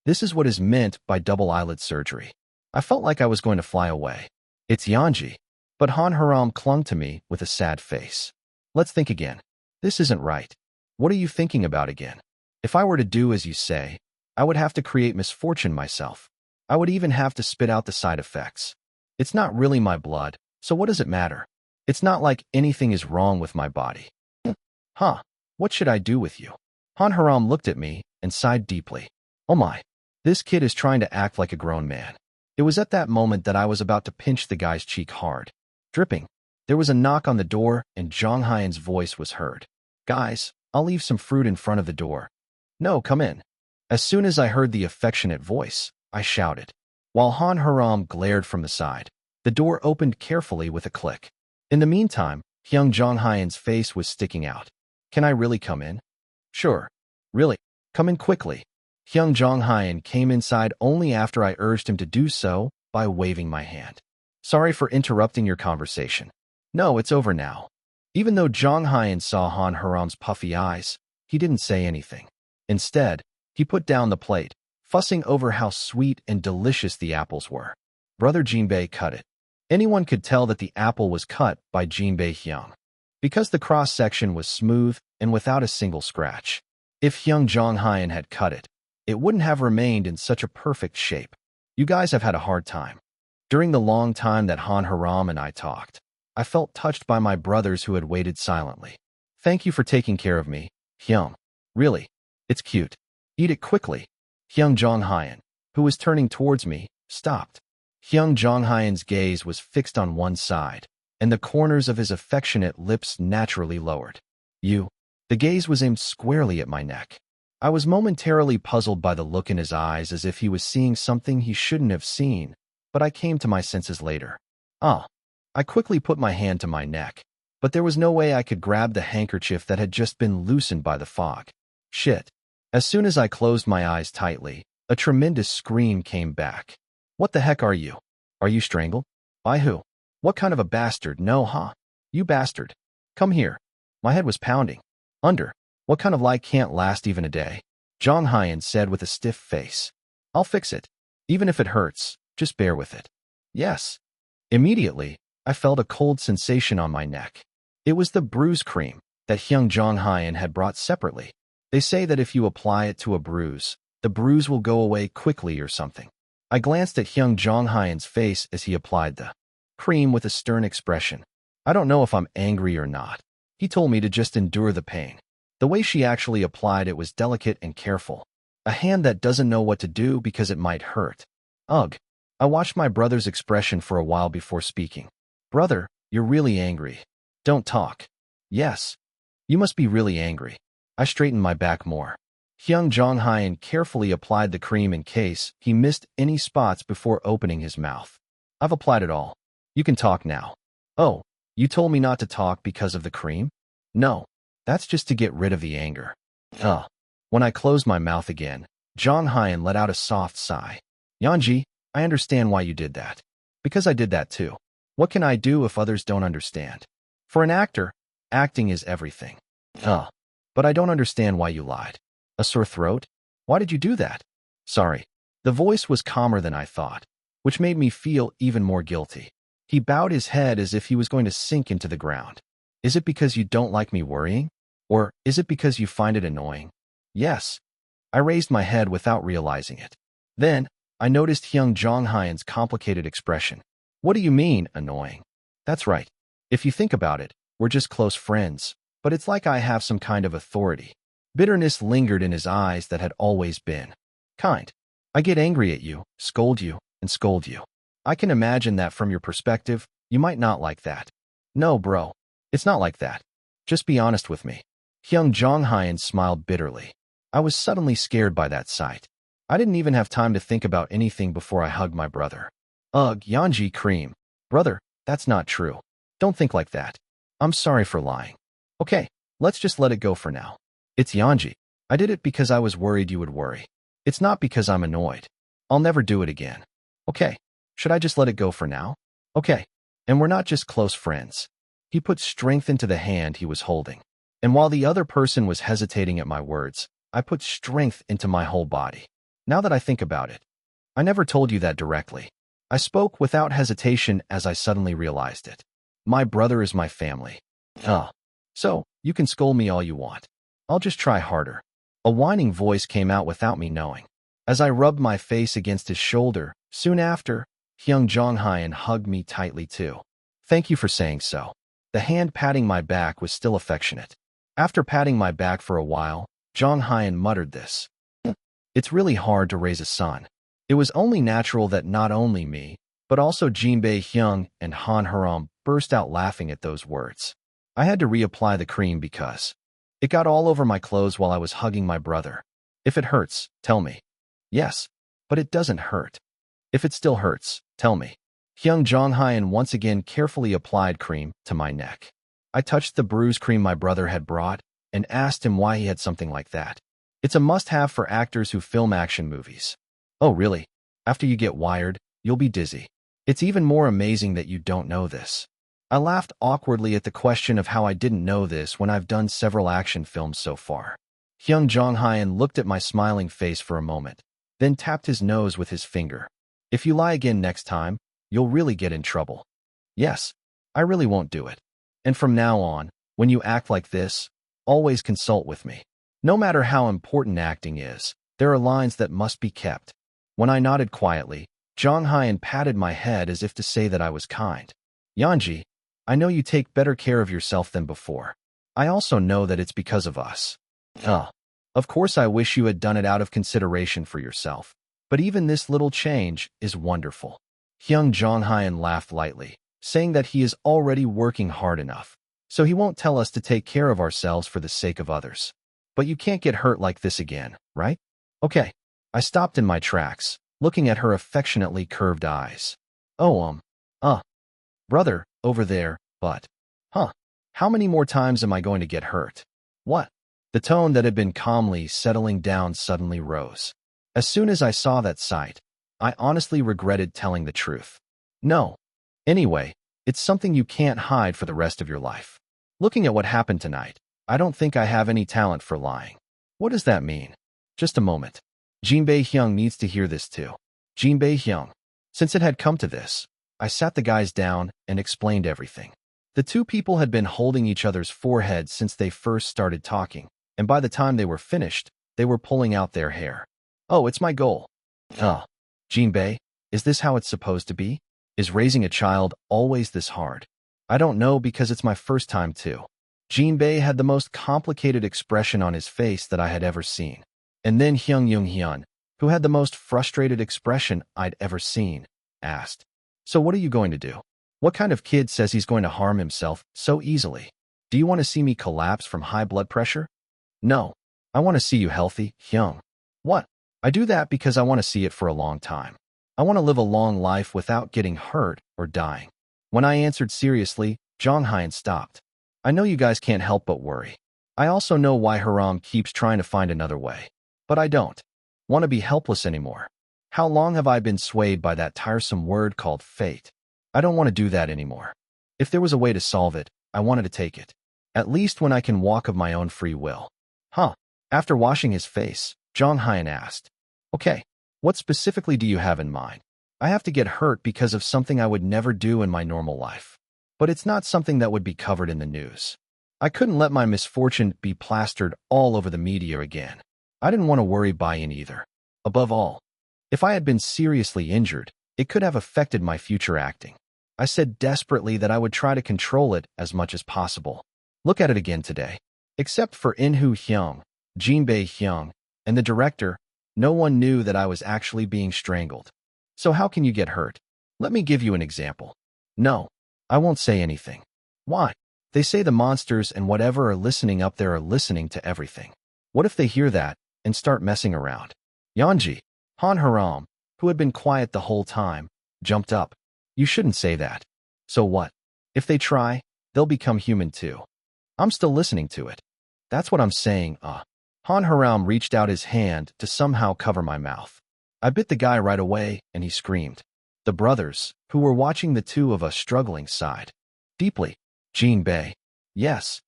This is what is meant by double eyelid surgery. I felt like I was going to fly away. It's Yanji. But Han Haram clung to me with a sad face. Let's think again. This isn't right. What are you thinking about again? If I were to do as you say, I would have to create misfortune myself. I would even have to spit out the side effects. It's not really my blood, so what does it matter? It's not like anything is wrong with my body. Huh, what should I do with you? Han Haram looked at me and sighed deeply. Oh my, this kid is trying to act like a grown man. It was at that moment that I was about to pinch the guy's cheek hard. Dripping. There was a knock on the door and Zhang Haiyan's voice was heard. Guys, I'll leave some fruit in front of the door. No, come in. As soon as I heard the affectionate voice, I shouted. While Han Haram glared from the side, the door opened carefully with a click. In the meantime, young Zhang Haiyan's face was sticking out. Can I really come in? Sure. Really? Come in quickly. Young Zhang Haiyan came inside only after I urged him to do so by waving my hand. Sorry for interrupting your conversation. No, it's over now. Even though Zhang Haiyan saw Han Haram's puffy eyes, he didn't say anything. Instead, he put down the plate, fussing over how sweet and delicious the apples were. Brother Jinbei cut it. Anyone could tell that the apple was cut by Jinbei Hyung, because the cross-section was smooth and without a single scratch. If Hyung Zhang Haiyan had cut it, it wouldn't have remained in such a perfect shape. You guys have had a hard time. During the long time that Han Haram and I talked, I felt touched by my brothers who had waited silently. Thank you for taking care of me, Hyung. Really, it's cute. Eat it quickly. Hyung Zhang Haiyan, who was turning towards me, stopped. Hyung Zhang Haiyan's gaze was fixed on one side, and the corners of his affectionate lips naturally lowered. The gaze was aimed squarely at my neck. I was momentarily puzzled by the look in his eyes as if he was seeing something he shouldn't have seen, but I came to my senses later. I quickly put my hand to my neck, but there was no way I could grab the handkerchief that had just been loosened by the fog. Shit. As soon as I closed my eyes tightly, a tremendous scream came back. What the heck are you? Are you strangled? By who? What kind of a bastard? No, huh? You bastard. Come here. My head was pounding. What kind of lie can't last even a day? Zhang Haiyan said with a stiff face. I'll fix it. Even if it hurts, just bear with it. Yes. Immediately, I felt a cold sensation on my neck. It was the bruise cream that Hyung Zhang Haiyan had brought separately. They say that if you apply it to a bruise, the bruise will go away quickly or something. I glanced at Hyung Zhang Haiyan's face as he applied the cream with a stern expression. I don't know if I'm angry or not. He told me to just endure the pain. The way she actually applied it was delicate and careful. A hand that doesn't know what to do because it might hurt. Ugh. I watched my brother's expression for a while before speaking. Brother, you're really angry. Don't talk. Yes. You must be really angry. I straightened my back more. Hyung Zhang Haiyan carefully applied the cream in case he missed any spots before opening his mouth. I've applied it all. You can talk now. Oh, you told me not to talk because of the cream? No. That's just to get rid of the anger. When I closed my mouth again, Zhang Haiyan let out a soft sigh. Yanji, I understand why you did that. Because I did that too. What can I do if others don't understand? For an actor, Acting is everything. Huh. But I don't understand why you lied. A sore throat? Why did you do that? Sorry. The voice was calmer than I thought, which made me feel even more guilty. He bowed his head as if he was going to sink into the ground. Is it because you don't like me worrying? Or is it because you find it annoying? Yes. I raised my head without realizing it. Then, I noticed Hyung Jonghyun's complicated expression. What do you mean, annoying? That's right. If you think about it, we're just close friends, but it's like I have some kind of authority. Bitterness lingered in his eyes that had always been kind. I get angry at you, scold you, and scold you. I can imagine that from your perspective, you might not like that. No, bro. It's not like that. Just be honest with me. Hyung Jonghyun smiled bitterly. I was suddenly scared by that sight. I didn't even have time to think about anything before I hugged my brother. Ugh, Yeonji cream. Brother, that's not true. Don't think like that. I'm sorry for lying. Okay, let's just let it go for now. It's Yeonji. I did it because I was worried you would worry. It's not because I'm annoyed. I'll never do it again. Okay, should I just let it go for now? Okay, and we're not just close friends. He put strength into the hand he was holding. And while the other person was hesitating at my words, I put strength into my whole body. Now that I think about it, I never told you that directly. I spoke without hesitation as I suddenly realized it. My brother is my family. So, you can scold me all you want. I'll just try harder. A whining voice came out without me knowing. As I rubbed my face against his shoulder, soon after, Hyung Jonghyun hugged me tightly too. Thank you for saying so. The hand patting my back was still affectionate. After patting my back for a while, Jonghyun muttered this. It's really hard to raise a son. It was only natural that not only me, but also Jinbae Hyung and Han Haram burst out laughing at those words. I had to reapply the cream because it got all over my clothes while I was hugging my brother. If it hurts, tell me. Yes, but it doesn't hurt. If it still hurts, tell me. Hyung Jonghyun once again carefully applied cream to my neck. I touched the bruise cream my brother had brought and asked him why he had something like that. It's a must-have for actors who film action movies. Oh, really? After you get wired, you'll be dizzy. It's even more amazing that you don't know this. I laughed awkwardly at the question of how I didn't know this when I've done several action films so far. Hyung Jonghyun looked at my smiling face for a moment, then tapped his nose with his finger. If you lie again next time, you'll really get in trouble. Yes, I really won't do it. And from now on, when you act like this, always consult with me. No matter how important acting is, there are lines that must be kept. When I nodded quietly, Jonghyun patted my head as if to say that I was kind. Yeonji, I know you take better care of yourself than before. I also know that it's because of us. Of course I wish you had done it out of consideration for yourself. But even this little change is wonderful. Hyung Jonghyun laughed lightly, saying that he is already working hard enough, so he won't tell us to take care of ourselves for the sake of others. But you can't get hurt like this again, right? Okay. I stopped in my tracks, looking at her affectionately curved eyes. Brother, over there, but, how many more times am I going to get hurt? What? The tone that had been calmly settling down suddenly rose. As soon as I saw that sight, I honestly regretted telling the truth. No. Anyway, it's something you can't hide for the rest of your life. Looking at what happened tonight, I don't think I have any talent for lying. What does that mean? Just a moment. Jinbae Hyung needs to hear this too. Jinbae Hyung. Since it had come to this, I sat the guys down and explained everything. The two people had been holding each other's foreheads since they first started talking, and by the time they were finished, they were pulling out their hair. Oh, it's my goal. Jinbae, is this how it's supposed to be? Is raising a child always this hard? I don't know because it's my first time too. Jinbae had the most complicated expression on his face that I had ever seen. And then Hyung Jonghyun, who had the most frustrated expression I'd ever seen, asked, So what are you going to do? What kind of kid says he's going to harm himself so easily? Do you want to see me collapse from high blood pressure? No. I want to see you healthy, Hyung. What? I do that because I want to see it for a long time. I want to live a long life without getting hurt or dying. When I answered seriously, Jonghyun stopped. I know you guys can't help but worry. I also know why Haram keeps trying to find another way. But I don't want to be helpless anymore. How long have I been swayed by that tiresome word called fate? I don't want to do that anymore. If there was a way to solve it, I wanted to take it. At least when I can walk of my own free will. Huh. After washing his face, Zhang Haiyan asked, Okay, what specifically do you have in mind? I have to get hurt because of something I would never do in my normal life. But it's not something that would be covered in the news. I couldn't let my misfortune be plastered all over the media again. I didn't want to worry Bayan either. Above all, if I had been seriously injured, it could have affected my future acting. I said desperately that I would try to control it as much as possible. Look at it again today. Except for Inhu Hyung, Jinbei Hyung, and the director, no one knew that I was actually being strangled. So how can you get hurt? Let me give you an example. No, I won't say anything. Why? They say the monsters and whatever are listening up there are listening to everything. What if they hear that and start messing around? Yanji, Han Haram, who had been quiet the whole time, jumped up. You shouldn't say that. So what? If they try, they'll become human too. I'm still listening to it. That's what I'm saying, Han Haram reached out his hand to somehow cover my mouth. I bit the guy right away, and he screamed. The brothers, who were watching the two of us struggling, sighed deeply. Jinbei. Yes.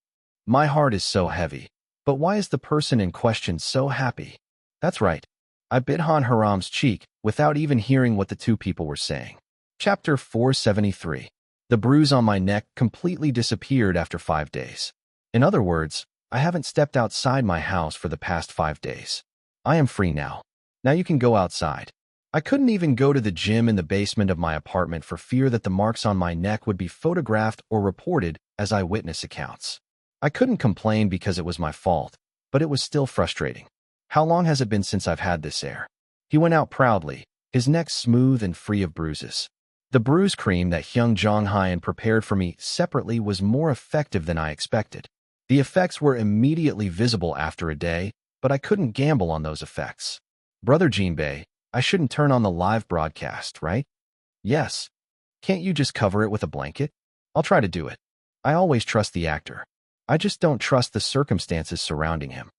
My heart is so heavy. But why is the person in question so happy? That's right. I bit Han Haram's cheek without even hearing what the two people were saying. Chapter 473. The bruise on my neck completely disappeared after 5 days. In other words, I haven't stepped outside my house for the past 5 days. I am free now. Now you can go outside. I couldn't even go to the gym in the basement of my apartment for fear that the marks on my neck would be photographed or reported as eyewitness accounts. I couldn't complain because it was my fault, but it was still frustrating. How long has it been since I've had this air? He went out proudly, his neck smooth and free of bruises. The bruise cream that Hyung Jong-hyan prepared for me separately was more effective than I expected. The effects were immediately visible after a day, but I couldn't gamble on those effects. Brother Jinbei, I shouldn't turn on the live broadcast, right? Yes. Can't you just cover it with a blanket? I'll try to do it. I always trust the actor. I just don't trust the circumstances surrounding him.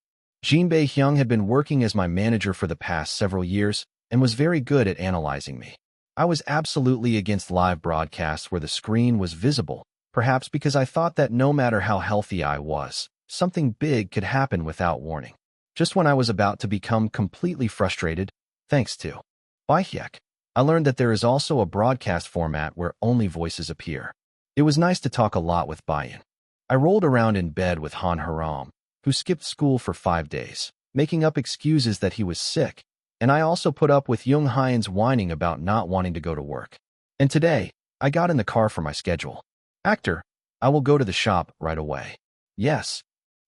Jinbei Hyung had been working as my manager for the past several years and was very good at analyzing me. I was absolutely against live broadcasts where the screen was visible, perhaps because I thought that no matter how healthy I was, something big could happen without warning. Just when I was about to become completely frustrated, thanks to Baihyek, I learned that there is also a broadcast format where only voices appear. It was nice to talk a lot with Bayan. I rolled around in bed with Han Haram, who skipped school for 5 days, making up excuses that he was sick, and I also put up with Jung Hyan's whining about not wanting to go to work. And today, I got in the car for my schedule. Actor, I will go to the shop right away. Yes.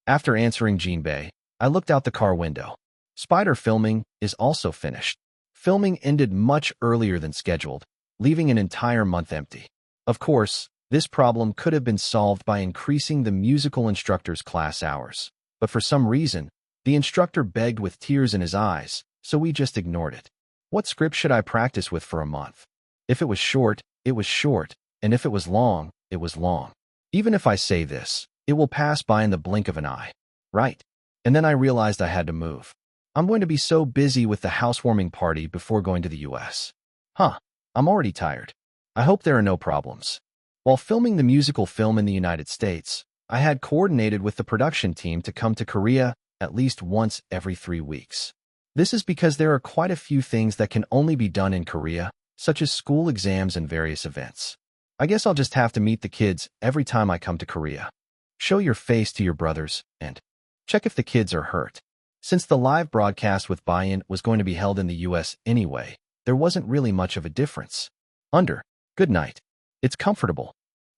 After answering Jinbei, I looked out the car window. Spider filming is also finished. Filming ended much earlier than scheduled, leaving an entire month empty. Of course, this problem could have been solved by increasing the musical instructor's class hours, but for some reason, the instructor begged with tears in his eyes, so we just ignored it. What script should I practice with for a month? If it was short, it was short, and if it was long, it was long. Even if I say this, it will pass by in the blink of an eye. Right. And then I realized I had to move. I'm going to be so busy with the housewarming party before going to the US. I'm already tired. I hope there are no problems. While filming the musical film in the United States, I had coordinated with the production team to come to Korea at least once every 3 weeks. This is because there are quite a few things that can only be done in Korea, such as school exams and various events. I guess I'll just have to meet the kids every time I come to Korea. Show your face to your brothers and check if the kids are hurt. Since the live broadcast with Bayan was going to be held in the US anyway, there wasn't really much of a difference. Good night. It's comfortable.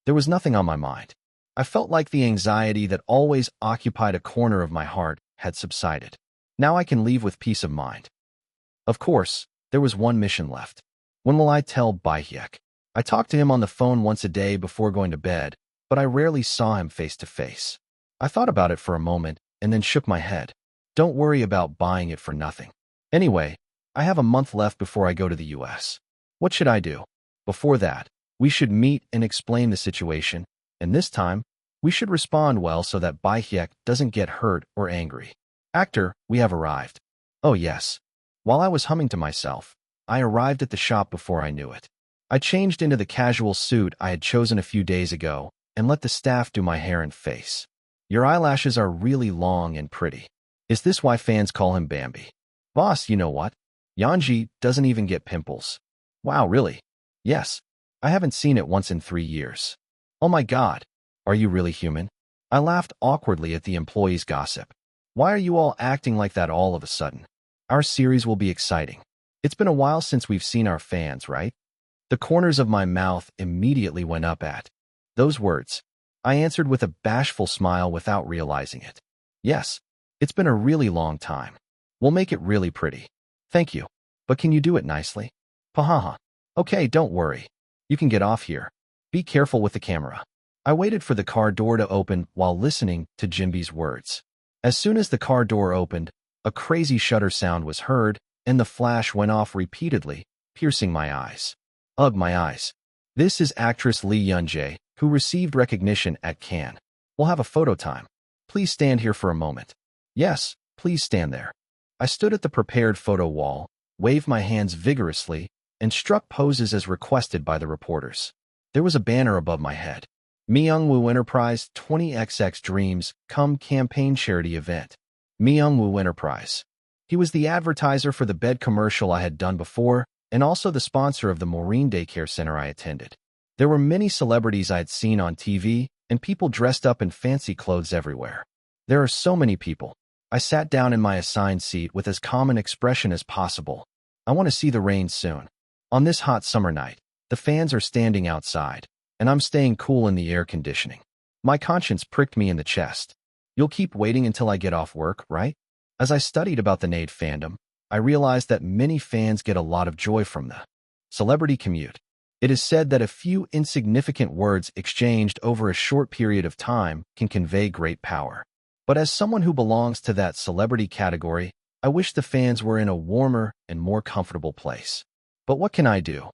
There was nothing on my mind. I felt like the anxiety that always occupied a corner of my heart had subsided. Now I can leave with peace of mind. Of course, there was one mission left. When will I tell Baihyek? I talked to him on the phone once a day before going to bed, but I rarely saw him face to face. I thought about it for a moment and then shook my head. Don't worry about buying it for nothing. Anyway, I have a month left before I go to the US. What should I do? Before that, we should meet and explain the situation, and this time, we should respond well so that Baihyek doesn't get hurt or angry. Actor, we have arrived. Oh yes. While I was humming to myself, I arrived at the shop before I knew it. I changed into the casual suit I had chosen a few days ago and let the staff do my hair and face. Your eyelashes are really long and pretty. Is this why fans call him Bambi? Boss, you know what? Yanji doesn't even get pimples. Wow, really? Yes. I haven't seen it once in 3 years. Oh my god. Are you really human? I laughed awkwardly at the employee's gossip. Why are you all acting like that all of a sudden? Our series will be exciting. It's been a while since we've seen our fans, right? The corners of my mouth immediately went up at those words. I answered with a bashful smile without realizing it. Yes, it's been a really long time. We'll make it really pretty. Thank you. But can you do it nicely? Pahaha. Okay, don't worry. You can get off here. Be careful with the camera. I waited for the car door to open while listening to Jimby's words. As soon as the car door opened, a crazy shutter sound was heard, and the flash went off repeatedly, piercing my eyes. Ugh, my eyes. This is actress Lee Yun-jae, who received recognition at Cannes. We'll have a photo time. Please stand here for a moment. Yes, please stand there. I stood at the prepared photo wall, waved my hands vigorously, and struck poses as requested by the reporters. There was a banner above my head. Myungwoo Enterprise 20XX Dreams Come Campaign Charity Event. Myungwoo Enterprise. He was the advertiser for the bed commercial I had done before, and also the sponsor of the Maureen Daycare Center I attended. There were many celebrities I had seen on TV, and people dressed up in fancy clothes everywhere. There are so many people. I sat down in my assigned seat with as calm an expression as possible. I want to see the rain soon. On this hot summer night, the fans are standing outside, and I'm staying cool in the air conditioning. My conscience pricked me in the chest. You'll keep waiting until I get off work, right? As I studied about the NAID fandom, I realized that many fans get a lot of joy from the celebrity commute. It is said that a few insignificant words exchanged over a short period of time can convey great power. But as someone who belongs to that celebrity category, I wish the fans were in a warmer and more comfortable place. But what can I do?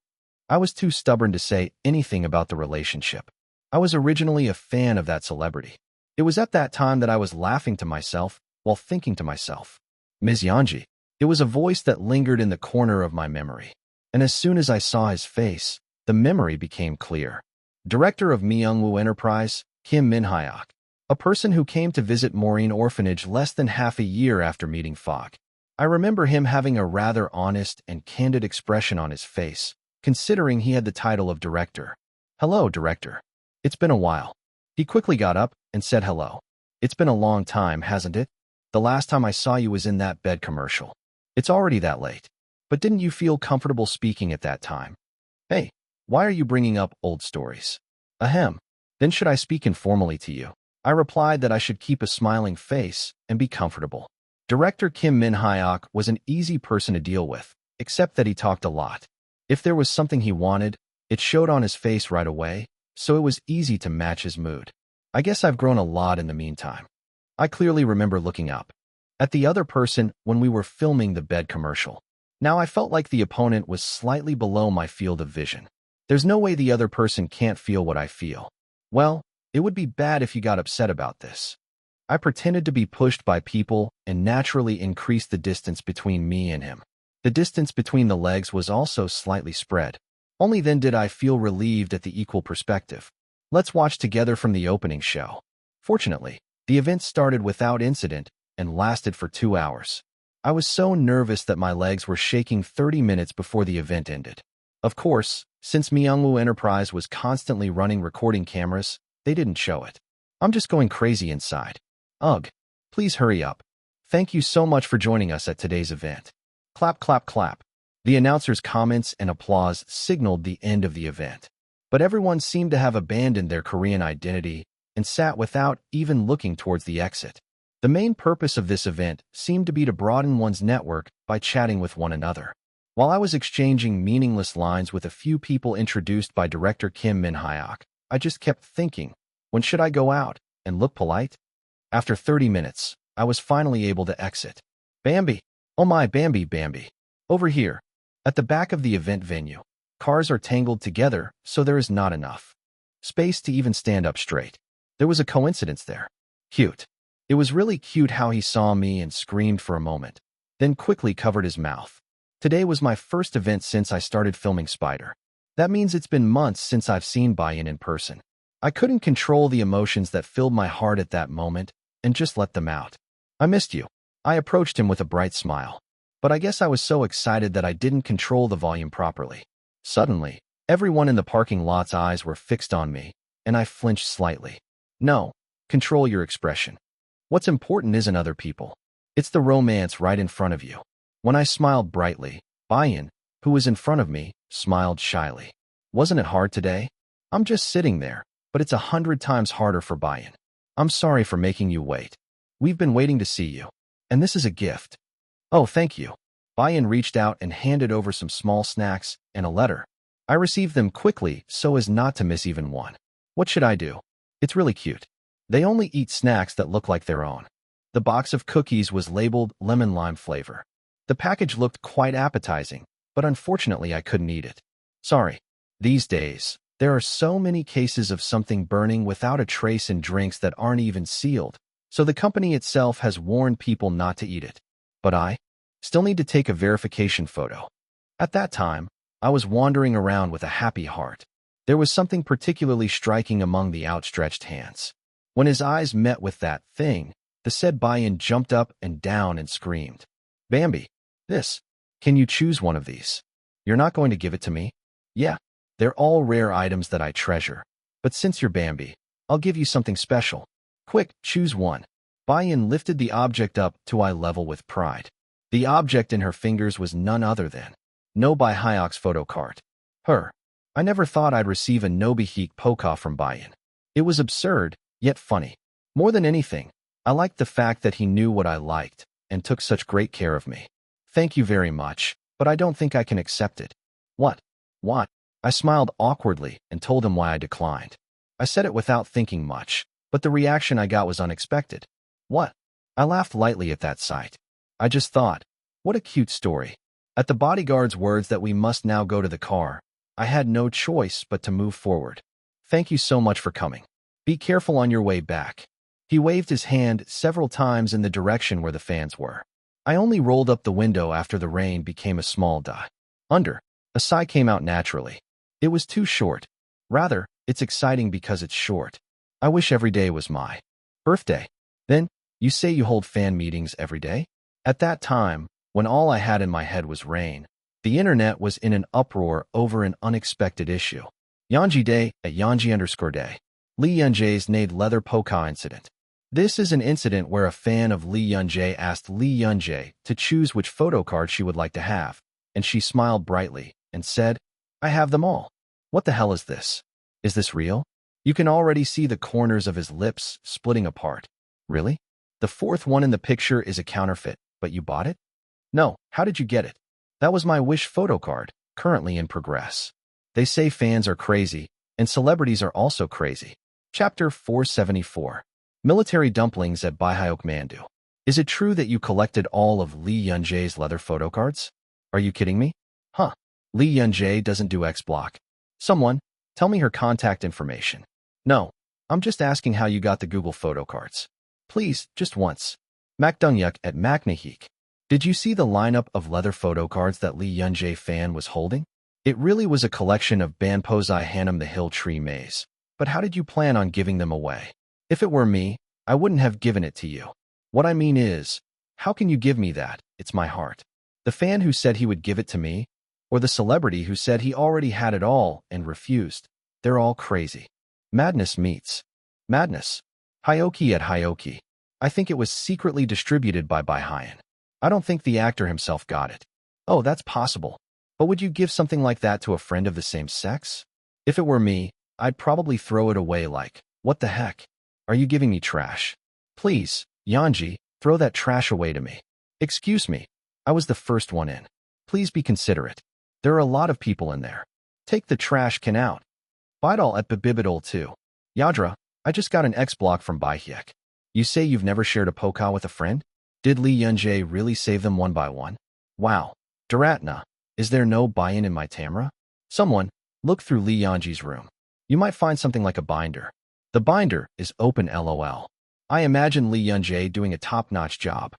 I was too stubborn to say anything about the relationship. I was originally a fan of that celebrity. It was at that time that I was laughing to myself while thinking to myself, Ms. Yanji. It was a voice that lingered in the corner of my memory. And as soon as I saw his face, the memory became clear. Director of Myungwoo Enterprise, Kim Min-hyuk. A person who came to visit Maureen Orphanage less than half a year after meeting Fogg. I remember him having a rather honest and candid expression on his face, considering he had the title of director. Hello, director. It's been a while. He quickly got up and said hello. It's been a long time, hasn't it? The last time I saw you was in that bed commercial. It's already that late. But didn't you feel comfortable speaking at that time? Hey, why are you bringing up old stories? Ahem. Then should I speak informally to you? I replied that I should keep a smiling face and be comfortable. Director Kim Min-hyuk was an easy person to deal with, except that he talked a lot. If there was something he wanted, it showed on his face right away, so it was easy to match his mood. I guess I've grown a lot in the meantime. I clearly remember looking up at the other person when we were filming the bed commercial. Now I felt like the opponent was slightly below my field of vision. There's no way the other person can't feel what I feel. Well, it would be bad if you got upset about this. I pretended to be pushed by people and naturally increased the distance between me and him. The distance between the legs was also slightly spread. Only then did I feel relieved at the equal perspective. Let's watch together from the opening show. Fortunately, the event started without incident and lasted for 2 hours. I was so nervous that my legs were shaking 30 minutes before the event ended. Of course, since Myungwoo Enterprise was constantly running recording cameras, they didn't show it. I'm just going crazy inside. Ugh. Please hurry up. Thank you so much for joining us at today's event. Clap, clap, clap. The announcer's comments and applause signaled the end of the event. But everyone seemed to have abandoned their Korean identity and sat without even looking towards the exit. The main purpose of this event seemed to be to broaden one's network by chatting with one another. While I was exchanging meaningless lines with a few people introduced by director Kim Min-hyuk, I just kept thinking, when should I go out and look polite? After 30 minutes, I was finally able to exit. Bambi! Oh my Bambi, Bambi! Over here. At the back of the event venue, cars are tangled together, so there is not enough space to even stand up straight. There was a coincidence there. Cute. It was really cute how he saw me and screamed for a moment, then quickly covered his mouth. Today was my first event since I started filming Spider. That means it's been months since I've seen Bayan in person. I couldn't control the emotions that filled my heart at that moment and just let them out. I missed you. I approached him with a bright smile. But I guess I was so excited that I didn't control the volume properly. Suddenly, everyone in the parking lot's eyes were fixed on me, and I flinched slightly. No, control your expression. What's important isn't other people. It's the romance right in front of you. When I smiled brightly, Bayan, who was in front of me, smiled shyly. Wasn't it hard today? I'm just sitting there, but it's 100 times harder for Bayan. I'm sorry for making you wait. We've been waiting to see you. And this is a gift. Oh, thank you. Bayan reached out and handed over some small snacks and a letter. I received them quickly so as not to miss even one. What should I do? It's really cute. They only eat snacks that look like their own. The box of cookies was labeled lemon lime flavor. The package looked quite appetizing, but unfortunately I couldn't eat it. Sorry. These days, there are so many cases of something burning without a trace in drinks that aren't even sealed, so the company itself has warned people not to eat it. But I still need to take a verification photo. At that time, I was wandering around with a happy heart. There was something particularly striking among the outstretched hands. When his eyes met with that thing, the said Bayan jumped up and down and screamed, Bambi, this. Can you choose one of these? You're not going to give it to me? Yeah, they're all rare items that I treasure. But since you're Bambi, I'll give you something special. Quick, choose one. Bayan lifted the object up to eye level with pride. The object in her fingers was none other than No by Hyok's photo card. Her. I never thought I'd receive a Nobihik Poka from Bayan. It was absurd, yet funny. More than anything, I liked the fact that he knew what I liked and took such great care of me. Thank you very much, but I don't think I can accept it. What? What? I smiled awkwardly and told him why I declined. I said it without thinking much, but the reaction I got was unexpected. What? I laughed lightly at that sight. I just thought, what a cute story. At the bodyguard's words that we must now go to the car, I had no choice but to move forward. Thank you so much for coming. Be careful on your way back. He waved his hand several times in the direction where the fans were. I only rolled up the window after the rain became a small dot. A sigh came out naturally. It was too short. Rather, it's exciting because it's short. I wish every day was my birthday. Then, you say you hold fan meetings every day? At that time, when all I had in my head was rain, the internet was in an uproar over an unexpected issue. Yanji Day at Yanji_Day. Lee Yunjae's Nade Leather Poka Incident. This is an incident where a fan of Lee Yunjae asked Lee Yunjae to choose which photo card she would like to have, and she smiled brightly and said, I have them all. What the hell is this? Is this real? You can already see the corners of his lips splitting apart. Really? The fourth one in the picture is a counterfeit, but you bought it? No, how did you get it? That was my wish photo card, currently in progress. They say fans are crazy, and celebrities are also crazy. Chapter 474. Military Dumplings at Baihyok Mandu. Is it true that you collected all of Lee Yunjae's leather photo cards? Are you kidding me? Huh. Lee Yunjae doesn't do X-Block. Someone, tell me her contact information. No, I'm just asking how you got the Google photo cards. Please, just once. Makdungyuk at Maknahik. Did you see the lineup of leather photo cards that Lee Yunjae fan was holding? It really was a collection of Banposai Hanam the Hill Tree Maze. But how did you plan on giving them away? If it were me, I wouldn't have given it to you. What I mean is, how can you give me that? It's my heart. The fan who said he would give it to me, or the celebrity who said he already had it all and refused. They're all crazy. Madness meets madness. Hyoki at Hyoki. I think it was secretly distributed by Baihyun. I don't think the actor himself got it. Oh, that's possible. But would you give something like that to a friend of the same sex? If it were me, I'd probably throw it away like, what the heck? Are you giving me trash? Please, Yanji, throw that trash away to me. Excuse me. I was the first one in. Please be considerate. There are a lot of people in there. Take the trash can out. Bidal at Bibibidol too. Yadra, I just got an X-Block from Baihyek. You say you've never shared a Poka with a friend? Did Lee Yunjae really save them one by one? Wow. Duratna, is there no buy-in in my Tamra? Someone, look through Lee Yanji's room. You might find something like a binder. The binder is open LOL. I imagine Lee Yunjae doing a top-notch job.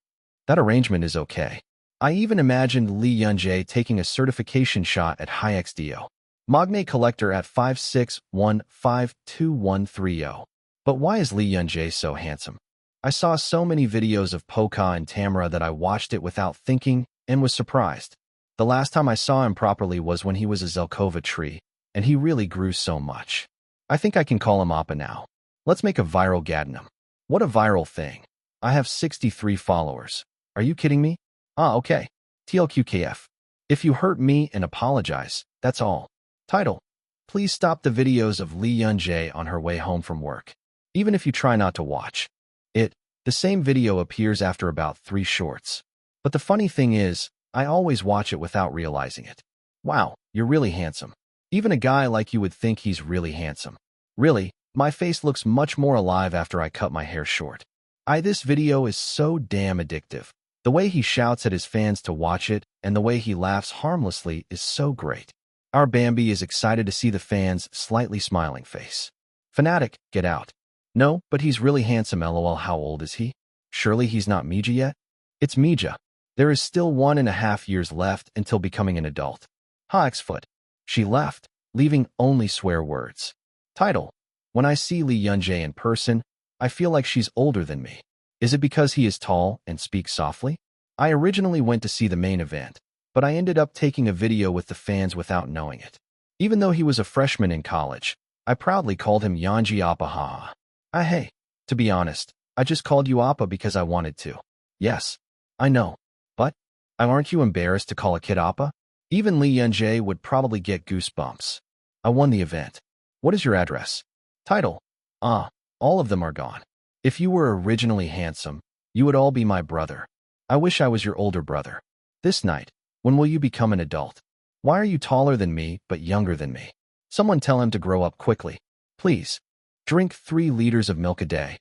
That arrangement is okay. I even imagined Lee Yunjae taking a certification shot at HiXDO. Magne collector at 5615213. But why is Lee Yun-jae so handsome? I saw so many videos of Poca and Tamara that I watched it without thinking and was surprised. The last time I saw him properly was when he was a Zelkova tree, and he really grew so much. I think I can call him Appa now. Let's make a viral Gadnam. What a viral thing. I have 63 followers. Are you kidding me? Ah, okay. TLQKF. If you hurt me and apologize, that's all. Title: Please stop the videos of Lee Yun-jae on her way home from work. Even if you try not to watch it, the same video appears after about 3 shorts. But the funny thing is, I always watch it without realizing it. Wow, you're really handsome. Even a guy like you would think he's really handsome. Really, my face looks much more alive after I cut my hair short. This video is so damn addictive. The way he shouts at his fans to watch it and the way he laughs harmlessly is so great. Our Bambi is excited to see the fans' slightly smiling face. Fanatic, get out. No, but he's really handsome, lol. How old is he? Surely he's not Mija yet? It's Mija. There is still 1.5 years left until becoming an adult. X-foot. She left, leaving only swear words. Title: When I see Lee Yun-jae in person, I feel like she's older than me. Is it because he is tall and speaks softly? I originally went to see the main event, but I ended up taking a video with the fans without knowing it. Even though he was a freshman in college, I proudly called him Yanji Appa, haha. Hey, to be honest, I just called you Appa because I wanted to. Yes, I know. But, aren't you embarrassed to call a kid Appa? Even Lee Yun-jae would probably get goosebumps. I won the event. What is your address? Title: all of them are gone. If you were originally handsome, you would all be my brother. I wish I was your older brother. This night, when will you become an adult? Why are you taller than me but younger than me? Someone tell him to grow up quickly. Please. Drink 3 liters of milk a day.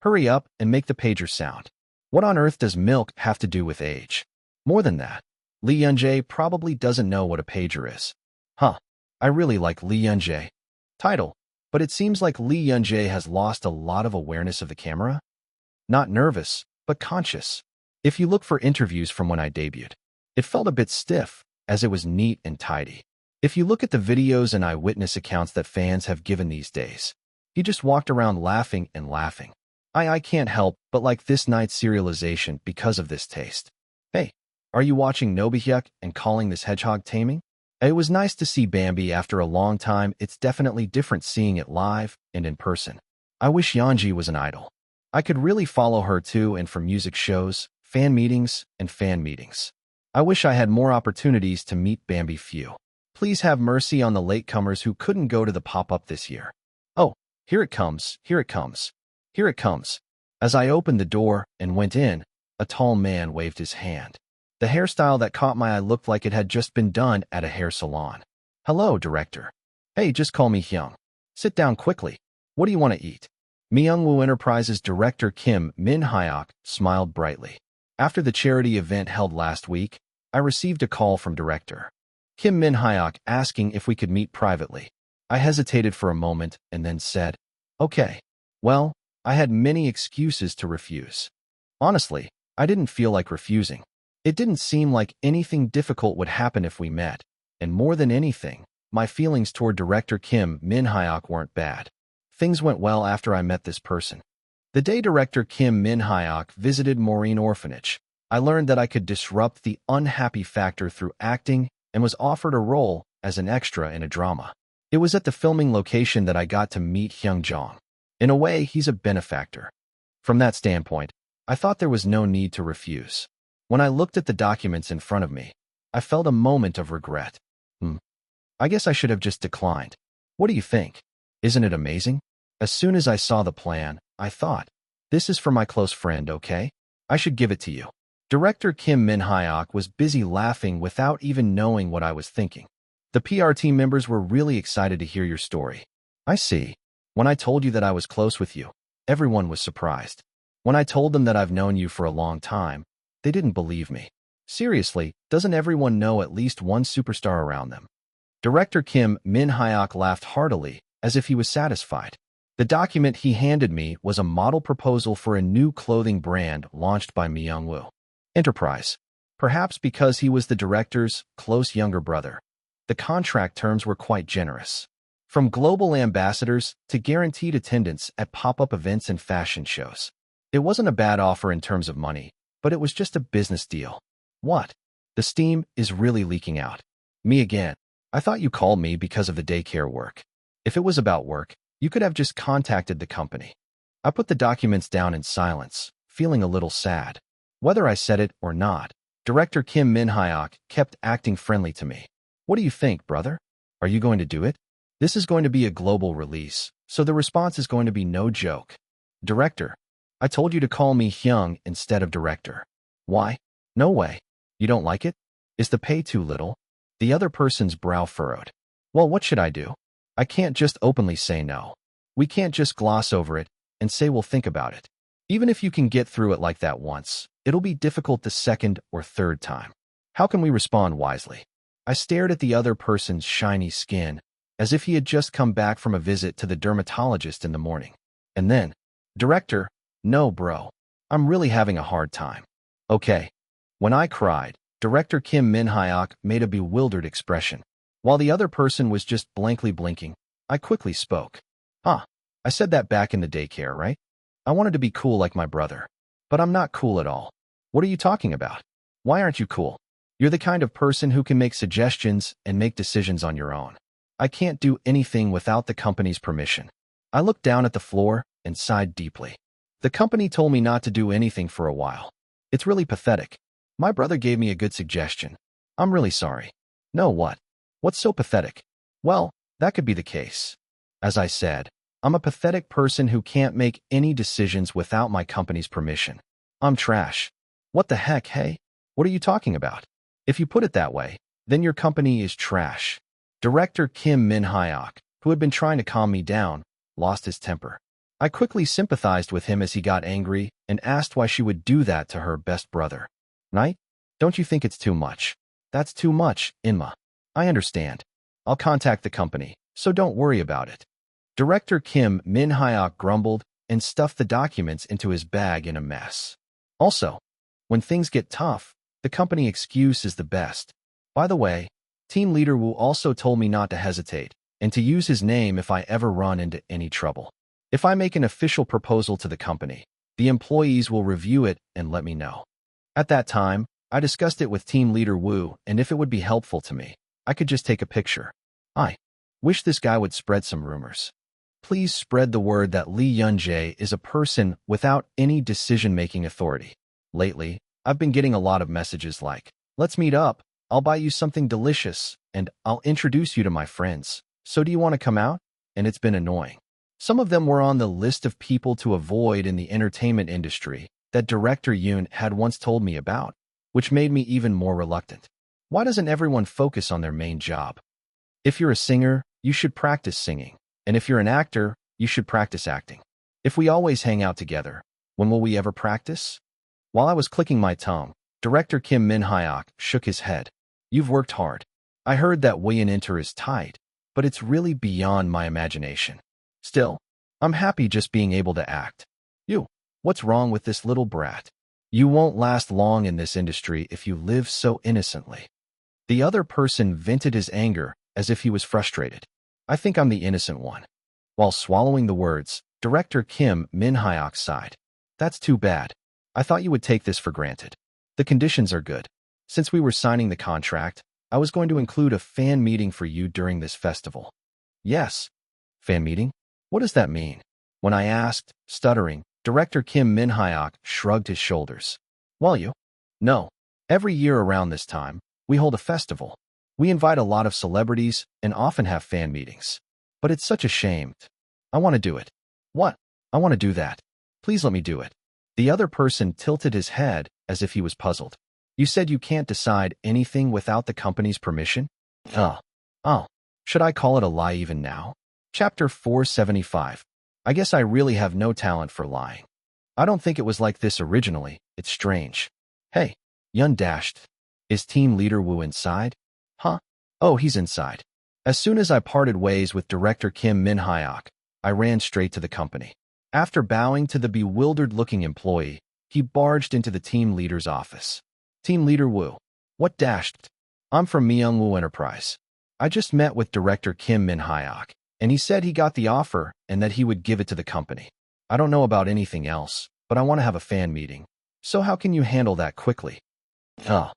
Hurry up and make the pager sound. What on earth does milk have to do with age? More than that, Lee Yun-jae probably doesn't know what a pager is. I really like Lee Yun-jae. Title: But it seems like Lee Yun-jae has lost a lot of awareness of the camera. Not nervous, but conscious. If you look for interviews from when I debuted, it felt a bit stiff, as it was neat and tidy. If you look at the videos and eyewitness accounts that fans have given these days, he just walked around laughing and laughing. I can't help but like this night's serialization because of this taste. Hey, are you watching Nobihyuk and calling this hedgehog taming? It was nice to see Bambi after a long time. It's definitely different seeing it live and in person. I wish Yanji was an idol. I could really follow her too, and for music shows, fan meetings, and fan meetings. I wish I had more opportunities to meet Bambi. Few. Please have mercy on the latecomers who couldn't go to the pop-up this year. Oh, here it comes, here it comes, here it comes. As I opened the door and went in, a tall man waved his hand. The hairstyle that caught my eye looked like it had just been done at a hair salon. Hello, director. Hey, just call me Hyung. Sit down quickly. What do you want to eat? Myungwoo Enterprises director Kim Min-hyuk smiled brightly. After the charity event held last week, I received a call from director Kim Min-hyuk asking if we could meet privately. I hesitated for a moment and then said, okay. Well, I had many excuses to refuse. Honestly, I didn't feel like refusing. It didn't seem like anything difficult would happen if we met, and more than anything, my feelings toward director Kim Min-hyuk weren't bad. Things went well after I met this person. The day director Kim Min-hyuk visited Maureen Orphanage, I learned that I could disrupt the unhappy factor through acting and was offered a role as an extra in a drama. It was at the filming location that I got to meet Hyung Jong. In a way, he's a benefactor. From that standpoint, I thought there was no need to refuse. When I looked at the documents in front of me, I felt a moment of regret. I guess I should have just declined. What do you think? Isn't it amazing? As soon as I saw the plan, I thought, this is for my close friend, okay? I should give it to you. Director Kim Min-hyuk was busy laughing without even knowing what I was thinking. The PR team members were really excited to hear your story. I see. When I told you that I was close with you, everyone was surprised. When I told them that I've known you for a long time, they didn't believe me. Seriously, doesn't everyone know at least one superstar around them? Director Kim Min-hyuk laughed heartily, as if he was satisfied. The document he handed me was a model proposal for a new clothing brand launched by Myungwoo Enterprise. Perhaps because he was the director's close younger brother. The contract terms were quite generous. From global ambassadors to guaranteed attendance at pop-up events and fashion shows. It wasn't a bad offer in terms of money, but it was just a business deal. What? The steam is really leaking out. Me again. I thought you called me because of the daycare work. If it was about work, you could have just contacted the company. I put the documents down in silence, feeling a little sad. Whether I said it or not, Director Kim Min-hyuk kept acting friendly to me. What do you think, brother? Are you going to do it? This is going to be a global release, so the response is going to be no joke. Director, I told you to call me Hyung instead of director. Why? No way. You don't like it? Is the pay too little? The other person's brow furrowed. Well, what should I do? I can't just openly say no. We can't just gloss over it and say we'll think about it. Even if you can get through it like that once, it'll be difficult the second or third time. How can we respond wisely? I stared at the other person's shiny skin, as if he had just come back from a visit to the dermatologist in the morning. And then, Director, no bro, I'm really having a hard time. Okay. When I cried, Director Kim Min-hyuk made a bewildered expression. While the other person was just blankly blinking, I quickly spoke. I said that back in the daycare, right? I wanted to be cool like my brother. But I'm not cool at all. What are you talking about? Why aren't you cool? You're the kind of person who can make suggestions and make decisions on your own. I can't do anything without the company's permission. I looked down at the floor and sighed deeply. The company told me not to do anything for a while. It's really pathetic. My brother gave me a good suggestion. I'm really sorry. No, what? What's so pathetic? Well, that could be the case. As I said, I'm a pathetic person who can't make any decisions without my company's permission. I'm trash. What the heck, hey? What are you talking about? If you put it that way, then your company is trash. Director Kim Min-hyuk, who had been trying to calm me down, lost his temper. I quickly sympathized with him as he got angry and asked why she would do that to her best brother. Right? Don't you think it's too much? That's too much, Inma. I understand. I'll contact the company, so don't worry about it. Director Kim Min-hyuk grumbled and stuffed the documents into his bag in a mess. Also, when things get tough, the company excuse is the best. By the way, Team Leader Wu also told me not to hesitate and to use his name if I ever run into any trouble. If I make an official proposal to the company, the employees will review it and let me know. At that time, I discussed it with Team Leader Wu, and if it would be helpful to me, I could just take a picture. I wish this guy would spread some rumors. Please spread the word that Lee Yun-jae is a person without any decision-making authority. Lately, I've been getting a lot of messages like, let's meet up, I'll buy you something delicious, and I'll introduce you to my friends. So do you want to come out? And it's been annoying. Some of them were on the list of people to avoid in the entertainment industry that Director Yoon had once told me about, which made me even more reluctant. Why doesn't everyone focus on their main job? If you're a singer, you should practice singing. And if you're an actor, you should practice acting. If we always hang out together, when will we ever practice? While I was clicking my tongue, Director Kim Min-hyuk shook his head. You've worked hard. I heard that Wayan Inter is tight, but it's really beyond my imagination. Still, I'm happy just being able to act. What's wrong with this little brat? You won't last long in this industry if you live so innocently. The other person vented his anger as if he was frustrated. I think I'm the innocent one. While swallowing the words, Director Kim Min-hyuk sighed. That's too bad. I thought you would take this for granted. The conditions are good. Since we were signing the contract, I was going to include a fan meeting for you during this festival. Yes. Fan meeting? What does that mean? When I asked, stuttering, Director Kim Min-hyuk shrugged his shoulders. Well, No. Every year around this time, we hold a festival. We invite a lot of celebrities and often have fan meetings. But it's such a shame. I want to do it. What? I want to do that. Please let me do it. The other person tilted his head as if he was puzzled. You said you can't decide anything without the company's permission? Oh. Should I call it a lie even now? Chapter 475. I guess I really have no talent for lying. I don't think it was like this originally. It's strange. Hey, Yun dashed. Is Team Leader Wu inside? Huh? Oh, he's inside. As soon as I parted ways with Director Kim Min-hyuk, I ran straight to the company. After bowing to the bewildered-looking employee, he barged into the team leader's office. Team Leader Wu. What dashed? I'm from Myungwoo Enterprise. I just met with Director Kim Min-hyuk, and he said he got the offer and that he would give it to the company. I don't know about anything else, but I want to have a fan meeting. So how can you handle that quickly? Uh,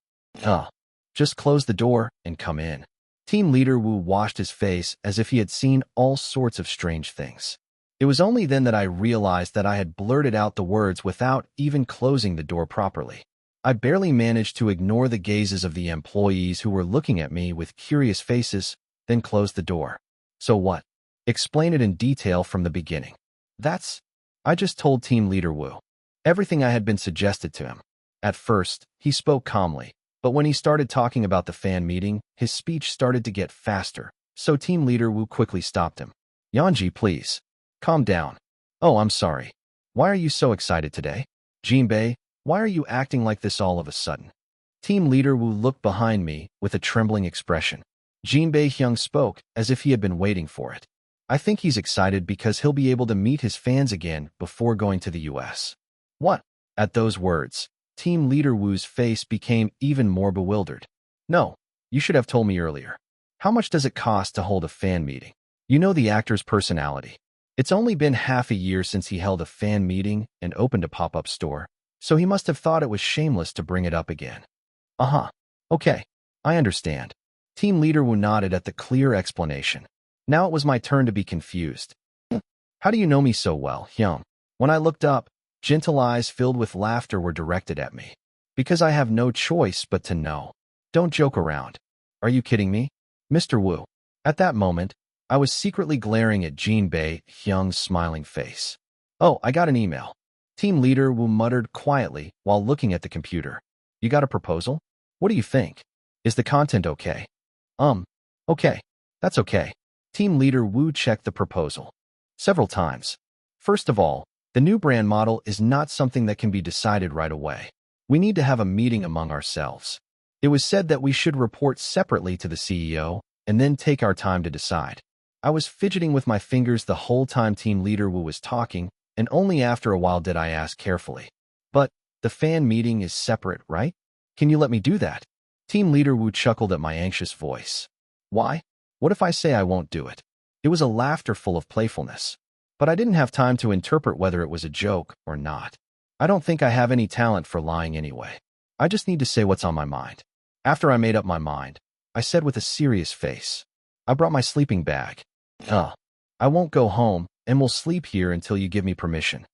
uh, just close the door and come in. Team leader Wu washed his face as if he had seen all sorts of strange things. It was only then that I realized that I had blurted out the words without even closing the door properly. I barely managed to ignore the gazes of the employees who were looking at me with curious faces, then closed the door. So what? Explain it in detail from the beginning. I just told Team Leader Wu everything I had been suggested to him. At first, he spoke calmly, but when he started talking about the fan meeting, his speech started to get faster, so Team Leader Wu quickly stopped him. Yanji, please. Calm down. Oh, I'm sorry. Why are you so excited today? Jinbei, why are you acting like this all of a sudden? Team Leader Wu looked behind me with a trembling expression. Jinbei Hyung spoke as if he had been waiting for it. I think he's excited because he'll be able to meet his fans again before going to the US. What? At those words, Team Leader Wu's face became even more bewildered. No, you should have told me earlier. How much does it cost to hold a fan meeting? You know the actor's personality. It's only been half a year since he held a fan meeting and opened a pop-up store, so he must have thought it was shameless to bring it up again. Uh-huh. Okay, I understand. Team Leader Wu nodded at the clear explanation. Now it was my turn to be confused. How do you know me so well, Hyung? When I looked up, gentle eyes filled with laughter were directed at me. Because I have no choice but to know. Don't joke around. Are you kidding me? Mr. Wu. At that moment, I was secretly glaring at Jinbei Hyung's smiling face. Oh, I got an email. Team Leader Wu muttered quietly while looking at the computer. You got a proposal? What do you think? Is the content okay? Okay. That's okay. Team Leader Wu checked the proposal several times. First of all, the new brand model is not something that can be decided right away. We need to have a meeting among ourselves. It was said that we should report separately to the CEO and then take our time to decide. I was fidgeting with my fingers the whole time Team Leader Wu was talking, and only after a while did I ask carefully. But the fan meeting is separate, right? Can you let me do that? Team Leader Wu chuckled at my anxious voice. Why? What if I say I won't do it? It was a laughter full of playfulness. But I didn't have time to interpret whether it was a joke or not. I don't think I have any talent for lying anyway. I just need to say what's on my mind. After I made up my mind, I said with a serious face, I brought my sleeping bag. I won't go home, and will sleep here until you give me permission.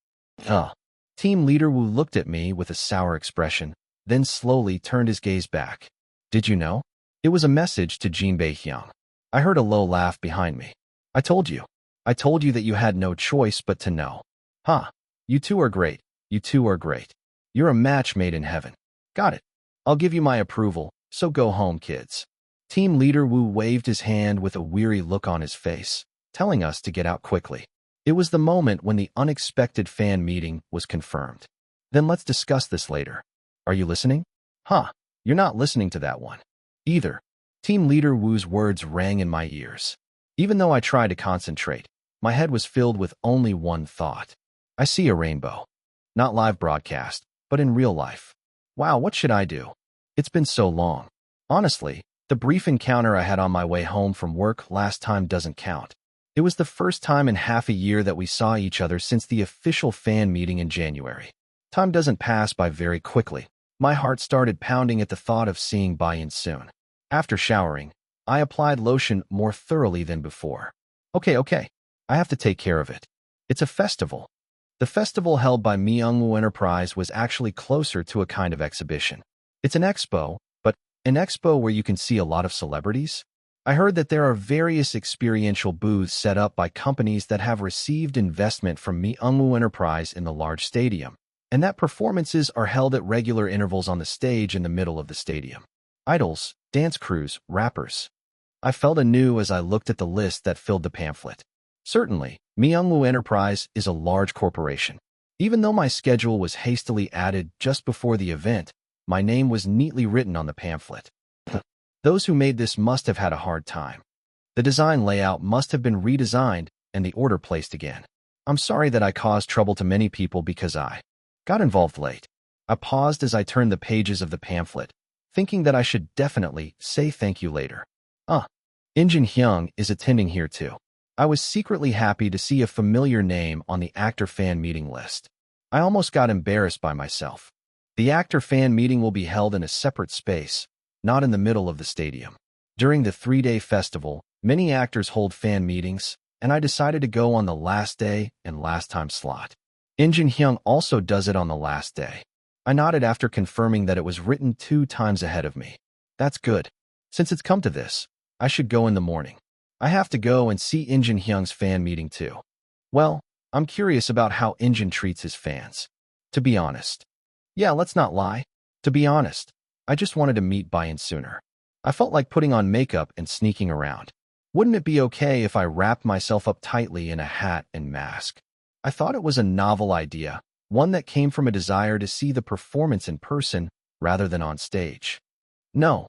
Team Leader Wu looked at me with a sour expression, then slowly turned his gaze back. Did you know? It was a message to Jinbei Hyung. I heard a low laugh behind me. I told you that you had no choice but to know. You two are great. You two are great. You're a match made in heaven. Got it. I'll give you my approval, so go home, kids. Team Leader Wu waved his hand with a weary look on his face, telling us to get out quickly. It was the moment when the unexpected fan meeting was confirmed. Then let's discuss this later. Are you listening? You're not listening to that one. Either. Team Leader Wu's words rang in my ears. Even though I tried to concentrate, my head was filled with only one thought. I see a rainbow. Not live broadcast, but in real life. Wow, what should I do? It's been so long. Honestly, the brief encounter I had on my way home from work last time doesn't count. It was the first time in half a year that we saw each other since the official fan meeting in January. Time doesn't pass by very quickly. My heart started pounding at the thought of seeing Bayan soon. After showering, I applied lotion more thoroughly than before. Okay. I have to take care of it. It's a festival. The festival held by Myungwoo Enterprise was actually closer to a kind of exhibition. It's an expo, but an expo where you can see a lot of celebrities? I heard that there are various experiential booths set up by companies that have received investment from Myungwoo Enterprise in the large stadium, and that performances are held at regular intervals on the stage in the middle of the stadium. Idols, dance crews, rappers. I felt anew as I looked at the list that filled the pamphlet. Certainly, Myungwoo Enterprise is a large corporation. Even though my schedule was hastily added just before the event, my name was neatly written on the pamphlet. Those who made this must have had a hard time. The design layout must have been redesigned and the order placed again. I'm sorry that I caused trouble to many people because I got involved late. I paused as I turned the pages of the pamphlet, thinking that I should definitely say thank you later. Injin Hyung is attending here too. I was secretly happy to see a familiar name on the actor fan meeting list. I almost got embarrassed by myself. The actor fan meeting will be held in a separate space, not in the middle of the stadium. During the 3-day festival, many actors hold fan meetings, and I decided to go on the last day and last time slot. Injin Hyung also does it on the last day. I nodded after confirming that it was written 2 times ahead of me. That's good. Since it's come to this, I should go in the morning. I have to go and see Injin Hyung's fan meeting too. Well, I'm curious about how Injin treats his fans. To be honest. Yeah, let's not lie. To be honest, I just wanted to meet Bayan sooner. I felt like putting on makeup and sneaking around. Wouldn't it be okay if I wrapped myself up tightly in a hat and mask? I thought it was a novel idea, one that came from a desire to see the performance in person rather than on stage. No.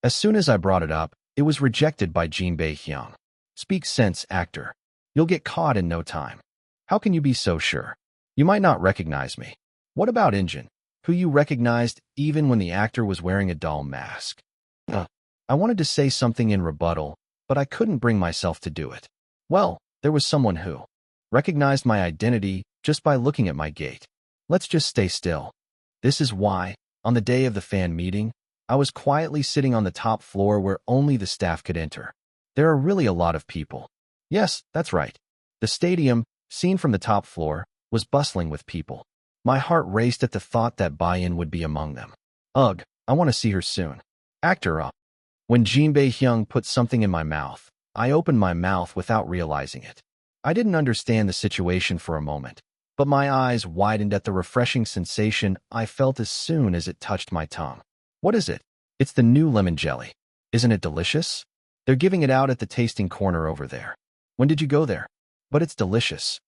As soon as I brought it up, it was rejected by Jinbae Hyung. Speak sense, actor. You'll get caught in no time. How can you be so sure? You might not recognize me. What about Injin, who you recognized even when the actor was wearing a doll mask? I wanted to say something in rebuttal, but I couldn't bring myself to do it. Well, there was someone who recognized my identity just by looking at my gait. Let's just stay still. This is why, on the day of the fan meeting, I was quietly sitting on the top floor where only the staff could enter. There are really a lot of people. Yes, that's right. The stadium, seen from the top floor, was bustling with people. My heart raced at the thought that Bayan would be among them. Ugh, I want to see her soon. Actor up. When Jinbae Hyung put something in my mouth, I opened my mouth without realizing it. I didn't understand the situation for a moment, but my eyes widened at the refreshing sensation I felt as soon as it touched my tongue. What is it? It's the new lemon jelly. Isn't it delicious? They're giving it out at the tasting corner over there. When did you go there? But it's delicious.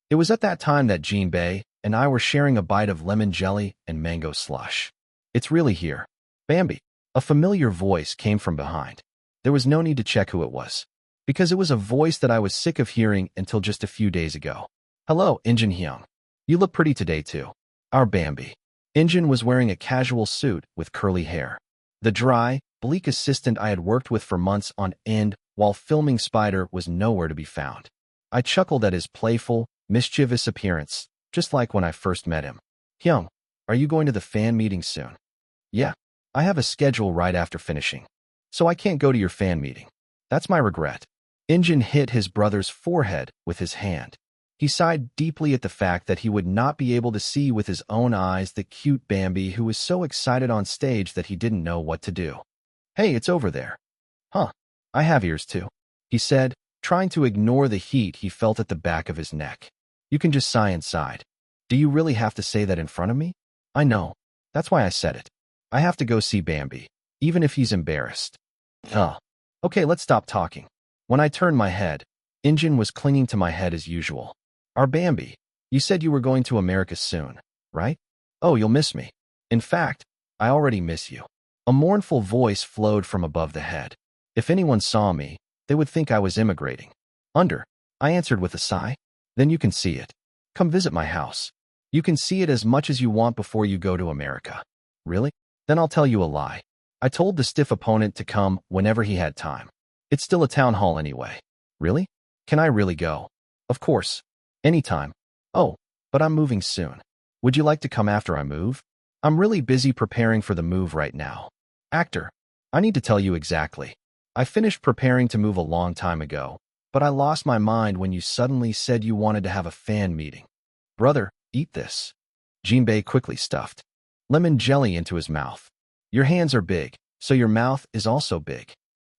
It was at that time that Jinbae and I were sharing a bite of lemon jelly and mango slush. It's really here. Bambi. A familiar voice came from behind. There was no need to check who it was, because it was a voice that I was sick of hearing until just a few days ago. Hello, Injin Hyung. You look pretty today too. Our Bambi. Injin was wearing a casual suit with curly hair. The dry, bleak assistant I had worked with for months on end while filming Spider was nowhere to be found. I chuckled at his playful, mischievous appearance, just like when I first met him. Hyung, are you going to the fan meeting soon? Yeah. I have a schedule right after finishing, so I can't go to your fan meeting. That's my regret. Injin hit his brother's forehead with his hand. He sighed deeply at the fact that he would not be able to see with his own eyes the cute Bambi who was so excited on stage that he didn't know what to do. Hey, it's over there. Huh, I have ears too, he said, trying to ignore the heat he felt at the back of his neck. You can just sigh inside. Do you really have to say that in front of me? I know. That's why I said it. I have to go see Bambi, even if he's embarrassed. Okay, let's stop talking. When I turned my head, Injin was clinging to my head as usual. Our Bambi, you said you were going to America soon, right? Oh, you'll miss me. In fact, I already miss you. A mournful voice flowed from above the head. If anyone saw me, they would think I was immigrating. I answered with a sigh. Then you can see it. Come visit my house. You can see it as much as you want before you go to America. Really? Then I'll tell you a lie. I told the stiff opponent to come whenever he had time. It's still a town hall anyway. Really? Can I really go? Of course. Anytime. Oh, but I'm moving soon. Would you like to come after I move? I'm really busy preparing for the move right now. Actor, I need to tell you exactly. I finished preparing to move a long time ago, but I lost my mind when you suddenly said you wanted to have a fan meeting. Brother, eat this. Jinbae quickly stuffed lemon jelly into his mouth. Your hands are big, so your mouth is also big.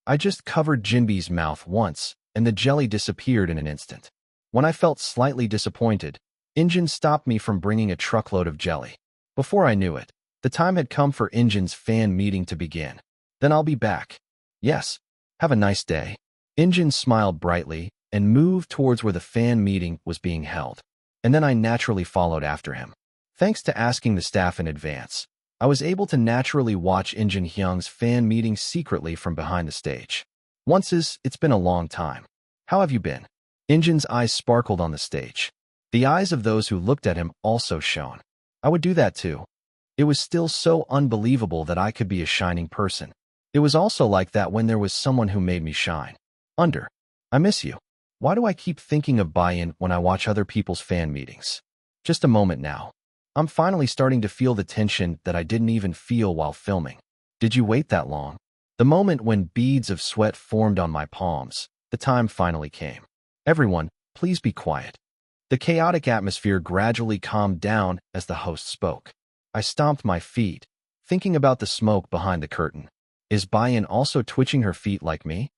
I just covered Jinbee's mouth once, and the jelly disappeared in an instant. When I felt slightly disappointed, Injin stopped me from bringing a truckload of jelly. Before I knew it, the time had come for Injin's fan meeting to begin. Then I'll be back. Yes. Have a nice day. Injin smiled brightly and moved towards where the fan meeting was being held. And then I naturally followed after him. Thanks to asking the staff in advance, I was able to naturally watch Injin Hyung's fan meeting secretly from behind the stage. It's been a long time. How have you been? Injin's eyes sparkled on the stage. The eyes of those who looked at him also shone. I would do that too. It was still so unbelievable that I could be a shining person. It was also like that when there was someone who made me shine. Under. I miss you. Why do I keep thinking of Bayan when I watch other people's fan meetings? Just a moment now. I'm finally starting to feel the tension that I didn't even feel while filming. Did you wait that long? The moment when beads of sweat formed on my palms, the time finally came. Everyone, please be quiet. The chaotic atmosphere gradually calmed down as the host spoke. I stomped my feet, thinking about the smoke behind the curtain. Is Bayan also twitching her feet like me?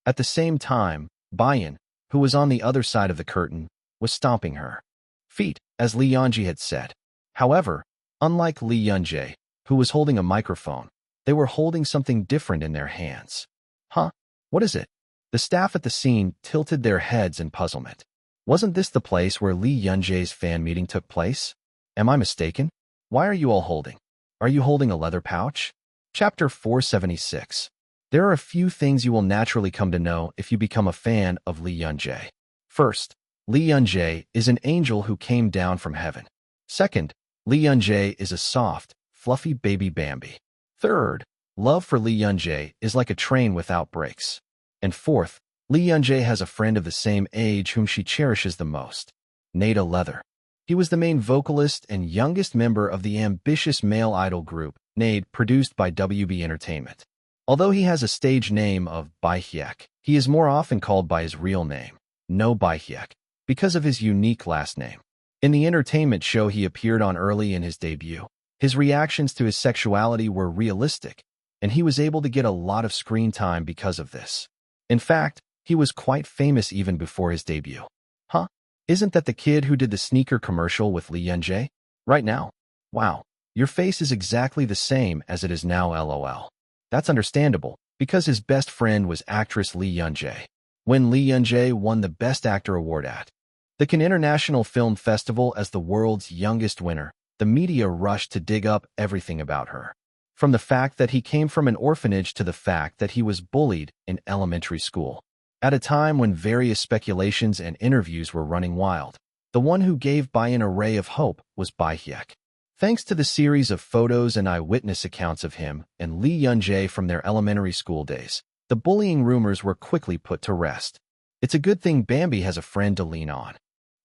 At the same time, Bayan, who was on the other side of the curtain, was stomping her feet, as Lee Yunji had said. However, unlike Lee Yunjae, who was holding a microphone, they were holding something different in their hands. Huh? What is it? The staff at the scene tilted their heads in puzzlement. Wasn't this the place where Lee Yunjae's fan meeting took place? Am I mistaken? Why are you all holding? Are you holding a leather pouch? Chapter 476. There are a few things you will naturally come to know if you become a fan of Lee Yunjae. First, Lee Yunjae is an angel who came down from heaven. Second, Lee Yunjae is a soft, fluffy baby Bambi. Third, love for Lee Yunjae is like a train without brakes. And fourth, Lee Yunjae has a friend of the same age whom she cherishes the most, Nada Leather. He was the main vocalist and youngest member of the ambitious male idol group, Nade, produced by WB Entertainment. Although he has a stage name of Baihyek, he is more often called by his real name, No Baihyek, because of his unique last name. In the entertainment show he appeared on early in his debut, his reactions to his sexuality were realistic, and he was able to get a lot of screen time because of this. In fact, he was quite famous even before his debut. Huh? Isn't that the kid who did the sneaker commercial with Lee Yunjae? Right now? Wow, your face is exactly the same as it is now, lol. That's understandable, because his best friend was actress Lee Yunjae. When Lee Yunjae won the Best Actor award at the Cannes International Film Festival as the world's youngest winner, the media rushed to dig up everything about her. From the fact that he came from an orphanage to the fact that he was bullied in elementary school. At a time when various speculations and interviews were running wild, the one who gave Bayan a ray of hope was Baihyek. Thanks to the series of photos and eyewitness accounts of him and Lee Yunjae from their elementary school days, the bullying rumors were quickly put to rest. It's a good thing Bambi has a friend to lean on.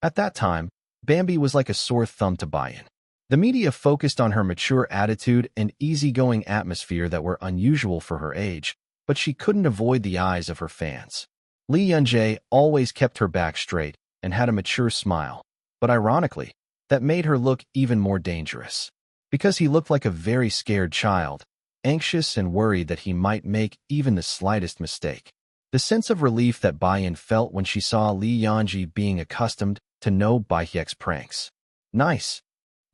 At that time, Bambi was like a sore thumb to Bayan. The media focused on her mature attitude and easygoing atmosphere that were unusual for her age, but she couldn't avoid the eyes of her fans. Lee Yunjae always kept her back straight and had a mature smile, but ironically, that made her look even more dangerous. Because he looked like a very scared child, anxious and worried that he might make even the slightest mistake. The sense of relief that Bayan felt when she saw Lee Yunjae being accustomed to No Baihyek's pranks. Nice.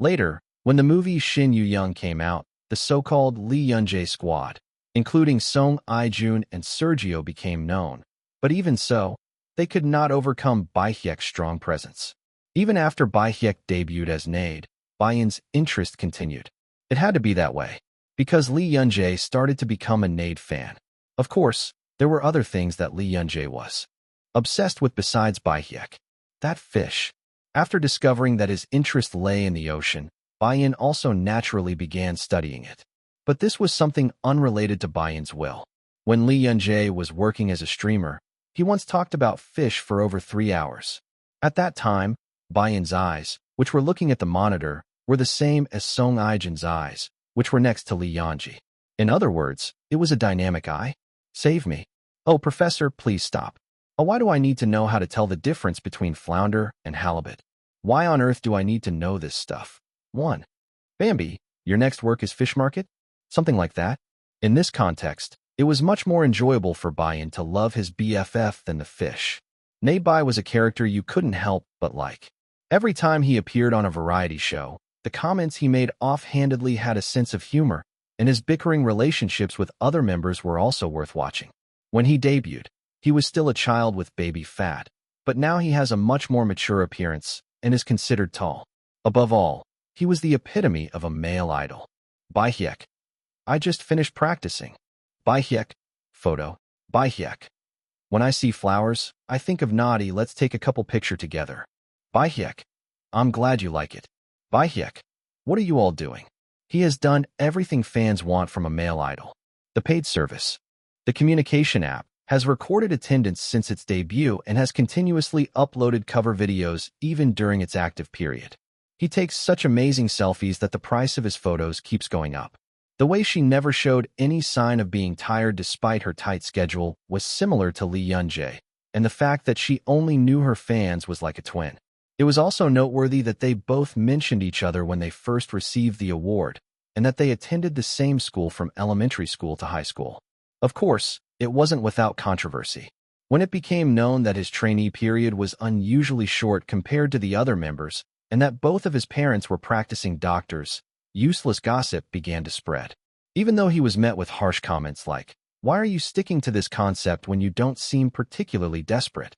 Later, when the movie Shin Yu-young came out, the so-called Lee Yunjae squad, including Song Ijun and Sergio, became known. But even so, they could not overcome Baihyek's strong presence. Even after Baihyek debuted as Nade, Bayan's interest continued. It had to be that way, because Lee Yunjae started to become a Nade fan. Of course, there were other things that Lee Yunjae was obsessed with besides Baihyek. That fish. After discovering that his interest lay in the ocean, Bayan also naturally began studying it. But this was something unrelated to Bayan's will. When Lee Yunjae was working as a streamer, he once talked about fish for over 3 hours. At that time, Bayan's eyes, which were looking at the monitor, were the same as Song Ijun's eyes, which were next to Lee Yunjae. In other words, it was a dynamic eye. Save me. Oh, Professor, please stop. Why do I need to know how to tell the difference between flounder and halibut? Why on earth do I need to know this stuff? 1. Bambi, your next work is fish market? Something like that. In this context, it was much more enjoyable for Bayan to love his BFF than the fish. Nabai was a character you couldn't help but like. Every time he appeared on a variety show, the comments he made offhandedly had a sense of humor, and his bickering relationships with other members were also worth watching. When he debuted, he was still a child with baby fat, but now he has a much more mature appearance and is considered tall. Above all, he was the epitome of a male idol. Baihyek. I just finished practicing. Baihyek. Photo. Baihyek. When I see flowers, I think of Nadi. Let's take a couple picture together. Baihyek. I'm glad you like it. Baihyek. What are you all doing? He has done everything fans want from a male idol. The paid service. The communication app has recorded attendance since its debut and has continuously uploaded cover videos even during its active period. He takes such amazing selfies that the price of his photos keeps going up. The way she never showed any sign of being tired despite her tight schedule was similar to Lee Yun-jae, and the fact that she only knew her fans was like a twin. It was also noteworthy that they both mentioned each other when they first received the award, and that they attended the same school from elementary school to high school. Of course, it wasn't without controversy. When it became known that his trainee period was unusually short compared to the other members, and that both of his parents were practicing doctors, useless gossip began to spread. Even though he was met with harsh comments like, "Why are you sticking to this concept when you don't seem particularly desperate?"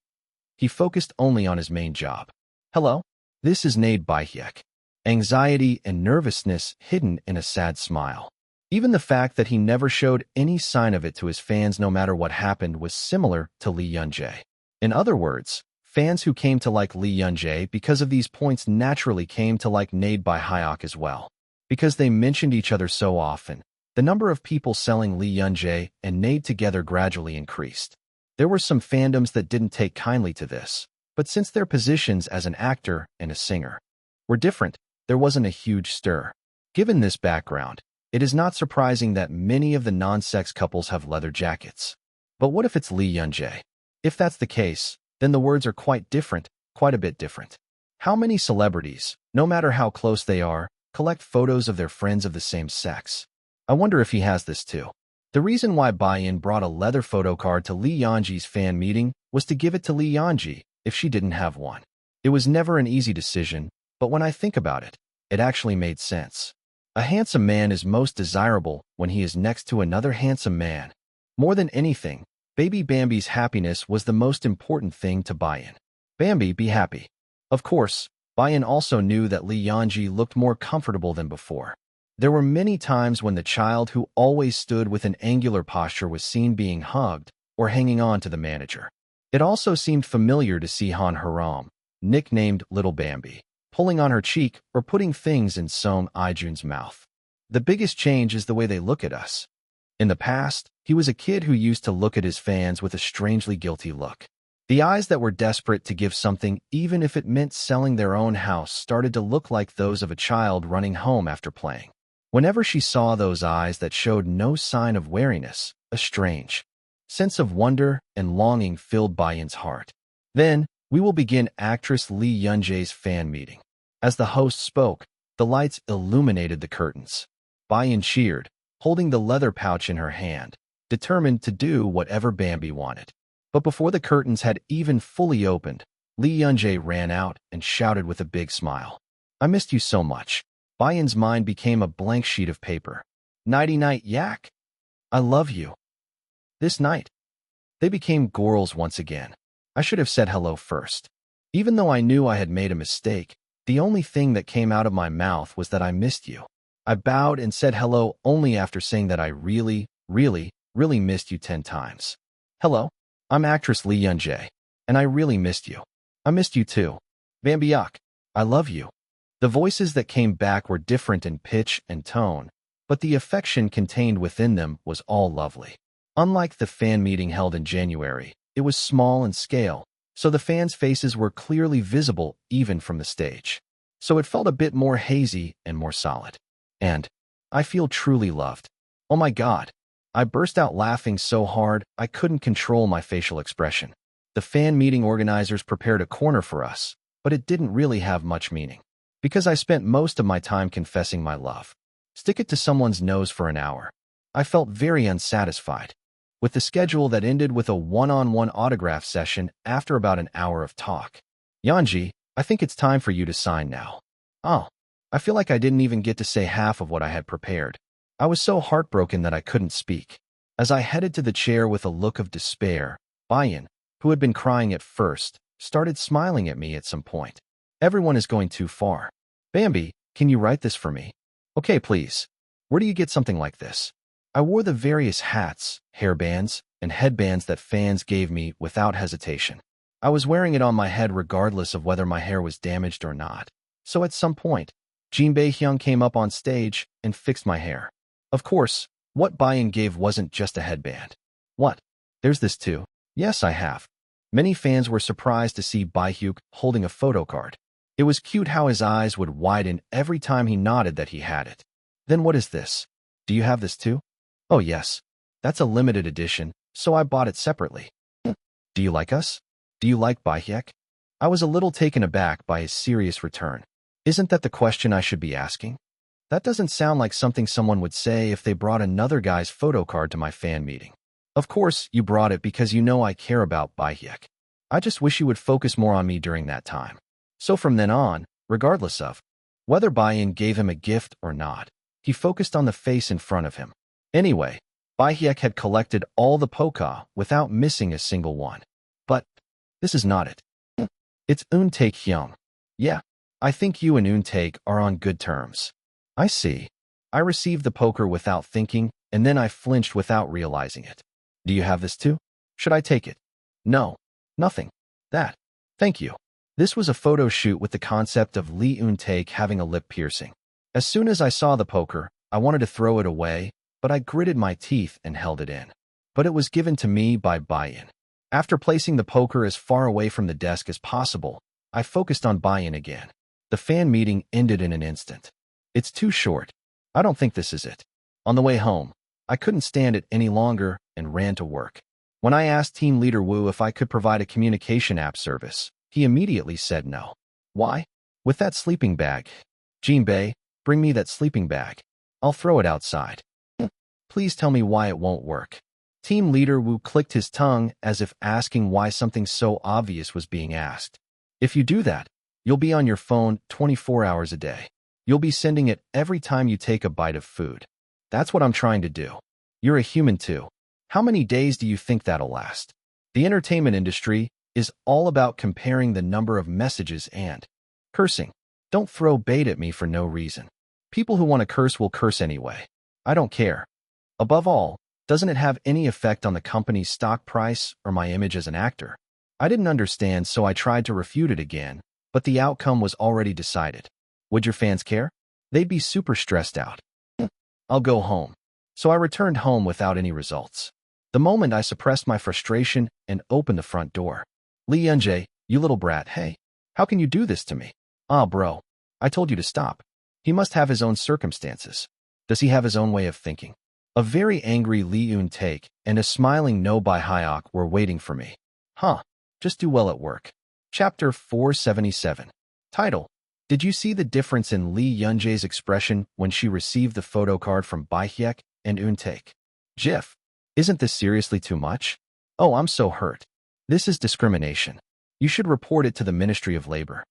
he focused only on his main job. Hello? This is Nade Baihyek. Anxiety and nervousness hidden in a sad smile. Even the fact that he never showed any sign of it to his fans no matter what happened was similar to Lee Yun-jae. In other words, fans who came to like Lee Yun-jae because of these points naturally came to like Nade Baihyek as well. Because they mentioned each other so often, the number of people selling Lee Yun-jae and Nade together gradually increased. There were some fandoms that didn't take kindly to this, but since their positions as an actor and a singer were different, there wasn't a huge stir. Given this background, it is not surprising that many of the non-sex couples have leather jackets. But what if it's Lee Yun-jae? If that's the case, then the words are quite different, quite a bit different. How many celebrities, no matter how close they are, collect photos of their friends of the same sex? I wonder if he has this too. The reason why Baein brought a leather photo card to Lee Yun-jae's fan meeting was to give it to Lee Yun-jae if she didn't have one. It was never an easy decision, but when I think about it, it actually made sense. A handsome man is most desirable when he is next to another handsome man. More than anything, baby Bambi's happiness was the most important thing to Baein. Bambi, be happy. Of course, Baein also knew that Lee Yun-jae looked more comfortable than before. There were many times when the child who always stood with an angular posture was seen being hugged or hanging on to the manager. It also seemed familiar to see Han Haram, nicknamed Little Bambi, pulling on her cheek or putting things in Song Ijun's mouth. The biggest change is the way they look at us. In the past, he was a kid who used to look at his fans with a strangely guilty look. The eyes that were desperate to give something even if it meant selling their own house started to look like those of a child running home after playing. Whenever she saw those eyes that showed no sign of wariness, a strange sense of wonder and longing filled Baein's heart. Then, we will begin actress Lee Yun-jae's fan meeting. As the host spoke, the lights illuminated the curtains. Baein cheered, holding the leather pouch in her hand, determined to do whatever Bambi wanted. But before the curtains had even fully opened, Lee Yun-jae ran out and shouted with a big smile, "I missed you so much." Baein's mind became a blank sheet of paper. "Nighty-night, yak. I love you." This night, they became girls once again. I should have said hello first. Even though I knew I had made a mistake, the only thing that came out of my mouth was that I missed you. I bowed and said hello only after saying that I really, really, really missed you 10 times. "Hello, I'm actress Lee Yun-jae, and I really missed you." "I missed you too. Bambiak, I love you." The voices that came back were different in pitch and tone, but the affection contained within them was all lovely. Unlike the fan meeting held in January, it was small in scale, so the fans' faces were clearly visible even from the stage. So it felt a bit more hazy and more solid. And I feel truly loved. Oh my God. I burst out laughing so hard I couldn't control my facial expression. The fan meeting organizers prepared a corner for us, but it didn't really have much meaning. Because I spent most of my time confessing my love. Stick it to someone's nose for an hour. I felt very unsatisfied with the schedule that ended with a one-on-one autograph session after about an hour of talk. "Yun-jae, I think it's time for you to sign now." Oh, I feel like I didn't even get to say half of what I had prepared. I was so heartbroken that I couldn't speak. As I headed to the chair with a look of despair, Baein, who had been crying at first, started smiling at me at some point. "Everyone is going too far. Bambi, can you write this for me?" "Okay, please. Where do you get something like this?" I wore the various hats, hairbands, and headbands that fans gave me without hesitation. I was wearing it on my head regardless of whether my hair was damaged or not. So at some point, Jin Bae-hyung came up on stage and fixed my hair. Of course, what Baein gave wasn't just a headband. What? There's this too. Yes, I have. Many fans were surprised to see Baehyuk holding a photo card. It was cute how his eyes would widen every time he nodded that he had it. Then what is this? Do you have this too? Oh yes. That's a limited edition, so I bought it separately. Do you like us? Do you like Baehyuk? I was a little taken aback by his serious return. Isn't that the question I should be asking? That doesn't sound like something someone would say if they brought another guy's photo card to my fan meeting. Of course, you brought it because you know I care about Baehyuk. I just wish you would focus more on me during that time. So from then on, regardless of whether Baehyuk gave him a gift or not, he focused on the face in front of him. Anyway, Baehyuk had collected all the poka without missing a single one. But this is not it. It's Eun-taek Hyung. Yeah, I think you and Eun-taek are on good terms. I see. I received the poker without thinking, and then I flinched without realizing it. Do you have this too? Should I take it? No. Nothing. That. Thank you. This was a photo shoot with the concept of Lee Eun-taek having a lip piercing. As soon as I saw the poker, I wanted to throw it away, but I gritted my teeth and held it in. But it was given to me by Baehyuk. After placing the poker as far away from the desk as possible, I focused on Baehyuk again. The fan meeting ended in an instant. It's too short. I don't think this is it. On the way home, I couldn't stand it any longer and ran to work. When I asked Team Leader Wu if I could provide a communication app service, he immediately said no. Why? With that sleeping bag. Jinbei, bring me that sleeping bag. I'll throw it outside. Please tell me why it won't work. Team Leader Wu clicked his tongue as if asking why something so obvious was being asked. If you do that, you'll be on your phone 24 hours a day. You'll be sending it every time you take a bite of food. That's what I'm trying to do. You're a human too. How many days do you think that'll last? The entertainment industry is all about comparing the number of messages and cursing. Don't throw bait at me for no reason. People who want to curse will curse anyway. I don't care. Above all, doesn't it have any effect on the company's stock price or my image as an actor? I didn't understand, so I tried to refute it again, but the outcome was already decided. Would your fans care? They'd be super stressed out. I'll go home. So I returned home without any results. The moment I suppressed my frustration and opened the front door. Lee Eun-jae, you little brat, hey. How can you do this to me? Ah, bro. I told you to stop. He must have his own circumstances. Does he have his own way of thinking? A very angry Lee Eun-taek and a smiling No Baehyuk were waiting for me. Huh. Just do well at work. Chapter 477. Title. Did you see the difference in Lee Eun-jae's expression when she received the photo card from Baehyuk and Eun-taek? GIF. Isn't this seriously too much? Oh, I'm so hurt. This is discrimination. You should report it to the Ministry of Labor.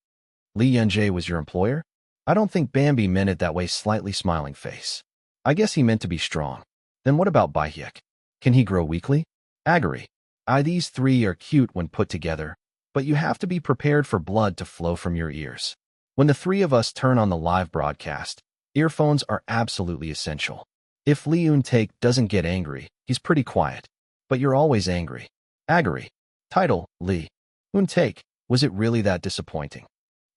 Lee Eun-jae was your employer? I don't think Bambi meant it that way, slightly smiling face. I guess he meant to be strong. Then what about Baehyuk? Can he grow weakly? Agari. These three are cute when put together, but you have to be prepared for blood to flow from your ears. When the three of us turn on the live broadcast, earphones are absolutely essential. If Lee Eun-taek doesn't get angry, he's pretty quiet. But you're always angry. Agari. Title, Lee Eun-taek. Was it really that disappointing?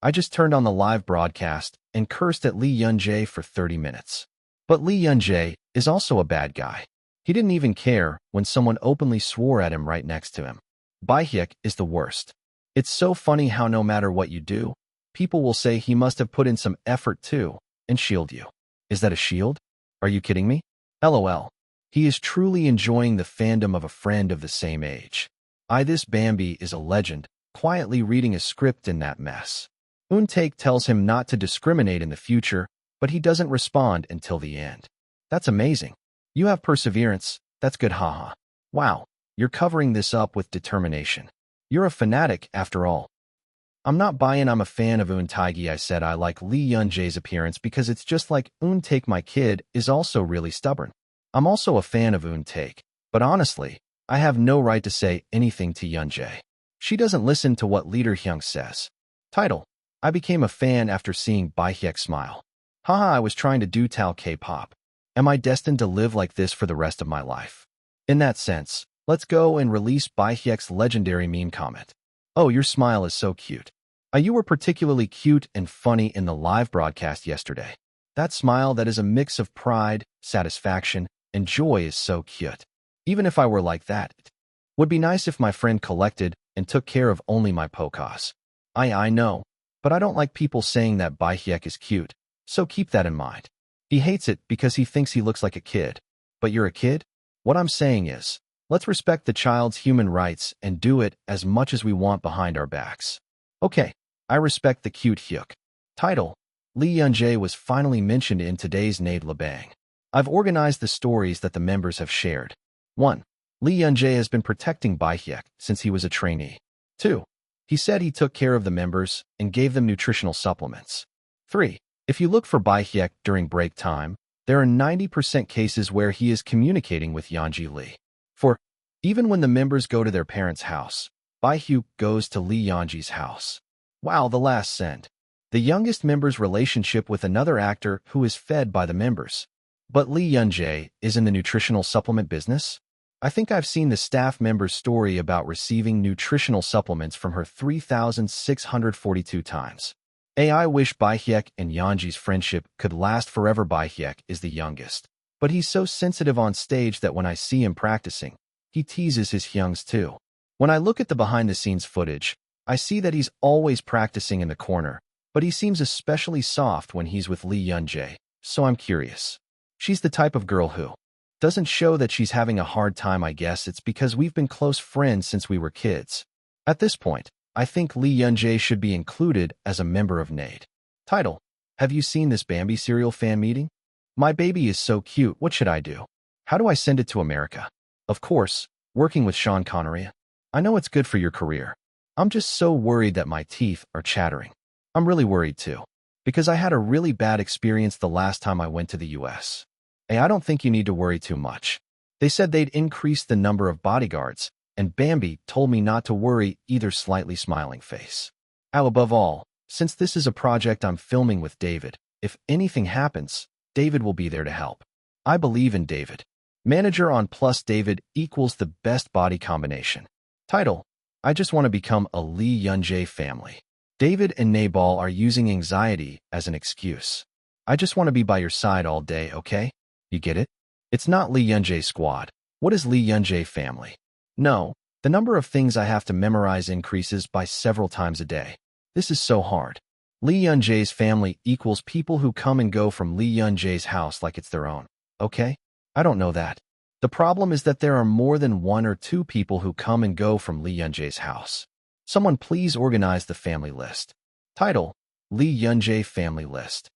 I just turned on the live broadcast and cursed at Lee Eun-jae for 30 minutes. But Lee Eun-jae is also a bad guy. He didn't even care when someone openly swore at him right next to him. Baehyuk is the worst. It's so funny how no matter what you do, people will say he must have put in some effort too, and shield you. Is that a shield? Are you kidding me? LOL. He is truly enjoying the fandom of a friend of the same age. This Bambi is a legend, quietly reading a script in that mess. Eun-taek tells him not to discriminate in the future, but he doesn't respond until the end. That's amazing. You have perseverance. That's good, haha. Wow, you're covering this up with determination. You're a fanatic, after all. I'm not buying I'm a fan of Eun-taek. I said I like Lee Eun-jae's appearance because it's just like Eun-taek. My kid is also really stubborn. I'm also a fan of Eun-taek, but honestly, I have no right to say anything to Eun-jae. She doesn't listen to what Leader Hyung says. Title. I became a fan after seeing Baehyuk smile. Haha, I was trying to do Tal K-pop. Am I destined to live like this for the rest of my life? In that sense, let's go and release Baehyuk's legendary meme comment. Oh, your smile is so cute. You were particularly cute and funny in the live broadcast yesterday. That smile that is a mix of pride, satisfaction, and joy is so cute. Even if I were like that, Would be nice if my friend collected and took care of only my Pocos. I know, but I don't like people saying that Baihyek is cute, so keep that in mind. He hates it because he thinks he looks like a kid. But you're a kid? What I'm saying is, let's respect the child's human rights and do it as much as we want behind our backs. Okay, I respect the cute Hyuk. Title: Lee Yun-jae was finally mentioned in today's Nade Labang. I've organized the stories that the members have shared. 1. Lee Yun-jae has been protecting Baihyek since he was a trainee. 2. He said he took care of the members and gave them nutritional supplements. 3. If you look for Baihyek during break time, there are 90% cases where he is communicating with Yeonji Lee. 4. Even when the members go to their parents' house, Baihyuk goes to Lee Yeonji's house. Wow, the last send. The youngest member's relationship with another actor who is fed by the members. But Lee Yun-jae is in the nutritional supplement business? I think I've seen the staff member's story about receiving nutritional supplements from her 3,642 times. I wish Baihyek and Yeonji's friendship could last forever. Baihyek is the youngest, but he's so sensitive on stage that when I see him practicing, he teases his Hyungs too. When I look at the behind-the-scenes footage, I see that he's always practicing in the corner, but he seems especially soft when he's with Lee Yun-jae, so I'm curious. She's the type of girl who doesn't show that she's having a hard time. I guess it's because we've been close friends since we were kids. At this point, I think Lee Yun-jae should be included as a member of Nade. Title: Have you seen this Bambi cereal fan meeting? My baby is so cute. What should I do? How do I send it to America? Of course, working with Sean Connery. I know it's good for your career. I'm just so worried that my teeth are chattering. I'm really worried too, because I had a really bad experience the last time I went to the US. Hey, I don't think you need to worry too much. They said they'd increase the number of bodyguards, and Bambi told me not to worry either. Slightly smiling face. Above all, since this is a project I'm filming with David, if anything happens, David will be there to help. I believe in David. Manager on plus David equals the best body combination. Title: I just want to become a Lee Yun-jae family. David and Nabal are using anxiety as an excuse. I just want to be by your side all day, okay? You get it? It's not Lee Yun-jae squad. What is Lee Yun-jae family? No, the number of things I have to memorize increases by several times a day. This is so hard. Lee Yun-jae's family equals people who come and go from Lee Yun-jae's house like it's their own, okay? I don't know that. The problem is that there are more than 1 or 2 people who come and go from Lee Yun-jae's house. Someone please organize the family list. Title: Lee Yun-jae family list.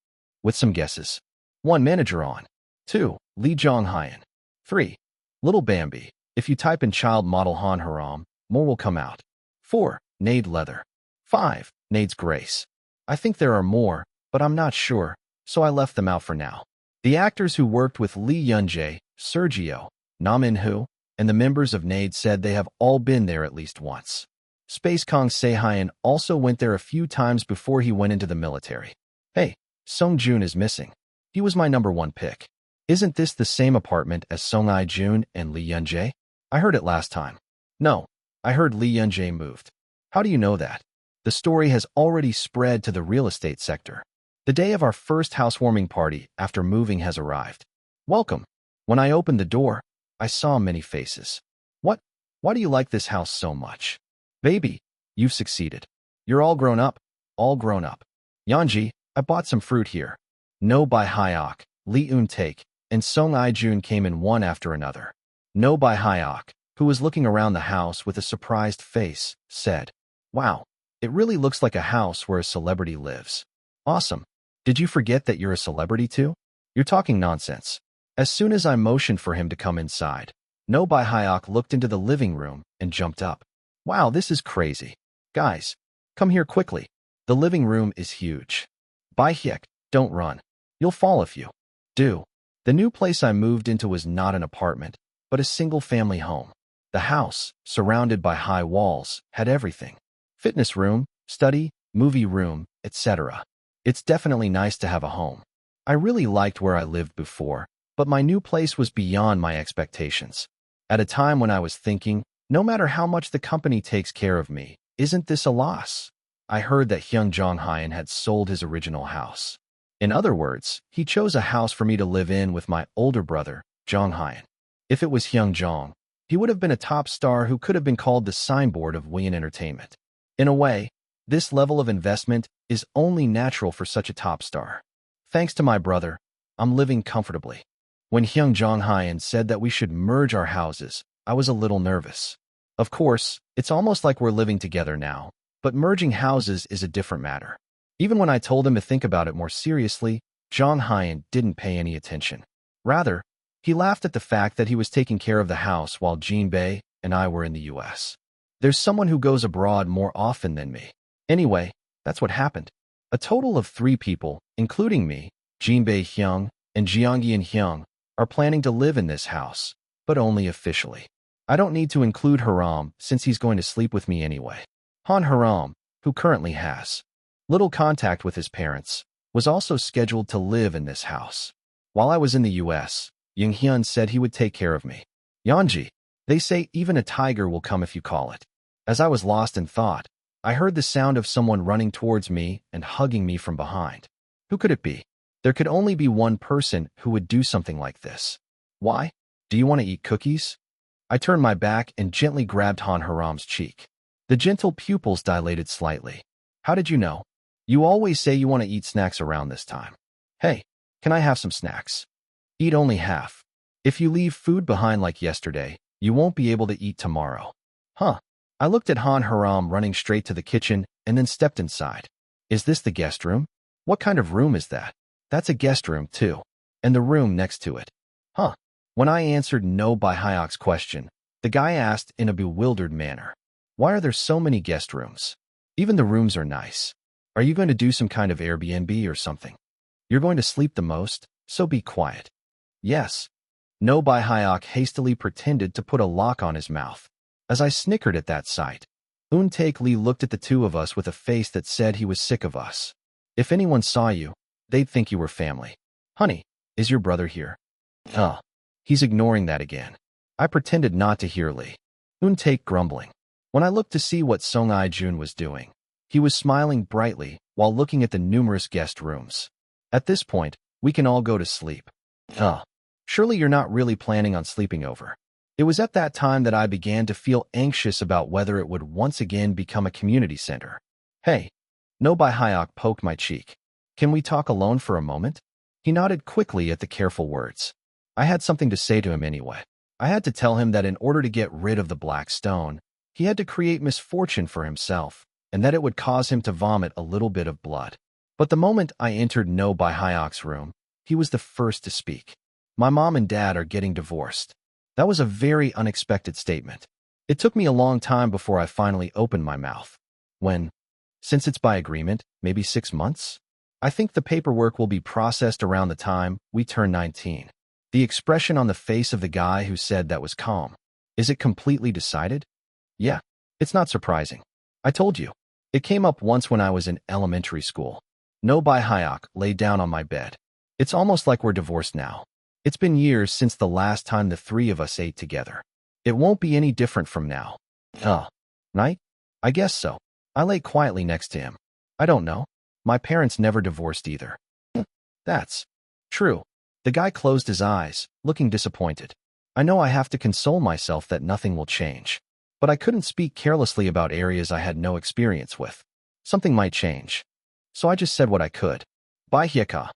With some guesses. 1. Manager on. 2. Lee Jong-hyun. 3. Little Bambi. If you type in child model Han Haram, more will come out. 4. Nade Leather. 5. Nade's Grace. I think there are more, but I'm not sure, so I left them out for now. The actors who worked with Lee Yun-jae, Sergio, Nam In-hoo, and the members of Nade said they have all been there at least once. Space Kong Se-hyun also went there a few times before he went into the military. Hey, Song-joon is missing. He was my number 1 pick. Isn't this the same apartment as Song I-joon and Lee Yun-jae? I heard it last time. No, I heard Lee Yun-jae moved. How do you know that? The story has already spread to the real estate sector. The day of our first housewarming party after moving has arrived. Welcome. When I opened the door, I saw many faces. What? Why do you like this house so much? Baby, you've succeeded. You're all grown up. All grown up. Yeonji, I bought some fruit here. No by Hyok, Lee Eun-taek, and Song I-joon came in one after another. No by Hyok, who was looking around the house with a surprised face, said, "Wow, it really looks like a house where a celebrity lives. Awesome. Did you forget that you're a celebrity too? You're talking nonsense." As soon as I motioned for him to come inside, No by Hyok looked into the living room and jumped up. "Wow, this is crazy. Guys, come here quickly. The living room is huge." "Baihyek, don't run. You'll fall if you do." The new place I moved into was not an apartment, but a single-family home. The house, surrounded by high walls, had everything. Fitness room, study, movie room, etc. It's definitely nice to have a home. I really liked where I lived before, but my new place was beyond my expectations. At a time when I was thinking, no matter how much the company takes care of me, isn't this a loss? I heard that Hyun Jong-hyun had sold his original house. In other words, he chose a house for me to live in with my older brother, Jong-hyun. If it was Hyun Jong, He would have been a top star who could have been called the signboard of Wayne Entertainment. In a way, this level of investment is only natural for such a top star. Thanks to my brother, I'm living comfortably. When Hyung Jong-hyun said that we should merge our houses, I was a little nervous. Of course, it's almost like we're living together now, but merging houses is a different matter. Even when I told him to think about it more seriously, Jong-hyun didn't pay any attention. Rather, he laughed at the fact that he was taking care of the house while Jinbei and I were in the US. There's someone who goes abroad more often than me. Anyway, that's what happened. A total of 3 people, including me, Jinbei Hyung, and Jeongyeon Hyung, are planning to live in this house, but only officially. I don't need to include Haram since he's going to sleep with me anyway. Han Haram, who currently has little contact with his parents, was also scheduled to live in this house. While I was in the US, Hyun said he would take care of me. Yeonji, they say even a tiger will come if you call it. As I was lost in thought, I heard the sound of someone running towards me and hugging me from behind. Who could it be? There could only be one person who would do something like this. Why? Do you want to eat cookies? I turned my back and gently grabbed Han Haram's cheek. The gentle pupils dilated slightly. How did you know? You always say you want to eat snacks around this time. Hey, can I have some snacks? Eat only half. If you leave food behind like yesterday, you won't be able to eat tomorrow. Huh? I looked at Han Haram running straight to the kitchen and then stepped inside. Is this the guest room? What kind of room is that? That's a guest room too. And the room next to it. Huh? When I answered no by Hyok's question, the guy asked in a bewildered manner. Why are there so many guest rooms? Even the rooms are nice. Are you going to do some kind of Airbnb or something? You're going to sleep the most, so be quiet. Yes. No by Hyok hastily pretended to put a lock on his mouth. As I snickered at that sight, Taek Lee looked at the two of us with a face that said he was sick of us. If anyone saw you, they'd think you were family. Honey, is your brother here? He's ignoring that again. I pretended not to hear Lee. Taek grumbling. When I looked to see what Song I-jun was doing, he was smiling brightly while looking at the numerous guest rooms. At this point, we can all go to sleep. Surely you're not really planning on sleeping over. It was at that time that I began to feel anxious about whether it would once again become a community center. Hey, No by Hyok poked my cheek. Can we talk alone for a moment? He nodded quickly at the careful words. I had something to say to him anyway. I had to tell him that in order to get rid of the black stone, he had to create misfortune for himself, and that it would cause him to vomit a little bit of blood. But the moment I entered No by Hyok's room, he was the first to speak. My mom and dad are getting divorced. That was a very unexpected statement. It took me a long time before I finally opened my mouth. Since it's by agreement, maybe 6 months? I think the paperwork will be processed around the time we turn 19. The expression on the face of the guy who said that was calm. Is it completely decided? Yeah, it's not surprising. I told you. It came up once when I was in elementary school. No by Hyok lay down on my bed. It's almost like we're divorced now. It's been years since the last time the 3 of us ate together. It won't be any different from now. Night? I guess so. I lay quietly next to him. I don't know. My parents never divorced either. That's true. The guy closed his eyes, looking disappointed. I know I have to console myself that nothing will change. But I couldn't speak carelessly about areas I had no experience with. Something might change. So I just said what I could. Bye Hyeka.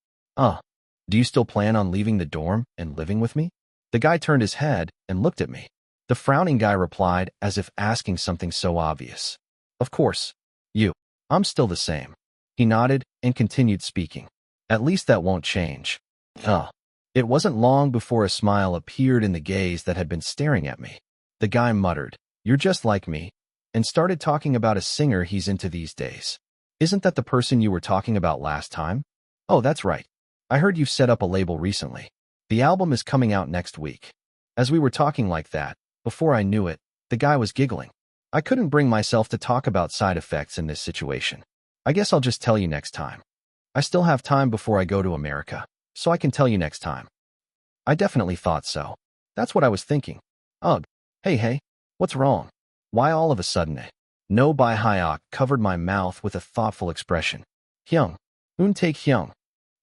Do you still plan on leaving the dorm and living with me? The guy turned his head and looked at me. The frowning guy replied as if asking something so obvious. Of course. I'm still the same. He nodded and continued speaking. At least that won't change. It wasn't long before a smile appeared in the gaze that had been staring at me. The guy muttered, "You're just like me," and started talking about a singer he's into these days. Isn't that the person you were talking about last time? Oh, that's right. I heard you've set up a label recently. The album is coming out next week. As we were talking like that, before I knew it, the guy was giggling. I couldn't bring myself to talk about side effects in this situation. I guess I'll just tell you next time. I still have time before I go to America, so I can tell you next time. I definitely thought so. That's what I was thinking. Ugh. Hey, what's wrong? Why all of a sudden? No by Hyok covered my mouth with a thoughtful expression. Hyung. Take Hyung.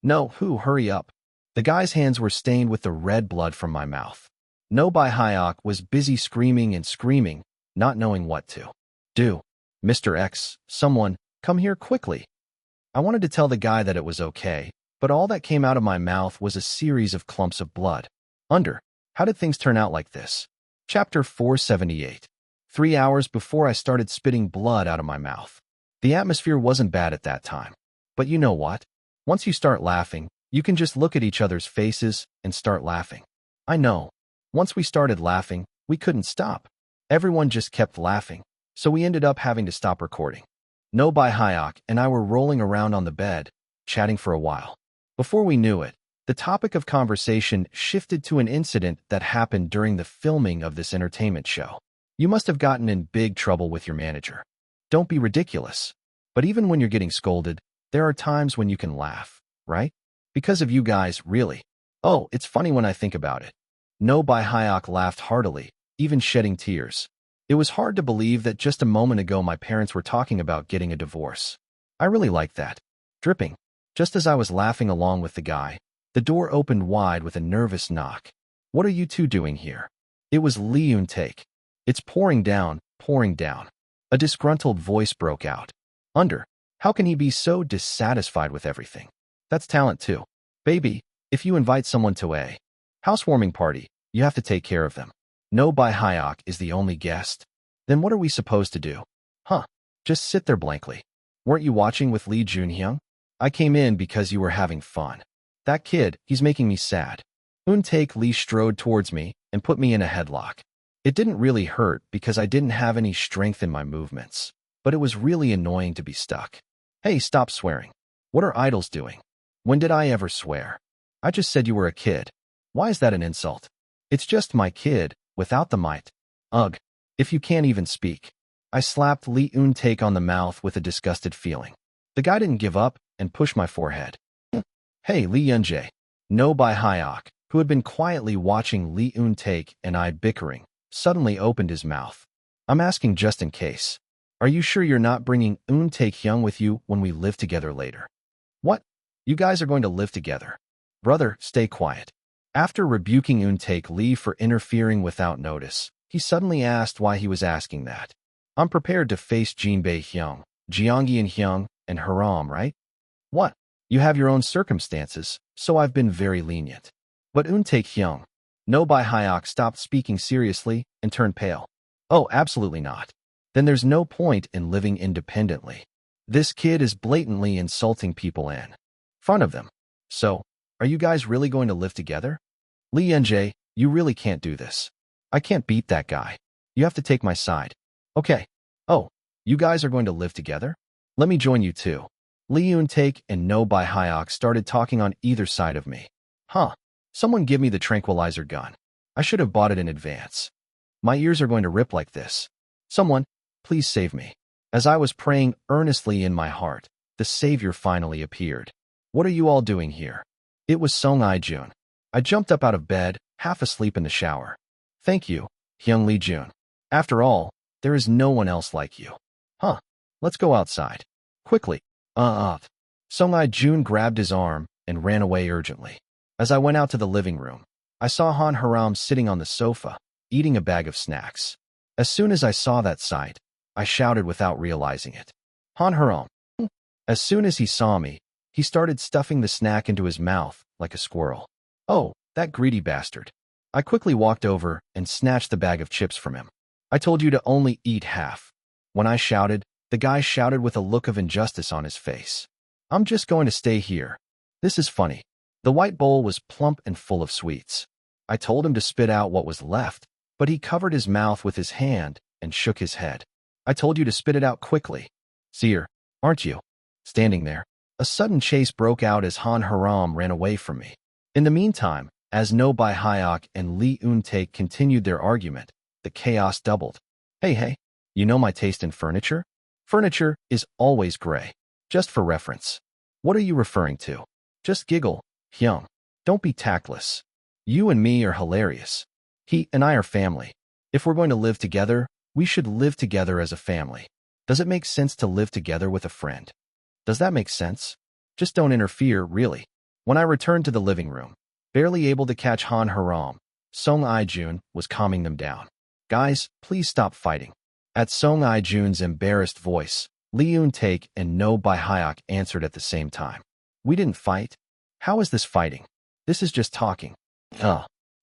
No, hurry up. The guy's hands were stained with the red blood from my mouth. No Bai Hyok was busy screaming and screaming, not knowing what to do. Mr. X, someone, come here quickly. I wanted to tell the guy that it was okay, but all that came out of my mouth was a series of clumps of blood. How did things turn out like this? Chapter 478. 3 hours before I started spitting blood out of my mouth. The atmosphere wasn't bad at that time. But you know what? Once you start laughing, you can just look at each other's faces and start laughing. I know. Once we started laughing, we couldn't stop. Everyone just kept laughing, so we ended up having to stop recording. No Bai Hyok and I were rolling around on the bed, chatting for a while. Before we knew it, the topic of conversation shifted to an incident that happened during the filming of this entertainment show. You must have gotten in big trouble with your manager. Don't be ridiculous. But even when you're getting scolded, there are times when you can laugh, right? Because of you guys, really. Oh, it's funny when I think about it. No Bai Hyok laughed heartily, even shedding tears. It was hard to believe that just a moment ago my parents were talking about getting a divorce. I really liked that. Dripping. Just as I was laughing along with the guy, the door opened wide with a nervous knock. What are you two doing here? It was Lee Yoon-taek. It's pouring down, pouring down. A disgruntled voice broke out. How can he be so dissatisfied with everything? That's talent too. Baby, if you invite someone to a housewarming party, you have to take care of them. No Bai Hyok is the only guest. Then what are we supposed to do? Just sit there blankly. Weren't you watching with Lee Junhyung? I came in because you were having fun. That kid, he's making me sad. Yoon-taek Lee strode towards me and put me in a headlock. It didn't really hurt because I didn't have any strength in my movements, but it was really annoying to be stuck. Hey, stop swearing. What are idols doing? When did I ever swear? I just said you were a kid. Why is that an insult? It's just my kid, without the might. Ugh, if you can't even speak. I slapped Lee Yoon-taek on the mouth with a disgusted feeling. The guy didn't give up and pushed my forehead. Hey, Lee Yoon-jae. No Bai Hyok, who had been quietly watching Lee Yoon-taek and I bickering, suddenly opened his mouth. I'm asking just in case. Are you sure you're not bringing Yoon-taek-hyung with you when we live together later? What? You guys are going to live together? Brother, stay quiet. After rebuking Yoon-taek Lee for interfering without notice, he suddenly asked why he was asking that. I'm prepared to face Jinbae-hyung, Jeongyeon-hyung, and Haram, right? What? You have your own circumstances, so I've been very lenient. But Yoon-taek-hyung. No Bai Hyok stopped speaking seriously and turned pale. Oh, absolutely not. Then there's no point in living independently. This kid is blatantly insulting people in front of them. So, are you guys really going to live together? Lee Yoon-jae, you really can't do this. I can't beat that guy. You have to take my side. Okay. Oh, you guys are going to live together? Let me join you too. Lee Yoon-taek and No Bai Hyok started talking on either side of me. Someone give me the tranquilizer gun. I should have bought it in advance. My ears are going to rip like this. Someone, please save me. As I was praying earnestly in my heart, the Savior finally appeared. What are you all doing here? It was Song I-jun. I jumped up out of bed, half asleep in the shower. Thank you, Hyung Lee-jun. After all, there is no one else like you. Let's go outside. Quickly. Song I-jun grabbed his arm and ran away urgently. As I went out to the living room, I saw Han Haram sitting on the sofa, eating a bag of snacks. As soon as I saw that sight, I shouted without realizing it. Han Haram. As soon as he saw me, he started stuffing the snack into his mouth like a squirrel. Oh, that greedy bastard. I quickly walked over and snatched the bag of chips from him. I told you to only eat half. When I shouted, the guy shouted with a look of injustice on his face. I'm just going to stay here. This is funny. The white bowl was plump and full of sweets. I told him to spit out what was left, but he covered his mouth with his hand and shook his head. I told you to spit it out quickly. Seer, aren't you? Standing there, a sudden chase broke out as Han Haram ran away from me. In the meantime, as No Bai Hyok and Lee Yoon-taek continued their argument, the chaos doubled. Hey, you know my taste in furniture? Furniture is always gray. Just for reference. What are you referring to? Just giggle, Hyung. Don't be tactless. You and me are hilarious. He and I are family. If we're going to live together, we should live together as a family. Does it make sense to live together with a friend? Does that make sense? Just don't interfere, really. When I returned to the living room, barely able to catch Han Haram, Song I-jun was calming them down. Guys, please stop fighting. At Song I-jun's embarrassed voice, Lee Eun-taek and No Bi-hyuk answered at the same time. We didn't fight. How is this fighting? This is just talking.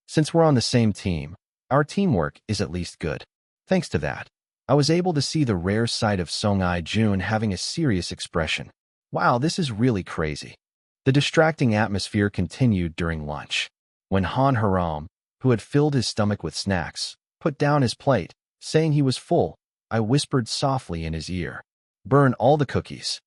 Since we're on the same team, our teamwork is at least good. Thanks to that, I was able to see the rare sight of Song I-jun having a serious expression. Wow, this is really crazy. The distracting atmosphere continued during lunch. When Han Haram, who had filled his stomach with snacks, put down his plate, saying he was full, I whispered softly in his ear, "Burn all the cookies.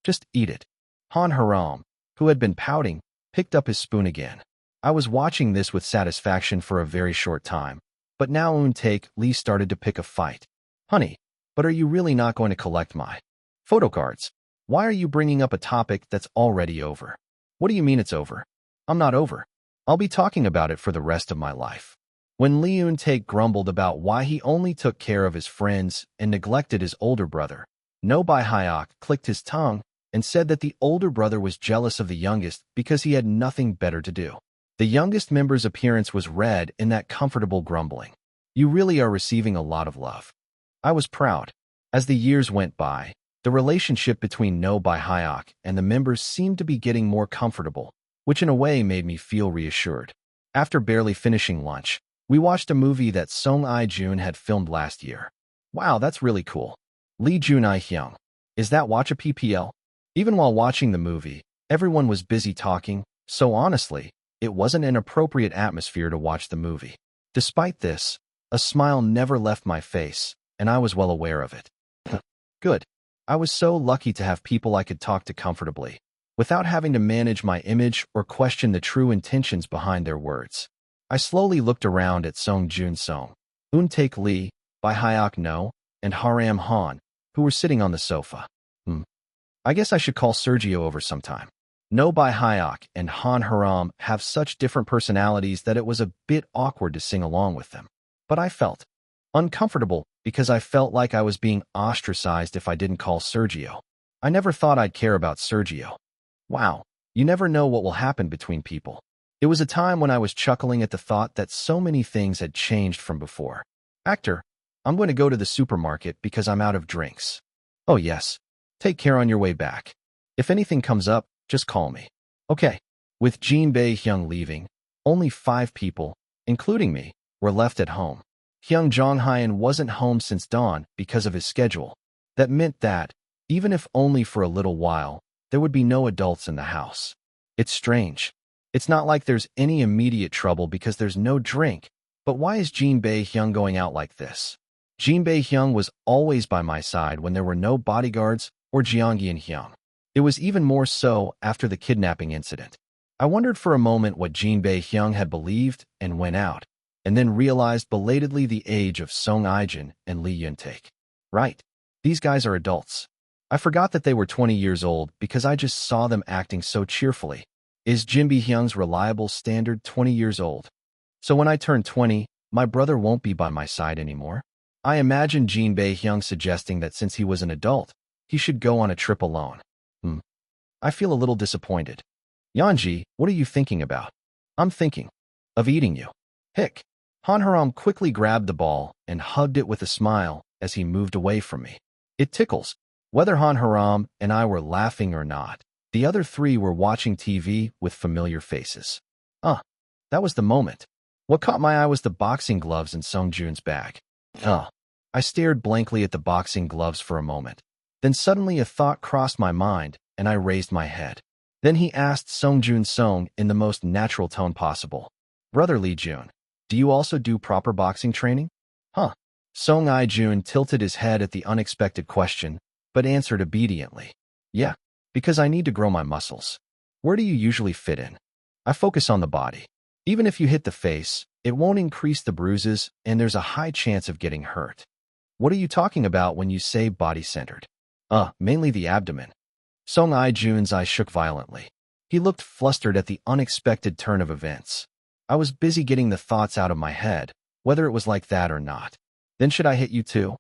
Just eat it." Han Haram, who had been pouting, picked up his spoon again. I was watching this with satisfaction for a very short time, but now Eun-taek Lee started to pick a fight. Honey, but are you really not going to collect my photo cards? Why are you bringing up a topic that's already over? What do you mean it's over? I'm not over. I'll be talking about it for the rest of my life. When Lee Eun-taek grumbled about why he only took care of his friends and neglected his older brother, No Bi-hyuk clicked his tongue and said that the older brother was jealous of the youngest because he had nothing better to do. The youngest member's appearance was read in that comfortable grumbling. You really are receiving a lot of love. I was proud. As the years went by, the relationship between No Bi-hyuk and the members seemed to be getting more comfortable, which in a way made me feel reassured. After barely finishing lunch, we watched a movie that Song I-jun had filmed last year. Wow, that's really cool. Lee Jun-hyung. Is that watch a PPL? Even while watching the movie, everyone was busy talking, so honestly, it wasn't an appropriate atmosphere to watch the movie. Despite this, a smile never left my face, and I was well aware of it. Good. I was so lucky to have people I could talk to comfortably, without having to manage my image or question the true intentions behind their words. I slowly looked around at Song Jun-song, Eun-taek Lee, Bi-hyuk No, and Haram Han, who were sitting on the sofa. I guess I should call Sergio over sometime. No Bi-hyuk and Han Haram have such different personalities that it was a bit awkward to sing along with them. But I felt uncomfortable because I felt like I was being ostracized if I didn't call Sergio. I never thought I'd care about Sergio. Wow, you never know what will happen between people. It was a time when I was chuckling at the thought that so many things had changed from before. Actor, I'm going to go to the supermarket because I'm out of drinks. Oh yes. Take care on your way back. If anything comes up, just call me. Okay. With Jin Bae-hyung leaving, only 5 people, including me, were left at home. Hyung Jong-hyun wasn't home since dawn because of his schedule. That meant that, even if only for a little while, there would be no adults in the house. It's strange. It's not like there's any immediate trouble because there's no drink, but why is Jin Bae-hyung going out like this? Jin Bae-hyung was always by my side when there were no bodyguards or Jeonggi and Hyung. It was even more so after the kidnapping incident. I wondered for a moment what Jin Bae-hyung had believed and went out, and then realized belatedly the age of Song I-jun and Lee Eun-taek. Right, these guys are adults. I forgot that they were 20 years old because I just saw them acting so cheerfully. Is Jin Bae-hyung's reliable standard 20 years old? So when I turn 20, my brother won't be by my side anymore? I imagine Jin Bae-hyung suggesting that since he was an adult, he should go on a trip alone. I feel a little disappointed. Yeonji, what are you thinking about? I'm thinking of eating you. Hick. Han Haram quickly grabbed the ball and hugged it with a smile as he moved away from me. It tickles. Whether Han Haram and I were laughing or not, the other 3 were watching TV with familiar faces. That was the moment. What caught my eye was the boxing gloves in Song Jun's bag. I stared blankly at the boxing gloves for a moment. Then suddenly a thought crossed my mind, and I raised my head. Then he asked Song Jun-song in the most natural tone possible. Brother Lee Jun, do you also do proper boxing training? Song I-jun tilted his head at the unexpected question, but answered obediently. Yeah, because I need to grow my muscles. Where do you usually fit in? I focus on the body. Even if you hit the face, it won't increase the bruises, and there's a high chance of getting hurt. What are you talking about when you say body-centered? Mainly the abdomen. Song I-jun's eyes shook violently. He looked flustered at the unexpected turn of events. I was busy getting the thoughts out of my head, whether it was like that or not. Then should I hit you too?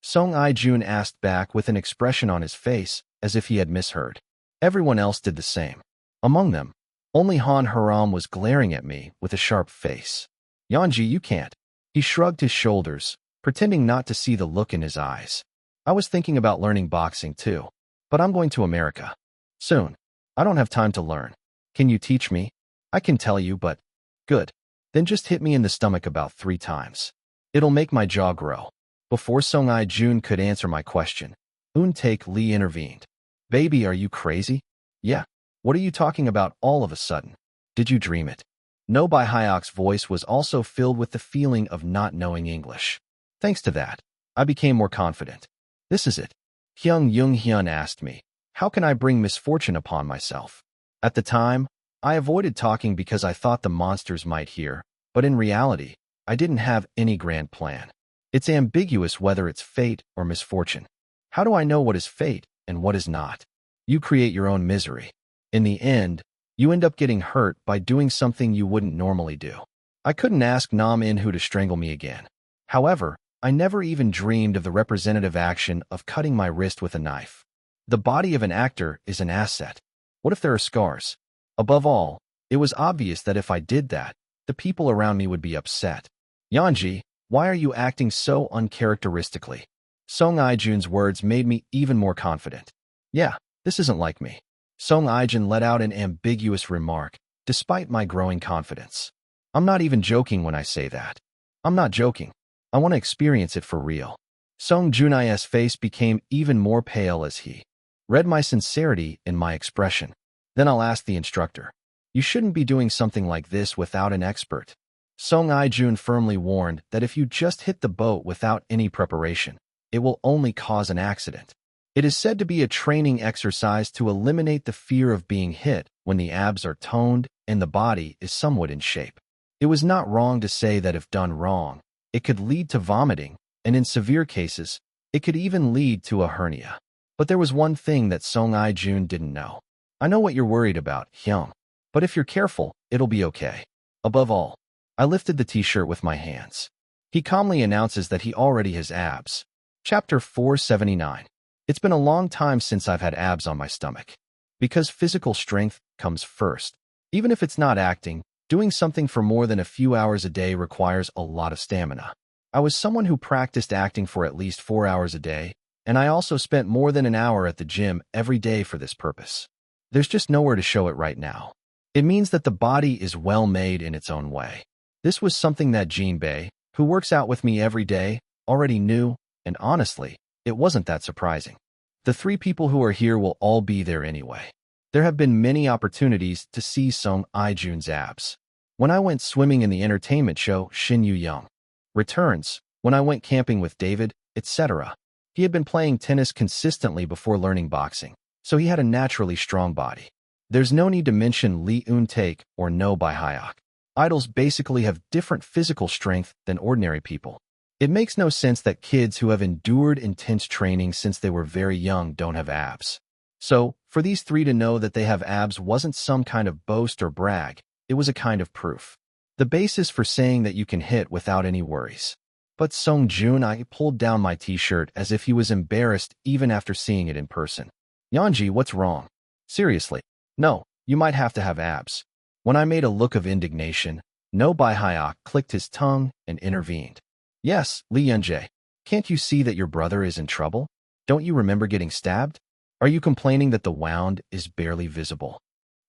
Song I-jun asked back with an expression on his face as if he had misheard. Everyone else did the same. Among them, Only Han Haram was glaring at me with a sharp face. Yanji, you can't. He shrugged his shoulders, pretending not to see the look in his eyes. I was thinking about learning boxing too, but I'm going to America. Soon. I don't have time to learn. Can you teach me? I can tell you, but... Good. Then just hit me in the stomach about 3 times. It'll make my jaw grow. Before Song Ai-jun could answer my question, Eun-taek Lee intervened. Baby, are you crazy? Yeah. What are you talking about all of a sudden? Did you dream it? No Bai Hyok's voice was also filled with the feeling of not knowing English. Thanks to that, I became more confident. This is it. Hyung Hyun asked me, how can I bring misfortune upon myself? At the time, I avoided talking because I thought the monsters might hear, but in reality, I didn't have any grand plan. It's ambiguous whether it's fate or misfortune. How do I know what is fate and what is not? You create your own misery. In the end, you end up getting hurt by doing something you wouldn't normally do. I couldn't ask Nam In-hoo to strangle me again. However, I never even dreamed of the representative action of cutting my wrist with a knife. The body of an actor is an asset. What if there are scars? Above all, it was obvious that if I did that, the people around me would be upset. Yanji, why are you acting so uncharacteristically? Song Ai-jun's words made me even more confident. Yeah, this isn't like me. Song Ai-jun let out an ambiguous remark, despite my growing confidence. I'm not even joking when I say that. I'm not joking. I want to experience it for real. Song Junai's face became even more pale as he read my sincerity in my expression. Then I'll ask the instructor. You shouldn't be doing something like this without an expert. Song Ai-jun firmly warned that if you just hit the boat without any preparation, it will only cause an accident. It is said to be a training exercise to eliminate the fear of being hit when the abs are toned and the body is somewhat in shape. It was not wrong to say that if done wrong, it could lead to vomiting, and in severe cases, it could even lead to a hernia. But there was one thing that Song Ai-jun didn't know. I know what you're worried about, Hyung, but if you're careful, it'll be okay. Above all, I lifted the t-shirt with my hands. He calmly announces that he already has abs. Chapter 479. It's been a long time since I've had abs on my stomach. Because physical strength comes first. Even if it's not acting, doing something for more than a few hours a day requires a lot of stamina. I was someone who practiced acting for at least 4 hours a day, and I also spent more than an hour at the gym every day for this purpose. There's just nowhere to show it right now. It means that the body is well made in its own way. This was something that Jinbei, who works out with me every day, already knew, and honestly, it wasn't that surprising. The 3 people who are here will all be there anyway. There have been many opportunities to see Song Ai-jun's abs. When I went swimming in the entertainment show Shin Yu-young Returns, when I went camping with David, etc. He had been playing tennis consistently before learning boxing, so he had a naturally strong body. There's no need to mention Lee Eun-taek or No Bai Hyok. Idols basically have different physical strength than ordinary people. It makes no sense that kids who have endured intense training since they were very young don't have abs. So, for these 3 to know that they have abs wasn't some kind of boast or brag, it was a kind of proof. The basis for saying that you can hit without any worries. But Song Jun, I pulled down my t-shirt as if he was embarrassed even after seeing it in person. Yanji, what's wrong? Seriously. No, you might have to have abs. When I made a look of indignation, No Bai Hyok clicked his tongue and intervened. Yes, Lee Yunjae. Can't you see that your brother is in trouble? Don't you remember getting stabbed? Are you complaining that the wound is barely visible?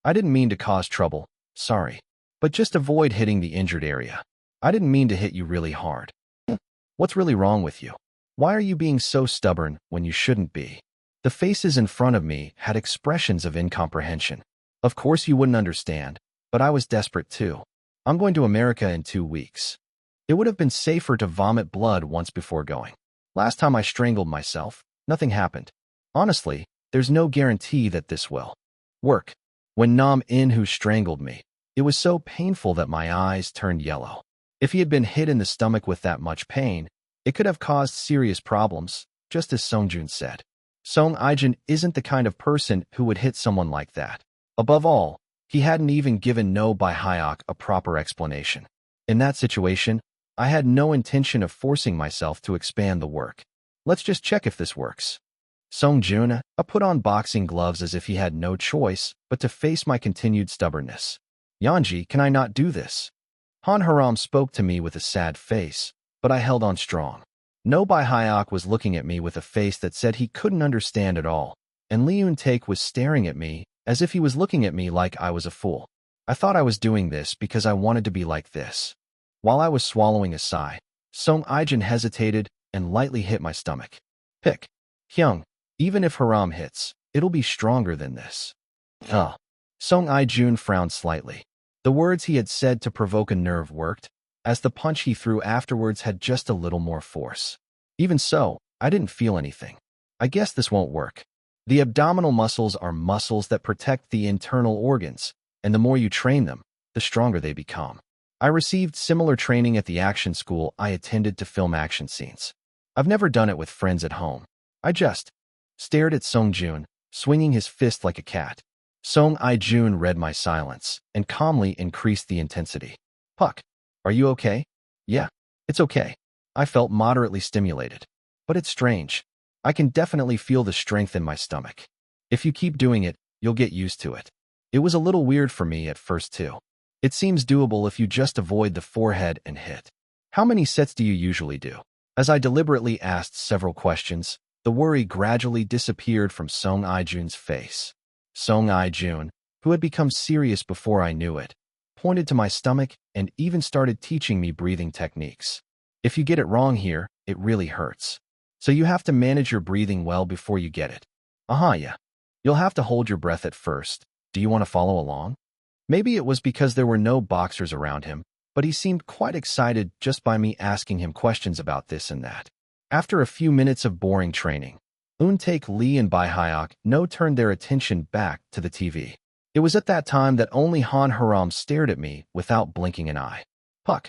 I didn't mean to cause trouble, sorry. But just avoid hitting the injured area. I didn't mean to hit you really hard. What's really wrong with you? Why are you being so stubborn when you shouldn't be? The faces in front of me had expressions of incomprehension. Of course you wouldn't understand, but I was desperate too. I'm going to America in 2 weeks. It would have been safer to vomit blood once before going. Last time I strangled myself, nothing happened. Honestly, there's no guarantee that this will work. When Nam In-hoo strangled me, it was so painful that my eyes turned yellow. If he had been hit in the stomach with that much pain, it could have caused serious problems, just as Song Jun said. Song Ai-jun isn't the kind of person who would hit someone like that. Above all, he hadn't even given No Bai Hyok a proper explanation. In that situation, I had no intention of forcing myself to expand the work. Let's just check if this works. Song Jun, I put on boxing gloves as if he had no choice but to face my continued stubbornness. Yanji, can I not do this? Han Haram spoke to me with a sad face, but I held on strong. No Bai Hyok was looking at me with a face that said he couldn't understand at all, and Lee Eun-taek was staring at me as if he was looking at me like I was a fool. I thought I was doing this because I wanted to be like this. While I was swallowing a sigh, Song Ijin hesitated and lightly hit my stomach. Pick. Hyung, even if Haram hits, it'll be stronger than this. Song Ijun frowned slightly. The words he had said to provoke a nerve worked, as the punch he threw afterwards had just a little more force. Even so, I didn't feel anything. I guess this won't work. The abdominal muscles are muscles that protect the internal organs, and the more you train them, the stronger they become. I received similar training at the action school I attended to film action scenes. I've never done it with friends at home. I just stared at Song Jun, swinging his fist like a cat. Song I-jun read my silence and calmly increased the intensity. Puck, are you okay? Yeah, it's okay. I felt moderately stimulated. But it's strange. I can definitely feel the strength in my stomach. If you keep doing it, you'll get used to it. It was a little weird for me at first too. It seems doable if you just avoid the forehead and hit. How many sets do you usually do? As I deliberately asked several questions, the worry gradually disappeared from Song I-jun's face. Song I-jun, who had become serious before I knew it, pointed to my stomach and even started teaching me breathing techniques. If you get it wrong here, it really hurts. So you have to manage your breathing well before you get it. Yeah. You'll have to hold your breath at first. Do you want to follow along? Maybe it was because there were no boxers around him, but he seemed quite excited just by me asking him questions about this and that. After a few minutes of boring training, Eun-taek, Lee, and Bai Hyok turned their attention back to the TV. It was at that time that only Han Haram stared at me without blinking an eye. Puck.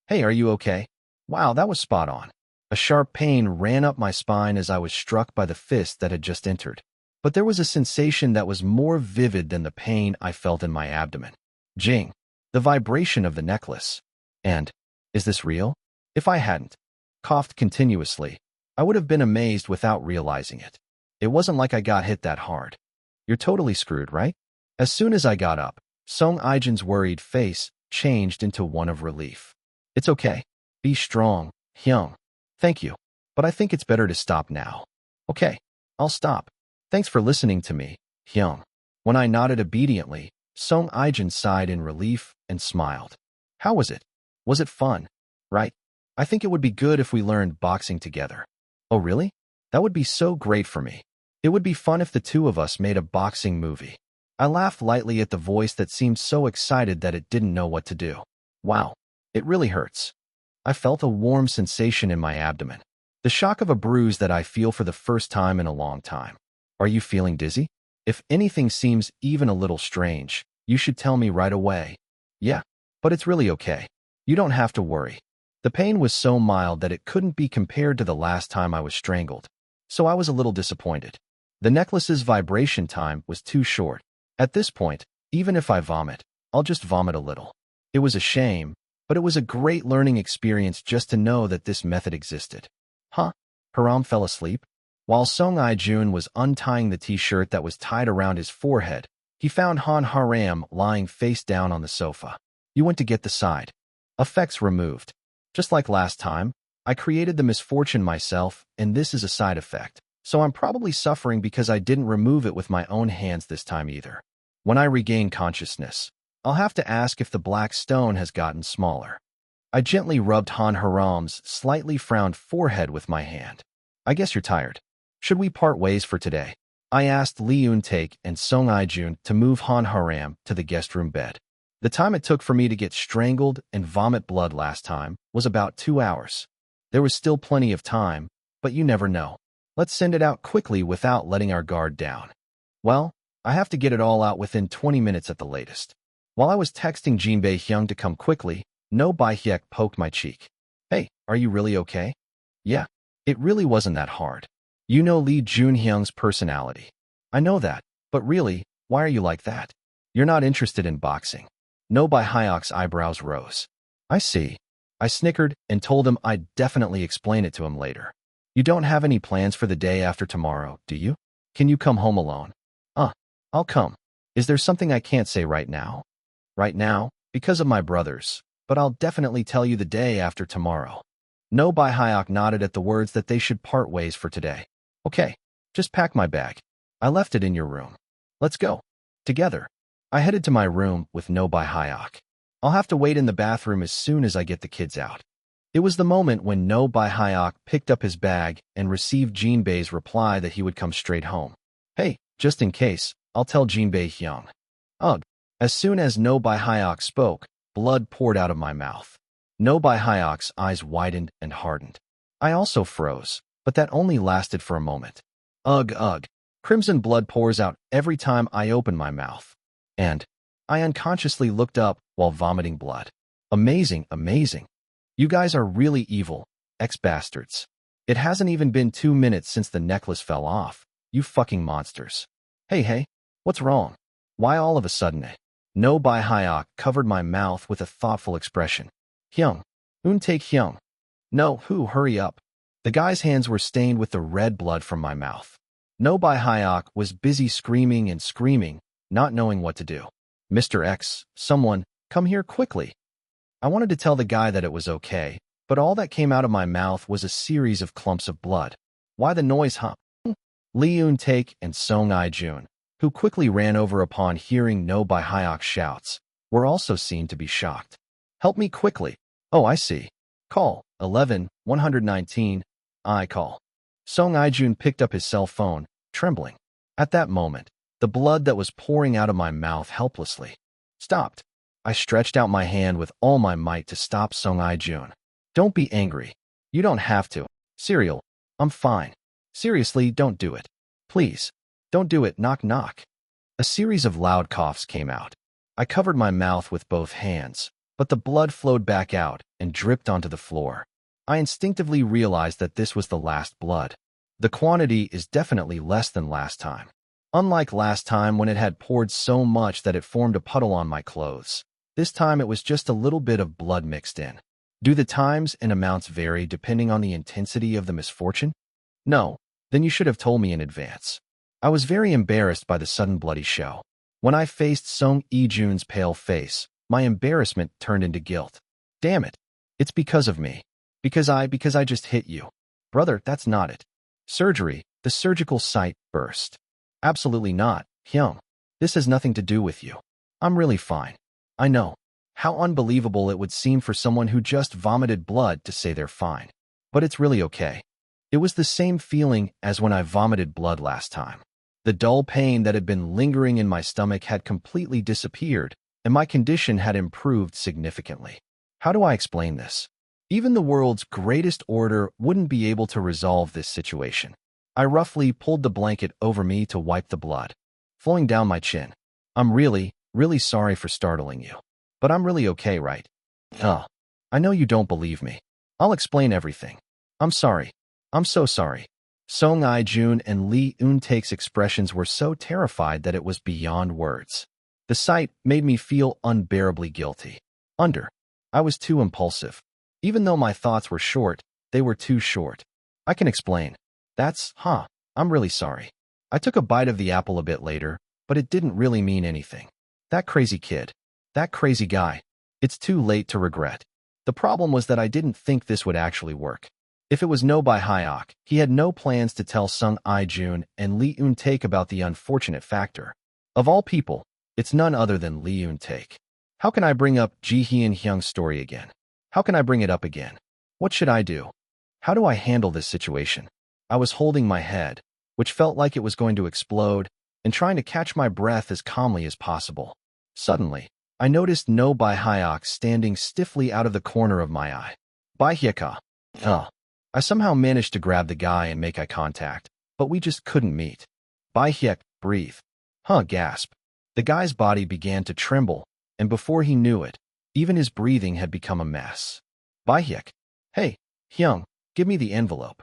Hey, are you okay? Wow, that was spot on. A sharp pain ran up my spine as I was struck by the fist that had just entered. But there was a sensation that was more vivid than the pain I felt in my abdomen. Jing. The vibration of the necklace. And, is this real? If I hadn't coughed continuously, I would have been amazed without realizing it. It wasn't like I got hit that hard. You're totally screwed, right? As soon as I got up, Song I-jun's worried face changed into one of relief. It's okay. Be strong, Hyung. Thank you. But I think it's better to stop now. Okay, I'll stop. Thanks for listening to me, Hyung. When I nodded obediently, Song I-jun sighed in relief and smiled. How was it? Was it fun? Right? I think it would be good if we learned boxing together. Oh, really? That would be so great for me. It would be fun if the two of us made a boxing movie. I laughed lightly at the voice that seemed so excited that it didn't know what to do. Wow, it really hurts. I felt a warm sensation in my abdomen. The shock of a bruise that I feel for the first time in a long time. Are you feeling dizzy? If anything seems even a little strange, you should tell me right away. Yeah, but it's really okay. You don't have to worry. The pain was so mild that it couldn't be compared to the last time I was strangled, so I was a little disappointed. The necklace's vibration time was too short. At this point, even if I vomit, I'll just vomit a little. It was a shame, but it was a great learning experience just to know that this method existed. Haram fell asleep? While Song I-jun was untying the t-shirt that was tied around his forehead, he found Han Haram lying face down on the sofa. You went to get the side effects removed. Just like last time, I created the misfortune myself, and this is a side effect. So I'm probably suffering because I didn't remove it with my own hands this time either. When I regain consciousness, I'll have to ask if the black stone has gotten smaller. I gently rubbed Han Haram's slightly frowned forehead with my hand. I guess you're tired. Should we part ways for today? I asked Lee Eun-taek and Song I-jun to move Han Haram to the guest room bed. The time it took for me to get strangled and vomit blood last time was about 2 hours. There was still plenty of time, but you never know. Let's send it out quickly without letting our guard down. Well, I have to get it all out within 20 minutes at the latest. While I was texting Jinbae Hyung to come quickly, No Bai Hyek poked my cheek. Hey, are you really okay? Yeah, it really wasn't that hard. You know Lee Jun-hyung's personality. I know that, but really, why are you like that? You're not interested in boxing. No Bai Hyek's eyebrows rose. I see. I snickered and told him I'd definitely explain it to him later. You don't have any plans for the day after tomorrow, do you? Can you come home alone? I'll come. Is there something I can't say right now? Right now? Because of my brothers. But I'll definitely tell you the day after tomorrow. No Bai Hyok nodded at the words that they should part ways for today. Okay, just pack my bag. I left it in your room. Let's go. Together. I headed to my room with No Bai Hyok. I'll have to wait in the bathroom as soon as I get the kids out. It was the moment when No Bai Hyok picked up his bag and received Jinbei's reply that he would come straight home. Hey, just in case, I'll tell Jinbei Hyung. Ugh. As soon as No Bai Hyok spoke, blood poured out of my mouth. No Bai Hyok's eyes widened and hardened. I also froze, but that only lasted for a moment. Ugh. Crimson blood pours out every time I open my mouth. And I unconsciously looked up while vomiting blood. Amazing. You guys are really evil, ex-bastards. It hasn't even been 2 minutes since the necklace fell off. You fucking monsters. Hey, what's wrong? Why all of a sudden? No Bai Hyok covered my mouth with a thoughtful expression. Hyung. Take Hyung. No, hurry up. The guy's hands were stained with the red blood from my mouth. No Bai Hyok was busy screaming and screaming, not knowing what to do. Mr. X, someone, come here quickly. I wanted to tell the guy that it was okay, but all that came out of my mouth was a series of clumps of blood. Why the noise, huh? Lee Eun-taek and Song I-jun, who quickly ran over upon hearing No Bai Hyok's shouts, were also seen to be shocked. Help me quickly. Oh, I see. Call 11-119. I call. Song I-jun picked up his cell phone, trembling. At that moment, the blood that was pouring out of my mouth helplessly stopped. I stretched out my hand with all my might to stop Song I-jun. Don't be angry. You don't have to. Serial, I'm fine. Seriously, don't do it. Please. Don't do it. Knock, knock. A series of loud coughs came out. I covered my mouth with both hands, but the blood flowed back out and dripped onto the floor. I instinctively realized that this was the last blood. The quantity is definitely less than last time. Unlike last time when it had poured so much that it formed a puddle on my clothes, this time it was just a little bit of blood mixed in. Do the times and amounts vary depending on the intensity of the misfortune? No, then you should have told me in advance. I was very embarrassed by the sudden bloody show. When I faced Song I-jun's pale face, my embarrassment turned into guilt. Damn it. It's because of me. Because I just hit you. Brother, that's not it. Surgery, the surgical site, burst. Absolutely not, Hyung. This has nothing to do with you. I'm really fine. I know. How unbelievable it would seem for someone who just vomited blood to say they're fine. But it's really okay. It was the same feeling as when I vomited blood last time. The dull pain that had been lingering in my stomach had completely disappeared, and my condition had improved significantly. How do I explain this? Even the world's greatest order wouldn't be able to resolve this situation. I roughly pulled the blanket over me to wipe the blood, flowing down my chin. I'm really sorry for startling you. But I'm really okay, right? I know you don't believe me. I'll explain everything. I'm sorry. I'm so sorry. Song I-jun and Lee Eun-taek's expressions were so terrified that it was beyond words. The sight made me feel unbearably guilty. I was too impulsive. Even though my thoughts were short, they were too short. I can explain. I'm really sorry. I took a bite of the apple a bit later, but it didn't really mean anything. That crazy kid. That crazy guy. It's too late to regret. The problem was that I didn't think this would actually work. If it was No Bai Hyok, he had no plans to tell Song I-jun and Lee Eun-taek about the unfortunate factor. Of all people, it's none other than Lee Eun-taek. How can I bring up Ji Hyun-hyung's story again? How can I bring it up again? What should I do? How do I handle this situation? I was holding my head, which felt like it was going to explode, and trying to catch my breath as calmly as possible. Suddenly, I noticed No Bai Hyok standing stiffly out of the corner of my eye. Bai Hyeka. I somehow managed to grab the guy and make eye contact, but we just couldn't meet. Bai Hyek, breathe. Gasp. The guy's body began to tremble, and before he knew it, even his breathing had become a mess. Bai Hyek. Hey, Hyung, give me the envelope.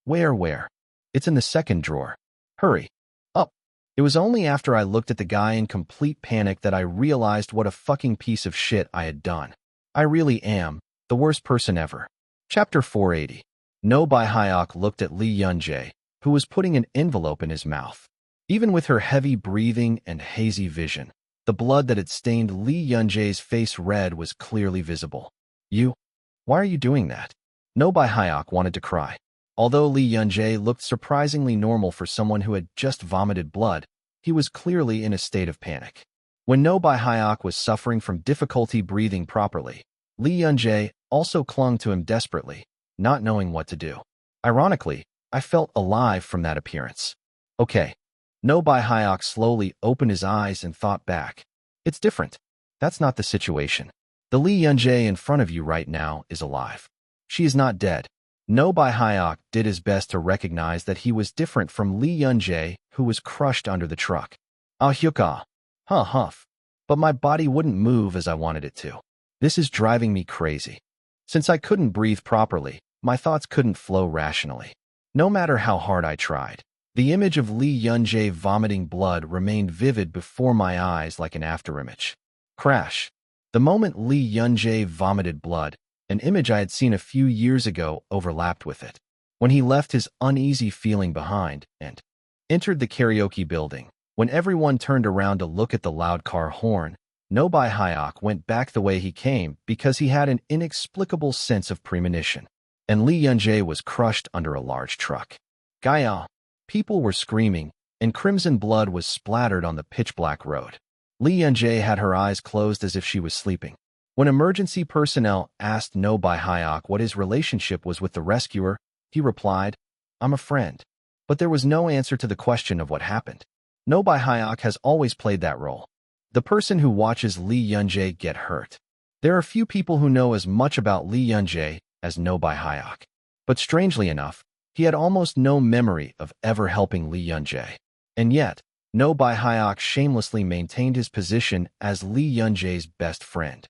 Where? It's in the second drawer. Hurry. Up. It was only after I looked at the guy in complete panic that I realized what a fucking piece of shit I had done. I really am the worst person ever. Chapter 480. No Bai-hyuk looked at Lee Yun-jae, who was putting an envelope in his mouth. Even with her heavy breathing and hazy vision, the blood that had stained Lee Yun-jae's face red was clearly visible. Why are you doing that? No Bai-hyuk wanted to cry. Although Lee Yun-jae looked surprisingly normal for someone who had just vomited blood, he was clearly in a state of panic. When No Bai-hyuk was suffering from difficulty breathing properly, Lee Yun-jae also clung to him desperately, not knowing what to do. Ironically, I felt alive from that appearance. Okay. No Bai-hyuk slowly opened his eyes and thought back. It's different. That's not the situation. The Lee Yun-jae in front of you right now is alive. She is not dead. No Bai-hyuk did his best to recognize that he was different from Lee Yun-jae, who was crushed under the truck. Hyuka. Huff. But my body wouldn't move as I wanted it to. This is driving me crazy. Since I couldn't breathe properly, my thoughts couldn't flow rationally. No matter how hard I tried, the image of Lee Yun-jae vomiting blood remained vivid before my eyes like an afterimage. Crash. The moment Lee Yun-jae vomited blood, an image I had seen a few years ago overlapped with it. When he left his uneasy feeling behind and entered the karaoke building, when everyone turned around to look at the loud car horn, No Bai-hyuk went back the way he came because he had an inexplicable sense of premonition. And Lee Yun-jae was crushed under a large truck. Gaya! People were screaming, and crimson blood was splattered on the pitch-black road. Lee Yun-jae had her eyes closed as if she was sleeping. When emergency personnel asked No Bai-hyuk what his relationship was with the rescuer, he replied, "I'm a friend." But there was no answer to the question of what happened. No Bai-hyuk has always played that role. The person who watches Lee Yun-jae get hurt. There are few people who know as much about Lee Yun-jae as No Bai-hyuk. But strangely enough, he had almost no memory of ever helping Lee Yun-jae. And yet, No Bai-hyuk shamelessly maintained his position as Lee Yun-jae's best friend.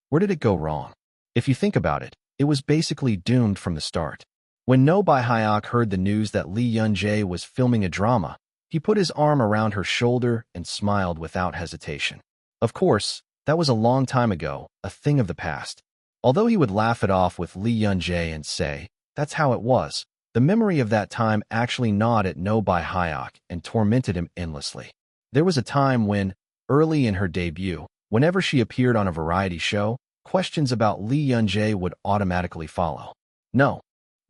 Where did it go wrong? If you think about it, it was basically doomed from the start. When No Bai-hyuk heard the news that Lee Yun-jae was filming a drama, he put his arm around her shoulder and smiled without hesitation. Of course, that was a long time ago, a thing of the past. Although he would laugh it off with Lee Yun-jae and say, "That's how it was," the memory of that time actually gnawed at No Bai-hyuk and tormented him endlessly. There was a time when, early in her debut, whenever she appeared on a variety show, questions about Lee Yun-jae would automatically follow. No.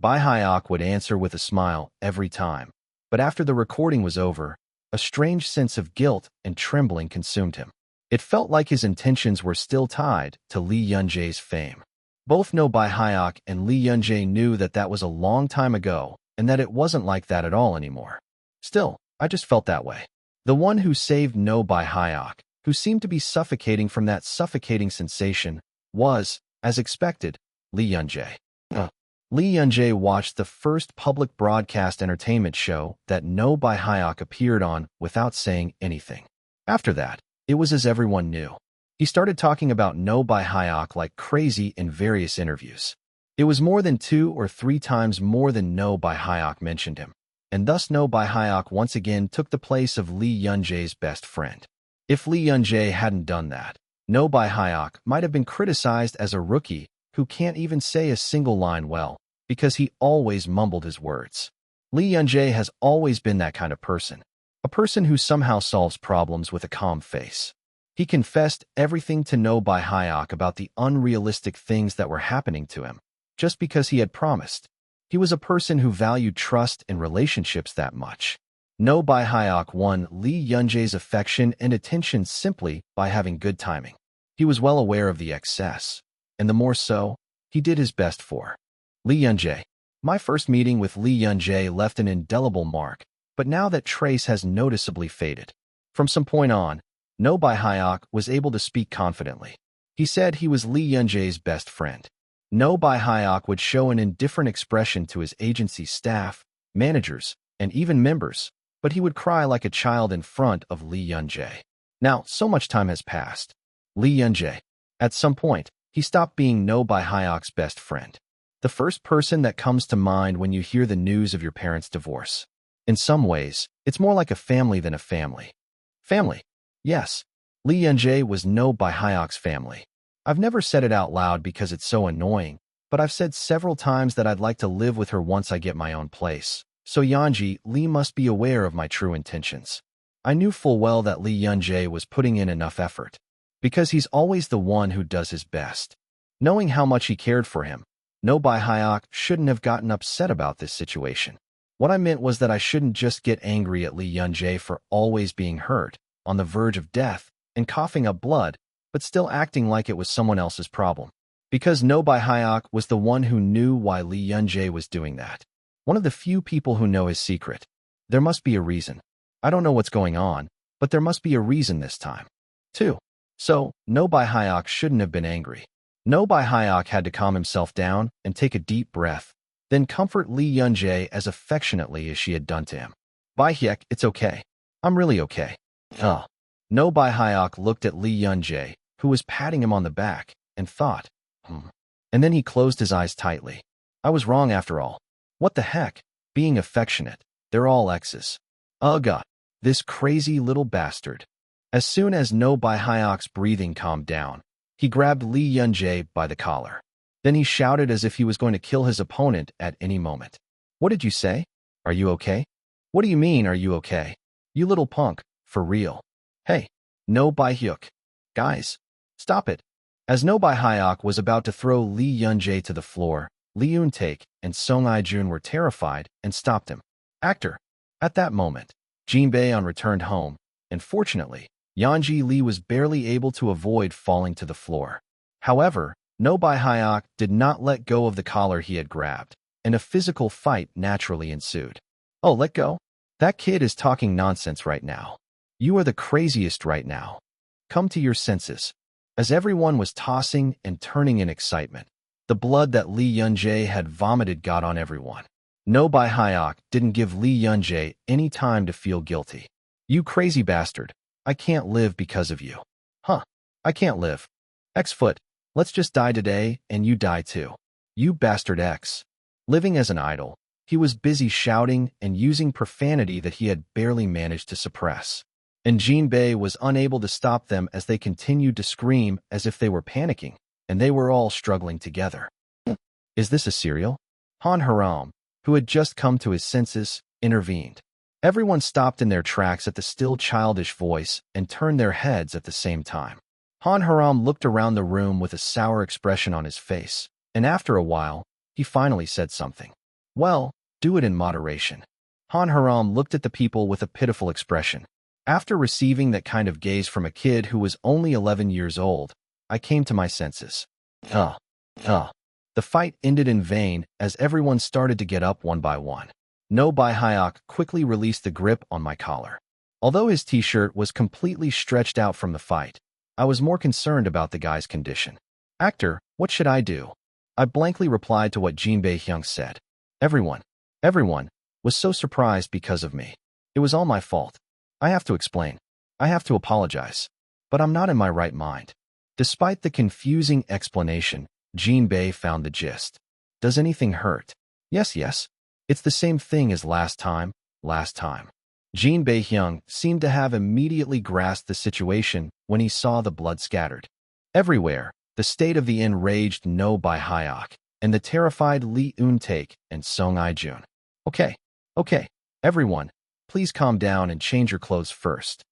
Bai-hyuk would answer with a smile every time. But after the recording was over, a strange sense of guilt and trembling consumed him. It felt like his intentions were still tied to Lee Yun-jae's fame. Both No Bai-hyuk and Lee Yun-jae knew that that was a long time ago and that it wasn't like that at all anymore. Still, I just felt that way. The one who saved No Bai-hyuk, who seemed to be suffocating from that suffocating sensation, was, as expected, Lee Yun-jae. Lee Yun-jae watched the first public broadcast entertainment show that No Bai-hyuk appeared on without saying anything. After that, it was as everyone knew. He started talking about No Bai-hyuk like crazy in various interviews. It was more than 2 or 3 times more than No Bai-hyuk mentioned him, and thus No Bai-hyuk once again took the place of Lee Yun-jae's best friend. If Lee Yun-jae hadn't done that, No Bai-hyuk might have been criticized as a rookie who can't even say a single line well, because he always mumbled his words. Lee Yun-jae has always been that kind of person, a person who somehow solves problems with a calm face. He confessed everything to No Bai-hyuk about the unrealistic things that were happening to him, just because he had promised. He was a person who valued trust in relationships that much. No Bai-hyuk won Lee Yun-jae's affection and attention simply by having good timing. He was well aware of the excess, and the more so, he did his best for Lee Yun-jae. My first meeting with Lee Yun-jae left an indelible mark, but now that trace has noticeably faded. From some point on, No Bai-hyuk was able to speak confidently. He said he was Lee Yun-jae's best friend. No Bai-hyuk would show an indifferent expression to his agency staff, managers, and even members, but he would cry like a child in front of Lee Yun-jae. Now, so much time has passed. Lee Yun-jae. At some point, he stopped being No Bai-hyuk's best friend. The first person that comes to mind when you hear the news of your parents' divorce. In some ways, it's more like a family than a family. Family. Yes, Lee Yun-jae was No Bai-hyuk's family. I've never said it out loud because it's so annoying, but I've said several times that I'd like to live with her once I get my own place. So Yanji, Lee must be aware of my true intentions. I knew full well that Lee Yunjae was putting in enough effort, because he's always the one who does his best. Knowing how much he cared for him, No Bai Hyok shouldn't have gotten upset about this situation. What I meant was that I shouldn't just get angry at Lee Yunjae for always being hurt, on the verge of death, and coughing up blood, but still acting like it was someone else's problem. Because No Bai Hyok was the one who knew why Lee Yunjae was doing that. One of the few people who know his secret. There must be a reason. I don't know what's going on, but there must be a reason this time, too. So, No Bai Hyok shouldn't have been angry. No Bai Hyok had to calm himself down and take a deep breath, then comfort Lee Yunjae as affectionately as she had done to him. Bai Hyek, it's okay. I'm really okay. No Bai Hyok looked at Lee Yunjae, who was patting him on the back, and thought, And then he closed his eyes tightly. I was wrong after all. What the heck? Being affectionate. They're all exes. Ugh, this crazy little bastard. As soon as No Bai Hyok's breathing calmed down, he grabbed Lee Yunjae by the collar. Then he shouted as if he was going to kill his opponent at any moment. What did you say? Are you okay? What do you mean, are you okay? You little punk, for real. Hey, No Bai Hyuk. Guys, stop it. As No Bai Hyok was about to throw Lee Yunjae to the floor, Lee Eun-taek and Song I-jun were terrified and stopped him. Actor. At that moment, Jin Baeon returned home, and fortunately, Yanji Lee was barely able to avoid falling to the floor. However, No Bai Hyok did not let go of the collar he had grabbed, and a physical fight naturally ensued. Oh, let go? That kid is talking nonsense right now. You are the craziest right now. Come to your senses. As everyone was tossing and turning in excitement, the blood that Lee Yunjae had vomited got on everyone. No Bai Hyok didn't give Lee Yunjae any time to feel guilty. You crazy bastard. I can't live because of you. I can't live. X-foot, let's just die today and you die too. You bastard X. Living as an idol, he was busy shouting and using profanity that he had barely managed to suppress. And Jin Bae was unable to stop them as they continued to scream as if they were panicking, and they were all struggling together. Is this a serial? Han Haram, who had just come to his senses, intervened. Everyone stopped in their tracks at the still childish voice and turned their heads at the same time. Han Haram looked around the room with a sour expression on his face, and after a while, he finally said something. Well, do it in moderation. Han Haram looked at the people with a pitiful expression. After receiving that kind of gaze from a kid who was only 11 years old, I came to my senses. The fight ended in vain as everyone started to get up one by one. No Bai Hyok quickly released the grip on my collar. Although his t-shirt was completely stretched out from the fight, I was more concerned about the guy's condition. Actor, what should I do? I blankly replied to what Jin Bae-hyung said. Everyone was so surprised because of me. It was all my fault. I have to explain. I have to apologize. But I'm not in my right mind. Despite the confusing explanation, Jin Bae found the gist. Does anything hurt? Yes. It's the same thing as last time. Jin Bae-hyung seemed to have immediately grasped the situation when he saw the blood scattered. Everywhere, the state of the enraged No Bai Hyok and the terrified Lee Eun-taek and Song I-jun. Okay, everyone, please calm down and change your clothes first.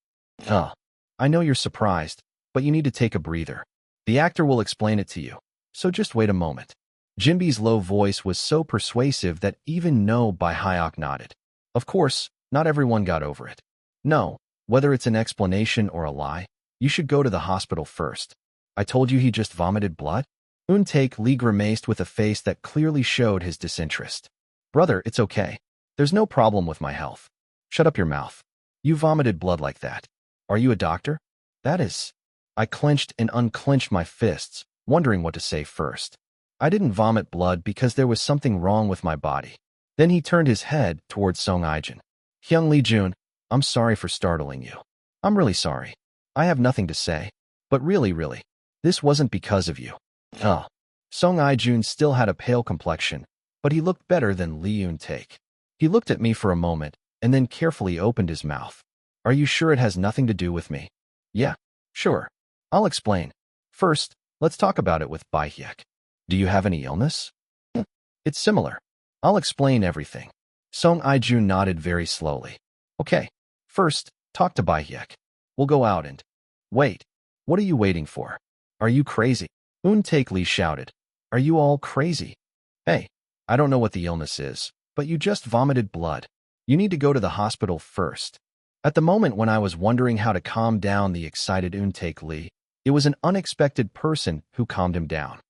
I know you're surprised, but you need to take a breather. The actor will explain it to you, so just wait a moment. Jinbi's low voice was so persuasive that even No Bai Hyok nodded. Of course, not everyone got over it. No, whether it's an explanation or a lie, you should go to the hospital first. I told you he just vomited blood? Eun-taek Lee grimaced with a face that clearly showed his disinterest. Brother, it's okay. There's no problem with my health. Shut up your mouth. You vomited blood like that. Are you a doctor? That is. I clenched and unclenched my fists, wondering what to say first. I didn't vomit blood because there was something wrong with my body. Then he turned his head towards Song I-jun. Hyung Lee-jun, I'm sorry for startling you. I'm really sorry. I have nothing to say. But really, this wasn't because of you. Song I-jun still had a pale complexion, but he looked better than Lee Eun-taek. He looked at me for a moment and then carefully opened his mouth. Are you sure it has nothing to do with me? Yeah, sure. I'll explain. First, let's talk about it with Bai Hyek. Do you have any illness? It's similar. I'll explain everything. Song Ijun nodded very slowly. Okay. First, talk to Baihyek. We'll go out and... Wait. What are you waiting for? Are you crazy? Take Lee shouted. Are you all crazy? Hey, I don't know what the illness is, but you just vomited blood. You need to go to the hospital first. At the moment when I was wondering how to calm down the excited Take Lee, it was an unexpected person who calmed him down.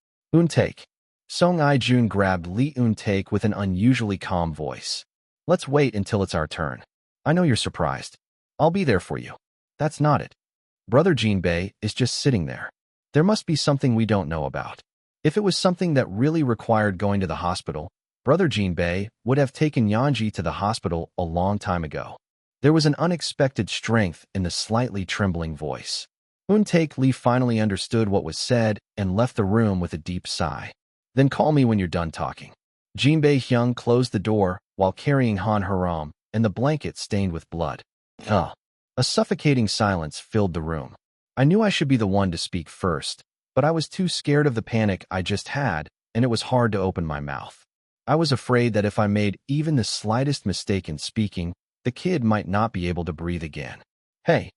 Take. Song Ijun grabbed Lee Take with an unusually calm voice. Let's wait until it's our turn. I know you're surprised. I'll be there for you. That's not it. Brother Jinbei is just sitting there. There must be something we don't know about. If it was something that really required going to the hospital, Brother Jinbei would have taken Yanji to the hospital a long time ago. There was an unexpected strength in the slightly trembling voice. Take Lee finally understood what was said and left the room with a deep sigh. Then call me when you're done talking. Jinbei Hyung closed the door while carrying Han Haram and the blanket stained with blood. A suffocating silence filled the room. I knew I should be the one to speak first, but I was too scared of the panic I just had, and it was hard to open my mouth. I was afraid that if I made even the slightest mistake in speaking, the kid might not be able to breathe again. Hey,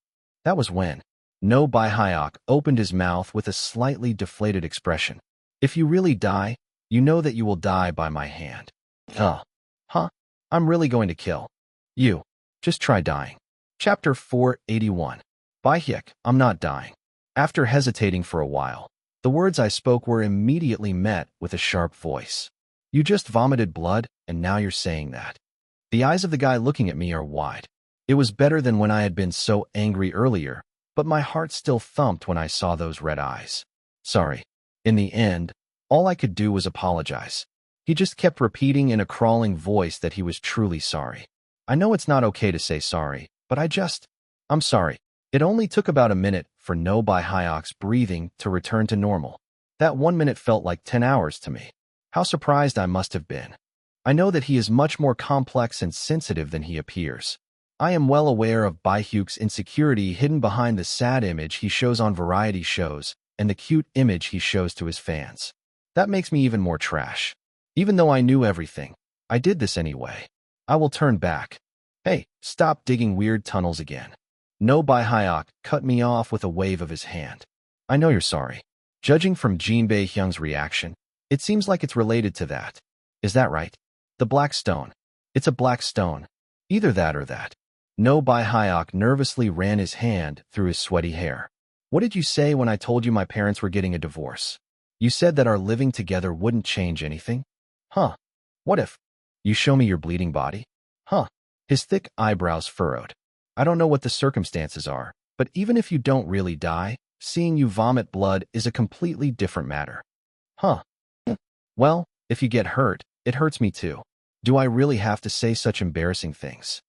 that was when No Baihyok opened his mouth with a slightly deflated expression. If you really die, you know that you will die by my hand. I'm really going to kill you. Just try dying. Chapter 481. Baihyek, I'm not dying. After hesitating for a while, the words I spoke were immediately met with a sharp voice. You just vomited blood, and now you're saying that. The eyes of the guy looking at me are wide. It was better than when I had been so angry earlier, but my heart still thumped when I saw those red eyes. Sorry. In the end, all I could do was apologize. He just kept repeating in a crawling voice that he was truly sorry. I know it's not okay to say sorry, but I'm sorry. It only took about a minute for No Baihyok's breathing to return to normal. That 1 minute felt like 10 hours to me. How surprised I must have been. I know that he is much more complex and sensitive than he appears. I am well aware of Baihyuk's insecurity hidden behind the sad image he shows on variety shows and the cute image he shows to his fans. That makes me even more trash. Even though I knew everything, I did this anyway. I will turn back. Hey, stop digging weird tunnels again. No Baihyok cut me off with a wave of his hand. I know you're sorry. Judging from Jinbei Hyung's reaction, it seems like it's related to that. Is that right? The black stone. It's a black stone. Either that or that. No Baihyok nervously ran his hand through his sweaty hair. What did you say when I told you my parents were getting a divorce? You said that our living together wouldn't change anything? What if? You show me your bleeding body? His thick eyebrows furrowed. I don't know what the circumstances are, but even if you don't really die, seeing you vomit blood is a completely different matter. Well, if you get hurt, it hurts me too. Do I really have to say such embarrassing things?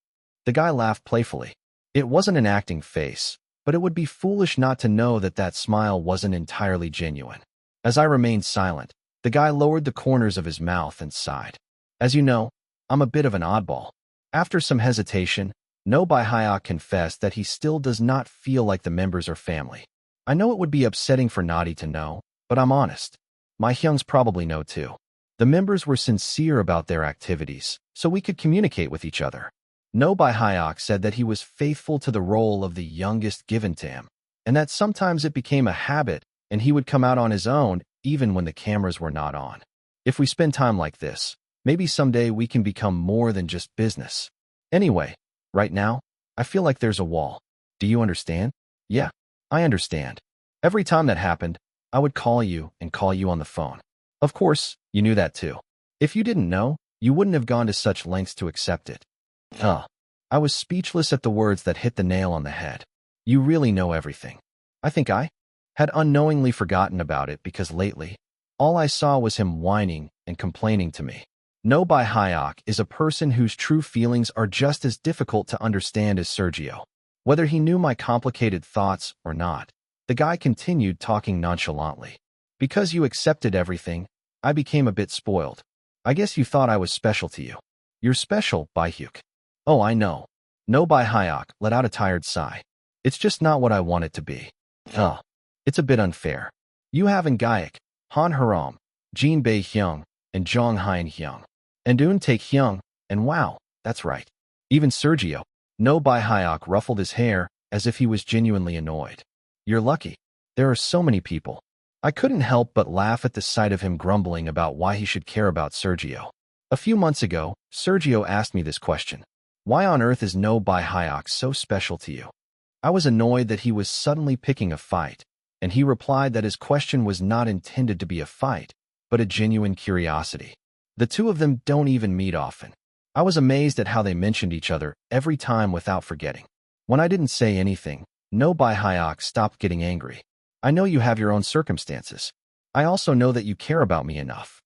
The guy laughed playfully. It wasn't an acting face, but it would be foolish not to know that that smile wasn't entirely genuine. As I remained silent, the guy lowered the corners of his mouth and sighed. As you know, I'm a bit of an oddball. After some hesitation, No Baihyok confessed that he still does not feel like the members are family. I know it would be upsetting for Nadi to know, but I'm honest. My Hyungs probably know too. The members were sincere about their activities, so we could communicate with each other. No Baihyok said that he was faithful to the role of the youngest given to him, and that sometimes it became a habit and he would come out on his own even when the cameras were not on. If we spend time like this, maybe someday we can become more than just business. Anyway, right now, I feel like there's a wall. Do you understand? Yeah, I understand. Every time that happened, I would call you and call you on the phone. Of course, you knew that too. If you didn't know, you wouldn't have gone to such lengths to accept it. I was speechless at the words that hit the nail on the head. You really know everything. I think I had unknowingly forgotten about it because lately, all I saw was him whining and complaining to me. No Baihyok is a person whose true feelings are just as difficult to understand as Sergio. Whether he knew my complicated thoughts or not, the guy continued talking nonchalantly. Because you accepted everything, I became a bit spoiled. I guess you thought I was special to you. You're special, Baihyuk. Oh, I know. No Baihyok let out a tired sigh. It's just not what I want it to be. It's a bit unfair. You have in Gayak, Han Haram, Jin Bei Hyung, and Jong Hein Hyung. And Un Take Hyung, and wow, that's right. Even Sergio, No Bai Hyok ruffled his hair as if he was genuinely annoyed. You're lucky. There are so many people. I couldn't help but laugh at the sight of him grumbling about why he should care about Sergio. A few months ago, Sergio asked me this question. Why on earth is No Bai Hyok so special to you? I was annoyed that he was suddenly picking a fight, and he replied that his question was not intended to be a fight, but a genuine curiosity. The two of them don't even meet often. I was amazed at how they mentioned each other every time without forgetting. When I didn't say anything, No Bai Hyok stopped getting angry. I know you have your own circumstances. I also know that you care about me enough.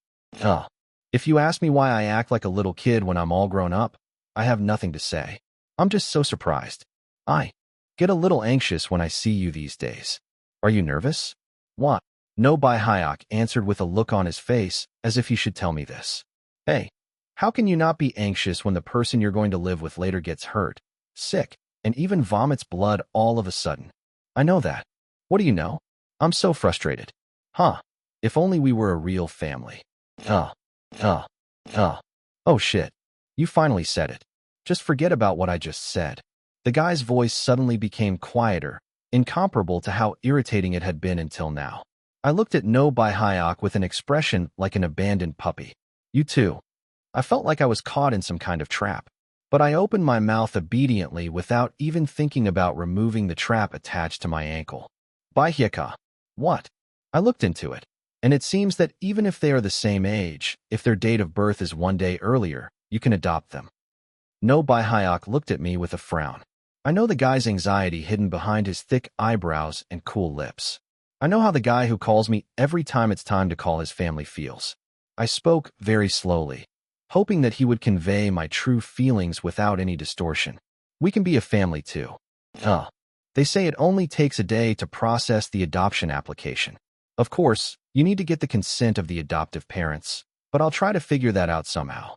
If you ask me why I act like a little kid when I'm all grown up, I have nothing to say. I'm just so surprised. I get a little anxious when I see you these days. Are you nervous? What? No Bai Hyok answered with a look on his face as if he should tell me this. Hey, how can you not be anxious when the person you're going to live with later gets hurt, sick, and even vomits blood all of a sudden? I know that. What do you know? I'm so frustrated. If only we were a real family. Oh shit. You finally said it. Just forget about what I just said. The guy's voice suddenly became quieter, incomparable to how irritating it had been until now. I looked at No Bai Hyok with an expression like an abandoned puppy. You too. I felt like I was caught in some kind of trap. But I opened my mouth obediently without even thinking about removing the trap attached to my ankle. Bai Hyeka. What? I looked into it. And it seems that even if they are the same age, if their date of birth is one day earlier, you can adopt them. No Bai Hyok looked at me with a frown. I know the guy's anxiety hidden behind his thick eyebrows and cool lips. I know how the guy who calls me every time it's time to call his family feels. I spoke very slowly, hoping that he would convey my true feelings without any distortion. We can be a family too. They say it only takes a day to process the adoption application. Of course, you need to get the consent of the adoptive parents, but I'll try to figure that out somehow.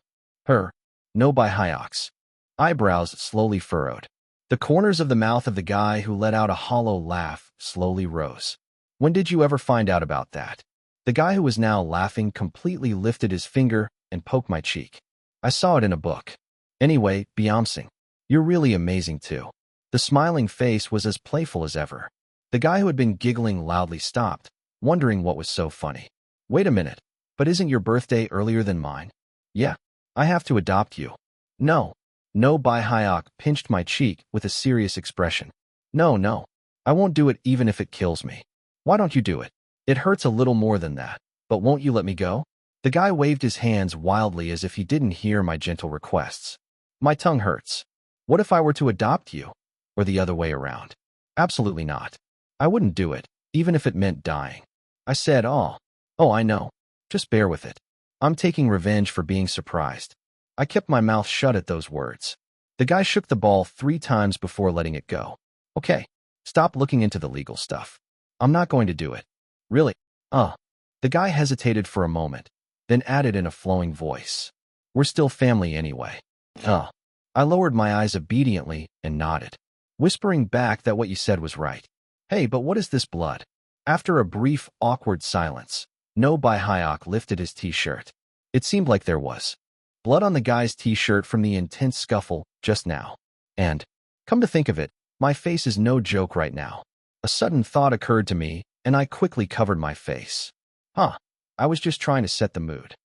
No Bai Hyok's eyebrows slowly furrowed. The corners of the mouth of the guy who let out a hollow laugh slowly rose. When did you ever find out about that? The guy who was now laughing completely lifted his finger and poked my cheek. I saw it in a book. Anyway, Byamsing, you're really amazing too. The smiling face was as playful as ever. The guy who had been giggling loudly stopped, wondering what was so funny. Wait a minute, but isn't your birthday earlier than mine? Yeah, I have to adopt you. No. No Bai Hyok pinched my cheek with a serious expression. No, I won't do it even if it kills me. Why don't you do it? It hurts a little more than that, but won't you let me go? The guy waved his hands wildly as if he didn't hear my gentle requests. My tongue hurts. What if I were to adopt you? Or the other way around? Absolutely not. I wouldn't do it, even if it meant dying. I said, I know. Just bear with it. I'm taking revenge for being surprised. I kept my mouth shut at those words. The guy shook the ball 3 times before letting it go. Okay, stop looking into the legal stuff. I'm not going to do it. Really? The guy hesitated for a moment, then added in a flowing voice. We're still family anyway. I lowered my eyes obediently and nodded, whispering back that what you said was right. Hey, but what is this blood? After a brief, awkward silence, No Bai Hyok lifted his t-shirt. It seemed like there was blood on the guy's t-shirt from the intense scuffle just now. And, come to think of it, my face is no joke right now. A sudden thought occurred to me, and I quickly covered my face. I was just trying to set the mood.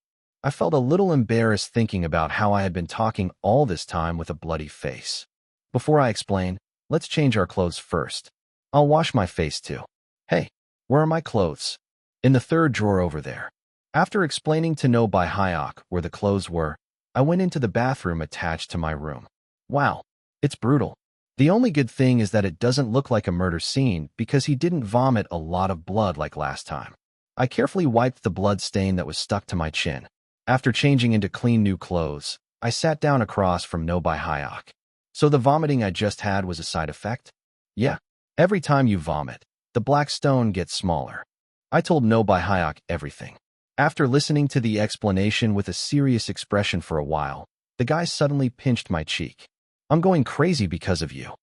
I felt a little embarrassed thinking about how I had been talking all this time with a bloody face. Before I explain, let's change our clothes first. I'll wash my face too. Hey, where are my clothes? In the 3rd drawer over there. After explaining to No Bai Hyok where the clothes were, I went into the bathroom attached to my room. Wow, it's brutal. The only good thing is that it doesn't look like a murder scene because he didn't vomit a lot of blood like last time. I carefully wiped the blood stain that was stuck to my chin. After changing into clean new clothes, I sat down across from No Bai Hyok. So the vomiting I just had was a side effect? Yeah. Every time you vomit, the black stone gets smaller. I told No Bai Hyok everything. After listening to the explanation with a serious expression for a while, the guy suddenly pinched my cheek. I'm going crazy because of you.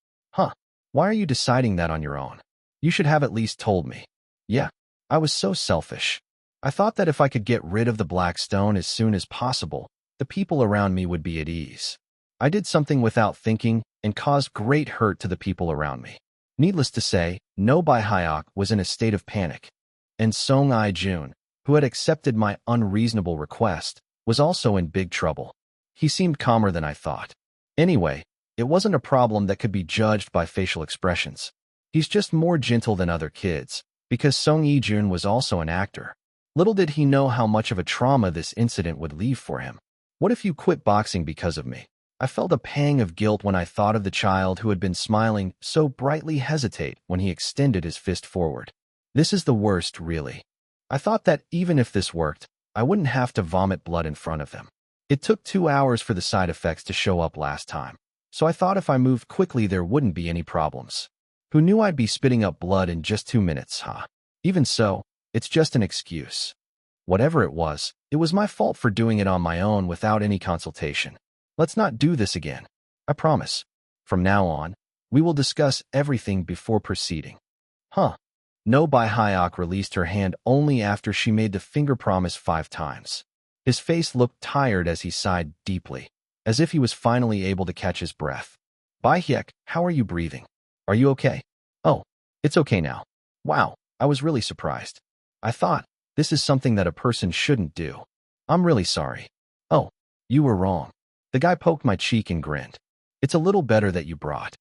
Why are you deciding that on your own? You should have at least told me. Yeah, I was so selfish. I thought that if I could get rid of the black stone as soon as possible, the people around me would be at ease. I did something without thinking and caused great hurt to the people around me. Needless to say, No Bai Hyuk was in a state of panic, and Song I-jun, who had accepted my unreasonable request, was also in big trouble. He seemed calmer than I thought. Anyway, it wasn't a problem that could be judged by facial expressions. He's just more gentle than other kids, because Song I-jun was also an actor. Little did he know how much of a trauma this incident would leave for him. What if you quit boxing because of me? I felt a pang of guilt when I thought of the child who had been smiling so brightly hesitate when he extended his fist forward. This is the worst, really. I thought that even if this worked, I wouldn't have to vomit blood in front of them. It took 2 hours for the side effects to show up last time, so I thought if I moved quickly there wouldn't be any problems. Who knew I'd be spitting up blood in just 2 minutes, huh? Even so, it's just an excuse. Whatever it was my fault for doing it on my own without any consultation. Let's not do this again. I promise. From now on, we will discuss everything before proceeding. Huh. No Bai Hyuk released her hand only after she made the finger promise 5 times. His face looked tired as he sighed deeply, as if he was finally able to catch his breath. Bai Hyuk, how are you breathing? Are you okay? Oh, it's okay now. Wow, I was really surprised. I thought, this is something that a person shouldn't do. I'm really sorry. Oh, you were wrong. The guy poked my cheek and grinned. It's a little better that you brought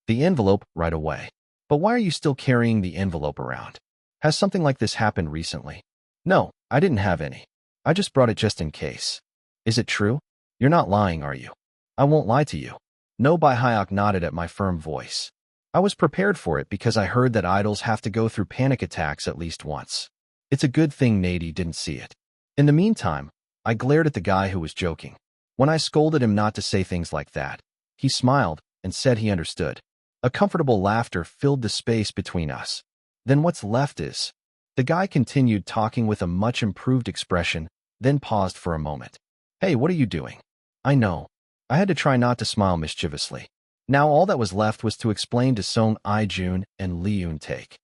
the envelope right away. But why are you still carrying the envelope around? Has something like this happened recently? No, I didn't have any. I just brought it just in case. Is it true? You're not lying, are you? I won't lie to you. No Bai Hyuk nodded at my firm voice. I was prepared for it because I heard that idols have to go through panic attacks at least once. It's a good thing Nady didn't see it. In the meantime, I glared at the guy who was joking. When I scolded him not to say things like that, he smiled and said he understood. A comfortable laughter filled the space between us. Then what's left is... The guy continued talking with a much improved expression, then paused for a moment. Hey, what are you doing? I know. I had to try not to smile mischievously. Now all that was left was to explain to Song I-jun and Lee Yoon-taek.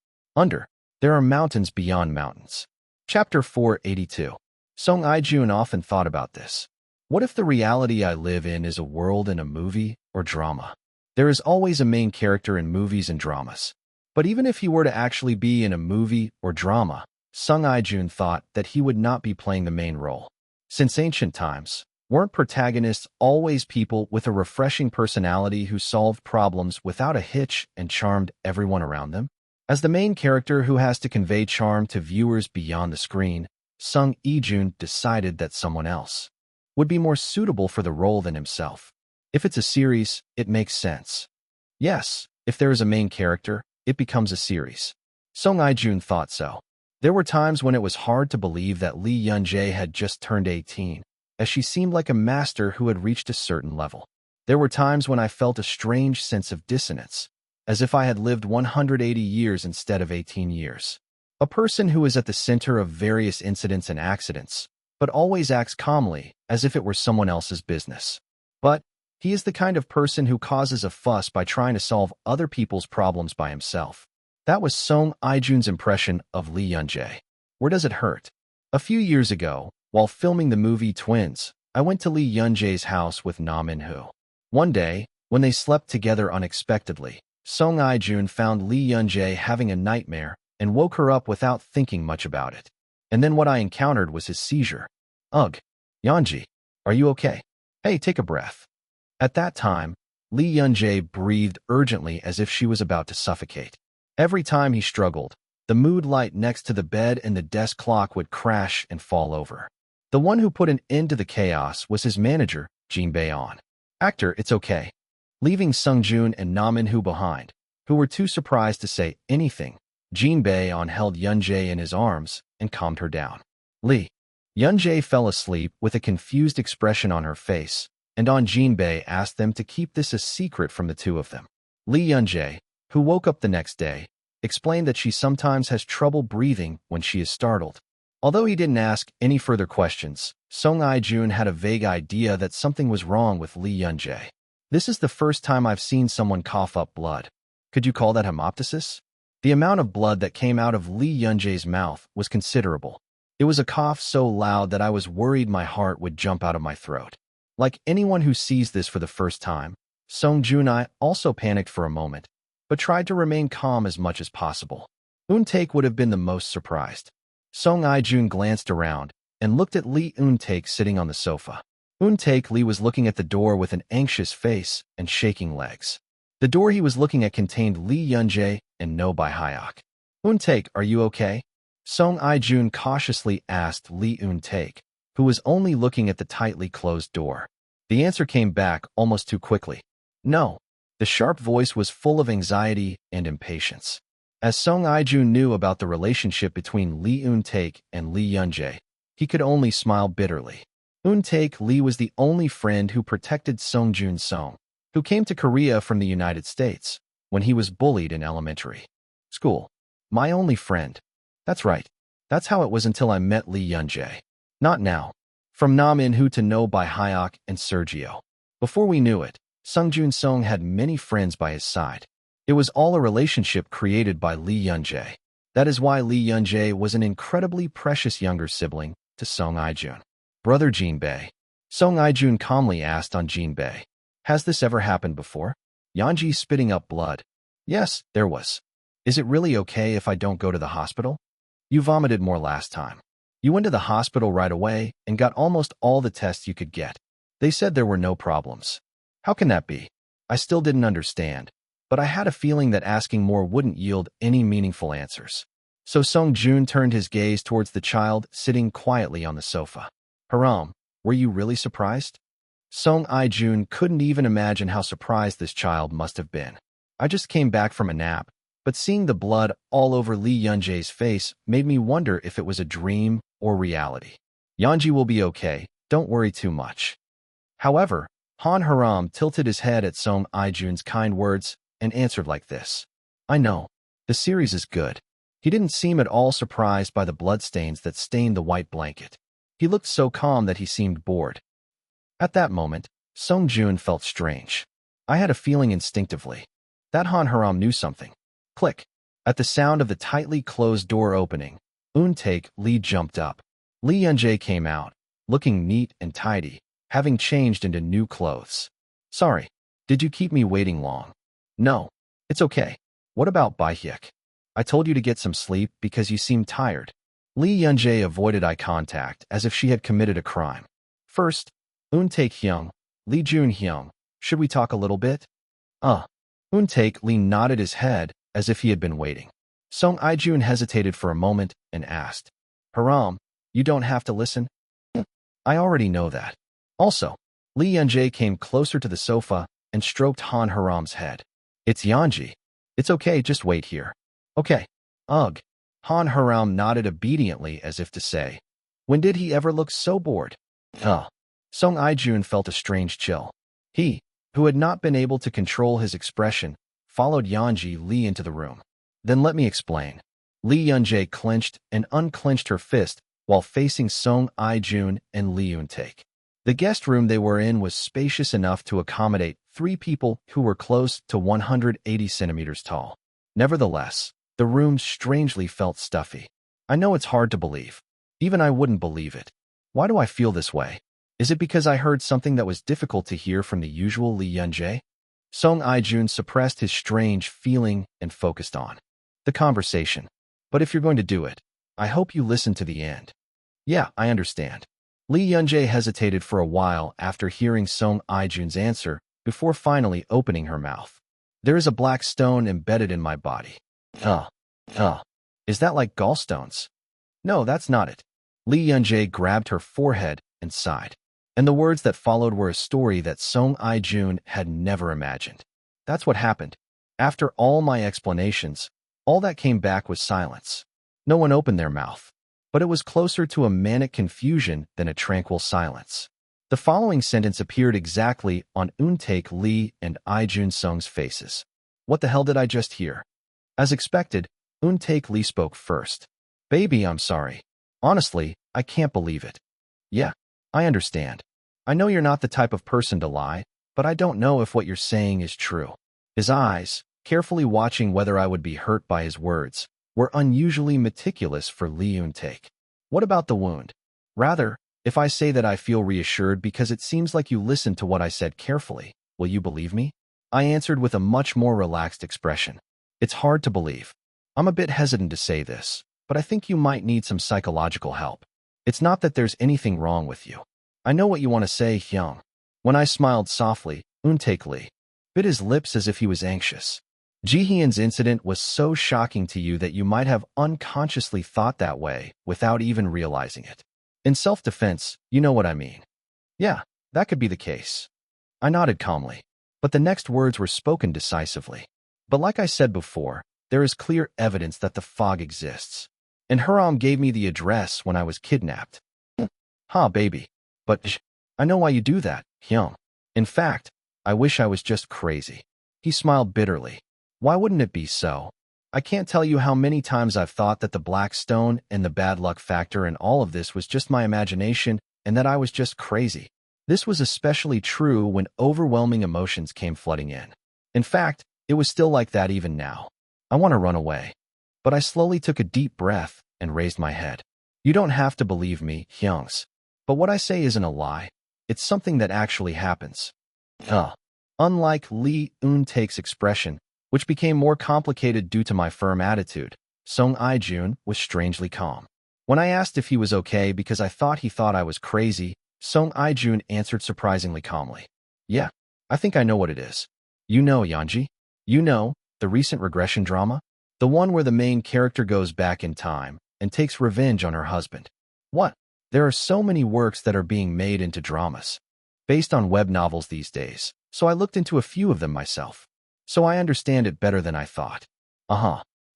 There are mountains beyond mountains. Chapter 482. Song I-jun often thought about this. What if the reality I live in is a world in a movie or drama? There is always a main character in movies and dramas. But even if he were to actually be in a movie or drama, Song I-jun thought that he would not be playing the main role. Since ancient times, weren't protagonists always people with a refreshing personality who solved problems without a hitch and charmed everyone around them? As the main character who has to convey charm to viewers beyond the screen, Song I-jun decided that someone else would be more suitable for the role than himself. If it's a series, it makes sense. Yes, if there is a main character, it becomes a series. Song I-jun thought so. There were times when it was hard to believe that Lee Yoon-jae had just turned 18, as she seemed like a master who had reached a certain level. There were times when I felt a strange sense of dissonance, as if I had lived 180 years instead of 18 years. A person who is at the center of various incidents and accidents, but always acts calmly, as if it were someone else's business. But he is the kind of person who causes a fuss by trying to solve other people's problems by himself. That was Song I-jun's impression of Lee Yoon-jae. Where does it hurt? A few years ago, while filming the movie Twins, I went to Lee Yoon-jae's house with Na Min-hoo. One day, when they slept together unexpectedly, Song I-jun found Lee Yoon-jae having a nightmare and woke her up without thinking much about it. And then what I encountered was his seizure. Ugh. Yeonji, are you okay? Hey, take a breath. At that time, Lee Yoon-jae breathed urgently as if she was about to suffocate. Every time he struggled, the mood light next to the bed and the desk clock would crash and fall over. The one who put an end to the chaos was his manager, Jin Bae-on. Actor, it's okay. Leaving Sung-jun and Na Min-hoo behind, who were too surprised to say anything, Jin Bae-on held Yoon-jae in his arms and calmed her down. Lee. Yoon-jae fell asleep with a confused expression on her face, and Jin Bae asked them to keep this a secret from the two of them. Lee Yoon-jae, who woke up the next day, explained that she sometimes has trouble breathing when she is startled. Although he didn't ask any further questions, Song I-jun had a vague idea that something was wrong with Lee Yoon-jae. This is the first time I've seen someone cough up blood. Could you call that hemoptysis? The amount of blood that came out of Lee Yoon-jae's mouth was considerable. It was a cough so loud that I was worried my heart would jump out of my throat. Like anyone who sees this for the first time, Song Joon-I also panicked for a moment, but tried to remain calm as much as possible. Eun-taek would have been the most surprised. Song I-jun glanced around and looked at Lee Eun-taek sitting on the sofa. Eun-taek Lee was looking at the door with an anxious face and shaking legs. The door he was looking at contained Lee Yun-jae and No Bi-hyuk. Eun-taek, are you okay? Song I-jun cautiously asked Lee Eun-taek, who was only looking at the tightly closed door. The answer came back almost too quickly. No. The sharp voice was full of anxiety and impatience. As Song I-jun knew about the relationship between Lee Eun-taek and Lee Yun-jae, he could only smile bitterly. Eun-taek Lee was the only friend who protected Song Jun-sung, who came to Korea from the United States when he was bullied in elementary school. My only friend. That's right. That's how it was until I met Lee Yun-jae. Not now. From Nam In-hoo to No Bi-hyuk and Sergio. Before we knew it, Sung Jun-sung had many friends by his side. It was all a relationship created by Lee Yun-jae. That is why Lee Yun-jae was an incredibly precious younger sibling to Song I-jun. Brother Jin-bae. Song I-jun calmly asked on Jin-bae. Has this ever happened before? Yeonji spitting up blood. Yes, there was. Is it really okay if I don't go to the hospital? You vomited more last time. You went to the hospital right away and got almost all the tests you could get. They said there were no problems. How can that be? I still didn't understand, but I had a feeling that asking more wouldn't yield any meaningful answers. So Song Jun turned his gaze towards the child sitting quietly on the sofa. Haram, were you really surprised? Song I-jun couldn't even imagine how surprised this child must have been. I just came back from a nap, but seeing the blood all over Lee Yun-jae's face made me wonder if it was a dream or reality. Yeonji will be okay, don't worry too much. However, Han Haram tilted his head at Song I-jun's kind words and answered like this. I know. The series is good. He didn't seem at all surprised by the bloodstains that stained the white blanket. He looked so calm that he seemed bored. At that moment, Song Jun felt strange. I had a feeling instinctively that Han Haram knew something. Click. At the sound of the tightly closed door opening, Eun-taek Lee jumped up. Lee Yun-jae came out, looking neat and tidy, having changed into new clothes. Sorry, did you keep me waiting long? No, it's okay. What about Bi-hyuk? I told you to get some sleep because you seemed tired. Lee Yun-jae avoided eye contact as if she had committed a crime. First, Eun-taek Hyung, Lee Jun-hyung, should we talk a little bit? Eun-taek Lee nodded his head as if he had been waiting. Song I-jun hesitated for a moment and asked, Haram, you don't have to listen? I already know that. Also, Lee Yun-jae came closer to the sofa and stroked Han Haram's head. It's Yeonji. It's okay, just wait here. Okay. Ugh. Han Haram nodded obediently as if to say, when did he ever look so bored? Song I-jun felt a strange chill. He, who had not been able to control his expression, followed Yeonji Lee into the room. Then let me explain. Lee Yun-jae clenched and unclenched her fist while facing Song I-jun and Lee Eun-taek. The guest room they were in was spacious enough to accommodate 3 people who were close to 180 centimeters tall. Nevertheless, the room strangely felt stuffy. I know it's hard to believe. Even I wouldn't believe it. Why do I feel this way? Is it because I heard something that was difficult to hear from the usual Lee Yun-jae? Song I-jun suppressed his strange feeling and focused on the conversation. But if you're going to do it, I hope you listen to the end. Yeah, I understand. Lee Yun-jae hesitated for a while after hearing Song I-jun's answer before finally opening her mouth. There is a black stone embedded in my body. Is that like gallstones? No, that's not it. Lee Yun-jae grabbed her forehead and sighed. And the words that followed were a story that Song I-jun had never imagined. That's what happened. After all my explanations, all that came back was silence. No one opened their mouth. But it was closer to a manic confusion than a tranquil silence. The following sentence appeared exactly on Eun-taek Lee and I-jun Sung's faces. What the hell did I just hear? As expected, Eun-taek Lee spoke first. Baby, I'm sorry. Honestly, I can't believe it. Yeah, I understand. I know you're not the type of person to lie, but I don't know if what you're saying is true. His eyes, carefully watching whether I would be hurt by his words, were unusually meticulous for Lee Eun-taek. What about the wound? Rather, if I say that I feel reassured because it seems like you listened to what I said carefully, will you believe me? I answered with a much more relaxed expression. It's hard to believe. I'm a bit hesitant to say this, but I think you might need some psychological help. It's not that there's anything wrong with you. I know what you want to say, Hyung. When I smiled softly, Eun-taek Lee bit his lips as if he was anxious. Jihyun's incident was so shocking to you that you might have unconsciously thought that way without even realizing it. In self-defense, you know what I mean. Yeah, that could be the case. I nodded calmly, but the next words were spoken decisively. But like I said before, there is clear evidence that the fog exists. And Huram gave me the address when I was kidnapped. Baby. But I know why you do that, Hyung. In fact, I wish I was just crazy. He smiled bitterly. Why wouldn't it be so? I can't tell you how many times I've thought that the black stone and the bad luck factor in all of this was just my imagination and that I was just crazy. This was especially true when overwhelming emotions came flooding in. In fact, it was still like that even now. I want to run away. But I slowly took a deep breath and raised my head. You don't have to believe me, Hyungs. But what I say isn't a lie. It's something that actually happens. Unlike Lee Eun-taek's expression, which became more complicated due to my firm attitude, Song I-jun was strangely calm. When I asked if he was okay because I thought he thought I was crazy, Song I-jun answered surprisingly calmly. Yeah, I think I know what it is. You know, Yeonji? You know, the recent regression drama? The one where the main character goes back in time and takes revenge on her husband. What? There are so many works that are being made into dramas, based on web novels these days, so I looked into a few of them myself. So I understand it better than I thought.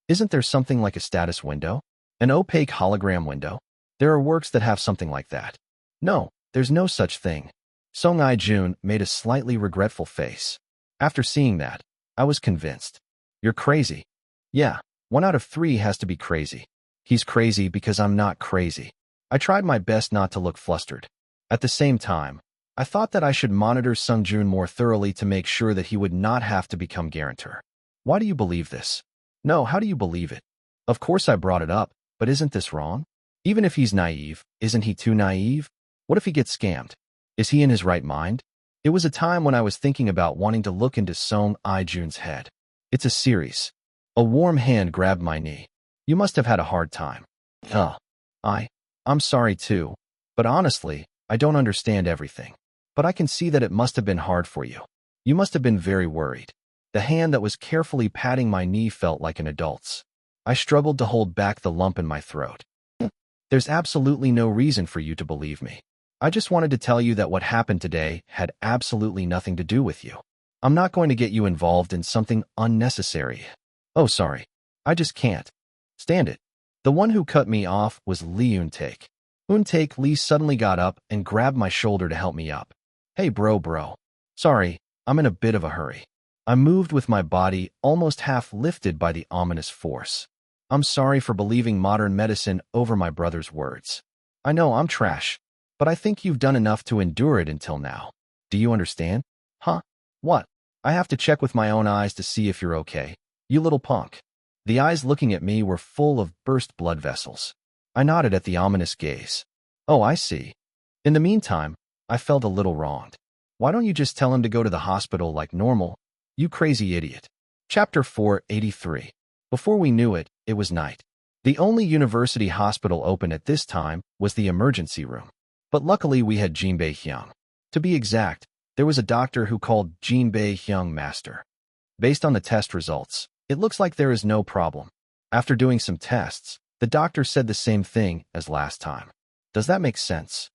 Isn't there something like a status window? An opaque hologram window? There are works that have something like that. No, there's no such thing. Song I-jun made a slightly regretful face. After seeing that, I was convinced. You're crazy. Yeah, 1 out of 3 has to be crazy. He's crazy because I'm not crazy. I tried my best not to look flustered. At the same time, I thought that I should monitor Sung-jun more thoroughly to make sure that he would not have to become guarantor. Why do you believe this? No, how do you believe it? Of course I brought it up, but isn't this wrong? Even if he's naive, isn't he too naive? What if he gets scammed? Is he in his right mind? It was a time when I was thinking about wanting to look into Song I-jun's head. It's a series. A warm hand grabbed my knee. You must have had a hard time. I'm sorry too, but honestly, I don't understand everything. But I can see that it must have been hard for you. You must have been very worried. The hand that was carefully patting my knee felt like an adult's. I struggled to hold back the lump in my throat. There's absolutely no reason for you to believe me. I just wanted to tell you that what happened today had absolutely nothing to do with you. I'm not going to get you involved in something unnecessary. Oh, sorry. I just can't stand it. The one who cut me off was Lee Eun-taek. Eun-taek Lee suddenly got up and grabbed my shoulder to help me up. Hey bro. Sorry, I'm in a bit of a hurry. I moved with my body almost half lifted by the ominous force. I'm sorry for believing modern medicine over my brother's words. I know I'm trash, but I think you've done enough to endure it until now. Do you understand? What? I have to check with my own eyes to see if you're okay, you little punk. The eyes looking at me were full of burst blood vessels. I nodded at the ominous gaze. Oh, I see. In the meantime, I felt a little wronged. Why don't you just tell him to go to the hospital like normal? You crazy idiot. Chapter 483. Before we knew it, it was night. The only university hospital open at this time was the emergency room. But luckily we had Jinbae Hyung. To be exact, there was a doctor who called Jinbae Hyung Master. Based on the test results, it looks like there is no problem. After doing some tests, the doctor said the same thing as last time. Does that make sense?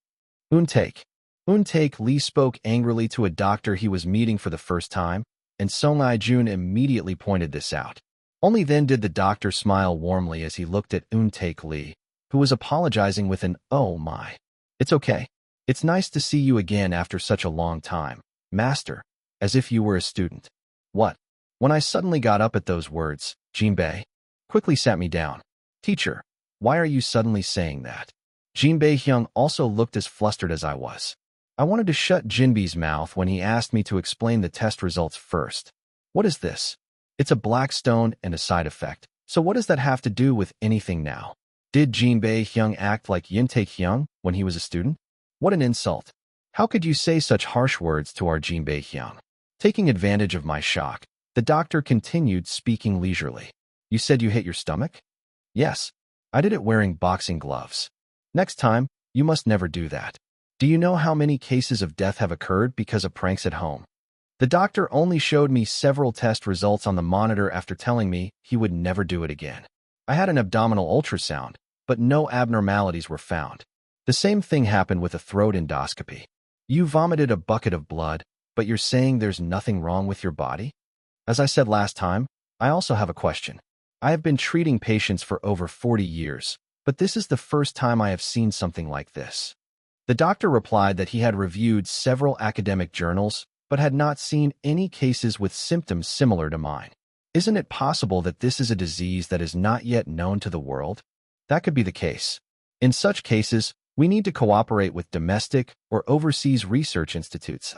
Eun-taek Lee spoke angrily to a doctor he was meeting for the first time, and Song I-jun immediately pointed this out. Only then did the doctor smile warmly as he looked at Eun-taek Lee, who was apologizing with an, "Oh my. It's okay. It's nice to see you again after such a long time, master," as if you were a student. What? When I suddenly got up at those words, Jinbae quickly sat me down. Teacher, why are you suddenly saying that? Jinbae Hyung also looked as flustered as I was. I wanted to shut Jinbe's mouth when he asked me to explain the test results first. What is this? It's a black stone and a side effect. So what does that have to do with anything now? Did Jinbei Hyung act like Yintae Hyung when he was a student? What an insult. How could you say such harsh words to our Jinbei Hyung? Taking advantage of my shock, the doctor continued speaking leisurely. You said you hit your stomach? Yes. I did it wearing boxing gloves. Next time, you must never do that. Do you know how many cases of death have occurred because of pranks at home? The doctor only showed me several test results on the monitor after telling me he would never do it again. I had an abdominal ultrasound, but no abnormalities were found. The same thing happened with a throat endoscopy. You vomited a bucket of blood, but you're saying there's nothing wrong with your body? As I said last time, I also have a question. I have been treating patients for over 40 years, but this is the first time I have seen something like this. The doctor replied that he had reviewed several academic journals, but had not seen any cases with symptoms similar to mine. Isn't it possible that this is a disease that is not yet known to the world? That could be the case. In such cases, we need to cooperate with domestic or overseas research institutes.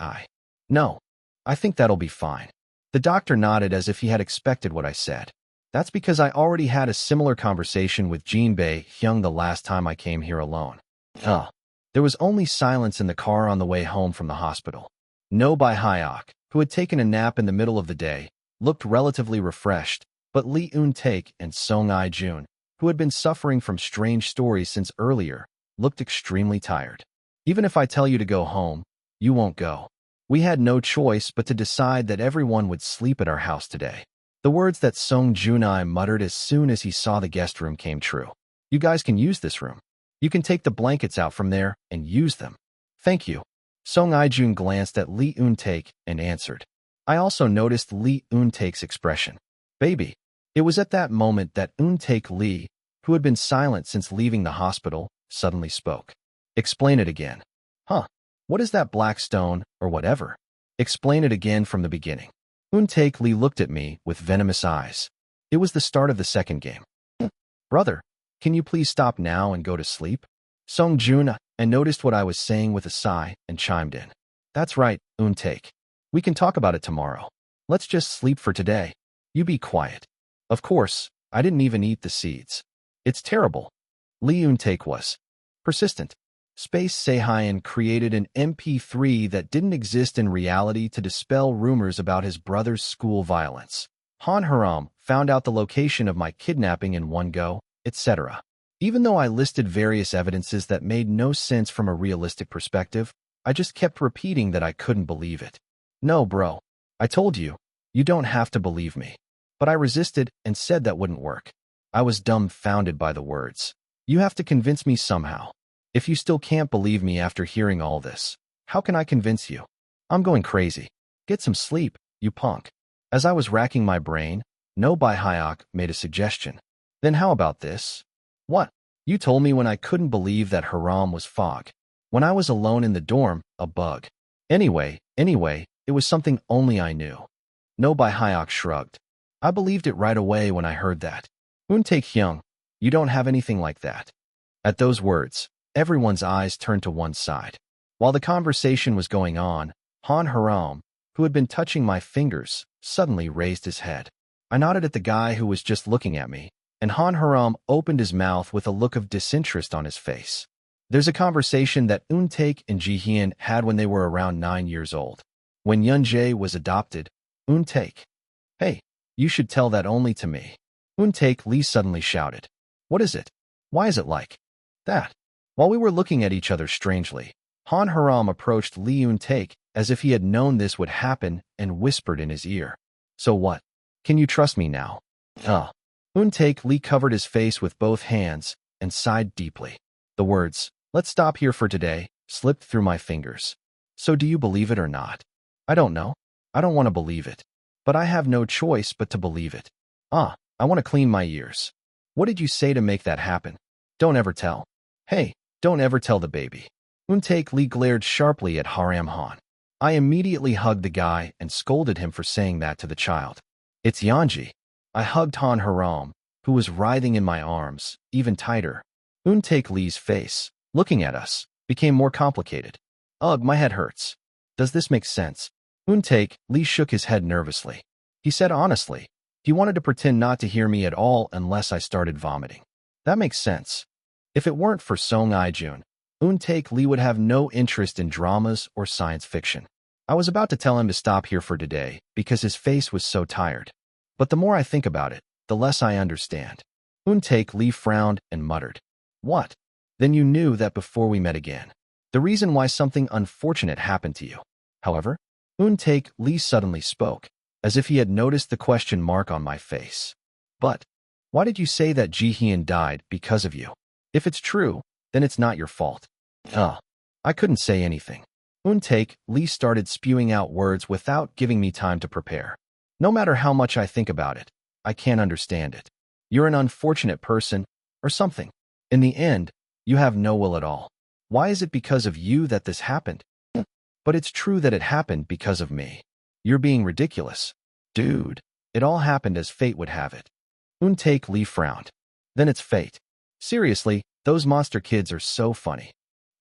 No, I think that'll be fine. The doctor nodded as if he had expected what I said. That's because I already had a similar conversation with Jinbei Hyung the last time I came here alone. There was only silence in the car on the way home from the hospital. No Bai Hyok, who had taken a nap in the middle of the day, looked relatively refreshed, but Lee Eun-taek and Song I-jun, who had been suffering from strange stories since earlier, looked extremely tired. Even if I tell you to go home, you won't go. We had no choice but to decide that everyone would sleep at our house today. The words that Song Junai muttered as soon as he saw the guest room came true. You guys can use this room. You can take the blankets out from there and use them. Thank you. Song I-jun glanced at Lee Eun-taek and answered. I also noticed Lee Eun-taek's expression. Baby. It was at that moment that Eun-taek Lee, who had been silent since leaving the hospital, suddenly spoke. Explain it again. What is that black stone, or whatever? Explain it again from the beginning. Eun-taek Lee looked at me with venomous eyes. It was the start of the second game. Brother, can you please stop now and go to sleep? Song Jun noticed what I was saying with a sigh and chimed in. That's right, Eun-taek. We can talk about it tomorrow. Let's just sleep for today. You be quiet. Of course, I didn't even eat the seeds. It's terrible. Lee Eun-taek was persistent. Space Seihan created an MP3 that didn't exist in reality to dispel rumors about his brother's school violence. Han Haram found out the location of my kidnapping in one go, etc. Even though I listed various evidences that made no sense from a realistic perspective, I just kept repeating that I couldn't believe it. No, bro. I told you. You don't have to believe me. But I resisted and said that wouldn't work. I was dumbfounded by the words. You have to convince me somehow. If you still can't believe me after hearing all this, how can I convince you? I'm going crazy. Get some sleep, you punk. As I was racking my brain, No Bai Hyok made a suggestion. Then how about this? What? You told me when I couldn't believe that Haram was fog. When I was alone in the dorm, a bug. Anyway, it was something only I knew. No Bai Hyok shrugged. I believed it right away when I heard that. Eun-taek Hyung, you don't have anything like that. At those words, everyone's eyes turned to one side. While the conversation was going on, Han Haram, who had been touching my fingers, suddenly raised his head. I nodded at the guy who was just looking at me, and Han Haram opened his mouth with a look of disinterest on his face. There's a conversation that Eun-taek and Ji-hyun had when they were around 9 years old. When Yun-jae was adopted, Eun-taek. Hey, you should tell that only to me. Eun-taek Lee suddenly shouted. What is it? Why is it like that? While we were looking at each other strangely, Han Haram approached Lee Eun-taek as if he had known this would happen and whispered in his ear. So what? Can you trust me now? Eun-taek Lee covered his face with both hands and sighed deeply. The words, let's stop here for today, slipped through my fingers. So do you believe it or not? I don't know. I don't want to believe it. But I have no choice but to believe it. I want to clean my ears. What did you say to make that happen? Don't ever tell. Hey, don't ever tell the baby. Eun-taek Lee glared sharply at Haram Han. I immediately hugged the guy and scolded him for saying that to the child. It's Yanji. I hugged Han Haram, who was writhing in my arms, even tighter. Eun-taek Lee's face, looking at us, became more complicated. Ugh, my head hurts. Does this make sense? Eun-taek Lee shook his head nervously. He said honestly, he wanted to pretend not to hear me at all unless I started vomiting. That makes sense. If it weren't for Song Ijun, Eun-taek Lee would have no interest in dramas or science fiction. I was about to tell him to stop here for today because his face was so tired. But the more I think about it, the less I understand. Eun-taek Lee frowned and muttered, "What? Then you knew that before we met again. The reason why something unfortunate happened to you." However, Eun-taek Lee suddenly spoke, as if he had noticed the question mark on my face. "But why did you say that Ji-hyun died because of you? If it's true, then it's not your fault." I couldn't say anything. Eun-taek Lee started spewing out words without giving me time to prepare. No matter how much I think about it, I can't understand it. You're an unfortunate person, or something. In the end, you have no will at all. Why is it because of you that this happened? But it's true that it happened because of me. You're being ridiculous. Dude, it all happened as fate would have it. Eun-taek Lee frowned. Then it's fate. Seriously, those monster kids are so funny.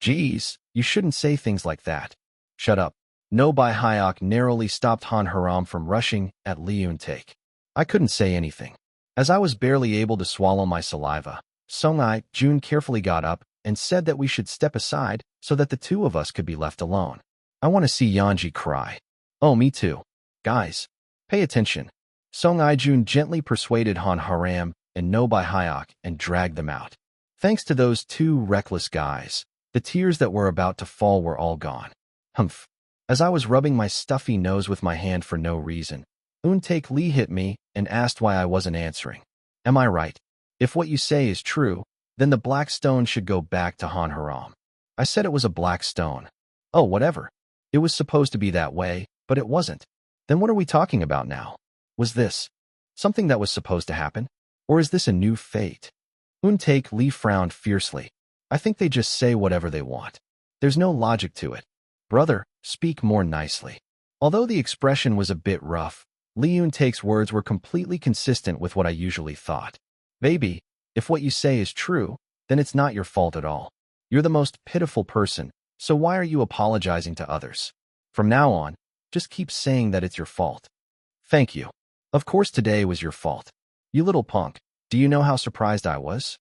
Geez, you shouldn't say things like that. Shut up. No Bai Hyok narrowly stopped Han Haram from rushing at Lee Eun-taek. I couldn't say anything. As I was barely able to swallow my saliva, Song Ijun carefully got up and said that we should step aside so that the two of us could be left alone. I want to see Yeonji cry. Oh, me too. Guys, pay attention. Song Ijun gently persuaded Han Haram and No Bai Hyok and dragged them out. Thanks to those two reckless guys, the tears that were about to fall were all gone. Humph. As I was rubbing my stuffy nose with my hand for no reason, Eun-taek Lee hit me and asked why I wasn't answering. Am I right? If what you say is true, then the black stone should go back to Han Haram. I said it was a black stone. Oh, whatever. It was supposed to be that way, but it wasn't. Then what are we talking about now? Was this something that was supposed to happen? Or is this a new fate? Eun-taek Lee frowned fiercely. I think they just say whatever they want. There's no logic to it. Brother, speak more nicely. Although the expression was a bit rough, Lee Eun-taek's words were completely consistent with what I usually thought. Baby, if what you say is true, then it's not your fault at all. You're the most pitiful person, so why are you apologizing to others? From now on, just keep saying that it's your fault. Thank you. Of course today was your fault. You little punk, do you know how surprised I was?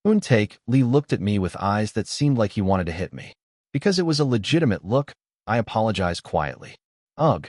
Eun-taek Lee looked at me with eyes that seemed like he wanted to hit me. Because it was a legitimate look, I apologized quietly. Ugh.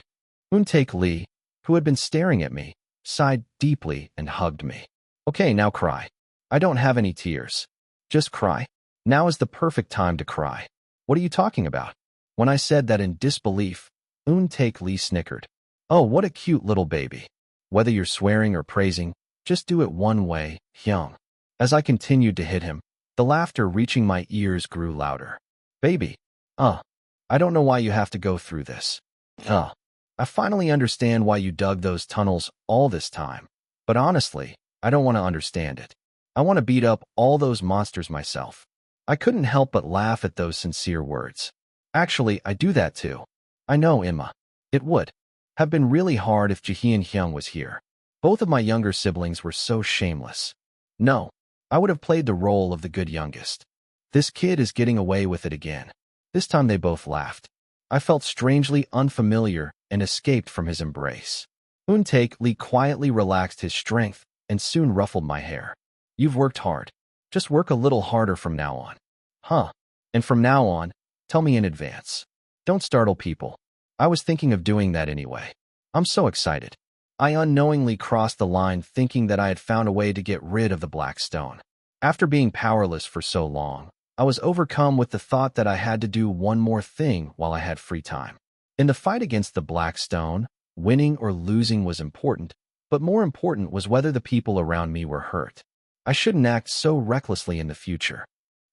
Eun-taek Lee, who had been staring at me, sighed deeply and hugged me. Okay, now cry. I don't have any tears. Just cry. Now is the perfect time to cry. What are you talking about? When I said that in disbelief, Eun-taek Lee snickered. Oh, what a cute little baby. Whether you're swearing or praising, just do it one way, Hyung. As I continued to hit him, the laughter reaching my ears grew louder. Baby. I don't know why you have to go through this. I finally understand why you dug those tunnels all this time. But honestly, I don't want to understand it. I want to beat up all those monsters myself. I couldn't help but laugh at those sincere words. Actually, I do that too. I know, Emma. It would have been really hard if Ji-hee and Hyung was here. Both of my younger siblings were so shameless. No, I would have played the role of the good youngest. This kid is getting away with it again. This time they both laughed. I felt strangely unfamiliar and escaped from his embrace. Eun-taek Lee quietly relaxed his strength and soon ruffled my hair. You've worked hard. Just work a little harder from now on. And from now on, tell me in advance. Don't startle people. I was thinking of doing that anyway. I'm so excited. I unknowingly crossed the line thinking that I had found a way to get rid of the black stone. After being powerless for so long, I was overcome with the thought that I had to do one more thing while I had free time. In the fight against the black stone, winning or losing was important, but more important was whether the people around me were hurt. I shouldn't act so recklessly in the future.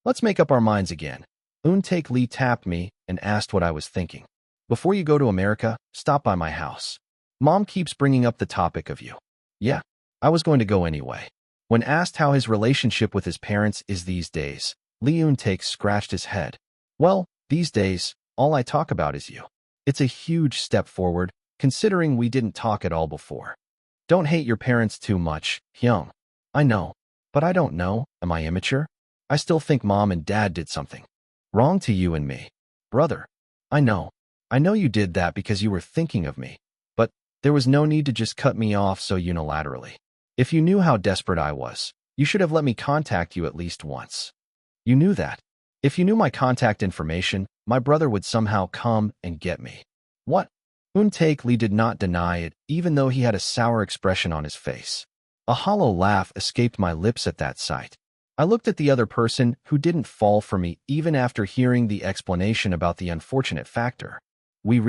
Let's make up our minds again. Eun-taek Lee tapped me and asked what I was thinking. Before you go to America, stop by my house. Mom keeps bringing up the topic of you. Yeah, I was going to go anyway. When asked how his relationship with his parents is these days, Lee Eun-taek scratched his head. Well, these days, all I talk about is you. It's a huge step forward, considering we didn't talk at all before. Don't hate your parents too much, Hyung. I know, but I don't know, am I immature? I still think Mom and Dad did something wrong to you and me. Brother, I know you did that because you were thinking of me, but there was no need to just cut me off so unilaterally. If you knew how desperate I was, You should have let me contact you at least once. You knew that. If you knew my contact information, my brother would somehow come and get me. What? Lee did not deny it, even though he had a sour expression on his face. A hollow laugh escaped my lips at that sight. I looked at the other person who didn't fall for me even after hearing the explanation about the unfortunate factor. We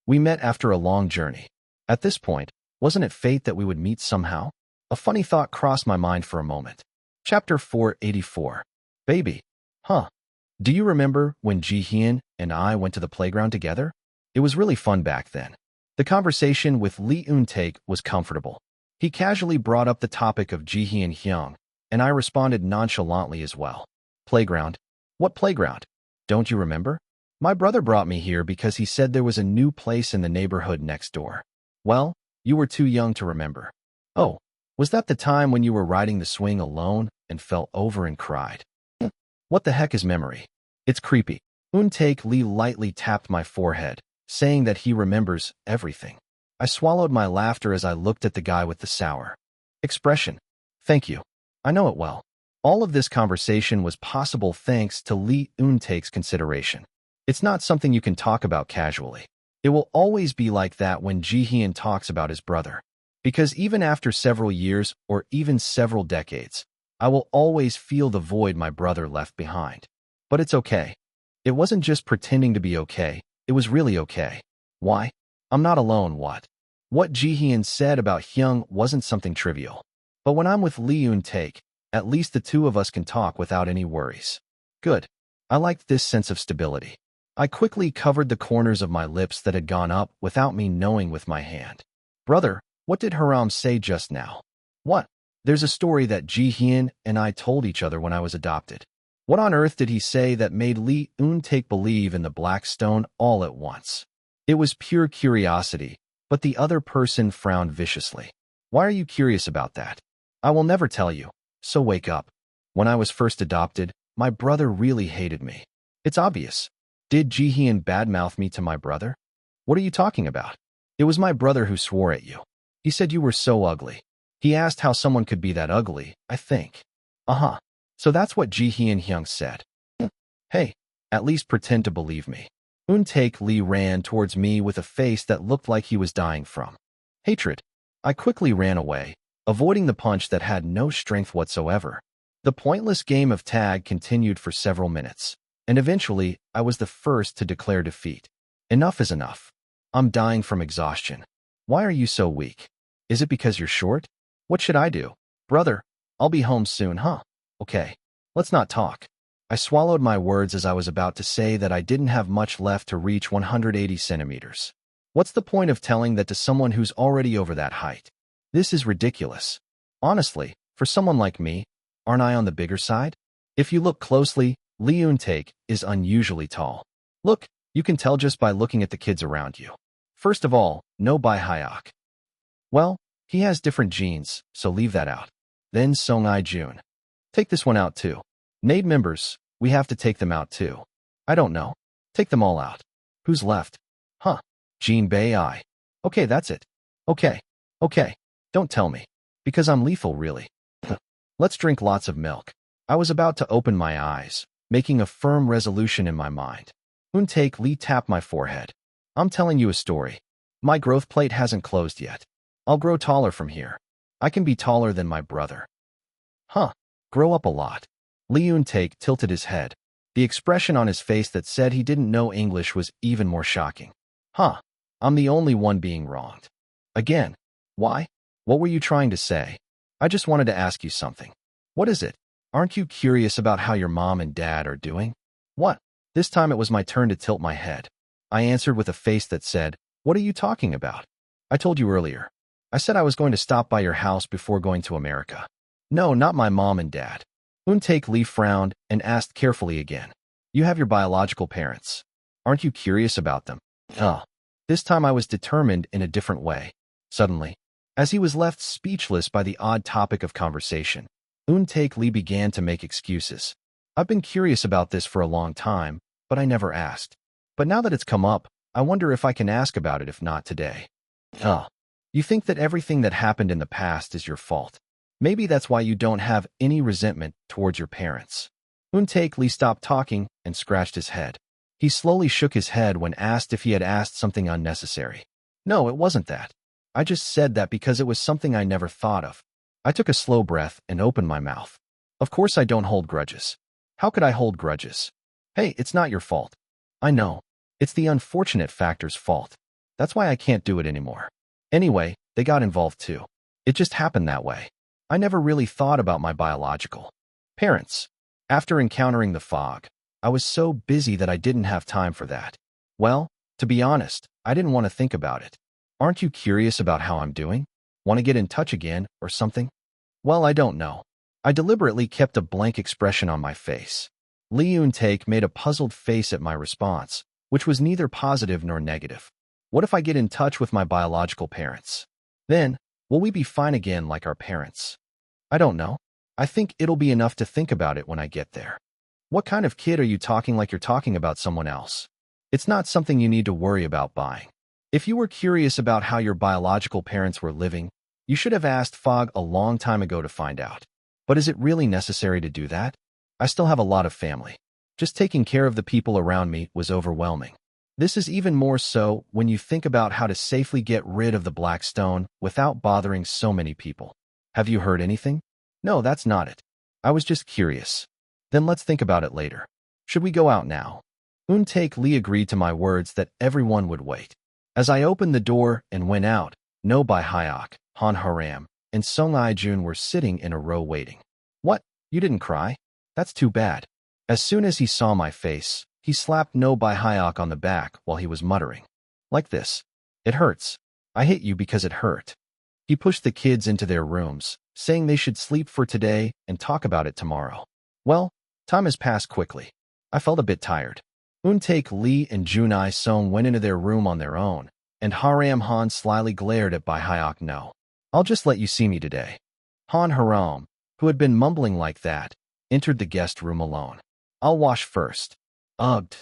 met after a long journey. At this point, wasn't it fate that we would meet somehow? A funny thought crossed my mind for a moment. Chapter 484. Baby. Huh. Do you remember when Ji-hyun and I went to the playground together? It was really fun back then. The conversation with Lee Eun-taek was comfortable. He casually brought up the topic of Ji-hyun Hyung, and I responded nonchalantly as well. Playground? What playground? Don't you remember? My brother brought me here because he said there was a new place in the neighborhood next door. Well, you were too young to remember. Oh, was that the time when you were riding the swing alone and fell over and cried? What the heck is memory? It's creepy. Eun-taek Lee lightly tapped my forehead, saying that he remembers everything. I swallowed my laughter as I looked at the guy with the sour expression. Thank you. I know it well. All of this conversation was possible thanks to Lee Eun-taek's consideration. It's not something you can talk about casually. It will always be like that when Ji-hyun talks about his brother. Because even after several years or even several decades, I will always feel the void my brother left behind. But it's okay. It wasn't just pretending to be okay, it was really okay. Why? I'm not alone, what? What Ji-hyun said about Hyung wasn't something trivial. But when I'm with Lee Eun-taek, at least the two of us can talk without any worries. Good. I liked this sense of stability. I quickly covered the corners of my lips that had gone up without me knowing with my hand. Brother, what did Haram say just now? What? There's a story that Ji-hyun and I told each other when I was adopted. What on earth did he say that made Lee Eun-taek believe in the black stone all at once? It was pure curiosity, but the other person frowned viciously. Why are you curious about that? I will never tell you, so wake up. When I was first adopted, my brother really hated me. It's obvious. Did Ji-hyun badmouth me to my brother? What are you talking about? It was my brother who swore at you. He said you were so ugly. He asked how someone could be that ugly, I think. Uh-huh. So that's what Ji-hyun Hyung said. Hey, at least pretend to believe me. Eun-taek Lee ran towards me with a face that looked like he was dying from hatred. I quickly ran away, avoiding the punch that had no strength whatsoever. The pointless game of tag continued for several minutes, and eventually I was the first to declare defeat. Enough is enough. I'm dying from exhaustion. Why are you so weak? Is it because you're short? What should I do? Brother, I'll be home soon, huh? Okay, let's not talk. I swallowed my words as I was about to say that I didn't have much left to reach 180 centimeters. What's the point of telling that to someone who's already over that height? This is ridiculous. Honestly, for someone like me, aren't I on the bigger side? If you look closely, Lee Eun-taek is unusually tall. Look, you can tell just by looking at the kids around you. First of all, no Bai-hyuk. Well, he has different genes, so leave that out. Then Song-i-jun. Take this one out too. NAID members, we have to take them out too. I don't know. Take them all out. Who's left? Huh. Jean Bai. Okay, that's it. Okay. Don't tell me. Because I'm lethal, really. Let's drink lots of milk. I was about to open my eyes, making a firm resolution in my mind. Eun-taek Lee tapped my forehead. I'm telling you a story. My growth plate hasn't closed yet. I'll grow taller from here. I can be taller than my brother. Huh. Grow up a lot. Lee Eun-taek tilted his head. The expression on his face that said he didn't know English was even more shocking. Huh. I'm the only one being wronged. Again. Why? What were you trying to say? I just wanted to ask you something. What is it? Aren't you curious about how your mom and dad are doing? What? This time it was my turn to tilt my head. I answered with a face that said, What are you talking about? I told you earlier. I said I was going to stop by your house before going to America. No, not my mom and dad. Eun-taek Lee frowned and asked carefully again. You have your biological parents. Aren't you curious about them? This time I was determined in a different way. Suddenly, as he was left speechless by the odd topic of conversation, Eun-taek Lee began to make excuses. I've been curious about this for a long time, but I never asked. But now that it's come up, I wonder if I can ask about it if not today. You think that everything that happened in the past is your fault. Maybe that's why you don't have any resentment towards your parents. Untaek Lee stopped talking and scratched his head. He slowly shook his head when asked if he had asked something unnecessary. No, it wasn't that. I just said that because it was something I never thought of. I took a slow breath and opened my mouth. Of course I don't hold grudges. How could I hold grudges? Hey, it's not your fault. I know. It's the unfortunate factor's fault. That's why I can't do it anymore. Anyway, they got involved too. It just happened that way. I never really thought about my biological parents. After encountering the fog, I was so busy that I didn't have time for that. Well, to be honest, I didn't want to think about it. Aren't you curious about how I'm doing? Want to get in touch again or something? Well, I don't know. I deliberately kept a blank expression on my face. Lee Eun-taek made a puzzled face at my response, which was neither positive nor negative. What if I get in touch with my biological parents? Then, will we be fine again like our parents? I don't know. I think it'll be enough to think about it when I get there. What kind of kid are you talking like you're talking about someone else? It's not something you need to worry about buying. If you were curious about how your biological parents were living, you should have asked Fog a long time ago to find out. But is it really necessary to do that? I still have a lot of family. Just taking care of the people around me was overwhelming. This is even more so when you think about how to safely get rid of the black stone without bothering so many people. Have you heard anything? No, that's not it. I was just curious. Then let's think about it later. Should we go out now? Eun-taek Lee agreed to my words that everyone would wait. As I opened the door and went out, No Bai-hyuk, Han Haram, and Song I-jun were sitting in a row waiting. What? You didn't cry? That's too bad. As soon as he saw my face, he slapped No Bai-hyuk on the back while he was muttering. Like this. It hurts. I hit you because it hurt. He pushed the kids into their rooms, saying they should sleep for today and talk about it tomorrow. Well, time has passed quickly. I felt a bit tired. Eun-taek Lee and Junai Song went into their room on their own, and Haram Han slyly glared at Bai-hyuk. No. I'll just let you see me today. Han Haram, who had been mumbling like that, entered the guest room alone. I'll wash first. Ugh.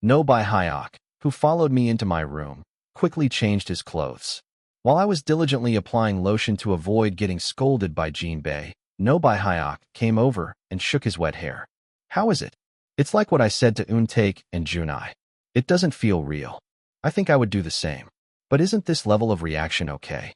No Bai-hyuk, who followed me into my room, quickly changed his clothes. While I was diligently applying lotion to avoid getting scolded by Jinbei, No Bai-hyuk came over and shook his wet hair. How is it? It's like what I said to Eun-taek and Junai. It doesn't feel real. I think I would do the same. But isn't this level of reaction okay?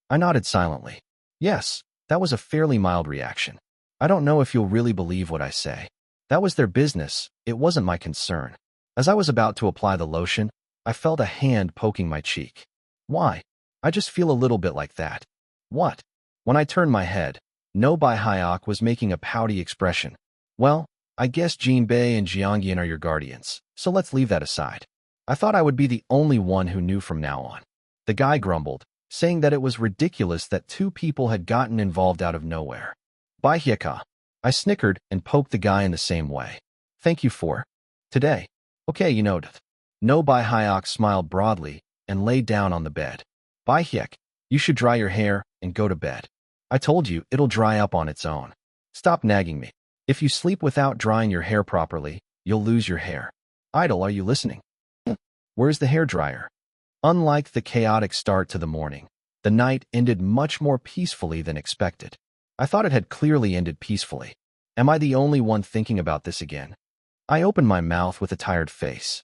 I nodded silently. Yes, that was a fairly mild reaction. I don't know if you'll really believe what I say. That was their business, it wasn't my concern. As I was about to apply the lotion, I felt a hand poking my cheek. Why? I just feel a little bit like that. What? When I turned my head, No Bai-hyuk was making a pouty expression. Well, I guess Jinbei and Jeongyeon are your guardians, so let's leave that aside. I thought I would be the only one who knew from now on. The guy grumbled, saying that it was ridiculous that two people had gotten involved out of nowhere. Bai-hyuk. I snickered and poked the guy in the same way. Thank you for today. Okay, you know it. No Bai-hyuk smiled broadly and lay down on the bed. Bai-hyuk, you should dry your hair and go to bed. I told you it'll dry up on its own. Stop nagging me. If you sleep without drying your hair properly, you'll lose your hair. Idol, are you listening? Where's the hairdryer? Unlike the chaotic start to the morning, the night ended much more peacefully than expected. I thought it had clearly ended peacefully. Am I the only one thinking about this again? I opened my mouth with a tired face.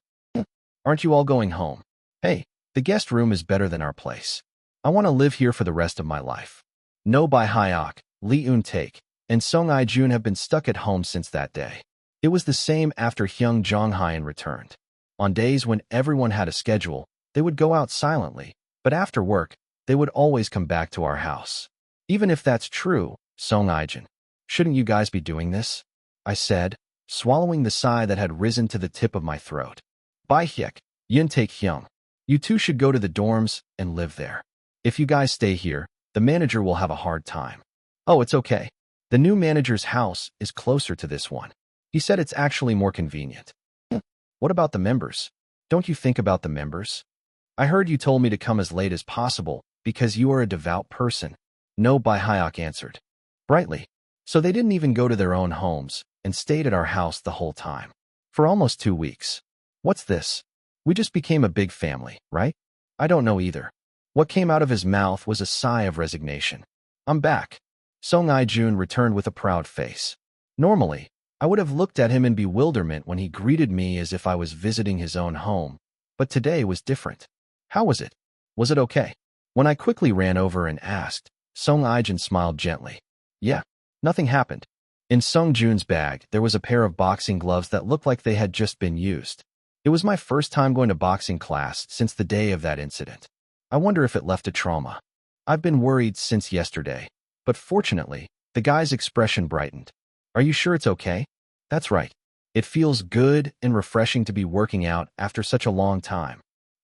Aren't you all going home? Hey, the guest room is better than our place. I want to live here for the rest of my life. No Bai-hyuk, Lee Eun-taek, and Song I-jun have been stuck at home since that day. It was the same after Hyung Jong-hyun returned. On days when everyone had a schedule, they would go out silently, but after work, they would always come back to our house. Even if that's true, Song I-jun, shouldn't you guys be doing this? I said, swallowing the sigh that had risen to the tip of my throat. Bai-hyuk, Eun-taek Hyung, you two should go to the dorms and live there. If you guys stay here, the manager will have a hard time. Oh, it's okay. The new manager's house is closer to this one. He said it's actually more convenient. What about the members? Don't you think about the members? I heard you told me to come as late as possible because you are a devout person. No Bai-hyuk answered brightly. So they didn't even go to their own homes and stayed at our house the whole time. For almost 2 weeks. What's this? We just became a big family, right? I don't know either. What came out of his mouth was a sigh of resignation. I'm back. Song Ai-jun returned with a proud face. Normally, I would have looked at him in bewilderment when he greeted me as if I was visiting his own home, but today was different. How was it? Was it okay? When I quickly ran over and asked, Song Ai-jun smiled gently. Yeah, nothing happened. In Sung Jun's bag, there was a pair of boxing gloves that looked like they had just been used. It was my first time going to boxing class since the day of that incident. I wonder if it left a trauma. I've been worried since yesterday, but fortunately, the guy's expression brightened. Are you sure it's okay? That's right. It feels good and refreshing to be working out after such a long time.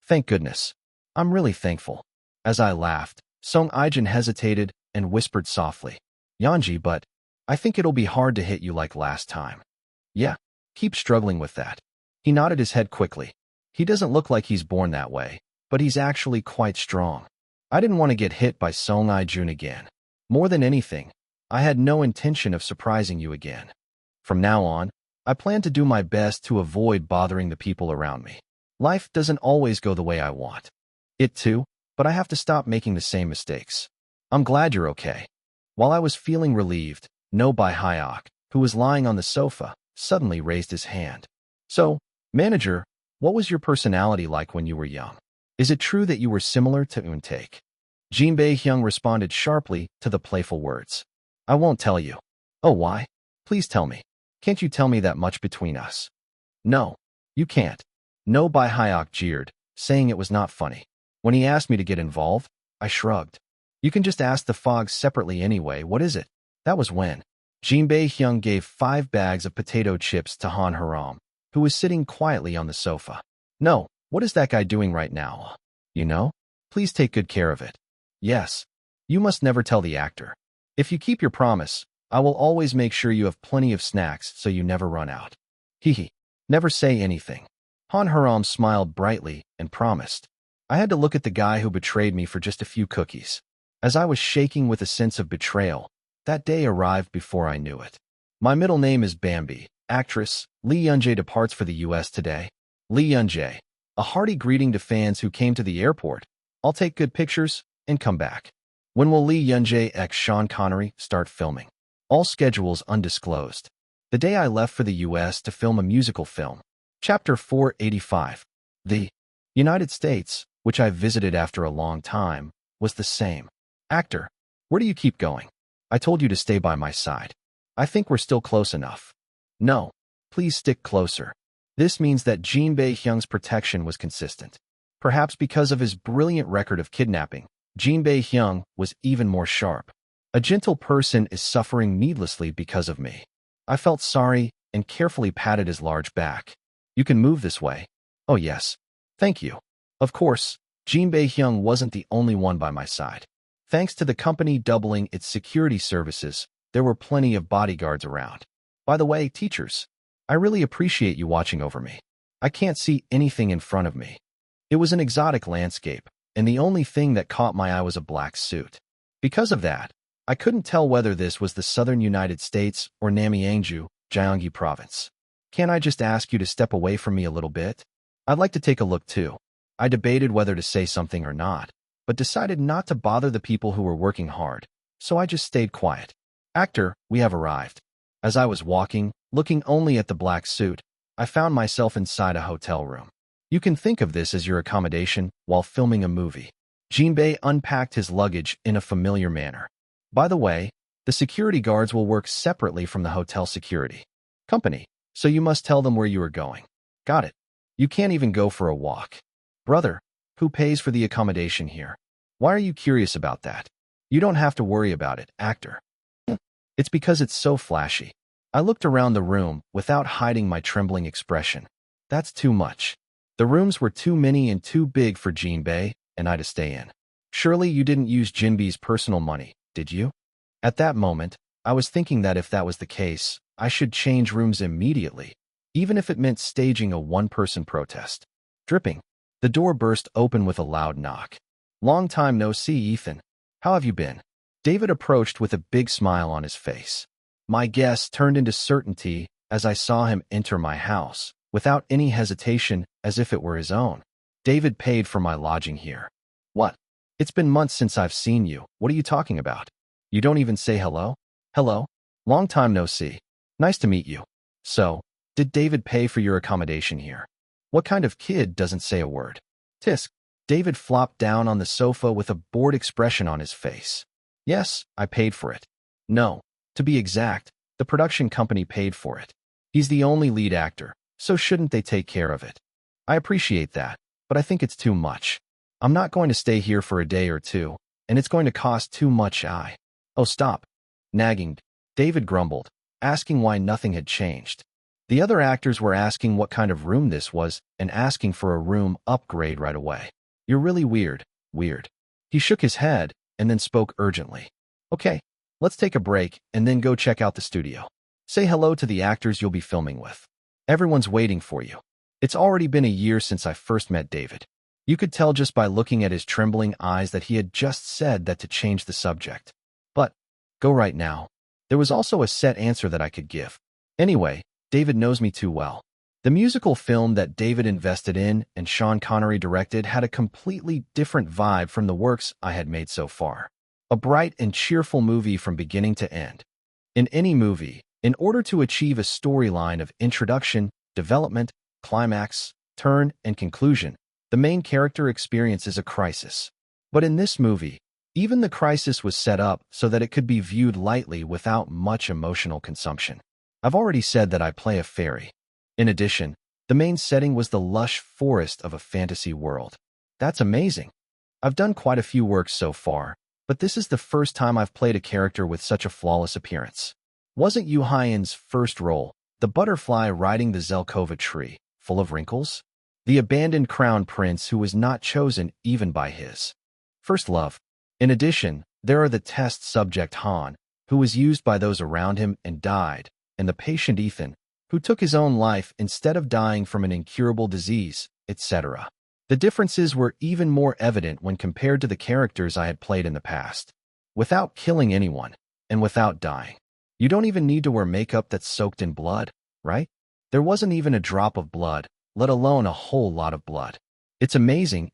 Thank goodness. I'm really thankful. As I laughed, Song Ai-jun hesitated and whispered softly, Yanji, but I think it'll be hard to hit you like last time. Yeah, keep struggling with that. He nodded his head quickly. He doesn't look like he's born that way, but he's actually quite strong. I didn't want to get hit by Song Ai-jun again. More than anything, I had no intention of surprising you again. From now on, I plan to do my best to avoid bothering the people around me. Life doesn't always go the way I want. It too, but I have to stop making the same mistakes. I'm glad you're okay. While I was feeling relieved, No Bai Hyok, who was lying on the sofa, suddenly raised his hand. So, manager, what was your personality like when you were young? Is it true that you were similar to Eun-taek? Jin Bae-hyung responded sharply to the playful words. I won't tell you. Oh, why? Please tell me. Can't you tell me that much between us? No, you can't. No Bai Hyok jeered, saying it was not funny. When he asked me to get involved, I shrugged. You can just ask the Fogs separately anyway. What is it? That was when Jin Bae-hyung gave 5 bags of potato chips to Han Haram, who was sitting quietly on the sofa. No, what is that guy doing right now? You know? Please take good care of it. Yes. You must never tell the actor. If you keep your promise, I will always make sure you have plenty of snacks so you never run out. Hee. Never say anything. Han Haram smiled brightly and promised. I had to look at the guy who betrayed me for just a few cookies. As I was shaking with a sense of betrayal, that day arrived before I knew it. My middle name is Bambi. Actress Lee Young-jae departs for the U.S. today. Lee Young-jae. A hearty greeting to fans who came to the airport. I'll take good pictures and come back. When will Lee Young-jae x Sean Connery start filming? All schedules undisclosed. The day I left for the U.S. to film a musical film. Chapter 485. The United States, which I visited after a long time, was the same. Actor, where do you keep going? I told you to stay by my side. I think we're still close enough. No, please stick closer. This means that Jin Bae-hyung's protection was consistent. Perhaps because of his brilliant record of kidnapping, Jin Bae-hyung was even more sharp. A gentle person is suffering needlessly because of me. I felt sorry and carefully patted his large back. You can move this way. Oh yes. Thank you. Of course, Jin Bae-hyung wasn't the only one by my side. Thanks to the company doubling its security services, there were plenty of bodyguards around. By the way, teachers, I really appreciate you watching over me. I can't see anything in front of me. It was an exotic landscape, and the only thing that caught my eye was a black suit. Because of that, I couldn't tell whether this was the southern United States or Namyangju, Gyeonggi Province. Can't I just ask you to step away from me a little bit? I'd like to take a look too. I debated whether to say something or not, but decided not to bother the people who were working hard, so I just stayed quiet. Actor, we have arrived. As I was walking, looking only at the black suit, I found myself inside a hotel room. You can think of this as your accommodation while filming a movie. Jinbei unpacked his luggage in a familiar manner. By the way, the security guards will work separately from the hotel security company, so you must tell them where you are going. Got it. You can't even go for a walk. Brother, who pays for the accommodation here? Why are you curious about that? You don't have to worry about it, actor. It's because it's so flashy. I looked around the room without hiding my trembling expression. That's too much. The rooms were too many and too big for Jinbei and I to stay in. Surely you didn't use Jinbei's personal money, did you? At that moment, I was thinking that if that was the case, I should change rooms immediately, even if it meant staging a one-person protest. Dripping. The door burst open with a loud knock. Long time no see, Ethan. How have you been? David approached with a big smile on his face. My guess turned into certainty as I saw him enter my house, without any hesitation, as if it were his own. David paid for my lodging here. What? It's been months since I've seen you. What are you talking about? You don't even say hello? Hello? Long time no see. Nice to meet you. So, did David pay for your accommodation here? What kind of kid doesn't say a word? Tisk. David flopped down on the sofa with a bored expression on his face. Yes, I paid for it. No, to be exact, the production company paid for it. He's the only lead actor, so shouldn't they take care of it? I appreciate that, but I think it's too much. I'm not going to stay here for a day or two, and it's going to cost too much. Oh, stop. Nagging, David grumbled, asking why nothing had changed. The other actors were asking what kind of room this was and asking for a room upgrade right away. You're really weird. He shook his head and then spoke urgently. Okay, let's take a break and then go check out the studio. Say hello to the actors you'll be filming with. Everyone's waiting for you. It's already been a year since I first met David. You could tell just by looking at his trembling eyes that he had just said that to change the subject. But, go right now. There was also a set answer that I could give. Anyway, David knows me too well. The musical film that David invested in and Sean Connery directed had a completely different vibe from the works I had made so far. A bright and cheerful movie from beginning to end. In any movie, in order to achieve a storyline of introduction, development, climax, turn, and conclusion, the main character experiences a crisis. But in this movie, even the crisis was set up so that it could be viewed lightly without much emotional consumption. I've already said that I play a fairy. In addition, the main setting was the lush forest of a fantasy world. That's amazing. I've done quite a few works so far, but this is the first time I've played a character with such a flawless appearance. Wasn't Yu Hyan's first role, the butterfly riding the Zelkova tree, full of wrinkles? The abandoned crown prince who was not chosen even by his first love. In addition, there are the test subject Han, who was used by those around him and died, and the patient Ethan, who took his own life instead of dying from an incurable disease, etc. The differences were even more evident when compared to the characters I had played in the past. Without killing anyone, and without dying. You don't even need to wear makeup that's soaked in blood, right? There wasn't even a drop of blood, let alone a whole lot of blood. It's amazing.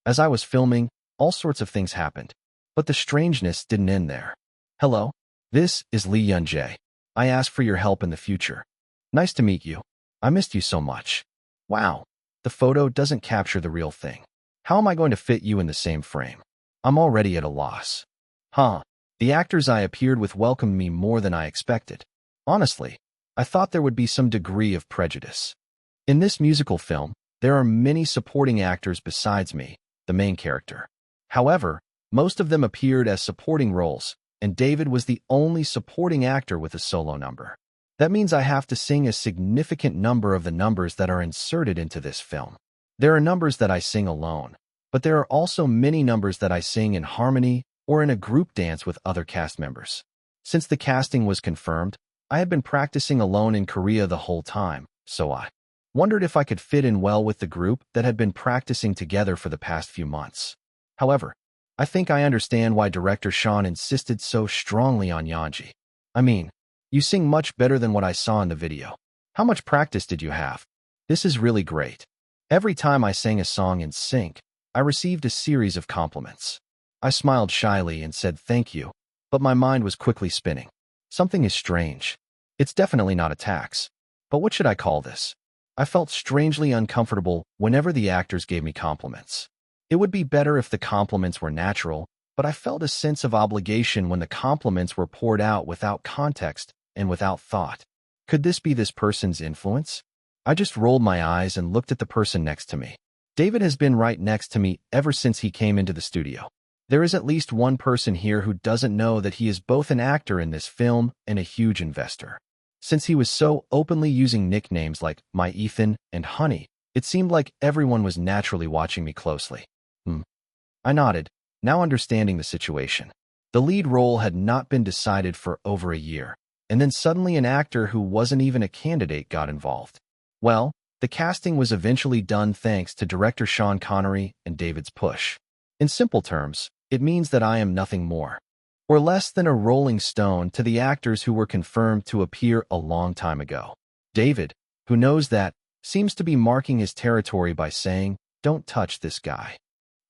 As I was filming, all sorts of things happened. But the strangeness didn't end there. Hello, this is Lee Yun-jae. I ask for your help in the future. Nice to meet you. I missed you so much. Wow, the photo doesn't capture the real thing. How am I going to fit you in the same frame? I'm already at a loss. The actors I appeared with welcomed me more than I expected. Honestly, I thought there would be some degree of prejudice. In this musical film, there are many supporting actors besides me, the main character. However, most of them appeared as supporting roles, and David was the only supporting actor with a solo number. That means I have to sing a significant number of the numbers that are inserted into this film. There are numbers that I sing alone, but there are also many numbers that I sing in harmony or in a group dance with other cast members. Since the casting was confirmed, I had been practicing alone in Korea the whole time, so I wondered if I could fit in well with the group that had been practicing together for the past few months. However, I think I understand why director Sean insisted so strongly on Yanji. I mean, you sing much better than what I saw in the video. How much practice did you have? This is really great. Every time I sang a song in sync, I received a series of compliments. I smiled shyly and said thank you, but my mind was quickly spinning. Something is strange. It's definitely not a tax. But what should I call this? I felt strangely uncomfortable whenever the actors gave me compliments. It would be better if the compliments were natural, but I felt a sense of obligation when the compliments were poured out without context and without thought. Could this be this person's influence? I just rolled my eyes and looked at the person next to me. David has been right next to me ever since he came into the studio. There is at least one person here who doesn't know that he is both an actor in this film and a huge investor. Since he was so openly using nicknames like My Ethan and Honey, it seemed like everyone was naturally watching me closely. I nodded, now understanding the situation. The lead role had not been decided for over a year, and then suddenly an actor who wasn't even a candidate got involved. Well, the casting was eventually done thanks to director Sean Connery and David's push. In simple terms, it means that I am nothing more or less than a rolling stone to the actors who were confirmed to appear a long time ago. David, who knows that, seems to be marking his territory by saying, "Don't touch this guy."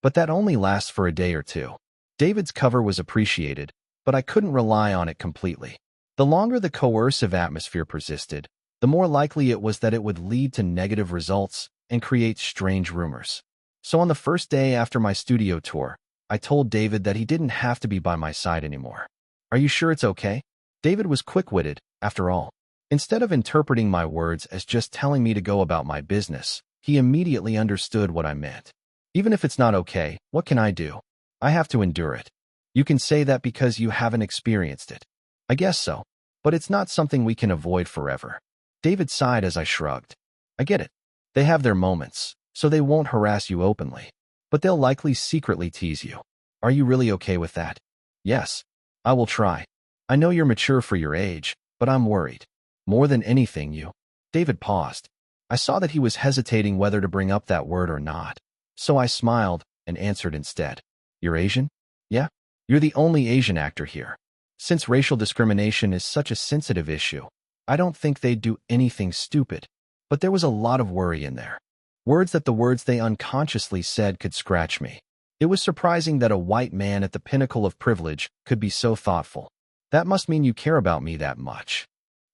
But that only lasts for a day or two. David's cover was appreciated, but I couldn't rely on it completely. The longer the coercive atmosphere persisted, the more likely it was that it would lead to negative results and create strange rumors. So on the first day after my studio tour, I told David that he didn't have to be by my side anymore. Are you sure it's okay? David was quick-witted, after all. Instead of interpreting my words as just telling me to go about my business, he immediately understood what I meant. Even if it's not okay, what can I do? I have to endure it. You can say that because you haven't experienced it. I guess so, but it's not something we can avoid forever. David sighed as I shrugged. I get it. They have their moments, so they won't harass you openly. But they'll likely secretly tease you. Are you really okay with that? Yes. I will try. I know you're mature for your age, but I'm worried. More than anything, you. David paused. I saw that he was hesitating whether to bring up that word or not. So I smiled and answered instead. You're Asian? Yeah. You're the only Asian actor here. Since racial discrimination is such a sensitive issue, I don't think they'd do anything stupid. But there was a lot of worry in there. Words that the words they unconsciously said could scratch me. It was surprising that a white man at the pinnacle of privilege could be so thoughtful. That must mean you care about me that much.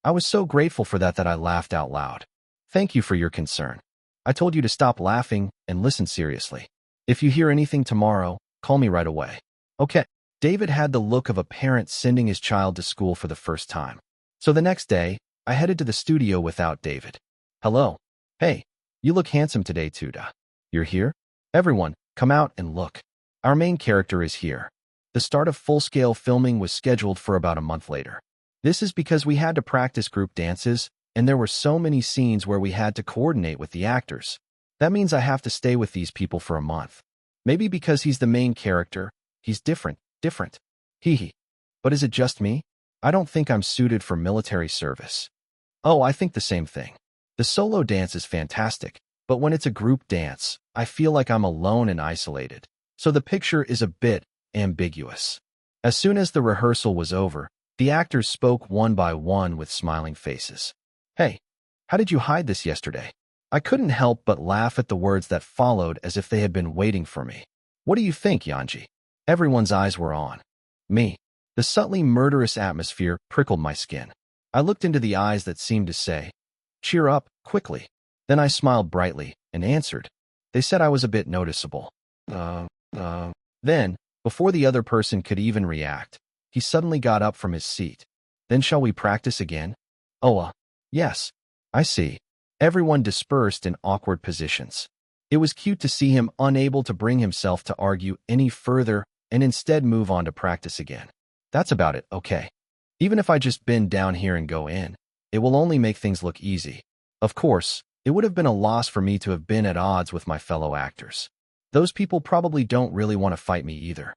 I was so grateful for that I laughed out loud. Thank you for your concern. I told you to stop laughing and listen seriously. If you hear anything tomorrow, call me right away. Okay. David had the look of a parent sending his child to school for the first time. So the next day, I headed to the studio without David. Hello. Hey. You look handsome today, Tuda. You're here? Everyone, come out and look. Our main character is here. The start of full-scale filming was scheduled for about a month later. This is because we had to practice group dances, and there were so many scenes where we had to coordinate with the actors. That means I have to stay with these people for a month. Maybe because he's the main character, he's different. Hee hee. But is it just me? I don't think I'm suited for military service. Oh, I think the same thing. The solo dance is fantastic, but when it's a group dance, I feel like I'm alone and isolated. So the picture is a bit ambiguous. As soon as the rehearsal was over, the actors spoke one by one with smiling faces. Hey, how did you hide this yesterday? I couldn't help but laugh at the words that followed as if they had been waiting for me. What do you think, Yanji? Everyone's eyes were on me. The subtly murderous atmosphere prickled my skin. I looked into the eyes that seemed to say, cheer up, quickly. Then I smiled brightly and answered. They said I was a bit noticeable. Then, before the other person could even react, he suddenly got up from his seat. Then shall we practice again? Oh, yes. I see. Everyone dispersed in awkward positions. It was cute to see him unable to bring himself to argue any further and instead move on to practice again. That's about it, okay. Even if I just bend down here and go in, it will only make things look easy. Of course, it would have been a loss for me to have been at odds with my fellow actors. Those people probably don't really want to fight me either.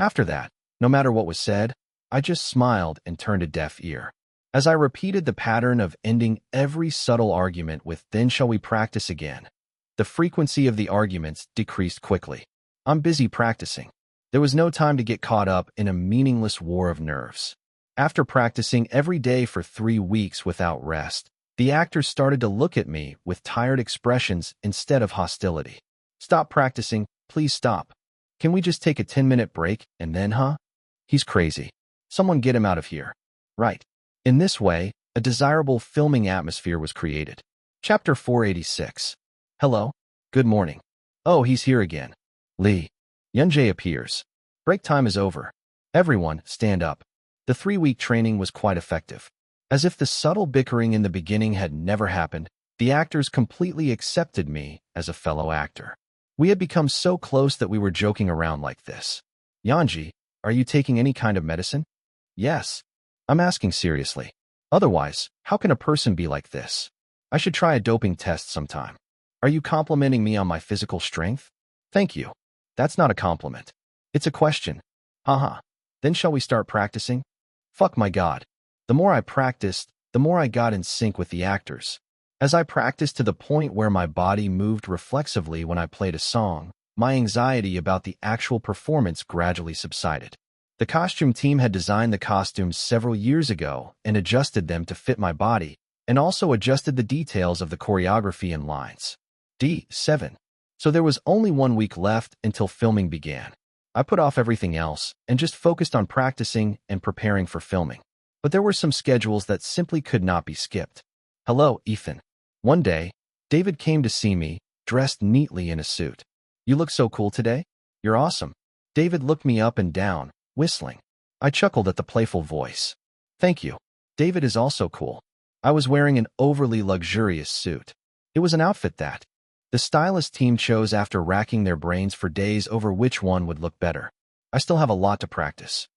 After that, no matter what was said, I just smiled and turned a deaf ear. As I repeated the pattern of ending every subtle argument with "then shall we practice again," the frequency of the arguments decreased quickly. I'm busy practicing. There was no time to get caught up in a meaningless war of nerves. After practicing every day for 3 weeks without rest, the actors started to look at me with tired expressions instead of hostility. Stop practicing, please stop. Can we just take a 10-minute break and then, huh? He's crazy. Someone get him out of here. Right. In this way, a desirable filming atmosphere was created. Chapter 486. Hello. Good morning. Oh, he's here again. Lee. Yunjae appears. Break time is over. Everyone, stand up. The 3-week training was quite effective. As if the subtle bickering in the beginning had never happened, the actors completely accepted me as a fellow actor. We had become so close that we were joking around like this. Yanji, are you taking any kind of medicine? Yes. I'm asking seriously. Otherwise, how can a person be like this? I should try a doping test sometime. Are you complimenting me on my physical strength? Thank you. That's not a compliment. It's a question. Haha. Then shall we start practicing? Fuck my god. The more I practiced, the more I got in sync with the actors. As I practiced to the point where my body moved reflexively when I played a song, my anxiety about the actual performance gradually subsided. The costume team had designed the costumes several years ago and adjusted them to fit my body, and also adjusted the details of the choreography and lines. D7. So there was only 1 week left until filming began. I put off everything else and just focused on practicing and preparing for filming. But there were some schedules that simply could not be skipped. Hello, Ethan. One day, David came to see me, dressed neatly in a suit. You look so cool today. You're awesome. David looked me up and down, whistling. I chuckled at the playful voice. Thank you. David is also cool. I was wearing an overly luxurious suit. It was an outfit that the stylist team chose after racking their brains for days over which one would look better. I still have a lot to practice.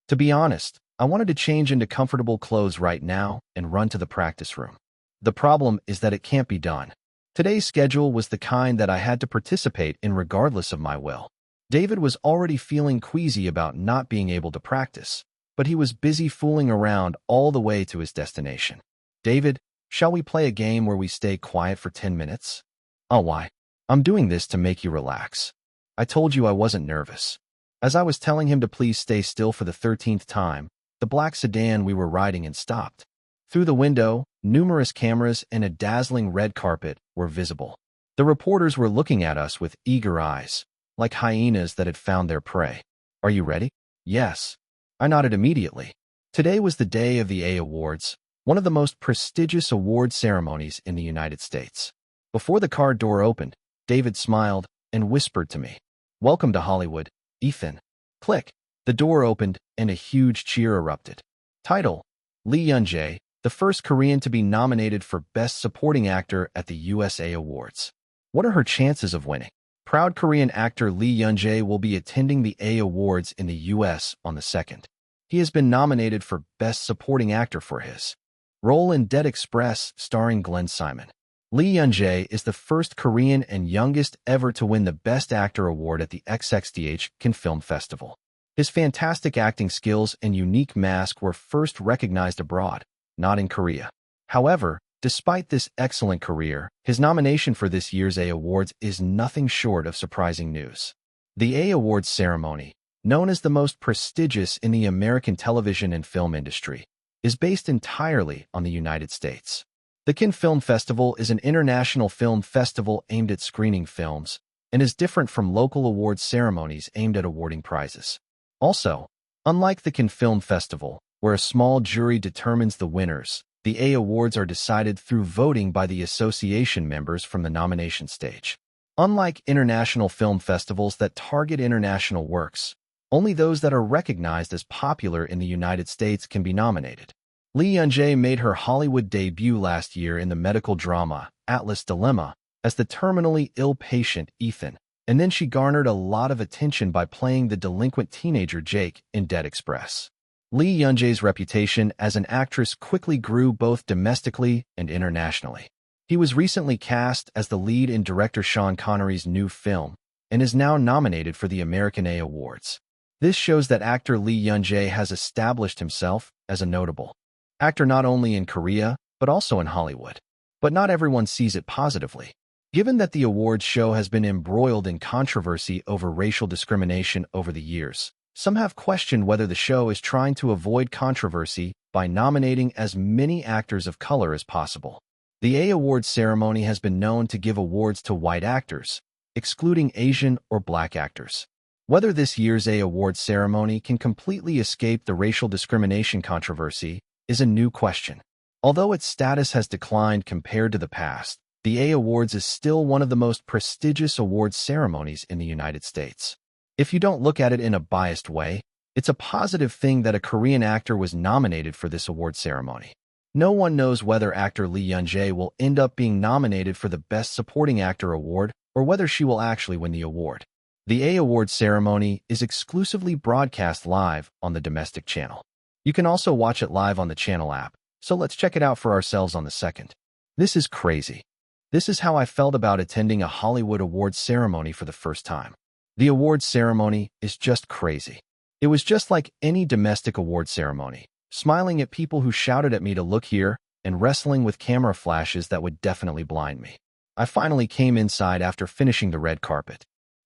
To be honest, I wanted to change into comfortable clothes right now and run to the practice room. The problem is that it can't be done. Today's schedule was the kind that I had to participate in regardless of my will. David was already feeling queasy about not being able to practice, but he was busy fooling around all the way to his destination. David, shall we play a game where we stay quiet for 10 minutes? Oh, why? I'm doing this to make you relax. I told you I wasn't nervous. As I was telling him to please stay still for the 13th time, the black sedan we were riding in stopped. Through the window, numerous cameras and a dazzling red carpet were visible. The reporters were looking at us with eager eyes, like hyenas that had found their prey. Are you ready? Yes. I nodded immediately. Today was the day of the A Awards, one of the most prestigious award ceremonies in the United States. Before the car door opened, David smiled and whispered to me, "Welcome to Hollywood, Ethan." Click. The door opened and a huge cheer erupted. Title: Lee Young-jae, the first Korean to be nominated for Best Supporting Actor at the USA Awards. What are her chances of winning? Proud Korean actor Lee Young-jae will be attending the A Awards in the US on the 2nd. He has been nominated for Best Supporting Actor for his role in Dead Express starring Glenn Simon. Lee Young-jae is the first Korean and youngest ever to win the Best Actor award at the XXDH Cannes Film Festival. His fantastic acting skills and unique mask were first recognized abroad, not in Korea. However, despite this excellent career, his nomination for this year's A Awards is nothing short of surprising news. The A Awards ceremony, known as the most prestigious in the American television and film industry, is based entirely on the United States. The Cannes Film Festival is an international film festival aimed at screening films and is different from local awards ceremonies aimed at awarding prizes. Also, unlike the Cannes Film Festival, where a small jury determines the winners, the A Awards are decided through voting by the association members from the nomination stage. Unlike international film festivals that target international works, only those that are recognized as popular in the United States can be nominated. Lee Young-jae made her Hollywood debut last year in the medical drama Atlas Dilemma as the terminally ill patient Ethan, and then she garnered a lot of attention by playing the delinquent teenager Jake in Dead Express. Lee Young-jae's reputation as an actress quickly grew both domestically and internationally. He was recently cast as the lead in director Sean Connery's new film and is now nominated for the American A Awards. This shows that actor Lee Young-jae has established himself as a notable actor not only in Korea, but also in Hollywood. But not everyone sees it positively. Given that the awards show has been embroiled in controversy over racial discrimination over the years, some have questioned whether the show is trying to avoid controversy by nominating as many actors of color as possible. The A Awards ceremony has been known to give awards to white actors, excluding Asian or Black actors. Whether this year's A Awards ceremony can completely escape the racial discrimination controversy is a new question. Although its status has declined compared to the past, the A Awards is still one of the most prestigious awards ceremonies in the United States. If you don't look at it in a biased way, it's a positive thing that a Korean actor was nominated for this award ceremony. No one knows whether actor Lee Young-jae will end up being nominated for the Best Supporting Actor award or whether she will actually win the award. The A Awards ceremony is exclusively broadcast live on the domestic channel. You can also watch it live on the channel app, so let's check it out for ourselves on the 2nd. This is crazy. This is how I felt about attending a Hollywood awards ceremony for the first time. The awards ceremony is just crazy. It was just like any domestic award ceremony, smiling at people who shouted at me to look here and wrestling with camera flashes that would definitely blind me. I finally came inside after finishing the red carpet.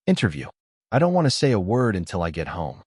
Interview. I don't want to say a word until I get home.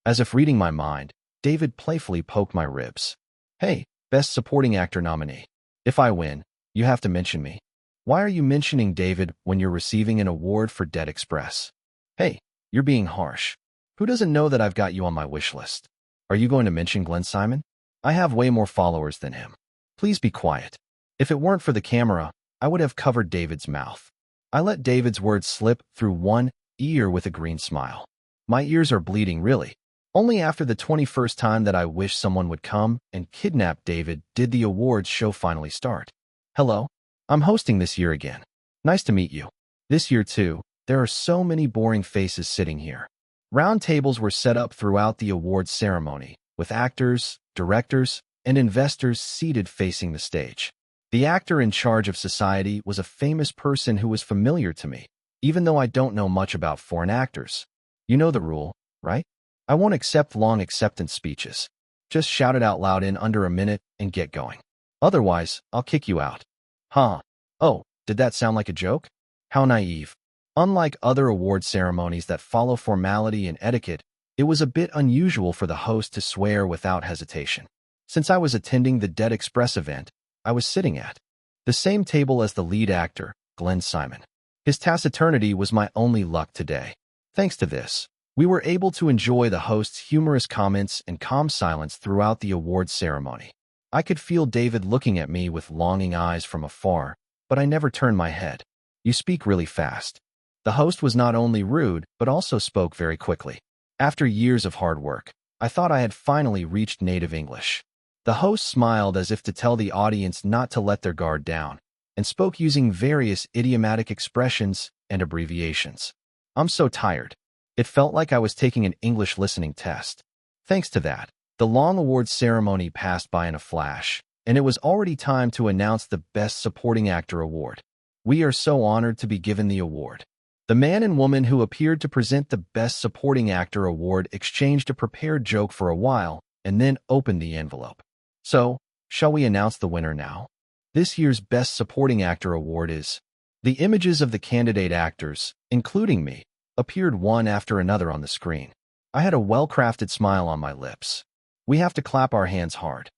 As if reading my mind, David playfully poked my ribs. Hey, Best Supporting Actor nominee. If I win, you have to mention me. Why are you mentioning David when you're receiving an award for Dead Express? Hey, you're being harsh. Who doesn't know that I've got you on my wish list? Are you going to mention Glenn Simon? I have way more followers than him. Please be quiet. If it weren't for the camera, I would have covered David's mouth. I let David's words slip through one ear with a green smile. My ears are bleeding, really. Only after the 21st time that I wish someone would come and kidnap David did the awards show finally start. Hello, I'm hosting this year again. Nice to meet you. This year, too, there are so many boring faces sitting here. Round tables were set up throughout the awards ceremony, with actors, directors, and investors seated facing the stage. The actor in charge of society was a famous person who was familiar to me, even though I don't know much about foreign actors. You know the rule, right? I won't accept long acceptance speeches. Just shout it out loud in under a minute and get going. Otherwise, I'll kick you out. Huh. Oh, did that sound like a joke? How naive. Unlike other award ceremonies that follow formality and etiquette, it was a bit unusual for the host to swear without hesitation. Since I was attending the Dead Express event, I was sitting at the same table as the lead actor, Glenn Simon. His taciturnity was my only luck today. Thanks to this, we were able to enjoy the host's humorous comments and calm silence throughout the awards ceremony. I could feel David looking at me with longing eyes from afar, but I never turned my head. You speak really fast. The host was not only rude, but also spoke very quickly. After years of hard work, I thought I had finally reached native English. The host smiled as if to tell the audience not to let their guard down, and spoke using various idiomatic expressions and abbreviations. I'm so tired. It felt like I was taking an English listening test. Thanks to that, the long awards ceremony passed by in a flash, and it was already time to announce the Best Supporting Actor award. We are so honored to be given the award. The man and woman who appeared to present the Best Supporting Actor award exchanged a prepared joke for a while and then opened the envelope. So, shall we announce the winner now? This year's Best Supporting Actor award is... The images of the candidate actors, including me, appeared one after another on the screen. I had a well-crafted smile on my lips. We have to clap our hands hard.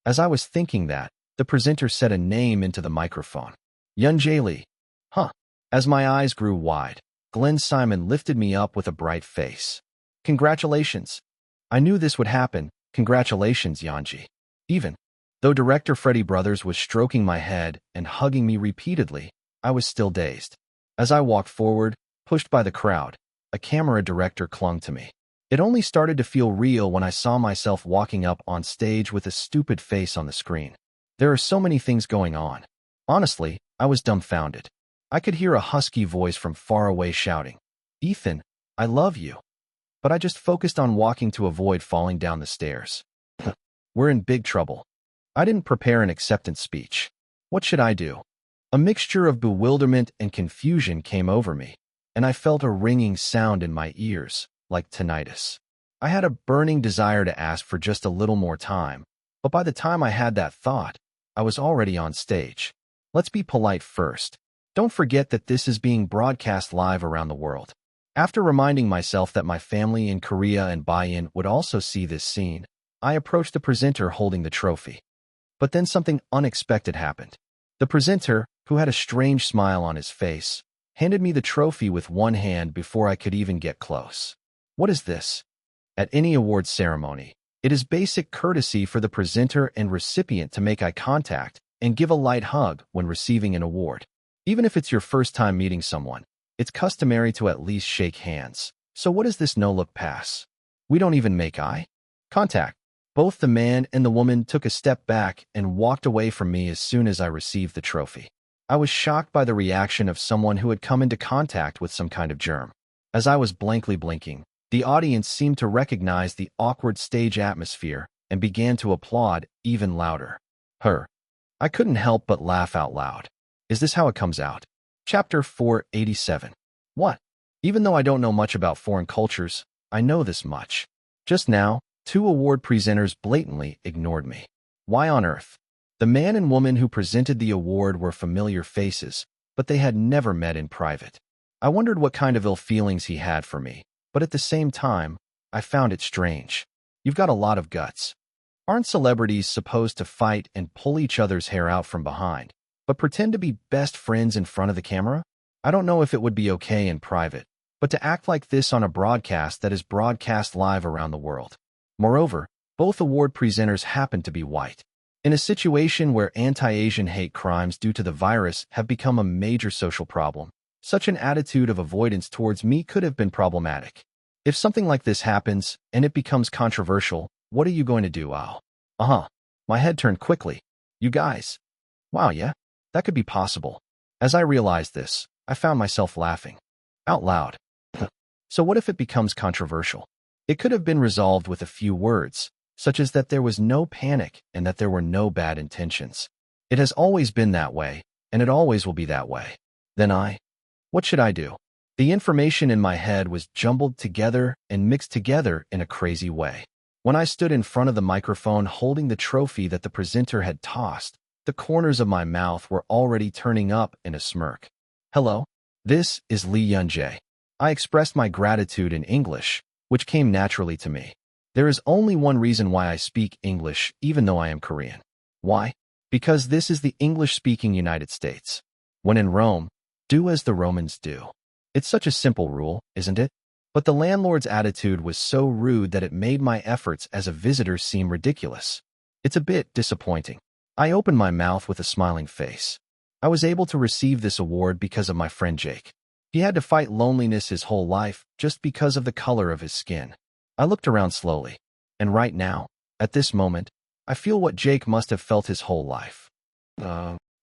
As I was thinking that, the presenter said a name into the microphone. Yun Jae Lee. Huh. As my eyes grew wide, Glenn Simon lifted me up with a bright face. Congratulations. I knew this would happen. Congratulations, Yanji. Even though director Freddie Brothers was stroking my head and hugging me repeatedly, I was still dazed. As I walked forward, pushed by the crowd, a camera director clung to me. It only started to feel real when I saw myself walking up on stage with a stupid face on the screen. There are so many things going on. Honestly, I was dumbfounded. I could hear a husky voice from far away shouting, "Ethan, I love you." But I just focused on walking to avoid falling down the stairs. We're in big trouble. I didn't prepare an acceptance speech. What should I do? A mixture of bewilderment and confusion came over me, and I felt a ringing sound in my ears, like tinnitus. I had a burning desire to ask for just a little more time, but by the time I had that thought, I was already on stage. Let's be polite first. Don't forget that this is being broadcast live around the world. After reminding myself that my family in Korea and Bayan would also see this scene, I approached the presenter holding the trophy. But then something unexpected happened. The presenter, who had a strange smile on his face, handed me the trophy with one hand before I could even get close. What is this? At any awards ceremony, it is basic courtesy for the presenter and recipient to make eye contact and give a light hug when receiving an award. Even if it's your first time meeting someone, it's customary to at least shake hands. So what is this no-look pass? We don't even make eye contact. Both the man and the woman took a step back and walked away from me as soon as I received the trophy. I was shocked by the reaction of someone who had come into contact with some kind of germ. As I was blankly blinking, the audience seemed to recognize the awkward stage atmosphere and began to applaud even louder. I couldn't help but laugh out loud. Is this how it comes out? Chapter 487. What? Even though I don't know much about foreign cultures, I know this much. Just now, 2 award presenters blatantly ignored me. Why on earth? The man and woman who presented the award were familiar faces, but they had never met in private. I wondered what kind of ill feelings he had for me, but at the same time, I found it strange. You've got a lot of guts. Aren't celebrities supposed to fight and pull each other's hair out from behind, but pretend to be best friends in front of the camera? I don't know if it would be okay in private, but to act like this on a broadcast that is broadcast live around the world. Moreover, both award presenters happened to be white. In a situation where anti-Asian hate crimes due to the virus have become a major social problem, such an attitude of avoidance towards me could have been problematic. If something like this happens, and it becomes controversial, what are you going to do, Al? My head turned quickly. You guys. Wow, yeah? That could be possible. As I realized this, I found myself laughing. Out loud. So what if it becomes controversial? It could have been resolved with a few words, such as that there was no panic and that there were no bad intentions. It has always been that way, and it always will be that way. Then what should I do? The information in my head was jumbled together and mixed together in a crazy way. When I stood in front of the microphone holding the trophy that the presenter had tossed, the corners of my mouth were already turning up in a smirk. Hello, this is Lee Yun-jae. I expressed my gratitude in English, which came naturally to me. There is only one reason why I speak English, even though I am Korean. Why? Because this is the English-speaking United States. When in Rome, do as the Romans do. It's such a simple rule, isn't it? But the landlord's attitude was so rude that it made my efforts as a visitor seem ridiculous. It's a bit disappointing. I opened my mouth with a smiling face. I was able to receive this award because of my friend Jake. He had to fight loneliness his whole life just because of the color of his skin. I looked around slowly, and right now, at this moment, I feel what Jake must have felt his whole life.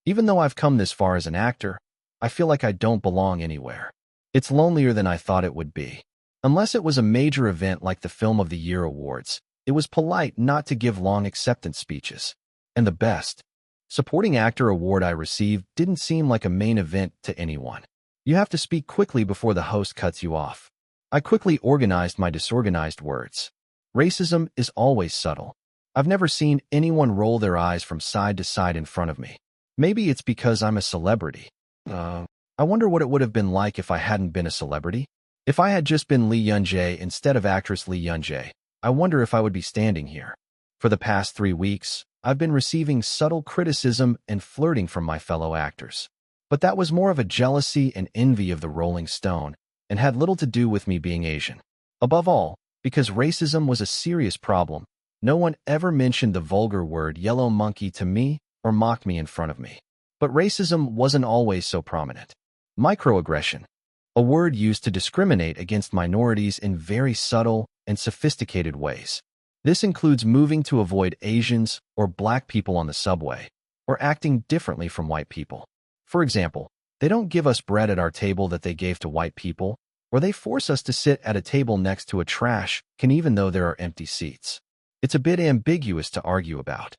Even though I've come this far as an actor, I feel like I don't belong anywhere. It's lonelier than I thought it would be. Unless it was a major event like the Film of the Year Awards, it was polite not to give long acceptance speeches. And the Best Supporting Actor award I received didn't seem like a main event to anyone. You have to speak quickly before the host cuts you off. I quickly organized my disorganized words. Racism is always subtle. I've never seen anyone roll their eyes from side to side in front of me. Maybe it's because I'm a celebrity. I wonder what it would have been like if I hadn't been a celebrity. If I had just been Lee Yun-jae instead of actress Lee Yun-jae, I wonder if I would be standing here. For the past 3 weeks, I've been receiving subtle criticism and flirting from my fellow actors. But that was more of a jealousy and envy of the Rolling Stone, and had little to do with me being Asian. Above all, because racism was a serious problem, no one ever mentioned the vulgar word yellow monkey to me or mocked me in front of me. But racism wasn't always so prominent. Microaggression, a word used to discriminate against minorities in very subtle and sophisticated ways. This includes moving to avoid Asians or black people on the subway, or acting differently from white people. For example, they don't give us bread at our table that they gave to white people, or they force us to sit at a table next to a trash can even though there are empty seats. It's a bit ambiguous to argue about.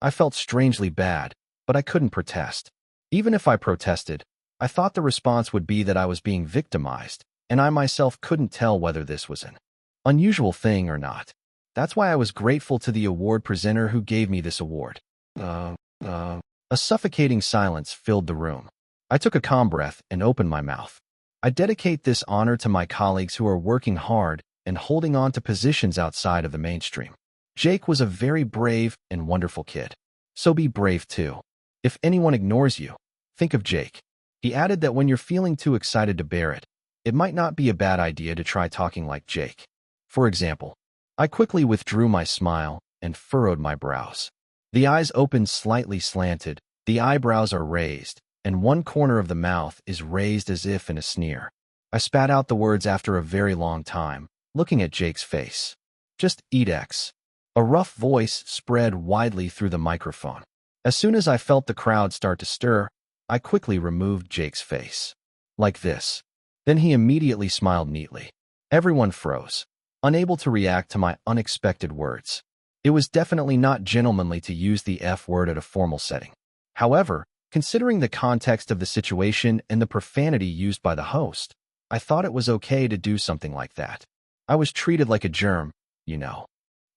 I felt strangely bad, but I couldn't protest. Even if I protested, I thought the response would be that I was being victimized, and I myself couldn't tell whether this was an unusual thing or not. That's why I was grateful to the award presenter who gave me this award. A suffocating silence filled the room. I took a calm breath and opened my mouth. I dedicate this honor to my colleagues who are working hard and holding on to positions outside of the mainstream. Jake was a very brave and wonderful kid. So be brave too. If anyone ignores you, think of Jake. He added that when you're feeling too excited to bear it, it might not be a bad idea to try talking like Jake. For example, I quickly withdrew my smile and furrowed my brows. The eyes opened slightly slanted, the eyebrows are raised, and one corner of the mouth is raised as if in a sneer. I spat out the words after a very long time, looking at Jake's face. Just eat X. A rough voice spread widely through the microphone. As soon as I felt the crowd start to stir, I quickly removed Jake's face. Like this. Then he immediately smiled neatly. Everyone froze, unable to react to my unexpected words. It was definitely not gentlemanly to use the F word at a formal setting. However, considering the context of the situation and the profanity used by the host, I thought it was okay to do something like that. I was treated like a germ, you know.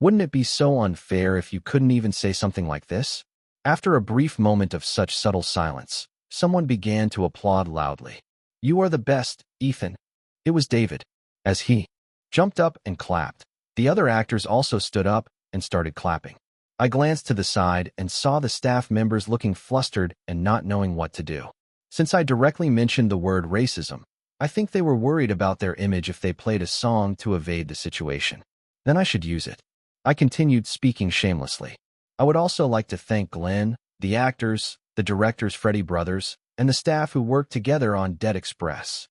Wouldn't it be so unfair if you couldn't even say something like this? After a brief moment of such subtle silence, someone began to applaud loudly. You are the best, Ethan. It was David. As he jumped up and clapped, the other actors also stood up and started clapping. I glanced to the side and saw the staff members looking flustered and not knowing what to do. Since I directly mentioned the word racism, I think they were worried about their image if they played a song to evade the situation. Then I should use it. I continued speaking shamelessly. I would also like to thank Glenn, the actors, the directors Freddie Brothers, and the staff who worked together on Dead Express.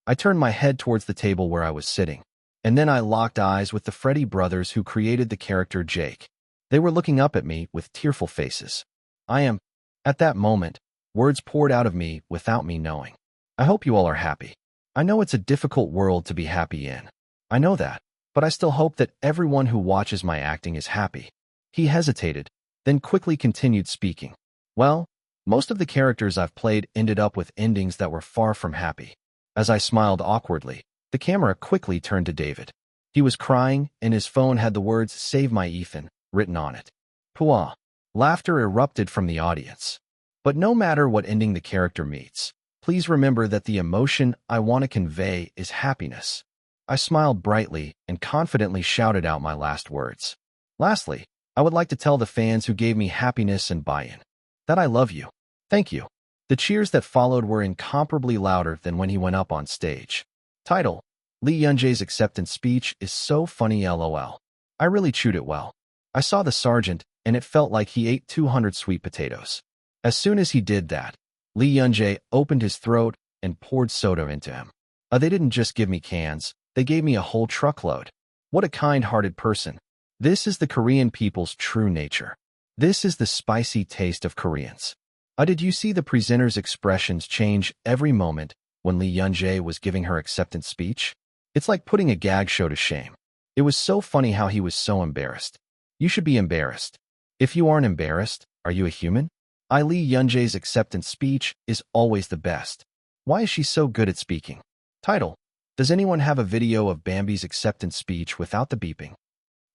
I turned my head towards the table where I was sitting, and then I locked eyes with the Freddie Brothers who created the character Jake. They were looking up at me with tearful faces. At that moment, words poured out of me without me knowing. I hope you all are happy. I know it's a difficult world to be happy in. I know that, but I still hope that everyone who watches my acting is happy. He hesitated, then quickly continued speaking. Well, most of the characters I've played ended up with endings that were far from happy. As I smiled awkwardly, the camera quickly turned to David. He was crying, and his phone had the words "Save my Ethan" written on it. Pooah! Laughter erupted from the audience. But no matter what ending the character meets, please remember that the emotion I want to convey is happiness. I smiled brightly and confidently shouted out my last words. Lastly, I would like to tell the fans who gave me happiness and buy-in that I love you. Thank you. The cheers that followed were incomparably louder than when he went up on stage. Title: Lee Young-jae's acceptance speech is so funny LOL. I really chewed it well. I saw the sergeant, and it felt like he ate 200 sweet potatoes. As soon as he did that, Lee Young-jae opened his throat and poured soda into him. They didn't just give me cans, they gave me a whole truckload. What a kind-hearted person. This is the Korean people's true nature. This is the spicy taste of Koreans. Did you see the presenter's expressions change every moment when Lee Young-jae was giving her acceptance speech? It's like putting a gag show to shame. It was so funny how he was so embarrassed. You should be embarrassed. If you aren't embarrassed, are you a human? Lee Young-jae's acceptance speech is always the best. Why is she so good at speaking? Title: Does anyone have a video of Bambi's acceptance speech without the beeping?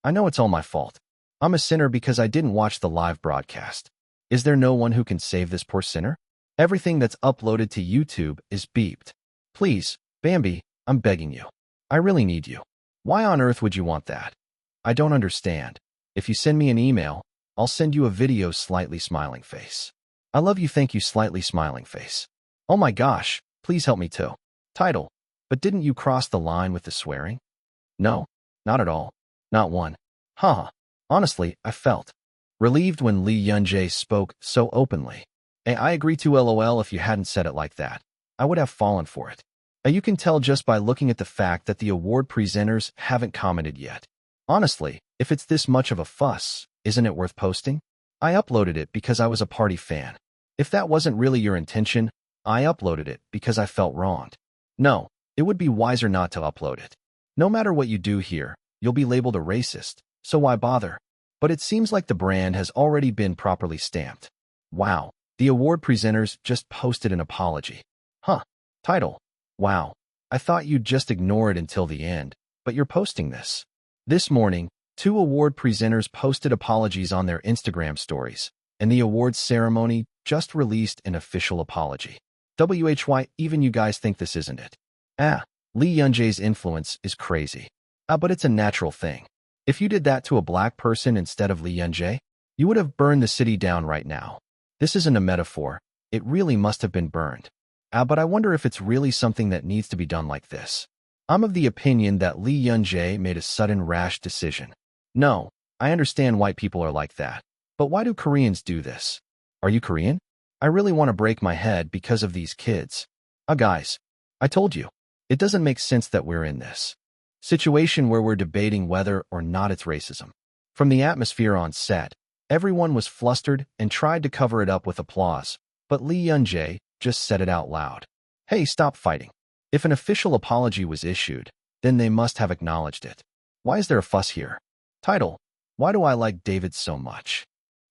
I know it's all my fault. I'm a sinner because I didn't watch the live broadcast. Is there no one who can save this poor sinner? Everything that's uploaded to YouTube is beeped. Please, Bambi, I'm begging you. I really need you. Why on earth would you want that? I don't understand. If you send me an email, I'll send you a video slightly smiling face. I love you, thank you slightly smiling face. Oh my gosh, please help me too. Title: But didn't you cross the line with the swearing? No, not at all. Not one. Haha. Honestly, I felt relieved when Lee Young-jae spoke so openly. I agree to LOL. If you hadn't said it like that, I would have fallen for it. You can tell just by looking at the fact that the award presenters haven't commented yet. Honestly, if it's this much of a fuss, isn't it worth posting? I uploaded it because I was a party fan. If that wasn't really your intention, I uploaded it because I felt wronged. No, it would be wiser not to upload it. No matter what you do here, you'll be labeled a racist, so why bother? But it seems like the brand has already been properly stamped. Wow, the award presenters just posted an apology. Huh. Title: Wow, I thought you'd just ignore it until the end, but you're posting this. This morning, 2 award presenters posted apologies on their Instagram stories, and the awards ceremony just released an official apology. WHY, even you guys think this isn't it? Lee Young-jae's influence is crazy. But it's a natural thing. If you did that to a black person instead of Lee Young-jae, you would have burned the city down right now. This isn't a metaphor. It really must have been burned. But I wonder if it's really something that needs to be done like this. I'm of the opinion that Lee Young-jae made a sudden rash decision. No, I understand white people are like that. But why do Koreans do this? Are you Korean? I really want to break my head because of these kids. Guys, I told you. It doesn't make sense that we're in this situation where we're debating whether or not it's racism. From the atmosphere on set, everyone was flustered and tried to cover it up with applause, but Lee Young-jae just said it out loud. Hey, stop fighting. If an official apology was issued, then they must have acknowledged it. Why is there a fuss here? Title: Why do I like David so much?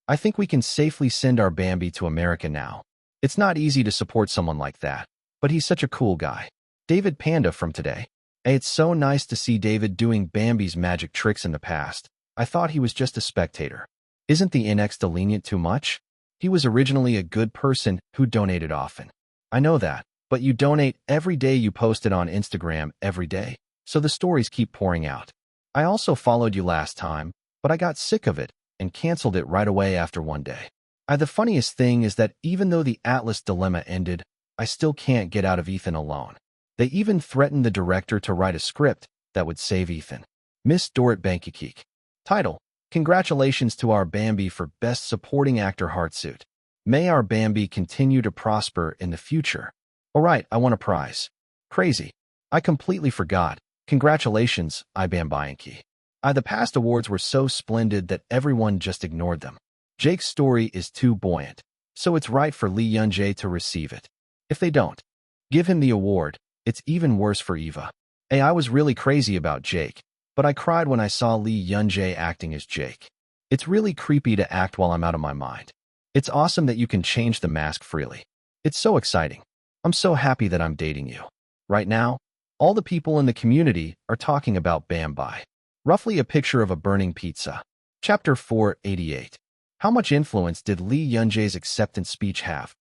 I think we can safely send our Bambi to America now. It's not easy to support someone like that, but he's such a cool guy. David Panda from Today. It's so nice to see David doing Bambi's magic tricks in the past. I thought he was just a spectator. Isn't the NXT lenient too much? He was originally a good person who donated often. I know that, but you donate every day, you post it on Instagram every day, so the stories keep pouring out. I also followed you last time, but I got sick of it and canceled it right away after one day. The funniest thing is that even though the Atlas dilemma ended, I still can't get out of Ethan alone. They even threatened the director to write a script that would save Ethan. Miss Dorrit Bankakik. Title: Congratulations to our Bambi for Best Supporting Actor Heartsuit. May our Bambi continue to prosper in the future. Alright, I won a prize. Crazy. I completely forgot. Congratulations, I Bambianki. The past awards were so splendid that everyone just ignored them. Jake's story is too buoyant, so it's right for Lee Yun-jae to receive it. If they don't give him the award, it's even worse for Eva. Hey, I was really crazy about Jake, but I cried when I saw Lee Yun-jae acting as Jake. It's really creepy to act while I'm out of my mind. It's awesome that you can change the mask freely. It's so exciting. I'm so happy that I'm dating you. Right now, all the people in the community are talking about Bambi. Roughly a picture of a burning pizza. Chapter 488. How much influence did Lee Yun-jae's acceptance speech have?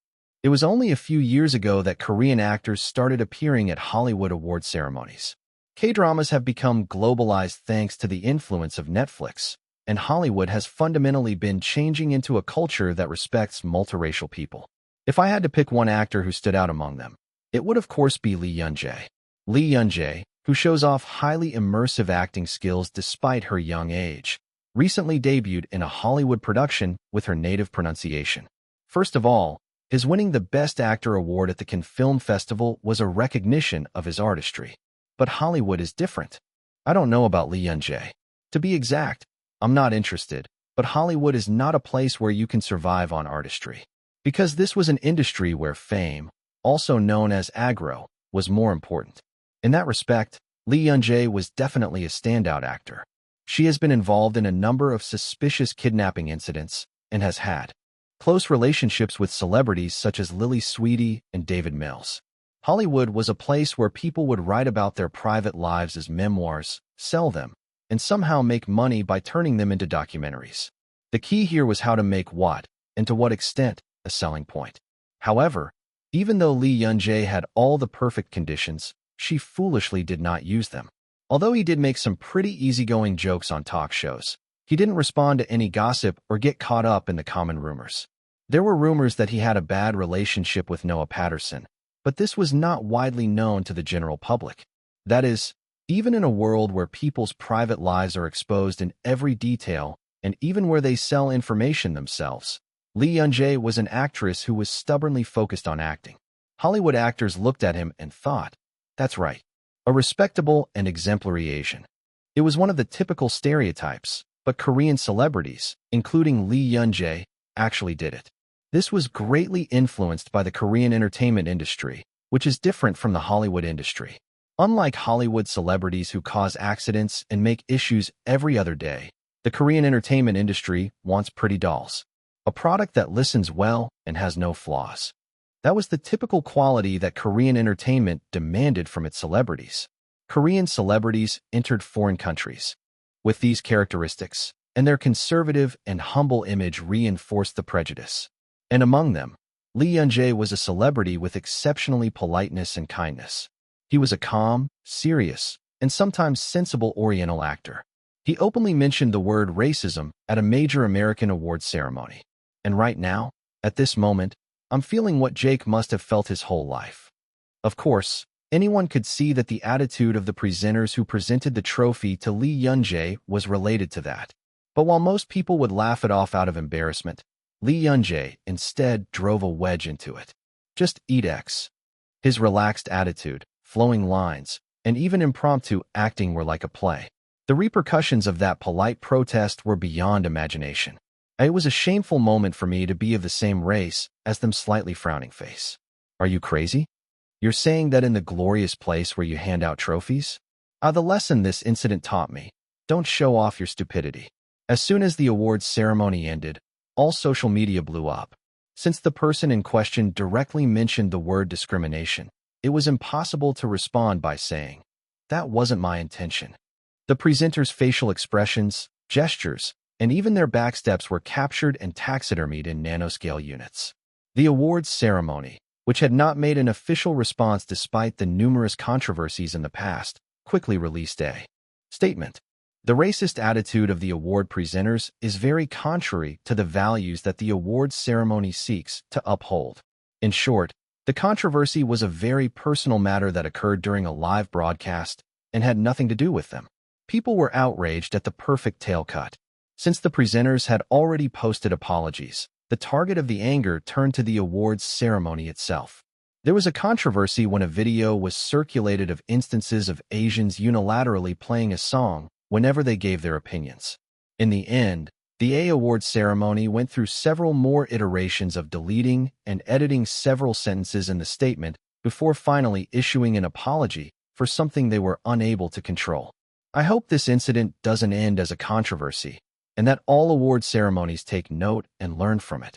It was only a few years ago that Korean actors started appearing at Hollywood award ceremonies. K-dramas have become globalized thanks to the influence of Netflix, and Hollywood has fundamentally been changing into a culture that respects multiracial people. If I had to pick one actor who stood out among them, it would of course be Lee Yun-jae. Lee Yun-jae, who shows off highly immersive acting skills despite her young age, recently debuted in a Hollywood production with her native pronunciation. First of all, his winning the Best Actor award at the Cannes Film Festival was a recognition of his artistry. But Hollywood is different. I don't know about Lee Yun-jae. To be exact, I'm not interested, but Hollywood is not a place where you can survive on artistry. Because this was an industry where fame, also known as aggro, was more important. In that respect, Lee Yun-jae was definitely a standout actor. She has been involved in a number of suspicious kidnapping incidents and has had close relationships with celebrities such as Lily Sweetie and David Mills. Hollywood was a place where people would write about their private lives as memoirs, sell them, and somehow make money by turning them into documentaries. The key here was how to make what, and to what extent, a selling point. However, even though Lee Yun-jae had all the perfect conditions, she foolishly did not use them. Although he did make some pretty easygoing jokes on talk shows, he didn't respond to any gossip or get caught up in the common rumors. There were rumors that he had a bad relationship with Noah Patterson, but this was not widely known to the general public. That is, even in a world where people's private lives are exposed in every detail, and even where they sell information themselves, Lee Yun-jae was an actress who was stubbornly focused on acting. Hollywood actors looked at him and thought, that's right, a respectable and exemplary Asian. It was one of the typical stereotypes, but Korean celebrities, including Lee Yun-jae, actually did it. This was greatly influenced by the Korean entertainment industry, which is different from the Hollywood industry. Unlike Hollywood celebrities who cause accidents and make issues every other day, the Korean entertainment industry wants pretty dolls. A product that listens well and has no flaws. That was the typical quality that Korean entertainment demanded from its celebrities. Korean celebrities entered foreign countries with these characteristics, and their conservative and humble image reinforced the prejudice. And among them, Lee Yun-jae was a celebrity with exceptionally politeness and kindness. He was a calm, serious, and sometimes sensible Oriental actor. He openly mentioned the word racism at a major American awards ceremony. And right now, at this moment, I'm feeling what Jake must have felt his whole life. Of course, anyone could see that the attitude of the presenters who presented the trophy to Lee Yun-jae was related to that. But while most people would laugh it off out of embarrassment, Lee Yun-jae instead drove a wedge into it. Just eat X. His relaxed attitude, flowing lines, and even impromptu acting were like a play. The repercussions of that polite protest were beyond imagination. It was a shameful moment for me to be of the same race as them slightly frowning face. Are you crazy? You're saying that in the glorious place where you hand out trophies? The lesson this incident taught me, don't show off your stupidity. As soon as the awards ceremony ended, all social media blew up. Since the person in question directly mentioned the word discrimination, it was impossible to respond by saying, that wasn't my intention. The presenter's facial expressions, gestures, and even their backsteps were captured and taxidermied in nanoscale units. The awards ceremony, which had not made an official response despite the numerous controversies in the past, quickly released a statement. The racist attitude of the award presenters is very contrary to the values that the awards ceremony seeks to uphold. In short, The controversy was a very personal matter that occurred during a live broadcast and had nothing to do with them. People were outraged at the perfect tail cut. Since the presenters had already posted apologies, the target of the anger turned to the awards ceremony itself. There was a controversy when a video was circulated of instances of Asians unilaterally playing a song whenever they gave their opinions. In the end, the A Awards ceremony went through several more iterations of deleting and editing several sentences in the statement before finally issuing an apology for something they were unable to control. I hope this incident doesn't end as a controversy, and that all award ceremonies take note and learn from it.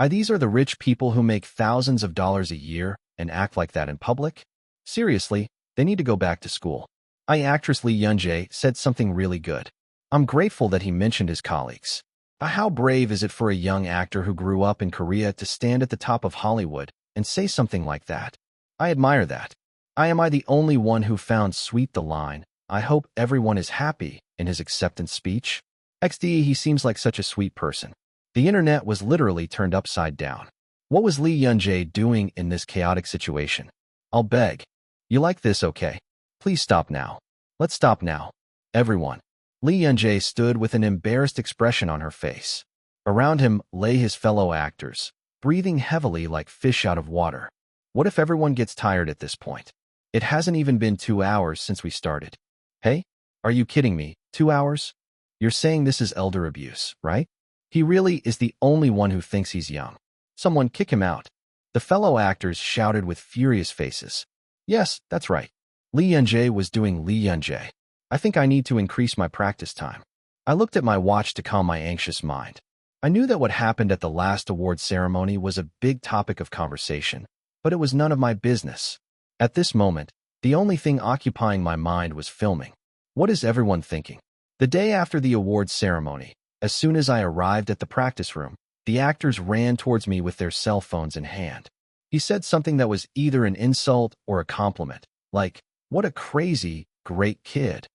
These are the rich people who make thousands of dollars a year and act like that in public? Seriously, they need to go back to school. Actress Lee Yoon-jae said something really good. I'm grateful that he mentioned his colleagues. How brave is it for a young actor who grew up in Korea to stand at the top of Hollywood and say something like that? I admire that. Am I the only one who found sweet the line, "I hope everyone is happy," in his acceptance speech? XD, he seems like such a sweet person. The internet was literally turned upside down. What was Lee Yoon-jae doing in this chaotic situation? I'll beg. You like this, okay? Please stop now. Let's stop now. Everyone. Lee Yoon-jae stood with an embarrassed expression on her face. Around him lay his fellow actors, breathing heavily like fish out of water. What if everyone gets tired at this point? It hasn't even been 2 hours since we started. Hey? Are you kidding me? 2 hours? You're saying this is elder abuse, right? He really is the only one who thinks he's young. Someone kick him out. The fellow actors shouted with furious faces. Yes, that's right. Lee Yoon-jae was doing Lee Yoon-jae. I think I need to increase my practice time. I looked at my watch to calm my anxious mind. I knew that what happened at the last award ceremony was a big topic of conversation, but it was none of my business. At this moment, the only thing occupying my mind was filming. What is everyone thinking? The day after the awards ceremony, as soon as I arrived at the practice room, the actors ran towards me with their cell phones in hand. He said something that was either an insult or a compliment, like, "What a crazy, great kid,"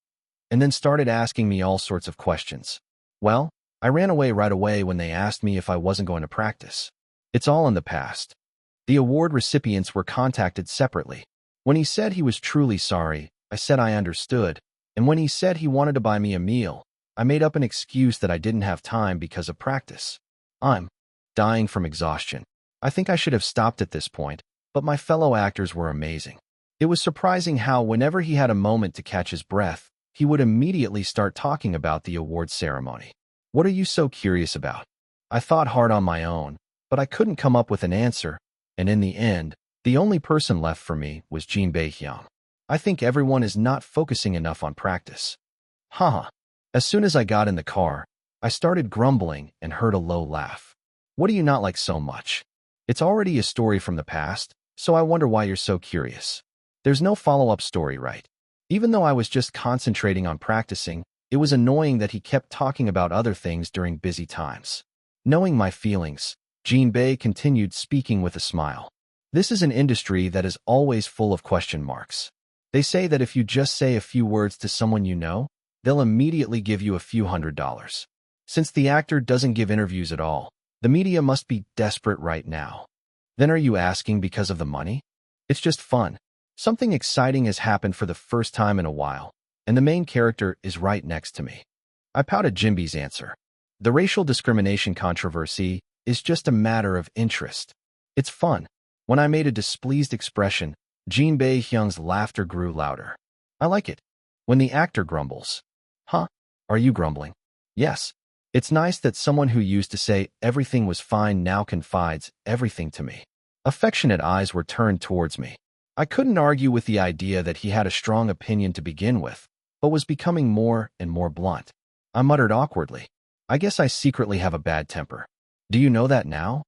and then started asking me all sorts of questions. Well, I ran away right away when they asked me if I wasn't going to practice. It's all in the past. The award recipients were contacted separately. When he said he was truly sorry, I said I understood, and when he said he wanted to buy me a meal, I made up an excuse that I didn't have time because of practice. I'm dying from exhaustion. I think I should have stopped at this point, but my fellow actors were amazing. It was surprising how whenever he had a moment to catch his breath, he would immediately start talking about the awards ceremony. What are you so curious about? I thought hard on my own, but I couldn't come up with an answer, and in the end, the only person left for me was Jin Bae-hyung. I think everyone is not focusing enough on practice. Haha. As soon as I got in the car, I started grumbling and heard a low laugh. What do you not like so much? It's already a story from the past, so I wonder why you're so curious. There's no follow-up story, right? Even though I was just concentrating on practicing, it was annoying that he kept talking about other things during busy times. Knowing my feelings, Jin Bae continued speaking with a smile. This is an industry that is always full of question marks. They say that if you just say a few words to someone you know, they'll immediately give you a few $100s. Since the actor doesn't give interviews at all, the media must be desperate right now. Then are you asking because of the money? It's just fun. Something exciting has happened for the first time in a while, and the main character is right next to me. I pouted Jinbee's answer. The racial discrimination controversy is just a matter of interest. It's fun. When I made a displeased expression, Jin Bae-hyung's laughter grew louder. I like it. When the actor grumbles. Huh? Are you grumbling? Yes. It's nice that someone who used to say everything was fine now confides everything to me. Affectionate eyes were turned towards me. I couldn't argue with the idea that he had a strong opinion to begin with, but was becoming more and more blunt. I muttered awkwardly. I guess I secretly have a bad temper. Do you know that now?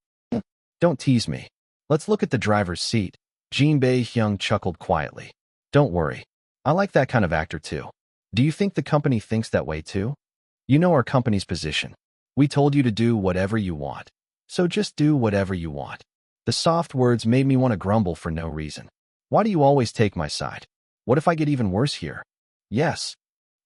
Don't tease me. Let's look at the driver's seat. Jin Bae-hyung chuckled quietly. Don't worry. I like that kind of actor too. Do you think the company thinks that way too? You know our company's position. We told you to do whatever you want. So just do whatever you want. The soft words made me want to grumble for no reason. Why do you always take my side? What if I get even worse here? Yes.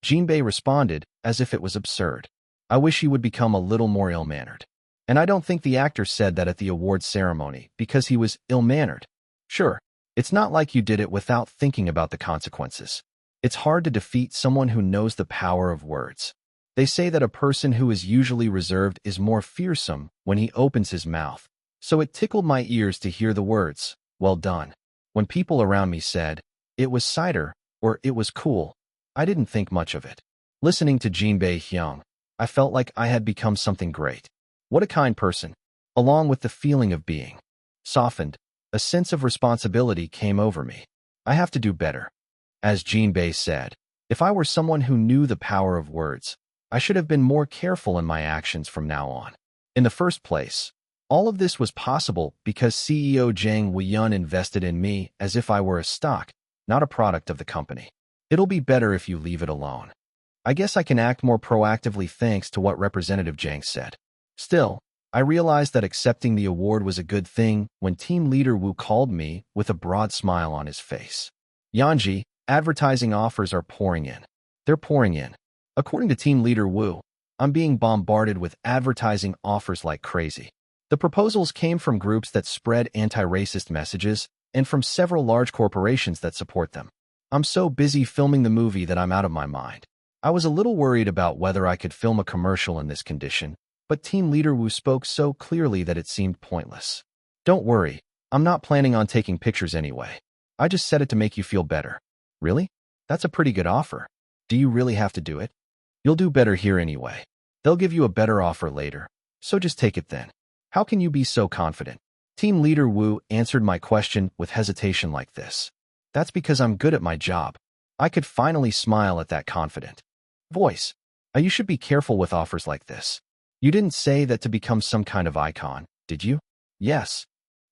Jin Bae responded, as if it was absurd. I wish he would become a little more ill-mannered. And I don't think the actor said that at the awards ceremony because he was ill-mannered. Sure, it's not like you did it without thinking about the consequences. It's hard to defeat someone who knows the power of words. They say that a person who is usually reserved is more fearsome when he opens his mouth. So it tickled my ears to hear the words, "Well done." When people around me said, "It was cider," or "It was cool," I didn't think much of it. Listening to Jinbei Hyung, I felt like I had become something great. What a kind person. Along with the feeling of being softened, a sense of responsibility came over me. I have to do better. As Jinbei said, if I were someone who knew the power of words, I should have been more careful in my actions from now on. In the first place, all of this was possible because CEO Zhang Weiyun invested in me as if I were a stock, not a product of the company. It'll be better if you leave it alone. I guess I can act more proactively thanks to what Representative Zhang said. Still, I realized that accepting the award was a good thing when Team Leader Wu called me with a broad smile on his face. "Yanji, advertising offers are pouring in." They're pouring in. According to Team Leader Wu, I'm being bombarded with advertising offers like crazy. The proposals came from groups that spread anti-racist messages and from several large corporations that support them. I'm so busy filming the movie that I'm out of my mind. I was a little worried about whether I could film a commercial in this condition, but Team Leader Wu spoke so clearly that it seemed pointless. "Don't worry, I'm not planning on taking pictures anyway. I just said it to make you feel better." "Really? That's a pretty good offer. Do you really have to do it?" "You'll do better here anyway. They'll give you a better offer later, so just take it then." "How can you be so confident?" Team Leader Wu answered my question with hesitation like this. "That's because I'm good at my job." I could finally smile at that confident voice. You should be careful with offers like this. You didn't say that to become some kind of icon, did you?" "Yes."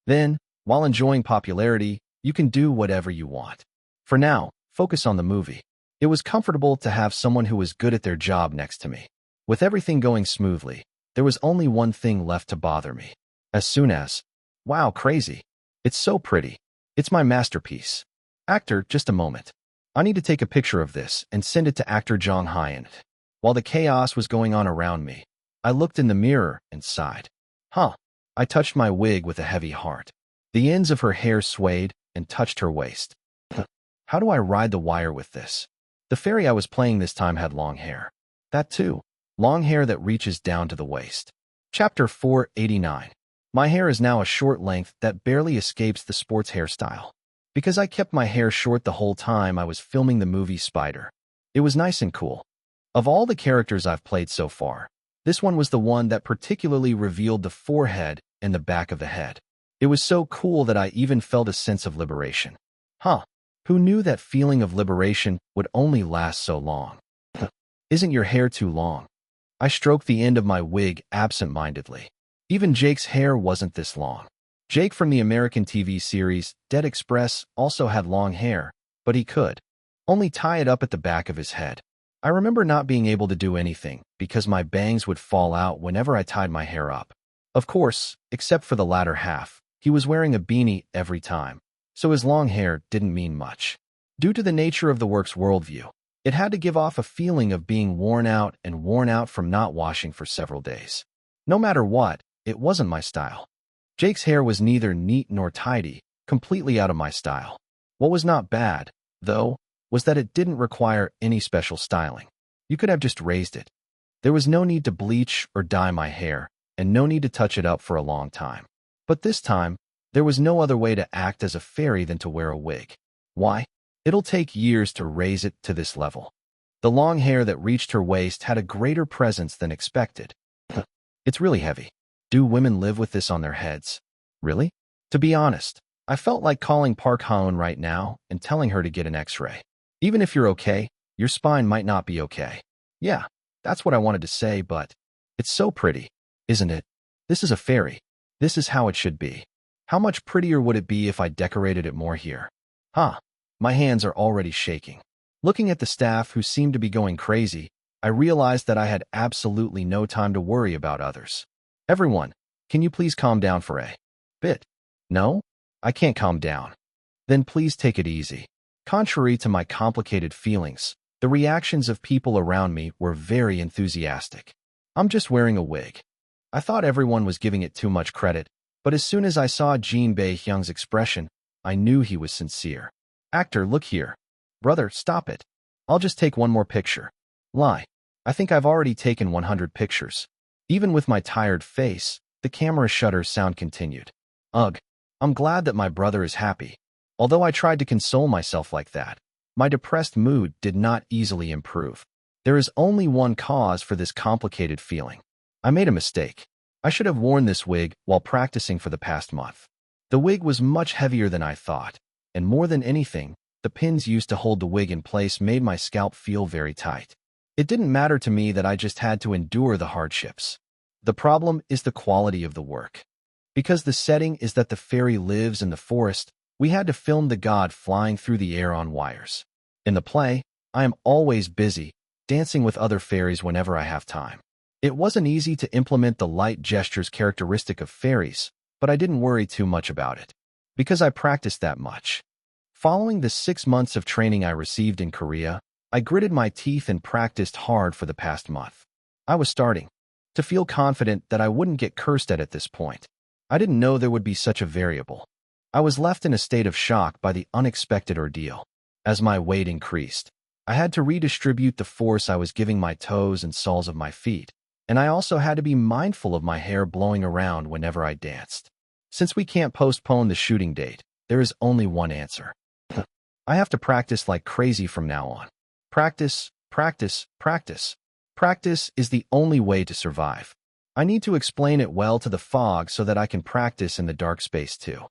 "Then, while enjoying popularity, you can do whatever you want. For now, focus on the movie." It was comfortable to have someone who was good at their job next to me. With everything going smoothly, there was only one thing left to bother me. As soon as, "Wow, crazy. It's so pretty. It's my masterpiece." "Actor, just a moment. I need to take a picture of this and send it to actor Zhang Haiyan." While the chaos was going on around me, I looked in the mirror and sighed. I touched my wig with a heavy heart. The ends of her hair swayed and touched her waist. How do I ride the wire with this? The fairy I was playing this time had long hair. That too, long hair that reaches down to the waist. Chapter 489. My hair is now a short length that barely escapes the sports hairstyle. Because I kept my hair short the whole time I was filming the movie Spider. It was nice and cool. Of all the characters I've played so far, this one was the one that particularly revealed the forehead and the back of the head. It was so cool that I even felt a sense of liberation. Who knew that feeling of liberation would only last so long? "Isn't your hair too long?" I stroked the end of my wig absent-mindedly. Even Jake's hair wasn't this long. Jake from the American TV series Dead Express also had long hair, but he could only tie it up at the back of his head. I remember not being able to do anything because my bangs would fall out whenever I tied my hair up. Of course, except for the latter half, he was wearing a beanie every time, so his long hair didn't mean much. Due to the nature of the work's worldview, it had to give off a feeling of being worn out from not washing for several days. No matter what, it wasn't my style. Jake's hair was neither neat nor tidy, completely out of my style. What was not bad, though, was that it didn't require any special styling. You could have just raised it. There was no need to bleach or dye my hair, and no need to touch it up for a long time. But this time, there was no other way to act as a fairy than to wear a wig. Why? It'll take years to raise it to this level. The long hair that reached her waist had a greater presence than expected. It's really heavy. Do women live with this on their heads? Really? To be honest, I felt like calling Park Ha-eun right now and telling her to get an X-ray. Even if you're okay, your spine might not be okay. Yeah, that's what I wanted to say, but it's so pretty, isn't it? This is a fairy. This is how it should be. How much prettier would it be if I decorated it more here? My hands are already shaking. Looking at the staff who seemed to be going crazy, I realized that I had absolutely no time to worry about others. "Everyone, can you please calm down for a bit?" "No, I can't calm down." "Then please take it easy." Contrary to my complicated feelings, the reactions of people around me were very enthusiastic. "I'm just wearing a wig." I thought everyone was giving it too much credit, but as soon as I saw Jinbei Hyung's expression, I knew he was sincere. Actor, look here. Brother, stop it. I'll just take one more picture. Lie. I think I've already taken 100 pictures. Even with my tired face, the camera shutter sound continued. Ugh. I'm glad that my brother is happy. Although I tried to console myself like that, my depressed mood did not easily improve. There is only one cause for this complicated feeling. I made a mistake. I should have worn this wig while practicing for the past month. The wig was much heavier than I thought, and more than anything, the pins used to hold the wig in place made my scalp feel very tight. It didn't matter to me that I just had to endure the hardships. The problem is the quality of the work. Because the setting is that the fairy lives in the forest, we had to film the god flying through the air on wires. In the play, I am always busy, dancing with other fairies whenever I have time. It wasn't easy to implement the light gestures characteristic of fairies, but I didn't worry too much about it, because I practiced that much. Following the 6 months of training I received in Korea, I gritted my teeth and practiced hard for the past month. I was starting to feel confident that I wouldn't get cursed at this point. I didn't know there would be such a variable. I was left in a state of shock by the unexpected ordeal. As my weight increased, I had to redistribute the force I was giving my toes and soles of my feet, and I also had to be mindful of my hair blowing around whenever I danced. Since we can't postpone the shooting date, there is only one answer. I have to practice like crazy from now on. Practice, practice, practice. Practice is the only way to survive. I need to explain it well to the fog so that I can practice in the dark space too.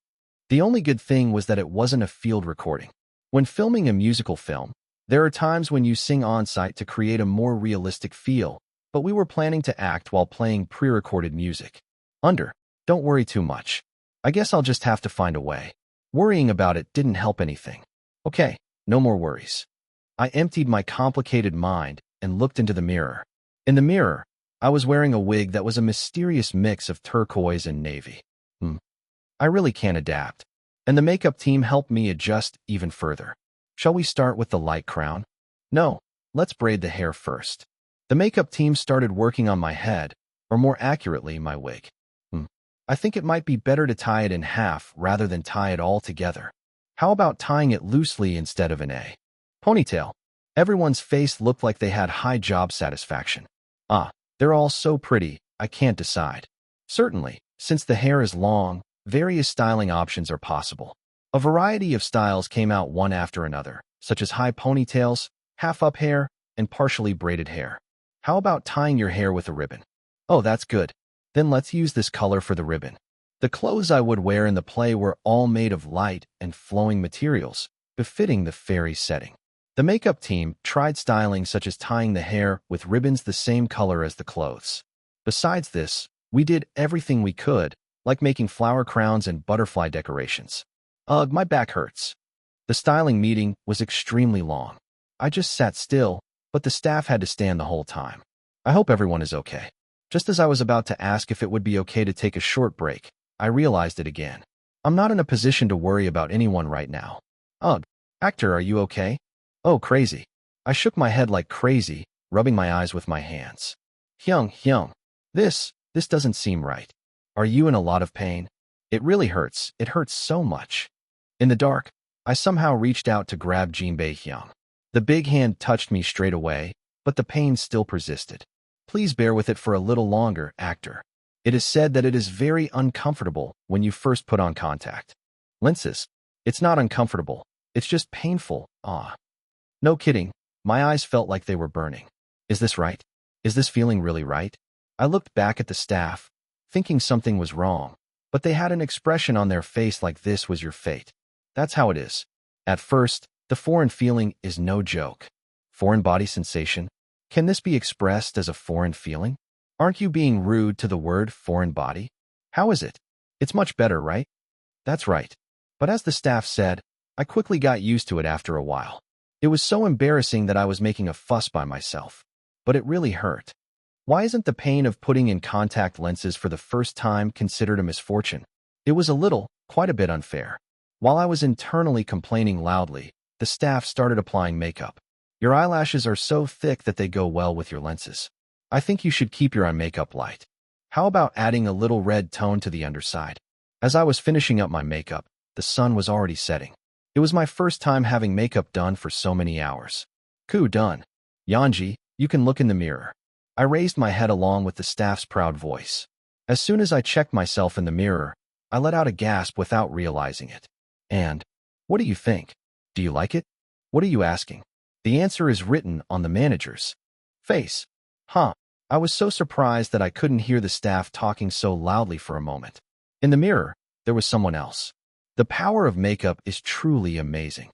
The only good thing was that it wasn't a field recording. When filming a musical film, there are times when you sing on-site to create a more realistic feel, but we were planning to act while playing pre-recorded music. Don't worry too much. I guess I'll just have to find a way. Worrying about it didn't help anything. Okay, no more worries. I emptied my complicated mind and looked into the mirror. In the mirror, I was wearing a wig that was a mysterious mix of turquoise and navy. I really can't adapt. And the makeup team helped me adjust even further. Shall we start with the light crown? No, let's braid the hair first. The makeup team started working on my head, or more accurately, my wig. I think it might be better to tie it in half rather than tie it all together. How about tying it loosely instead of an A? Ponytail. Everyone's face looked like they had high job satisfaction. They're all so pretty, I can't decide. Certainly, since the hair is long, various styling options are possible. A variety of styles came out one after another, such as high ponytails, half-up hair, and partially braided hair. How about tying your hair with a ribbon? Oh, that's good. Then let's use this color for the ribbon. The clothes I would wear in the play were all made of light and flowing materials, befitting the fairy setting. The makeup team tried styling such as tying the hair with ribbons the same color as the clothes. Besides this, we did everything we could, like making flower crowns and butterfly decorations. Ugh, my back hurts. The styling meeting was extremely long. I just sat still, but the staff had to stand the whole time. I hope everyone is okay. Just as I was about to ask if it would be okay to take a short break, I realized it again. I'm not in a position to worry about anyone right now. Ugh, actor, are you okay? Oh, crazy. I shook my head like crazy, rubbing my eyes with my hands. Hyung. This doesn't seem right. Are you in a lot of pain? It really hurts. It hurts so much. In the dark, I somehow reached out to grab Jinbei Hyung. The big hand touched me straight away, but the pain still persisted. Please bear with it for a little longer, actor. It is said that it is very uncomfortable when you first put on contact lenses. It's not uncomfortable. It's just painful. No kidding. My eyes felt like they were burning. Is this right? Is this feeling really right? I looked back at the staff, thinking something was wrong, but they had an expression on their face like this was your fate. That's how it is. At first, the foreign feeling is no joke. Foreign body sensation? Can this be expressed as a foreign feeling? Aren't you being rude to the word foreign body? How is it? It's much better, right? That's right. But as the staff said, I quickly got used to it after a while. It was so embarrassing that I was making a fuss by myself. But it really hurt. Why isn't the pain of putting in contact lenses for the first time considered a misfortune? It was quite a bit unfair. While I was internally complaining loudly, the staff started applying makeup. Your eyelashes are so thick that they go well with your lenses. I think you should keep your eye makeup light. How about adding a little red tone to the underside? As I was finishing up my makeup, the the sun was already setting. It was my first time having makeup done for so many hours. Coup done. Yanji, you can look in the mirror. I raised my head along with the staff's proud voice. As soon as I checked myself in the mirror, I let out a gasp without realizing it. And, what do you think? Do you like it? What are you asking? The answer is written on the manager's face. Huh. I was so surprised that I couldn't hear the staff talking so loudly for a moment. In the mirror, there was someone else. The power of makeup is truly amazing.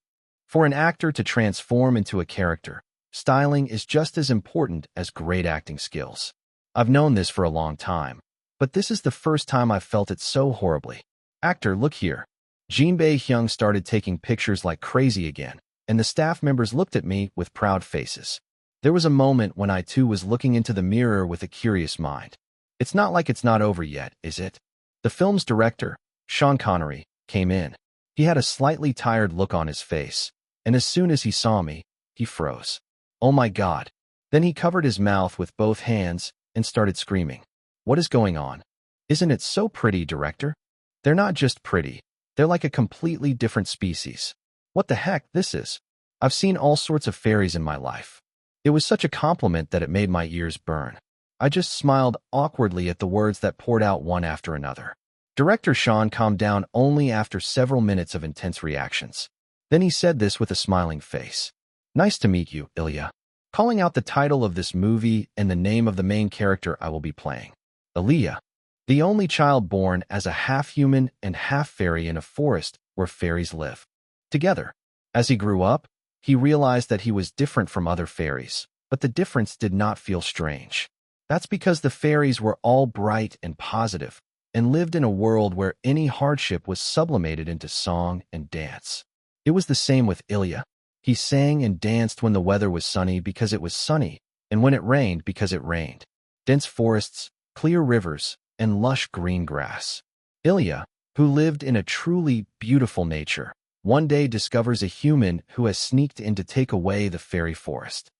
For an actor to transform into a character, styling is just as important as great acting skills. I've known this for a long time, but this is the first time I've felt it so horribly. Actor, look here. Jinbei Hyung started taking pictures like crazy again, and the staff members looked at me with proud faces. There was a moment when I too was looking into the mirror with a curious mind. It's not like it's not over yet, is it? The film's director, Sean Connery, came in. He had a slightly tired look on his face, and as soon as he saw me, he froze. Oh my God. Then he covered his mouth with both hands and started screaming. What is going on? Isn't it so pretty, director? They're not just pretty. They're like a completely different species. What the heck, this is? I've seen all sorts of fairies in my life. It was such a compliment that it made my ears burn. I just smiled awkwardly at the words that poured out one after another. Director Sean calmed down only after several minutes of intense reactions. Then he said this with a smiling face. Nice to meet you, Ilya. Calling out the title of this movie and the name of the main character I will be playing. Ilya, the only child born as a half-human and half-fairy in a forest where fairies live together. As he grew up, he realized that he was different from other fairies, but the difference did not feel strange. That's because the fairies were all bright and positive and lived in a world where any hardship was sublimated into song and dance. It was the same with Ilya. He sang and danced when the weather was sunny because it was sunny, and when it rained because it rained. Dense forests, clear rivers, and lush green grass. Ilya, who lived in a truly beautiful nature, one day discovers a human who has sneaked in to take away the fairy forest.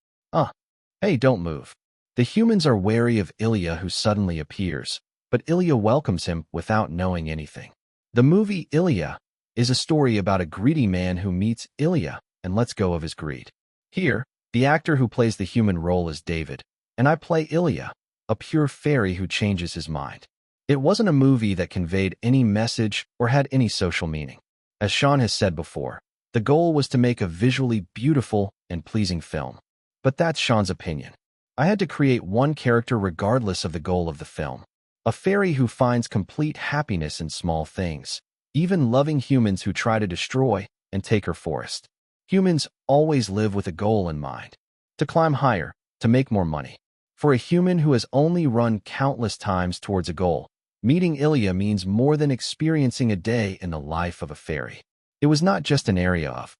Hey, don't move. The humans are wary of Ilya who suddenly appears, but Ilya welcomes him without knowing anything. The movie Ilya is a story about a greedy man who meets Ilya and lets go of his greed. Here, the actor who plays the human role is David, and I play Ilya, a pure fairy who changes his mind. It wasn't a movie that conveyed any message or had any social meaning. As Sean has said before, the goal was to make a visually beautiful and pleasing film. But that's Sean's opinion. I had to create one character regardless of the goal of the film. A fairy who finds complete happiness in small things, even loving humans who try to destroy and take her forest. Humans always live with a goal in mind. To climb higher, to make more money. For a human who has only run countless times towards a goal, meeting Ilya means more than experiencing a day in the life of a fairy. It was not just an area of